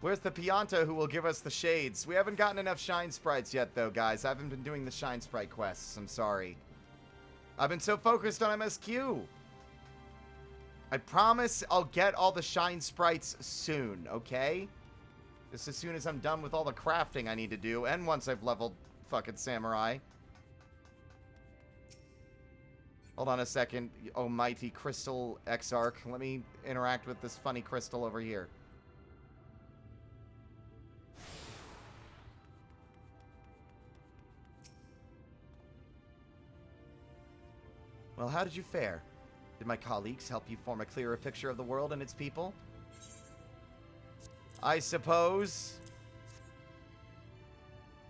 Where's the Pianta who will give us the shades? We haven't gotten enough Shine Sprites yet, though, guys. I haven't been doing the Shine Sprite quests. I'm sorry. I've been so focused on MSQ. I promise I'll get all the Shine Sprites soon, okay? Just as soon as I'm done with all the crafting I need to do, and once I've leveled fucking Samurai. Hold on a second, oh mighty Crystal Exarch. Let me interact with this funny crystal over here. Well, how did you fare? Did my colleagues help you form a clearer picture of the world and its people? I suppose.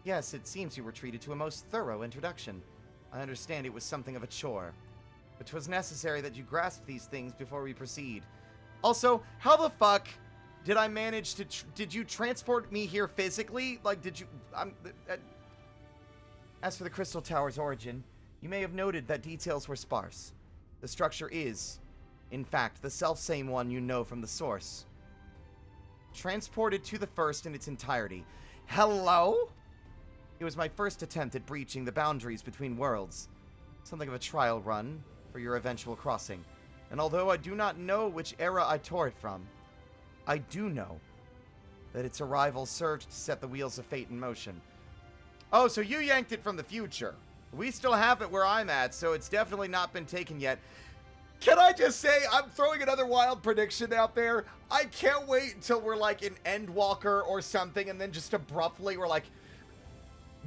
Yes, it seems you were treated to a most thorough introduction. I understand it was something of a chore, but 'twas necessary that you grasp these things before we proceed. Also, how the fuck did I manage to... did you transport me here physically? Like, did you... As for the Crystal Tower's origin, you may have noted that details were sparse. The structure is, in fact, the selfsame one you know from the source. Transported to the first in its entirety. Hello? It was my first attempt at breaching the boundaries between worlds. Something of a trial run for your eventual crossing. And although I do not know which era I tore it from, I do know that its arrival served to set the wheels of fate in motion. Oh, so you yanked it from the future. We still have it where I'm at, so it's definitely not been taken yet. Can I just say, I'm throwing another wild prediction out there. I can't wait until we're like in Endwalker or something, and then just abruptly we're like,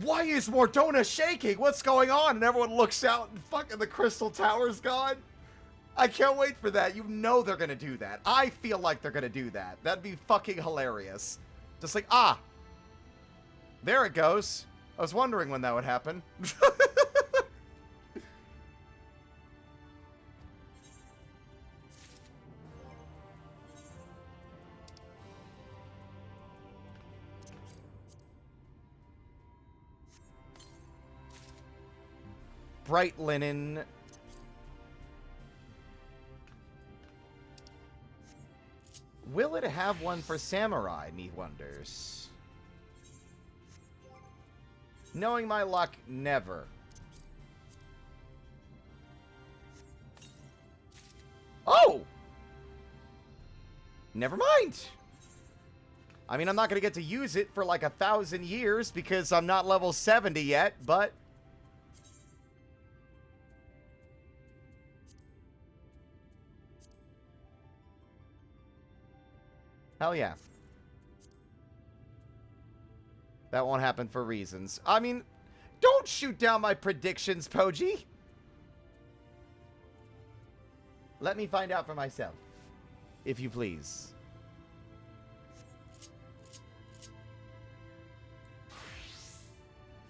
why is Mordona shaking? What's going on? And everyone looks out and fucking the Crystal Tower's gone. I can't wait for that. You know they're gonna do that. I feel like they're gonna do that. That'd be fucking hilarious. Just like, there it goes. I was wondering when that would happen. Bright linen. Will it have one for samurai, me wonders? Knowing my luck, never. Oh! Never mind. I mean, I'm not going to get to use it for like 1,000 years because I'm not level 70 yet, but... hell yeah. That won't happen for reasons. I mean, don't shoot down my predictions, Poji. Let me find out for myself, if you please.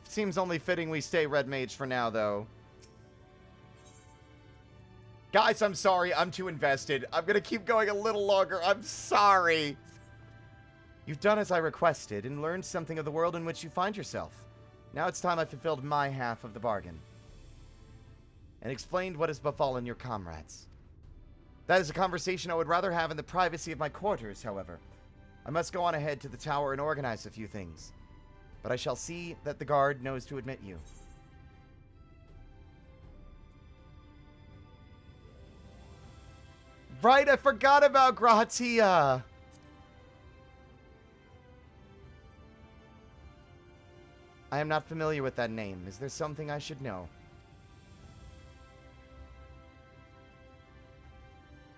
Seems only fitting we stay Red Mage for now, though. Guys, I'm sorry. I'm too invested. I'm gonna keep going a little longer. I'm sorry. You've done as I requested and learned something of the world in which you find yourself. Now it's time I fulfilled my half of the bargain. And explained what has befallen your comrades. That is a conversation I would rather have in the privacy of my quarters, however. I must go on ahead to the tower and organize a few things. But I shall see that the guard knows to admit you. Right, I forgot about Gratia. I am not familiar with that name. Is there something I should know?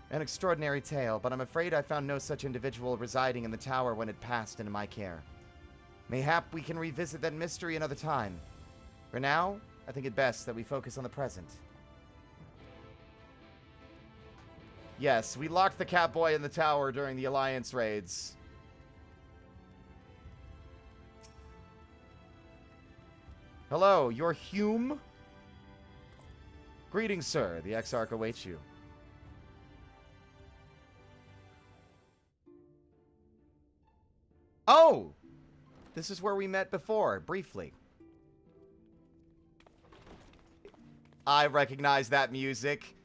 An extraordinary tale, but I'm afraid I found no such individual residing in the tower when it passed into my care. Mayhap we can revisit that mystery another time. For now, I think it best that we focus on the present. Yes, we locked the Catboy in the tower during the Alliance raids. Hello, you're Hume? Greetings, sir. The Exarch awaits you. Oh! This is where we met before, briefly. I recognize that music.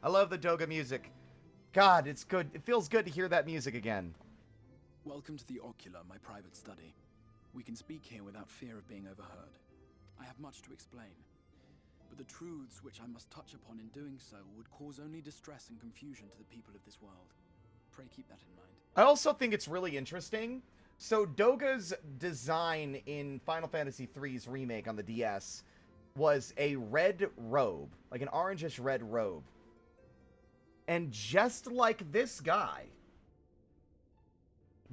I love the Doga music. God, it's good. It feels good to hear that music again. Welcome to the Ocular, my private study. We can speak here without fear of being overheard. I have much to explain, but the truths which I must touch upon in doing so would cause only distress and confusion to the people of this world. Pray keep that in mind. I also think it's really interesting. So Doga's design in Final Fantasy III's remake on the DS was a red robe, like an orangish red robe. And just like this guy,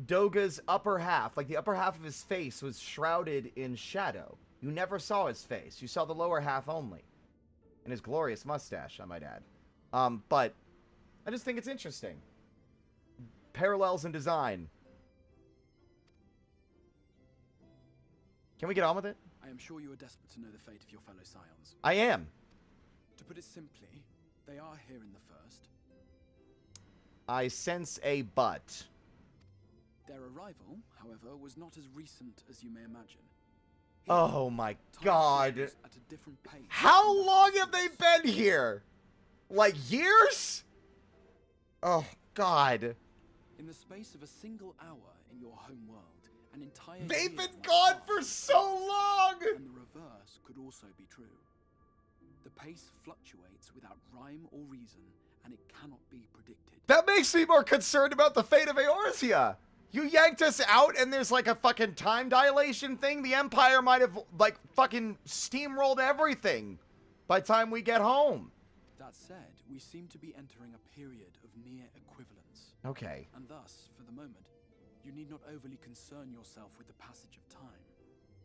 Doga's upper half, like the upper half of his face, was shrouded in shadow. You never saw his face. You saw the lower half only. And his glorious mustache, I might add. But I just think it's interesting. Parallels in design. Can we get on with it? I am sure you are desperate to know the fate of your fellow scions. I am. To put it simply, they are here in the first. I sense a but. Their arrival, however, was not as recent as you may imagine. Oh my god. At a different pace. How long have they been here? Like years? Oh god. In the space of a single hour in your home world, an entire They've year been might gone pass. for so long! And the reverse could also be true. The pace fluctuates without rhyme or reason, and it cannot be predicted. That makes me more concerned about the fate of Eorzea. You yanked us out and there's like a fucking time dilation thing? The Empire might have like fucking steamrolled everything by the time we get home. That said, we seem to be entering a period of near equivalence. Okay. And thus, for the moment, you need not overly concern yourself with the passage of time.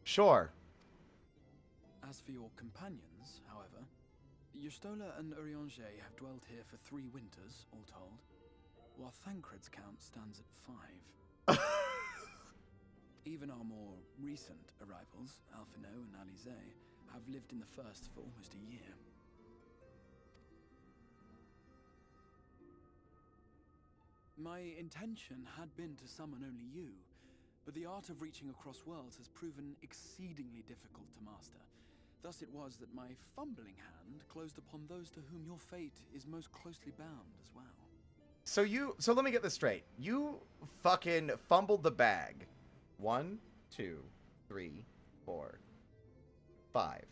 Sure. As for your companions, however, Y'shtola and Urianger have dwelt here for 3 winters, all told, while Thancred's count stands at 5. Even our more recent arrivals, Alphino and Alize, have lived in the first for almost a year. My intention had been to summon only you, but the art of reaching across worlds has proven exceedingly difficult to master. Thus it was that my fumbling hand closed upon those to whom your fate is most closely bound as well. So let me get this straight. You fucking fumbled the bag. 1, 2, 3, 4, 5.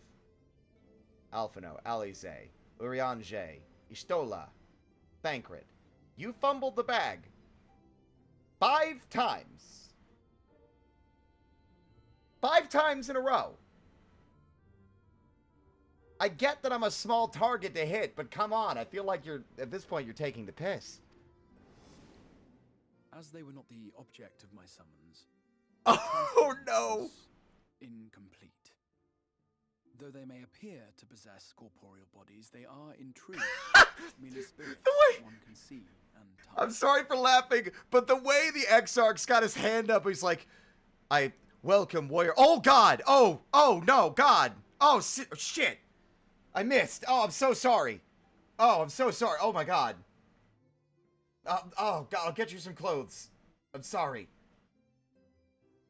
Alphino, Alize, Urianger, Y'shtola, Thancred. You fumbled the bag 5 times. 5 times in a row. I get that I'm a small target to hit, but come on. I feel like at this point, you're taking the piss. As they were not the object of my summons. Oh no! Incomplete. Though they may appear to possess corporeal bodies, they are in truth merely spirits one can see and touch. I'm sorry for laughing, but the way the Exarch's got his hand up, he's like, I welcome warrior. Oh god! Oh no, god! Oh shit! I missed. Oh, I'm so sorry. Oh, I'm so sorry. Oh my god. Oh god, I'll get you some clothes. I'm sorry.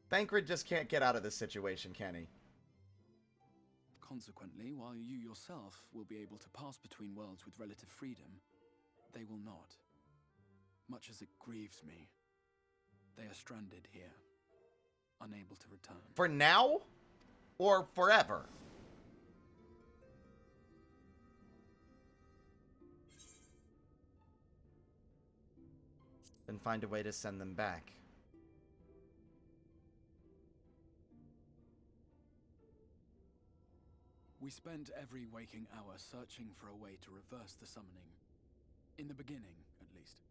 Thancred just can't get out of this situation, can he? Consequently, while you yourself will be able to pass between worlds with relative freedom, they will not. Much as it grieves me, they are stranded here, unable to return. For now? Or forever? Then find a way to send them back. We spent every waking hour searching for a way to reverse the summoning. In the beginning, at least.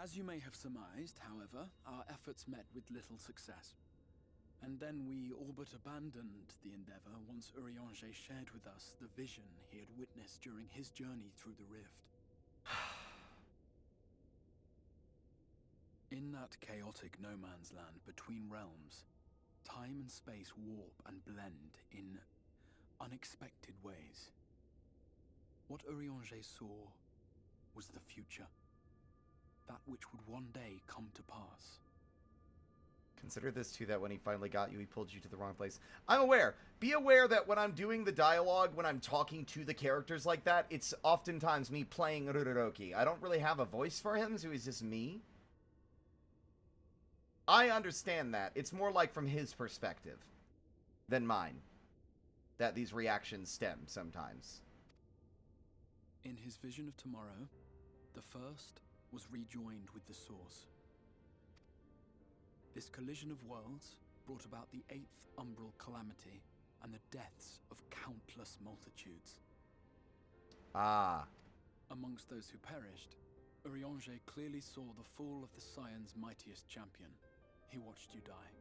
As you may have surmised, however, our efforts met with little success. And then we all but abandoned the endeavor once Urianger shared with us the vision he had witnessed during his journey through the rift. In that chaotic no-man's land between realms, time and space warp and blend in unexpected ways. What Urianger saw was the future. That which would one day come to pass. Consider this too, that when he finally got you, he pulled you to the wrong place. I'm aware. Be aware that when I'm doing the dialogue, when I'm talking to the characters like that, it's oftentimes me playing Ruroki. I don't really have a voice for him, so he's just me. I understand that. It's more like from his perspective than mine that these reactions stem sometimes. In his vision of tomorrow, the first was rejoined with the source. This collision of worlds brought about the 8th umbral calamity and the deaths of countless multitudes. Ah. Amongst those who perished, Urianger clearly saw the fall of the Scion's mightiest champion. He watched you die.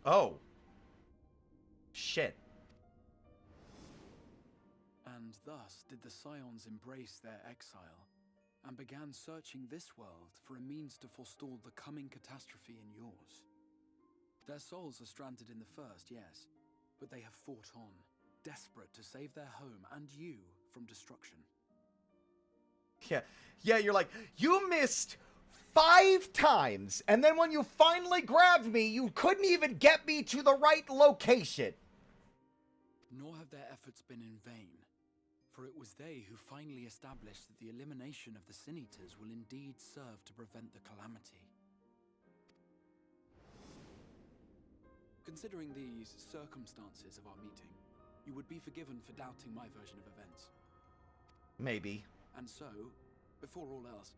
Oh. Shit. And thus did the Scions embrace their exile, and began searching this world for a means to forestall the coming catastrophe in yours. Their souls are stranded in the first, yes, but they have fought on, desperate to save their home and you from destruction. Yeah, you're like, you missed 5 times, and then when you finally grabbed me, you couldn't even get me to the right location. Nor have their efforts been in vain. For it was they who finally established that the elimination of the Sin Eaters will indeed serve to prevent the calamity. Considering these circumstances of our meeting, you would be forgiven for doubting my version of events. Maybe. And so, before all else,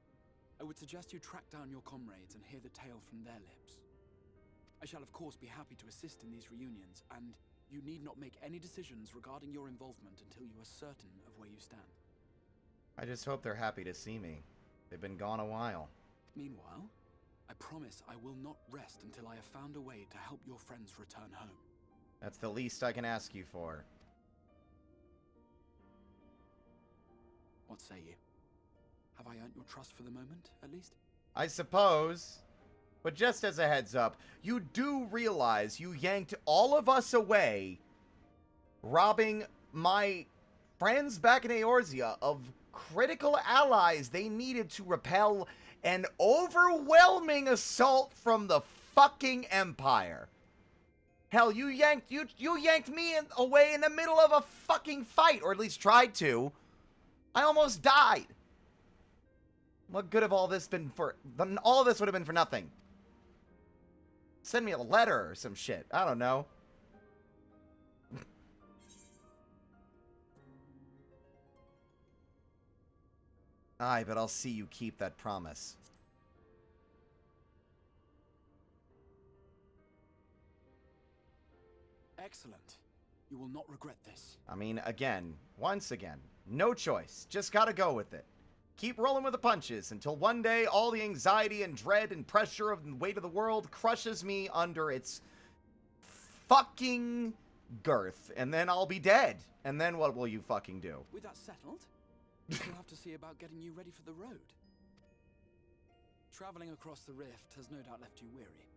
I would suggest you track down your comrades and hear the tale from their lips. I shall of course be happy to assist in these reunions, and you need not make any decisions regarding your involvement until you are certain of where you stand. I just hope they're happy to see me. They've been gone a while. Meanwhile, I promise I will not rest until I have found a way to help your friends return home. That's the least I can ask you for. What say you? Have I earned your trust for the moment, at least? I suppose. But just as a heads up, you do realize you yanked all of us away, robbing my friends back in Eorzea of critical allies they needed to repel an overwhelming assault from the fucking Empire. Hell, you yanked me away in the middle of a fucking fight, or at least tried to. I almost died. What good have all this been for? All of this would have been for nothing. Send me a letter or some shit. I don't know. Aye, but I'll see you keep that promise. Excellent. You will not regret this. I mean, once again, no choice. Just gotta go with it. Keep rolling with the punches until one day all the anxiety and dread and pressure of the weight of the world crushes me under its fucking girth. And then I'll be dead. And then what will you fucking do? With that settled, we'll have to see about getting you ready for the road. Traveling across the rift has no doubt left you weary.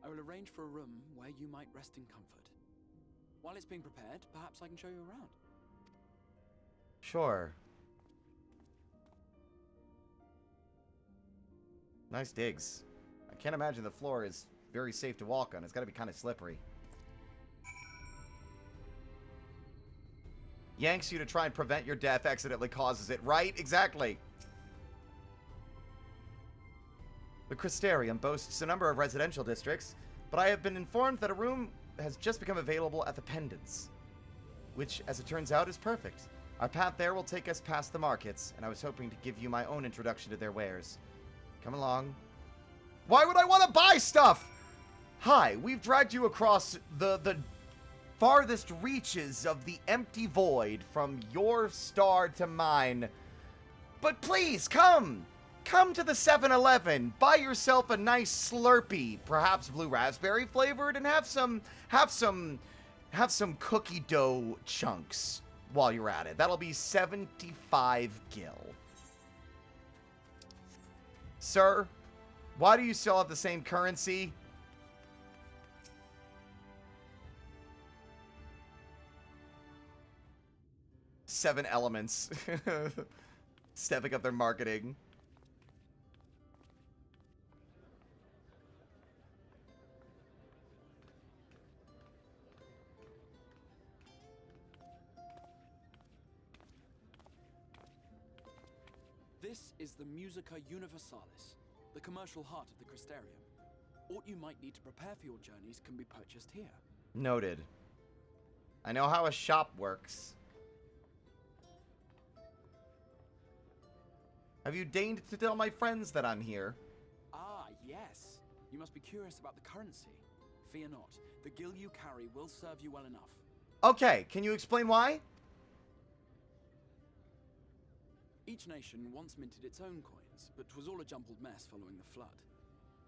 I will arrange for a room where you might rest in comfort. While it's being prepared, perhaps I can show you around. Sure. Nice digs. I can't imagine the floor is very safe to walk on. It's got to be kind of slippery. Yanks you to try and prevent your death, accidentally causes it. Right? Exactly. The Crystarium boasts a number of residential districts, but I have been informed that a room has just become available at the Pendants, which, as it turns out, is perfect. Our path there will take us past the markets, and I was hoping to give you my own introduction to their wares. Come along. Why would I want to buy stuff? Hi, we've dragged you across the farthest reaches of the empty void from your star to mine. But please, come! Come to the 7-Eleven, buy yourself a nice Slurpee, perhaps blue raspberry flavored, and have some cookie dough chunks while you're at it. That'll be 75 gil. Sir, why do you still have the same currency? Seven Elements. Stepping up their marketing. This is the Musica Universalis, the commercial heart of the Crystarium. What you might need to prepare for your journeys can be purchased here. Noted. I know how a shop works. Have you deigned to tell my friends that I'm here? Ah, yes. You must be curious about the currency. Fear not. The gil you carry will serve you well enough. Okay, can you explain why? Each nation once minted its own coins, but 'twas all a jumbled mess following the flood.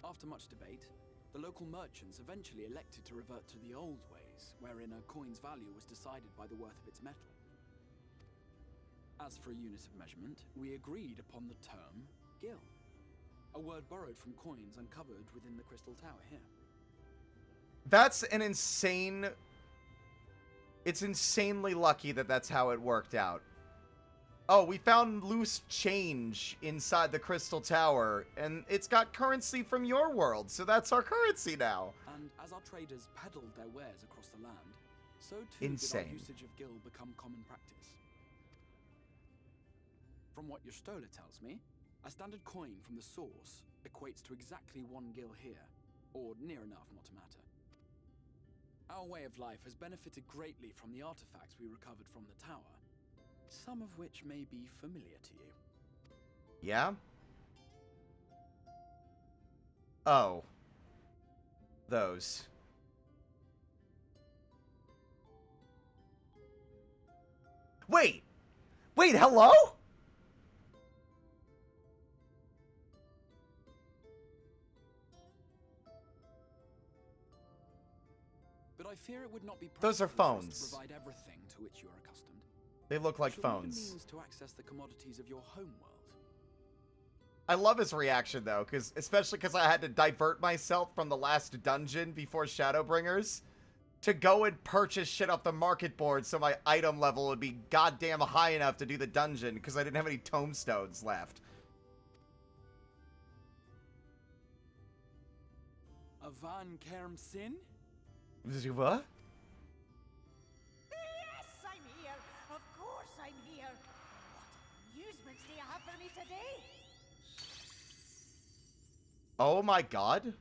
After much debate, the local merchants eventually elected to revert to the old ways, wherein a coin's value was decided by the worth of its metal. As for a unit of measurement, we agreed upon the term gil, a word borrowed from coins uncovered within the Crystal Tower here. That's an insane... It's insanely lucky that that's how it worked out. Oh, we found loose change inside the Crystal Tower, and it's got currency from your world, so that's our currency now. And as our traders peddled their wares across the land, so too Insane. did our usage of gil become common practice. From what your stola tells me, a standard coin from the source equates to exactly 1 gil here, or near enough not to matter. Our way of life has benefited greatly from the artifacts we recovered from the tower, some of which may be familiar to you. Yeah? Oh. Those. Wait! Wait, hello? But I fear it would not be Those are practical for us phones. to provide everything to which you are accustomed. They look like Shall we phones. need the means to access the commodities of your home world? I love his reaction, though, especially because I had to divert myself from the last dungeon before Shadowbringers to go and purchase shit off the market board so my item level would be goddamn high enough to do the dungeon because I didn't have any tombstones left. Avan Kerm Sin? What? Yes, I'm here. Of course I'm here. What amusements do you have for me today? Oh my god.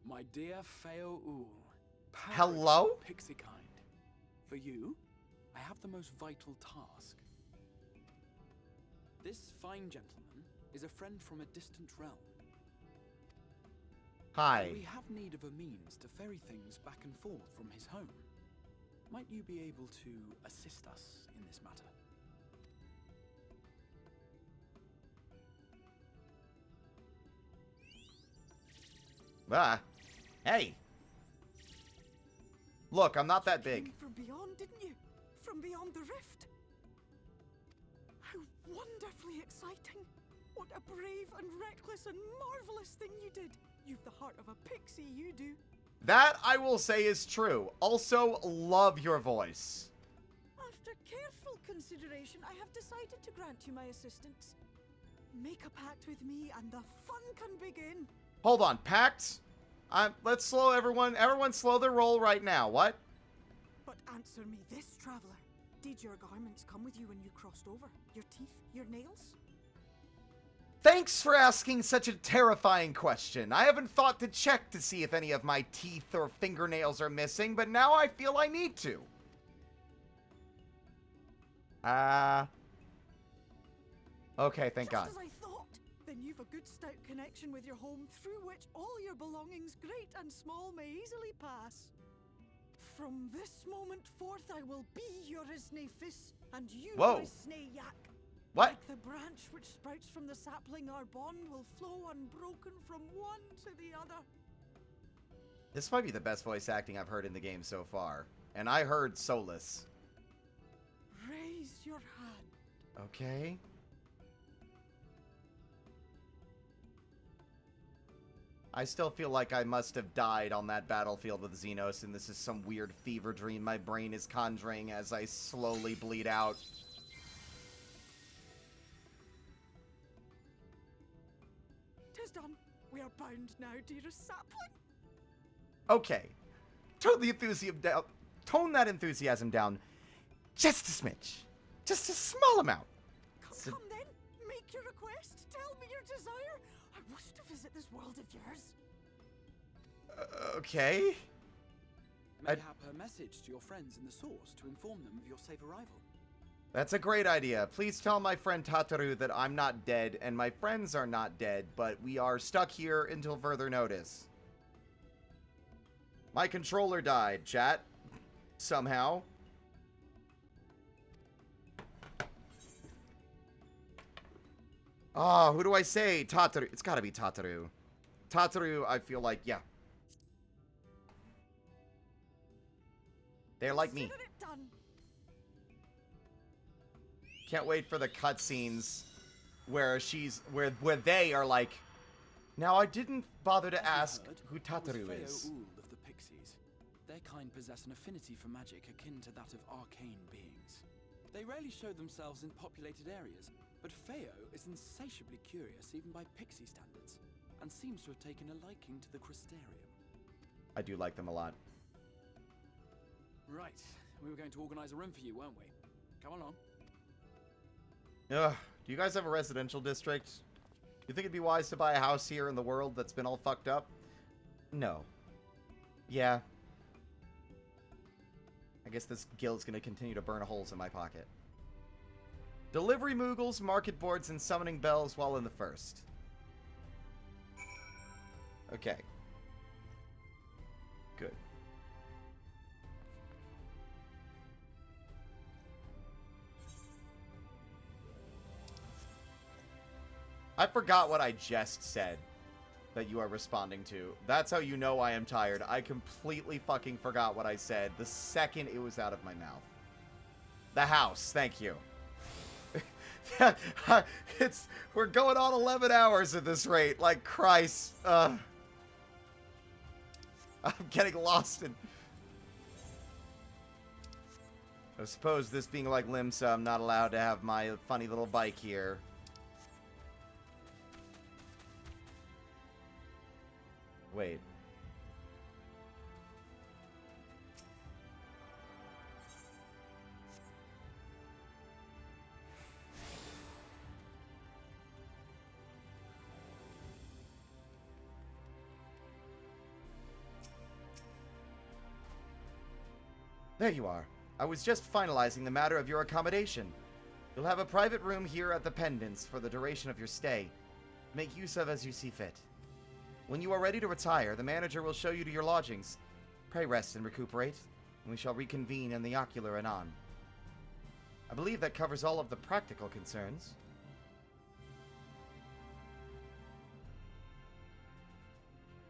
My dear Feo Ul. Hello? Pixie kind. For you, I have the most vital task. This fine gentleman is a friend from a distant realm. Hi. We have need of a means to ferry things back and forth from his home. Might you be able to assist us in this matter? Ah. Hey. Look, I'm not that big. From beyond, didn't you? From beyond the rift. How wonderfully exciting. What a brave and reckless and marvelous thing you did. You've the heart of a pixie, you do. That, I will say, is true. Also, love your voice. After careful consideration, I have decided to grant you my assistance. Make a pact with me and the fun can begin. Hold on, pact? Let's slow everyone slow their roll right now. What? But answer me this, traveler. Did your garments come with you when you crossed over? Your teeth? Your nails? Thanks for asking such a terrifying question. I haven't thought to check to see if any of my teeth or fingernails are missing, but now I feel I need to. Okay, thank God. Just as I thought. Then you've a good stout connection with your home through which all your belongings, great and small, may easily pass. From this moment forth, I will be your Isne Fis, and you Whoa. my Sne Yak. What? Like the branch which sprouts from the sapling, our bond will flow unbroken from one to the other. This might be the best voice acting I've heard in the game so far. And I heard Solus. Raise your hand. Okay. I still feel like I must have died on that battlefield with Xenos, and this is some weird fever dream my brain is conjuring as I slowly bleed out. Tis done. We are bound now, dearest sapling. Okay. Tone that enthusiasm down just a smidge. Just a small amount. Come then, make visit this world of yours? Okay. Mayhap her message to your friends in the Source to inform them of your safe arrival. That's a great idea. Please tell my friend Tataru that I'm not dead and my friends are not dead, but we are stuck here until further notice. My controller died, chat. Somehow. Ah, who do I say? Tataru. It's gotta be Tataru. Tataru, I feel like, yeah. They're like me. Can't wait for the cutscenes where they are like, now I didn't bother to ask who Tataru is. Of the Pixies. Their kind possess an affinity for magic akin to that of arcane beings. They rarely show themselves in populated areas, but Feo is insatiably curious even by Pixie standards, and seems to have taken a liking to the Crystarium. I do like them a lot. Right, we were going to organize a room for you, weren't we? Come along. Ugh, do you guys have a residential district? Do you think it'd be wise to buy a house here in the world that's been all fucked up? No. Yeah. I guess this guild's gonna continue to burn holes in my pocket. Delivery moogles, market boards, and summoning bells while in the first. Okay. Good. I forgot what I just said that you are responding to. That's how you know I am tired. I completely fucking forgot what I said the second it was out of my mouth. The house. Thank you. We're going on 11 hours at this rate. Like, Christ. I'm getting lost in... I suppose this being like Limsa, I'm not allowed to have my funny little bike here. Wait. There you are. I was just finalizing the matter of your accommodation. You'll have a private room here at the Pendants for the duration of your stay. Make use of as you see fit. When you are ready to retire, the manager will show you to your lodgings. Pray rest and recuperate, and we shall reconvene in the Ocular anon. I believe that covers all of the practical concerns.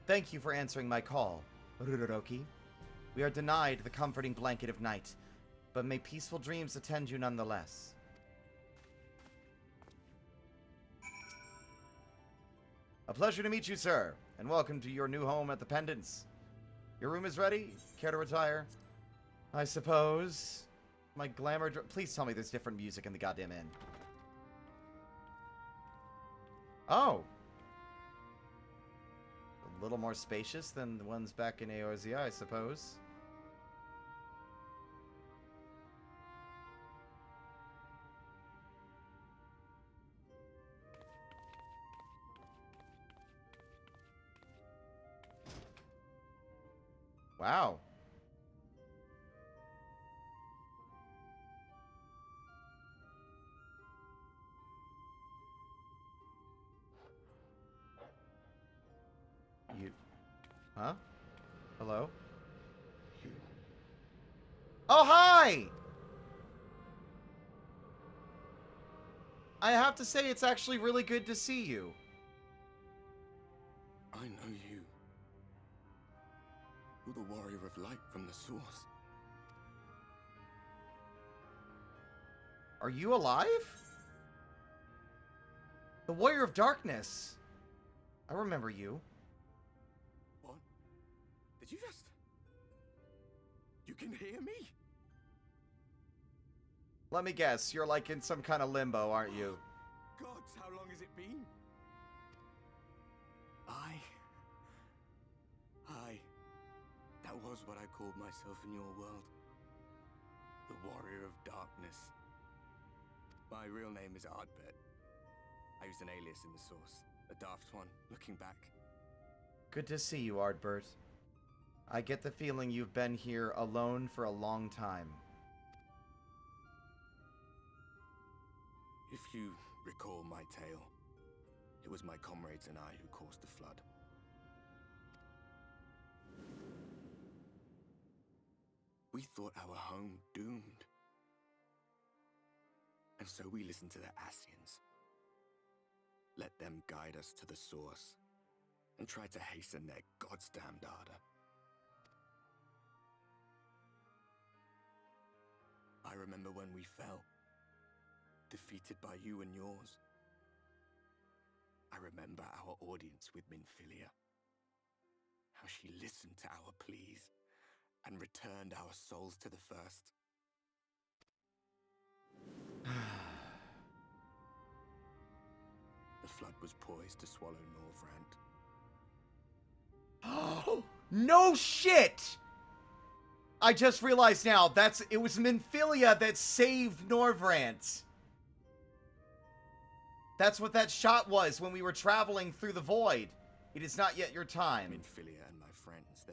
Thank you for answering my call, Ruroroki. We are denied the comforting blanket of night, but may peaceful dreams attend you nonetheless. A pleasure to meet you, sir, and welcome to your new home at the Pendants. Your room is ready? Care to retire? I suppose. My glamour... Please tell me there's different music in the goddamn inn. Oh. A little more spacious than the ones back in Eorzea, I suppose. Wow. You... Huh? Hello? Oh, hi! I have to say, it's actually really good to see you. I know you. You're the warrior of light from the Source. Are you alive? The warrior of darkness. I remember you. What? Did you just... You can hear me? Let me guess, you're like in some kind of limbo, aren't you? Gods, how long has it been? That was what I called myself in your world. The Warrior of Darkness. My real name is Ardbert. I used an alias in the Source. A daft one, looking back. Good to see you, Ardbert. I get the feeling you've been here alone for a long time. If you recall my tale, it was my comrades and I who caused the flood. We thought our home doomed. And so we listened to the Ascians. Let them guide us to the source, and tried to hasten their goddamned ardor. I remember when we fell, defeated by you and yours. I remember our audience with Minfilia, how she listened to our pleas and returned our souls to the first. The flood was poised to swallow Norvrand. No shit! I just realized now, it was Minfilia that saved Norvrant. That's what that shot was when we were traveling through the void. It is not yet your time. Minfilia and my friends,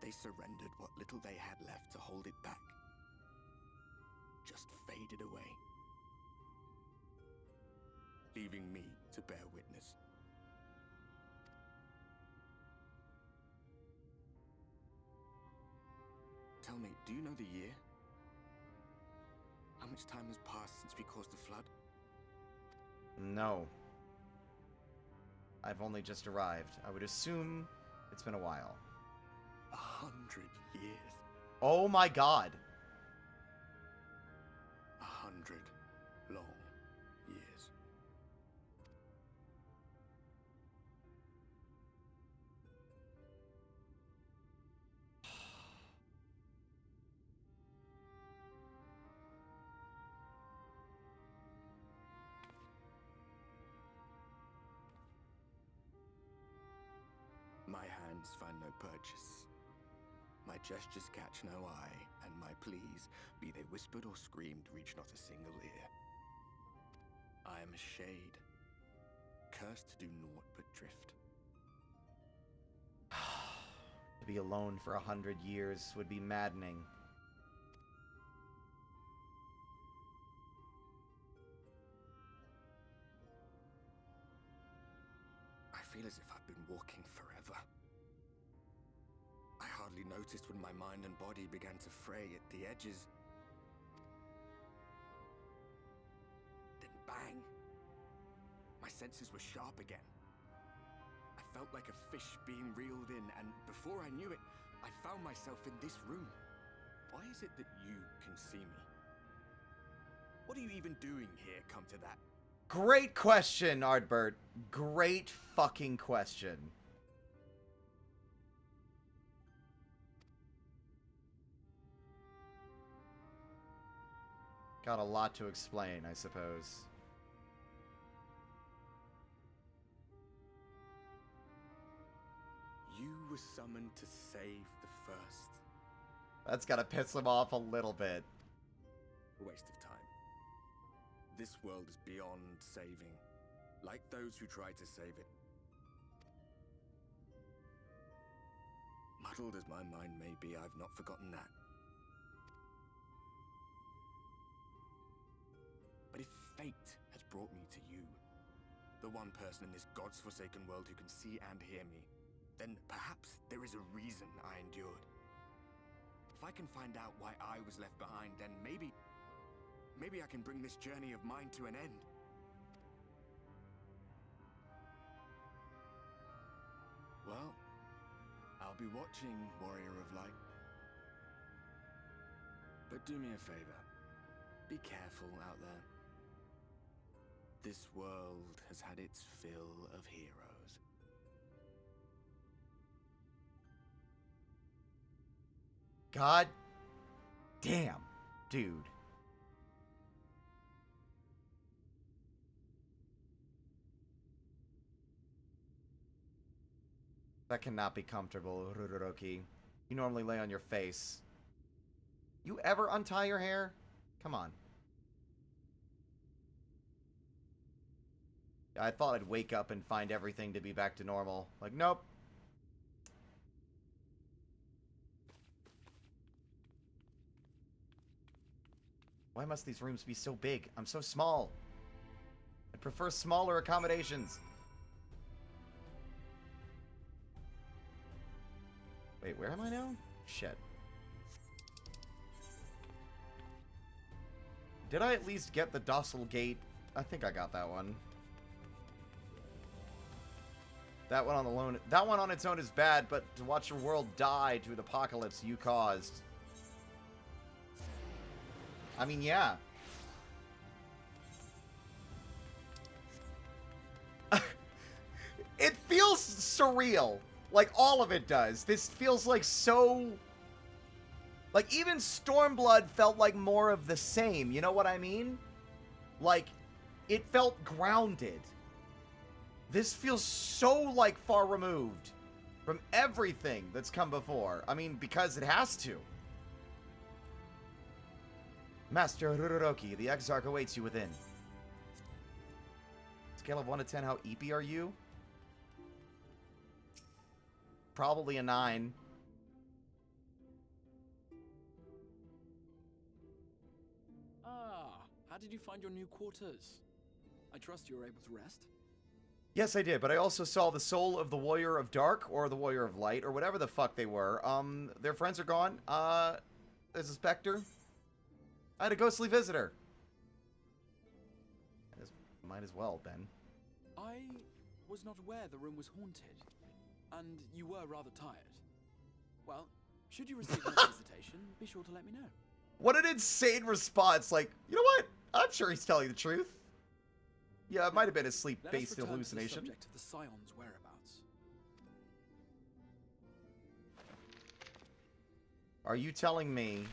they surrendered what little they had left to hold it back. Just faded away, leaving me to bear witness. Tell me, do you know the year? How much time has passed since we caused the flood? No. I've only just arrived. I would assume it's been a while. 100 years. Oh my god. 100 long years. My hands find no purchase. My gestures catch no eye, and my pleas, be they whispered or screamed, reach not a single ear. I am a shade, cursed to do naught but drift. To be alone for 100 years would be maddening. I feel as if I've been walking forever. I hardly noticed when my mind and body began to fray at the edges. Then bang! My senses were sharp again. I felt like a fish being reeled in, and before I knew it, I found myself in this room. Why is it that you can see me? What are you even doing here, come to that? Great question, Ardbert. Great fucking question. Got a lot to explain, I suppose. You were summoned to save the first. That's gotta piss him off a little bit. A waste of time. This world is beyond saving, like those who try to save it. Muddled as my mind may be, I've not forgotten that. But if fate has brought me to you, the one person in this God's-forsaken world who can see and hear me, then perhaps there is a reason I endured. If I can find out why I was left behind, then maybe I can bring this journey of mine to an end. Well, I'll be watching, Warrior of Light. But do me a favor. Be careful out there. This world has had its fill of heroes. God damn, dude. That cannot be comfortable, Ruroki. You normally lay on your face. You ever untie your hair? Come on. I thought I'd wake up and find everything to be back to normal. Like, nope. Why must these rooms be so big? I'm so small. I prefer smaller accommodations. Wait, where am I now? Shit. Did I at least get the docile gate? I think I got that one. That one on its own is bad, but to watch your world die to an apocalypse you caused. I mean, yeah. It feels surreal. Like, all of it does. This feels like so... Like, even Stormblood felt like more of the same. You know what I mean? Like, it felt grounded. This feels so, like, far removed from everything that's come before. I mean, because it has to. Master Ruroki, the Exarch awaits you within. Scale of 1 to 10, how eepy are you? Probably a 9. Ah, how did you find your new quarters? I trust you were able to rest? Yes, I did, but I also saw the soul of the Warrior of Dark, or the Warrior of Light, or whatever the fuck they were. Their friends are gone. There's a specter. I had a ghostly visitor. Might as well, Ben. I was not aware the room was haunted, and you were rather tired. Well, should you receive another visitation, be sure to let me know. What an insane response. Like, you know what? I'm sure he's telling the truth. Yeah, it might have been a sleep-based hallucination. To the subject of the Scion's whereabouts. Are you telling me...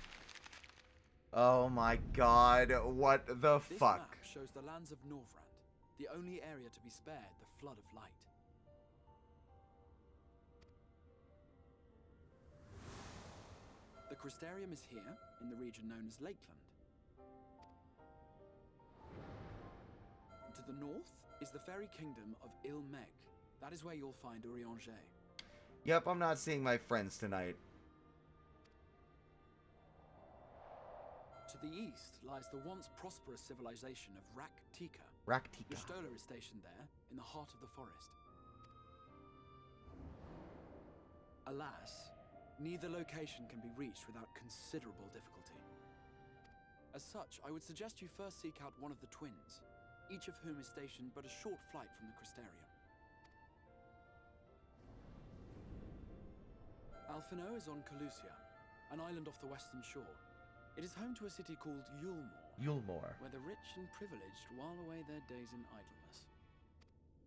Oh my god, what the This fuck? map shows the lands of Norvrand, the only area to be spared the flood of light. The Crystarium is here, in the region known as Lakeland. To the north is the fairy kingdom of Il-Meg. That is where you'll find Urianger. Yep, I'm not seeing my friends tonight. To the east lies the once prosperous civilization of Raktika. Raktika. Stola is stationed there, in the heart of the forest. Alas, neither location can be reached without considerable difficulty. As such, I would suggest you first seek out one of the twins, each of whom is stationed but a short flight from the Crystarium. Alphino is on Calusia, an island off the western shore. It is home to a city called Yulmore. Where the rich and privileged while away their days in idleness.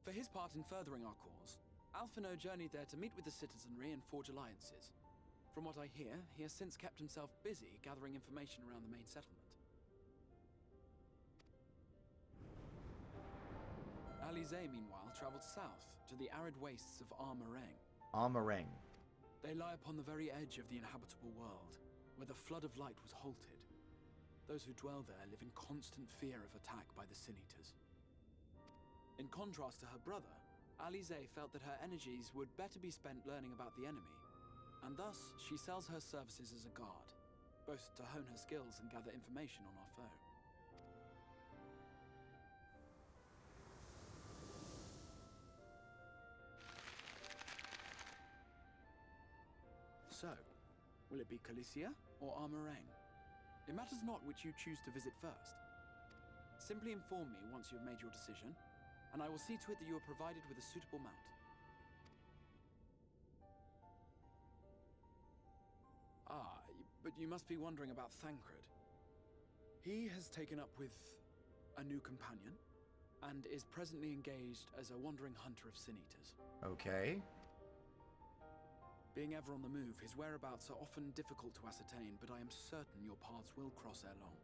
For his part in furthering our cause, Alphino journeyed there to meet with the citizenry and forge alliances. From what I hear, he has since kept himself busy gathering information around the main settlement. Alize, meanwhile, traveled south to the arid wastes of Armareng. Armareng. They lie upon the very edge of the inhabitable world, where the flood of light was halted. Those who dwell there live in constant fear of attack by the Sin Eaters. In contrast to her brother, Alize felt that her energies would better be spent learning about the enemy, and thus she sells her services as a guard, both to hone her skills and gather information on our foe. So, will it be Calicia or Armareng? It matters not which you choose to visit first. Simply inform me once you have made your decision, and I will see to it that you are provided with a suitable mount. Ah, but you must be wondering about Thancred. He has taken up with a new companion, and is presently engaged as a wandering hunter of Sin Eaters. Okay. Being ever on the move, his whereabouts are often difficult to ascertain, but I am certain your paths will cross ere long.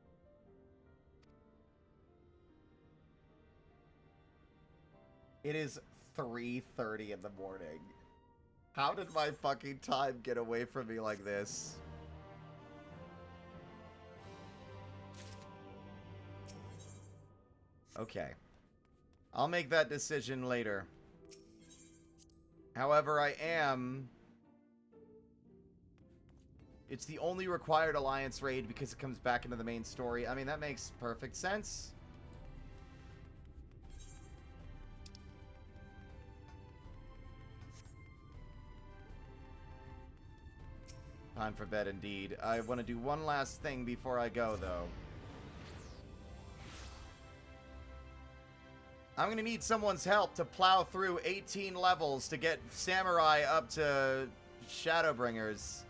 It is 3:30 in the morning. How did my fucking time get away from me like this? Okay. I'll make that decision later. However, I am... It's the only required Alliance raid because it comes back into the main story. I mean, that makes perfect sense. Time for bed, indeed. I want to do one last thing before I go, though. I'm going to need someone's help to plow through 18 levels to get Samurai up to Shadowbringers.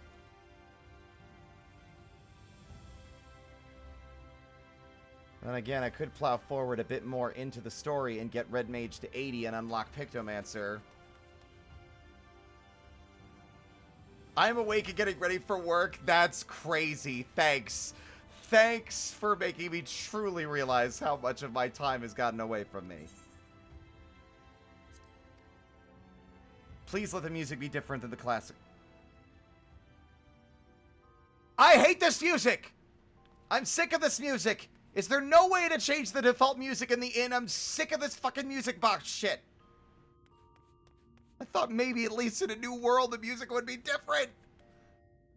And again, I could plow forward a bit more into the story and get Red Mage to 80 and unlock Pictomancer. I'm awake and getting ready for work. That's crazy. Thanks. Thanks for making me truly realize how much of my time has gotten away from me. Please let the music be different than the classic. I hate this music! I'm sick of this music! Is there no way to change the default music in the inn? I'm sick of this fucking music box shit. I thought maybe at least in a new world the music would be different.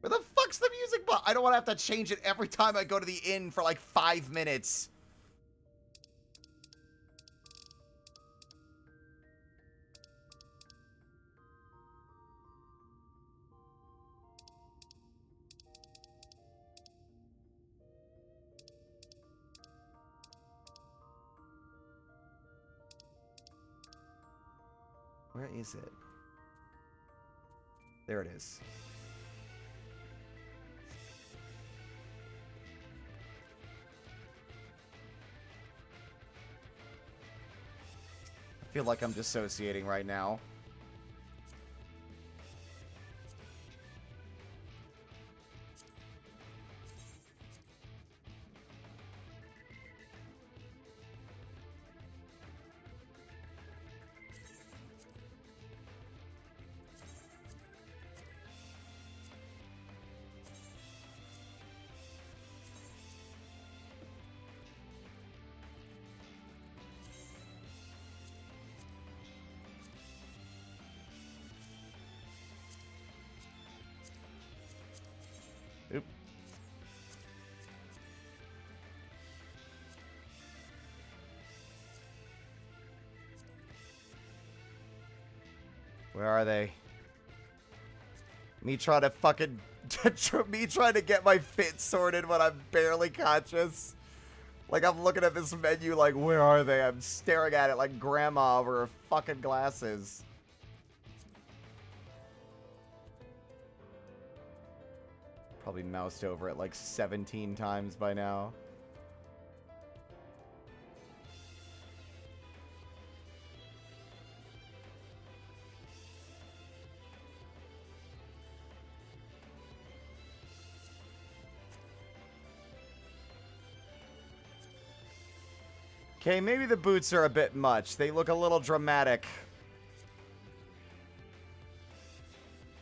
Where the fuck's the music box? I don't want to have to change it every time I go to the inn for like 5 minutes. Where is it? There it is. I feel like I'm dissociating right now. Oop. Where are they? Me trying to fucking... me trying to get my fit sorted when I'm barely conscious. Like, I'm looking at this menu like, where are they? I'm staring at it like grandma over her fucking glasses. Probably moused over it like 17 times by now. Okay, maybe the boots are a bit much. They look a little dramatic.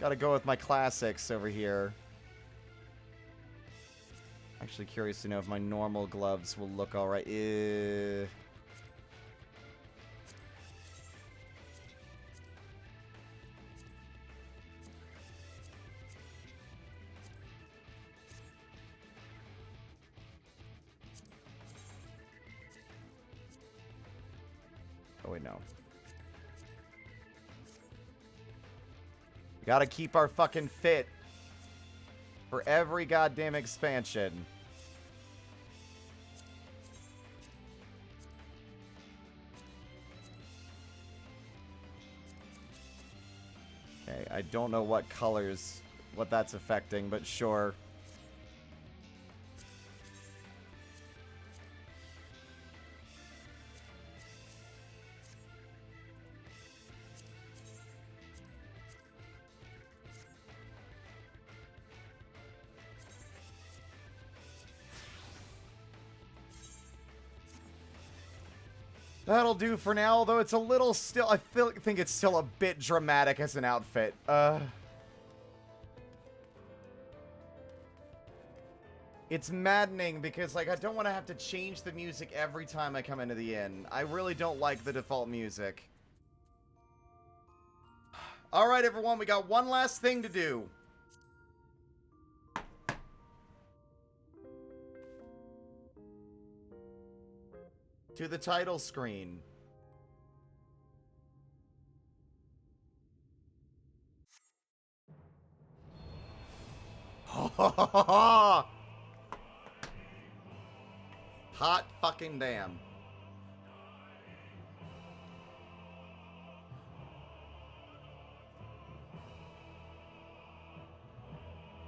Gotta go with my classics over here. Actually curious to know if my normal gloves will look alright. Oh wait, no. We gotta keep our fucking fit. For every goddamn expansion. Okay, I don't know what colors, what that's affecting, but sure. That'll do for now, although it's a little still... I think it's still a bit dramatic as an outfit. It's maddening because, like, I don't want to have to change the music every time I come into the inn. I really don't like the default music. Alright, everyone, we got one last thing to do. To the title screen. Hot fucking damn.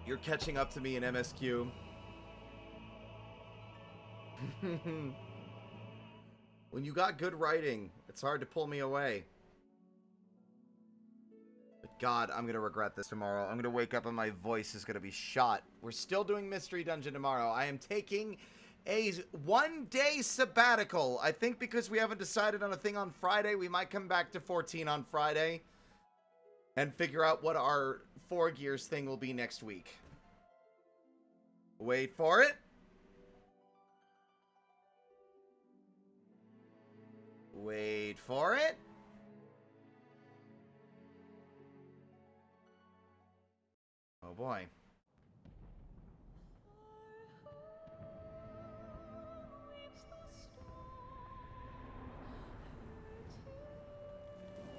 You're catching up to me in MSQ. When you got good writing, it's hard to pull me away. But God, I'm gonna regret this tomorrow. I'm gonna wake up and my voice is gonna be shot. We're still doing Mystery Dungeon tomorrow. I am taking a one-day sabbatical. I think because we haven't decided on a thing on Friday, we might come back to 14 on Friday and figure out what our 4 Gears thing will be next week. Wait for it. Wait for it. Oh boy.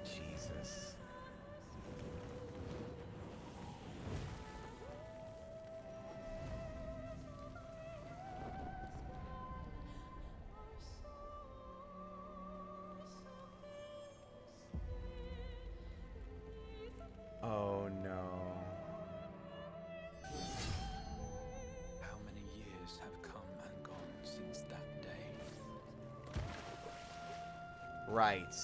Jesus. Oh no. How many years have come and gone since that day? Right.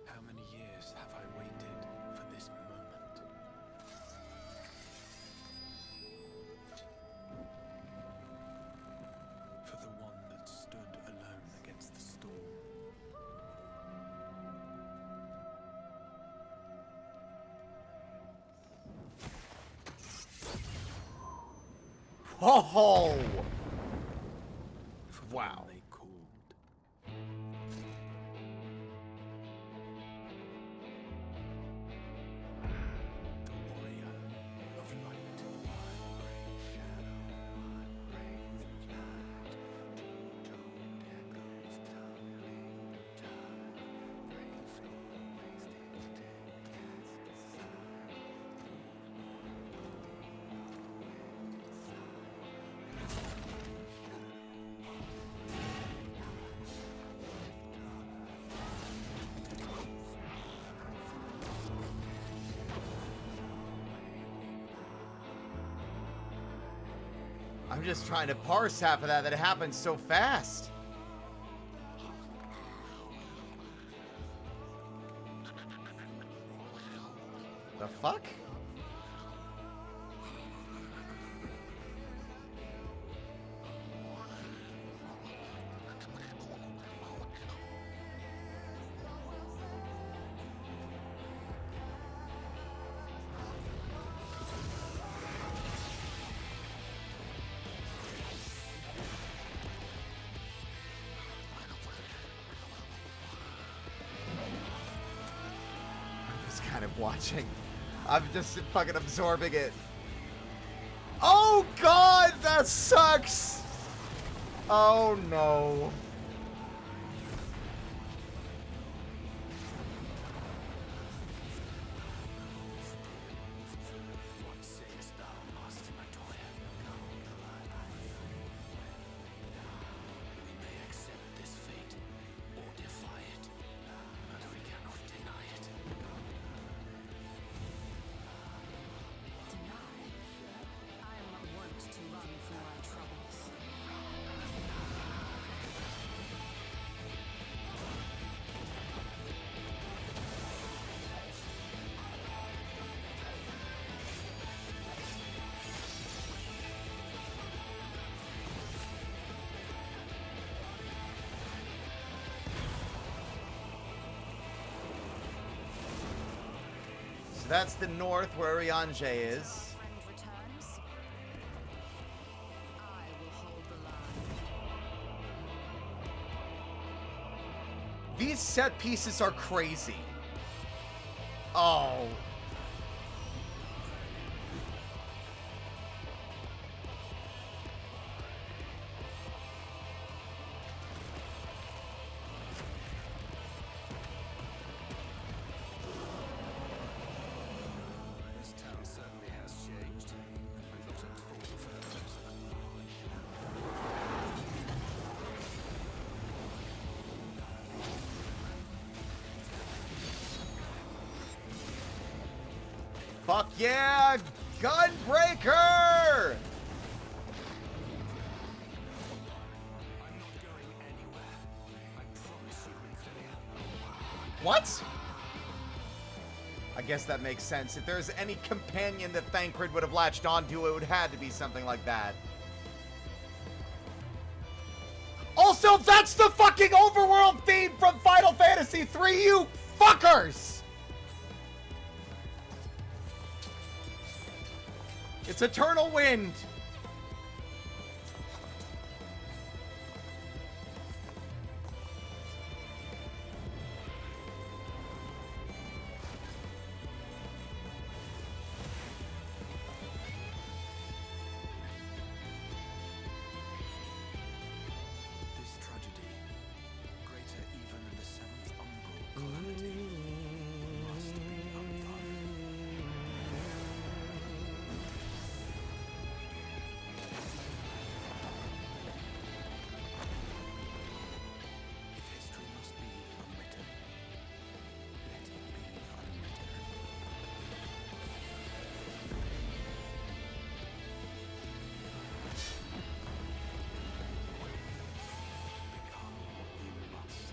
How many years have I waited for this moment? For the one that stood alone against the storm. Oh! Wow. They called. The warrior of light. I'm just trying to parse half of that. It happened so fast. The fuck? Kind of watching. I'm just fucking absorbing it. Oh God, that sucks. Oh no. What sayest thou, Master Montoya? We may accept this fate or defy it, but we cannot deny it. I am not wont to run from my troubles. So that's the north where Rianje is. These set pieces are crazy. Oh. This town certainly has changed. I'm not at all Fuck yeah! Gunbreaker! What? I guess that makes sense. If there's any companion that Thancred would have latched onto, it would have had to be something like that. Also, that's the fucking overworld theme from Final Fantasy III, you fuckers! It's Eternal Wind. This tragedy, greater even than the seventh umbral calamity, must be undone. If history must be unwritten, let it be unwritten. Become what you must.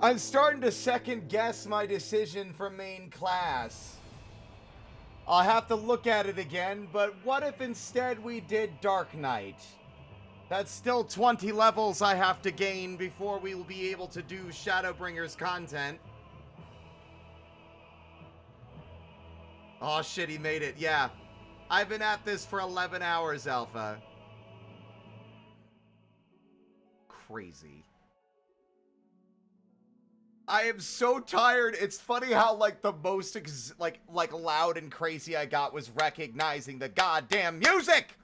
I'm starting to second guess my decision for main class. I'll have to look at it again, but what if instead we did Dark Knight? That's still 20 levels I have to gain before we will be able to do Shadowbringers content. Oh shit, he made it. Yeah. I've been at this for 11 hours, Alpha. Crazy. I am so tired. It's funny how like the most like loud and crazy I got was recognizing the goddamn music.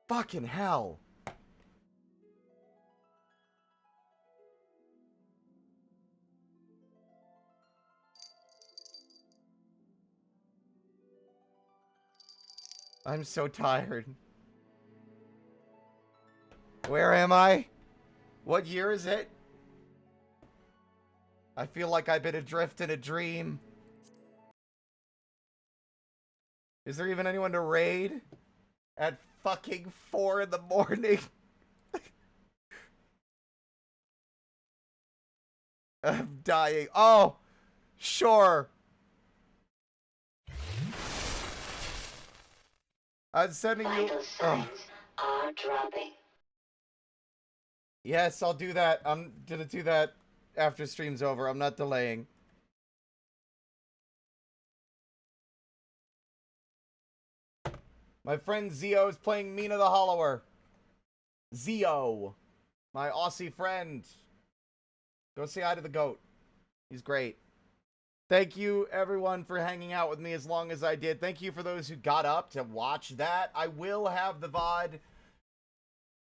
Fucking hell. I'm so tired. Where am I? What year is it? I feel like I've been adrift in a dream. Is there even anyone to raid? At fucking 4 in the morning? I'm dying. Oh! Sure. I'm sending you... Oh. Are dropping. Yes, I'll do that. I'm gonna do that after stream's over. I'm not delaying. My friend Zio is playing Mina the Hollower. Zio. My Aussie friend. Go say hi to the goat. He's great. Thank you, everyone, for hanging out with me as long as I did. Thank you for those who got up to watch that. I will have the VOD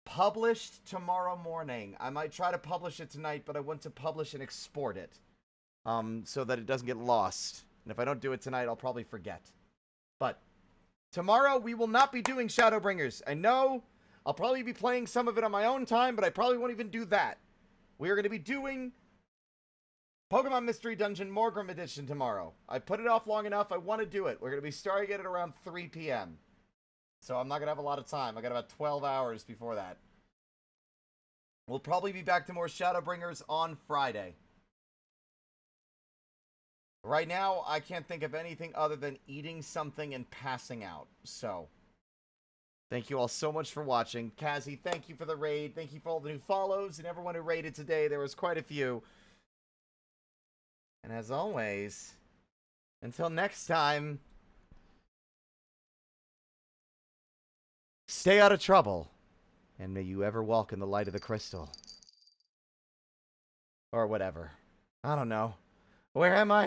published tomorrow morning. I might try to publish it tonight, but I want to publish and export it so that it doesn't get lost. And if I don't do it tonight, I'll probably forget. But tomorrow we will not be doing Shadowbringers. I know I'll probably be playing some of it on my own time, but I probably won't even do that. We are going to be doing Pokemon Mystery Dungeon Morgrim Edition tomorrow. I put it off long enough. I want to do it. We're going to be starting at around 3 p.m. So I'm not going to have a lot of time. I got about 12 hours before that. We'll probably be back to more Shadowbringers on Friday. Right now, I can't think of anything other than eating something and passing out. So, thank you all so much for watching. Kazzy, thank you for the raid. Thank you for all the new follows and everyone who raided today. There was quite a few. And as always, until next time, stay out of trouble. And may you ever walk in the light of the crystal. Or whatever. I don't know. Where am I?